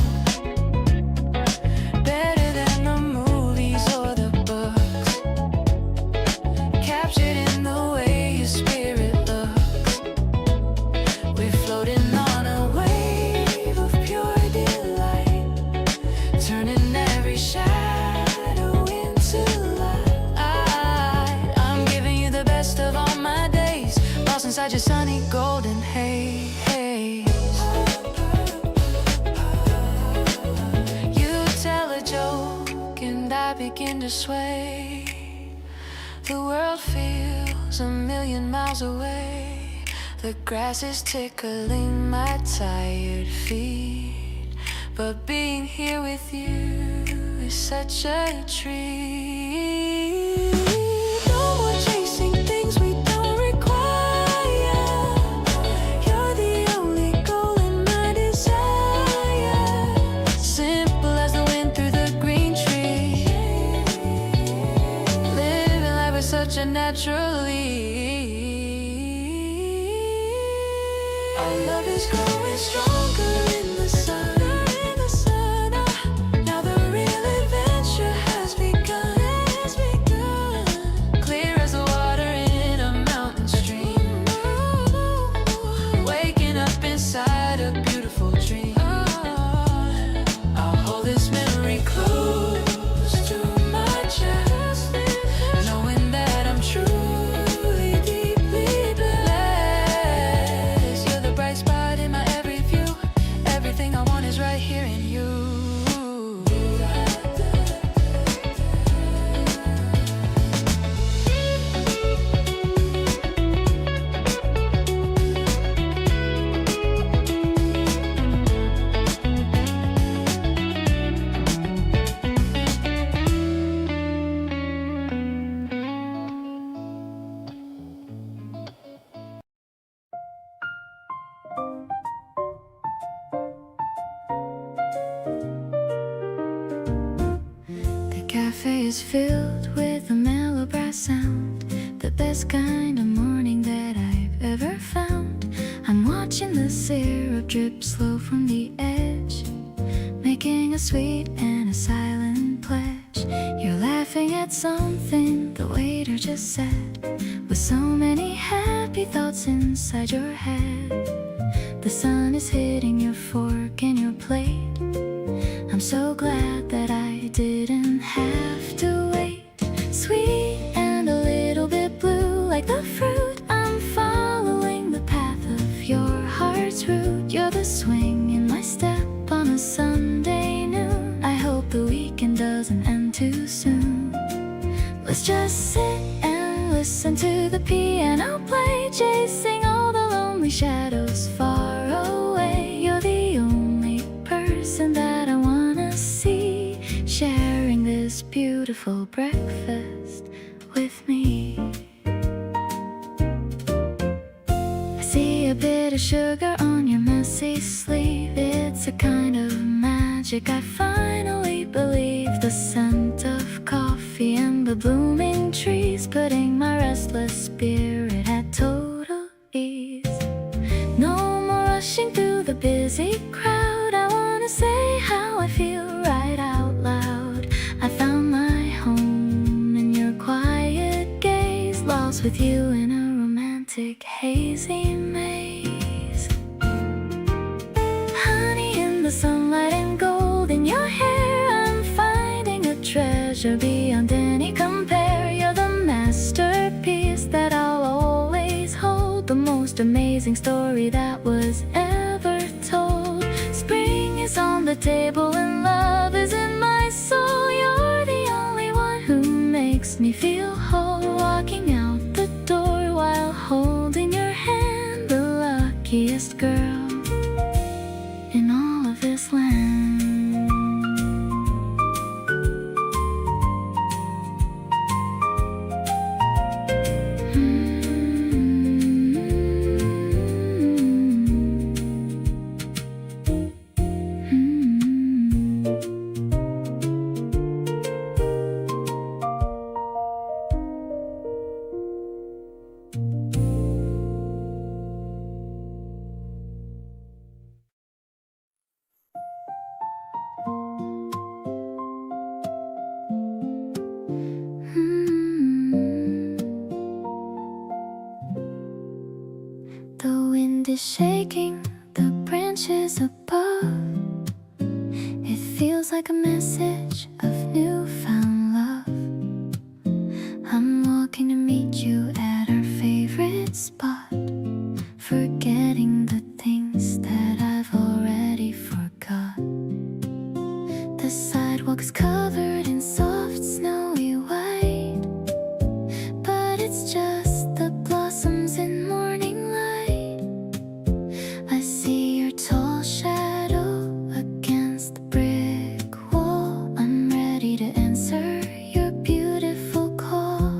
Better than the movies or the books, captured in the way your spirit looks. We're floating on a wave of pure delight, turning every shadow into light. I'm giving you the best of all my days, lost inside your sunny golden haze. You tell a joke and I begin to sway. The world feels a million miles away. The grass is tickling my tired feet, but being here with you is such a treat. No more chasing things we don't require. You're the only goal in my desire. Simple as the wind through the green tree, living life with such a natural ease. Our love is growing stronger in the sun. Now the real adventure has begun. Clear as the water in a mountain stream, waking up inside a beautiful dream. I'll hold this memory close to my chest, knowing that I'm truly, deeply blessed. is filled with a mellow brass sound, the best kind of morning that I've ever found. I'm watching the syrup drip slow from the edge, making a sweet and a silent pledge. You're laughing at something the waiter just said, with so many happy thoughts inside your head. The sun is hitting your fork and your plate. I'm so glad that I didn't have to wait. Sweet and a little bit blue like the fruit, I'm following the path of your heart's route. You're the swing in my step on a Sunday noon. I hope the weekend doesn't end too soon. Let's just sit and listen to the piano play, chasing all the lonely shadows far away. You're the only person that I wanna see, sharing this beautiful breakfast with me. I see a bit of sugar on your messy sleeve. It's a kind of magic, I finally believe. The scent of coffee and the blooming trees, putting my restless spirit at total ease. No more rushing through the busy crowd, I wanna say how I feel right out loud. I found my home in your quiet gaze, lost with you in a romantic hazy maze. Honey in the sunlight and gold in your hair, I'm finding a treasure beyond any compare. You're the masterpiece that I'll always hold, the most amazing story that was ever told. Spring is on the table and love is in my soul. You're the only one who makes me feel whole, walking out the door while holding your hand, the luckiest girl in all of this land. The wind is shaking the branches above. It feels like a message of newfound love. I'm walking to meet you at our favorite spot, forgetting the things that I've already forgot. The sidewalk is covered in soft snowy white, but it's just the blossoms in morning light. I see your tall shadow against the brick wall. I'm ready to answer your beautiful call.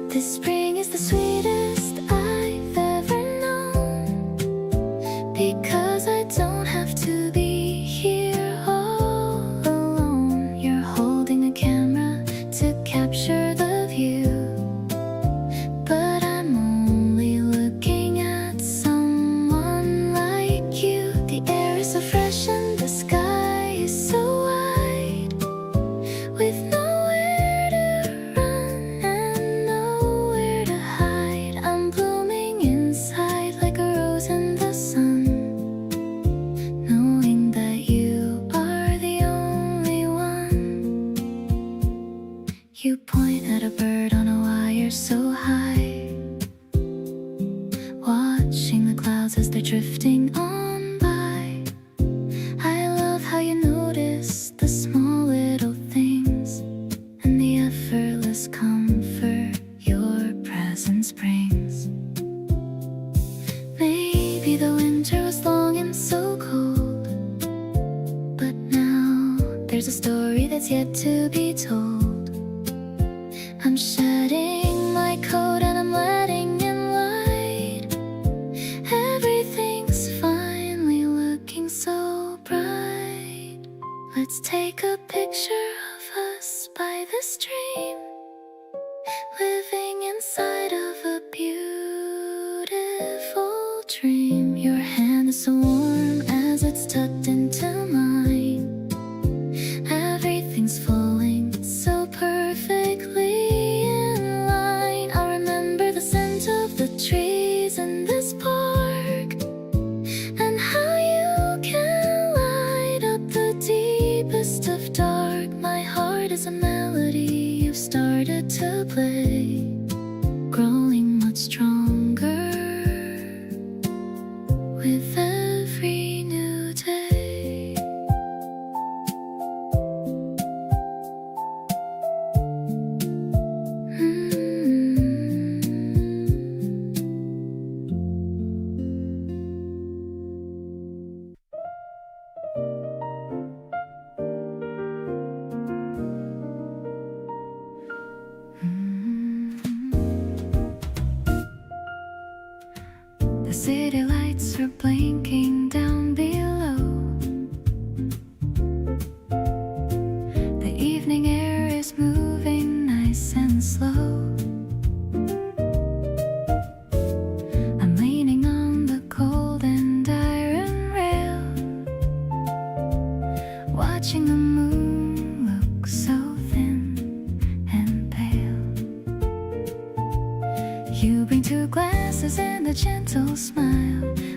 This spring is the sweetest I've ever known, because I don't have to be here all alone. You're holding a camera to capture the view, but I'm only looking at someone like you. The air is so fresh and the sky is so wide, with nowhere to run and nowhere to hide. I'm blooming inside like a rose in the sun, knowing that you are the only one. You point at a bird on a wire so high, watching the clouds as they're drifting on by. I love how you notice the small little things and the effortless comfort your presence brings. Maybe the winter was long and so cold, but now there's a story that's yet to be told. I'm shedding my coat and I'm letting in light. Everything's finally looking so bright. Let's take a picture of us by this dream, living inside of a beautiful dream. Your hand is so warm as it's tucked into mine. Everything's falling so perfectly in line. I remember the scent of the trees in this park, and how you can light up the deepest of dark. My heart is a melody you've started to play, growing much stronger with every new day. The city lights are blinking down below. The evening air is moving nice and slow. I'm leaning on the cold and iron rail, watching the moon look so thin and pale. You bring two glasses and a gentle smile.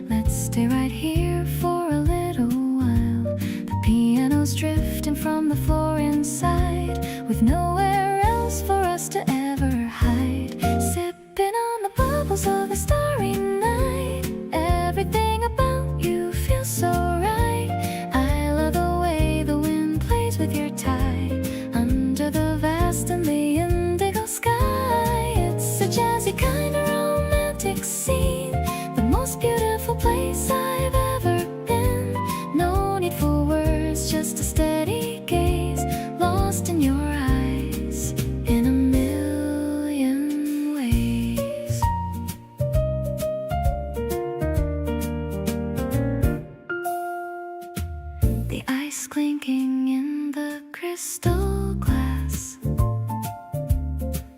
Let's stay right here for a little while. The piano's drifting from the floor inside, with nowhere else for us to ever hide. Sipping on the bubbles of a starry night. Everything about you feels so right. I love the way the wind plays with your tie under the vast and the indigo sky. It's a jazzy kind of romantic scene, the most beautiful place I've ever been. No need for words, just a steady gaze, lost in your eyes in a million ways. The ice clinking in the crystal glass,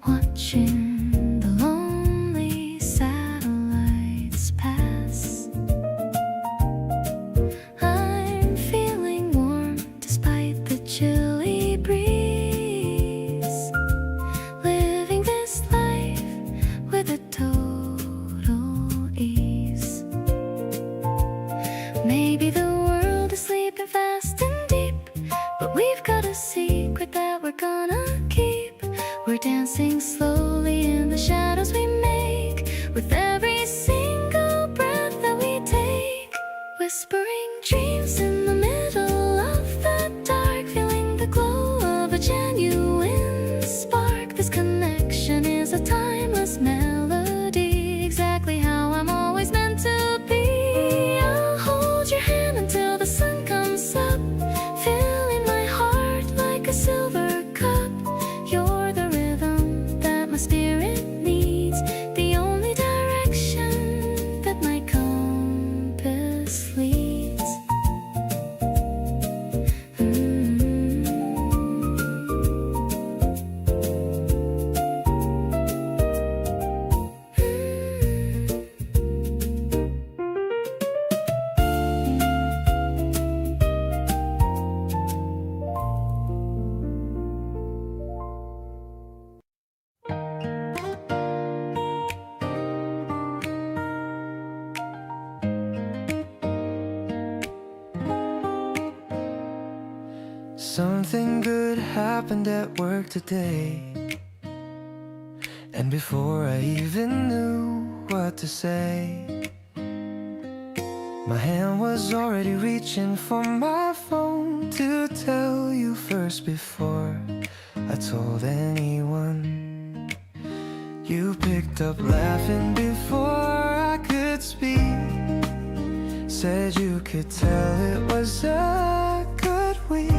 watching the lonely satellites pass. I'm feeling warm despite the chilly breeze, living this life with a total ease. Maybe the world is sleeping fast and deep, but we've got a secret that we're gonna keep. We're dancing slowly in the shadows we make, with every single breath that we take. Whispering dreams in the middle of the dark, feeling the glow of a genuine spark. This connection is a timeless melody, exactly how I'm always meant to be. I'll hold your hand until the sun comes up, filling my heart like a silver cup. You're the rhythm that my spirit needs, the only direction that my compass leads. Something good happened at work today, and before I even knew what to say, my hand was already reaching for my phone to tell you first before I told anyone. You picked up laughing before I could speak, said you could tell it was a good week,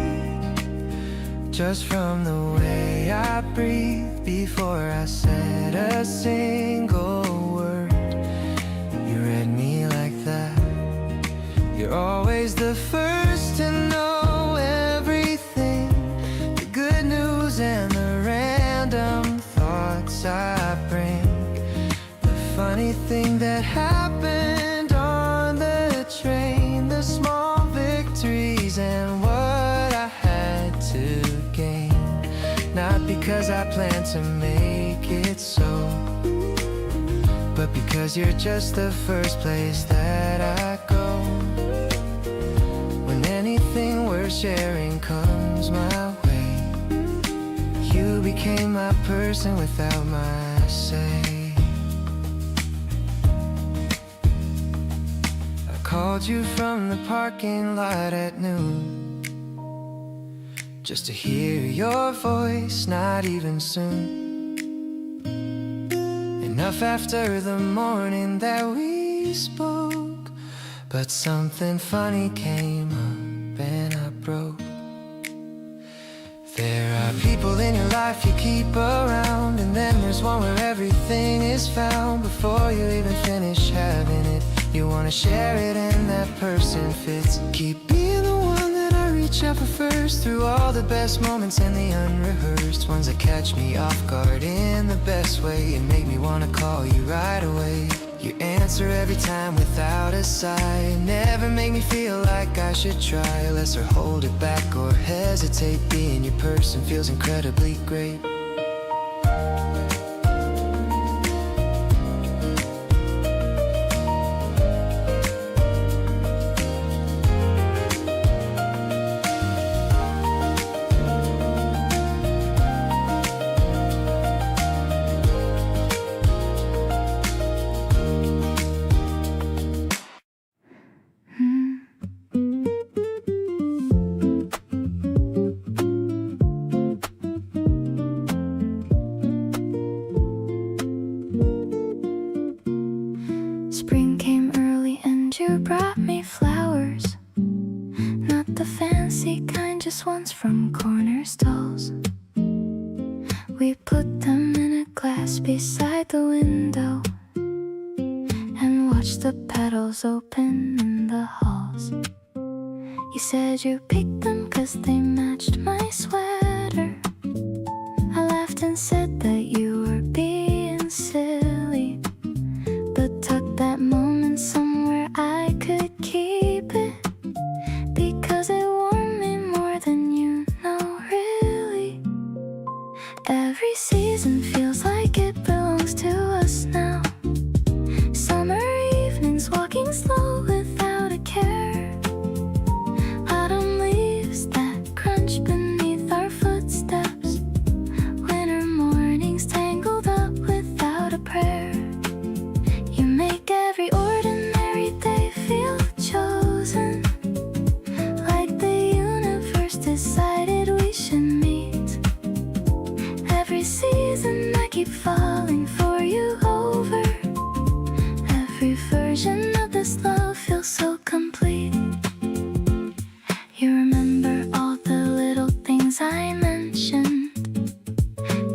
just from the way I breathed before I said a single word. You read me like that. You're always the first to know everything, the good news and the to make it so. But because you're just the first place that I go, when anything worth sharing comes my way, you became my person without my say. I called you from the parking lot at noon, just to hear your voice, not even soon. Enough after the morning that we spoke, but something funny came up and I broke. There are people in your life you keep around, and then there's one where everything is found. Before you even finish having it, you wanna share it and that person fits. Keep being the one that I reach out for first, through all the best moments and the unrehearsed ones that catch me off guard in the best way and make me wanna call you right away. You answer every time without a sigh, never make me feel like I should try less or hold it back or hesitate. Being your person feels incredibly great. Spring came early and you brought me flowers, not the fancy kind, just ones from corner stalls. We put them in a glass beside the window and watched the petals open in the halls. You said you picked them 'cause they matched my sweater. I laughed and said that you were being silly, but tucked that moment somewhere I could keep it, because it warmed me more than you know, really. Every season feels like it belongs to us now. Summer evenings walking slow without a care, autumn leaves that crunch beneath our footsteps, winter mornings tangled up without a prayer. You make every ordinary day feel chosen, like the universe decided we should meet. Every season I keep falling for you over. Every version of this love feels so complete. You remember all the little things I mentioned,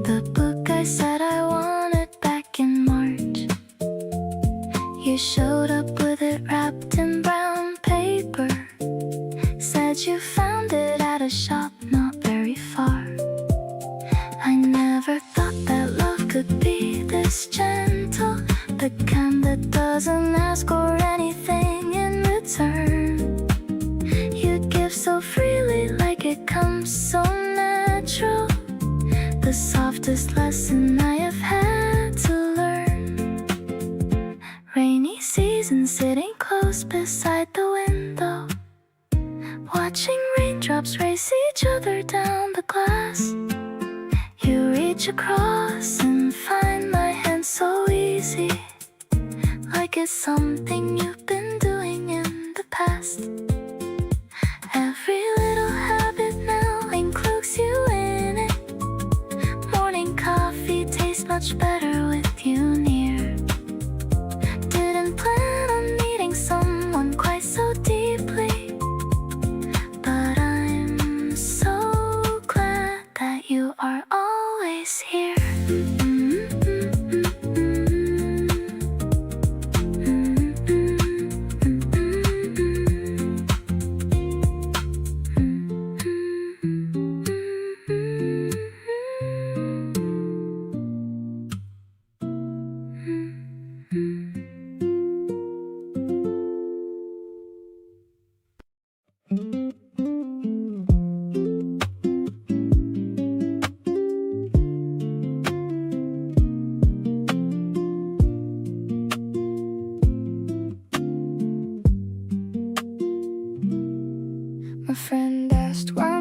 the book I said I wanted back in March. You showed up with it wrapped in brown paper, said you found it at a shop not very far. I never thought that love could be this gentle, the kind that doesn't ask for anything in return. You give so freely, like it comes so natural, the softest lesson I have had to learn. Rainy season sitting close beside the window, watching raindrops race each other down the glass. You reach across and find my hand so easy, like it's something you've been doing in the past. Every little habit now includes you in it. Morning coffee tastes much better with you near. Didn't plan on meeting someone quite so deeply, but I'm so glad that you are always here.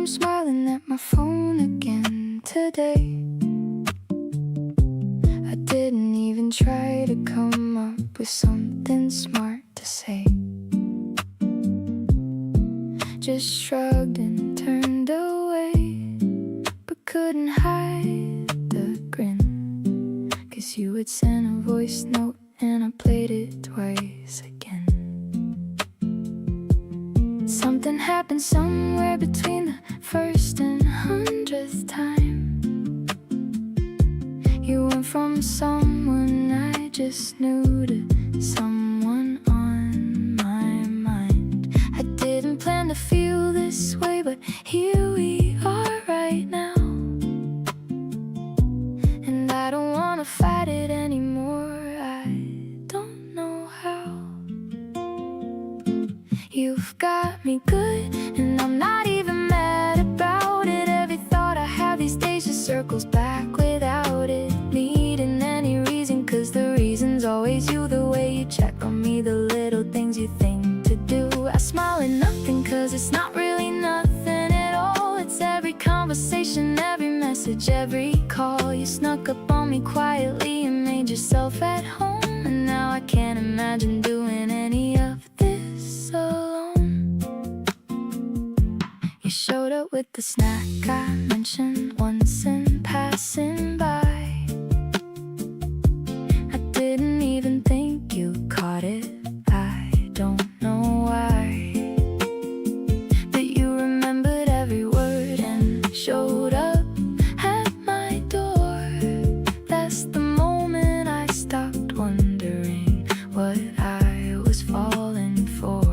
smiling at my phone again today. I didn't even try to come up with something smart to say. Just shrugged and turned away, but couldn't hide the grin, 'cause you had sent a voice note and I played it twice again. Something happened somewhere between the first and 100th time. You went from someone I just knew to someone on my mind. I didn't plan to feel this way, but here we are right now. And I don't wanna fight it anymore, I don't know how. You've got me good, and I'm not even mad about it. Every thought I have these days just circles back without it needing any reason, 'cause the reason's always you. The way you check on me, the little things you think to do. I smile at nothing, 'cause it's not really nothing at all. It's every conversation, every message, every call. You snuck up on me quietly and made yourself at home, and now I can't imagine doing any of this alone. You showed up with the snack I mentioned once in passing by. I didn't even think you caught it, I don't know why. But you remembered every word and showed up at my door. That's the moment I stopped wondering what I was falling for.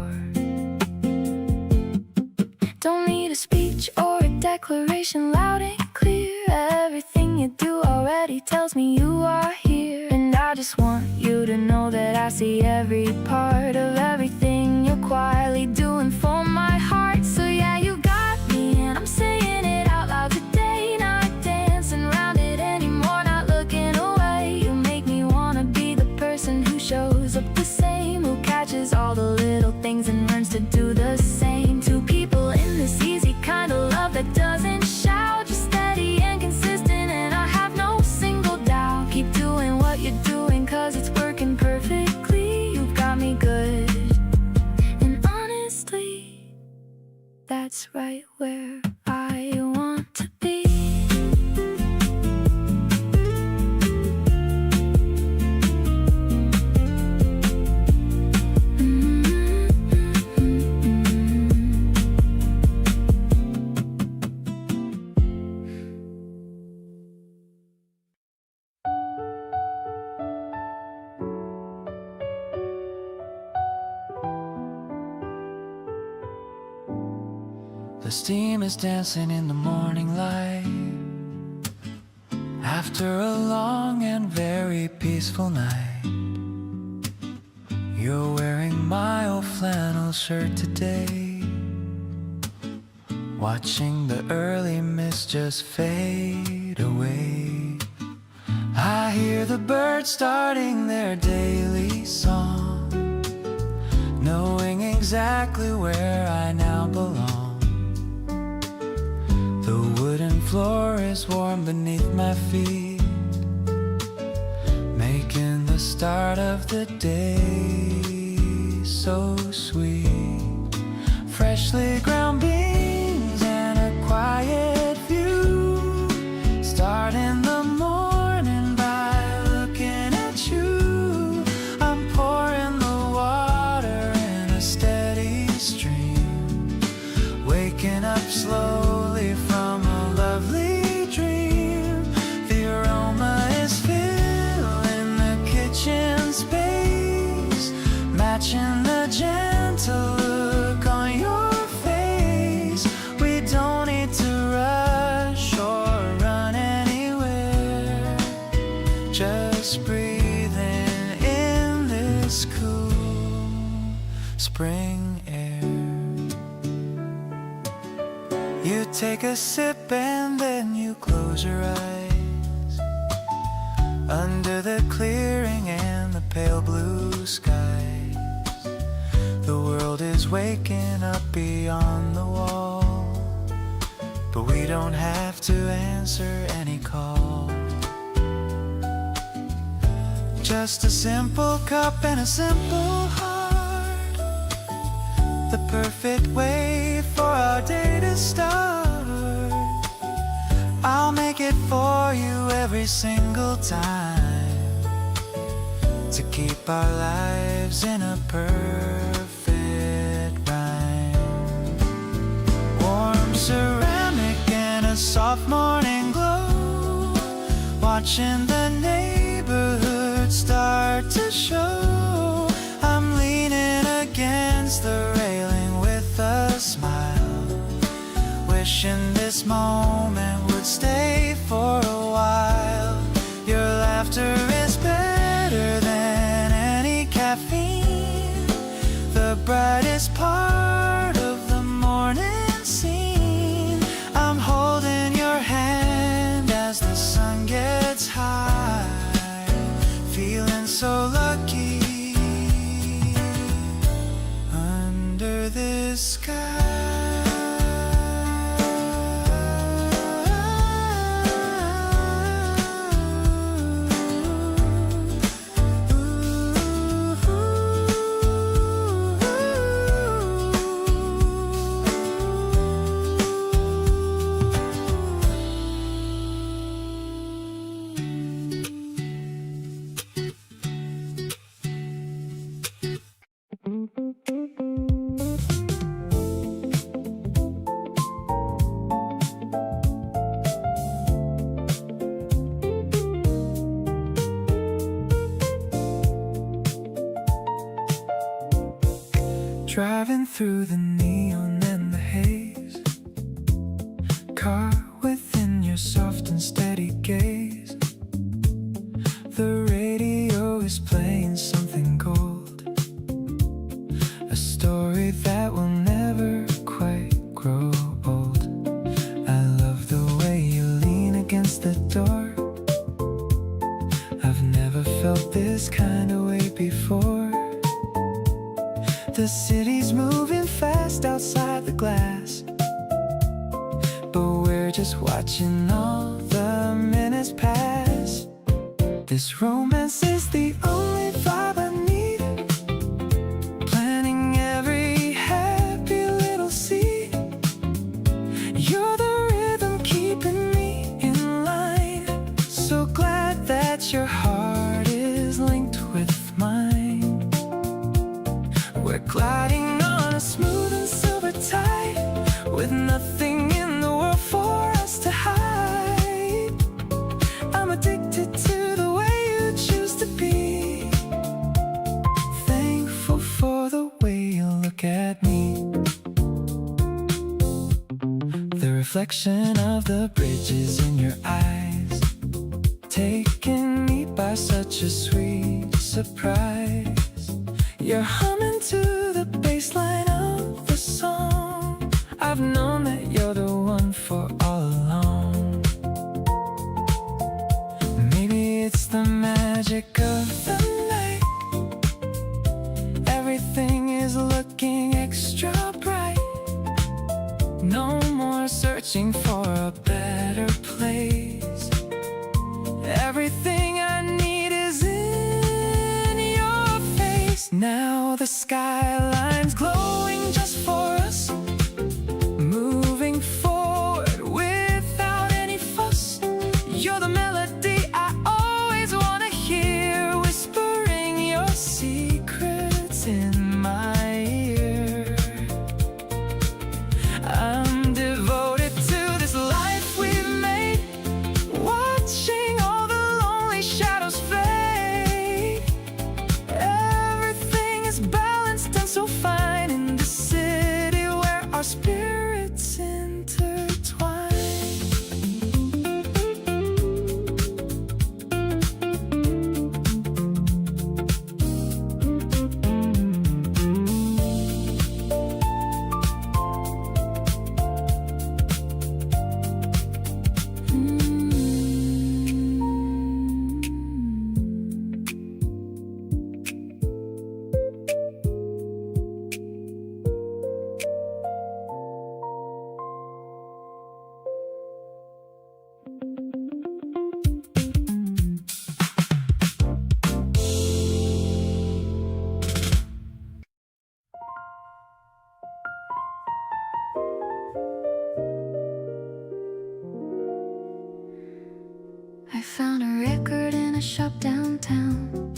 Don't need a speech or a declaration loud and clear. Everything you do already tells me you are here. And I just want you to know that I see every part of everything you're quietly doing for my heart. So yeah, you got me, and I'm saying it out loud today. Not dancing around it anymore, not looking away. You make me wanna be the person who shows up the same, who catches all the little things and learns to do the same. Two people in this easy kind of love that doesn't shout, just steady and consistent, and I have no single doubt. Keep doing what you're doing, 'cause it's working perfectly. You've got me good, and honestly, that's right where I want to be. The steam is dancing in the morning light after a long and very peaceful night. You're wearing my old flannel shirt today, watching the early mist just fade away. I hear the birds starting their daily song, knowing exactly where I now belong. The wooden floor is warm beneath my feet, making the start of the day so sweet. Freshly ground beans and a quiet view, starting the morning by looking at you. I'm pouring the water in a steady stream, waking up slowly from a lovely dream. The aroma is filling the kitchen space, matching the gentle look on your face. We don't need to rush or run anywhere, just breathing in this cool spring air. You take a sip and then you close your eyes, under the clearing and the pale blue skies. The world is waking up beyond the wall, but we don't have to answer any call. Just a simple cup and a simple heart, the perfect way for our day to start. I'll make it for you every single time, to keep our lives in a perfect rhyme. Warm ceramic and a soft morning glow, watching the neighborhood start to show. I'm leaning against the railing with a smile, wishing this moment would stay for a while. Your laughter is better than any caffeine, the brightest part of the morning scene. I'm holding your hand as the sun gets high, feeling so lucky under this sky. Driving through the neon and the haze, car within your soft and steady gaze. The radio is playing something gold, a story that will never quite grow old. I love the way you lean against the door. I've never felt this kind of way before. The city's moving fast outside the glass, but we're just watching all the minutes pass. This romance is the only vibe I need, planting every happy little seed. You're the rhythm keeping me in line, so glad that your heart is linked with mine. We're gliding on a smooth and silver tide, with nothing in the world for us to hide. I'm addicted to the way you choose to be, thankful for the way you look at me. The reflection of the bridges in your eyes, taking me by such a sweet surprise. You're humming to the bass line of the song. I've known that you're the one for all along. Maybe it's the magic of the night, everything is looking extra bright. No more searching for a better place. Everything I need is in your face. Now the skyline's glowing just for us, moving forward without any fuss. You're the melody I always want to hear, whispering your secrets in my ear. I'm devoted to this life we've made, watching all the lonely shadows fade. Everything is balanced and so fine in the city. shop downtown,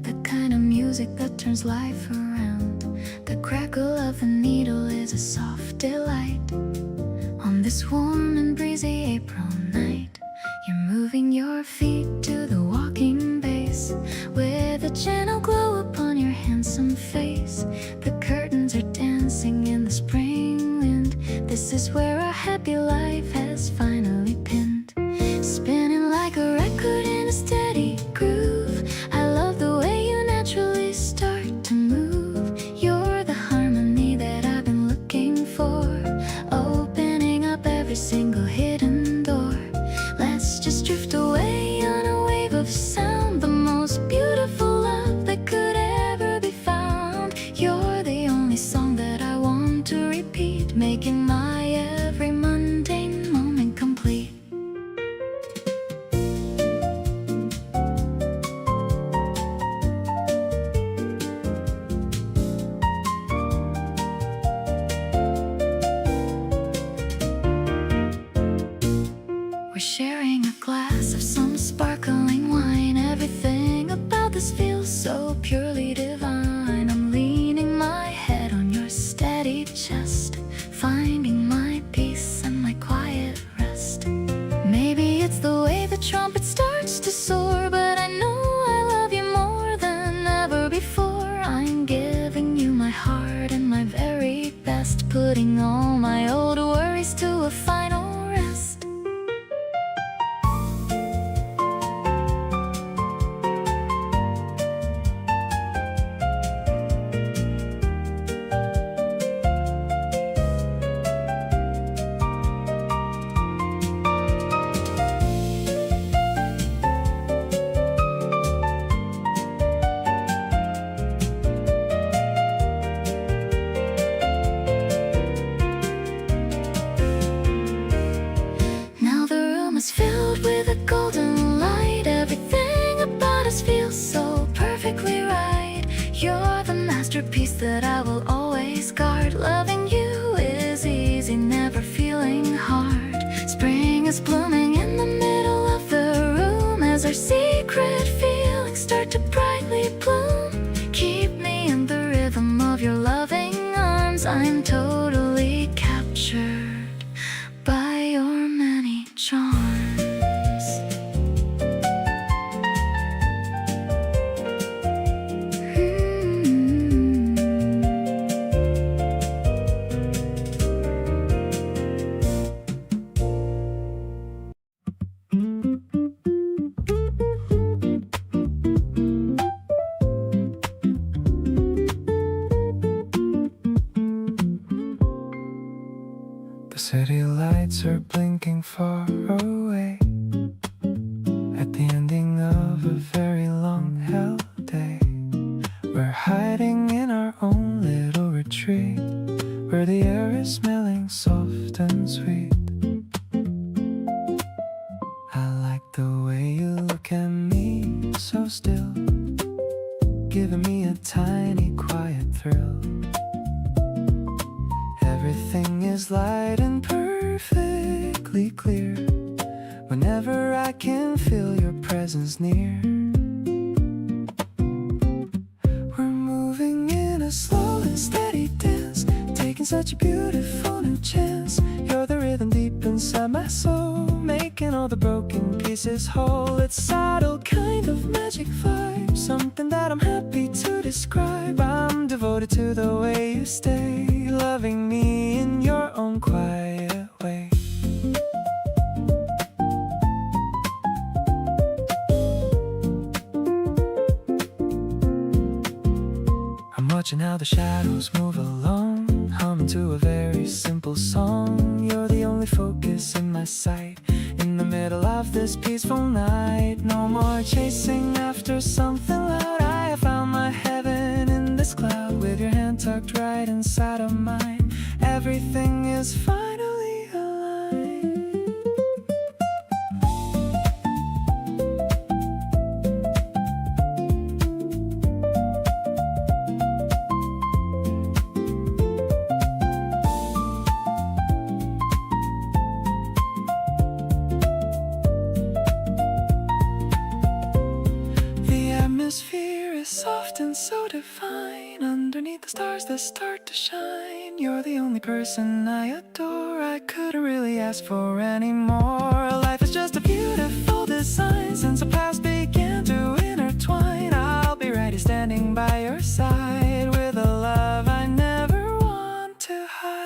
the kind of music that turns life around. The crackle of a needle is a soft delight. On this warm and breezy April night, you're moving your feet to the walking bass, with a gentle glow upon your handsome face. The curtains are dancing in the spring wind. This is where our happy life has finally pinned, spinning like a record in a steady groove. I love the way you naturally start to move. You're the harmony that I've been looking for, opening up every single hidden door. Let's just drift away on a wave of sound, the most beautiful love that could ever be found. You're the only song that I want to repeat, making my every mundane moment complete. We're sharing a glass of some sparkling wine. Everything about this feels so purely divine. I'm leaning my head on your steady chest, finding my peace and my quiet rest. Maybe it's the way the trumpet starts to soar, but I know I love you more than ever before. I'm giving you my heart and my very best, putting all my old worries to a final rest. Now the room is filled with a golden light. Everything about us feels so perfectly right. You're the masterpiece that I will always guard. Loving you is easy, never feeling hard. Spring is blooming in the middle of the room, as our secret feelings start to brightly bloom. Keep me in the rhythm of your loving arms. I'm totally captured by your many charms. The city lights are blinking far away at the ending of a very long hell day. We're hiding in our own little retreat, where the air is smelling soft and sweet. I like the way you look at me so still, giving me a tiny quiet thrill. Everything is light and perfectly clear whenever I can feel your presence near. We're moving in a slow and steady dance, taking such a beautiful new chance. You're the rhythm deep inside my soul, making all the broken pieces whole. It's subtle kind of magic vibe, something that I'm happy to describe. I'm devoted to the way you stay, loving me in your own quiet way. I'm watching how the shadows move along, humming to a very simple song. You're the only focus in my sight, in the middle of this peaceful night. No more chasing after something loud. I have found my heaven in this cloud, with your hand tucked right inside of mine. Everything is finally aligned. to start to shine. You're the only person I adore. I couldn't really ask for any more. Life is just a beautiful design. Since the past began to intertwine, I'll be right here standing by your side with a love I never want to hide.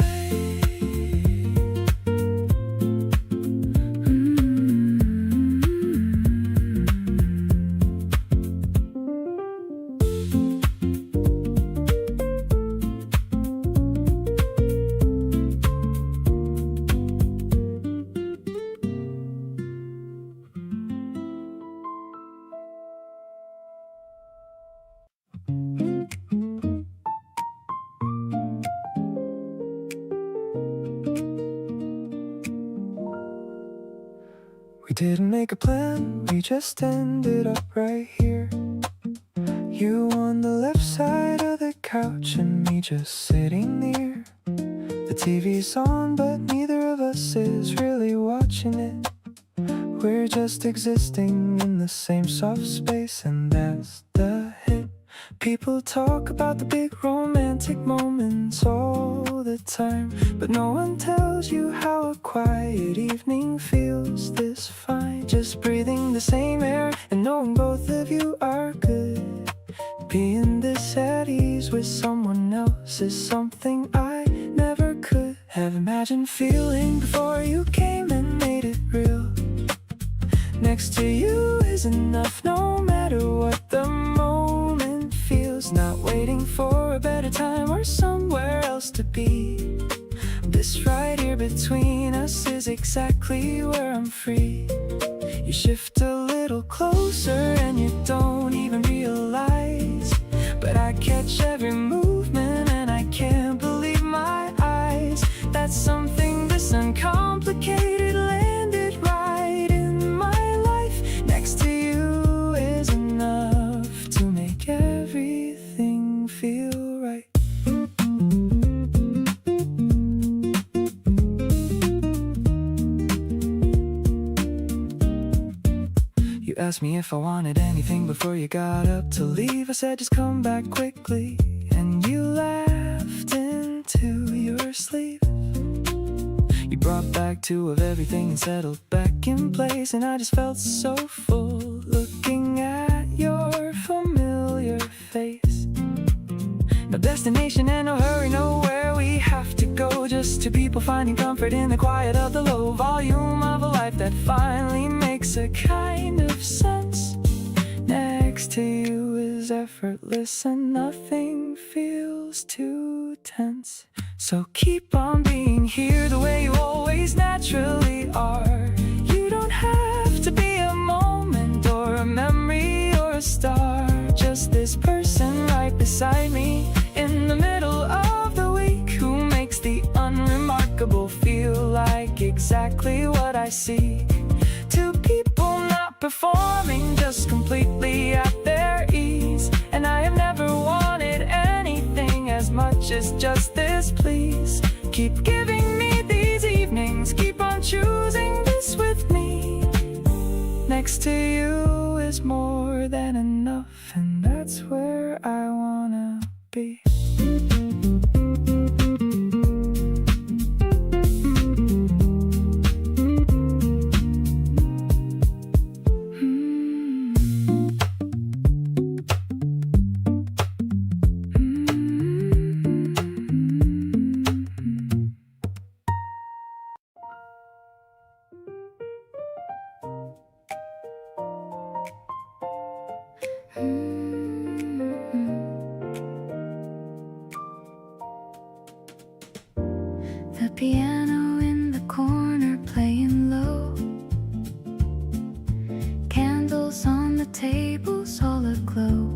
We didn't make a plan, we just ended up right here. You on the left side of the couch and me just sitting near. The TV's on but neither of us is really watching it. We're just existing in the same soft space, and that's the hit. People talk about the big romantic moments all the time, but no one tells you how a quiet evening feels this fine. Just breathing the same air and knowing both of you are good. Being this at ease with someone else is something I never could have imagined feeling before you came and made it real. Next to you is enough, no matter what the moment feels. Not waiting for a better time or somewhere else to be. This right here between us is exactly where I'm free. You shift a little closer and you don't even realize, but I catch every movement and I can't believe my eyes. That's something this uncomplicated landed right in my life. Next to you is enough to make everything feel right. You asked me if I wanted anything before you got up to leave. I said just come back quickly, and you laughed into your sleeve. You brought back two of everything and settled back in place, and I just felt so full looking at your familiar face. No destination and no hurry, nowhere we have to go. Just two people finding comfort in the quiet of the low volume of a life that finally makes a kind of sense. Next to you is effortless and nothing feels too tense. So keep on being here the way you always naturally are. You don't have to be a moment or a memory or a star. Just this person right beside me in the middle of the week, who makes the unremarkable feel like exactly what I seek. Two people not performing, just completely at their ease. And I have never wanted anything as much as just this, please. Keep giving me these evenings, keep on choosing this with me. Next to you is more than enough, and that's where I wanna be. The piano in the corner playing low, candles on the tables all aglow.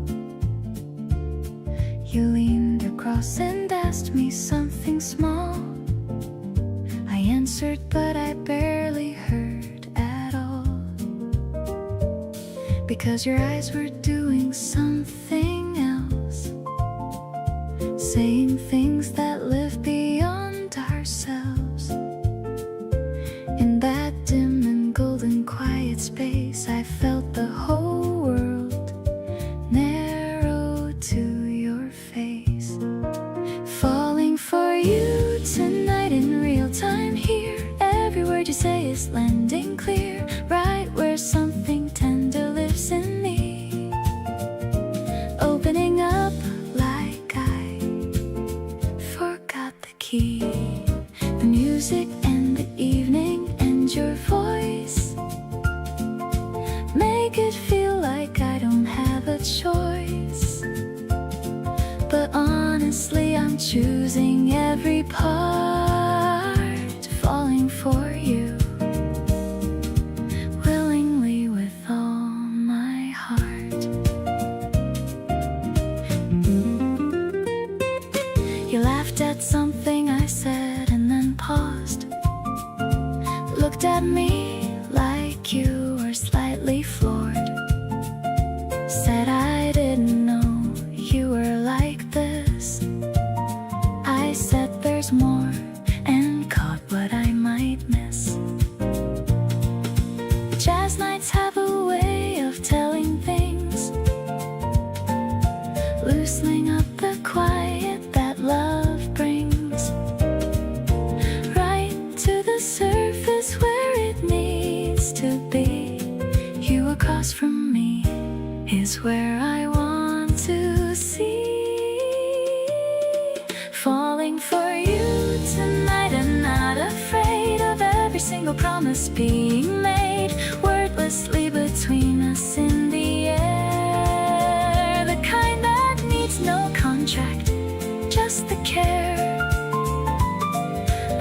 You leaned across and asked me something small. I answered but I barely heard at all, because your eyes were doing something else, saying things that live beyond ourselves. In that dim and golden quiet space, I felt the whole world narrow to your face. key. The music and the evening and your voice make it feel like I don't have a choice. But honestly, I'm choosing every part, falling for you willingly with all my heart. You laughed at something I said and then paused, looked at me like you were slightly floored, said I didn't know you were like this. I said there's more and caught what I might miss. Jazz nights have a way of telling things, loosening up the quiet that love brings, right to the surface where it needs to be. You across from me is where I want to see. Falling for you tonight and not afraid of every single promise being made wordlessly between us in the air. The kind that needs no contract, just the care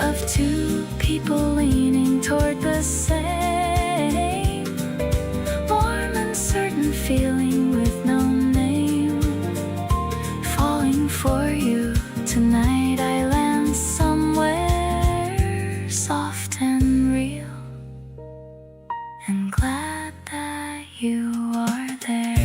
of two people leaning toward the same warm and certain feeling with no name. Falling for you tonight, I land somewhere soft and real, and glad that you are there.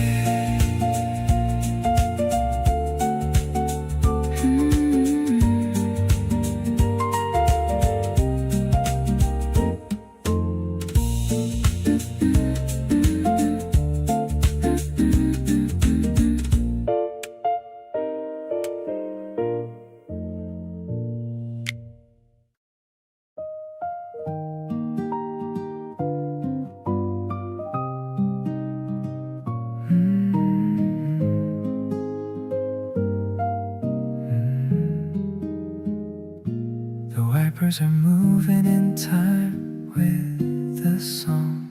The wipers are moving in time with the song,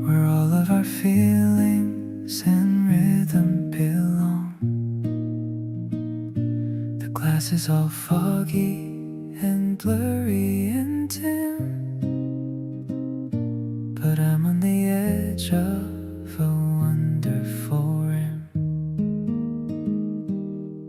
where all of our feelings and rhythm belong. The glass is all foggy and blurry and dim, but I'm on the edge of a wonderful rim.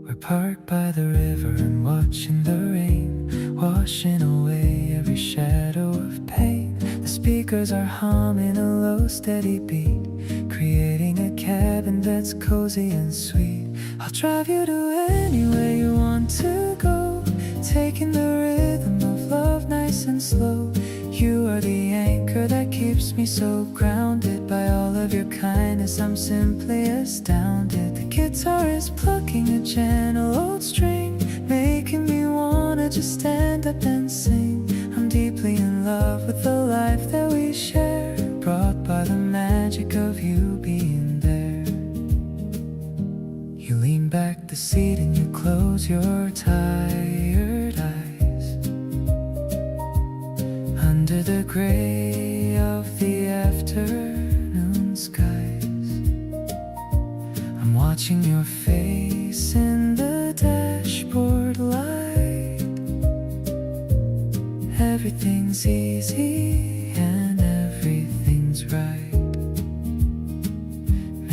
We're parked by the river and watching the rain, washing away every shadow of pain. The speakers are humming a low steady beat, creating a cabin that's cozy and sweet. I'll drive you to anywhere you want to go, taking the rhythm of love nice and slow. You are the anchor that keeps me so grounded. By all of your kindness, I'm simply astounded. The guitar is plucking a gentle old string, making me wanna just stand up and sing. I'm deeply in love with the life that we share, brought by the magic of you being there. You lean back the seat and you close your tired eyes under the gray of the afternoon skies. I'm watching your face in the dashboard light. Everything's easy and everything's right.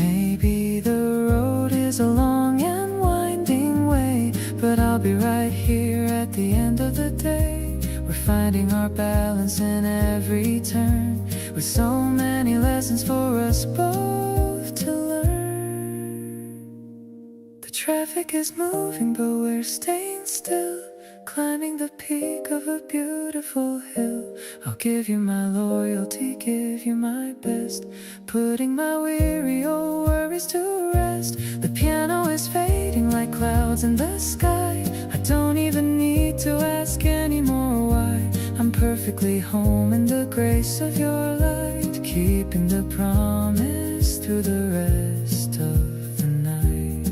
Maybe the road is a long and winding way, but I'll be right here at the end of the day. We're finding our balance in every turn, with so many lessons for us both to learn. The traffic is moving, but we're staying still, climbing the peak of a beautiful hill. I'll give you my loyalty, give you my best, putting my weary old worries to rest. The piano is fading like clouds in the sky. I don't even need to ask anymore why. I'm perfectly home in the grace of your light, keeping the promise through the rest of the night.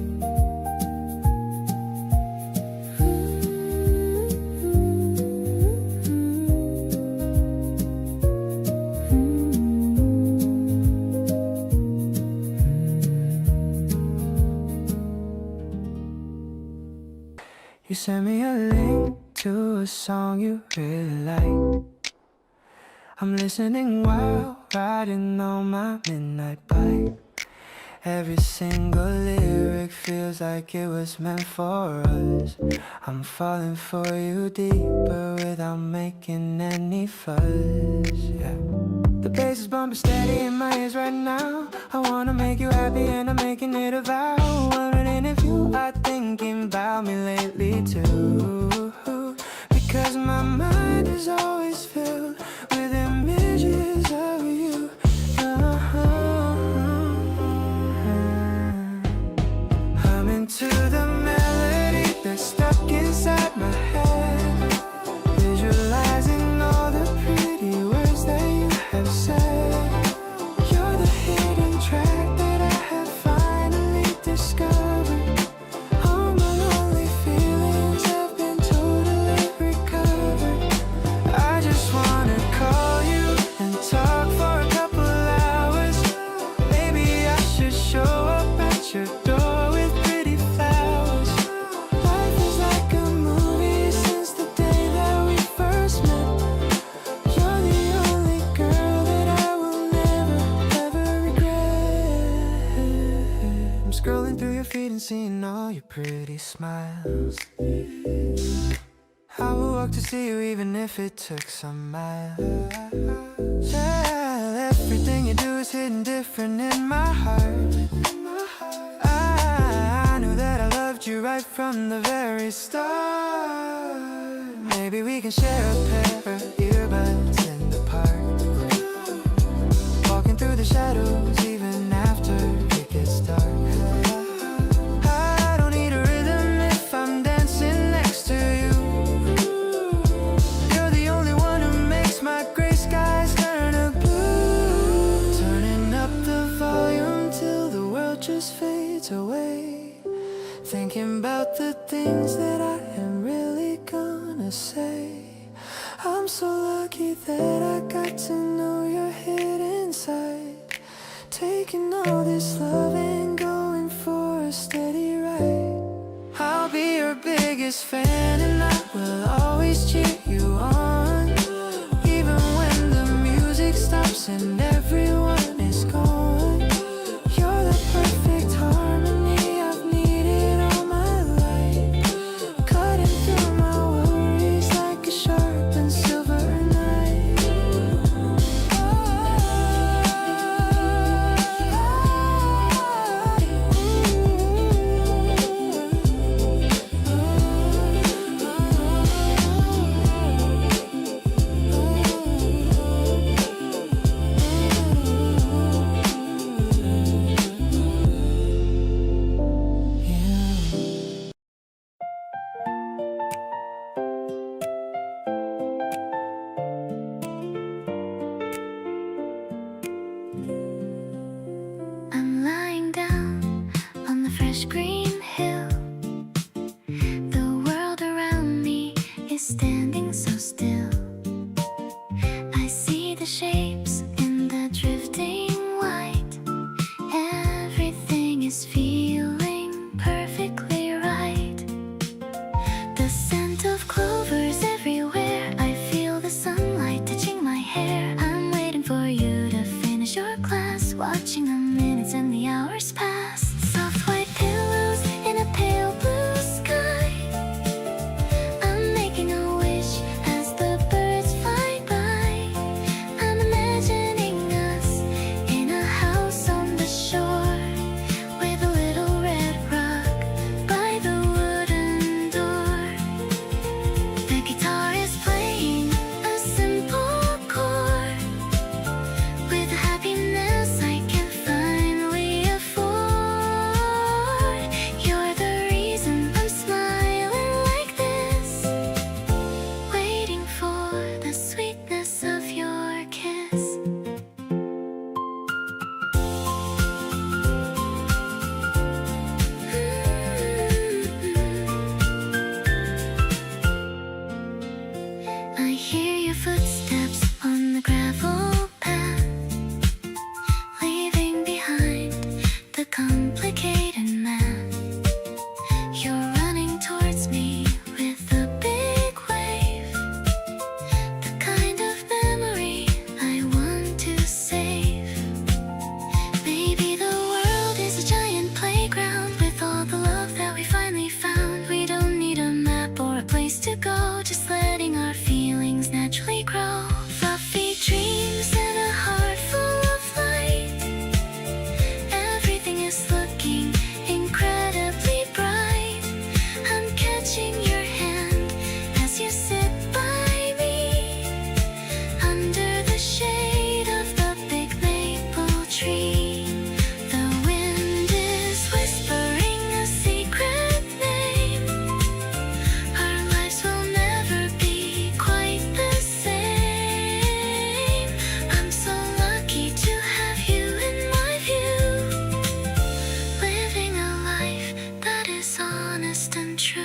You sent me a link to a song you really like. I'm listening while riding on my midnight bike. Every single lyric feels like it was meant for us. I'm falling for you deeper without making any fuss, yeah. The bass is bumping steady in my ears right now. I wanna make you happy and I'm making it a vow. Wondering if you are thinking about me lately too. Because my mind is always filled with images of you. I'm into the melody that's stuck inside my head, visualizing all the pretty words that you have said. You're the hidden track that I have finally discovered. All my lonely feelings have been totally recovered. I just wanna call you and talk for a couple hours. Maybe I should show up at your door with pretty flowers. Life is like a movie since the day that we first met. You're the only girl that I will never, ever regret. I'm scrolling through your feed and seeing all your pretty smiles. I would walk to see you even if it took some miles. Yeah, everything you do is hidden different in my heart. I knew that I loved you right from the very start. Maybe we can share a pair of earbuds in the park, walking through the shadows even after it gets dark. I don't need a rhythm if I'm dancing next to you. You're the only one who makes my gray skies turn to blue. Turning up the volume till the world just fades away. Thinking about the things that I am really gonna say. I'm so lucky that I got to know your hidden side. Taking all this love and going for a steady ride. I'll be your biggest fan and I will always cheer you on. Even when the music stops and everyone is gone. You're the perfect harmony I've needed all my life. Cutting through my worries like a sharp and silver knife. true.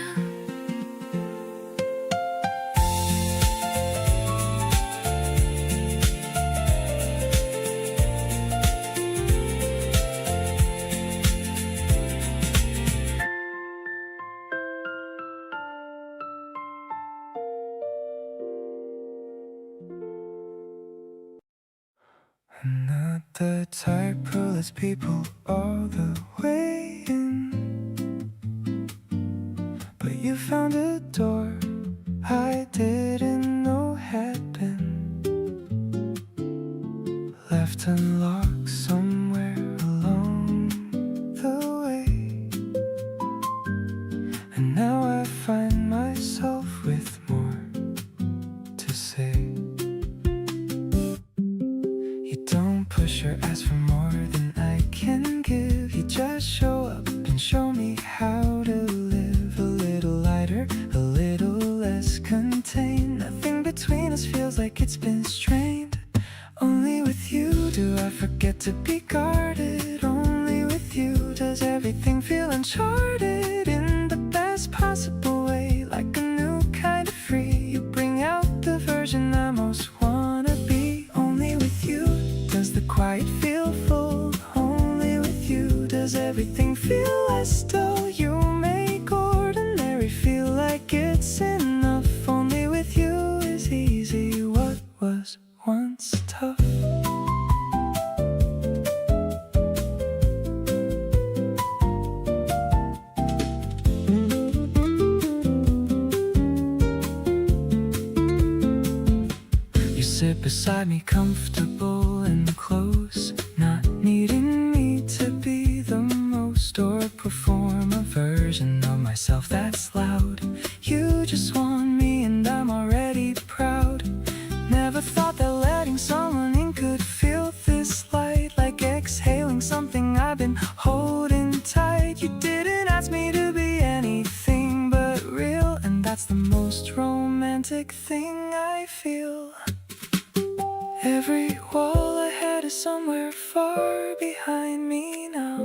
I'm not the type who lets people all the way in, but you found a door I didn't know had been left unlocked somewhere along the way. And now I find myself with more to say. You don't push or ask for more than I can give. You just show up and show me how to live a little lighter, a little less contained. Nothing between us feels like it's been strained. Only with you do I forget to be guarded. Only with you does everything feel uncharted in the best possible way, like a new kind of free. You bring out the version I most wanna be. Only with you does the quiet feel full. Only with you does everything feel as though you make ordinary feel like it's enough. Only with you is easy what was once tough. You sit beside me comfortable and close, not needing me to be the most or perform a version of myself that's loud. You just want me and I'm already proud. Never thought that letting someone in could feel this light, like exhaling something I've been holding tight. You didn't ask me to be anything but real, and that's the most romantic thing I feel. Every wall I had is somewhere far behind me now.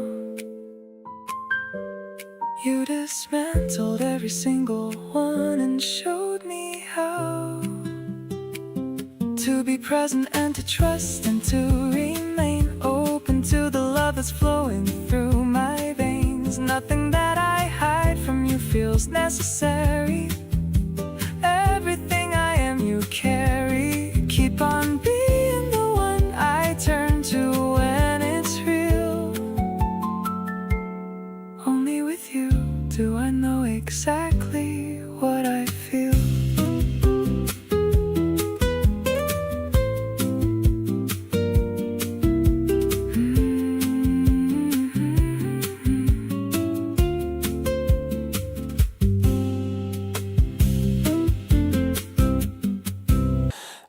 You dismantled every single one and showed me how to be present and to trust and to remain open to the love that's flowing through my veins. Nothing that I hide from you feels necessary. Everything I am you carry. Keep on being the one I turn to when it's real. Only with you do I know exactly what I feel.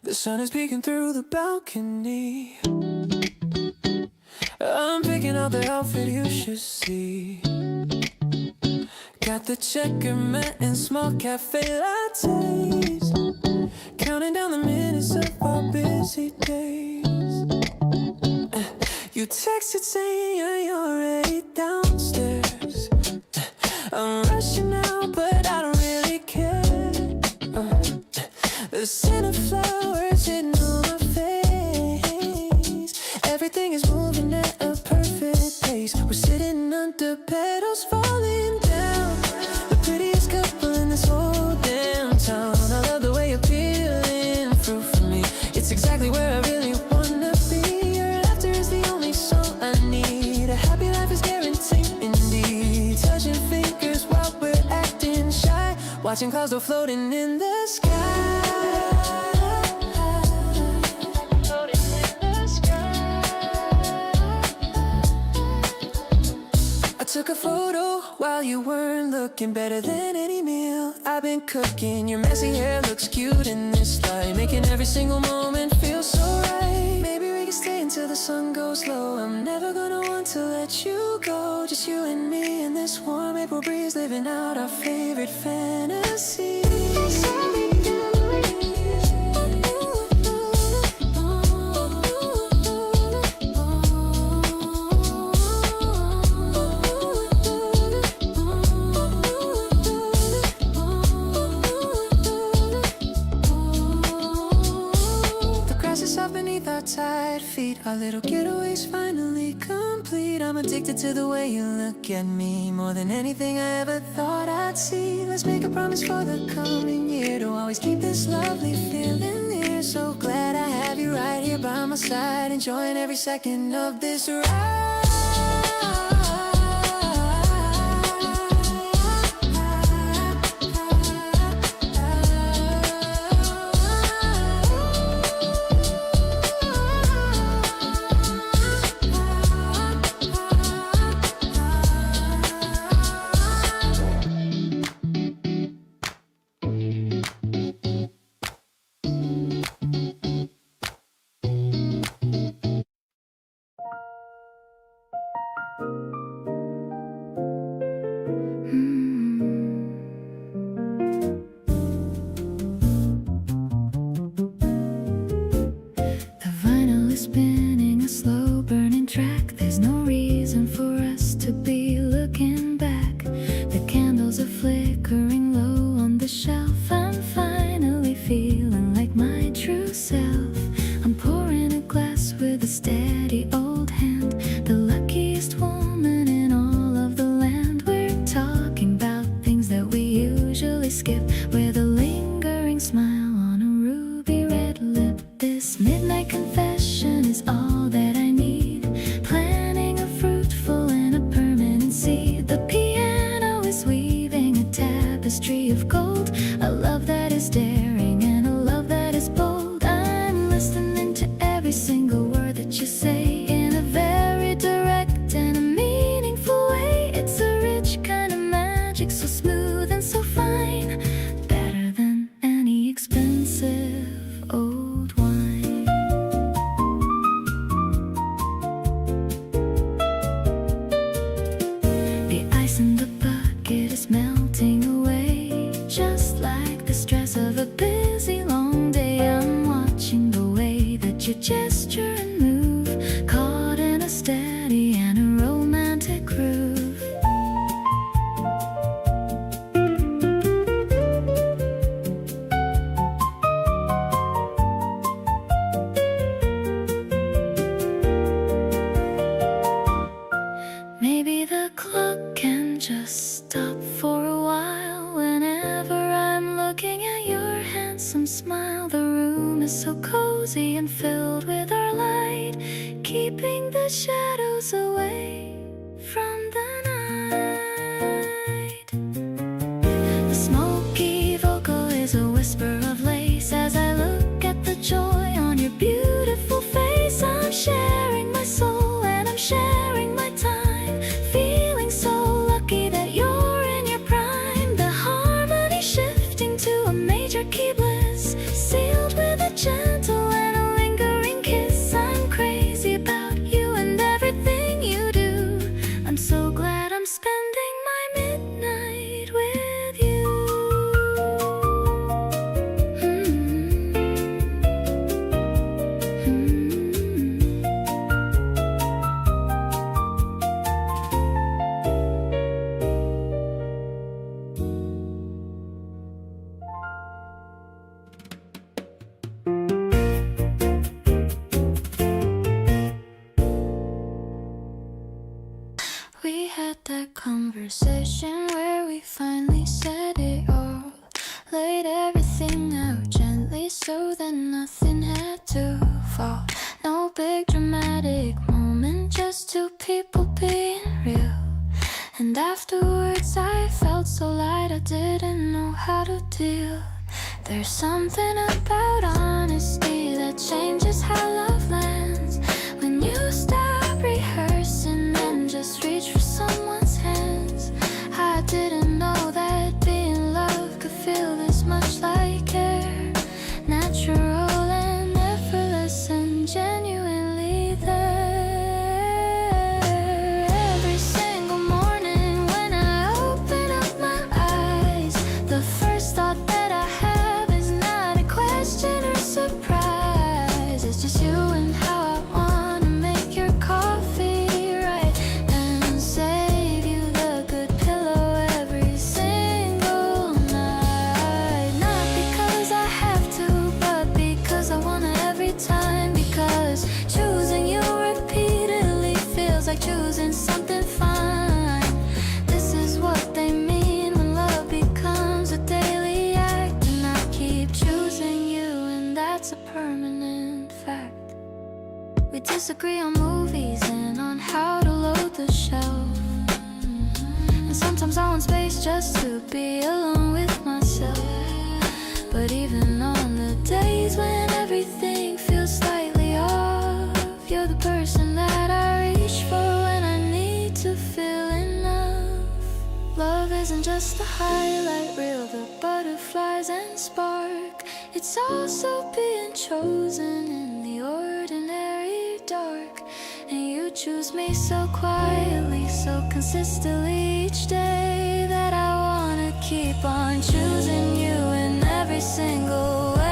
The sun is peeking through the balcony. I'm picking out the outfit you should see. Got the checkerman and small cafe lattes, counting down the minutes of our busy days. You texted saying you're already downstairs. I'm rushing out, but I don't really care. The scent of flowers hitting on my face. Everything is moving at a perfect pace. We're sitting under petals falling down. The prettiest couple in this whole damn town. I love the way you're peeling fruit for me. It's exactly where I really wanna be. Your laughter is the only song I need. A happy life is guaranteed indeed. Touching fingers while we're acting shy, watching clouds go floating in the sky. Took a photo while you weren't looking, better than any meal I've been cooking. Your messy hair looks cute in this light, making every single moment feel so right. Maybe we can stay until the sun goes low. I'm never gonna want to let you go. Just you and me in this warm April breeze, living out our favorite fantasies. feet. Our little getaway's finally complete. I'm addicted to the way you look at me, more than anything I ever thought I'd see. Let's make a promise for the coming year to always keep this lovely feeling near. So glad I have you right here by my side, enjoying every second of this ride. Spinning a slow burning track. There's no reason for us to be looking back. The candles are flickering low on the shelf. I'm finally feeling like my true self. I'm pouring a glass with a steady old hand. The luckiest woman in all of the land. We're talking about things that we usually skip, with a lingering smile on a ruby red lip. This midnight confession is all that I need, planting a fruitful and a permanent seed. The piano is weaving a tapestry of gold, a love that is daring and a love that is bold. I'm listening to every single word that you say in a very direct and a meaningful way. It's a rich kind of magic, so smooth and so fine, better than any expensive old wine. The ice in the bucket is melting away, just like the stress of a busy long day. I'm watching the way that you gesture and move, caught in a steady and a romantic groove. Maybe the clock can just stop for a while. Whenever I'm looking at your handsome smile, the room is so cozy and filled with our light, keeping the shadows away from the night. The smoky vocal is a whisper of lace as I look at the joy on your beautiful face. I'm sharing my soul and I'm sharing my time, feeling so lucky that you're in your prime. The harmony shifting to a major key bliss, sealed with a gentle and a lingering kiss. I'm crazy about you and everything you do. I'm so glad I'm spending my midnight with you. We had that conversation where we finally said it all, laid everything out gently so that nothing had to fall. No big dramatic moment, just two people being real. And afterwards I felt so light, I didn't know how to deal. There's something about honesty that changes how love lands. When you stop rehearsing and just reach for someone's hands. I didn't know that being loved could feel this much like care. Natural and effortless and genuinely there. Every single morning when I open up my eyes, the first thought that I have is not a question or surprise. It's just you choosing something fine. This is what they mean when love becomes a daily act. And I keep choosing you, and that's a permanent fact. We disagree on movies and on how to load the shelf. And sometimes I want space just to be alone with myself. But even on the days when everything feels slightly off, you're the person that I reach for when I need to feel enough. Love isn't just the highlight reel, the butterflies and spark. It's also being chosen in the ordinary dark. And you choose me so quietly, so consistently each day, that I wanna keep on choosing you in every single way.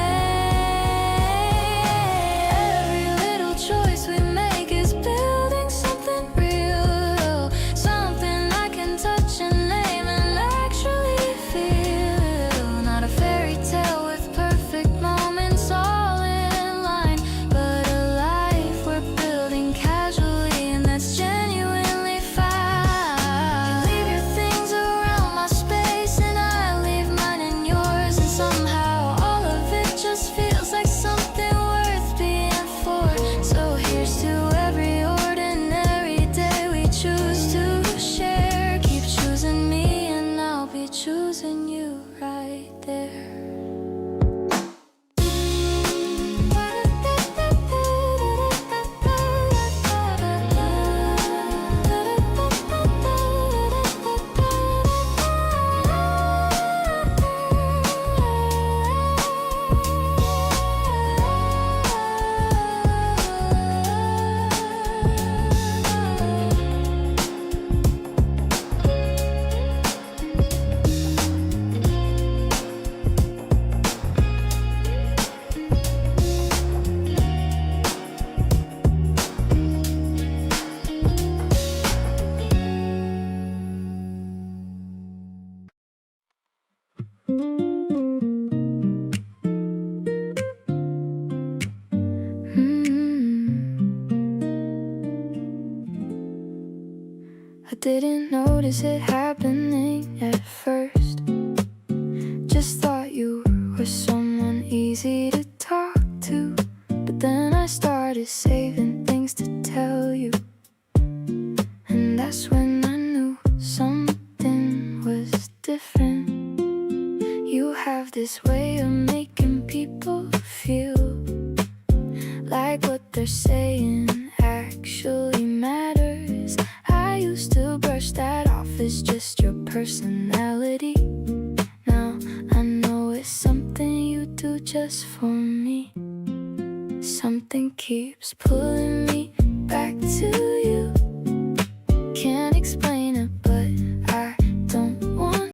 Every little choice we make is building something real, something I can touch and name and actually feel. Not a fairy tale with perfect moments all in line, but a life we're building casually, and that's genuinely fine. You leave your things around my space and I leave mine in yours, and somehow all of it just feels like something worth being for. So here's to every ordinary day we choose to share. Keep choosing me and I'll be choosing you right there. I didn't notice it happening at first. Just thought you were someone easy to talk to. But then I started saving things to tell you. And that's when I knew something was different. You have this way of making people feel like what they're saying actually matters. I used to brush that off as just your personality. Now I know it's something you do just for me. Something keeps pulling me back to you.